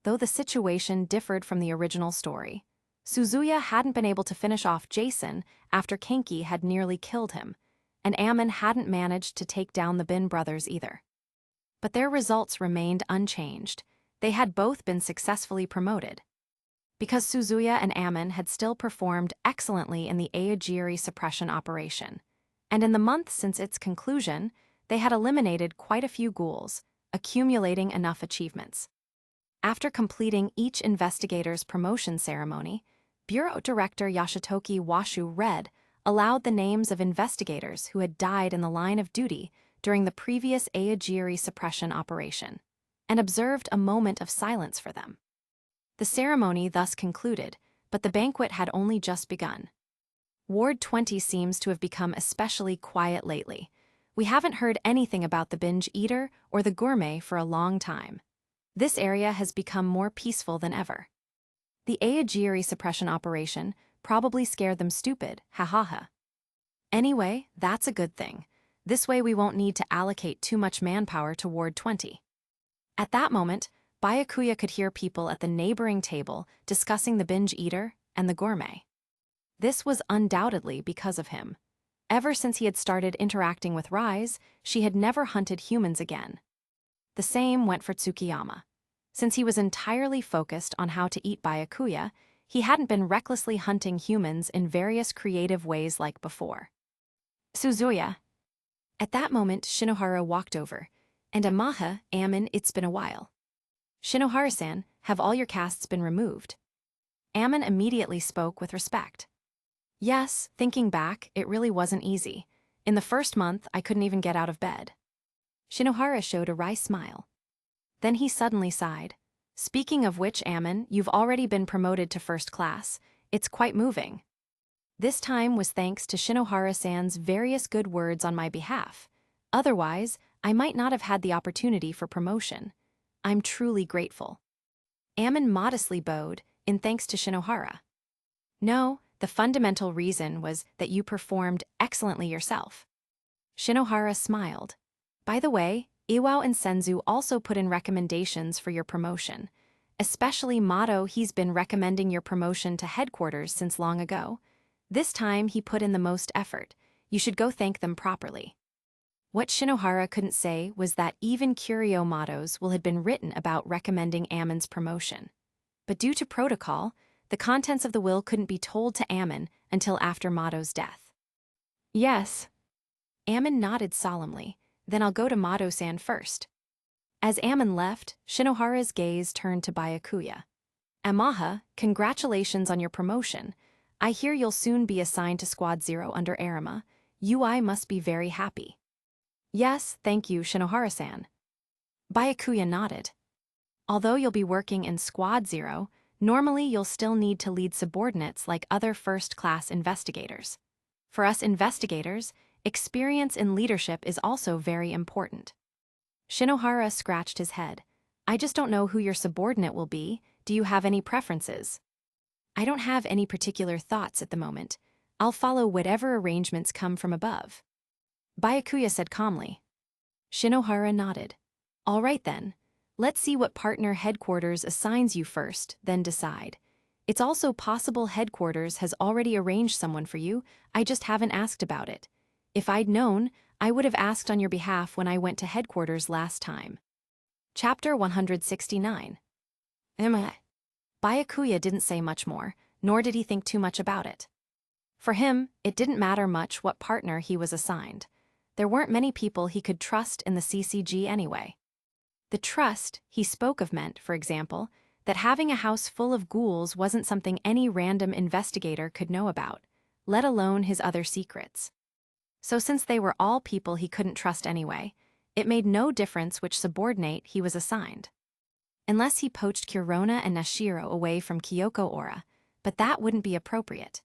Though the situation differed from the original story, Suzuya hadn't been able to finish off Jason after Kenki had nearly killed him, and Ammon hadn't managed to take down the Bin brothers either. But their results remained unchanged. They had both been successfully promoted. Because Suzuya and Ammon had still performed excellently in the Aogiri suppression operation, and in the month since its conclusion, they had eliminated quite a few ghouls, accumulating enough achievements. After completing each investigator's promotion ceremony, Bureau Director Yashitoki Washu read aloud the names of investigators who had died in the line of duty during the previous Aogiri suppression operation, and observed a moment of silence for them. The ceremony thus concluded, but the banquet had only just begun. Ward 20 seems to have become especially quiet lately. We haven't heard anything about the binge eater or the gourmet for a long time. This area has become more peaceful than ever. The Aegiri suppression operation probably scared them stupid, ha ha ha. Anyway, that's a good thing. This way we won't need to allocate too much manpower to Ward 20. At that moment, Byakuya could hear people at the neighboring table discussing the binge eater and the gourmet. This was undoubtedly because of him. Ever since he had started interacting with Rise, she had never hunted humans again. The same went for Tsukiyama. Since he was entirely focused on how to eat Byakuya, he hadn't been recklessly hunting humans in various creative ways like before. Suzuya. At that moment, Shinohara walked over, and Amaha, Ammon, it's been a while. Shinohara-san, have all your casts been removed? Ammon immediately spoke with respect. Yes, thinking back, it really wasn't easy. In the first month, I couldn't even get out of bed. Shinohara showed a wry smile. Then he suddenly sighed. Speaking of which, Ammon, you've already been promoted to first class. It's quite moving. This time was thanks to Shinohara-san's various good words on my behalf. Otherwise, I might not have had the opportunity for promotion. I'm truly grateful. Ammon modestly bowed, in thanks to Shinohara. No, the fundamental reason was that you performed excellently yourself. Shinohara smiled. By the way, Iwao and Senzu also put in recommendations for your promotion. Especially Mato, he's been recommending your promotion to headquarters since long ago. This time he put in the most effort. You should go thank them properly. What Shinohara couldn't say was that even Curio mottos will had been written about recommending Ammon's promotion. But due to protocol, the contents of the will couldn't be told to Ammon until after Mato's death. Yes. Ammon nodded solemnly. Then I'll go to Mato-san first. As Ammon left, Shinohara's gaze turned to Byakuya. Amaha, congratulations on your promotion. I hear you'll soon be assigned to Squad 0 under Arima. UI must be very happy. Yes, thank you, Shinohara-san. Byakuya nodded. Although you'll be working in Squad 0, normally you'll still need to lead subordinates like other first-class investigators. For us investigators, experience in leadership is also very important. Shinohara scratched his head. I just don't know who your subordinate will be. Do you have any preferences? I don't have any particular thoughts at the moment. I'll follow whatever arrangements come from above. Byakuya said calmly. Shinohara nodded. All right then. Let's see what partner headquarters assigns you first, then decide. It's also possible headquarters has already arranged someone for you, I just haven't asked about it. If I'd known, I would have asked on your behalf when I went to headquarters last time. Chapter 169. Byakuya didn't say much more, nor did he think too much about it. For him, it didn't matter much what partner he was assigned. There weren't many people he could trust in the CCG anyway. The trust he spoke of meant, for example, that having a house full of ghouls wasn't something any random investigator could know about, let alone his other secrets. So since they were all people he couldn't trust anyway, it made no difference which subordinate he was assigned. Unless he poached Kurona and Nashiro away from Kyoko Ora, but that wouldn't be appropriate.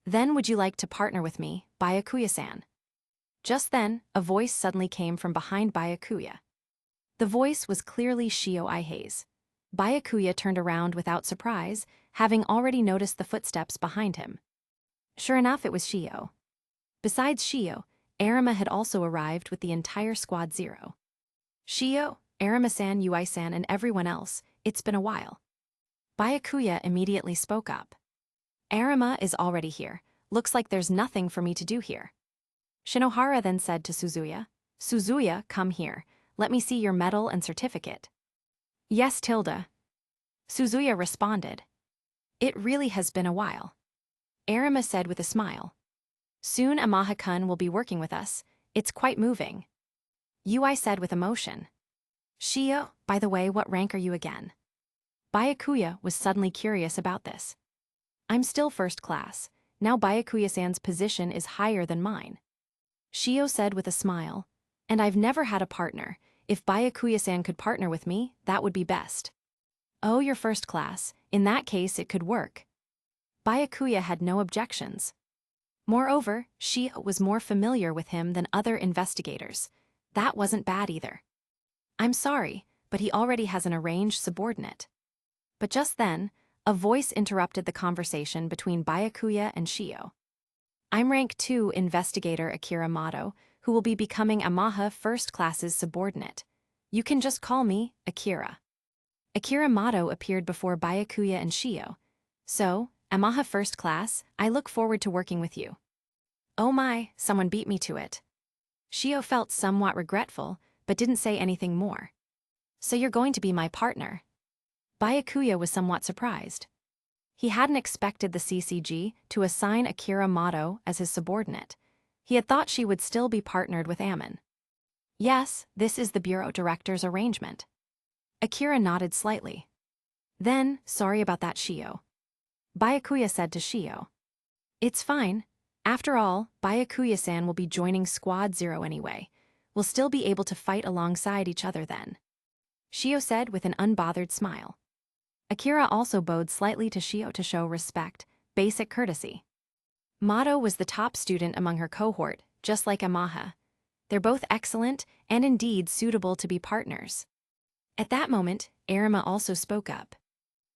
Then would you like to partner with me, Byakuya-san? Just then, a voice suddenly came from behind Byakuya. The voice was clearly Shio Aihe's. Byakuya turned around without surprise, having already noticed the footsteps behind him. Sure enough, it was Shio. Besides Shio, Arima had also arrived with the entire Squad 0. Shio, Arima-san, Ui-san, and everyone else, it's been a while. Byakuya immediately spoke up. Arima is already here. Looks like there's nothing for me to do here. Shinohara then said to Suzuya, Suzuya, come here. Let me see your medal and certificate. Yes, Tilda. Suzuya responded. It really has been a while. Arima said with a smile. Soon Amaha-kun will be working with us. It's quite moving. Ui said with emotion. Shio, by the way, what rank are you again? Byakuya was suddenly curious about this. I'm still first class. Now Byakuya-san's position is higher than mine. Shio said with a smile. And I've never had a partner. If Byakuya-san could partner with me, that would be best. Oh, you're first class. In that case, it could work. Byakuya had no objections. Moreover, Shio was more familiar with him than other investigators. That wasn't bad either. I'm sorry, but he already has an arranged subordinate. But just then, a voice interrupted the conversation between Byakuya and Shio. I'm Rank 2 Investigator Akira Mato, who will be becoming Amaha First Class's subordinate. You can just call me Akira. Akira Mato appeared before Byakuya and Shio. So, Amaha First Class, I look forward to working with you. Oh my, someone beat me to it. Shio felt somewhat regretful, but didn't say anything more. So you're going to be my partner? Byakuya was somewhat surprised. He hadn't expected the CCG to assign Akira Mato as his subordinate. He had thought she would still be partnered with Ammon. Yes, this is the bureau director's arrangement. Akira nodded slightly. Then, sorry about that, Shio. Byakuya said to Shio. It's fine. After all, Byakuya-san will be joining Squad 0 anyway. We'll still be able to fight alongside each other then. Shio said with an unbothered smile. Akira also bowed slightly to Shio to show respect, basic courtesy. Mato was the top student among her cohort, just like Amaha. They're both excellent and indeed suitable to be partners. At that moment, Arima also spoke up.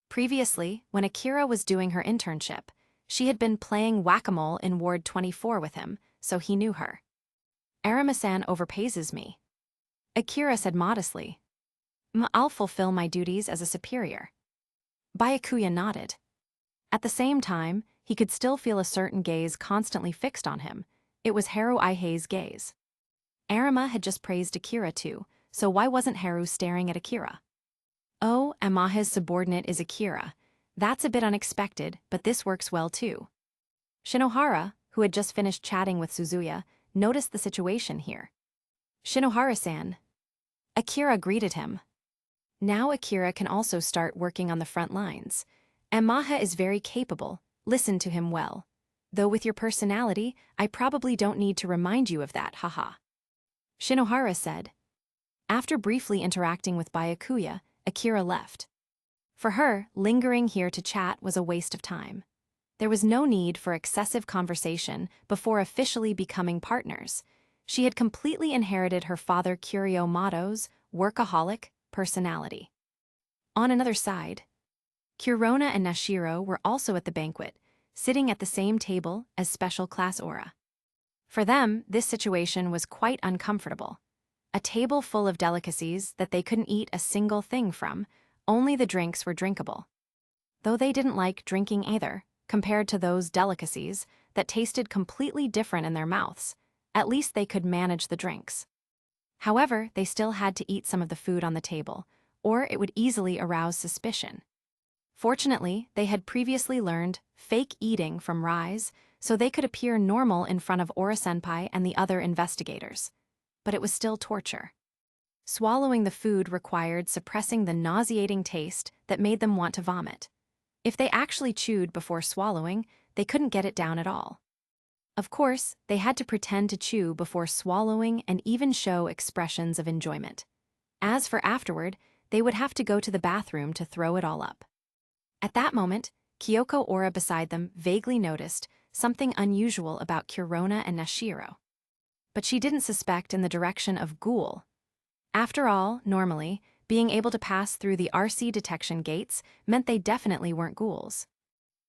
Previously, when Akira was doing her internship, she had been playing whack-a-mole in Ward 24 with him, so he knew her. Arima-san overpaises me. Akira said modestly. I'll fulfill my duties as a superior. Byakuya nodded. At the same time, he could still feel a certain gaze constantly fixed on him. It was Haru Aihei's gaze. Arima had just praised Akira too, so why wasn't Haru staring at Akira? Oh, Amaha's subordinate is Akira. That's a bit unexpected, but this works well too. Shinohara, who had just finished chatting with Suzuya, noticed the situation here. Shinohara-san. Akira greeted him. Now Akira can also start working on the front lines. Amaha is very capable, listen to him well. Though with your personality, I probably don't need to remind you of that, haha. Shinohara said. After briefly interacting with Byakuya, Akira left. For her, lingering here to chat was a waste of time. There was no need for excessive conversation before officially becoming partners. She had completely inherited her father Kiryo Mato's workaholic personality. On another side, Kurona and Nashiro were also at the banquet, sitting at the same table as Special Class Aura. For them, this situation was quite uncomfortable. A table full of delicacies that they couldn't eat a single thing from, only the drinks were drinkable. Though they didn't like drinking either, compared to those delicacies that tasted completely different in their mouths, at least they could manage the drinks. However, they still had to eat some of the food on the table, or it would easily arouse suspicion. Fortunately, they had previously learned fake eating from Rise, so they could appear normal in front of Ora-senpai and the other investigators. But it was still torture. Swallowing the food required suppressing the nauseating taste that made them want to vomit. If they actually chewed before swallowing, they couldn't get it down at all. Of course, they had to pretend to chew before swallowing and even show expressions of enjoyment. As for afterward, they would have to go to the bathroom to throw it all up. At that moment, Kyoko Ora beside them vaguely noticed something unusual about Kurona and Nashiro. But she didn't suspect in the direction of GHOUL. After all, normally, being able to pass through the RC detection gates meant they definitely weren't ghouls.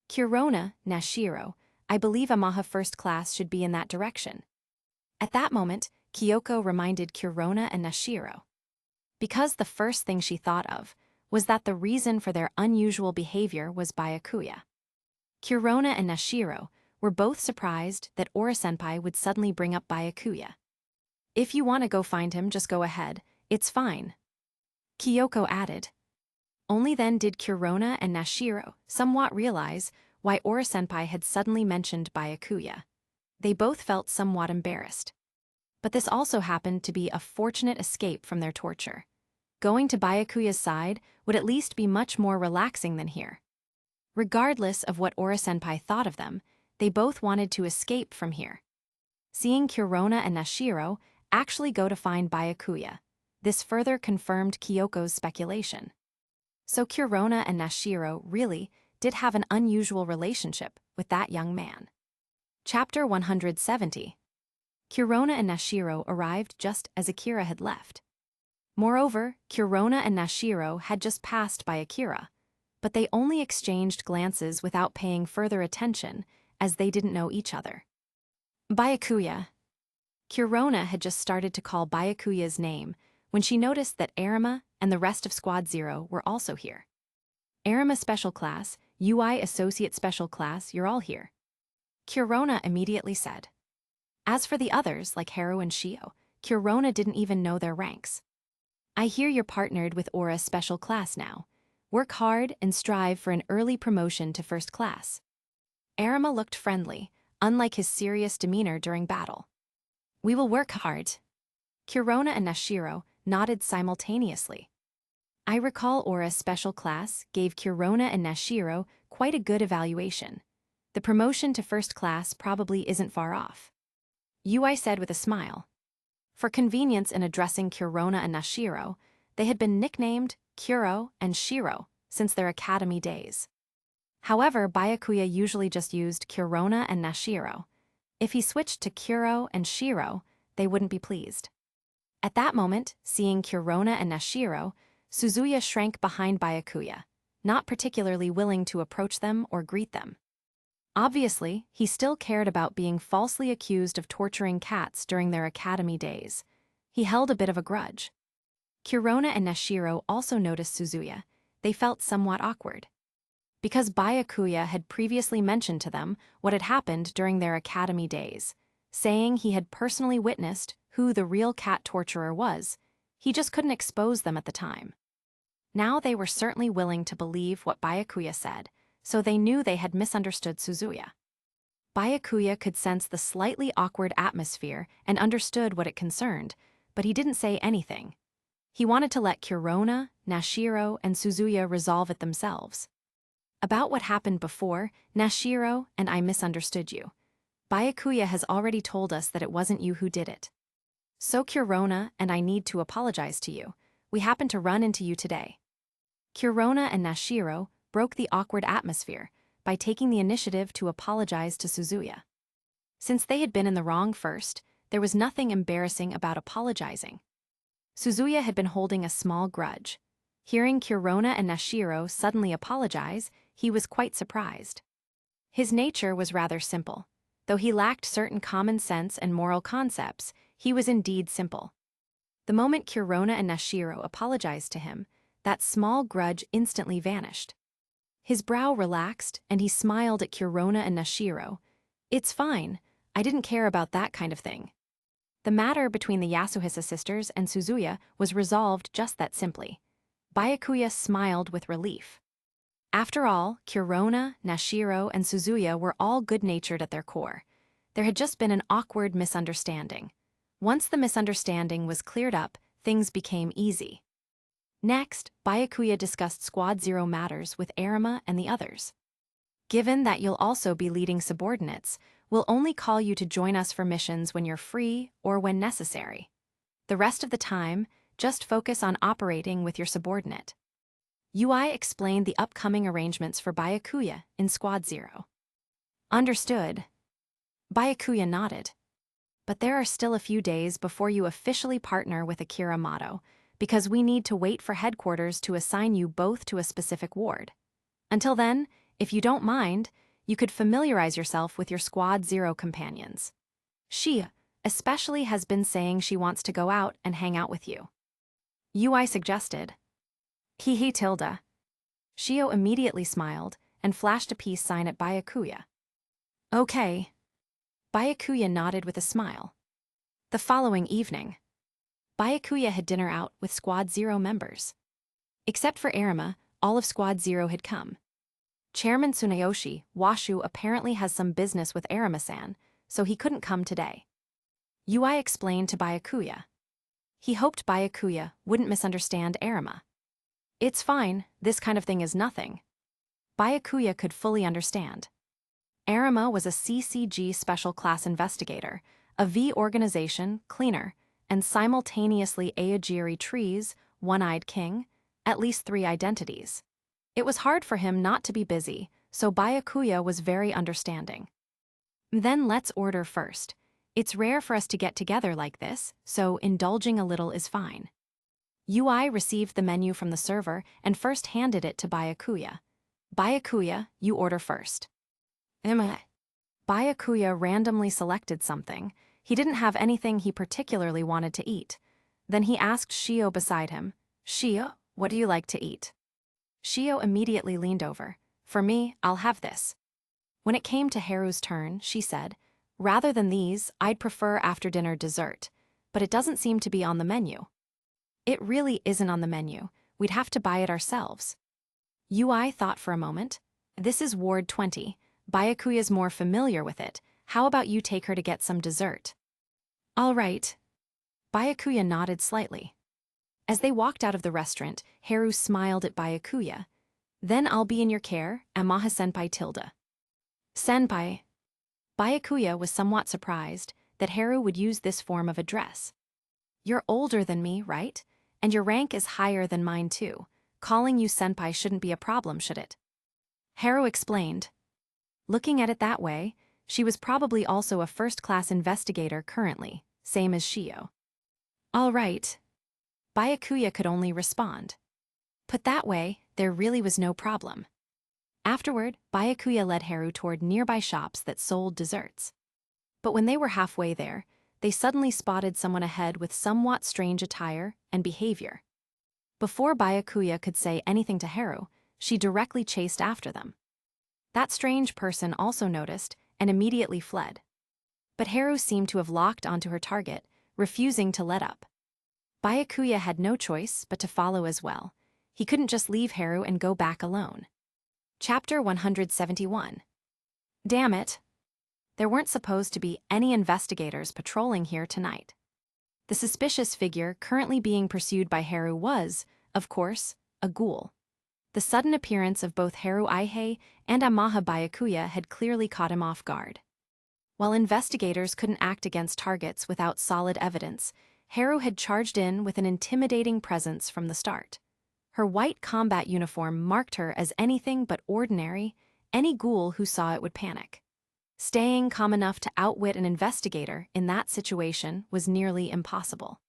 Kurona, Nashiro, I believe Amaha First Class should be in that direction. At that moment, Kyoko reminded Kurona and Nashiro. Because the first thing she thought of was that the reason for their unusual behavior was Byakuya. Kurona and Nashiro were both surprised that Ora-senpai would suddenly bring up Byakuya. If you want to go find him, just go ahead, it's fine. Kyoko added. Only then did Kurona and Nashiro somewhat realize why Ora-senpai had suddenly mentioned Byakuya. They both felt somewhat embarrassed. But this also happened to be a fortunate escape from their torture. Going to Byakuya's side would at least be much more relaxing than here. Regardless of what Ora-senpai thought of them, they both wanted to escape from here. Seeing Kurona and Nashiro actually go to find Byakuya, this further confirmed Kyoko's speculation. So Kurona and Nashiro really did have an unusual relationship with that young man. Chapter 170. Kurona and Nashiro arrived just as Akira had left. Moreover, Kurona and Nashiro had just passed by Akira, but they only exchanged glances without paying further attention, as they didn't know each other. Byakuya. Kurona had just started to call Byakuya's name when she noticed that Arima and the rest of Squad Zero were also here. Arima Special Class, UI Associate Special Class, you're all here. Kurona immediately said. As for the others, like Haru and Shio, Kurona didn't even know their ranks. I hear you're partnered with Aura Special Class now. Work hard and strive for an early promotion to first class. Arima looked friendly, unlike his serious demeanor during battle. We will work hard. Kurona and Nashiro nodded simultaneously. I recall Aura's special class gave Kurona and Nashiro quite a good evaluation. The promotion to first class probably isn't far off. UI said with a smile. For convenience in addressing Kurona and Nashiro, they had been nicknamed Kuro and Shiro since their academy days. However, Byakuya usually just used Kurona and Nashiro. If he switched to Kuro and Shiro, they wouldn't be pleased. At that moment, seeing Kurona and Nashiro, Suzuya shrank behind Byakuya, not particularly willing to approach them or greet them. Obviously, he still cared about being falsely accused of torturing cats during their academy days. He held a bit of a grudge. Kurona and Nashiro also noticed Suzuya. They felt somewhat awkward. Because Byakuya had previously mentioned to them what had happened during their academy days, saying he had personally witnessed who the real cat torturer was, he just couldn't expose them at the time. Now they were certainly willing to believe what Byakuya said, so they knew they had misunderstood Suzuya. Byakuya could sense the slightly awkward atmosphere and understood what it concerned, but he didn't say anything. He wanted to let Kurona, Nashiro, and Suzuya resolve it themselves. About what happened before, Nashiro and I misunderstood you. Byakuya has already told us that it wasn't you who did it. So Kurona and I need to apologize to you. We happened to run into you today. Kurona and Nashiro broke the awkward atmosphere by taking the initiative to apologize to Suzuya. Since they had been in the wrong first, there was nothing embarrassing about apologizing. Suzuya had been holding a small grudge. Hearing Kurona and Nashiro suddenly apologize, he was quite surprised. His nature was rather simple. Though he lacked certain common sense and moral concepts, he was indeed simple. The moment Kurona and Nashiro apologized to him, that small grudge instantly vanished. His brow relaxed, and he smiled at Kurona and Nashiro. It's fine, I didn't care about that kind of thing. The matter between the Yasuhisa sisters and Suzuya was resolved just that simply. Byakuya smiled with relief. After all, Kurona, Nashiro, and Suzuya were all good-natured at their core. There had just been an awkward misunderstanding. Once the misunderstanding was cleared up, things became easy. Next, Byakuya discussed Squad Zero matters with Arima and the others. Given that you'll also be leading subordinates, we'll only call you to join us for missions when you're free or when necessary. The rest of the time, just focus on operating with your subordinate. UI explained the upcoming arrangements for Byakuya in Squad Zero. Understood. Byakuya nodded. But there are still a few days before you officially partner with Akira Mato, because we need to wait for headquarters to assign you both to a specific ward. Until then, if you don't mind, you could familiarize yourself with your Squad Zero companions. She, especially, has been saying she wants to go out and hang out with you. UI suggested. He tilde. Shio immediately smiled and flashed a peace sign at Byakuya. Okay. Byakuya nodded with a smile. The following evening, Byakuya had dinner out with Squad Zero members. Except for Arima, all of Squad Zero had come. Chairman Tsunayoshi, Washu, apparently has some business with Arima-san, so he couldn't come today. UI explained to Byakuya. He hoped Byakuya wouldn't misunderstand Arima. It's fine, this kind of thing is nothing. Byakuya could fully understand. Arima was a CCG Special Class Investigator, a V organization, cleaner, and simultaneously Aogiri Trees, One-Eyed King, at least 3 identities. It was hard for him not to be busy, so Byakuya was very understanding. Then let's order first. It's rare for us to get together like this, so indulging a little is fine. UI received the menu from the server and first handed it to Byakuya. Byakuya, you order first. Byakuya randomly selected something. He didn't have anything he particularly wanted to eat. Then he asked Shio beside him, Shio, what do you like to eat? Shio immediately leaned over. For me, I'll have this. When it came to Haru's turn, she said, rather than these, I'd prefer after-dinner dessert, but it doesn't seem to be on the menu. It really isn't on the menu. We'd have to buy it ourselves. UI thought for a moment. This is Ward 20. Byakuya's more familiar with it. How about you take her to get some dessert? All right. Byakuya nodded slightly. As they walked out of the restaurant, Haru smiled at Byakuya. Then I'll be in your care, Amaha-senpai Tilda. Senpai. Byakuya was somewhat surprised that Haru would use this form of address. You're older than me, right? And your rank is higher than mine too. Calling you senpai shouldn't be a problem, should it? Haru explained. Looking at it that way, she was probably also a first-class investigator currently, same as Shio. All right. Byakuya could only respond. Put that way, there really was no problem. Afterward, Byakuya led Haru toward nearby shops that sold desserts. But when they were halfway there, they suddenly spotted someone ahead with somewhat strange attire and behavior. Before Byakuya could say anything to Haru, she directly chased after them. That strange person also noticed and immediately fled. But Haru seemed to have locked onto her target, refusing to let up. Byakuya had no choice but to follow as well. He couldn't just leave Haru and go back alone. Chapter 171. Damn it. There weren't supposed to be any investigators patrolling here tonight. The suspicious figure currently being pursued by Haru was, of course, a ghoul. The sudden appearance of both Haru Aihei and Amaha Byakuya had clearly caught him off guard. While investigators couldn't act against targets without solid evidence, Haru had charged in with an intimidating presence from the start. Her white combat uniform marked her as anything but ordinary. Any ghoul who saw it would panic. Staying calm enough to outwit an investigator in that situation was nearly impossible.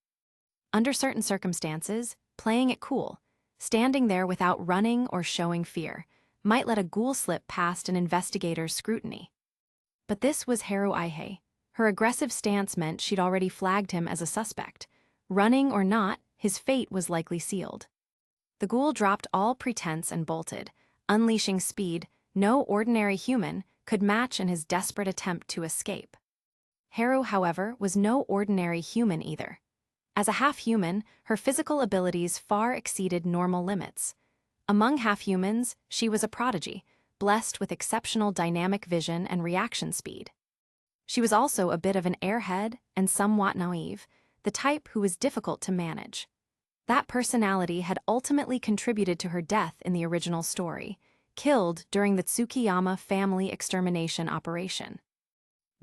Under certain circumstances, playing it cool, standing there without running or showing fear, might let a ghoul slip past an investigator's scrutiny. But this was Haru Aihei. Her aggressive stance meant she'd already flagged him as a suspect. Running or not, his fate was likely sealed. The ghoul dropped all pretense and bolted, unleashing speed no ordinary human could match in his desperate attempt to escape. Haru, however, was no ordinary human either. As a half-human, her physical abilities far exceeded normal limits. Among half-humans, she was a prodigy, blessed with exceptional dynamic vision and reaction speed. She was also a bit of an airhead and somewhat naive, the type who was difficult to manage. That personality had ultimately contributed to her death in the original story, killed during the Tsukiyama family extermination operation.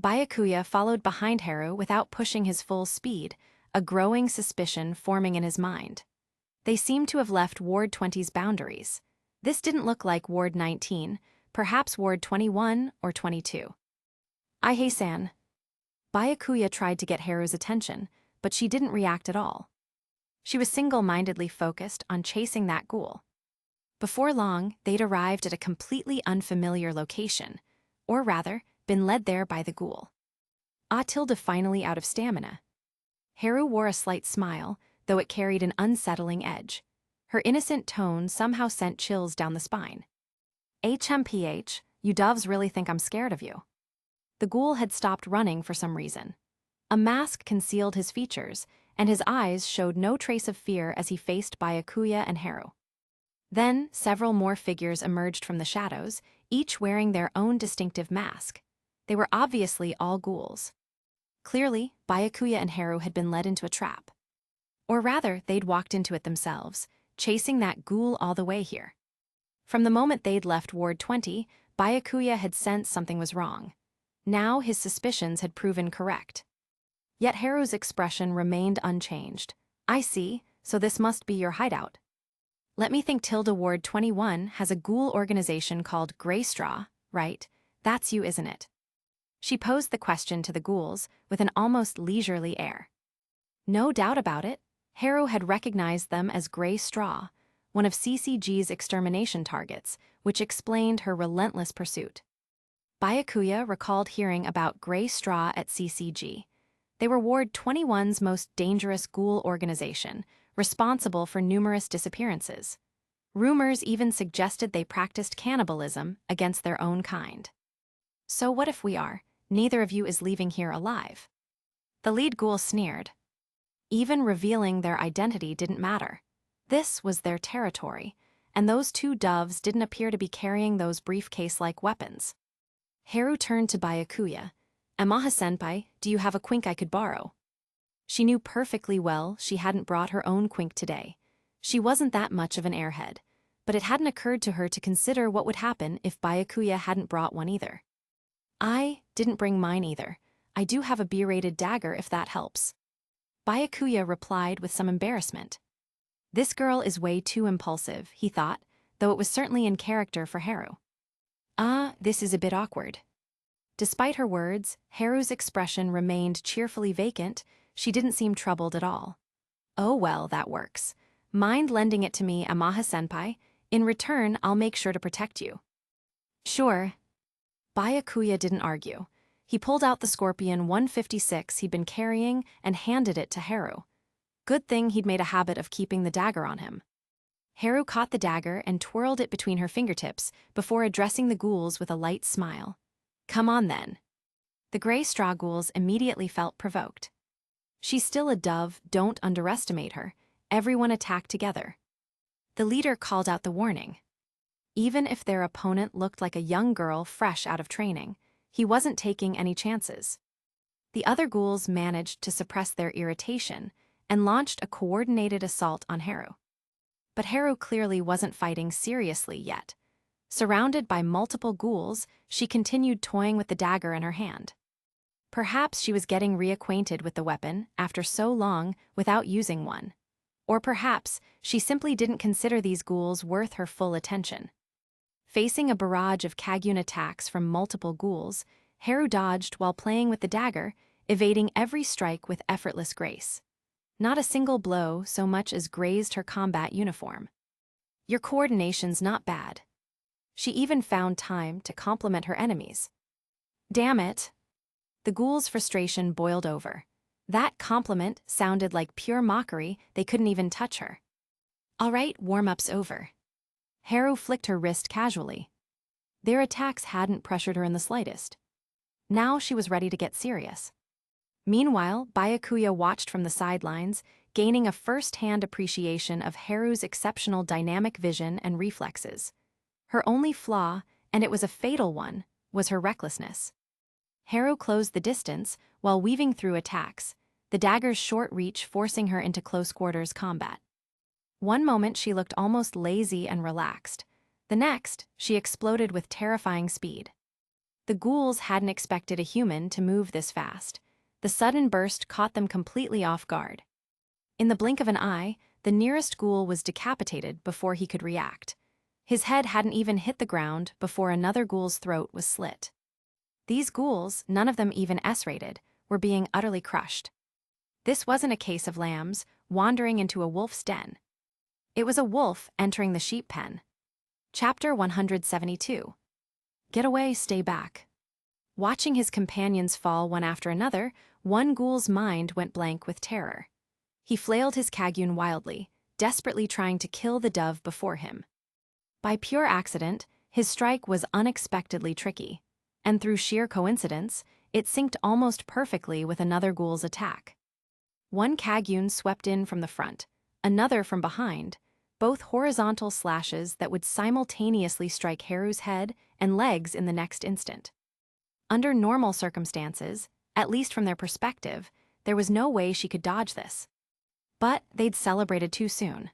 Byakuya followed behind Haru without pushing his full speed, a growing suspicion forming in his mind. They seemed to have left Ward 20's boundaries. This didn't look like Ward 19, perhaps Ward 21 or 22. Aihei-san. Byakuya tried to get Haru's attention, but she didn't react at all. She was single-mindedly focused on chasing that ghoul. Before long, they'd arrived at a completely unfamiliar location, or rather, been led there by the ghoul. Tilda finally out of stamina. Haru wore a slight smile, though it carried an unsettling edge. Her innocent tone somehow sent chills down the spine. HMPH, you doves really think I'm scared of you. The ghoul had stopped running for some reason. A mask concealed his features, and his eyes showed no trace of fear as he faced Byakuya and Haru. Then, several more figures emerged from the shadows, each wearing their own distinctive mask. They were obviously all ghouls. Clearly, Byakuya and Haru had been led into a trap. Or rather, they'd walked into it themselves, chasing that ghoul all the way here. From the moment they'd left Ward 20, Byakuya had sensed something was wrong. Now his suspicions had proven correct. Yet Haru's expression remained unchanged. I see, so this must be your hideout. Let me think. Tilda Ward 21 has a ghoul organization called Grey Straw, right? That's you, isn't it? She posed the question to the ghouls with an almost leisurely air. No doubt about it, Haru had recognized them as Gray Straw, one of CCG's extermination targets, which explained her relentless pursuit. Byakuya recalled hearing about Gray Straw at CCG. They were Ward 21's most dangerous ghoul organization, responsible for numerous disappearances. Rumors even suggested they practiced cannibalism against their own kind. So what if we are? Neither of you is leaving here alive. The lead ghoul sneered. Even revealing their identity didn't matter. This was their territory, and those two doves didn't appear to be carrying those briefcase-like weapons. Haru turned to Byakuya. "Amaha-senpai, do you have a quink I could borrow?" She knew perfectly well she hadn't brought her own quink today. She wasn't that much of an airhead, but it hadn't occurred to her to consider what would happen if Byakuya hadn't brought one either. "I didn't bring mine either. I do have a B-rated dagger if that helps." Byakuya replied with some embarrassment. This girl is way too impulsive, he thought, though it was certainly in character for Haru. This is a bit awkward." Despite her words, Haru's expression remained cheerfully vacant. She didn't seem troubled at all. "Oh well, that works. Mind lending it to me, Amaha-senpai? In return, I'll make sure to protect you." "Sure." Byakuya didn't argue. He pulled out the Scorpion 156 he'd been carrying and handed it to Haru. Good thing he'd made a habit of keeping the dagger on him. Haru caught the dagger and twirled it between her fingertips before addressing the ghouls with a light smile. "Come on then." The Gray Straw ghouls immediately felt provoked. "She's still a dove, don't underestimate her. Everyone attack together." The leader called out the warning. Even if their opponent looked like a young girl fresh out of training, he wasn't taking any chances. The other ghouls managed to suppress their irritation and launched a coordinated assault on Haru. But Haru clearly wasn't fighting seriously yet. Surrounded by multiple ghouls, she continued toying with the dagger in her hand. Perhaps she was getting reacquainted with the weapon after so long without using one. Or perhaps she simply didn't consider these ghouls worth her full attention. Facing a barrage of Kagyun attacks from multiple ghouls, Haru dodged while playing with the dagger, evading every strike with effortless grace. Not a single blow so much as grazed her combat uniform. "Your coordination's not bad." She even found time to compliment her enemies. "Damn it." The ghouls' frustration boiled over. That compliment sounded like pure mockery. They couldn't even touch her. "All right, warm-up's over." Haru flicked her wrist casually. Their attacks hadn't pressured her in the slightest. Now she was ready to get serious. Meanwhile, Byakuya watched from the sidelines, gaining a first-hand appreciation of Haru's exceptional dynamic vision and reflexes. Her only flaw, and it was a fatal one, was her recklessness. Haru closed the distance while weaving through attacks, the dagger's short reach forcing her into close-quarters combat. One moment she looked almost lazy and relaxed. The next, she exploded with terrifying speed. The ghouls hadn't expected a human to move this fast. The sudden burst caught them completely off guard. In the blink of an eye, the nearest ghoul was decapitated before he could react. His head hadn't even hit the ground before another ghoul's throat was slit. These ghouls, none of them even S-rated, were being utterly crushed. This wasn't a case of lambs wandering into a wolf's den. It was a wolf entering the sheep pen. Chapter 172. Get away, stay back. Watching his companions fall one after another, one ghoul's mind went blank with terror. He flailed his Kagyun wildly, desperately trying to kill the dove before him. By pure accident, his strike was unexpectedly tricky, and through sheer coincidence, it synced almost perfectly with another ghoul's attack. One Kagyun swept in from the front, another from behind, both horizontal slashes that would simultaneously strike Haru's head and legs in the next instant. Under normal circumstances, at least from their perspective, there was no way she could dodge this. But they'd celebrated too soon.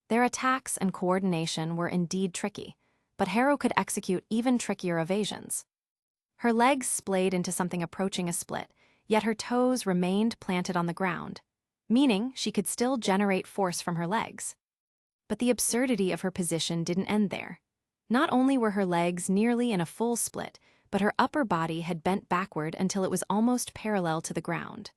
Their attacks and coordination were indeed tricky, but Haru could execute even trickier evasions. Her legs splayed into something approaching a split, yet her toes remained planted on the ground, meaning she could still generate force from her legs. But the absurdity of her position didn't end there. Not only were her legs nearly in a full split, but her upper body had bent backward until it was almost parallel to the ground.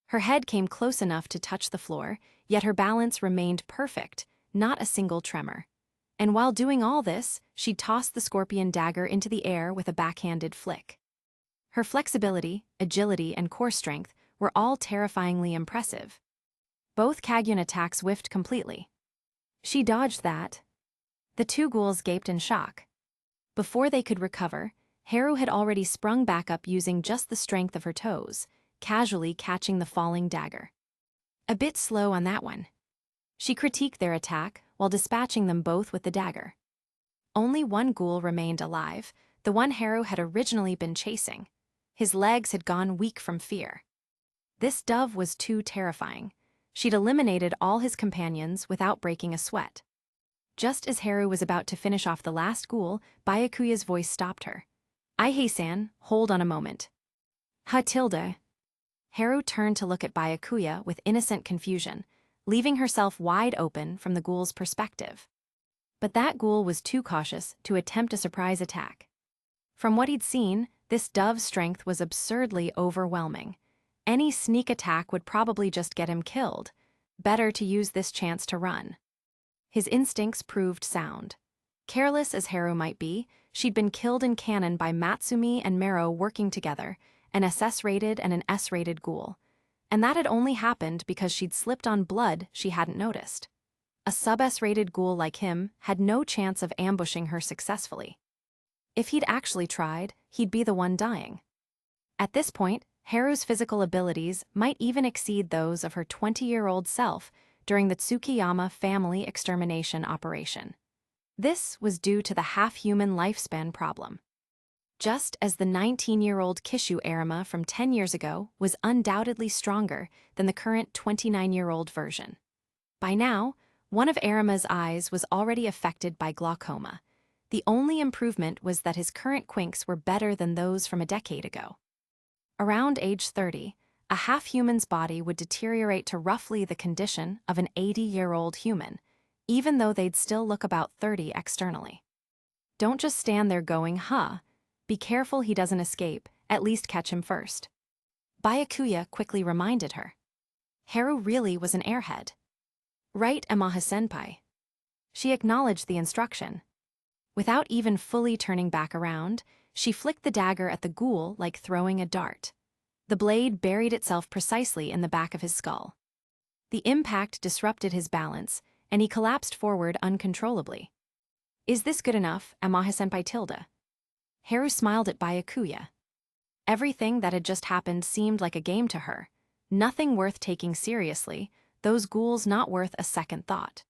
Her head came close enough to touch the floor, yet her balance remained perfect, not a single tremor. And while doing all this, she tossed the scorpion dagger into the air with a backhanded flick. Her flexibility, agility, and core strength were all terrifyingly impressive. Both Kagyun attacks whiffed completely. She dodged that. The two ghouls gaped in shock. Before they could recover, Haru had already sprung back up using just the strength of her toes, casually catching the falling dagger. A bit slow on that one. She critiqued their attack while dispatching them both with the dagger. Only one ghoul remained alive, the one Haru had originally been chasing. His legs had gone weak from fear. This dove was too terrifying. She'd eliminated all his companions without breaking a sweat. Just as Haru was about to finish off the last ghoul, Byakuya's voice stopped her. "Ai-hei-san, hold on a moment." "Ha-tilde." Haru turned to look at Byakuya with innocent confusion, leaving herself wide open from the ghoul's perspective. But that ghoul was too cautious to attempt a surprise attack. From what he'd seen, this dove's strength was absurdly overwhelming. Any sneak attack would probably just get him killed. Better to use this chance to run. His instincts proved sound. Careless as Haru might be, she'd been killed in canon by Matsumi and Mero working together, an SS-rated and an S-rated ghoul. And that had only happened because she'd slipped on blood she hadn't noticed. A sub-S-rated ghoul like him had no chance of ambushing her successfully. If he'd actually tried, he'd be the one dying. At this point, Haru's physical abilities might even exceed those of her 20-year-old self during the Tsukiyama family extermination operation. This was due to the half-human lifespan problem. Just as the 19-year-old Kishu Arima from 10 years ago was undoubtedly stronger than the current 29-year-old version. By now, one of Arima's eyes was already affected by glaucoma. The only improvement was that his current quinks were better than those from a decade ago. Around age 30, a half-human's body would deteriorate to roughly the condition of an 80-year-old human, even though they'd still look about 30 externally. Don't just stand there going, huh? Be careful he doesn't escape, at least catch him first. Byakuya quickly reminded her. Haru really was an airhead. Right, Amaha-senpai. She acknowledged the instruction. Without even fully turning back around, she flicked the dagger at the ghoul like throwing a dart. The blade buried itself precisely in the back of his skull. The impact disrupted his balance, and he collapsed forward uncontrollably. "Is this good enough, Amaha-senpai tilde?" Haru smiled at Byakuya. Everything that had just happened seemed like a game to her. Nothing worth taking seriously, those ghouls not worth a second thought.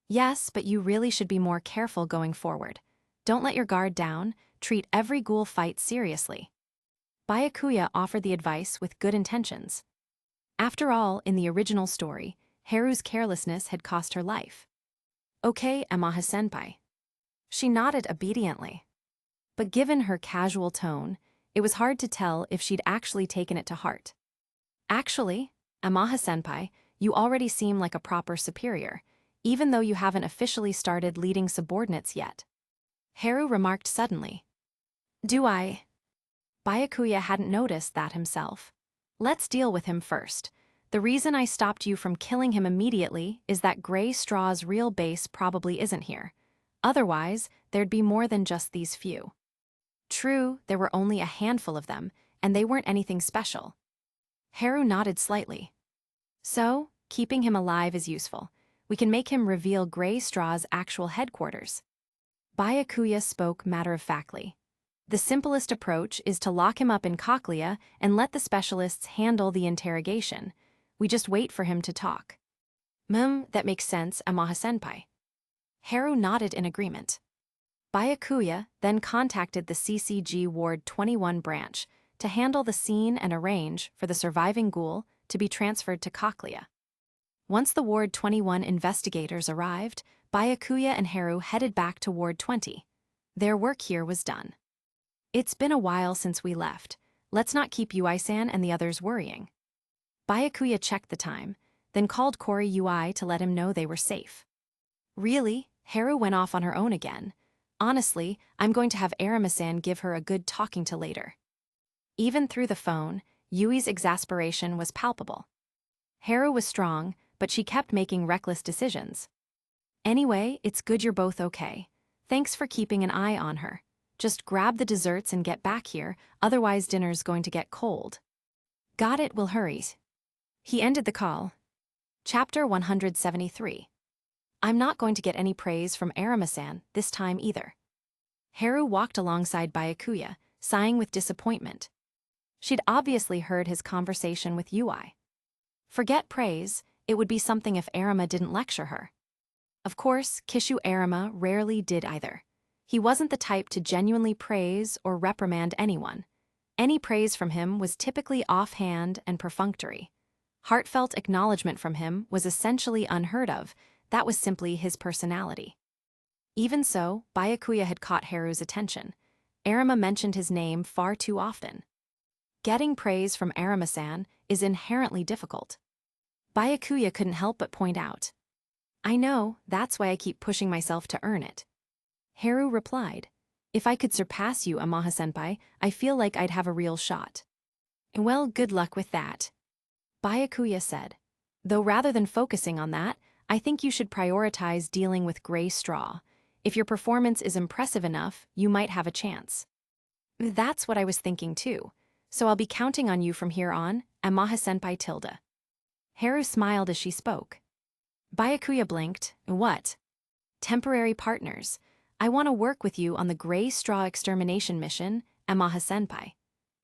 "Yes, but you really should be more careful going forward. Don't let your guard down, treat every ghoul fight seriously." Byakuya offered the advice with good intentions. After all, in the original story, Haru's carelessness had cost her life. "Okay, Amaha-senpai." She nodded obediently. But given her casual tone, it was hard to tell if she'd actually taken it to heart. "Actually, Amaha-senpai, you already seem like a proper superior, even though you haven't officially started leading subordinates yet." Haru remarked suddenly. "Do I?" Byakuya hadn't noticed that himself. "Let's deal with him first. The reason I stopped you from killing him immediately is that Gray Straw's real base probably isn't here. Otherwise, there'd be more than just these few." True, there were only a handful of them, and they weren't anything special. Haru nodded slightly. "So, keeping him alive is useful. We can make him reveal Gray Straw's actual headquarters." Byakuya spoke matter-of-factly. "The simplest approach is to lock him up in Cochlea and let the specialists handle the interrogation. We just wait for him to talk." That makes sense, Amaha-senpai." Haru nodded in agreement. Byakuya then contacted the CCG Ward 21 branch to handle the scene and arrange for the surviving ghoul to be transferred to Cochlea. Once the Ward 21 investigators arrived, Byakuya and Haru headed back to Ward 20. Their work here was done. "It's been a while since we left. Let's not keep Ui-san and the others worrying." Byakuya checked the time, then called Kori Ui to let him know they were safe. Really, Haru went off on her own again. Honestly, I'm going to have Arama-san give her a good talking to later. Even through the phone, Yui's exasperation was palpable. Haru was strong, but she kept making reckless decisions. Anyway, it's good you're both okay. Thanks for keeping an eye on her. Just grab the desserts and get back here, otherwise dinner's going to get cold. Got it, we'll hurry. He ended the call. Chapter 173. I'm not going to get any praise from Arama-san this time either. Haru walked alongside Byakuya, sighing with disappointment. She'd obviously heard his conversation with Yui. Forget praise, it would be something if Arama didn't lecture her. Of course, Kishu Arama rarely did either. He wasn't the type to genuinely praise or reprimand anyone. Any praise from him was typically offhand and perfunctory. Heartfelt acknowledgement from him was essentially unheard of. That was simply his personality. Even so, Byakuya had caught Haru's attention. Arama mentioned his name far too often. Getting praise from Arama-san is inherently difficult. Byakuya couldn't help but point out. I know, that's why I keep pushing myself to earn it. Haru replied, if I could surpass you, Amaha-senpai, I feel like I'd have a real shot. Well, good luck with that. Byakuya said. Though rather than focusing on that, I think you should prioritize dealing with gray straw. If your performance is impressive enough, you might have a chance. That's what I was thinking too. So I'll be counting on you from here on, Amaha-senpai tilde. Haru smiled as she spoke. Byakuya blinked. What? Temporary partners. I want to work with you on the gray straw extermination mission, Amaha-senpai.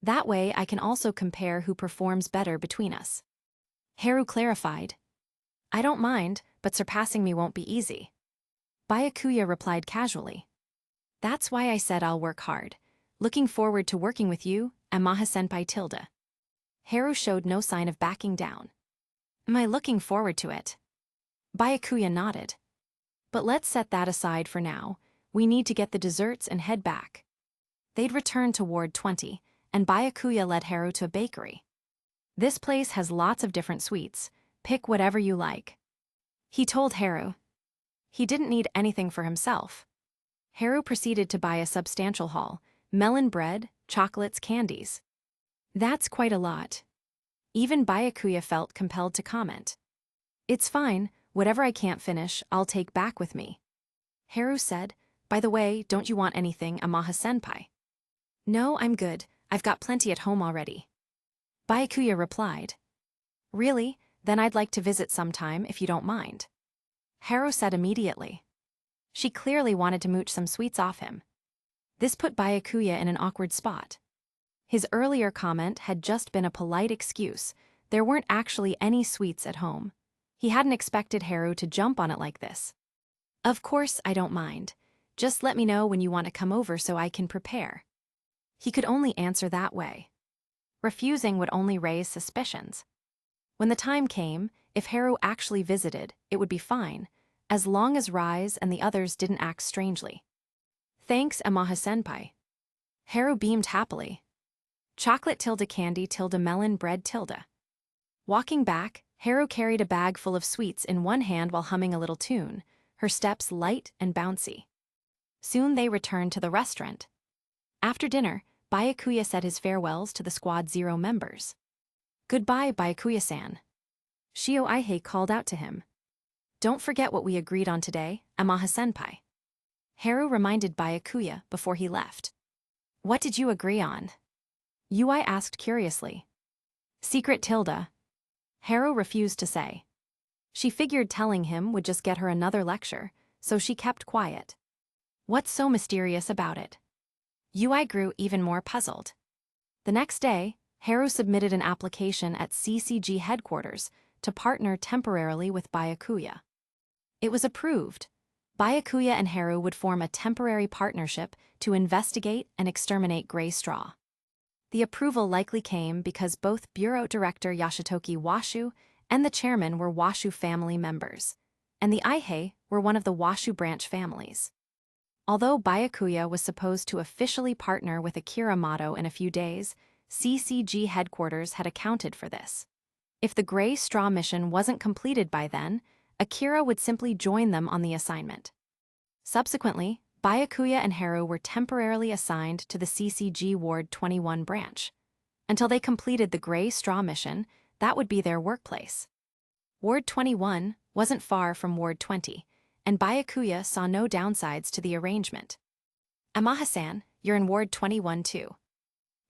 That way I can also compare who performs better between us. Haru clarified. I don't mind, but surpassing me won't be easy. Byakuya replied casually. That's why I said I'll work hard. Looking forward to working with you, Amaha-senpai tilde. Haru showed no sign of backing down. Am I looking forward to it? Byakuya nodded. But let's set that aside for now. We need to get the desserts and head back. They'd returned to Ward 20, and Byakuya led Haru to a bakery. This place has lots of different sweets. Pick whatever you like. He told Haru. He didn't need anything for himself. Haru proceeded to buy a substantial haul, melon bread, chocolates, candies. That's quite a lot. Even Byakuya felt compelled to comment. It's fine, whatever I can't finish, I'll take back with me. Haru said, by the way, don't you want anything, Amaha-senpai? No, I'm good, I've got plenty at home already. Byakuya replied. Really? Then I'd like to visit sometime if you don't mind. Haru said immediately. She clearly wanted to mooch some sweets off him. This put Byakuya in an awkward spot. His earlier comment had just been a polite excuse. There weren't actually any sweets at home. He hadn't expected Haru to jump on it like this. Of course I don't mind. Just let me know when you want to come over so I can prepare. He could only answer that way. Refusing would only raise suspicions. When the time came, if Haru actually visited, it would be fine, as long as Rise and the others didn't act strangely. Thanks, Amaha-senpai. Haru beamed happily. Chocolate tilde candy tilde melon bread tilde. Walking back, Haru carried a bag full of sweets in one hand while humming a little tune, her steps light and bouncy. Soon they returned to the restaurant. After dinner, Byakuya said his farewells to the Squad Zero members. Goodbye, Byakuya-san. Shio Aihei called out to him. Don't forget what we agreed on today, Amaha-senpai. Haru reminded Byakuya before he left. What did you agree on? Yui asked curiously. Secret tilde. Haru refused to say. She figured telling him would just get her another lecture, so she kept quiet. What's so mysterious about it? Yui grew even more puzzled. The next day, Haru submitted an application at CCG headquarters to partner temporarily with Byakuya. It was approved. Byakuya and Haru would form a temporary partnership to investigate and exterminate gray straw. The approval likely came because both Bureau Director Yashitoki Washu and the chairman were Washu family members, and the Aihei were one of the Washu branch families. Although Byakuya was supposed to officially partner with Akira Mato in a few days, CCG headquarters had accounted for this. If the gray straw mission wasn't completed by then, Akira would simply join them on the assignment. Subsequently, Byakuya and Haru were temporarily assigned to the CCG Ward 21 branch. Until they completed the gray straw mission, that would be their workplace. Ward 21 wasn't far from Ward 20, and Byakuya saw no downsides to the arrangement. Amaha-san, you're in Ward 21 too.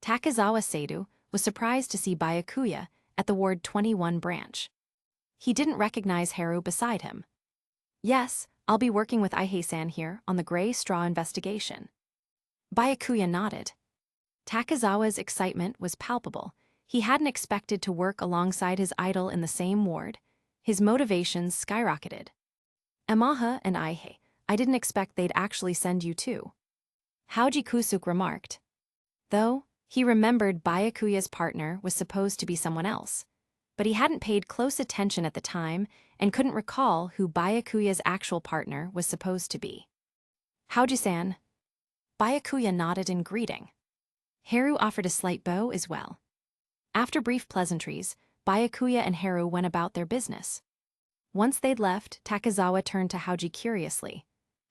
Takezawa Seidu was surprised to see Byakuya at the Ward 21 branch. He didn't recognize Haru beside him. Yes, I'll be working with Aihei-san here on the gray straw investigation. Byakuya nodded. Takezawa's excitement was palpable. He hadn't expected to work alongside his idol in the same ward. His motivations skyrocketed. Amaha and Aihei, I didn't expect they'd actually send you too. Haoji Kusuk remarked. Though, he remembered Byakuya's partner was supposed to be someone else, but he hadn't paid close attention at the time and couldn't recall who Byakuya's actual partner was supposed to be. Haoji-san. Byakuya nodded in greeting. Haru offered a slight bow as well. After brief pleasantries, Byakuya and Haru went about their business. Once they'd left, Takezawa turned to Haoji curiously.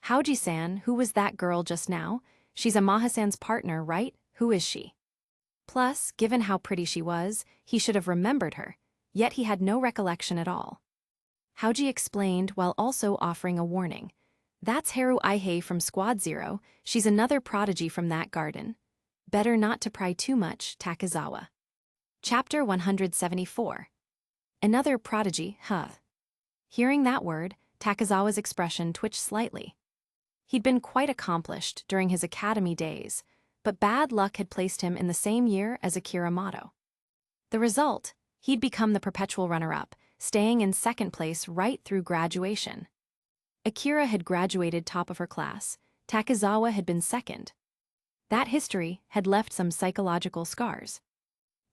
Haoji-san, who was that girl just now? She's Amaha-san's partner, right? Who is she? Plus, given how pretty she was, he should have remembered her, yet he had no recollection at all. Haoji explained while also offering a warning. That's Haru Aihei from Squad Zero. She's another prodigy from that garden. Better not to pry too much, Takezawa. Chapter 174. Another prodigy, huh? Hearing that word, Takezawa's expression twitched slightly. He'd been quite accomplished during his academy days, but bad luck had placed him in the same year as Akira Mato. The result, he'd become the perpetual runner-up, staying in second place right through graduation. Akira had graduated top of her class, Takezawa had been second. That history had left some psychological scars.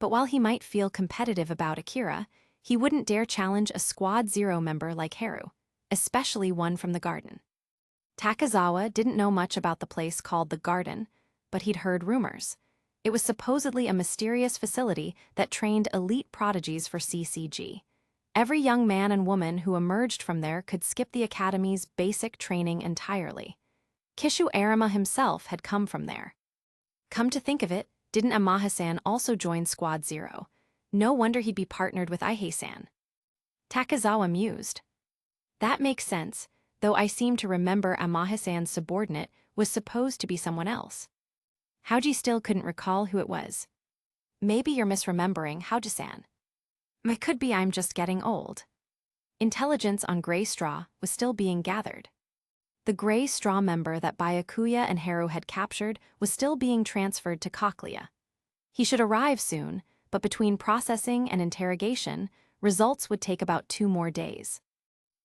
But while he might feel competitive about Akira, he wouldn't dare challenge a Squad Zero member like Haru, especially one from the garden. Takezawa didn't know much about the place called the Garden, but he'd heard rumors. It was supposedly a mysterious facility that trained elite prodigies for CCG. Every young man and woman who emerged from there could skip the academy's basic training entirely. Kishu Arima himself had come from there. Come to think of it, didn't Amaha-san also join Squad Zero? No wonder he'd be partnered with Aihei-san. Takezawa mused. That makes sense, though I seem to remember Amaha-san's subordinate was supposed to be someone else. Haoji still couldn't recall who it was. Maybe you're misremembering, Haoji-san. It could be I'm just getting old. Intelligence on Gray Straw was still being gathered. The Gray Straw member that Byakuya and Haru had captured was still being transferred to Cochlea. He should arrive soon, but between processing and interrogation, results would take about 2 more days.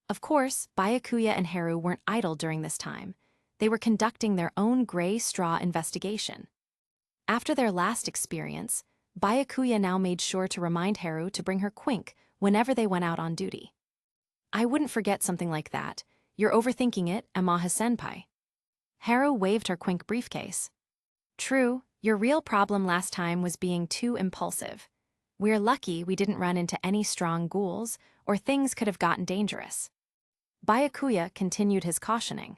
Of course, Byakuya and Haru weren't idle during this time. They were conducting their own Gray Straw investigation. After their last experience, Byakuya now made sure to remind Haru to bring her quink whenever they went out on duty. I wouldn't forget something like that. You're overthinking it, Amaha-senpai. Haru waved her quink briefcase. True, your real problem last time was being too impulsive. We're lucky we didn't run into any strong ghouls, or things could have gotten dangerous. Byakuya continued his cautioning.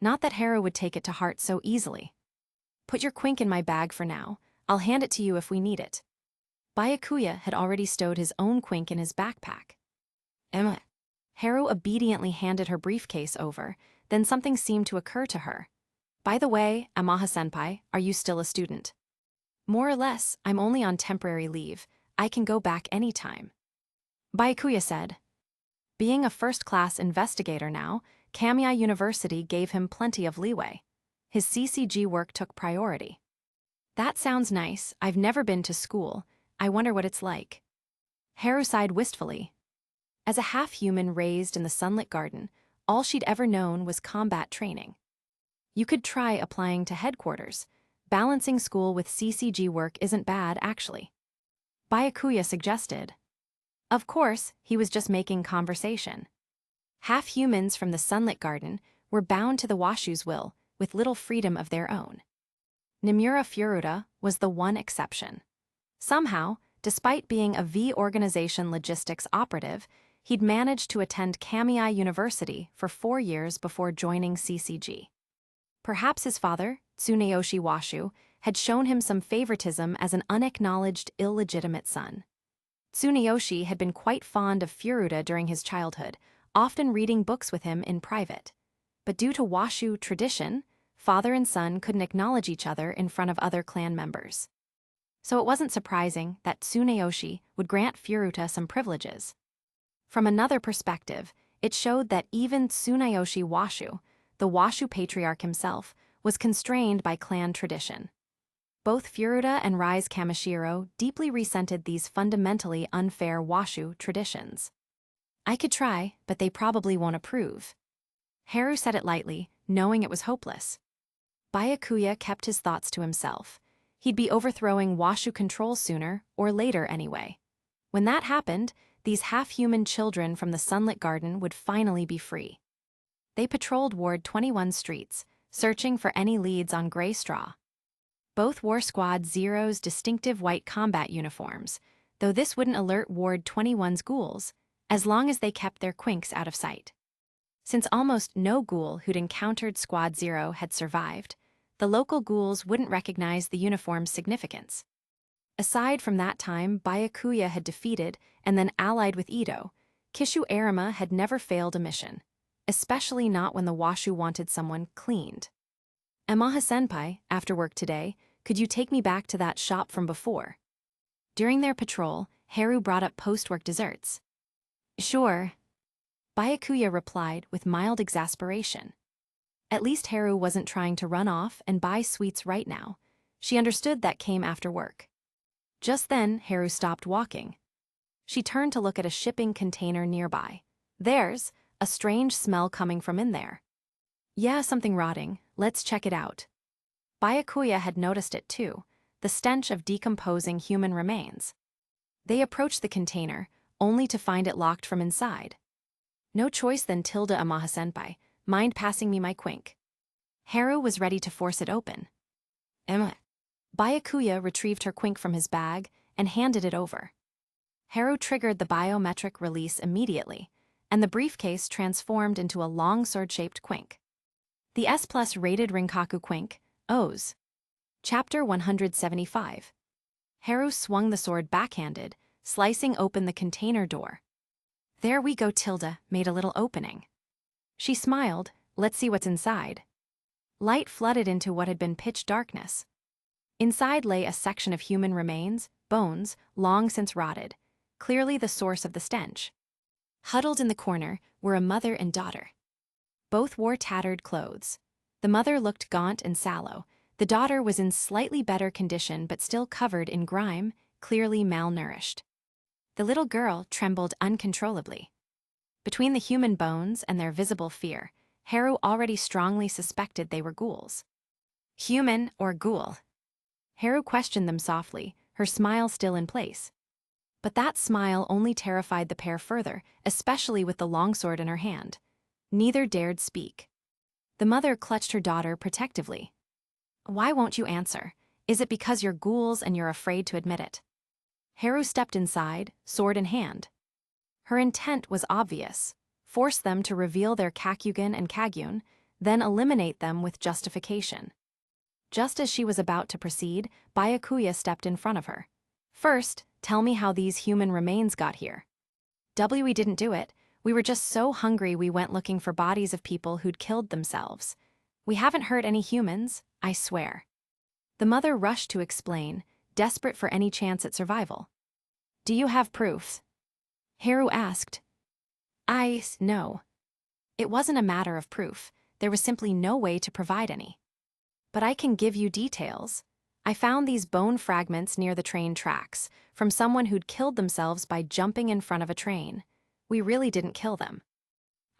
Not that Haru would take it to heart so easily. Put your quink in my bag for now. I'll hand it to you if we need it. Byakuya had already stowed his own quink in his backpack. Emma. Haru obediently handed her briefcase over, then something seemed to occur to her. By the way, Amaha-senpai, are you still a student? More or less, I'm only on temporary leave. I can go back anytime. Byakuya said. Being a first-class investigator now, Kamiya University gave him plenty of leeway. His CCG work took priority. That sounds nice. I've never been to school. I wonder what it's like. Haru sighed wistfully. As a half-human raised in the sunlit garden, all she'd ever known was combat training. You could try applying to headquarters. Balancing school with CCG work isn't bad, actually. Byakuya suggested. Of course, he was just making conversation. Half-humans from the sunlit garden were bound to the Washu's will, with little freedom of their own. Nimura Furuta was the one exception. Somehow, despite being a V organization logistics operative, he'd managed to attend Kamiya University for 4 years before joining CCG. Perhaps his father, Tsuneyoshi Washu, had shown him some favoritism as an unacknowledged, illegitimate son. Tsuneyoshi had been quite fond of Furuta during his childhood, often reading books with him in private. But due to Washu tradition, father and son couldn't acknowledge each other in front of other clan members. So it wasn't surprising that Tsuneyoshi would grant Furuta some privileges. From another perspective, it showed that even Tsuneyoshi Washu, the Washu patriarch himself, was constrained by clan tradition. Both Furuta and Rise Kamishiro deeply resented these fundamentally unfair Washu traditions. I could try, but they probably won't approve. Haru said it lightly, knowing it was hopeless. Byakuya kept his thoughts to himself. He'd be overthrowing Washu control sooner or later anyway. When that happened, these half-human children from the sunlit garden would finally be free. They patrolled Ward 21's streets, searching for any leads on Gray Straw. Both wore Squad Zero's distinctive white combat uniforms, though this wouldn't alert Ward 21's ghouls, as long as they kept their quinks out of sight. Since almost no ghoul who'd encountered Squad Zero had survived, the local ghouls wouldn't recognize the uniform's significance. Aside from that time Byakuya had defeated and then allied with Ito, Kishu Arima had never failed a mission, especially not when the Washu wanted someone cleaned. Amaha-senpai, after work today, could you take me back to that shop from before? During their patrol, Haru brought up post-work desserts. Sure. Byakuya replied with mild exasperation. At least Haru wasn't trying to run off and buy sweets right now. She understood that came after work. Just then, Haru stopped walking. She turned to look at a shipping container nearby. There's a strange smell coming from in there. Yeah, something rotting. Let's check it out. Byakuya had noticed it too, the stench of decomposing human remains. They approached the container, only to find it locked from inside. No choice then tilde Amaha-senpai, mind passing me my quink. Haru was ready to force it open. Byakuya retrieved her quink from his bag and handed it over. Haru triggered the biometric release immediately, and the briefcase transformed into a long sword-shaped quink. The S+ rated Rinkaku quink, O's. Chapter 175. Haru swung the sword backhanded, slicing open the container door. There we go, tilde made a little opening. She smiled, let's see what's inside. Light flooded into what had been pitch darkness. Inside lay a section of human remains, bones, long since rotted, clearly the source of the stench. Huddled in the corner were a mother and daughter. Both wore tattered clothes. The mother looked gaunt and sallow. The daughter was in slightly better condition but still covered in grime, clearly malnourished. The little girl trembled uncontrollably. Between the human bones and their visible fear, Haru already strongly suspected they were ghouls. Human or ghoul? Haru questioned them softly, her smile still in place. But that smile only terrified the pair further, especially with the longsword in her hand. Neither dared speak. The mother clutched her daughter protectively. Why won't you answer? Is it because you're ghouls and you're afraid to admit it? Haru stepped inside, sword in hand. Her intent was obvious. Force them to reveal their Kakugen and Kagyun, then eliminate them with justification. Just as she was about to proceed, Byakuya stepped in front of her. First, tell me how these human remains got here. We didn't do it. We were just so hungry we went looking for bodies of people who'd killed themselves. We haven't hurt any humans, I swear. The mother rushed to explain, desperate for any chance at survival. Do you have proof? Haru asked. No. It wasn't a matter of proof. There was simply no way to provide any. But I can give you details. I found these bone fragments near the train tracks, from someone who'd killed themselves by jumping in front of a train. We really didn't kill them.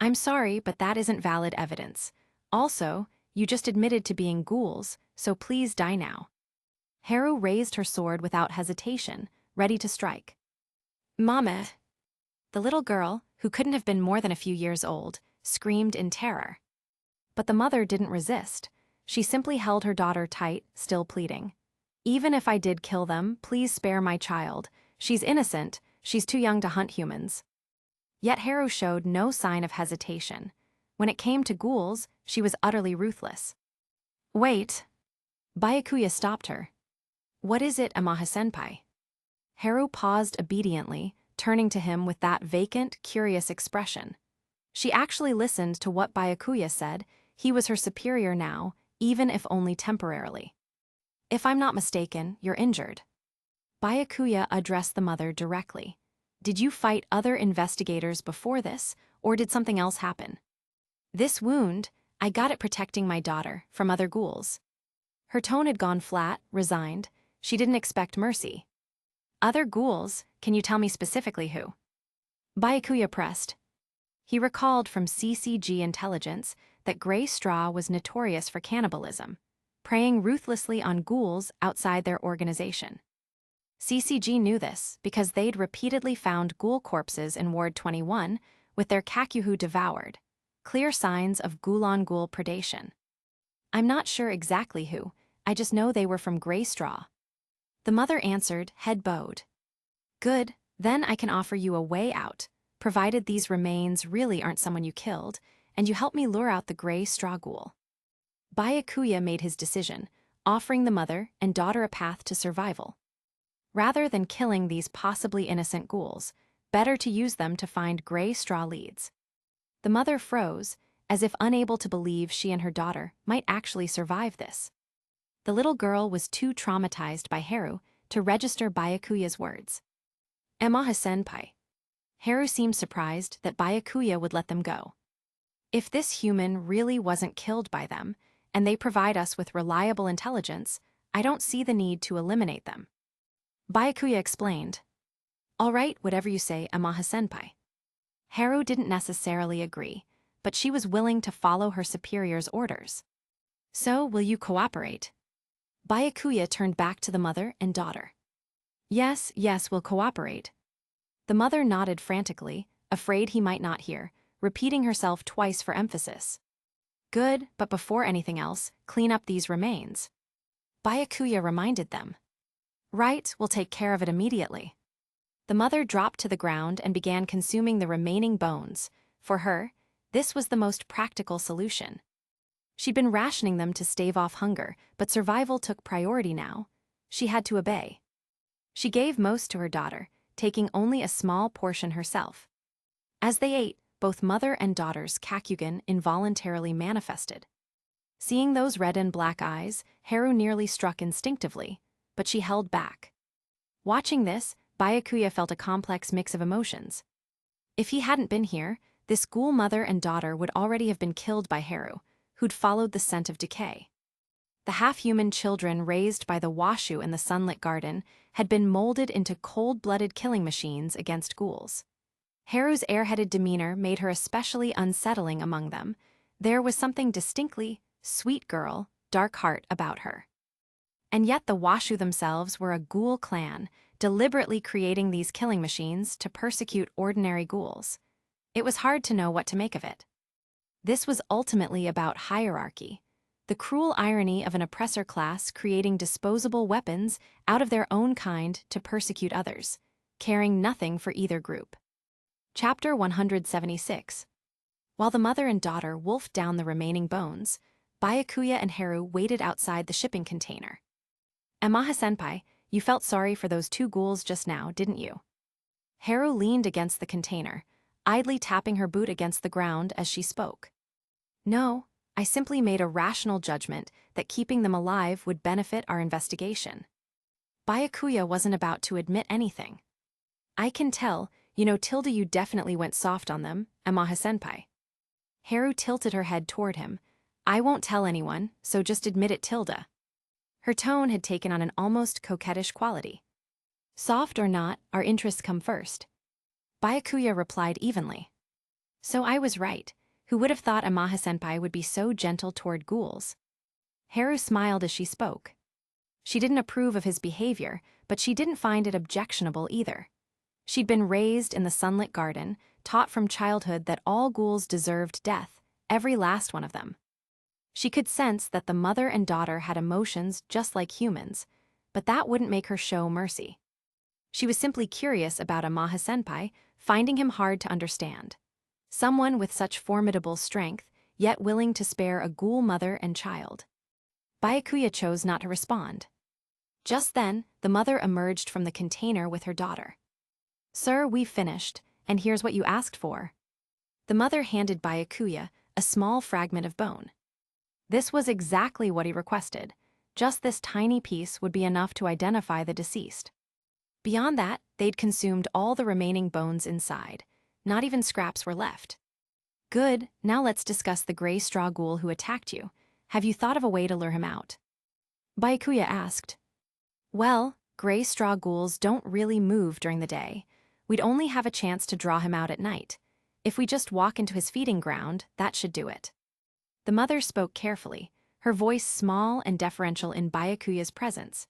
I'm sorry, but that isn't valid evidence. Also, you just admitted to being ghouls, so please die now. Haru raised her sword without hesitation, ready to strike. Mama! The little girl, who couldn't have been more than a few years old, screamed in terror. But the mother didn't resist. She simply held her daughter tight, still pleading. Even if I did kill them, please spare my child. She's innocent, she's too young to hunt humans. Yet Haru showed no sign of hesitation. When it came to ghouls, she was utterly ruthless. Wait. Byakuya stopped her. What is it, Amaha-senpai? Haru paused obediently, turning to him with that vacant, curious expression. She actually listened to what Byakuya said. He was her superior now, even if only temporarily. If I'm not mistaken, you're injured. Byakuya addressed the mother directly. Did you fight other investigators before this, or did something else happen? This wound, I got it protecting my daughter from other ghouls. Her tone had gone flat, resigned. She didn't expect mercy. Other ghouls, can you tell me specifically who? Byakuya pressed. He recalled from CCG intelligence that Grey Straw was notorious for cannibalism, preying ruthlessly on ghouls outside their organization. CCG knew this because they'd repeatedly found ghoul corpses in Ward 21 with their kakuhu devoured, clear signs of ghoul-on-ghoul predation. I'm not sure exactly who, I just know they were from Grey Straw. The mother answered, head bowed. Good, then I can offer you a way out, provided these remains really aren't someone you killed, and you help me lure out the Grey Straw ghoul. Byakuya made his decision, offering the mother and daughter a path to survival. Rather than killing these possibly innocent ghouls, better to use them to find Grey Straw leads. The mother froze, as if unable to believe she and her daughter might actually survive this. The little girl was too traumatized by Haru to register Byakuya's words. Amaha-senpai. Haru seemed surprised that Byakuya would let them go. If this human really wasn't killed by them, and they provide us with reliable intelligence, I don't see the need to eliminate them. Byakuya explained. All right, whatever you say, Amaha-senpai. Haru didn't necessarily agree, but she was willing to follow her superior's orders. So, will you cooperate? Byakuya turned back to the mother and daughter. Yes, we'll cooperate. The mother nodded frantically, afraid he might not hear, repeating herself twice for emphasis. Good, but before anything else, clean up these remains. Byakuya reminded them. Right, we'll take care of it immediately. The mother dropped to the ground and began consuming the remaining bones. For her, this was the most practical solution. She'd been rationing them to stave off hunger, but survival took priority now. She had to obey. She gave most to her daughter, taking only a small portion herself. As they ate, both mother and daughter's kakugen involuntarily manifested. Seeing those red and black eyes, Haru nearly struck instinctively, but she held back. Watching this, Byakuya felt a complex mix of emotions. If he hadn't been here, this ghoul mother and daughter would already have been killed by Haru, who'd followed the scent of decay. The half-human children raised by the washu in the sunlit garden had been molded into cold-blooded killing machines against ghouls. Haru's airheaded demeanor made her especially unsettling among them. There was something distinctly sweet girl, dark heart about her. And yet the washu themselves were a ghoul clan, deliberately creating these killing machines to persecute ordinary ghouls. It was hard to know what to make of it. This was ultimately about hierarchy, the cruel irony of an oppressor class creating disposable weapons out of their own kind to persecute others, caring nothing for either group. Chapter 176. While the mother and daughter wolfed down the remaining bones, Byakuya and Haru waited outside the shipping container. Amaha-senpai, you felt sorry for those two ghouls just now, didn't you? Haru leaned against the container, idly tapping her boot against the ground as she spoke. No, I simply made a rational judgment that keeping them alive would benefit our investigation. Byakuya wasn't about to admit anything. I can tell, Tilda, you definitely went soft on them, Amaha-senpai. Haru tilted her head toward him. I won't tell anyone, so just admit it, Tilda. Her tone had taken on an almost coquettish quality. Soft or not, our interests come first. Byakuya replied evenly. So I was right. Who would have thought Amaha-senpai would be so gentle toward ghouls? Haru smiled as she spoke. She didn't approve of his behavior, but she didn't find it objectionable either. She'd been raised in the sunlit garden, taught from childhood that all ghouls deserved death, every last one of them. She could sense that the mother and daughter had emotions just like humans, but that wouldn't make her show mercy. She was simply curious about Amaha-senpai, finding him hard to understand. Someone with such formidable strength, yet willing to spare a ghoul mother and child. Byakuya chose not to respond. Just then, the mother emerged from the container with her daughter. "Sir, we've finished, and here's what you asked for." The mother handed Byakuya a small fragment of bone. This was exactly what he requested. Just this tiny piece would be enough to identify the deceased. Beyond that, they'd consumed all the remaining bones inside. Not even scraps were left. "Good, now let's discuss the gray straw ghoul who attacked you. Have you thought of a way to lure him out?" Byakuya asked. "Well, gray straw ghouls don't really move during the day. We'd only have a chance to draw him out at night. If we just walk into his feeding ground, that should do it." The mother spoke carefully, her voice small and deferential in Byakuya's presence.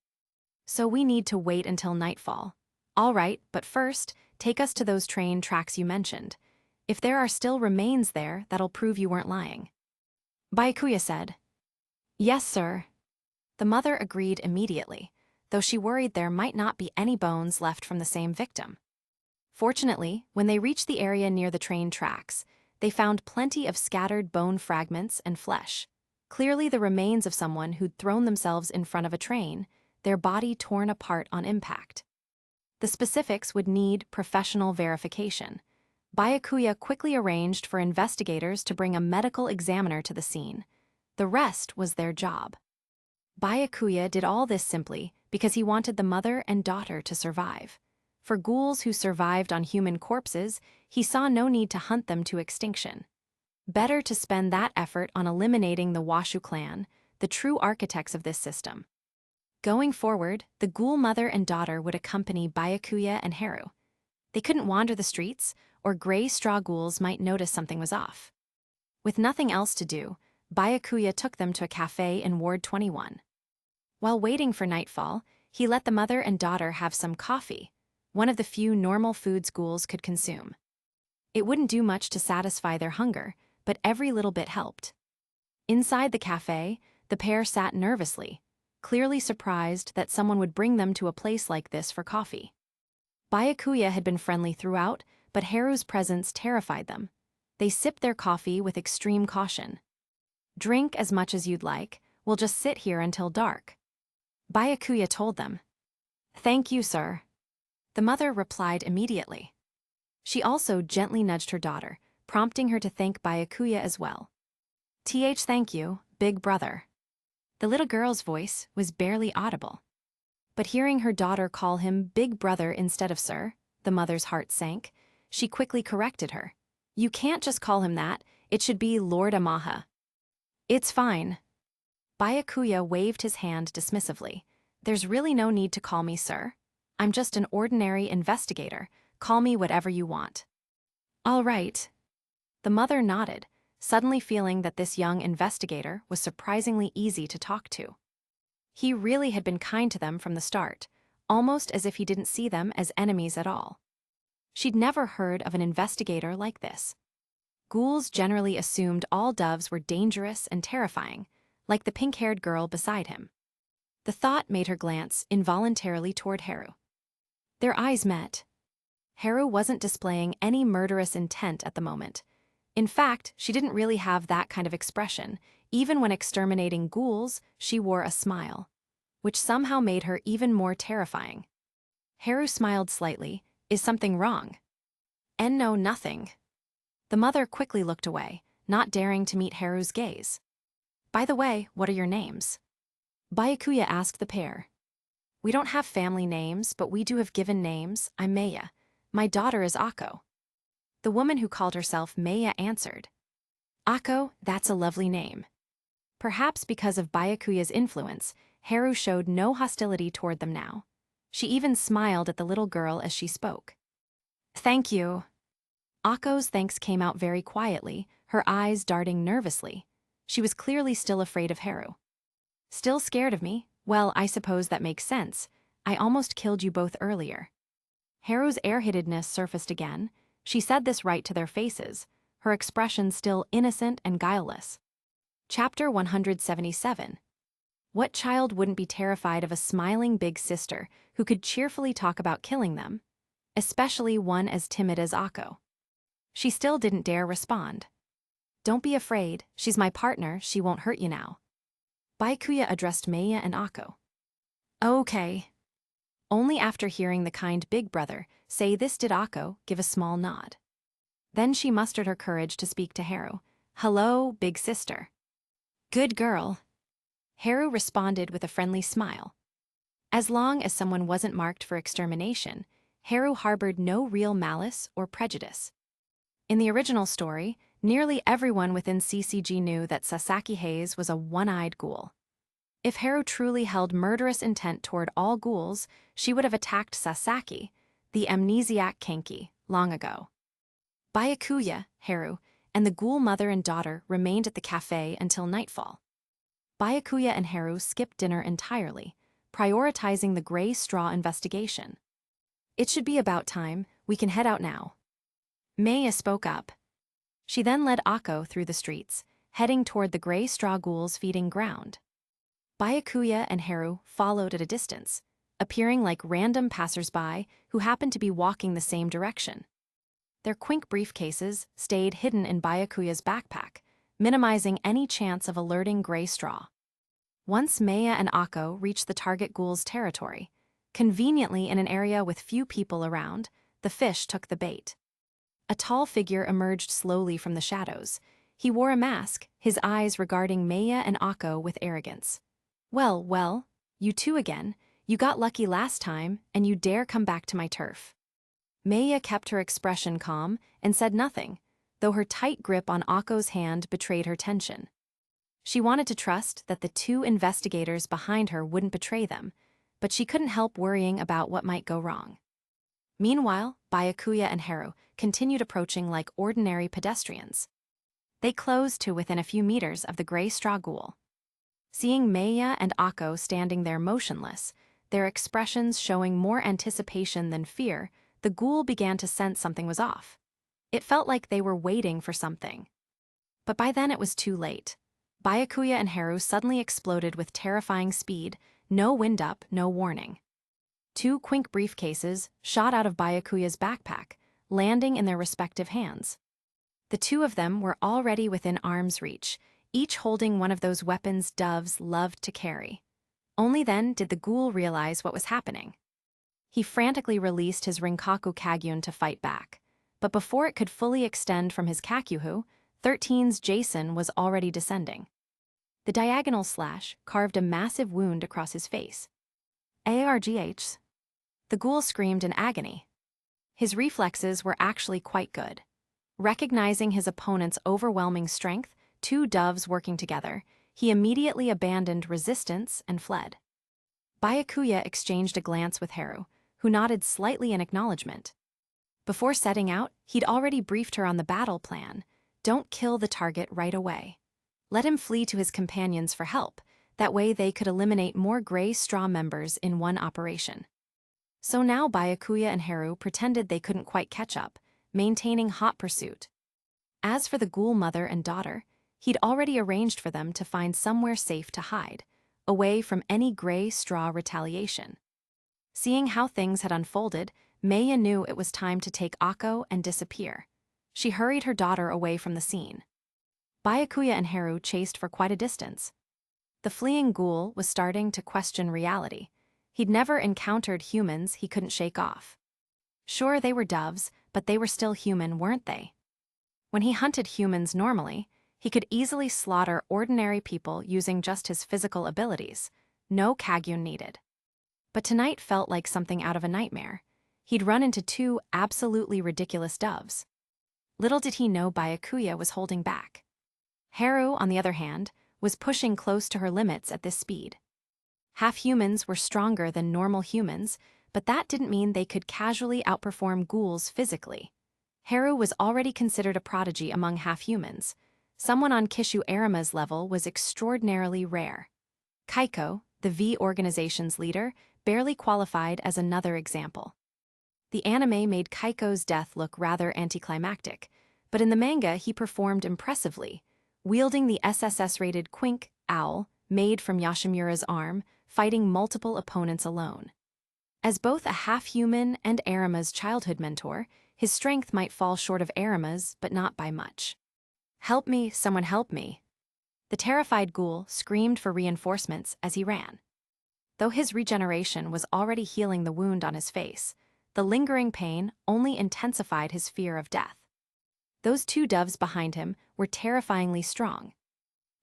"So we need to wait until nightfall. All right, but first, take us to those train tracks you mentioned. If there are still remains there, that'll prove you weren't lying." Byakuya said. "Yes, sir." The mother agreed immediately, though she worried there might not be any bones left from the same victim. Fortunately, when they reached the area near the train tracks, they found plenty of scattered bone fragments and flesh, clearly the remains of someone who'd thrown themselves in front of a train, their body torn apart on impact. The specifics would need professional verification. Byakuya quickly arranged for investigators to bring a medical examiner to the scene. The rest was their job. Byakuya did all this simply because he wanted the mother and daughter to survive. For ghouls who survived on human corpses, he saw no need to hunt them to extinction. Better to spend that effort on eliminating the Washu clan, the true architects of this system. Going forward, the ghoul mother and daughter would accompany Byakuya and Haru. They couldn't wander the streets, or gray straw ghouls might notice something was off. With nothing else to do, Byakuya took them to a cafe in Ward 21. While waiting for nightfall, he let the mother and daughter have some coffee, one of the few normal foods ghouls could consume. It wouldn't do much to satisfy their hunger, but every little bit helped. Inside the cafe, the pair sat nervously, clearly surprised that someone would bring them to a place like this for coffee. Byakuya had been friendly throughout, but Haru's presence terrified them. They sipped their coffee with extreme caution. "Drink as much as you'd like, we'll just sit here until dark," Byakuya told them. "Thank you, sir." The mother replied immediately. She also gently nudged her daughter, prompting her to thank Byakuya as well. Thank you, big brother." The little girl's voice was barely audible. But hearing her daughter call him big brother instead of sir, the mother's heart sank. She quickly corrected her. "You can't just call him that, it should be Lord Amaha." "It's fine." Byakuya waved his hand dismissively. "There's really no need to call me sir. I'm just an ordinary investigator. Call me whatever you want." "All right." The mother nodded, suddenly feeling that this young investigator was surprisingly easy to talk to. He really had been kind to them from the start, almost as if he didn't see them as enemies at all. She'd never heard of an investigator like this. Ghouls generally assumed all doves were dangerous and terrifying, like the pink-haired girl beside him. The thought made her glance involuntarily toward Haru. Their eyes met. Haru wasn't displaying any murderous intent at the moment. In fact, she didn't really have that kind of expression. Even when exterminating ghouls, she wore a smile, which somehow made her even more terrifying. Haru smiled slightly. "Is something wrong?" "No, nothing." The mother quickly looked away, not daring to meet Haru's gaze. "By the way, what are your names?" Byakuya asked the pair. "We don't have family names, but we do have given names. I'm Maya. My daughter is Akko." The woman who called herself Maya answered. "Akko, that's a lovely name." Perhaps because of Byakuya's influence, Haru showed no hostility toward them now. She even smiled at the little girl as she spoke. "Thank you." Akko's thanks came out very quietly, her eyes darting nervously. She was clearly still afraid of Haru. "Still scared of me? Well, I suppose that makes sense. I almost killed you both earlier." Haru's airheadedness surfaced again. She said this right to their faces, her expression still innocent and guileless. Chapter 177. What child wouldn't be terrified of a smiling big sister who could cheerfully talk about killing them, especially one as timid as Akko? She still didn't dare respond. "Don't be afraid, she's my partner, she won't hurt you now." Byakuya addressed Maya and Akko. Okay. Only after hearing the kind big brother say this did Akko give a small nod. Then she mustered her courage to speak to Haru. Hello, big sister. Good girl. Haru responded with a friendly smile. As long as someone wasn't marked for extermination, Haru harbored no real malice or prejudice. In the original story, nearly everyone within CCG knew that Sasaki Hayes was a one-eyed ghoul. If Haru truly held murderous intent toward all ghouls, she would have attacked Sasaki, the amnesiac Kenki, long ago. Byakuya, Haru, and the ghoul mother and daughter remained at the cafe until nightfall. Byakuya and Haru skipped dinner entirely, prioritizing the gray straw investigation. It should be about time, we can head out now. Maya spoke up. She then led Akko through the streets, heading toward the gray straw ghouls' feeding ground. Byakuya and Haru followed at a distance, appearing like random passers-by who happened to be walking the same direction. Their quink briefcases stayed hidden in Byakuya's backpack, minimizing any chance of alerting gray straw. Once Maya and Akko reached the target ghoul's territory, conveniently in an area with few people around, the fish took the bait. A tall figure emerged slowly from the shadows. He wore a mask, his eyes regarding Maya and Akko with arrogance. Well, you two again. You got lucky last time, and you dare come back to my turf. Maya kept her expression calm and said nothing, though her tight grip on Akko's hand betrayed her tension. She wanted to trust that the two investigators behind her wouldn't betray them, but she couldn't help worrying about what might go wrong. Meanwhile, Byakuya and Haru continued approaching like ordinary pedestrians. They closed to within a few meters of the gray straw ghoul. Seeing Maya and Akko standing there motionless, their expressions showing more anticipation than fear, the ghoul began to sense something was off. It felt like they were waiting for something. But by then it was too late. Byakuya and Haru suddenly exploded with terrifying speed, no wind up, no warning. Two quink briefcases shot out of Byakuya's backpack, landing in their respective hands. The two of them were already within arm's reach, each holding one of those weapons doves loved to carry. Only then did the ghoul realize what was happening. He frantically released his Rinkaku Kagyun to fight back, but before it could fully extend from his Kakyuhu, 13's Jason was already descending. The diagonal slash carved a massive wound across his face. ARGH. The ghoul screamed in agony. His reflexes were actually quite good. Recognizing his opponent's overwhelming strength, two doves working together, he immediately abandoned resistance and fled. Byakuya exchanged a glance with Haru, who nodded slightly in acknowledgement. Before setting out, he'd already briefed her on the battle plan. Don't kill the target right away. Let him flee to his companions for help. That way they could eliminate more gray straw members in one operation. So now Byakuya and Haru pretended they couldn't quite catch up, maintaining hot pursuit. As for the ghoul mother and daughter, he'd already arranged for them to find somewhere safe to hide, away from any gray straw retaliation. Seeing how things had unfolded, Maya knew it was time to take Akko and disappear. She hurried her daughter away from the scene. Byakuya and Haru chased for quite a distance. The fleeing ghoul was starting to question reality. He'd never encountered humans he couldn't shake off. Sure, they were doves, but they were still human, weren't they? When he hunted humans normally, he could easily slaughter ordinary people using just his physical abilities. No Kagyun needed. But tonight felt like something out of a nightmare. He'd run into two absolutely ridiculous doves. Little did he know Byakuya was holding back. Haru, on the other hand, was pushing close to her limits at this speed. Half-humans were stronger than normal humans, but that didn't mean they could casually outperform ghouls physically. Haru was already considered a prodigy among half-humans. Someone on Kishu Arima's level was extraordinarily rare. Kaiko, the V organization's leader, barely qualified as another example. The anime made Kaiko's death look rather anticlimactic, but in the manga he performed impressively, wielding the SSS-rated Quink, owl, made from Yashimura's arm, fighting multiple opponents alone. As both a half-human and Arima's childhood mentor, his strength might fall short of Arima's, but not by much. Help me, someone help me. The terrified ghoul screamed for reinforcements as he ran. Though his regeneration was already healing the wound on his face, the lingering pain only intensified his fear of death. Those two doves behind him were terrifyingly strong.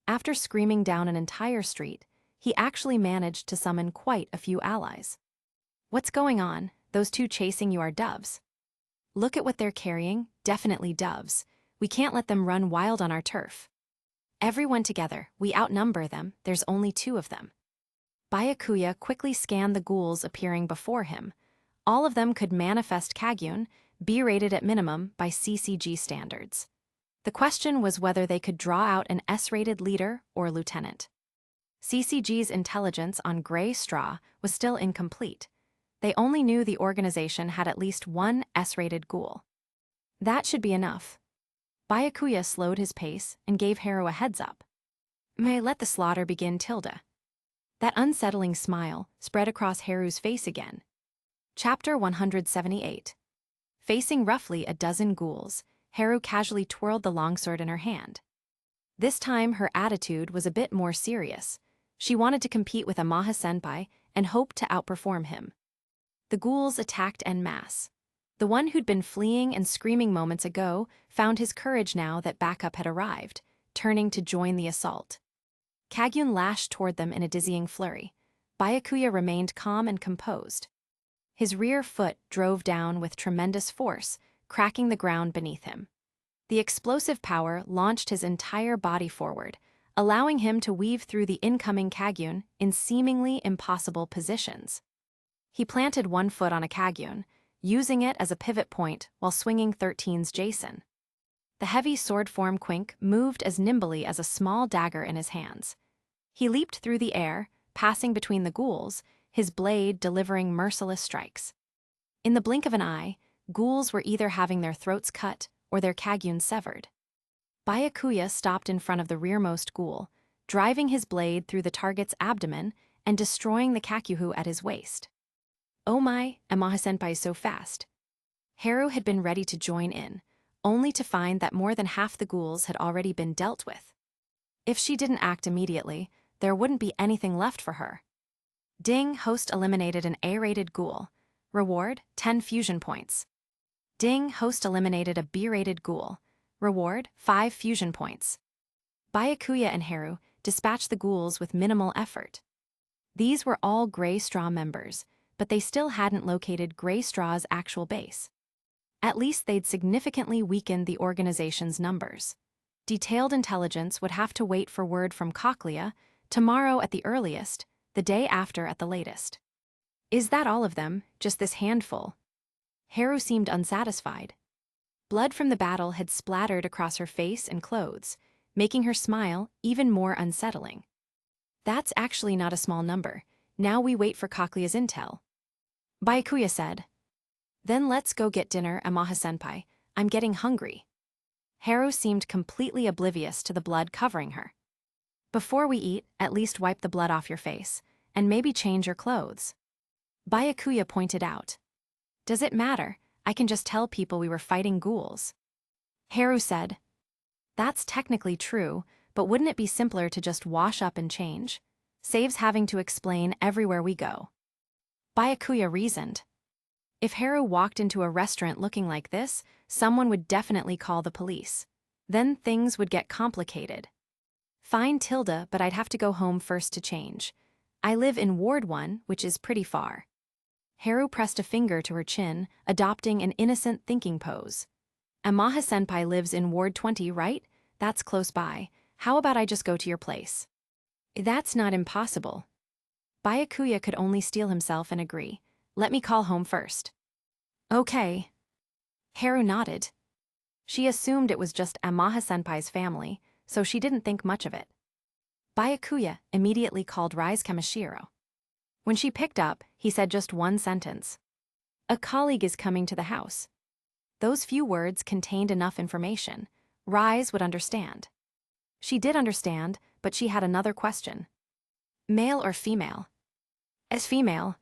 After screaming down an entire street, he actually managed to summon quite a few allies. What's going on? Those two chasing you are doves. Look at what they're carrying, definitely doves. We can't let them run wild on our turf. Everyone together, we outnumber them, there's only two of them. Byakuya quickly scanned the ghouls appearing before him. All of them could manifest Kagyun, B-rated at minimum by CCG standards. The question was whether they could draw out an S-rated leader or lieutenant. CCG's intelligence on gray straw was still incomplete. They only knew the organization had at least one S-rated ghoul. That should be enough. Byakuya slowed his pace and gave Haru a heads up. May I let the slaughter begin, Tilda? That unsettling smile spread across Haru's face again. Chapter 178. Facing roughly a dozen ghouls, Haru casually twirled the longsword in her hand. This time her attitude was a bit more serious. She wanted to compete with Amaha-senpai and hoped to outperform him. The ghouls attacked en masse. The one who'd been fleeing and screaming moments ago found his courage now that backup had arrived, turning to join the assault. Kagyun lashed toward them in a dizzying flurry. Byakuya remained calm and composed. His rear foot drove down with tremendous force, cracking the ground beneath him. The explosive power launched his entire body forward, allowing him to weave through the incoming Kagyun in seemingly impossible positions. He planted one foot on a Kagyun, using it as a pivot point while swinging 13's Jason. The heavy sword form Quink moved as nimbly as a small dagger in his hands. He leaped through the air, passing between the ghouls, his blade delivering merciless strikes. In the blink of an eye, ghouls were either having their throats cut or their Kagyun severed. Byakuya stopped in front of the rearmost ghoul, driving his blade through the target's abdomen and destroying the Kakyuhu at his waist. Oh my, Amaha-senpai is so fast. Haru had been ready to join in, only to find that more than half the ghouls had already been dealt with. If she didn't act immediately, there wouldn't be anything left for her. Ding, host eliminated an A-rated ghoul. Reward, 10 fusion points. Ding, host eliminated a B-rated ghoul. Reward, 5 fusion points. Byakuya and Haru dispatched the ghouls with minimal effort. These were all Gray Straw members, but they still hadn't located Gray Straw's actual base. At least they'd significantly weakened the organization's numbers. Detailed intelligence would have to wait for word from Cochlea, tomorrow at the earliest, the day after at the latest. Is that all of them, just this handful? Haru seemed unsatisfied. Blood from the battle had splattered across her face and clothes, making her smile even more unsettling. That's actually not a small number. Now we wait for Cochlea's intel. Byakuya said. Then let's go get dinner, Amaha-senpai. I'm getting hungry. Haru seemed completely oblivious to the blood covering her. Before we eat, at least wipe the blood off your face, and maybe change your clothes. Byakuya pointed out. Does it matter? I can just tell people we were fighting ghouls. Haru said. That's technically true, but wouldn't it be simpler to just wash up and change? Saves having to explain everywhere we go. Byakuya reasoned. If Haru walked into a restaurant looking like this, someone would definitely call the police. Then things would get complicated. Fine, Tilda, but I'd have to go home first to change. I live in Ward 1, which is pretty far. Haru pressed a finger to her chin, adopting an innocent thinking pose. Amaha-senpai lives in Ward 20, right? That's close by. How about I just go to your place? That's not impossible. Byakuya could only steel himself and agree. Let me call home first. Okay. Haru nodded. She assumed it was just Amaha-senpai's family, so she didn't think much of it. Byakuya immediately called Rise Kamishiro. When she picked up, he said just one sentence. A colleague is coming to the house. Those few words contained enough information. Rise would understand. She did understand, but she had another question. Male or female? As female.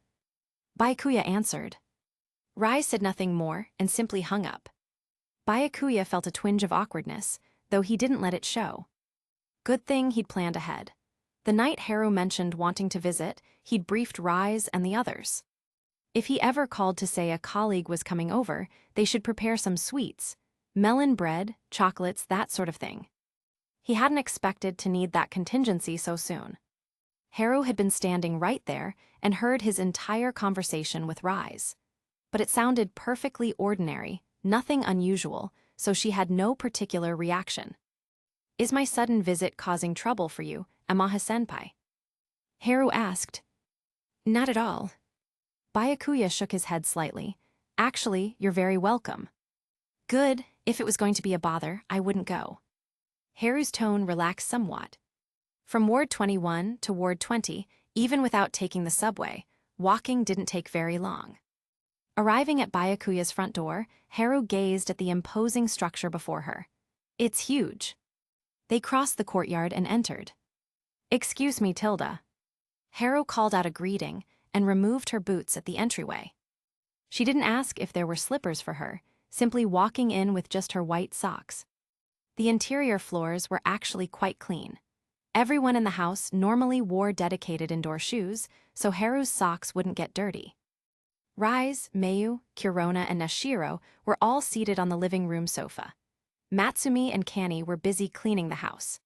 Byakuya answered. Rise said nothing more and simply hung up. Byakuya felt a twinge of awkwardness, though he didn't let it show. Good thing he'd planned ahead. The night Haru mentioned wanting to visit, he'd briefed Rise and the others. If he ever called to say a colleague was coming over, they should prepare some sweets, melon bread, chocolates, that sort of thing. He hadn't expected to need that contingency so soon. Haru had been standing right there and heard his entire conversation with Rise. But it sounded perfectly ordinary, nothing unusual, so she had no particular reaction. "Is my sudden visit causing trouble for you, Amaha-senpai?" Haru asked. "Not at all." Byakuya shook his head slightly. "Actually, you're very welcome." "Good, if it was going to be a bother, I wouldn't go." Haru's tone relaxed somewhat. From Ward 21 to Ward 20, even without taking the subway, walking didn't take very long. Arriving at Byakuya's front door, Haru gazed at the imposing structure before her. "It's huge." They crossed the courtyard and entered. "Excuse me, Tilda." Haru called out a greeting and removed her boots at the entryway. She didn't ask if there were slippers for her, simply walking in with just her white socks. The interior floors were actually quite clean. Everyone in the house normally wore dedicated indoor shoes, so Haru's socks wouldn't get dirty. Rise, Mayu, Kurona, and Nashiro were all seated on the living room sofa. Matsumi and Kani were busy cleaning the house.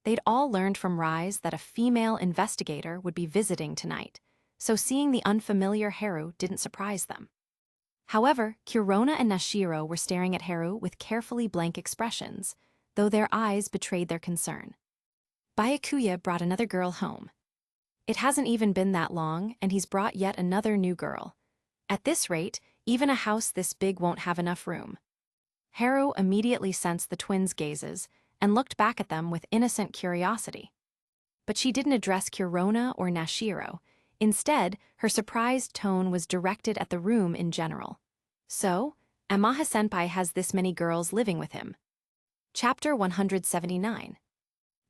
They'd all learned from Rise that a female investigator would be visiting tonight, so seeing the unfamiliar Haru didn't surprise them. However, Kurona and Nashiro were staring at Haru with carefully blank expressions, though their eyes betrayed their concern. "Byakuya brought another girl home. It hasn't even been that long, and he's brought yet another new girl. At this rate, even a house this big won't have enough room." Haru immediately sensed the twins' gazes and looked back at them with innocent curiosity. But she didn't address Kurona or Nashiro. Instead, her surprised tone was directed at the room in general. "So, Amaha-senpai has this many girls living with him." Chapter 179.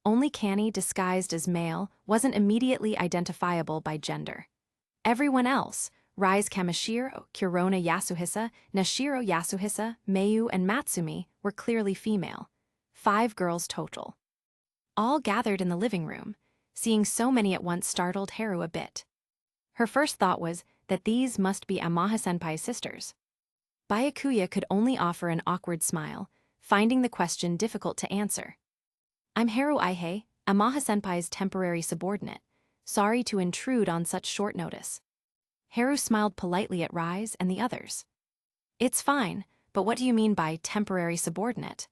Only Kani, disguised as male, wasn't immediately identifiable by gender. Everyone else, Rise Kamishiro, Kurona Yasuhisa, Nashiro Yasuhisa, Mayu, and Matsumi, were clearly female. 5 girls total. All gathered in the living room. Seeing so many at once startled Haru a bit. Her first thought was that these must be Amaha-senpai's sisters. Byakuya could only offer an awkward smile, finding the question difficult to answer. "I'm Haru Aihei, Amaha-senpai's temporary subordinate. Sorry to intrude on such short notice." Haru smiled politely at Rise and the others. "It's fine, but what do you mean by temporary subordinate?"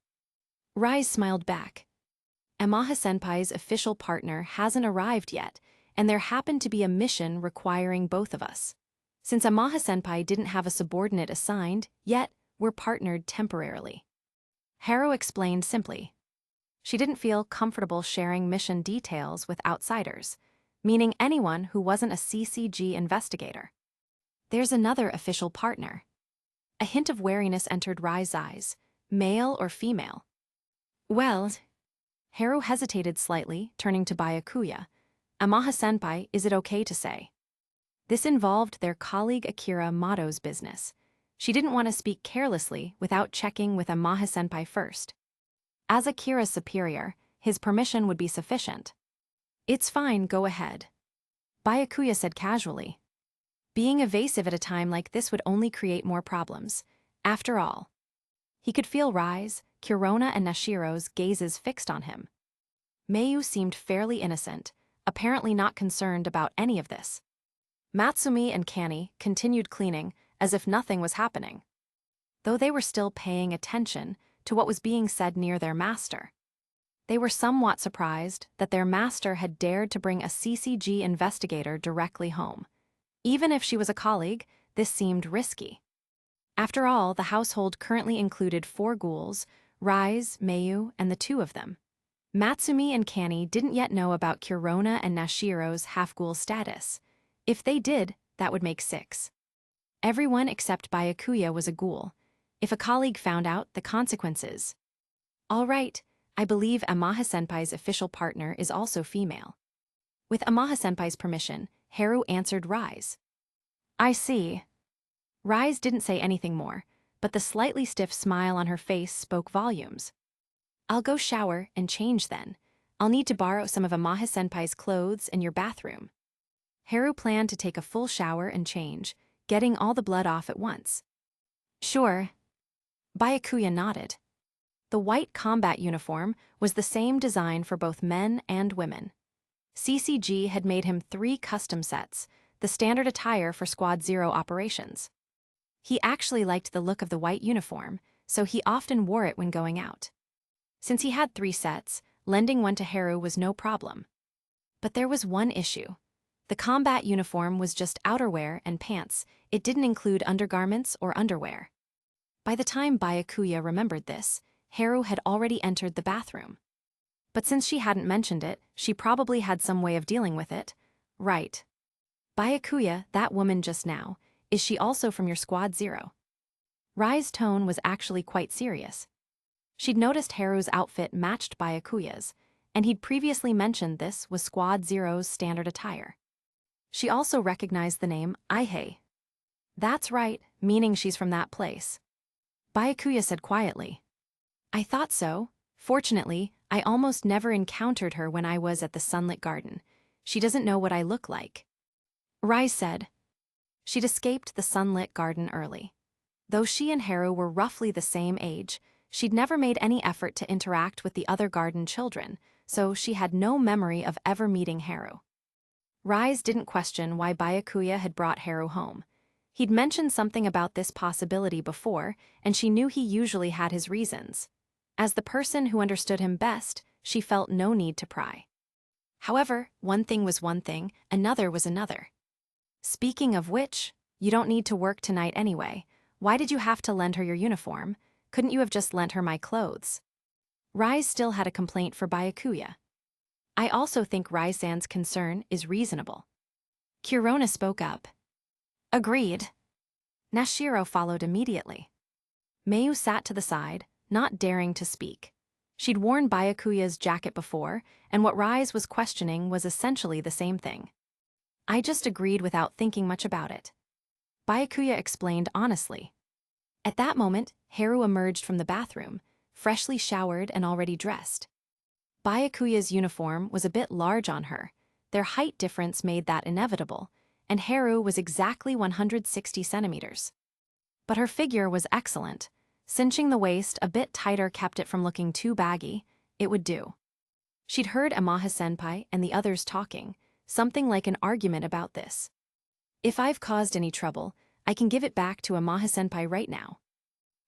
Rise smiled back. "Amaha-senpai's official partner hasn't arrived yet, and there happened to be a mission requiring both of us. Since Amaha-senpai didn't have a subordinate assigned, yet we're partnered temporarily." Haru explained simply. She didn't feel comfortable sharing mission details with outsiders, meaning anyone who wasn't a CCG investigator. "There's another official partner." A hint of wariness entered Rise's eyes. "Male or female?" "Well..." Haru hesitated slightly, turning to Byakuya. "Amaha-senpai, is it okay to say?" This involved their colleague Akira Mato's business. She didn't want to speak carelessly without checking with Amaha-senpai first. As Akira's superior, his permission would be sufficient. "It's fine, go ahead," Byakuya said casually. Being evasive at a time like this would only create more problems. After all, he could feel Rise, Kurona, and Nashiro's gazes fixed on him. Mayu seemed fairly innocent, apparently not concerned about any of this. Matsumi and Kani continued cleaning as if nothing was happening, though they were still paying attention to what was being said near their master. They were somewhat surprised that their master had dared to bring a CCG investigator directly home. Even if she was a colleague, this seemed risky. After all, the household currently included 4 ghouls, Rise, Mayu, and the 2 of them. Matsumi and Kani didn't yet know about Kurona and Nashiro's half-ghoul status. If they did, that would make 6. Everyone except Byakuya was a ghoul. If a colleague found out, the consequences. "All right, I believe Amaha-senpai's official partner is also female." With Amaha-senpai's permission, Haru answered Rise. "I see." Rise didn't say anything more, but the slightly stiff smile on her face spoke volumes. "I'll go shower and change then. I'll need to borrow some of Amaha-senpai's clothes and your bathroom. Haru planned to take a full shower and change, getting all the blood off at once. Sure. Byakuya nodded. The white combat uniform was the same design for both men and women. CCG had made him 3 custom sets, the standard attire for Squad Zero operations. He actually liked the look of the white uniform, so he often wore it when going out. Since he had 3 sets, lending one to Haru was no problem. But there was one issue. The combat uniform was just outerwear and pants. It didn't include undergarments or underwear. By the time Byakuya remembered this, Haru had already entered the bathroom. But since she hadn't mentioned it, she probably had some way of dealing with it. Right. Byakuya, that woman just now, is she also from your Squad Zero? Rai's tone was actually quite serious. She'd noticed Haru's outfit matched Byakuya's, and he'd previously mentioned this was Squad Zero's standard attire. She also recognized the name Ihei. That's right, meaning she's from that place. Byakuya said quietly. I thought so. Fortunately, I almost never encountered her when I was at the sunlit garden. She doesn't know what I look like. Rai said. She'd escaped the sunlit garden early. Though she and Haru were roughly the same age, she'd never made any effort to interact with the other garden children, so she had no memory of ever meeting Haru. Rise didn't question why Byakuya had brought Haru home. He'd mentioned something about this possibility before, and she knew he usually had his reasons. As the person who understood him best, she felt no need to pry. However, one thing was one thing, another was another. Speaking of which, you don't need to work tonight anyway. Why did you have to lend her your uniform? Couldn't you have just lent her my clothes? Rise still had a complaint for Byakuya. I also think Rai-san's concern is reasonable. Kurona spoke up. Agreed. Nashiro followed immediately. Mayu sat to the side, not daring to speak. She'd worn Byakuya's jacket before, and what Rise was questioning was essentially the same thing. I just agreed without thinking much about it. Byakuya explained honestly. At that moment, Haru emerged from the bathroom, freshly showered and already dressed. Byakuya's uniform was a bit large on her. Their height difference made that inevitable, and Haru was exactly 160 centimeters. But her figure was excellent. Cinching the waist a bit tighter kept it from looking too baggy. It would do. She'd heard Amaha-senpai and the others talking, something like an argument about this. If I've caused any trouble, I can give it back to Amaha-senpai right now.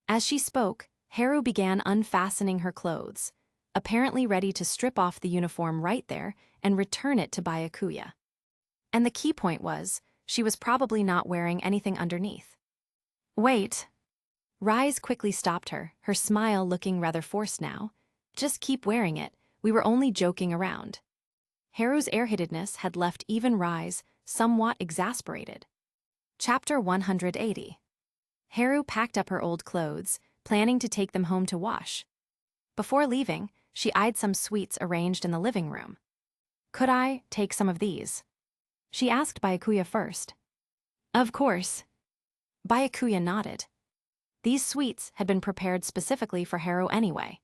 As she spoke, Haru began unfastening her clothes, apparently ready to strip off the uniform right there and return it to Byakuya. And the key point was, she was probably not wearing anything underneath. Wait. Rise quickly stopped her, her smile looking rather forced now. Just keep wearing it, we were only joking around. Haru's airheadedness had left even Rise somewhat exasperated. Chapter 180. Haru packed up her old clothes, planning to take them home to wash. Before leaving, she eyed some sweets arranged in the living room. Could I take some of these? She asked Byakuya first. Of course. Byakuya nodded. These sweets had been prepared specifically for Haru anyway.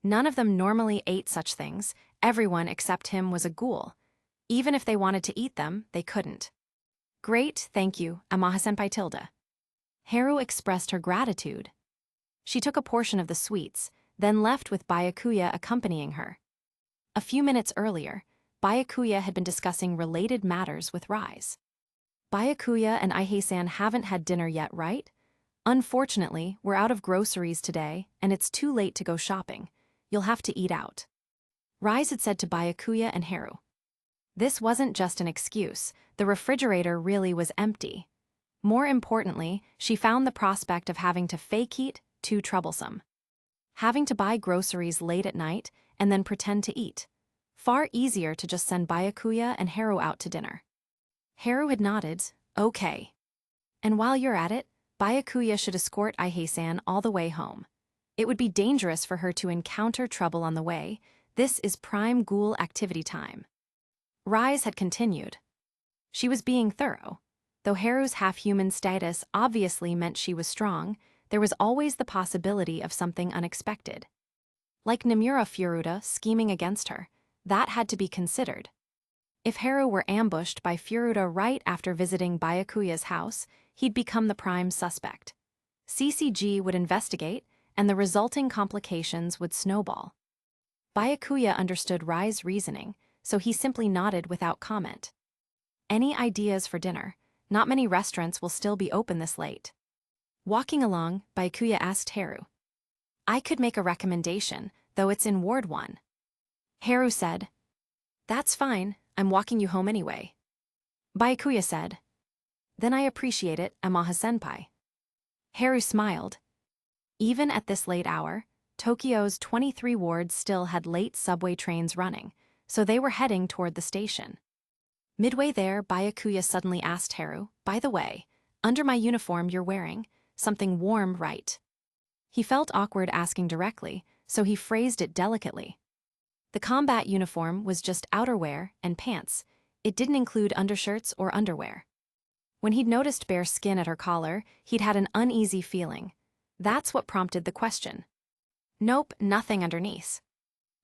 None of them normally ate such things. Everyone except him was a ghoul. Even if they wanted to eat them, they couldn't. Great, thank you, Amaha-senpai Tilda. Haru expressed her gratitude. She took a portion of the sweets, then left with Byakuya accompanying her. A few minutes earlier, Byakuya had been discussing related matters with Rise. Byakuya and Ihei-san haven't had dinner yet, right? Unfortunately, we're out of groceries today, and it's too late to go shopping. You'll have to eat out. Rise had said to Byakuya and Haru. This wasn't just an excuse, the refrigerator really was empty. More importantly, she found the prospect of having to fake eat too troublesome. Having to buy groceries late at night and then pretend to eat. Far easier to just send Byakuya and Haru out to dinner. Haru had nodded, okay. And while you're at it, Byakuya should escort Ihei-san all the way home. It would be dangerous for her to encounter trouble on the way. This is prime ghoul activity time. Rise had continued. She was being thorough. Though Haru's half-human status obviously meant she was strong, there was always the possibility of something unexpected. Like Nomura Furuta scheming against her, that had to be considered. If Haru were ambushed by Furuta right after visiting Byakuya's house, he'd become the prime suspect. CCG would investigate, and the resulting complications would snowball. Byakuya understood Rai's reasoning, so he simply nodded without comment. Any ideas for dinner? Not many restaurants will still be open this late. Walking along, Byakuya asked Haru. I could make a recommendation, though it's in Ward 1. Haru said, That's fine, I'm walking you home anyway. Byakuya said, Then I appreciate it, Amaha-senpai. Haru smiled. Even at this late hour, Tokyo's 23 wards still had late subway trains running, so they were heading toward the station. Midway there, Byakuya suddenly asked Haru, By the way, under my uniform you're wearing something warm, right? He felt awkward asking directly, so he phrased it delicately. The combat uniform was just outerwear and pants. It didn't include undershirts or underwear. When he'd noticed bare skin at her collar, he'd had an uneasy feeling. That's what prompted the question. Nope, nothing underneath.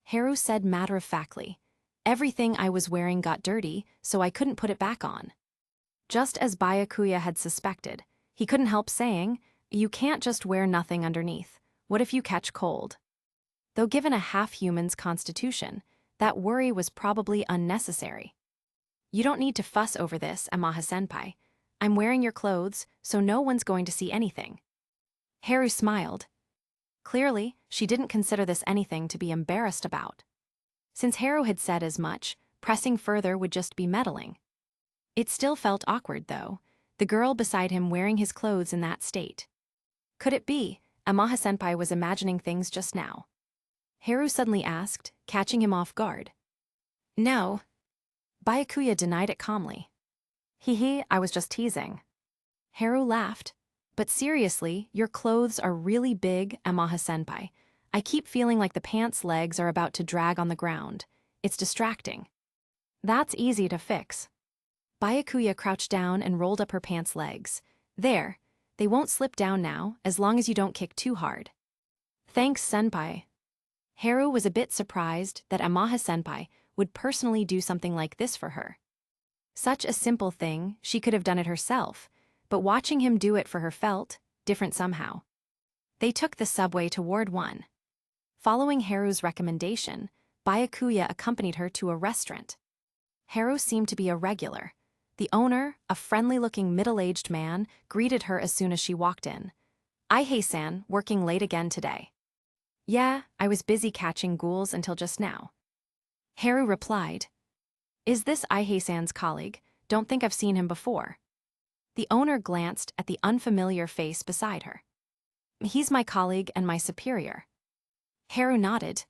Haru said matter-of-factly. Everything I was wearing got dirty, so I couldn't put it back on. Just as Byakuya had suspected, he couldn't help saying, You can't just wear nothing underneath. What if you catch cold? Though given a half-human's constitution, that worry was probably unnecessary. You don't need to fuss over this, Amaha-senpai. I'm wearing your clothes, so no one's going to see anything. Haru smiled. Clearly, she didn't consider this anything to be embarrassed about. Since Haru had said as much, pressing further would just be meddling. It still felt awkward, though, the girl beside him wearing his clothes in that state. Could it be Amaha-senpai was imagining things just now? Haru suddenly asked, catching him off guard. No. Byakuya denied it calmly. Hee, I was just teasing. Haru laughed. But seriously, your clothes are really big, Amaha-senpai. I keep feeling like the pants' legs are about to drag on the ground. It's distracting. That's easy to fix. Byakuya crouched down and rolled up her pants' legs. There. They won't slip down now, as long as you don't kick too hard. Thanks, senpai. Haru was a bit surprised that Amaha-senpai would personally do something like this for her. Such a simple thing, she could have done it herself, but watching him do it for her felt different somehow. They took the subway to Ward 1. Following Haru's recommendation, Byakuya accompanied her to a restaurant. Haru seemed to be a regular. The owner, a friendly-looking middle-aged man, greeted her as soon as she walked in. Ai-hei-san, working late again today. Yeah, I was busy catching ghouls until just now. Haru replied. Is this Ai-hei-san's colleague? Don't think I've seen him before. The owner glanced at the unfamiliar face beside her. He's my colleague and my superior. Haru nodded.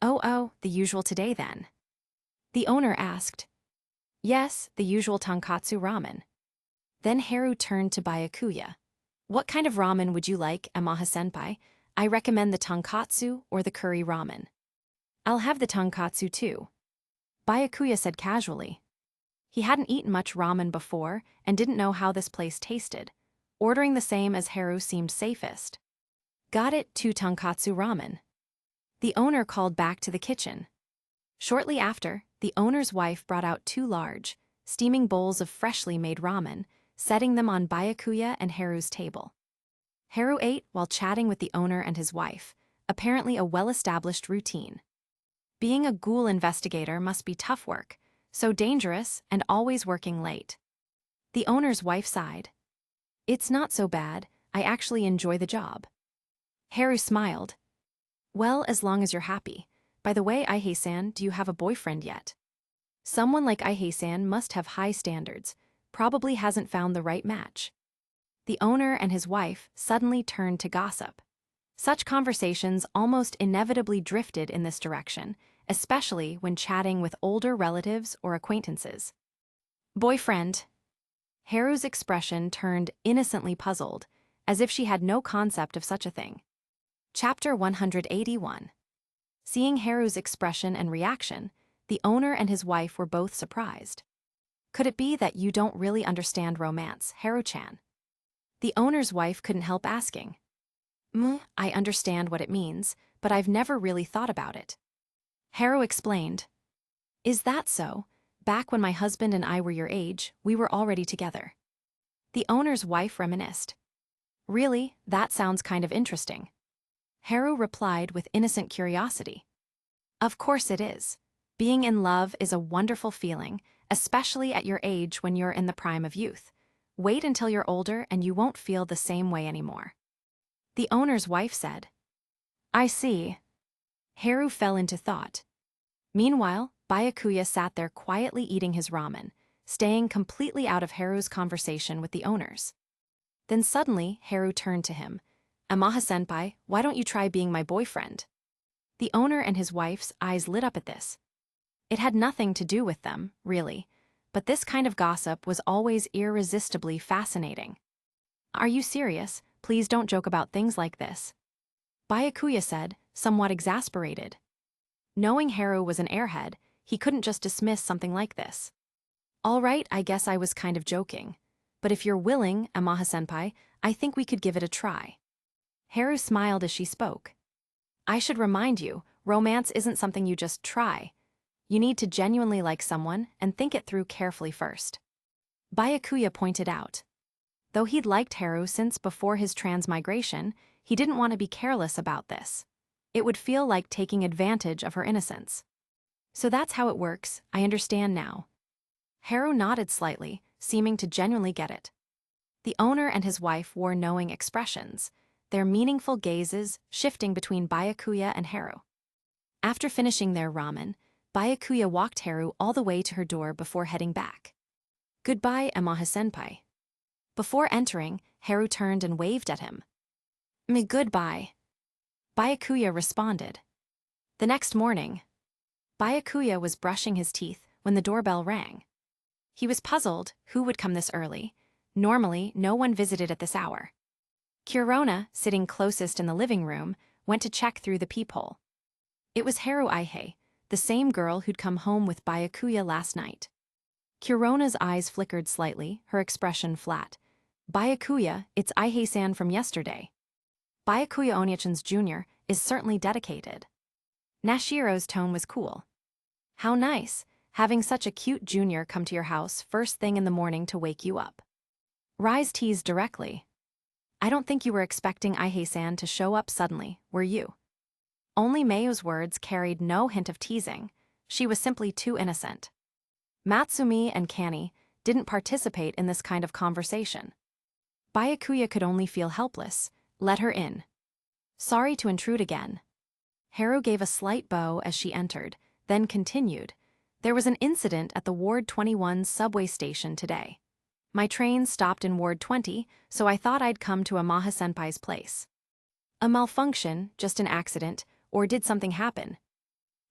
Oh, the usual today then. The owner asked. Yes, the usual tonkatsu ramen. Then Haru turned to Byakuya. What kind of ramen would you like, Amaha-senpai? I recommend the tonkatsu or the curry ramen. I'll have the tonkatsu too. Byakuya said casually. He hadn't eaten much ramen before and didn't know how this place tasted. Ordering the same as Haru seemed safest. Got it, 2 tonkatsu ramen. The owner called back to the kitchen. Shortly after, the owner's wife brought out 2 large, steaming bowls of freshly made ramen, setting them on Byakuya and Haru's table. Haru ate while chatting with the owner and his wife, apparently a well-established routine. Being a ghoul investigator must be tough work, so dangerous and always working late. The owner's wife sighed. It's not so bad, I actually enjoy the job. Haru smiled. Well, as long as you're happy. By the way, Ai-hei-san, do you have a boyfriend yet? Someone like Ai-hei-san must have high standards, probably hasn't found the right match. The owner and his wife suddenly turned to gossip. Such conversations almost inevitably drifted in this direction, especially when chatting with older relatives or acquaintances. Boyfriend. Haru's expression turned innocently puzzled, as if she had no concept of such a thing. Chapter 181. Seeing Haru's expression and reaction, the owner and his wife were both surprised. Could it be that you don't really understand romance, Haru-chan? The owner's wife couldn't help asking. I understand what it means, but I've never really thought about it. Haru explained. Is that so? Back when my husband and I were your age, we were already together. The owner's wife reminisced. Really, that sounds kind of interesting. Haru replied with innocent curiosity. Of course it is. Being in love is a wonderful feeling, especially at your age when you're in the prime of youth. Wait until you're older and you won't feel the same way anymore. The owner's wife said. I see. Haru fell into thought. Meanwhile, Byakuya sat there quietly eating his ramen, staying completely out of Haru's conversation with the owners. Then suddenly, Haru turned to him. Amaha-senpai, why don't you try being my boyfriend? The owner and his wife's eyes lit up at this. It had nothing to do with them, really, but this kind of gossip was always irresistibly fascinating. Are you serious? Please don't joke about things like this. Byakuya said, somewhat exasperated. Knowing Haru was an airhead, he couldn't just dismiss something like this. All right, I guess I was kind of joking. But if you're willing, Amaha-senpai, I think we could give it a try. Haru smiled as she spoke. I should remind you, romance isn't something you just try. You need to genuinely like someone and think it through carefully first. Byakuya pointed out. Though he'd liked Haru since before his transmigration, he didn't want to be careless about this. It would feel like taking advantage of her innocence. So that's how it works, I understand now. Haru nodded slightly, seeming to genuinely get it. The owner and his wife wore knowing expressions, their meaningful gazes shifting between Byakuya and Haru. After finishing their ramen, Byakuya walked Haru all the way to her door before heading back. Goodbye, Amaha-senpai. Before entering, Haru turned and waved at him. Goodbye. Byakuya responded. The next morning, Byakuya was brushing his teeth when the doorbell rang. He was puzzled who would come this early. Normally, no one visited at this hour. Kurona, sitting closest in the living room, went to check through the peephole. It was Haru Aihei, the same girl who'd come home with Byakuya last night. Kurona's eyes flickered slightly, her expression flat. Byakuya, it's Aihei-san from yesterday. Byakuya Onyechan's junior is certainly dedicated. Nashiro's tone was cool. How nice, having such a cute junior come to your house first thing in the morning to wake you up. Rise teased directly. I don't think you were expecting Aihei-san to show up suddenly, were you? Only Mayu's words carried no hint of teasing. She was simply too innocent. Matsumi and Kani didn't participate in this kind of conversation. Byakuya could only feel helpless. Let her in. Sorry to intrude again. Haru gave a slight bow as she entered, then continued. There was an incident at the Ward 21 subway station today. My train stopped in Ward 20, so I thought I'd come to Amaha-senpai's place. A malfunction, just an accident, or did something happen?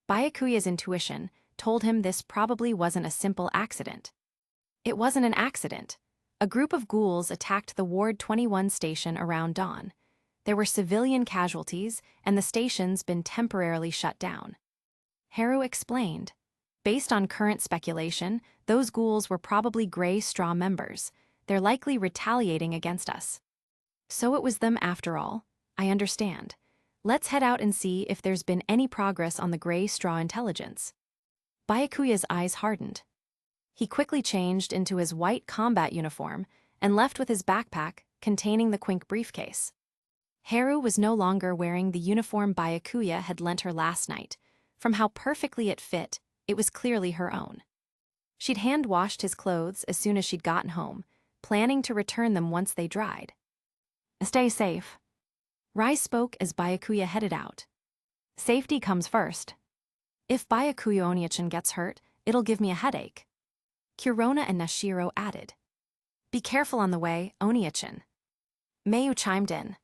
Byakuya's intuition told him this probably wasn't a simple accident. It wasn't an accident. A group of ghouls attacked the Ward 21 station around dawn. There were civilian casualties, and the station's been temporarily shut down. Haru explained. Based on current speculation, those ghouls were probably Grey Straw members. They're likely retaliating against us. So it was them after all. I understand. Let's head out and see if there's been any progress on the Grey Straw intelligence. Byakuya's eyes hardened. He quickly changed into his white combat uniform and left with his backpack containing the Quink briefcase. Haru was no longer wearing the uniform Byakuya had lent her last night. From how perfectly it fit, it was clearly her own. She'd hand-washed his clothes as soon as she'd gotten home, planning to return them once they dried. Stay safe. Rai spoke as Byakuya headed out. Safety comes first. If Byakuya Onyechan gets hurt, it'll give me a headache. Kurona and Nashiro added. Be careful on the way, Onyechan. Mayu chimed in.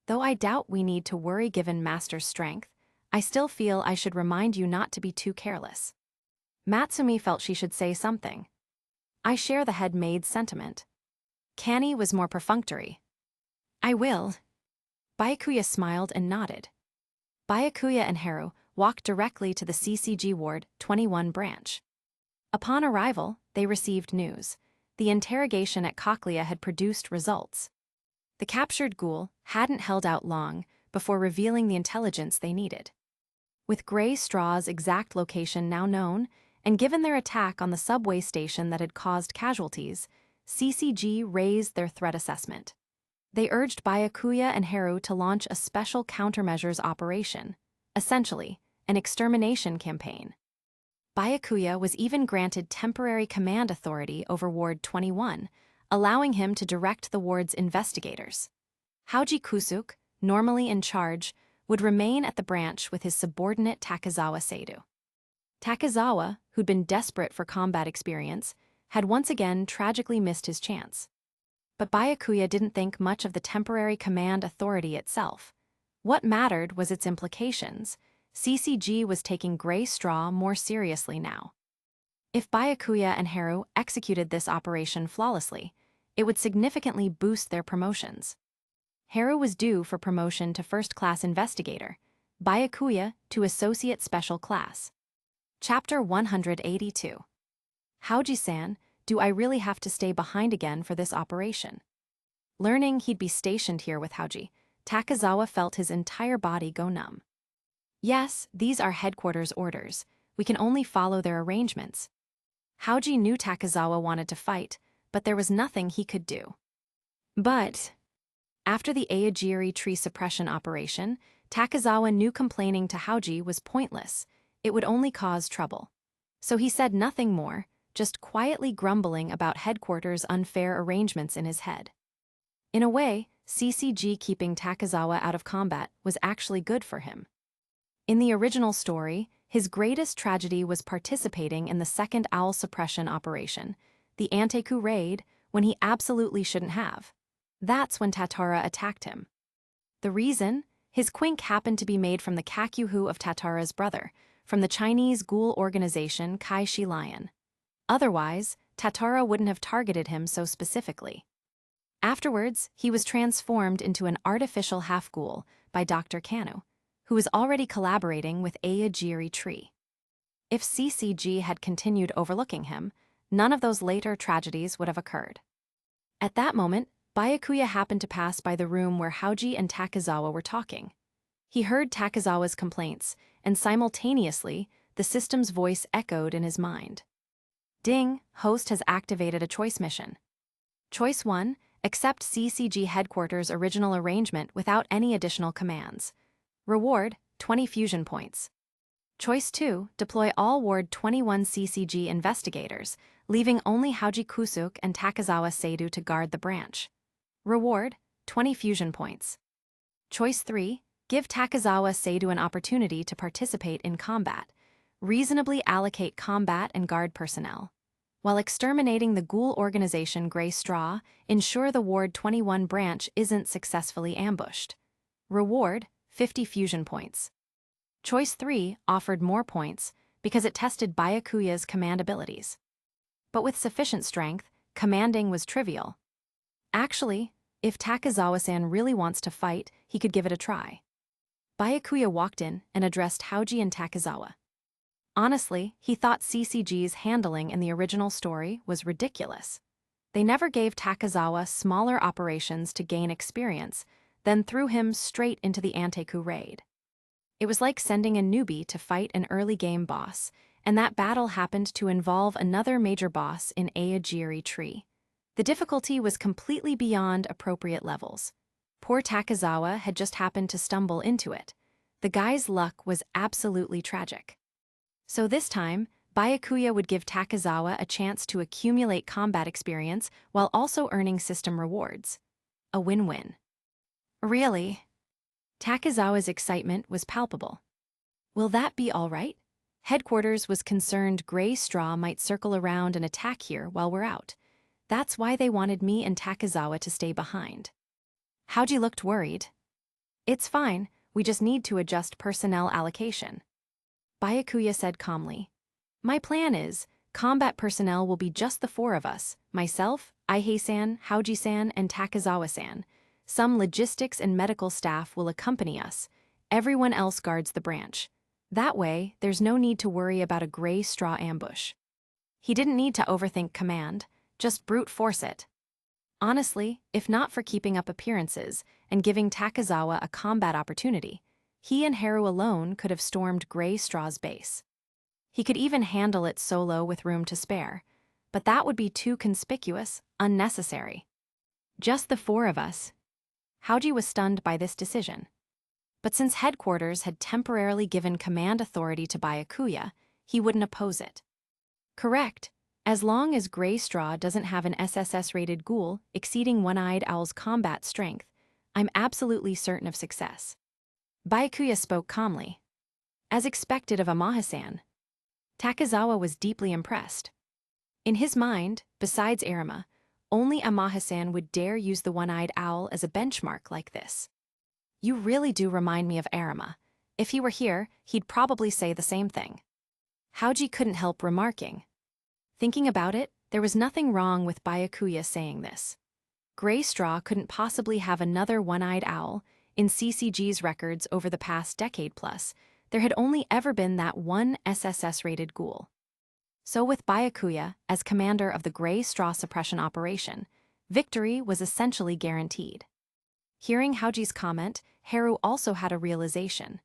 Though I doubt we need to worry given Master's strength, I still feel I should remind you not to be too careless. Matsumi felt she should say something. I share the head maid's sentiment. Kani was more perfunctory. I will. Byakuya smiled and nodded. Byakuya and Haru walked directly to the CCG Ward 21 branch. Upon arrival, they received news. The interrogation at Cochlea had produced results. The captured ghoul hadn't held out long before revealing the intelligence they needed. With Grey Straw's exact location now known, and given their attack on the subway station that had caused casualties, CCG raised their threat assessment. They urged Byakuya and Haru to launch a special countermeasures operation, essentially, an extermination campaign. Byakuya was even granted temporary command authority over Ward 21, allowing him to direct the ward's investigators. Hauji Kusuk, normally in charge, would remain at the branch with his subordinate Takezawa Seidu. Takezawa, who'd been desperate for combat experience, had once again tragically missed his chance. But Byakuya didn't think much of the temporary command authority itself. What mattered was its implications. CCG was taking Grey Straw more seriously now. If Byakuya and Haru executed this operation flawlessly, it would significantly boost their promotions. Haru was due for promotion to first-class investigator, Byakuya to associate special class. Chapter 182. Hauji-san, do I really have to stay behind again for this operation? Learning he'd be stationed here with Hauji, Takezawa felt his entire body go numb. Yes, these are headquarters orders. We can only follow their arrangements. Hauji knew Takezawa wanted to fight, but there was nothing he could do. But after the Aogiri tree suppression operation, Takezawa knew complaining to Hauji was pointless. It would only cause trouble. So he said nothing more, just quietly grumbling about headquarters' unfair arrangements in his head. In a way, CCG keeping Takezawa out of combat was actually good for him. In the original story, his greatest tragedy was participating in the second owl suppression operation, the Anteku raid, when he absolutely shouldn't have. That's when Tatara attacked him. The reason? His quink happened to be made from the kakyuhu of Tatara's brother, from the Chinese GHOUL organization Kai Shi Lion. Otherwise, Tatara wouldn't have targeted him so specifically. Afterwards, he was transformed into an artificial half-ghoul by Dr. Kanu, who was already collaborating with Aogiri Tree. If CCG had continued overlooking him, none of those later tragedies would have occurred. At that moment, Byakuya happened to pass by the room where Hauji and Takezawa were talking. He heard Takezawa's complaints, and simultaneously, the system's voice echoed in his mind. Ding, host has activated a choice mission. Choice 1, accept CCG headquarters' original arrangement without any additional commands. Reward, 20 fusion points. Choice 2, deploy all Ward 21 CCG investigators, leaving only Hauji Kusuk and Takezawa Seidu to guard the branch. Reward, 20 fusion points. Choice 3, give Takezawa Seidu an opportunity to participate in combat. Reasonably allocate combat and guard personnel. While exterminating the GHOUL organization Grey Straw, ensure the Ward 21 branch isn't successfully ambushed. Reward, 50 fusion points. Choice 3 offered more points because it tested Byakuya's command abilities. But with sufficient strength, commanding was trivial. Actually, if Takezawa-san really wants to fight, he could give it a try. Byakuya walked in and addressed Hauji and Takezawa. Honestly, he thought CCG's handling in the original story was ridiculous. They never gave Takezawa smaller operations to gain experience, then threw him straight into the Anteku raid. It was like sending a newbie to fight an early-game boss, and that battle happened to involve another major boss in Aogiri Tree. The difficulty was completely beyond appropriate levels. Poor Takezawa had just happened to stumble into it. The guy's luck was absolutely tragic. So this time, Byakuya would give Takezawa a chance to accumulate combat experience while also earning system rewards. A win-win. Really? Takezawa's excitement was palpable. Will that be all right? Headquarters was concerned Grey Straw might circle around and attack here while we're out. That's why they wanted me and Takezawa to stay behind. Hauji looked worried. It's fine, we just need to adjust personnel allocation. Byakuya said calmly. My plan is, combat personnel will be just the 4 of us, myself, Aihei-san, Hauji-san, and Takezawa-san. Some logistics and medical staff will accompany us. Everyone else guards the branch. That way, there's no need to worry about a Grey Straw ambush. He didn't need to overthink command, just brute force it. Honestly, if not for keeping up appearances and giving Takezawa a combat opportunity, he and Haru alone could have stormed Grey Straw's base. He could even handle it solo with room to spare, but that would be too conspicuous, unnecessary. Just the four of us. Hauji was stunned by this decision. But since headquarters had temporarily given command authority to Byakuya, he wouldn't oppose it. Correct. As long as Gray Straw doesn't have an SSS-rated ghoul exceeding One-Eyed Owl's combat strength, I'm absolutely certain of success. Byakuya spoke calmly. As expected of Amaha-san. Takizawa was deeply impressed. In his mind, besides Arima, only Amaha-san would dare use the One-Eyed Owl as a benchmark like this. You really do remind me of Arima. If he were here, he'd probably say the same thing. Hauji couldn't help remarking. Thinking about it, there was nothing wrong with Byakuya saying this. Gray Straw couldn't possibly have another One-Eyed Owl. In CCG's records over the past decade plus, there had only ever been that one SSS-rated ghoul. So with Byakuya as commander of the Gray Straw suppression operation, victory was essentially guaranteed. Hearing Hauji's comment, Haru also had a realization.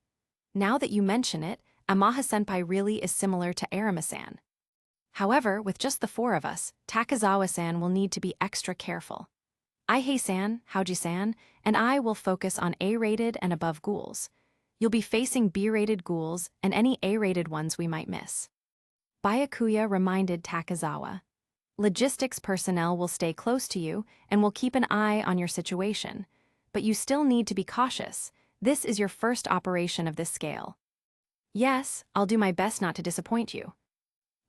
Now that you mention it, Amaha-senpai really is similar to Arima-san. However, with just the four of us, Takizawa-san will need to be extra careful. Aihei-san, Hauji-san, and I will focus on A-rated and above ghouls. You'll be facing B-rated ghouls and any A-rated ones we might miss. Byakuya reminded Takizawa. Logistics personnel will stay close to you and will keep an eye on your situation, but you still need to be cautious. This is your first operation of this scale. Yes, I'll do my best not to disappoint you.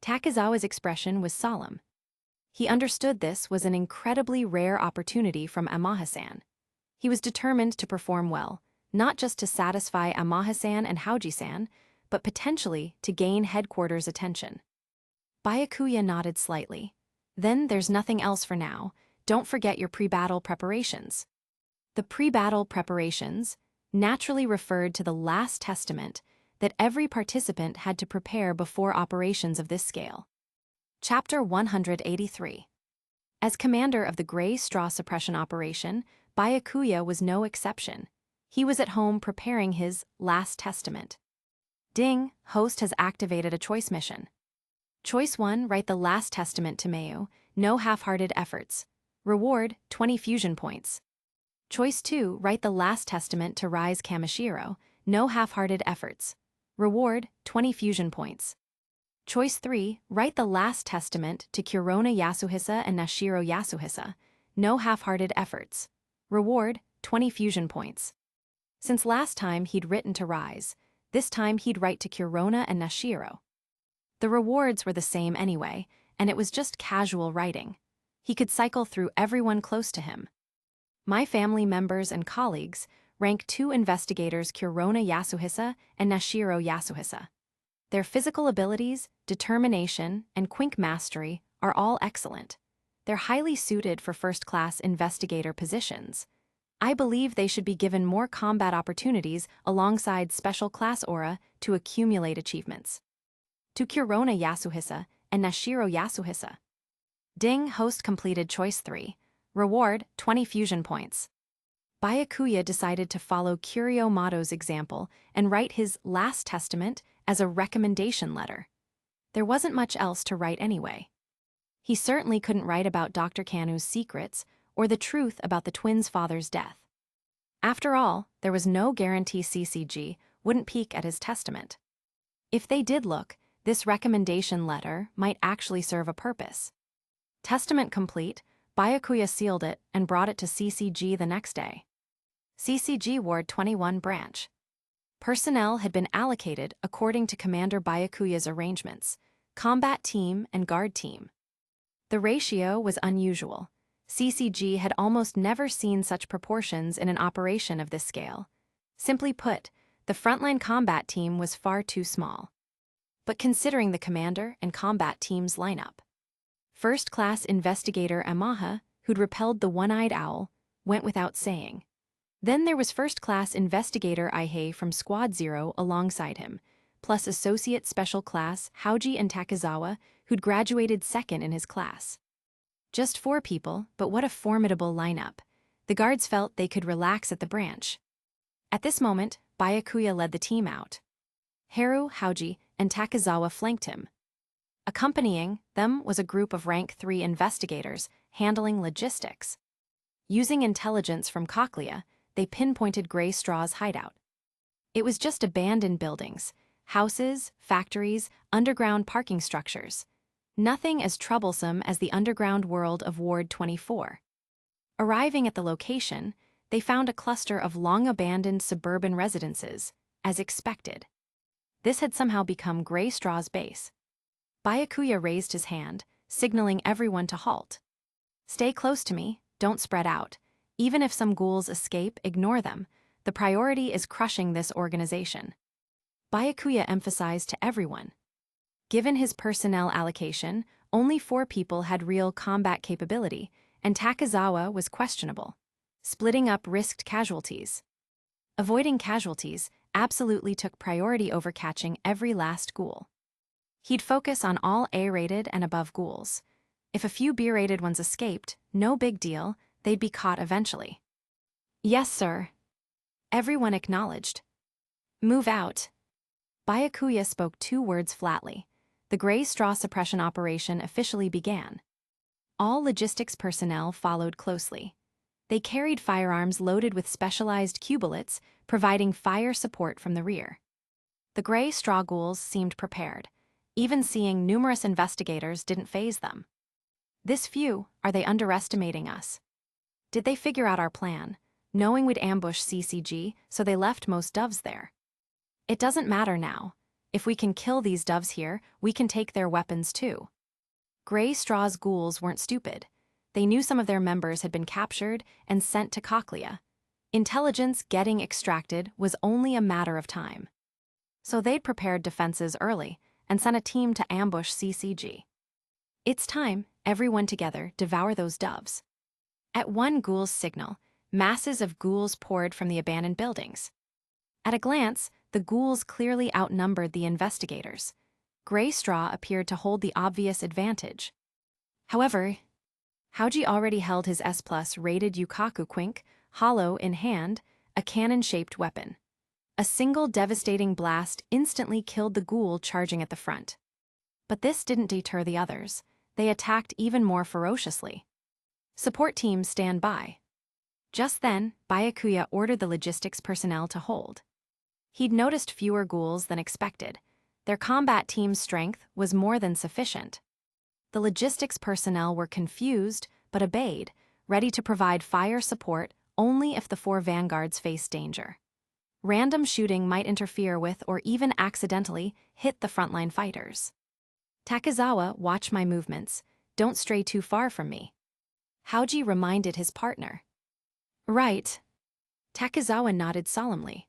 Takizawa's expression was solemn. He understood this was an incredibly rare opportunity from Amaha-san. He was determined to perform well, not just to satisfy Amaha-san and Hauji-san, but potentially to gain headquarters' attention. Byakuya nodded slightly. Then there's nothing else for now. Don't forget your pre-battle preparations. The pre-battle preparations naturally referred to the last testament that every participant had to prepare before operations of this scale. Chapter 183. As commander of the Gray Straw suppression operation, Byakuya was no exception. He was at home preparing his last testament. Ding, host has activated a choice mission. Choice 1, write the last testament to Mayu, no half-hearted efforts. Reward, 20 fusion points. Choice 2, write the last testament to Rise Kamishiro, no half-hearted efforts. Reward, 20 fusion points. Choice 3, write the last testament to Kurona Yasuhisa and Nashiro Yasuhisa, no half-hearted efforts. Reward, 20 fusion points. Since last time he'd written to Rise, this time he'd write to Kurona and Nashiro. The rewards were the same anyway, and it was just casual writing. He could cycle through everyone close to him. My family members and colleagues rank 2 investigators Kurona Yasuhisa and Nashiro Yasuhisa. Their physical abilities, determination, and quink mastery are all excellent. They're highly suited for first-class investigator positions. I believe they should be given more combat opportunities alongside special class aura to accumulate achievements. To Kurona Yasuhisa and Nashiro Yasuhisa. Ding, host completed choice 3. Reward, 20 fusion points. Byakuya decided to follow Kurio Mato's example and write his last testament as a recommendation letter. There wasn't much else to write anyway. He certainly couldn't write about Dr. Kanu's secrets or the truth about the twins' father's death. After all, there was no guarantee CCG wouldn't peek at his testament. If they did look, this recommendation letter might actually serve a purpose. Testament complete, Byakuya sealed it and brought it to CCG the next day. CCG Ward 21 branch. Personnel had been allocated according to Commander Byakuya's arrangements, combat team and guard team. The ratio was unusual. CCG had almost never seen such proportions in an operation of this scale. Simply put, the frontline combat team was far too small. But considering the commander and combat team's lineup, first-class investigator Amaha, who'd repelled the One-Eyed Owl, went without saying. Then there was first-class investigator Aihei from Squad 0 alongside him, plus associate special class Hauji and Takizawa, who'd graduated second in his class. Just 4 people, but what a formidable lineup. The guards felt they could relax at the branch. At this moment, Byakuya led the team out. Haru, Hauji, and Takizawa flanked him. Accompanying them was a group of Rank 3 investigators handling logistics. Using intelligence from Cochlea, they pinpointed Gray Straw's hideout. It was just abandoned buildings, houses, factories, underground parking structures. Nothing as troublesome as the underground world of Ward 24. Arriving at the location, they found a cluster of long-abandoned suburban residences, as expected. This had somehow become Gray Straw's base. Byakuya raised his hand, signaling everyone to halt. "Stay close to me, don't spread out. Even if some ghouls escape, ignore them. The priority is crushing this organization." Byakuya emphasized to everyone. Given his personnel allocation, only 4 people had real combat capability, and Takizawa was questionable. Splitting up risked casualties. Avoiding casualties absolutely took priority over catching every last ghoul. He'd focus on all A-rated and above ghouls. If a few B-rated ones escaped, no big deal, they'd be caught eventually. "Yes, sir." Everyone acknowledged. "Move out." Byakuya spoke 2 words flatly. The Gray Straw suppression operation officially began. All logistics personnel followed closely. They carried firearms loaded with specialized Q-bullets, providing fire support from the rear. The Gray Straw ghouls seemed prepared. Even seeing numerous investigators didn't faze them. "This few, are they underestimating us? Did they figure out our plan, knowing we'd ambush CCG, so they left most doves there? It doesn't matter now. If we can kill these doves here, we can take their weapons too." Gray Straw's ghouls weren't stupid. They knew some of their members had been captured and sent to Cochlea. Intelligence getting extracted was only a matter of time. So they'd prepared defenses early and sent a team to ambush CCG. "It's time, everyone together, devour those doves." At one ghoul's signal, masses of ghouls poured from the abandoned buildings. At a glance, the ghouls clearly outnumbered the investigators. Gray Straw appeared to hold the obvious advantage. However, Hauji already held his S+ rated Yukaku Quink, hollow in hand, a cannon-shaped weapon. A single devastating blast instantly killed the ghoul charging at the front. But this didn't deter the others. They attacked even more ferociously. "Support teams stand by." Just then, Byakuya ordered the logistics personnel to hold. He'd noticed fewer ghouls than expected. Their combat team's strength was more than sufficient. The logistics personnel were confused, but obeyed, ready to provide fire support only if the 4 vanguards faced danger. Random shooting might interfere with or even accidentally hit the frontline fighters. "Takizawa, watch my movements. Don't stray too far from me." Hauji reminded his partner. "Right." Takizawa nodded solemnly.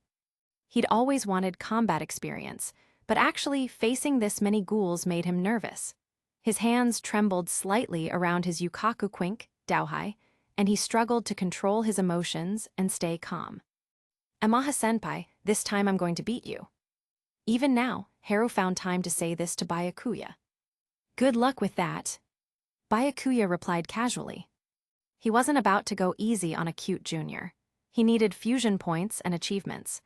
He'd always wanted combat experience, but actually facing this many ghouls made him nervous. His hands trembled slightly around his Yukaku Quink, Daohai, and he struggled to control his emotions and stay calm. "Amaha-senpai, this time I'm going to beat you." Even now, Haru found time to say this to Byakuya. "Good luck with that." Byakuya replied casually. He wasn't about to go easy on a cute junior. He needed fusion points and achievements.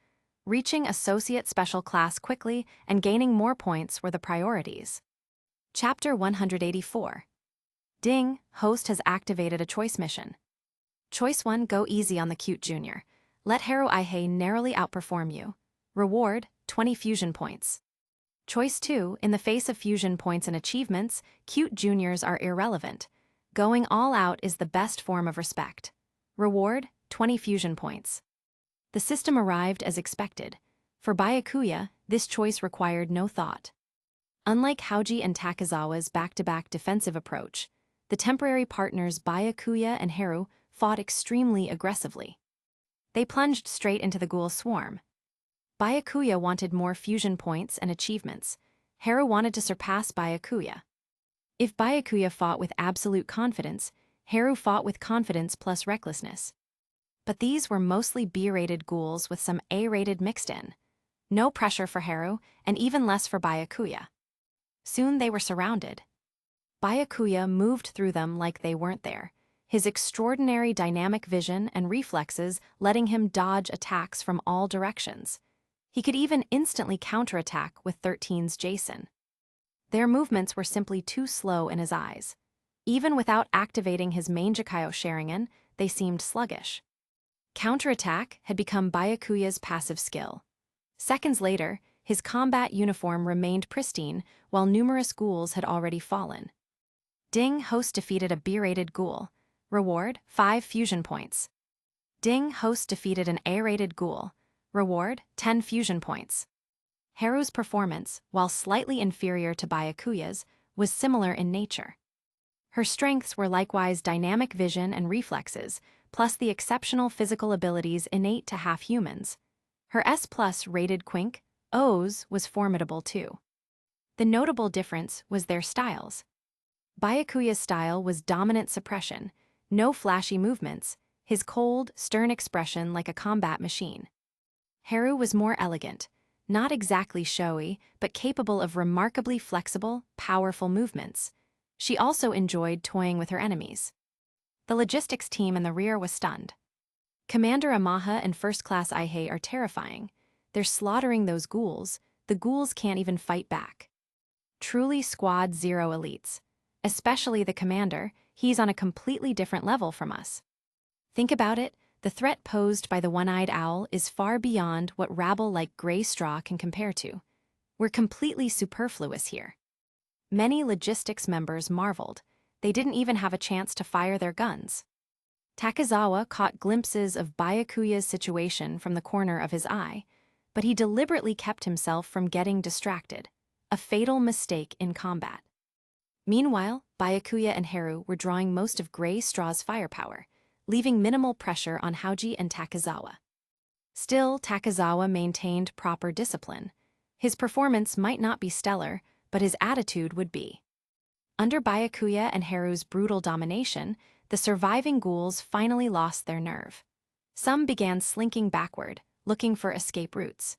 Reaching Associate Special Class quickly and gaining more points were the priorities. Chapter 184. Ding, host has activated a choice mission. Choice 1, go easy on the cute junior. Let Haru Aihei narrowly outperform you. Reward, 20 fusion points. Choice 2, in the face of fusion points and achievements, cute juniors are irrelevant. Going all out is the best form of respect. Reward, 20 fusion points. The system arrived as expected. For Byakuya, this choice required no thought. Unlike Hauji and Takizawa's back-to-back defensive approach, the temporary partners Byakuya and Haru fought extremely aggressively. They plunged straight into the ghoul swarm. Byakuya wanted more fusion points and achievements. Haru wanted to surpass Byakuya. If Byakuya fought with absolute confidence, Haru fought with confidence plus recklessness. But these were mostly B-rated ghouls with some A-rated mixed in. No pressure for Haru, and even less for Byakuya. Soon they were surrounded. Byakuya moved through them like they weren't there, his extraordinary dynamic vision and reflexes letting him dodge attacks from all directions. He could even instantly counterattack with 13's Jason. Their movements were simply too slow in his eyes. Even without activating his main Jikayo Sharingan, they seemed sluggish. Counterattack had become Byakuya's passive skill. Seconds later, his combat uniform remained pristine, while numerous ghouls had already fallen. Ding Host defeated a B-rated ghoul. Reward, 5 fusion points. Ding Host defeated an A-rated ghoul. Reward, 10 fusion points. Haru's performance, while slightly inferior to Byakuya's, was similar in nature. Her strengths were likewise dynamic vision and reflexes, plus the exceptional physical abilities innate to half-humans. Her S+ rated Quink, O's, was formidable too. The notable difference was their styles. Byakuya's style was dominant suppression, no flashy movements, his cold, stern expression like a combat machine. Haru was more elegant, not exactly showy, but capable of remarkably flexible, powerful movements. She also enjoyed toying with her enemies. The logistics team in the rear was stunned. Commander Amaha and First Class Aihei are terrifying. They're slaughtering those ghouls. The ghouls can't even fight back. Truly Squad Zero elites. Especially the commander, he's on a completely different level from us. Think about it, the threat posed by the one-eyed owl is far beyond what rabble like Grey Straw can compare to. We're completely superfluous here. Many logistics members marveled. They didn't even have a chance to fire their guns. Takezawa caught glimpses of Byakuya's situation from the corner of his eye, but he deliberately kept himself from getting distracted, a fatal mistake in combat. Meanwhile, Byakuya and Haru were drawing most of Grey Straw's firepower, leaving minimal pressure on Haoji and Takezawa. Still, Takezawa maintained proper discipline. His performance might not be stellar, but his attitude would be. Under Byakuya and Haru's brutal domination, the surviving ghouls finally lost their nerve. Some began slinking backward, looking for escape routes.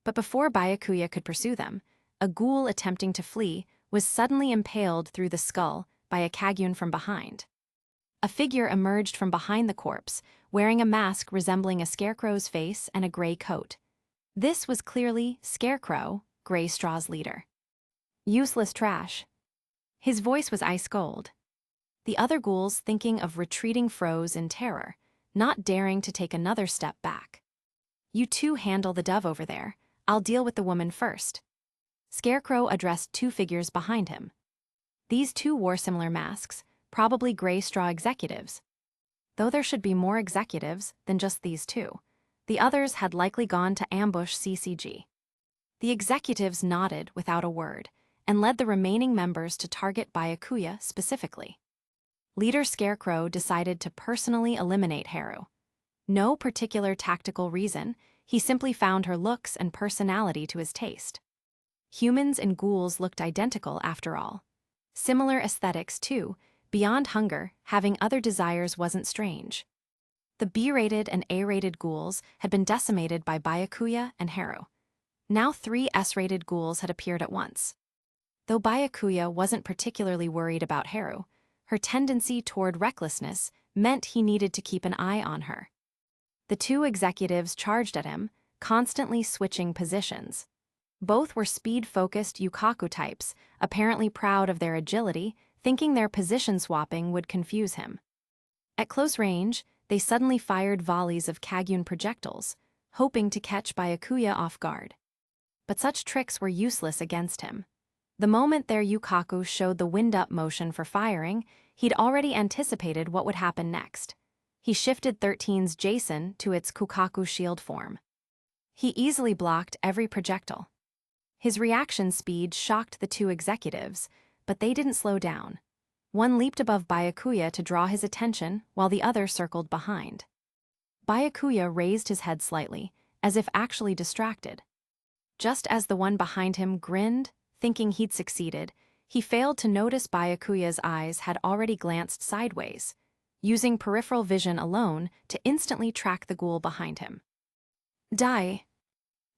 But before Byakuya could pursue them, a ghoul attempting to flee was suddenly impaled through the skull by a Kagyun from behind. A figure emerged from behind the corpse, wearing a mask resembling a scarecrow's face and a gray coat. This was clearly Scarecrow, Grey Straw's leader. Useless trash. His voice was ice cold. The other ghouls thinking of retreating froze in terror, not daring to take another step back. You two handle the dove over there. I'll deal with the woman first. Scarecrow addressed 2 figures behind him. These 2 wore similar masks, probably Grey Straw executives. Though there should be more executives than just these 2, the others had likely gone to ambush CCG. The executives nodded without a word and led the remaining members to target Byakuya specifically. Leader Scarecrow decided to personally eliminate Haru. No particular tactical reason, he simply found her looks and personality to his taste. Humans and ghouls looked identical after all. Similar aesthetics too, beyond hunger, having other desires wasn't strange. The B-rated and A-rated ghouls had been decimated by Byakuya and Haru. Now 3 S-rated ghouls had appeared at once. Though Byakuya wasn't particularly worried about Haru, her tendency toward recklessness meant he needed to keep an eye on her. The 2 executives charged at him, constantly switching positions. Both were speed-focused Yukaku types, apparently proud of their agility, thinking their position swapping would confuse him. At close range, they suddenly fired volleys of Kagyun projectiles, hoping to catch Byakuya off guard. But such tricks were useless against him. The moment their Yukaku showed the wind-up motion for firing, he'd already anticipated what would happen next. He shifted 13's Jason to its Kukaku shield form. He easily blocked every projectile. His reaction speed shocked the 2 executives, but they didn't slow down. One leaped above Byakuya to draw his attention, while the other circled behind. Byakuya raised his head slightly, as if actually distracted. Just as the one behind him grinned, thinking he'd succeeded, he failed to notice Byakuya's eyes had already glanced sideways, using peripheral vision alone to instantly track the ghoul behind him. Die!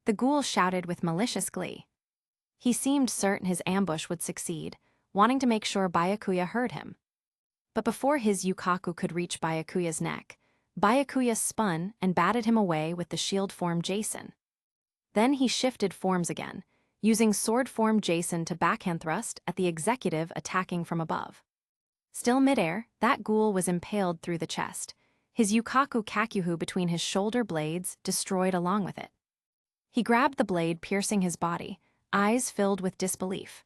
The ghoul shouted with malicious glee. He seemed certain his ambush would succeed, wanting to make sure Byakuya heard him. But before his Yukaku could reach Byakuya's neck, Byakuya spun and batted him away with the shield form Jason. Then he shifted forms again, using sword form Jason to backhand thrust at the executive attacking from above. Still midair, that ghoul was impaled through the chest, his yukaku kakuhu between his shoulder blades destroyed along with it. He grabbed the blade piercing his body, eyes filled with disbelief.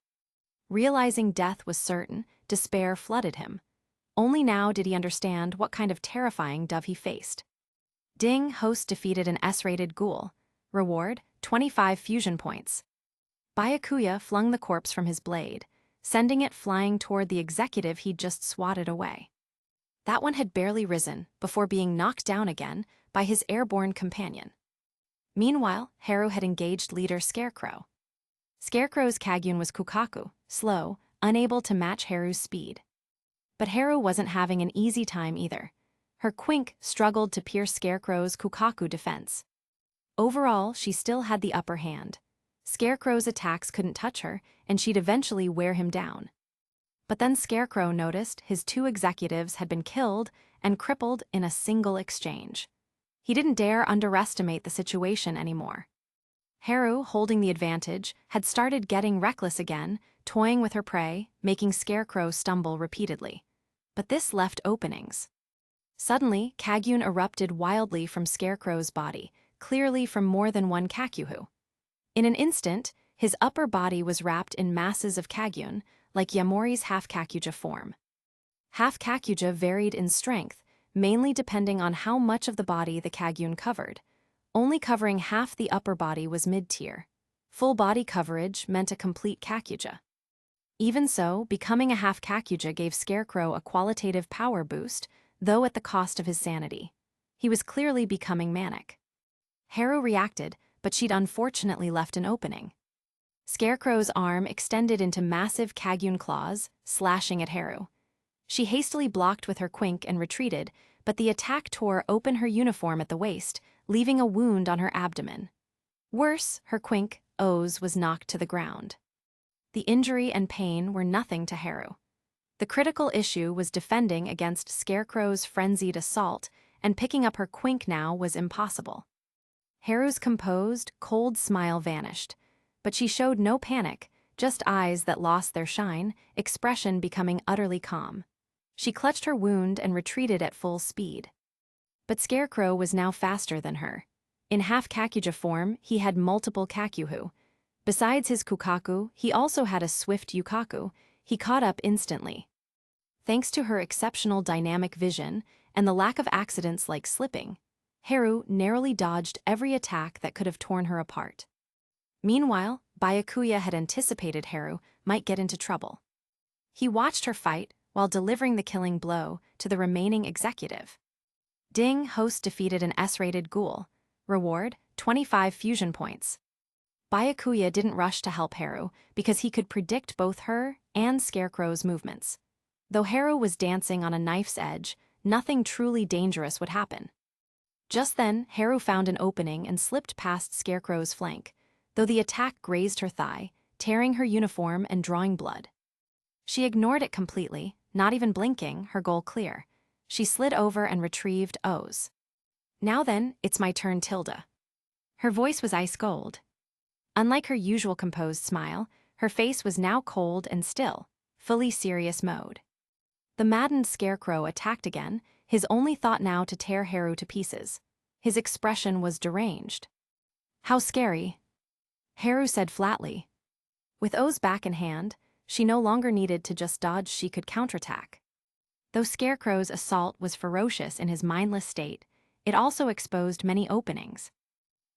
Realizing death was certain, despair flooded him. Only now did he understand what kind of terrifying dove he faced. Ding, host defeated an S-rated ghoul. Reward, 25 fusion points. Byakuya flung the corpse from his blade, sending it flying toward the executive he'd just swatted away. That one had barely risen before being knocked down again by his airborne companion. Meanwhile, Haru had engaged leader Scarecrow. Scarecrow's Kagyun was Kukaku, slow, unable to match Haru's speed. But Haru wasn't having an easy time either. Her Quink struggled to pierce Scarecrow's Kukaku defense. Overall, she still had the upper hand. Scarecrow's attacks couldn't touch her, and she'd eventually wear him down. But then Scarecrow noticed his 2 executives had been killed and crippled in a single exchange. He didn't dare underestimate the situation anymore. Haru, holding the advantage, had started getting reckless again, toying with her prey, making Scarecrow stumble repeatedly. But this left openings. Suddenly, Kagyun erupted wildly from Scarecrow's body, clearly from more than one Kakuhu. In an instant, his upper body was wrapped in masses of Kagyun, like Yamori's half-Kakuja form. Half-Kakuja varied in strength, mainly depending on how much of the body the Kagyun covered. Only covering half the upper body was mid-tier. Full body coverage meant a complete Kakuja. Even so, becoming a half-Kakuja gave Scarecrow a qualitative power boost, though at the cost of his sanity. He was clearly becoming manic. Haru reacted, but she'd unfortunately left an opening. Scarecrow's arm extended into massive Kagyun claws, slashing at Haru. She hastily blocked with her Quink and retreated, but the attack tore open her uniform at the waist, leaving a wound on her abdomen. Worse, her Quink, O's, was knocked to the ground. The injury and pain were nothing to Haru. The critical issue was defending against Scarecrow's frenzied assault, and picking up her Quink now was impossible. Haru's composed, cold smile vanished, but she showed no panic, just eyes that lost their shine, expression becoming utterly calm. She clutched her wound and retreated at full speed. But Scarecrow was now faster than her. In half-Kakuja form, he had multiple Kakuhu. Besides his Kukaku, he also had a swift Yukaku. He caught up instantly. Thanks to her exceptional dynamic vision and the lack of accidents like slipping, Haru narrowly dodged every attack that could have torn her apart. Meanwhile, Byakuya had anticipated Haru might get into trouble. He watched her fight while delivering the killing blow to the remaining executive. Ding, host defeated an S-rated ghoul. Reward, 25 fusion points. Byakuya didn't rush to help Haru because he could predict both her and Scarecrow's movements. Though Haru was dancing on a knife's edge, nothing truly dangerous would happen. Just then, Haru found an opening and slipped past Scarecrow's flank, though the attack grazed her thigh, tearing her uniform and drawing blood. She ignored it completely, not even blinking, her goal clear. She slid over and retrieved O's. Now then, it's my turn, Tilda. Her voice was ice cold. Unlike her usual composed smile, her face was now cold and still, fully serious mode. The maddened Scarecrow attacked again, his only thought now to tear Haru to pieces. His expression was deranged. How scary, Haru said flatly. With O's back in hand, she no longer needed to just dodge, she could counterattack. Though Scarecrow's assault was ferocious in his mindless state, it also exposed many openings.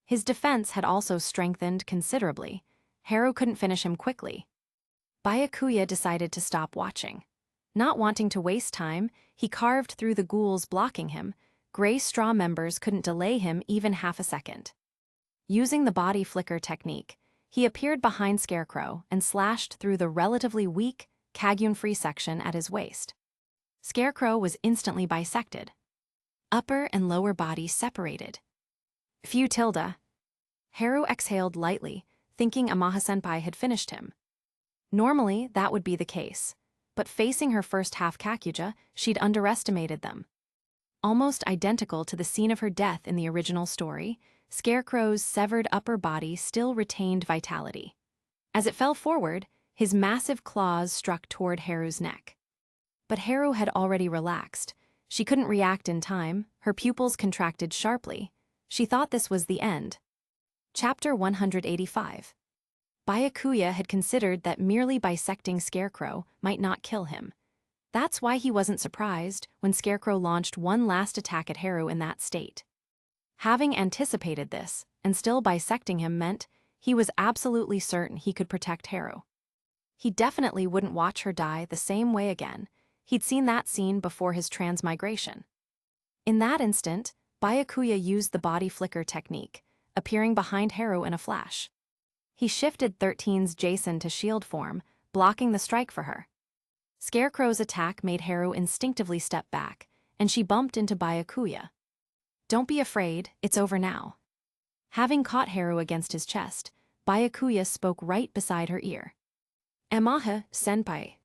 His defense had also strengthened considerably. Haru couldn't finish him quickly. Byakuya decided to stop watching. Not wanting to waste time, he carved through the ghouls blocking him. Gray straw members couldn't delay him even half a second. Using the body flicker technique, he appeared behind Scarecrow and slashed through the relatively weak, Kagyun-free section at his waist. Scarecrow was instantly bisected. Upper and lower body separated. Phew, Tilda. Haru exhaled lightly, thinking Amaha-senpai had finished him. Normally, that would be the case, but facing her first half Kakuja, she'd underestimated them. Almost identical to the scene of her death in the original story, Scarecrow's severed upper body still retained vitality. As it fell forward, his massive claws struck toward Haru's neck. But Haru had already relaxed. She couldn't react in time, her pupils contracted sharply. She thought this was the end. Chapter 185. Byakuya had considered that merely bisecting Scarecrow might not kill him. That's why he wasn't surprised when Scarecrow launched one last attack at Haru in that state. Having anticipated this, and still bisecting him meant he was absolutely certain he could protect Haru. He definitely wouldn't watch her die the same way again. He'd seen that scene before his transmigration. In that instant, Byakuya used the body flicker technique, appearing behind Haru in a flash. He shifted 13's Jason to shield form, blocking the strike for her. Scarecrow's attack made Haru instinctively step back, and she bumped into Byakuya. "Don't be afraid, it's over now." Having caught Haru against his chest, Byakuya spoke right beside her ear. "Amaha-senpai."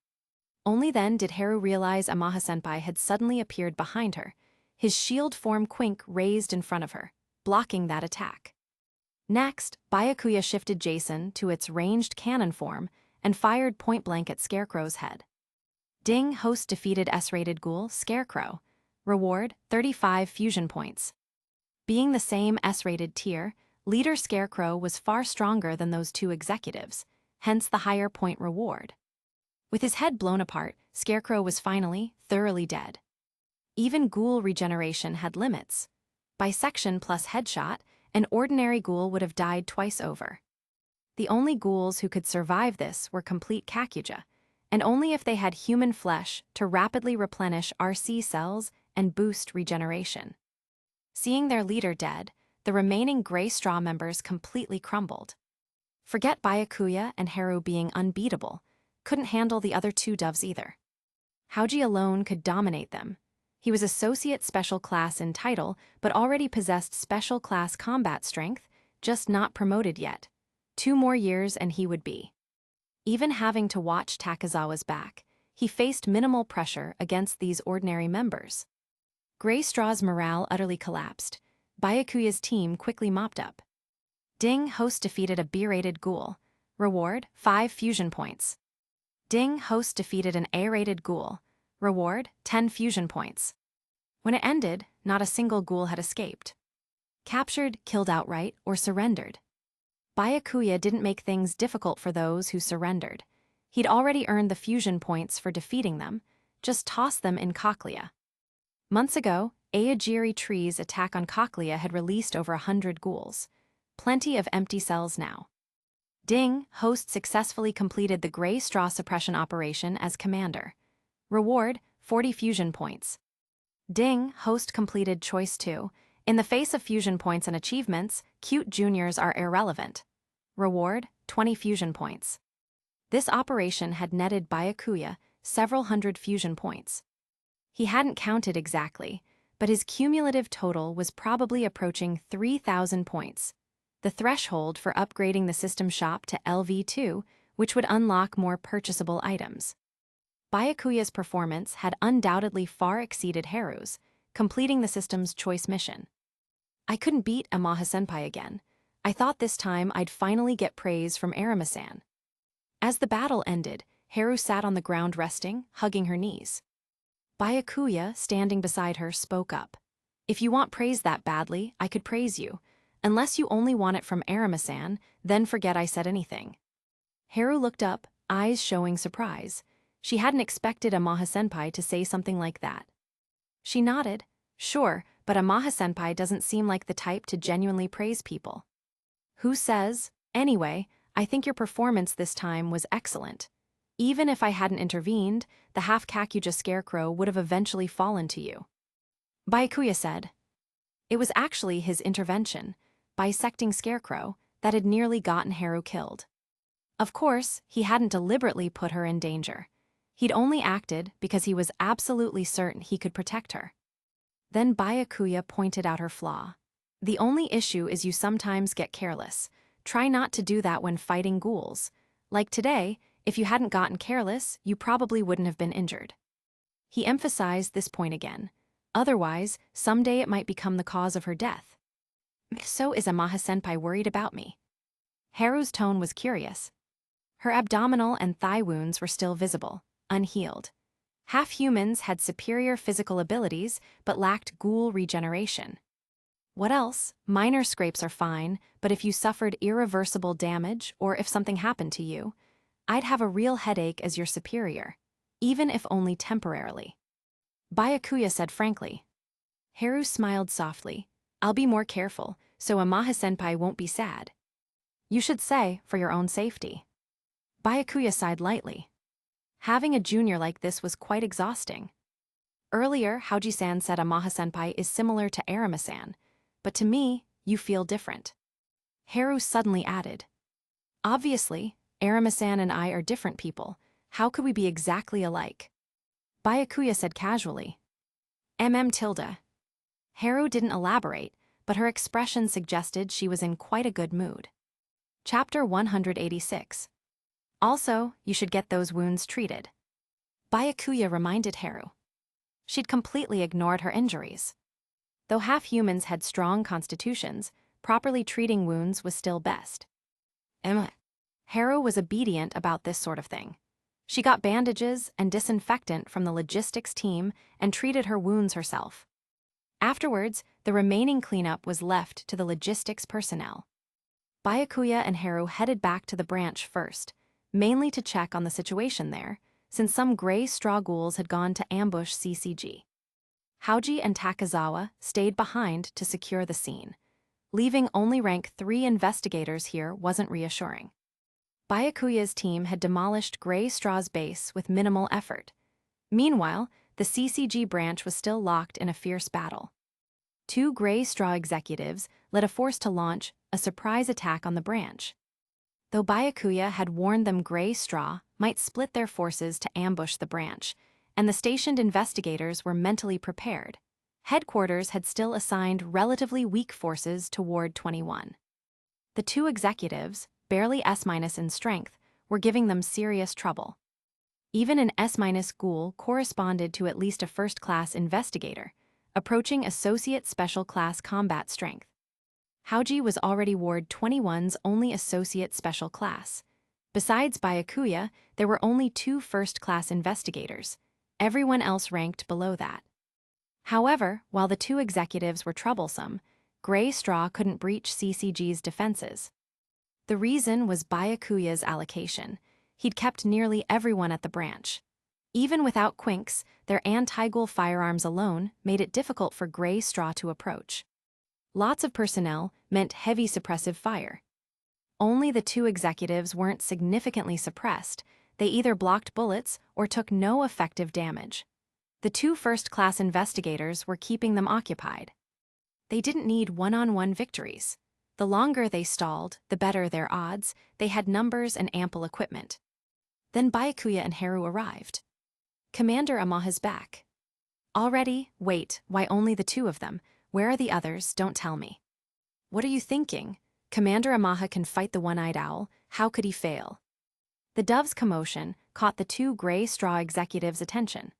Only then did Haru realize Amaha-senpai had suddenly appeared behind her, his shield form Quink raised in front of her, blocking that attack. Next, Byakuya shifted Jason to its ranged cannon form and fired point-blank at Scarecrow's head. Ding host defeated S-rated ghoul Scarecrow. Reward, 35 fusion points. Being the same S-rated tier, Leader Scarecrow was far stronger than those two executives, hence the higher point reward. With his head blown apart, Scarecrow was finally thoroughly dead. Even ghoul regeneration had limits. Bisection plus headshot, an ordinary ghoul would have died twice over. The only ghouls who could survive this were complete Kakuja, and only if they had human flesh to rapidly replenish RC cells and boost regeneration. Seeing their leader dead, the remaining Gray Straw members completely crumbled. Forget Byakuya and Haru being unbeatable, couldn't handle the other two doves either. Hauji alone could dominate them. He was Associate Special Class in title, but already possessed Special Class combat strength, just not promoted yet. 2 more years and he would be. Even having to watch Takezawa's back, he faced minimal pressure against these ordinary members. Gray Straw's morale utterly collapsed. Byakuya's team quickly mopped up. Ding host defeated a B-rated ghoul. Reward, 5 fusion points. Ding host defeated an A-rated ghoul. Reward, 10 fusion points. When it ended, not a single ghoul had escaped. Captured, killed outright, or surrendered. Byakuya didn't make things difficult for those who surrendered. He'd already earned the fusion points for defeating them, just tossed them in Cochlea. Months ago, Aogiri Tree's attack on Cochlea had released over 100 ghouls. Plenty of empty cells now. Ding host successfully completed the Gray Straw suppression operation as commander. Reward, 40 fusion points. Ding host completed Choice 2. In the face of fusion points and achievements, cute juniors are irrelevant. Reward, 20 fusion points. This operation had netted Byakuya several hundred fusion points. He hadn't counted exactly, but his cumulative total was probably approaching 3,000 points, the threshold for upgrading the system shop to LV2, which would unlock more purchasable items. Byakuya's performance had undoubtedly far exceeded Haru's, completing the system's choice mission. "I couldn't beat Amaha-senpai again. I thought this time I'd finally get praise from Arima-san." As the battle ended, Haru sat on the ground resting, hugging her knees. Byakuya, standing beside her, spoke up. "If you want praise that badly, I could praise you. Unless you only want it from Arima-san, then forget I said anything." Haru looked up, eyes showing surprise. She hadn't expected Amaha-senpai to say something like that. She nodded. "Sure, but Amaha-senpai doesn't seem like the type to genuinely praise people." "Who says? Anyway, I think your performance this time was excellent. Even if I hadn't intervened, the half-Kakuja Scarecrow would have eventually fallen to you," Byakuya said. It was actually his intervention, bisecting Scarecrow, that had nearly gotten Haru killed. Of course, he hadn't deliberately put her in danger. He'd only acted because he was absolutely certain he could protect her. Then Byakuya pointed out her flaw. "The only issue is you sometimes get careless. Try not to do that when fighting ghouls. Like today, if you hadn't gotten careless, you probably wouldn't have been injured." He emphasized this point again. Otherwise, someday it might become the cause of her death. So is Amaha-senpai worried about me? Haru's tone was curious. Her abdominal and thigh wounds were still visible, unhealed. Half-humans had superior physical abilities but lacked GHOUL regeneration. What else? Minor scrapes are fine, but if you suffered irreversible damage or if something happened to you, I'd have a real headache as your superior, even if only temporarily. Byakuya said frankly. Haru smiled softly. I'll be more careful, so Amaha-senpai won't be sad. You should say, for your own safety. Byakuya sighed lightly. Having a junior like this was quite exhausting. Earlier, Haoji-san said Amaha-senpai is similar to Arima-san, but to me, you feel different. Haru suddenly added. Obviously, Arima-san and I are different people. How could we be exactly alike? Byakuya said casually. Tilde. Haru didn't elaborate, but her expression suggested she was in quite a good mood. Chapter 186. Also, you should get those wounds treated. Byakuya reminded Haru. She'd completely ignored her injuries. Though half-humans had strong constitutions, properly treating wounds was still best. Haru was obedient about this sort of thing. She got bandages and disinfectant from the logistics team and treated her wounds herself. Afterwards, the remaining cleanup was left to the logistics personnel. Byakuya and Haru headed back to the branch first, mainly to check on the situation there, since some gray straw ghouls had gone to ambush CCG. Haoji and Takezawa stayed behind to secure the scene. Leaving only rank 3 investigators here wasn't reassuring. Byakuya's team had demolished Gray Straw's base with minimal effort. Meanwhile, the CCG branch was still locked in a fierce battle. 2 Gray Straw executives led a force to launch a surprise attack on the branch. Though Byakuya had warned them Gray Straw might split their forces to ambush the branch, and the stationed investigators were mentally prepared, headquarters had still assigned relatively weak forces to Ward 21. The 2 executives, barely S- in strength, were giving them serious trouble. Even an S- ghoul corresponded to at least a first-class investigator, approaching Associate Special Class combat strength. Haoji was already Ward 21's only Associate Special Class. Besides Byakuya, there were only 2 first-class investigators. Everyone else ranked below that. However, while the 2 executives were troublesome, Gray Straw couldn't breach CCG's defenses. The reason was Byakuya's allocation. He'd kept nearly everyone at the branch. Even without Quinks, their anti-ghoul firearms alone made it difficult for Gray Straw to approach. Lots of personnel meant heavy suppressive fire. Only the 2 executives weren't significantly suppressed. They either blocked bullets or took no effective damage. The 2 first-class investigators were keeping them occupied. They didn't need one-on-one victories. The longer they stalled, the better their odds. They had numbers and ample equipment. Then Byakuya and Haru arrived. Commander Amaha's back. Already? Wait, why only the 2 of them? Where are the others? Don't tell me. What are you thinking? Commander Amaha can fight the one-eyed owl. How could he fail? The dove's commotion caught the 2 Gray Straw executives' attention.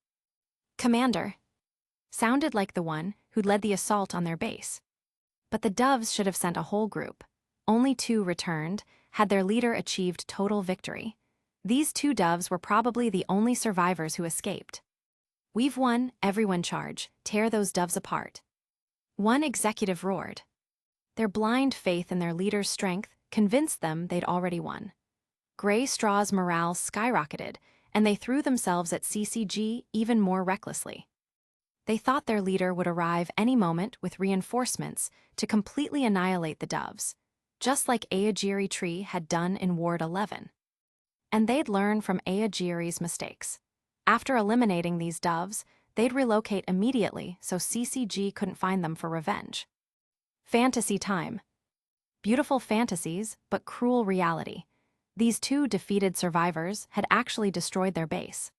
Commander sounded like the one who'd led the assault on their base. But the doves should have sent a whole group. Only 2 returned. Had their leader achieved total victory? These 2 doves were probably the only survivors who escaped. We've won, everyone charge, tear those doves apart. One executive roared. Their blind faith in their leader's strength convinced them they'd already won. Gray Straw's morale skyrocketed, and they threw themselves at CCG even more recklessly. They thought their leader would arrive any moment with reinforcements to completely annihilate the doves, just like Aogiri Tree had done in Ward 11. And they'd learn from Aogiri's mistakes. After eliminating these doves, they'd relocate immediately so CCG couldn't find them for revenge. Fantasy time. Beautiful fantasies, but cruel reality. These 2 defeated survivors had actually destroyed their base.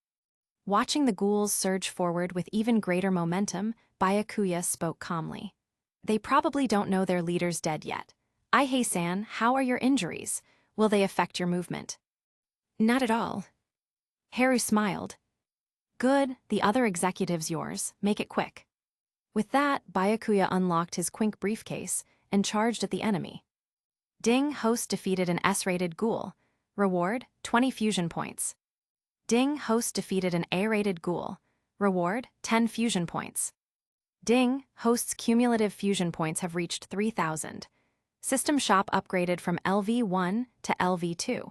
Watching the ghouls surge forward with even greater momentum, Byakuya spoke calmly. They probably don't know their leader's dead yet. Ai-Hei-san, how are your injuries? Will they affect your movement? Not at all. Haru smiled. Good, the other executive's yours. Make it quick. With that, Byakuya unlocked his Quink briefcase and charged at the enemy. Ding, host defeated an S-rated ghoul. Reward, 20 fusion points. Ding, host defeated an A-rated ghoul. Reward, 10 fusion points. Ding, host's cumulative fusion points have reached 3,000. System shop upgraded from LV1 to LV2.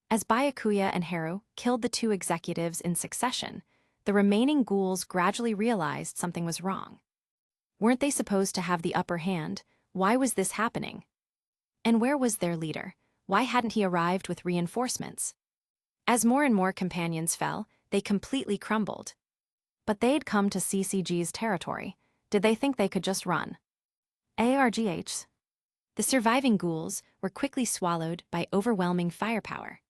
As Byakuya and Haru killed the two executives in succession, the remaining ghouls gradually realized something was wrong. Weren't they supposed to have the upper hand? Why was this happening? And where was their leader? Why hadn't he arrived with reinforcements? As more and more companions fell, they completely crumbled. But they'd come to CCG's territory. Did they think they could just run? ARGHs. The surviving ghouls were quickly swallowed by overwhelming firepower.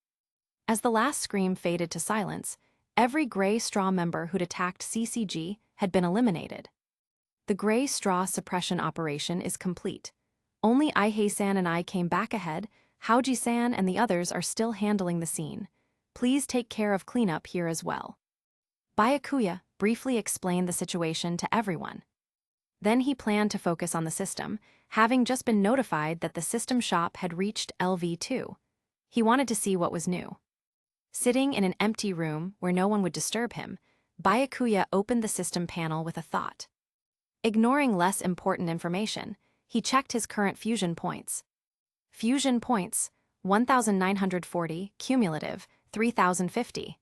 As the last scream faded to silence, every Gray Straw member who'd attacked CCG had been eliminated. The Gray Straw suppression operation is complete. Only Ihei-san and I came back ahead. Haoji-san and the others are still handling the scene. Please take care of cleanup here as well. Byakuya briefly explained the situation to everyone. Then he planned to focus on the system, having just been notified that the system shop had reached LV2. He wanted to see what was new. Sitting in an empty room where no one would disturb him, Byakuya opened the system panel with a thought. Ignoring less important information, he checked his current fusion points. Fusion points, 1,940, cumulative, 3,050.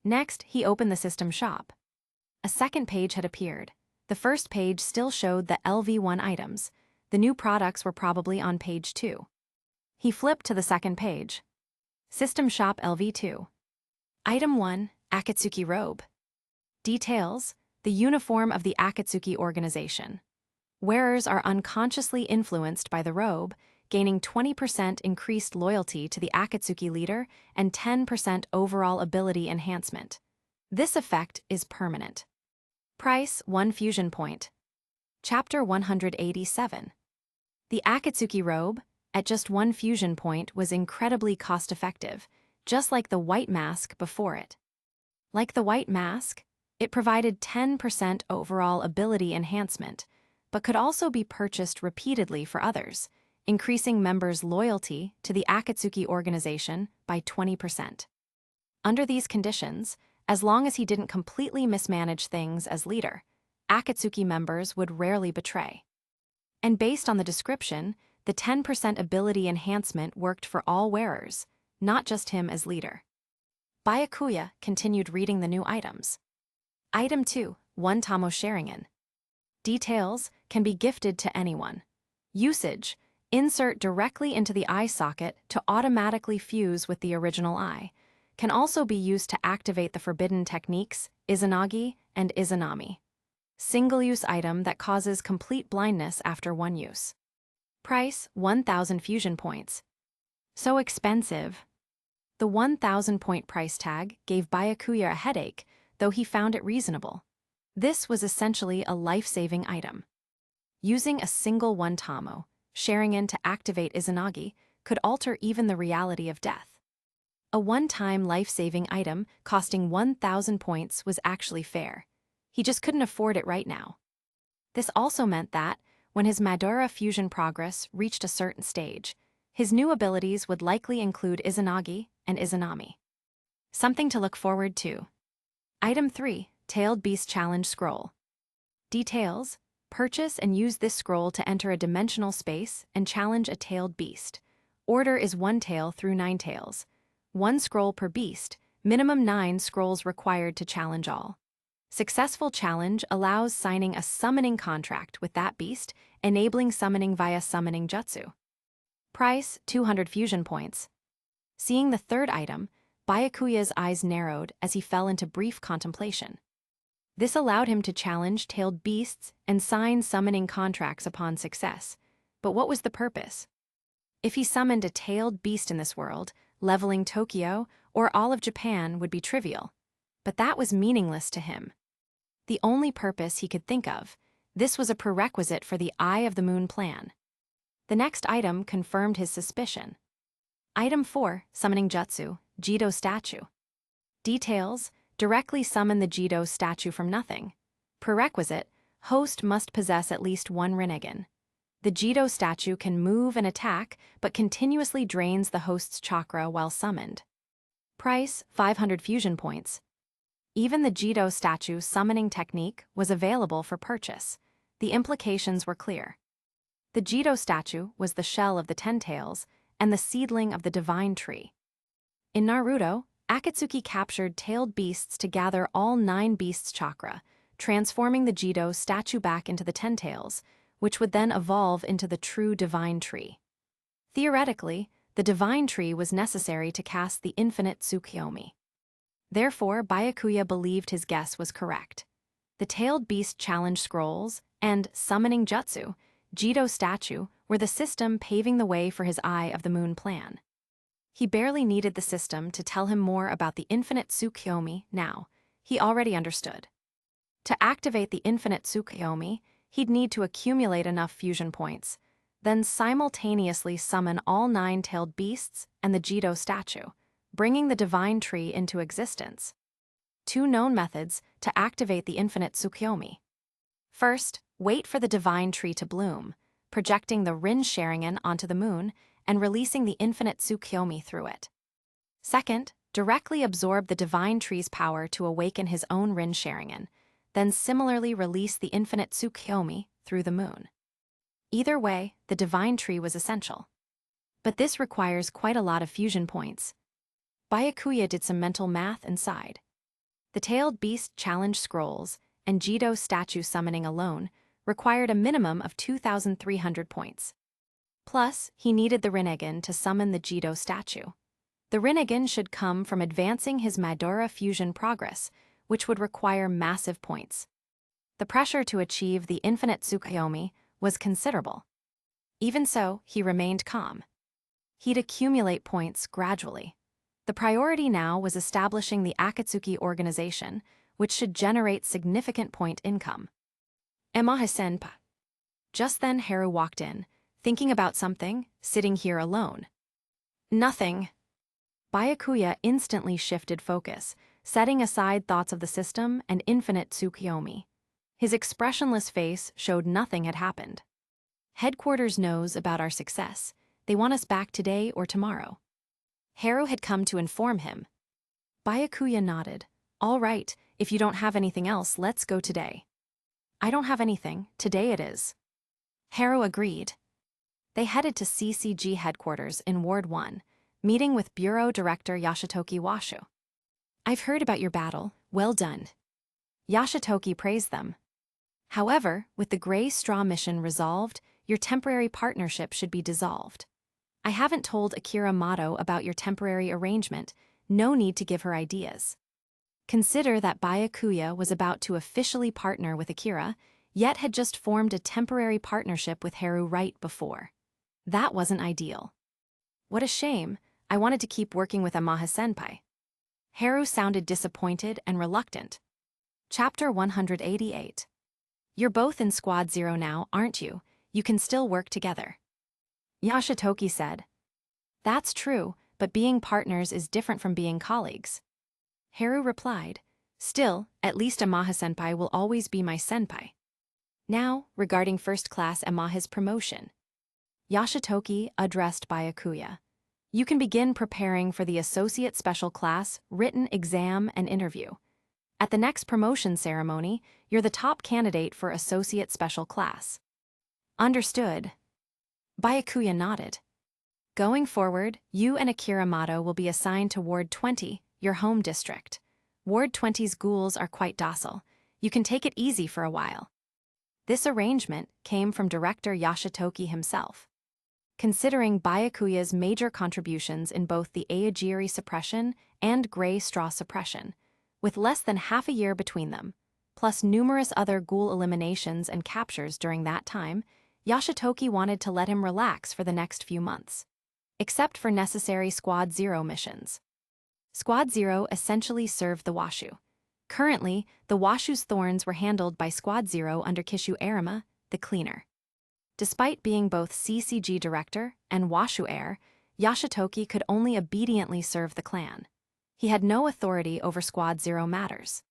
Next, he opened the system shop. A second page had appeared. The first page still showed the LV1 items. The new products were probably on page 2. He flipped to the second page. System shop LV2. Item 1, Akatsuki robe. Details, the uniform of the Akatsuki organization. Wearers are unconsciously influenced by the robe, gaining 20% increased loyalty to the Akatsuki leader and 10% overall ability enhancement. This effect is permanent. Price, 1 fusion point. Chapter 187. The Akatsuki robe, at just 1 fusion point, was incredibly cost-effective, just like the white mask before it. Like the white mask, it provided 10% overall ability enhancement, but could also be purchased repeatedly for others, increasing members' loyalty to the Akatsuki organization by 20%. Under these conditions, as long as he didn't completely mismanage things as leader, Akatsuki members would rarely betray. And based on the description, the 10% ability enhancement worked for all wearers, not just him as leader. Byakuya continued reading the new items. Item 2, 1 Tamo Sharingan. Details, can be gifted to anyone. Usage, insert directly into the eye socket to automatically fuse with the original eye. Can also be used to activate the forbidden techniques, Izanagi and Izanami. Single-use item that causes complete blindness after one use. Price, 1,000 fusion points. So expensive. The 1,000-point price tag gave Byakuya a headache, though he found it reasonable. This was essentially a life-saving item. Using a single 1 Tamo, Sharingan to activate Izanagi could alter even the reality of death. A one-time life-saving item costing 1,000 points was actually fair. He just couldn't afford it right now. This also meant that, when his Madara fusion progress reached a certain stage, his new abilities would likely include Izanagi and Izanami. Something to look forward to. Item 3, Tailed Beast Challenge Scroll. Details, purchase and use this scroll to enter a dimensional space and challenge a tailed beast. Order is 1 tail through 9 tails. 1 scroll per beast, minimum 9 scrolls required to challenge all. Successful challenge allows signing a summoning contract with that beast, enabling summoning via summoning jutsu. Price, 200 fusion points. Seeing the third item, Byakuya's eyes narrowed as he fell into brief contemplation. This allowed him to challenge tailed beasts and sign summoning contracts upon success. But what was the purpose? If he summoned a tailed beast in this world, leveling Tokyo or all of Japan would be trivial. But that was meaningless to him. The only purpose he could think of, this was a prerequisite for the Eye of the Moon plan. The next item confirmed his suspicion. Item 4, Summoning Jutsu, Jido Statue. Details, directly summon the Jido statue from nothing. Prerequisite, host must possess at least 1 Rinnegan. The Jido statue can move and attack, but continuously drains the host's chakra while summoned. Price: 500 fusion points. Even the Jido statue summoning technique was available for purchase. The implications were clear. The Jido statue was the shell of the Ten Tails and the seedling of the divine tree. In Naruto, Akatsuki captured tailed beasts to gather all 9 beasts' chakra, transforming the Jido statue back into the Ten Tails, which would then evolve into the true divine tree. Theoretically, the divine tree was necessary to cast the infinite Tsukuyomi. Therefore, Byakuya believed his guess was correct. The tailed beast challenge scrolls and summoning jutsu, Jido statue, were the system paving the way for his Eye of the Moon plan. He barely needed the system to tell him more about the infinite Tsukuyomi now. He already understood. To activate the infinite Tsukuyomi, he'd need to accumulate enough fusion points, then simultaneously summon all 9 tailed beasts and the Jido statue, bringing the divine tree into existence. 2 known methods to activate the infinite Tsukuyomi. First, wait for the divine tree to bloom, projecting the Rin Sharingan onto the moon and releasing the infinite Tsukuyomi through it. Second, directly absorb the divine tree's power to awaken his own Rin Sharingan, then similarly release the infinite Tsukuyomi through the moon. Either way, the divine tree was essential. But this requires quite a lot of fusion points. Byakuya did some mental math and sighed. The tailed beast challenge scrolls and Jido statue summoning alone required a minimum of 2,300 points. Plus, he needed the Rinnegan to summon the Jido statue. The Rinnegan should come from advancing his Madara fusion progress, which would require massive points. The pressure to achieve the infinite Tsukuyomi was considerable. Even so, he remained calm. He'd accumulate points gradually. The priority now was establishing the Akatsuki organization, which should generate significant point income. Emaha-senpai. Just then Haru walked in, thinking about something, sitting here alone. Nothing. Byakuya instantly shifted focus, setting aside thoughts of the system and infinite Tsukuyomi. His expressionless face showed nothing had happened. Headquarters knows about our success. They want us back today or tomorrow. Haru had come to inform him. Byakuya nodded. All right, if you don't have anything else, let's go today. I don't have anything, today it is. Haru agreed. They headed to CCG headquarters in Ward 1, meeting with Bureau Director Yashitoki Washu. I've heard about your battle, well done. Yashitoki praised them. However, with the gray straw mission resolved, your temporary partnership should be dissolved. I haven't told Akira Mato about your temporary arrangement, no need to give her ideas. Consider that Byakuya was about to officially partner with Akira, yet had just formed a temporary partnership with Haru right before. That wasn't ideal. What a shame, I wanted to keep working with Emaha-senpai. Haru sounded disappointed and reluctant. Chapter 188. You're both in Squad Zero now, aren't you? You can still work together. Yashitoki said. That's true, but being partners is different from being colleagues. Haru replied. Still, at least Emaha-senpai will always be my senpai. Now, regarding first class Emaha's promotion. Yashitoki addressed Byakuya. You can begin preparing for the Associate Special Class, written exam and interview. At the next promotion ceremony, you're the top candidate for Associate Special Class. Understood. Byakuya nodded. Going forward, you and Akira Mato will be assigned to Ward 20, your home district. Ward 20's ghouls are quite docile. You can take it easy for a while. This arrangement came from Director Yashitoki himself. Considering Byakuya's major contributions in both the Aogiri suppression and gray straw suppression, with less than half a year between them, plus numerous other ghoul eliminations and captures during that time, Yashitoki wanted to let him relax for the next few months. Except for necessary Squad Zero missions. Squad Zero essentially served the Washu. Currently, the Washu's thorns were handled by Squad Zero under Kishu Arima, the cleaner. Despite being both CCG director and Washu heir, Yashitoki could only obediently serve the clan. He had no authority over Squad Zero matters.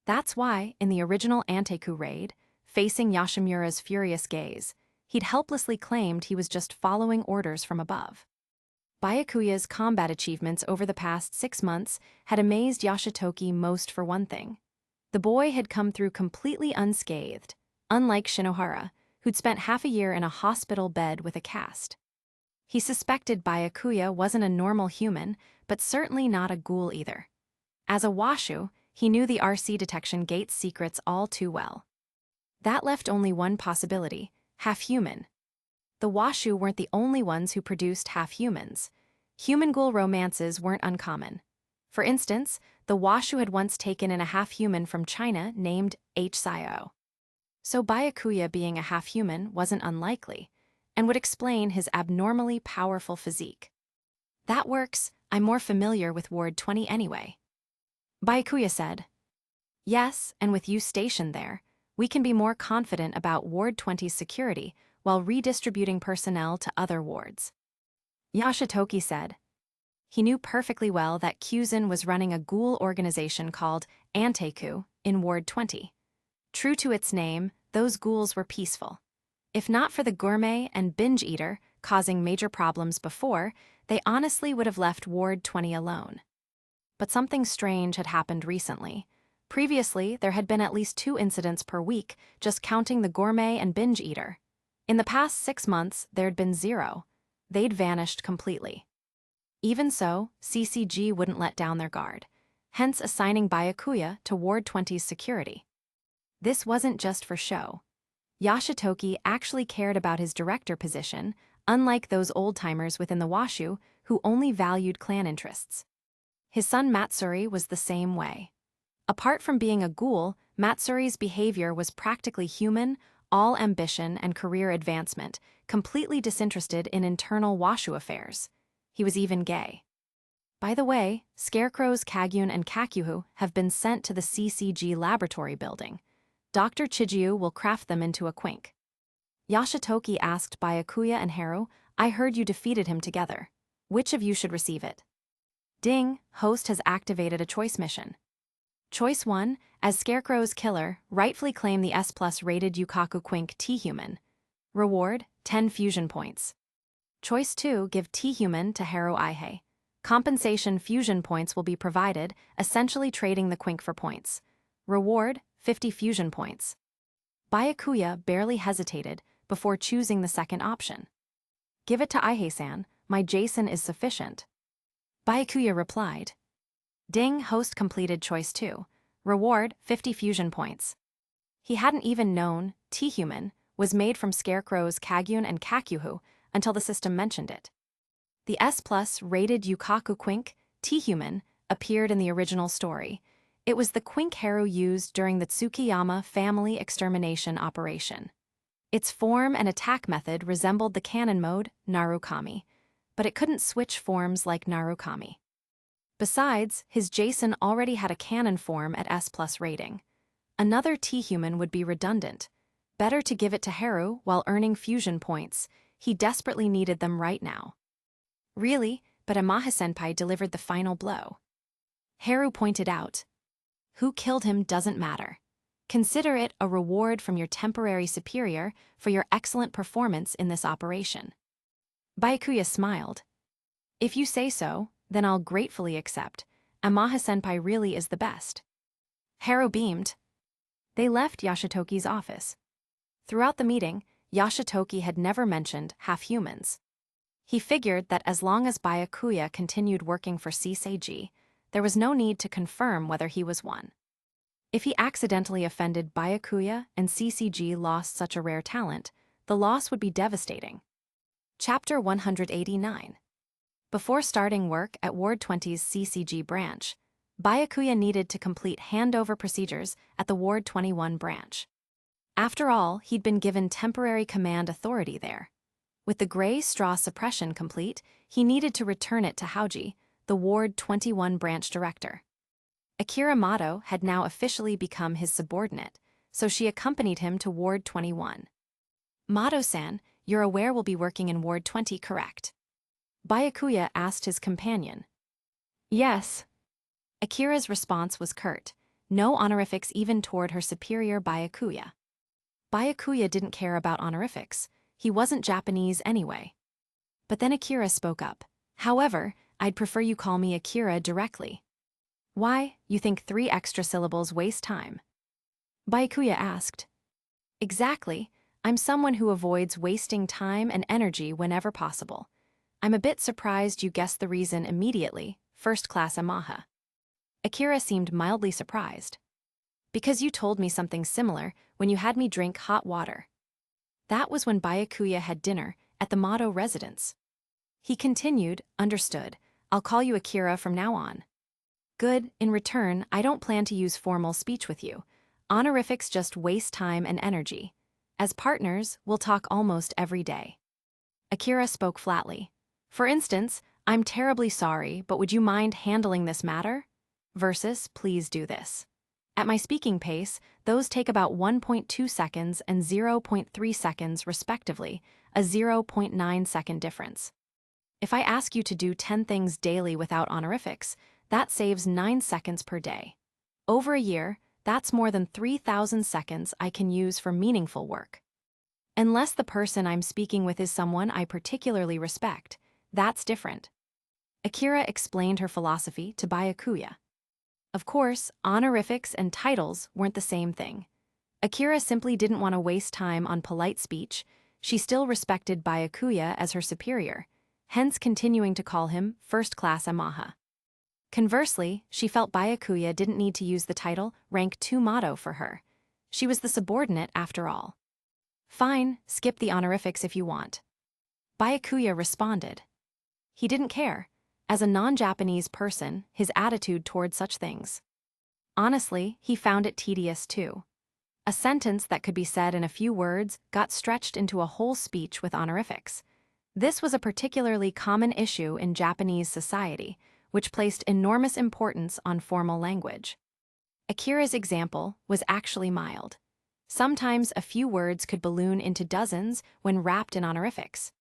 That's why, in the original Anteku raid, facing Yashimura's furious gaze, he'd helplessly claimed he was just following orders from above. Byakuya's combat achievements over the past 6 months had amazed Yashitoki most for one thing. The boy had come through completely unscathed, unlike Shinohara, who'd spent half a year in a hospital bed with a cast. He suspected Byakuya wasn't a normal human, but certainly not a ghoul either. As a Washu, he knew the RC detection gate's secrets all too well. That left only one possibility: half-human. The Washu weren't the only ones who produced half-humans. Human-ghoul romances weren't uncommon. For instance, the Washu had once taken in a half-human from China named Hsio. So Byakuya being a half-human wasn't unlikely, and would explain his abnormally powerful physique. That works. I'm more familiar with Ward 20 anyway. Byakuya said. Yes, and with you stationed there, we can be more confident about Ward 20's security while redistributing personnel to other wards. Yashitoki said. He knew perfectly well that Kyuzin was running a ghoul organization called Anteku in Ward 20. True to its name, those ghouls were peaceful. If not for the gourmet and binge eater causing major problems before, they honestly would have left Ward 20 alone. But something strange had happened recently. Previously, there had been at least 2 incidents per week, just counting the gourmet and binge eater. In the past 6 months, there'd been 0. They'd vanished completely. Even so, CCG wouldn't let down their guard, hence assigning Byakuya to Ward 20's security. This wasn't just for show. Yashitoki actually cared about his director position, unlike those old-timers within the Washu who only valued clan interests. His son Matsuri was the same way. Apart from being a ghoul, Matsuri's behavior was practically human, all ambition and career advancement, completely disinterested in internal Washu affairs. He was even gay. By the way, Scarecrows Kagyun and Kakyuhu have been sent to the CCG laboratory building. Dr. Chijyu will craft them into a quink. Yashitoki asked Byakuya and Haru, I heard you defeated him together. Which of you should receive it? Ding, host has activated a choice mission. Choice 1, as Scarecrow's killer, rightfully claim the S+ rated Yukaku Quink T-Human. Reward, 10 fusion points. Choice 2, give T-Human to Haru Ihe. Compensation fusion points will be provided, essentially trading the Quink for points. Reward, 50 fusion points. Byakuya barely hesitated before choosing the second option. Give it to Ihe-san, my Jason is sufficient. Byakuya replied. Ding, host completed choice 2. Reward, 50 fusion points. He hadn't even known T-Human was made from Scarecrows Kagyun and Kakyuhu until the system mentioned it. The S+ rated Yukaku Quink, T-Human, appeared in the original story. It was the Quink Haru used during the Tsukiyama family extermination operation. Its form and attack method resembled the canon mode, Narukami, but it couldn't switch forms like Narukami. Besides, his Jason already had a canon form at S+ rating. Another T-Human would be redundant. Better to give it to Haru while earning fusion points. He desperately needed them right now. Really, but Amaha-senpai delivered the final blow. Haru pointed out. Who killed him doesn't matter. Consider it a reward from your temporary superior for your excellent performance in this operation. Byakuya smiled. If you say so, then I'll gratefully accept. Amaha-senpai really is the best. Haru beamed. They left Yashitoki's office. Throughout the meeting, Yashitoki had never mentioned half-humans. He figured that as long as Byakuya continued working for CCG, there was no need to confirm whether he was one. If he accidentally offended Byakuya and CCG lost such a rare talent, the loss would be devastating. Chapter 189. Before starting work at Ward 20's CCG branch, Byakuya needed to complete handover procedures at the Ward 21 branch. After all, he'd been given temporary command authority there. With the gray straw suppression complete, he needed to return it to Hauji, the Ward 21 branch director. Akira Mato had now officially become his subordinate, so she accompanied him to Ward 21. Mato-san, you're aware we'll be working in Ward 20, correct? Byakuya asked his companion. Yes. Akira's response was curt, no honorifics even toward her superior Byakuya. Byakuya didn't care about honorifics. He wasn't Japanese anyway. But then Akira spoke up. However, I'd prefer you call me Akira directly. Why, you think 3 extra syllables waste time? Byakuya asked. Exactly. I'm someone who avoids wasting time and energy whenever possible. I'm a bit surprised you guessed the reason immediately, first class Yamaha. Akira seemed mildly surprised. Because you told me something similar when you had me drink hot water. That was when Byakuya had dinner at the Mado residence. He continued, understood, I'll call you Akira from now on. Good, in return, I don't plan to use formal speech with you. Honorifics just waste time and energy. As partners, we'll talk almost every day. Akira spoke flatly. For instance, I'm terribly sorry, but would you mind handling this matter? Versus, please do this. At my speaking pace, those take about 1.2 seconds and 0.3 seconds respectively, a 0.9 second difference. If I ask you to do 10 things daily without honorifics, that saves 9 seconds per day. Over a year, that's more than 3,000 seconds I can use for meaningful work. Unless the person I'm speaking with is someone I particularly respect, that's different. Akira explained her philosophy to Byakuya. Of course, honorifics and titles weren't the same thing. Akira simply didn't want to waste time on polite speech. She still respected Byakuya as her superior, hence continuing to call him first-class Yamaha. Conversely, she felt Byakuya didn't need to use the title rank 2 motto for her. She was the subordinate after all. Fine, skip the honorifics if you want. Byakuya responded. He didn't care. As a non-Japanese person, his attitude toward such things. Honestly, he found it tedious too. A sentence that could be said in a few words got stretched into a whole speech with honorifics. This was a particularly common issue in Japanese society, which placed enormous importance on formal language. Akira's example was actually mild. Sometimes a few words could balloon into dozens when wrapped in honorifics.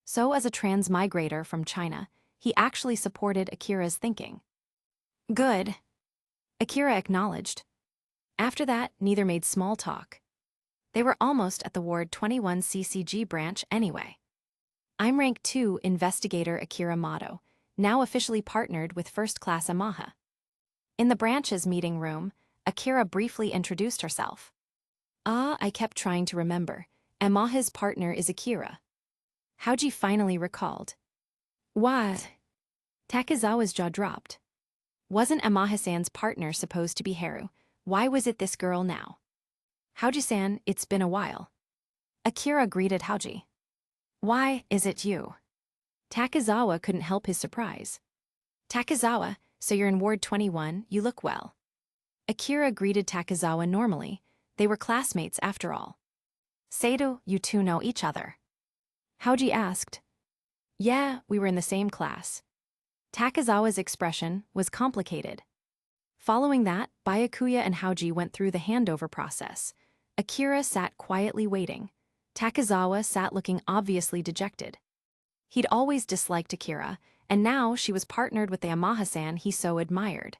So as a transmigrator from China, he actually supported Akira's thinking. Good. Akira acknowledged. After that, neither made small talk. They were almost at the Ward 21 CCG branch anyway. I'm Rank 2 Investigator Akira Mado, now officially partnered with First Class Yamaha. In the branch's meeting room, Akira briefly introduced herself. I kept trying to remember. Yamaha's partner is Akira. How'd finally recalled. What? Takezawa's jaw dropped. Wasn't Yamaha-san's partner supposed to be Haru? Why was it this girl now? Hauji-san, it's been a while. Akira greeted Hauji. Why is it you? Takezawa couldn't help his surprise. Takezawa, so you're in Ward 21, you look well. Akira greeted Takezawa normally. They were classmates after all. Seido, you two know each other. Hauji asked. Yeah, we were in the same class. Takezawa's expression was complicated. Following that, Byakuya and Hauji went through the handover process. Akira sat quietly waiting. Takezawa sat looking obviously dejected. He'd always disliked Akira, and now she was partnered with the Yamaha-san he so admired.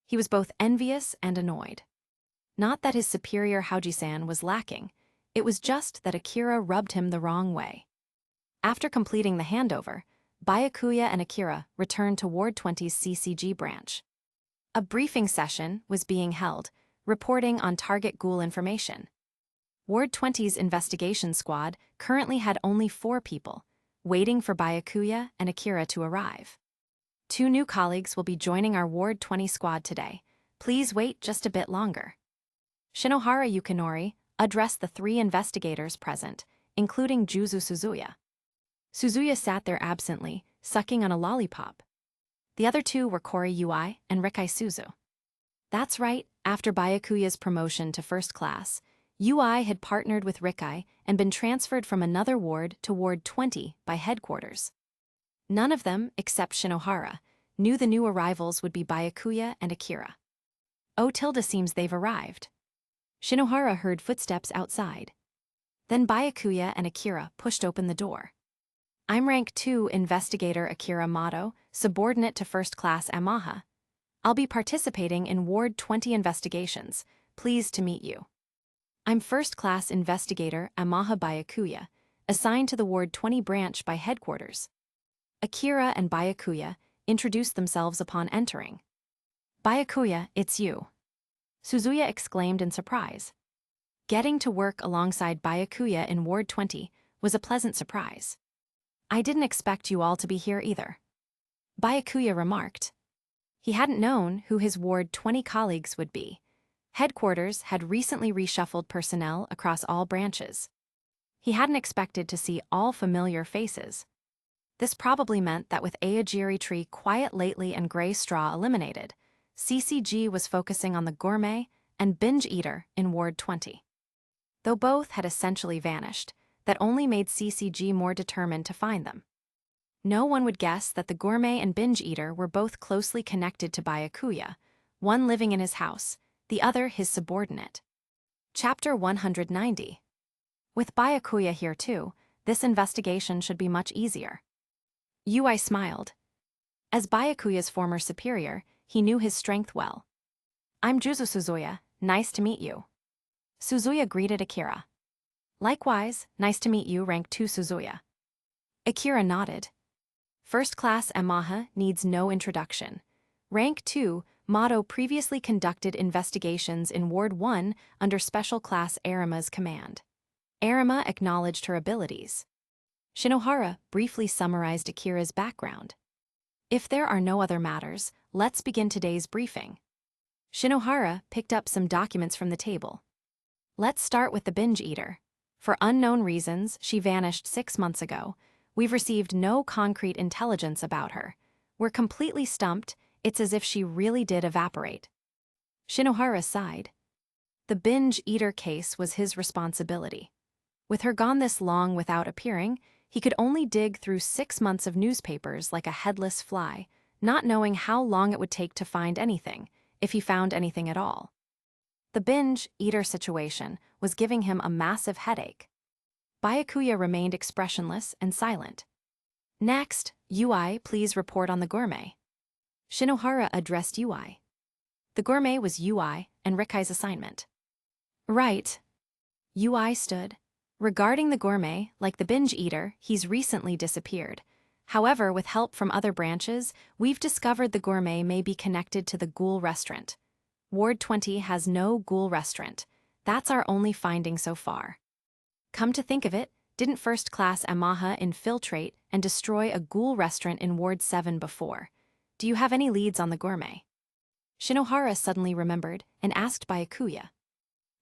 He was both envious and annoyed. Not that his superior Hauji-san was lacking, it was just that Akira rubbed him the wrong way. After completing the handover, Byakuya and Akira returned to Ward 20's CCG branch. A briefing session was being held, reporting on target GHOUL information. Ward 20's investigation squad currently had only 4 people, waiting for Byakuya and Akira to arrive. 2 new colleagues will be joining our Ward 20 squad today. Please wait just a bit longer. Shinohara Yukinori addressed the 3 investigators present, including Juzu Suzuya. Suzuya sat there absently, sucking on a lollipop. The other 2 were Kori Ui and Rikai Suzu. That's right, after Byakuya's promotion to first class, Ui had partnered with Rikai and been transferred from another ward to Ward 20 by headquarters. None of them, except Shinohara, knew the new arrivals would be Byakuya and Akira. Seems they've arrived. Shinohara heard footsteps outside. Then Byakuya and Akira pushed open the door. I'm Rank 2 Investigator Akira Mado, subordinate to First Class Yamaha. I'll be participating in Ward 20 investigations. Pleased to meet you. I'm First Class Investigator Yamaha Byakuya, assigned to the Ward 20 branch by headquarters. Akira and Byakuya introduced themselves upon entering. "Byakuya, it's you," Suzuya exclaimed in surprise. Getting to work alongside Byakuya in Ward 20 was a pleasant surprise. "I didn't expect you all to be here either," Byakuya remarked. He hadn't known who his Ward 20 colleagues would be. Headquarters had recently reshuffled personnel across all branches. He hadn't expected to see all familiar faces. This probably meant that with Aogiri Tree quiet lately and Gray Straw eliminated, CCG was focusing on the gourmet and binge eater in Ward 20. Though both had essentially vanished, that only made CCG more determined to find them. No one would guess that the gourmet and binge eater were both closely connected to Byakuya, one living in his house, the other his subordinate. Chapter 190. With Byakuya here too, this investigation should be much easier. Yui smiled. As Byakuya's former superior, he knew his strength well. "I'm Juzu Suzuya, nice to meet you." Suzuya greeted Akira. "Likewise, nice to meet you, Rank 2 Suzuya." Akira nodded. First Class Yamaha needs no introduction. Rank 2, Motto previously conducted investigations in Ward 1 under Special Class Arima's command. Arima acknowledged her abilities. Shinohara briefly summarized Akira's background. "If there are no other matters, let's begin today's briefing." Shinohara picked up some documents from the table. "Let's start with the binge eater. For unknown reasons, she vanished 6 months ago. We've received no concrete intelligence about her. We're completely stumped. It's as if she really did evaporate." Shinohara sighed. The binge eater case was his responsibility. With her gone this long without appearing, he could only dig through 6 months of newspapers like a headless fly, not knowing how long it would take to find anything, if he found anything at all. The binge eater situation was giving him a massive headache. Byakuya remained expressionless and silent. "Next, Yui, please report on the gourmet." Shinohara addressed Yui. The gourmet was Yui and Rikai's assignment. "Right." Yui stood. "Regarding the gourmet, like the binge eater, he's recently disappeared. However, with help from other branches, we've discovered the gourmet may be connected to the GHOUL restaurant. Ward 20 has no GHOUL restaurant. That's our only finding so far. Come to think of it, didn't First Class Yamaha infiltrate and destroy a GHOUL restaurant in Ward 7 before? Do you have any leads on the gourmet?" Shinohara suddenly remembered and asked Byakuya.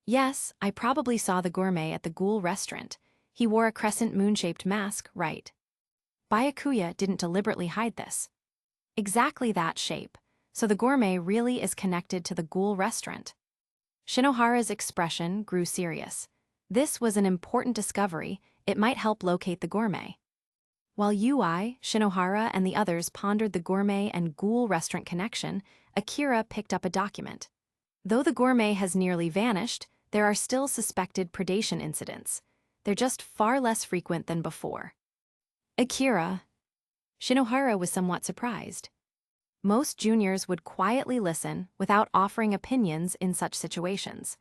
"Yes, I probably saw the gourmet at the GHOUL restaurant. He wore a crescent moon-shaped mask, right?" Byakuya didn't deliberately hide this. Exactly that shape, so the gourmet really is connected to the GHOUL restaurant. Shinohara's expression grew serious. This was an important discovery. It might help locate the gourmet. While Yui, Shinohara, and the others pondered the gourmet and GHOUL restaurant connection, Akira picked up a document. Though the gourmet has nearly vanished, there are still suspected predation incidents. They're just far less frequent than before. Akira. Shinohara was somewhat surprised. Most juniors would quietly listen without offering opinions in such situations.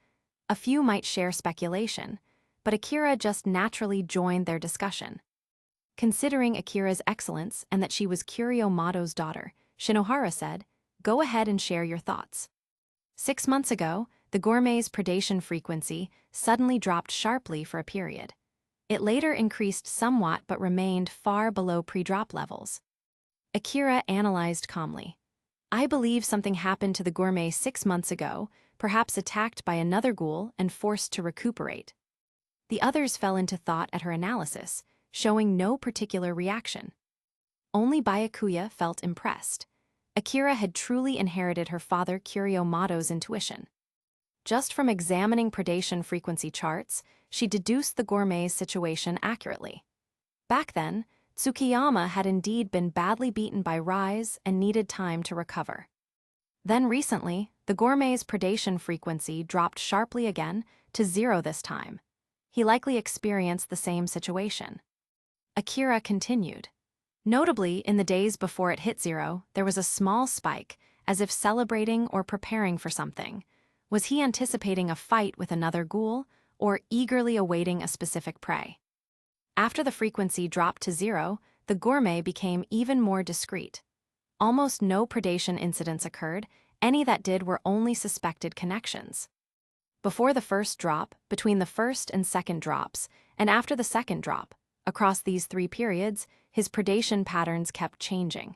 A few might share speculation, but Akira just naturally joined their discussion. Considering Akira's excellence and that she was Kuriomado's daughter, Shinohara said, "Go ahead and share your thoughts." 6 months ago, the gourmet's predation frequency suddenly dropped sharply for a period. It later increased somewhat but remained far below pre-drop levels. Akira analyzed calmly. "I believe something happened to the gourmet 6 months ago, perhaps attacked by another ghoul and forced to recuperate." The others fell into thought at her analysis, showing no particular reaction. Only Byakuya felt impressed. Akira had truly inherited her father Kuriomado's intuition. Just from examining predation frequency charts, she deduced the gourmet's situation accurately. Back then, Tsukiyama had indeed been badly beaten by Rise and needed time to recover. Then recently, the gourmet's predation frequency dropped sharply again to 0 this time. He likely experienced the same situation. Akira continued. Notably, in the days before it hit 0, there was a small spike, as if celebrating or preparing for something. Was he anticipating a fight with another ghoul, or eagerly awaiting a specific prey? After the frequency dropped to 0, the gourmet became even more discreet. Almost no predation incidents occurred, any that did were only suspected connections. Before the first drop, between the first and second drops, and after the second drop, across these 3 periods, his predation patterns kept changing.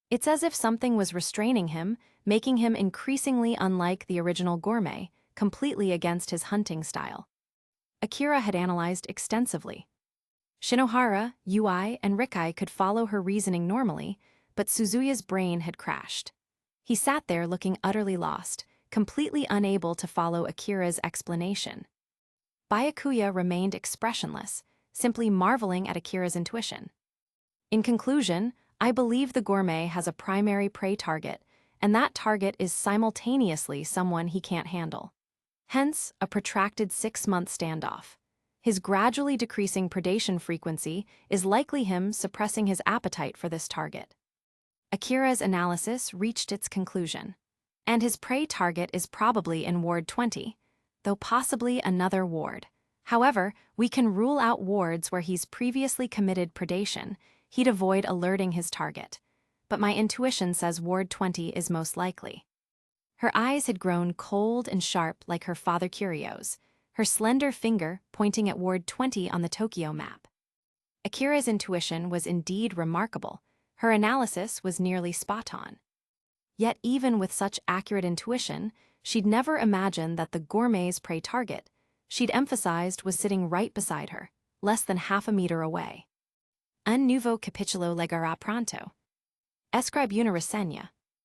It's as if something was restraining him, making him increasingly unlike the original gourmet, completely against his hunting style. Akira had analyzed extensively. Shinohara, Yui, and Rikai could follow her reasoning normally, but Suzuya's brain had crashed. He sat there looking utterly lost, completely unable to follow Akira's explanation. Byakuya remained expressionless, simply marveling at Akira's intuition. In conclusion, I believe the gourmet has a primary prey target, and that target is simultaneously someone he can't handle. Hence, a protracted 6-month standoff. His gradually decreasing predation frequency is likely him suppressing his appetite for this target. Akira's analysis reached its conclusion. And his prey target is probably in Ward 20, though possibly another ward. However, we can rule out wards where he's previously committed predation. He'd avoid alerting his target. But my intuition says Ward 20 is most likely. Her eyes had grown cold and sharp like her father Kiryo's, her slender finger pointing at Ward 20 on the Tokyo map. Akira's intuition was indeed remarkable. Her analysis was nearly spot on. Yet even with such accurate intuition, she'd never imagined that the gourmet's prey target she'd emphasized was sitting right beside her, less than half a meter away. Un nuevo capítulo llegará pronto. Escribe una reseña.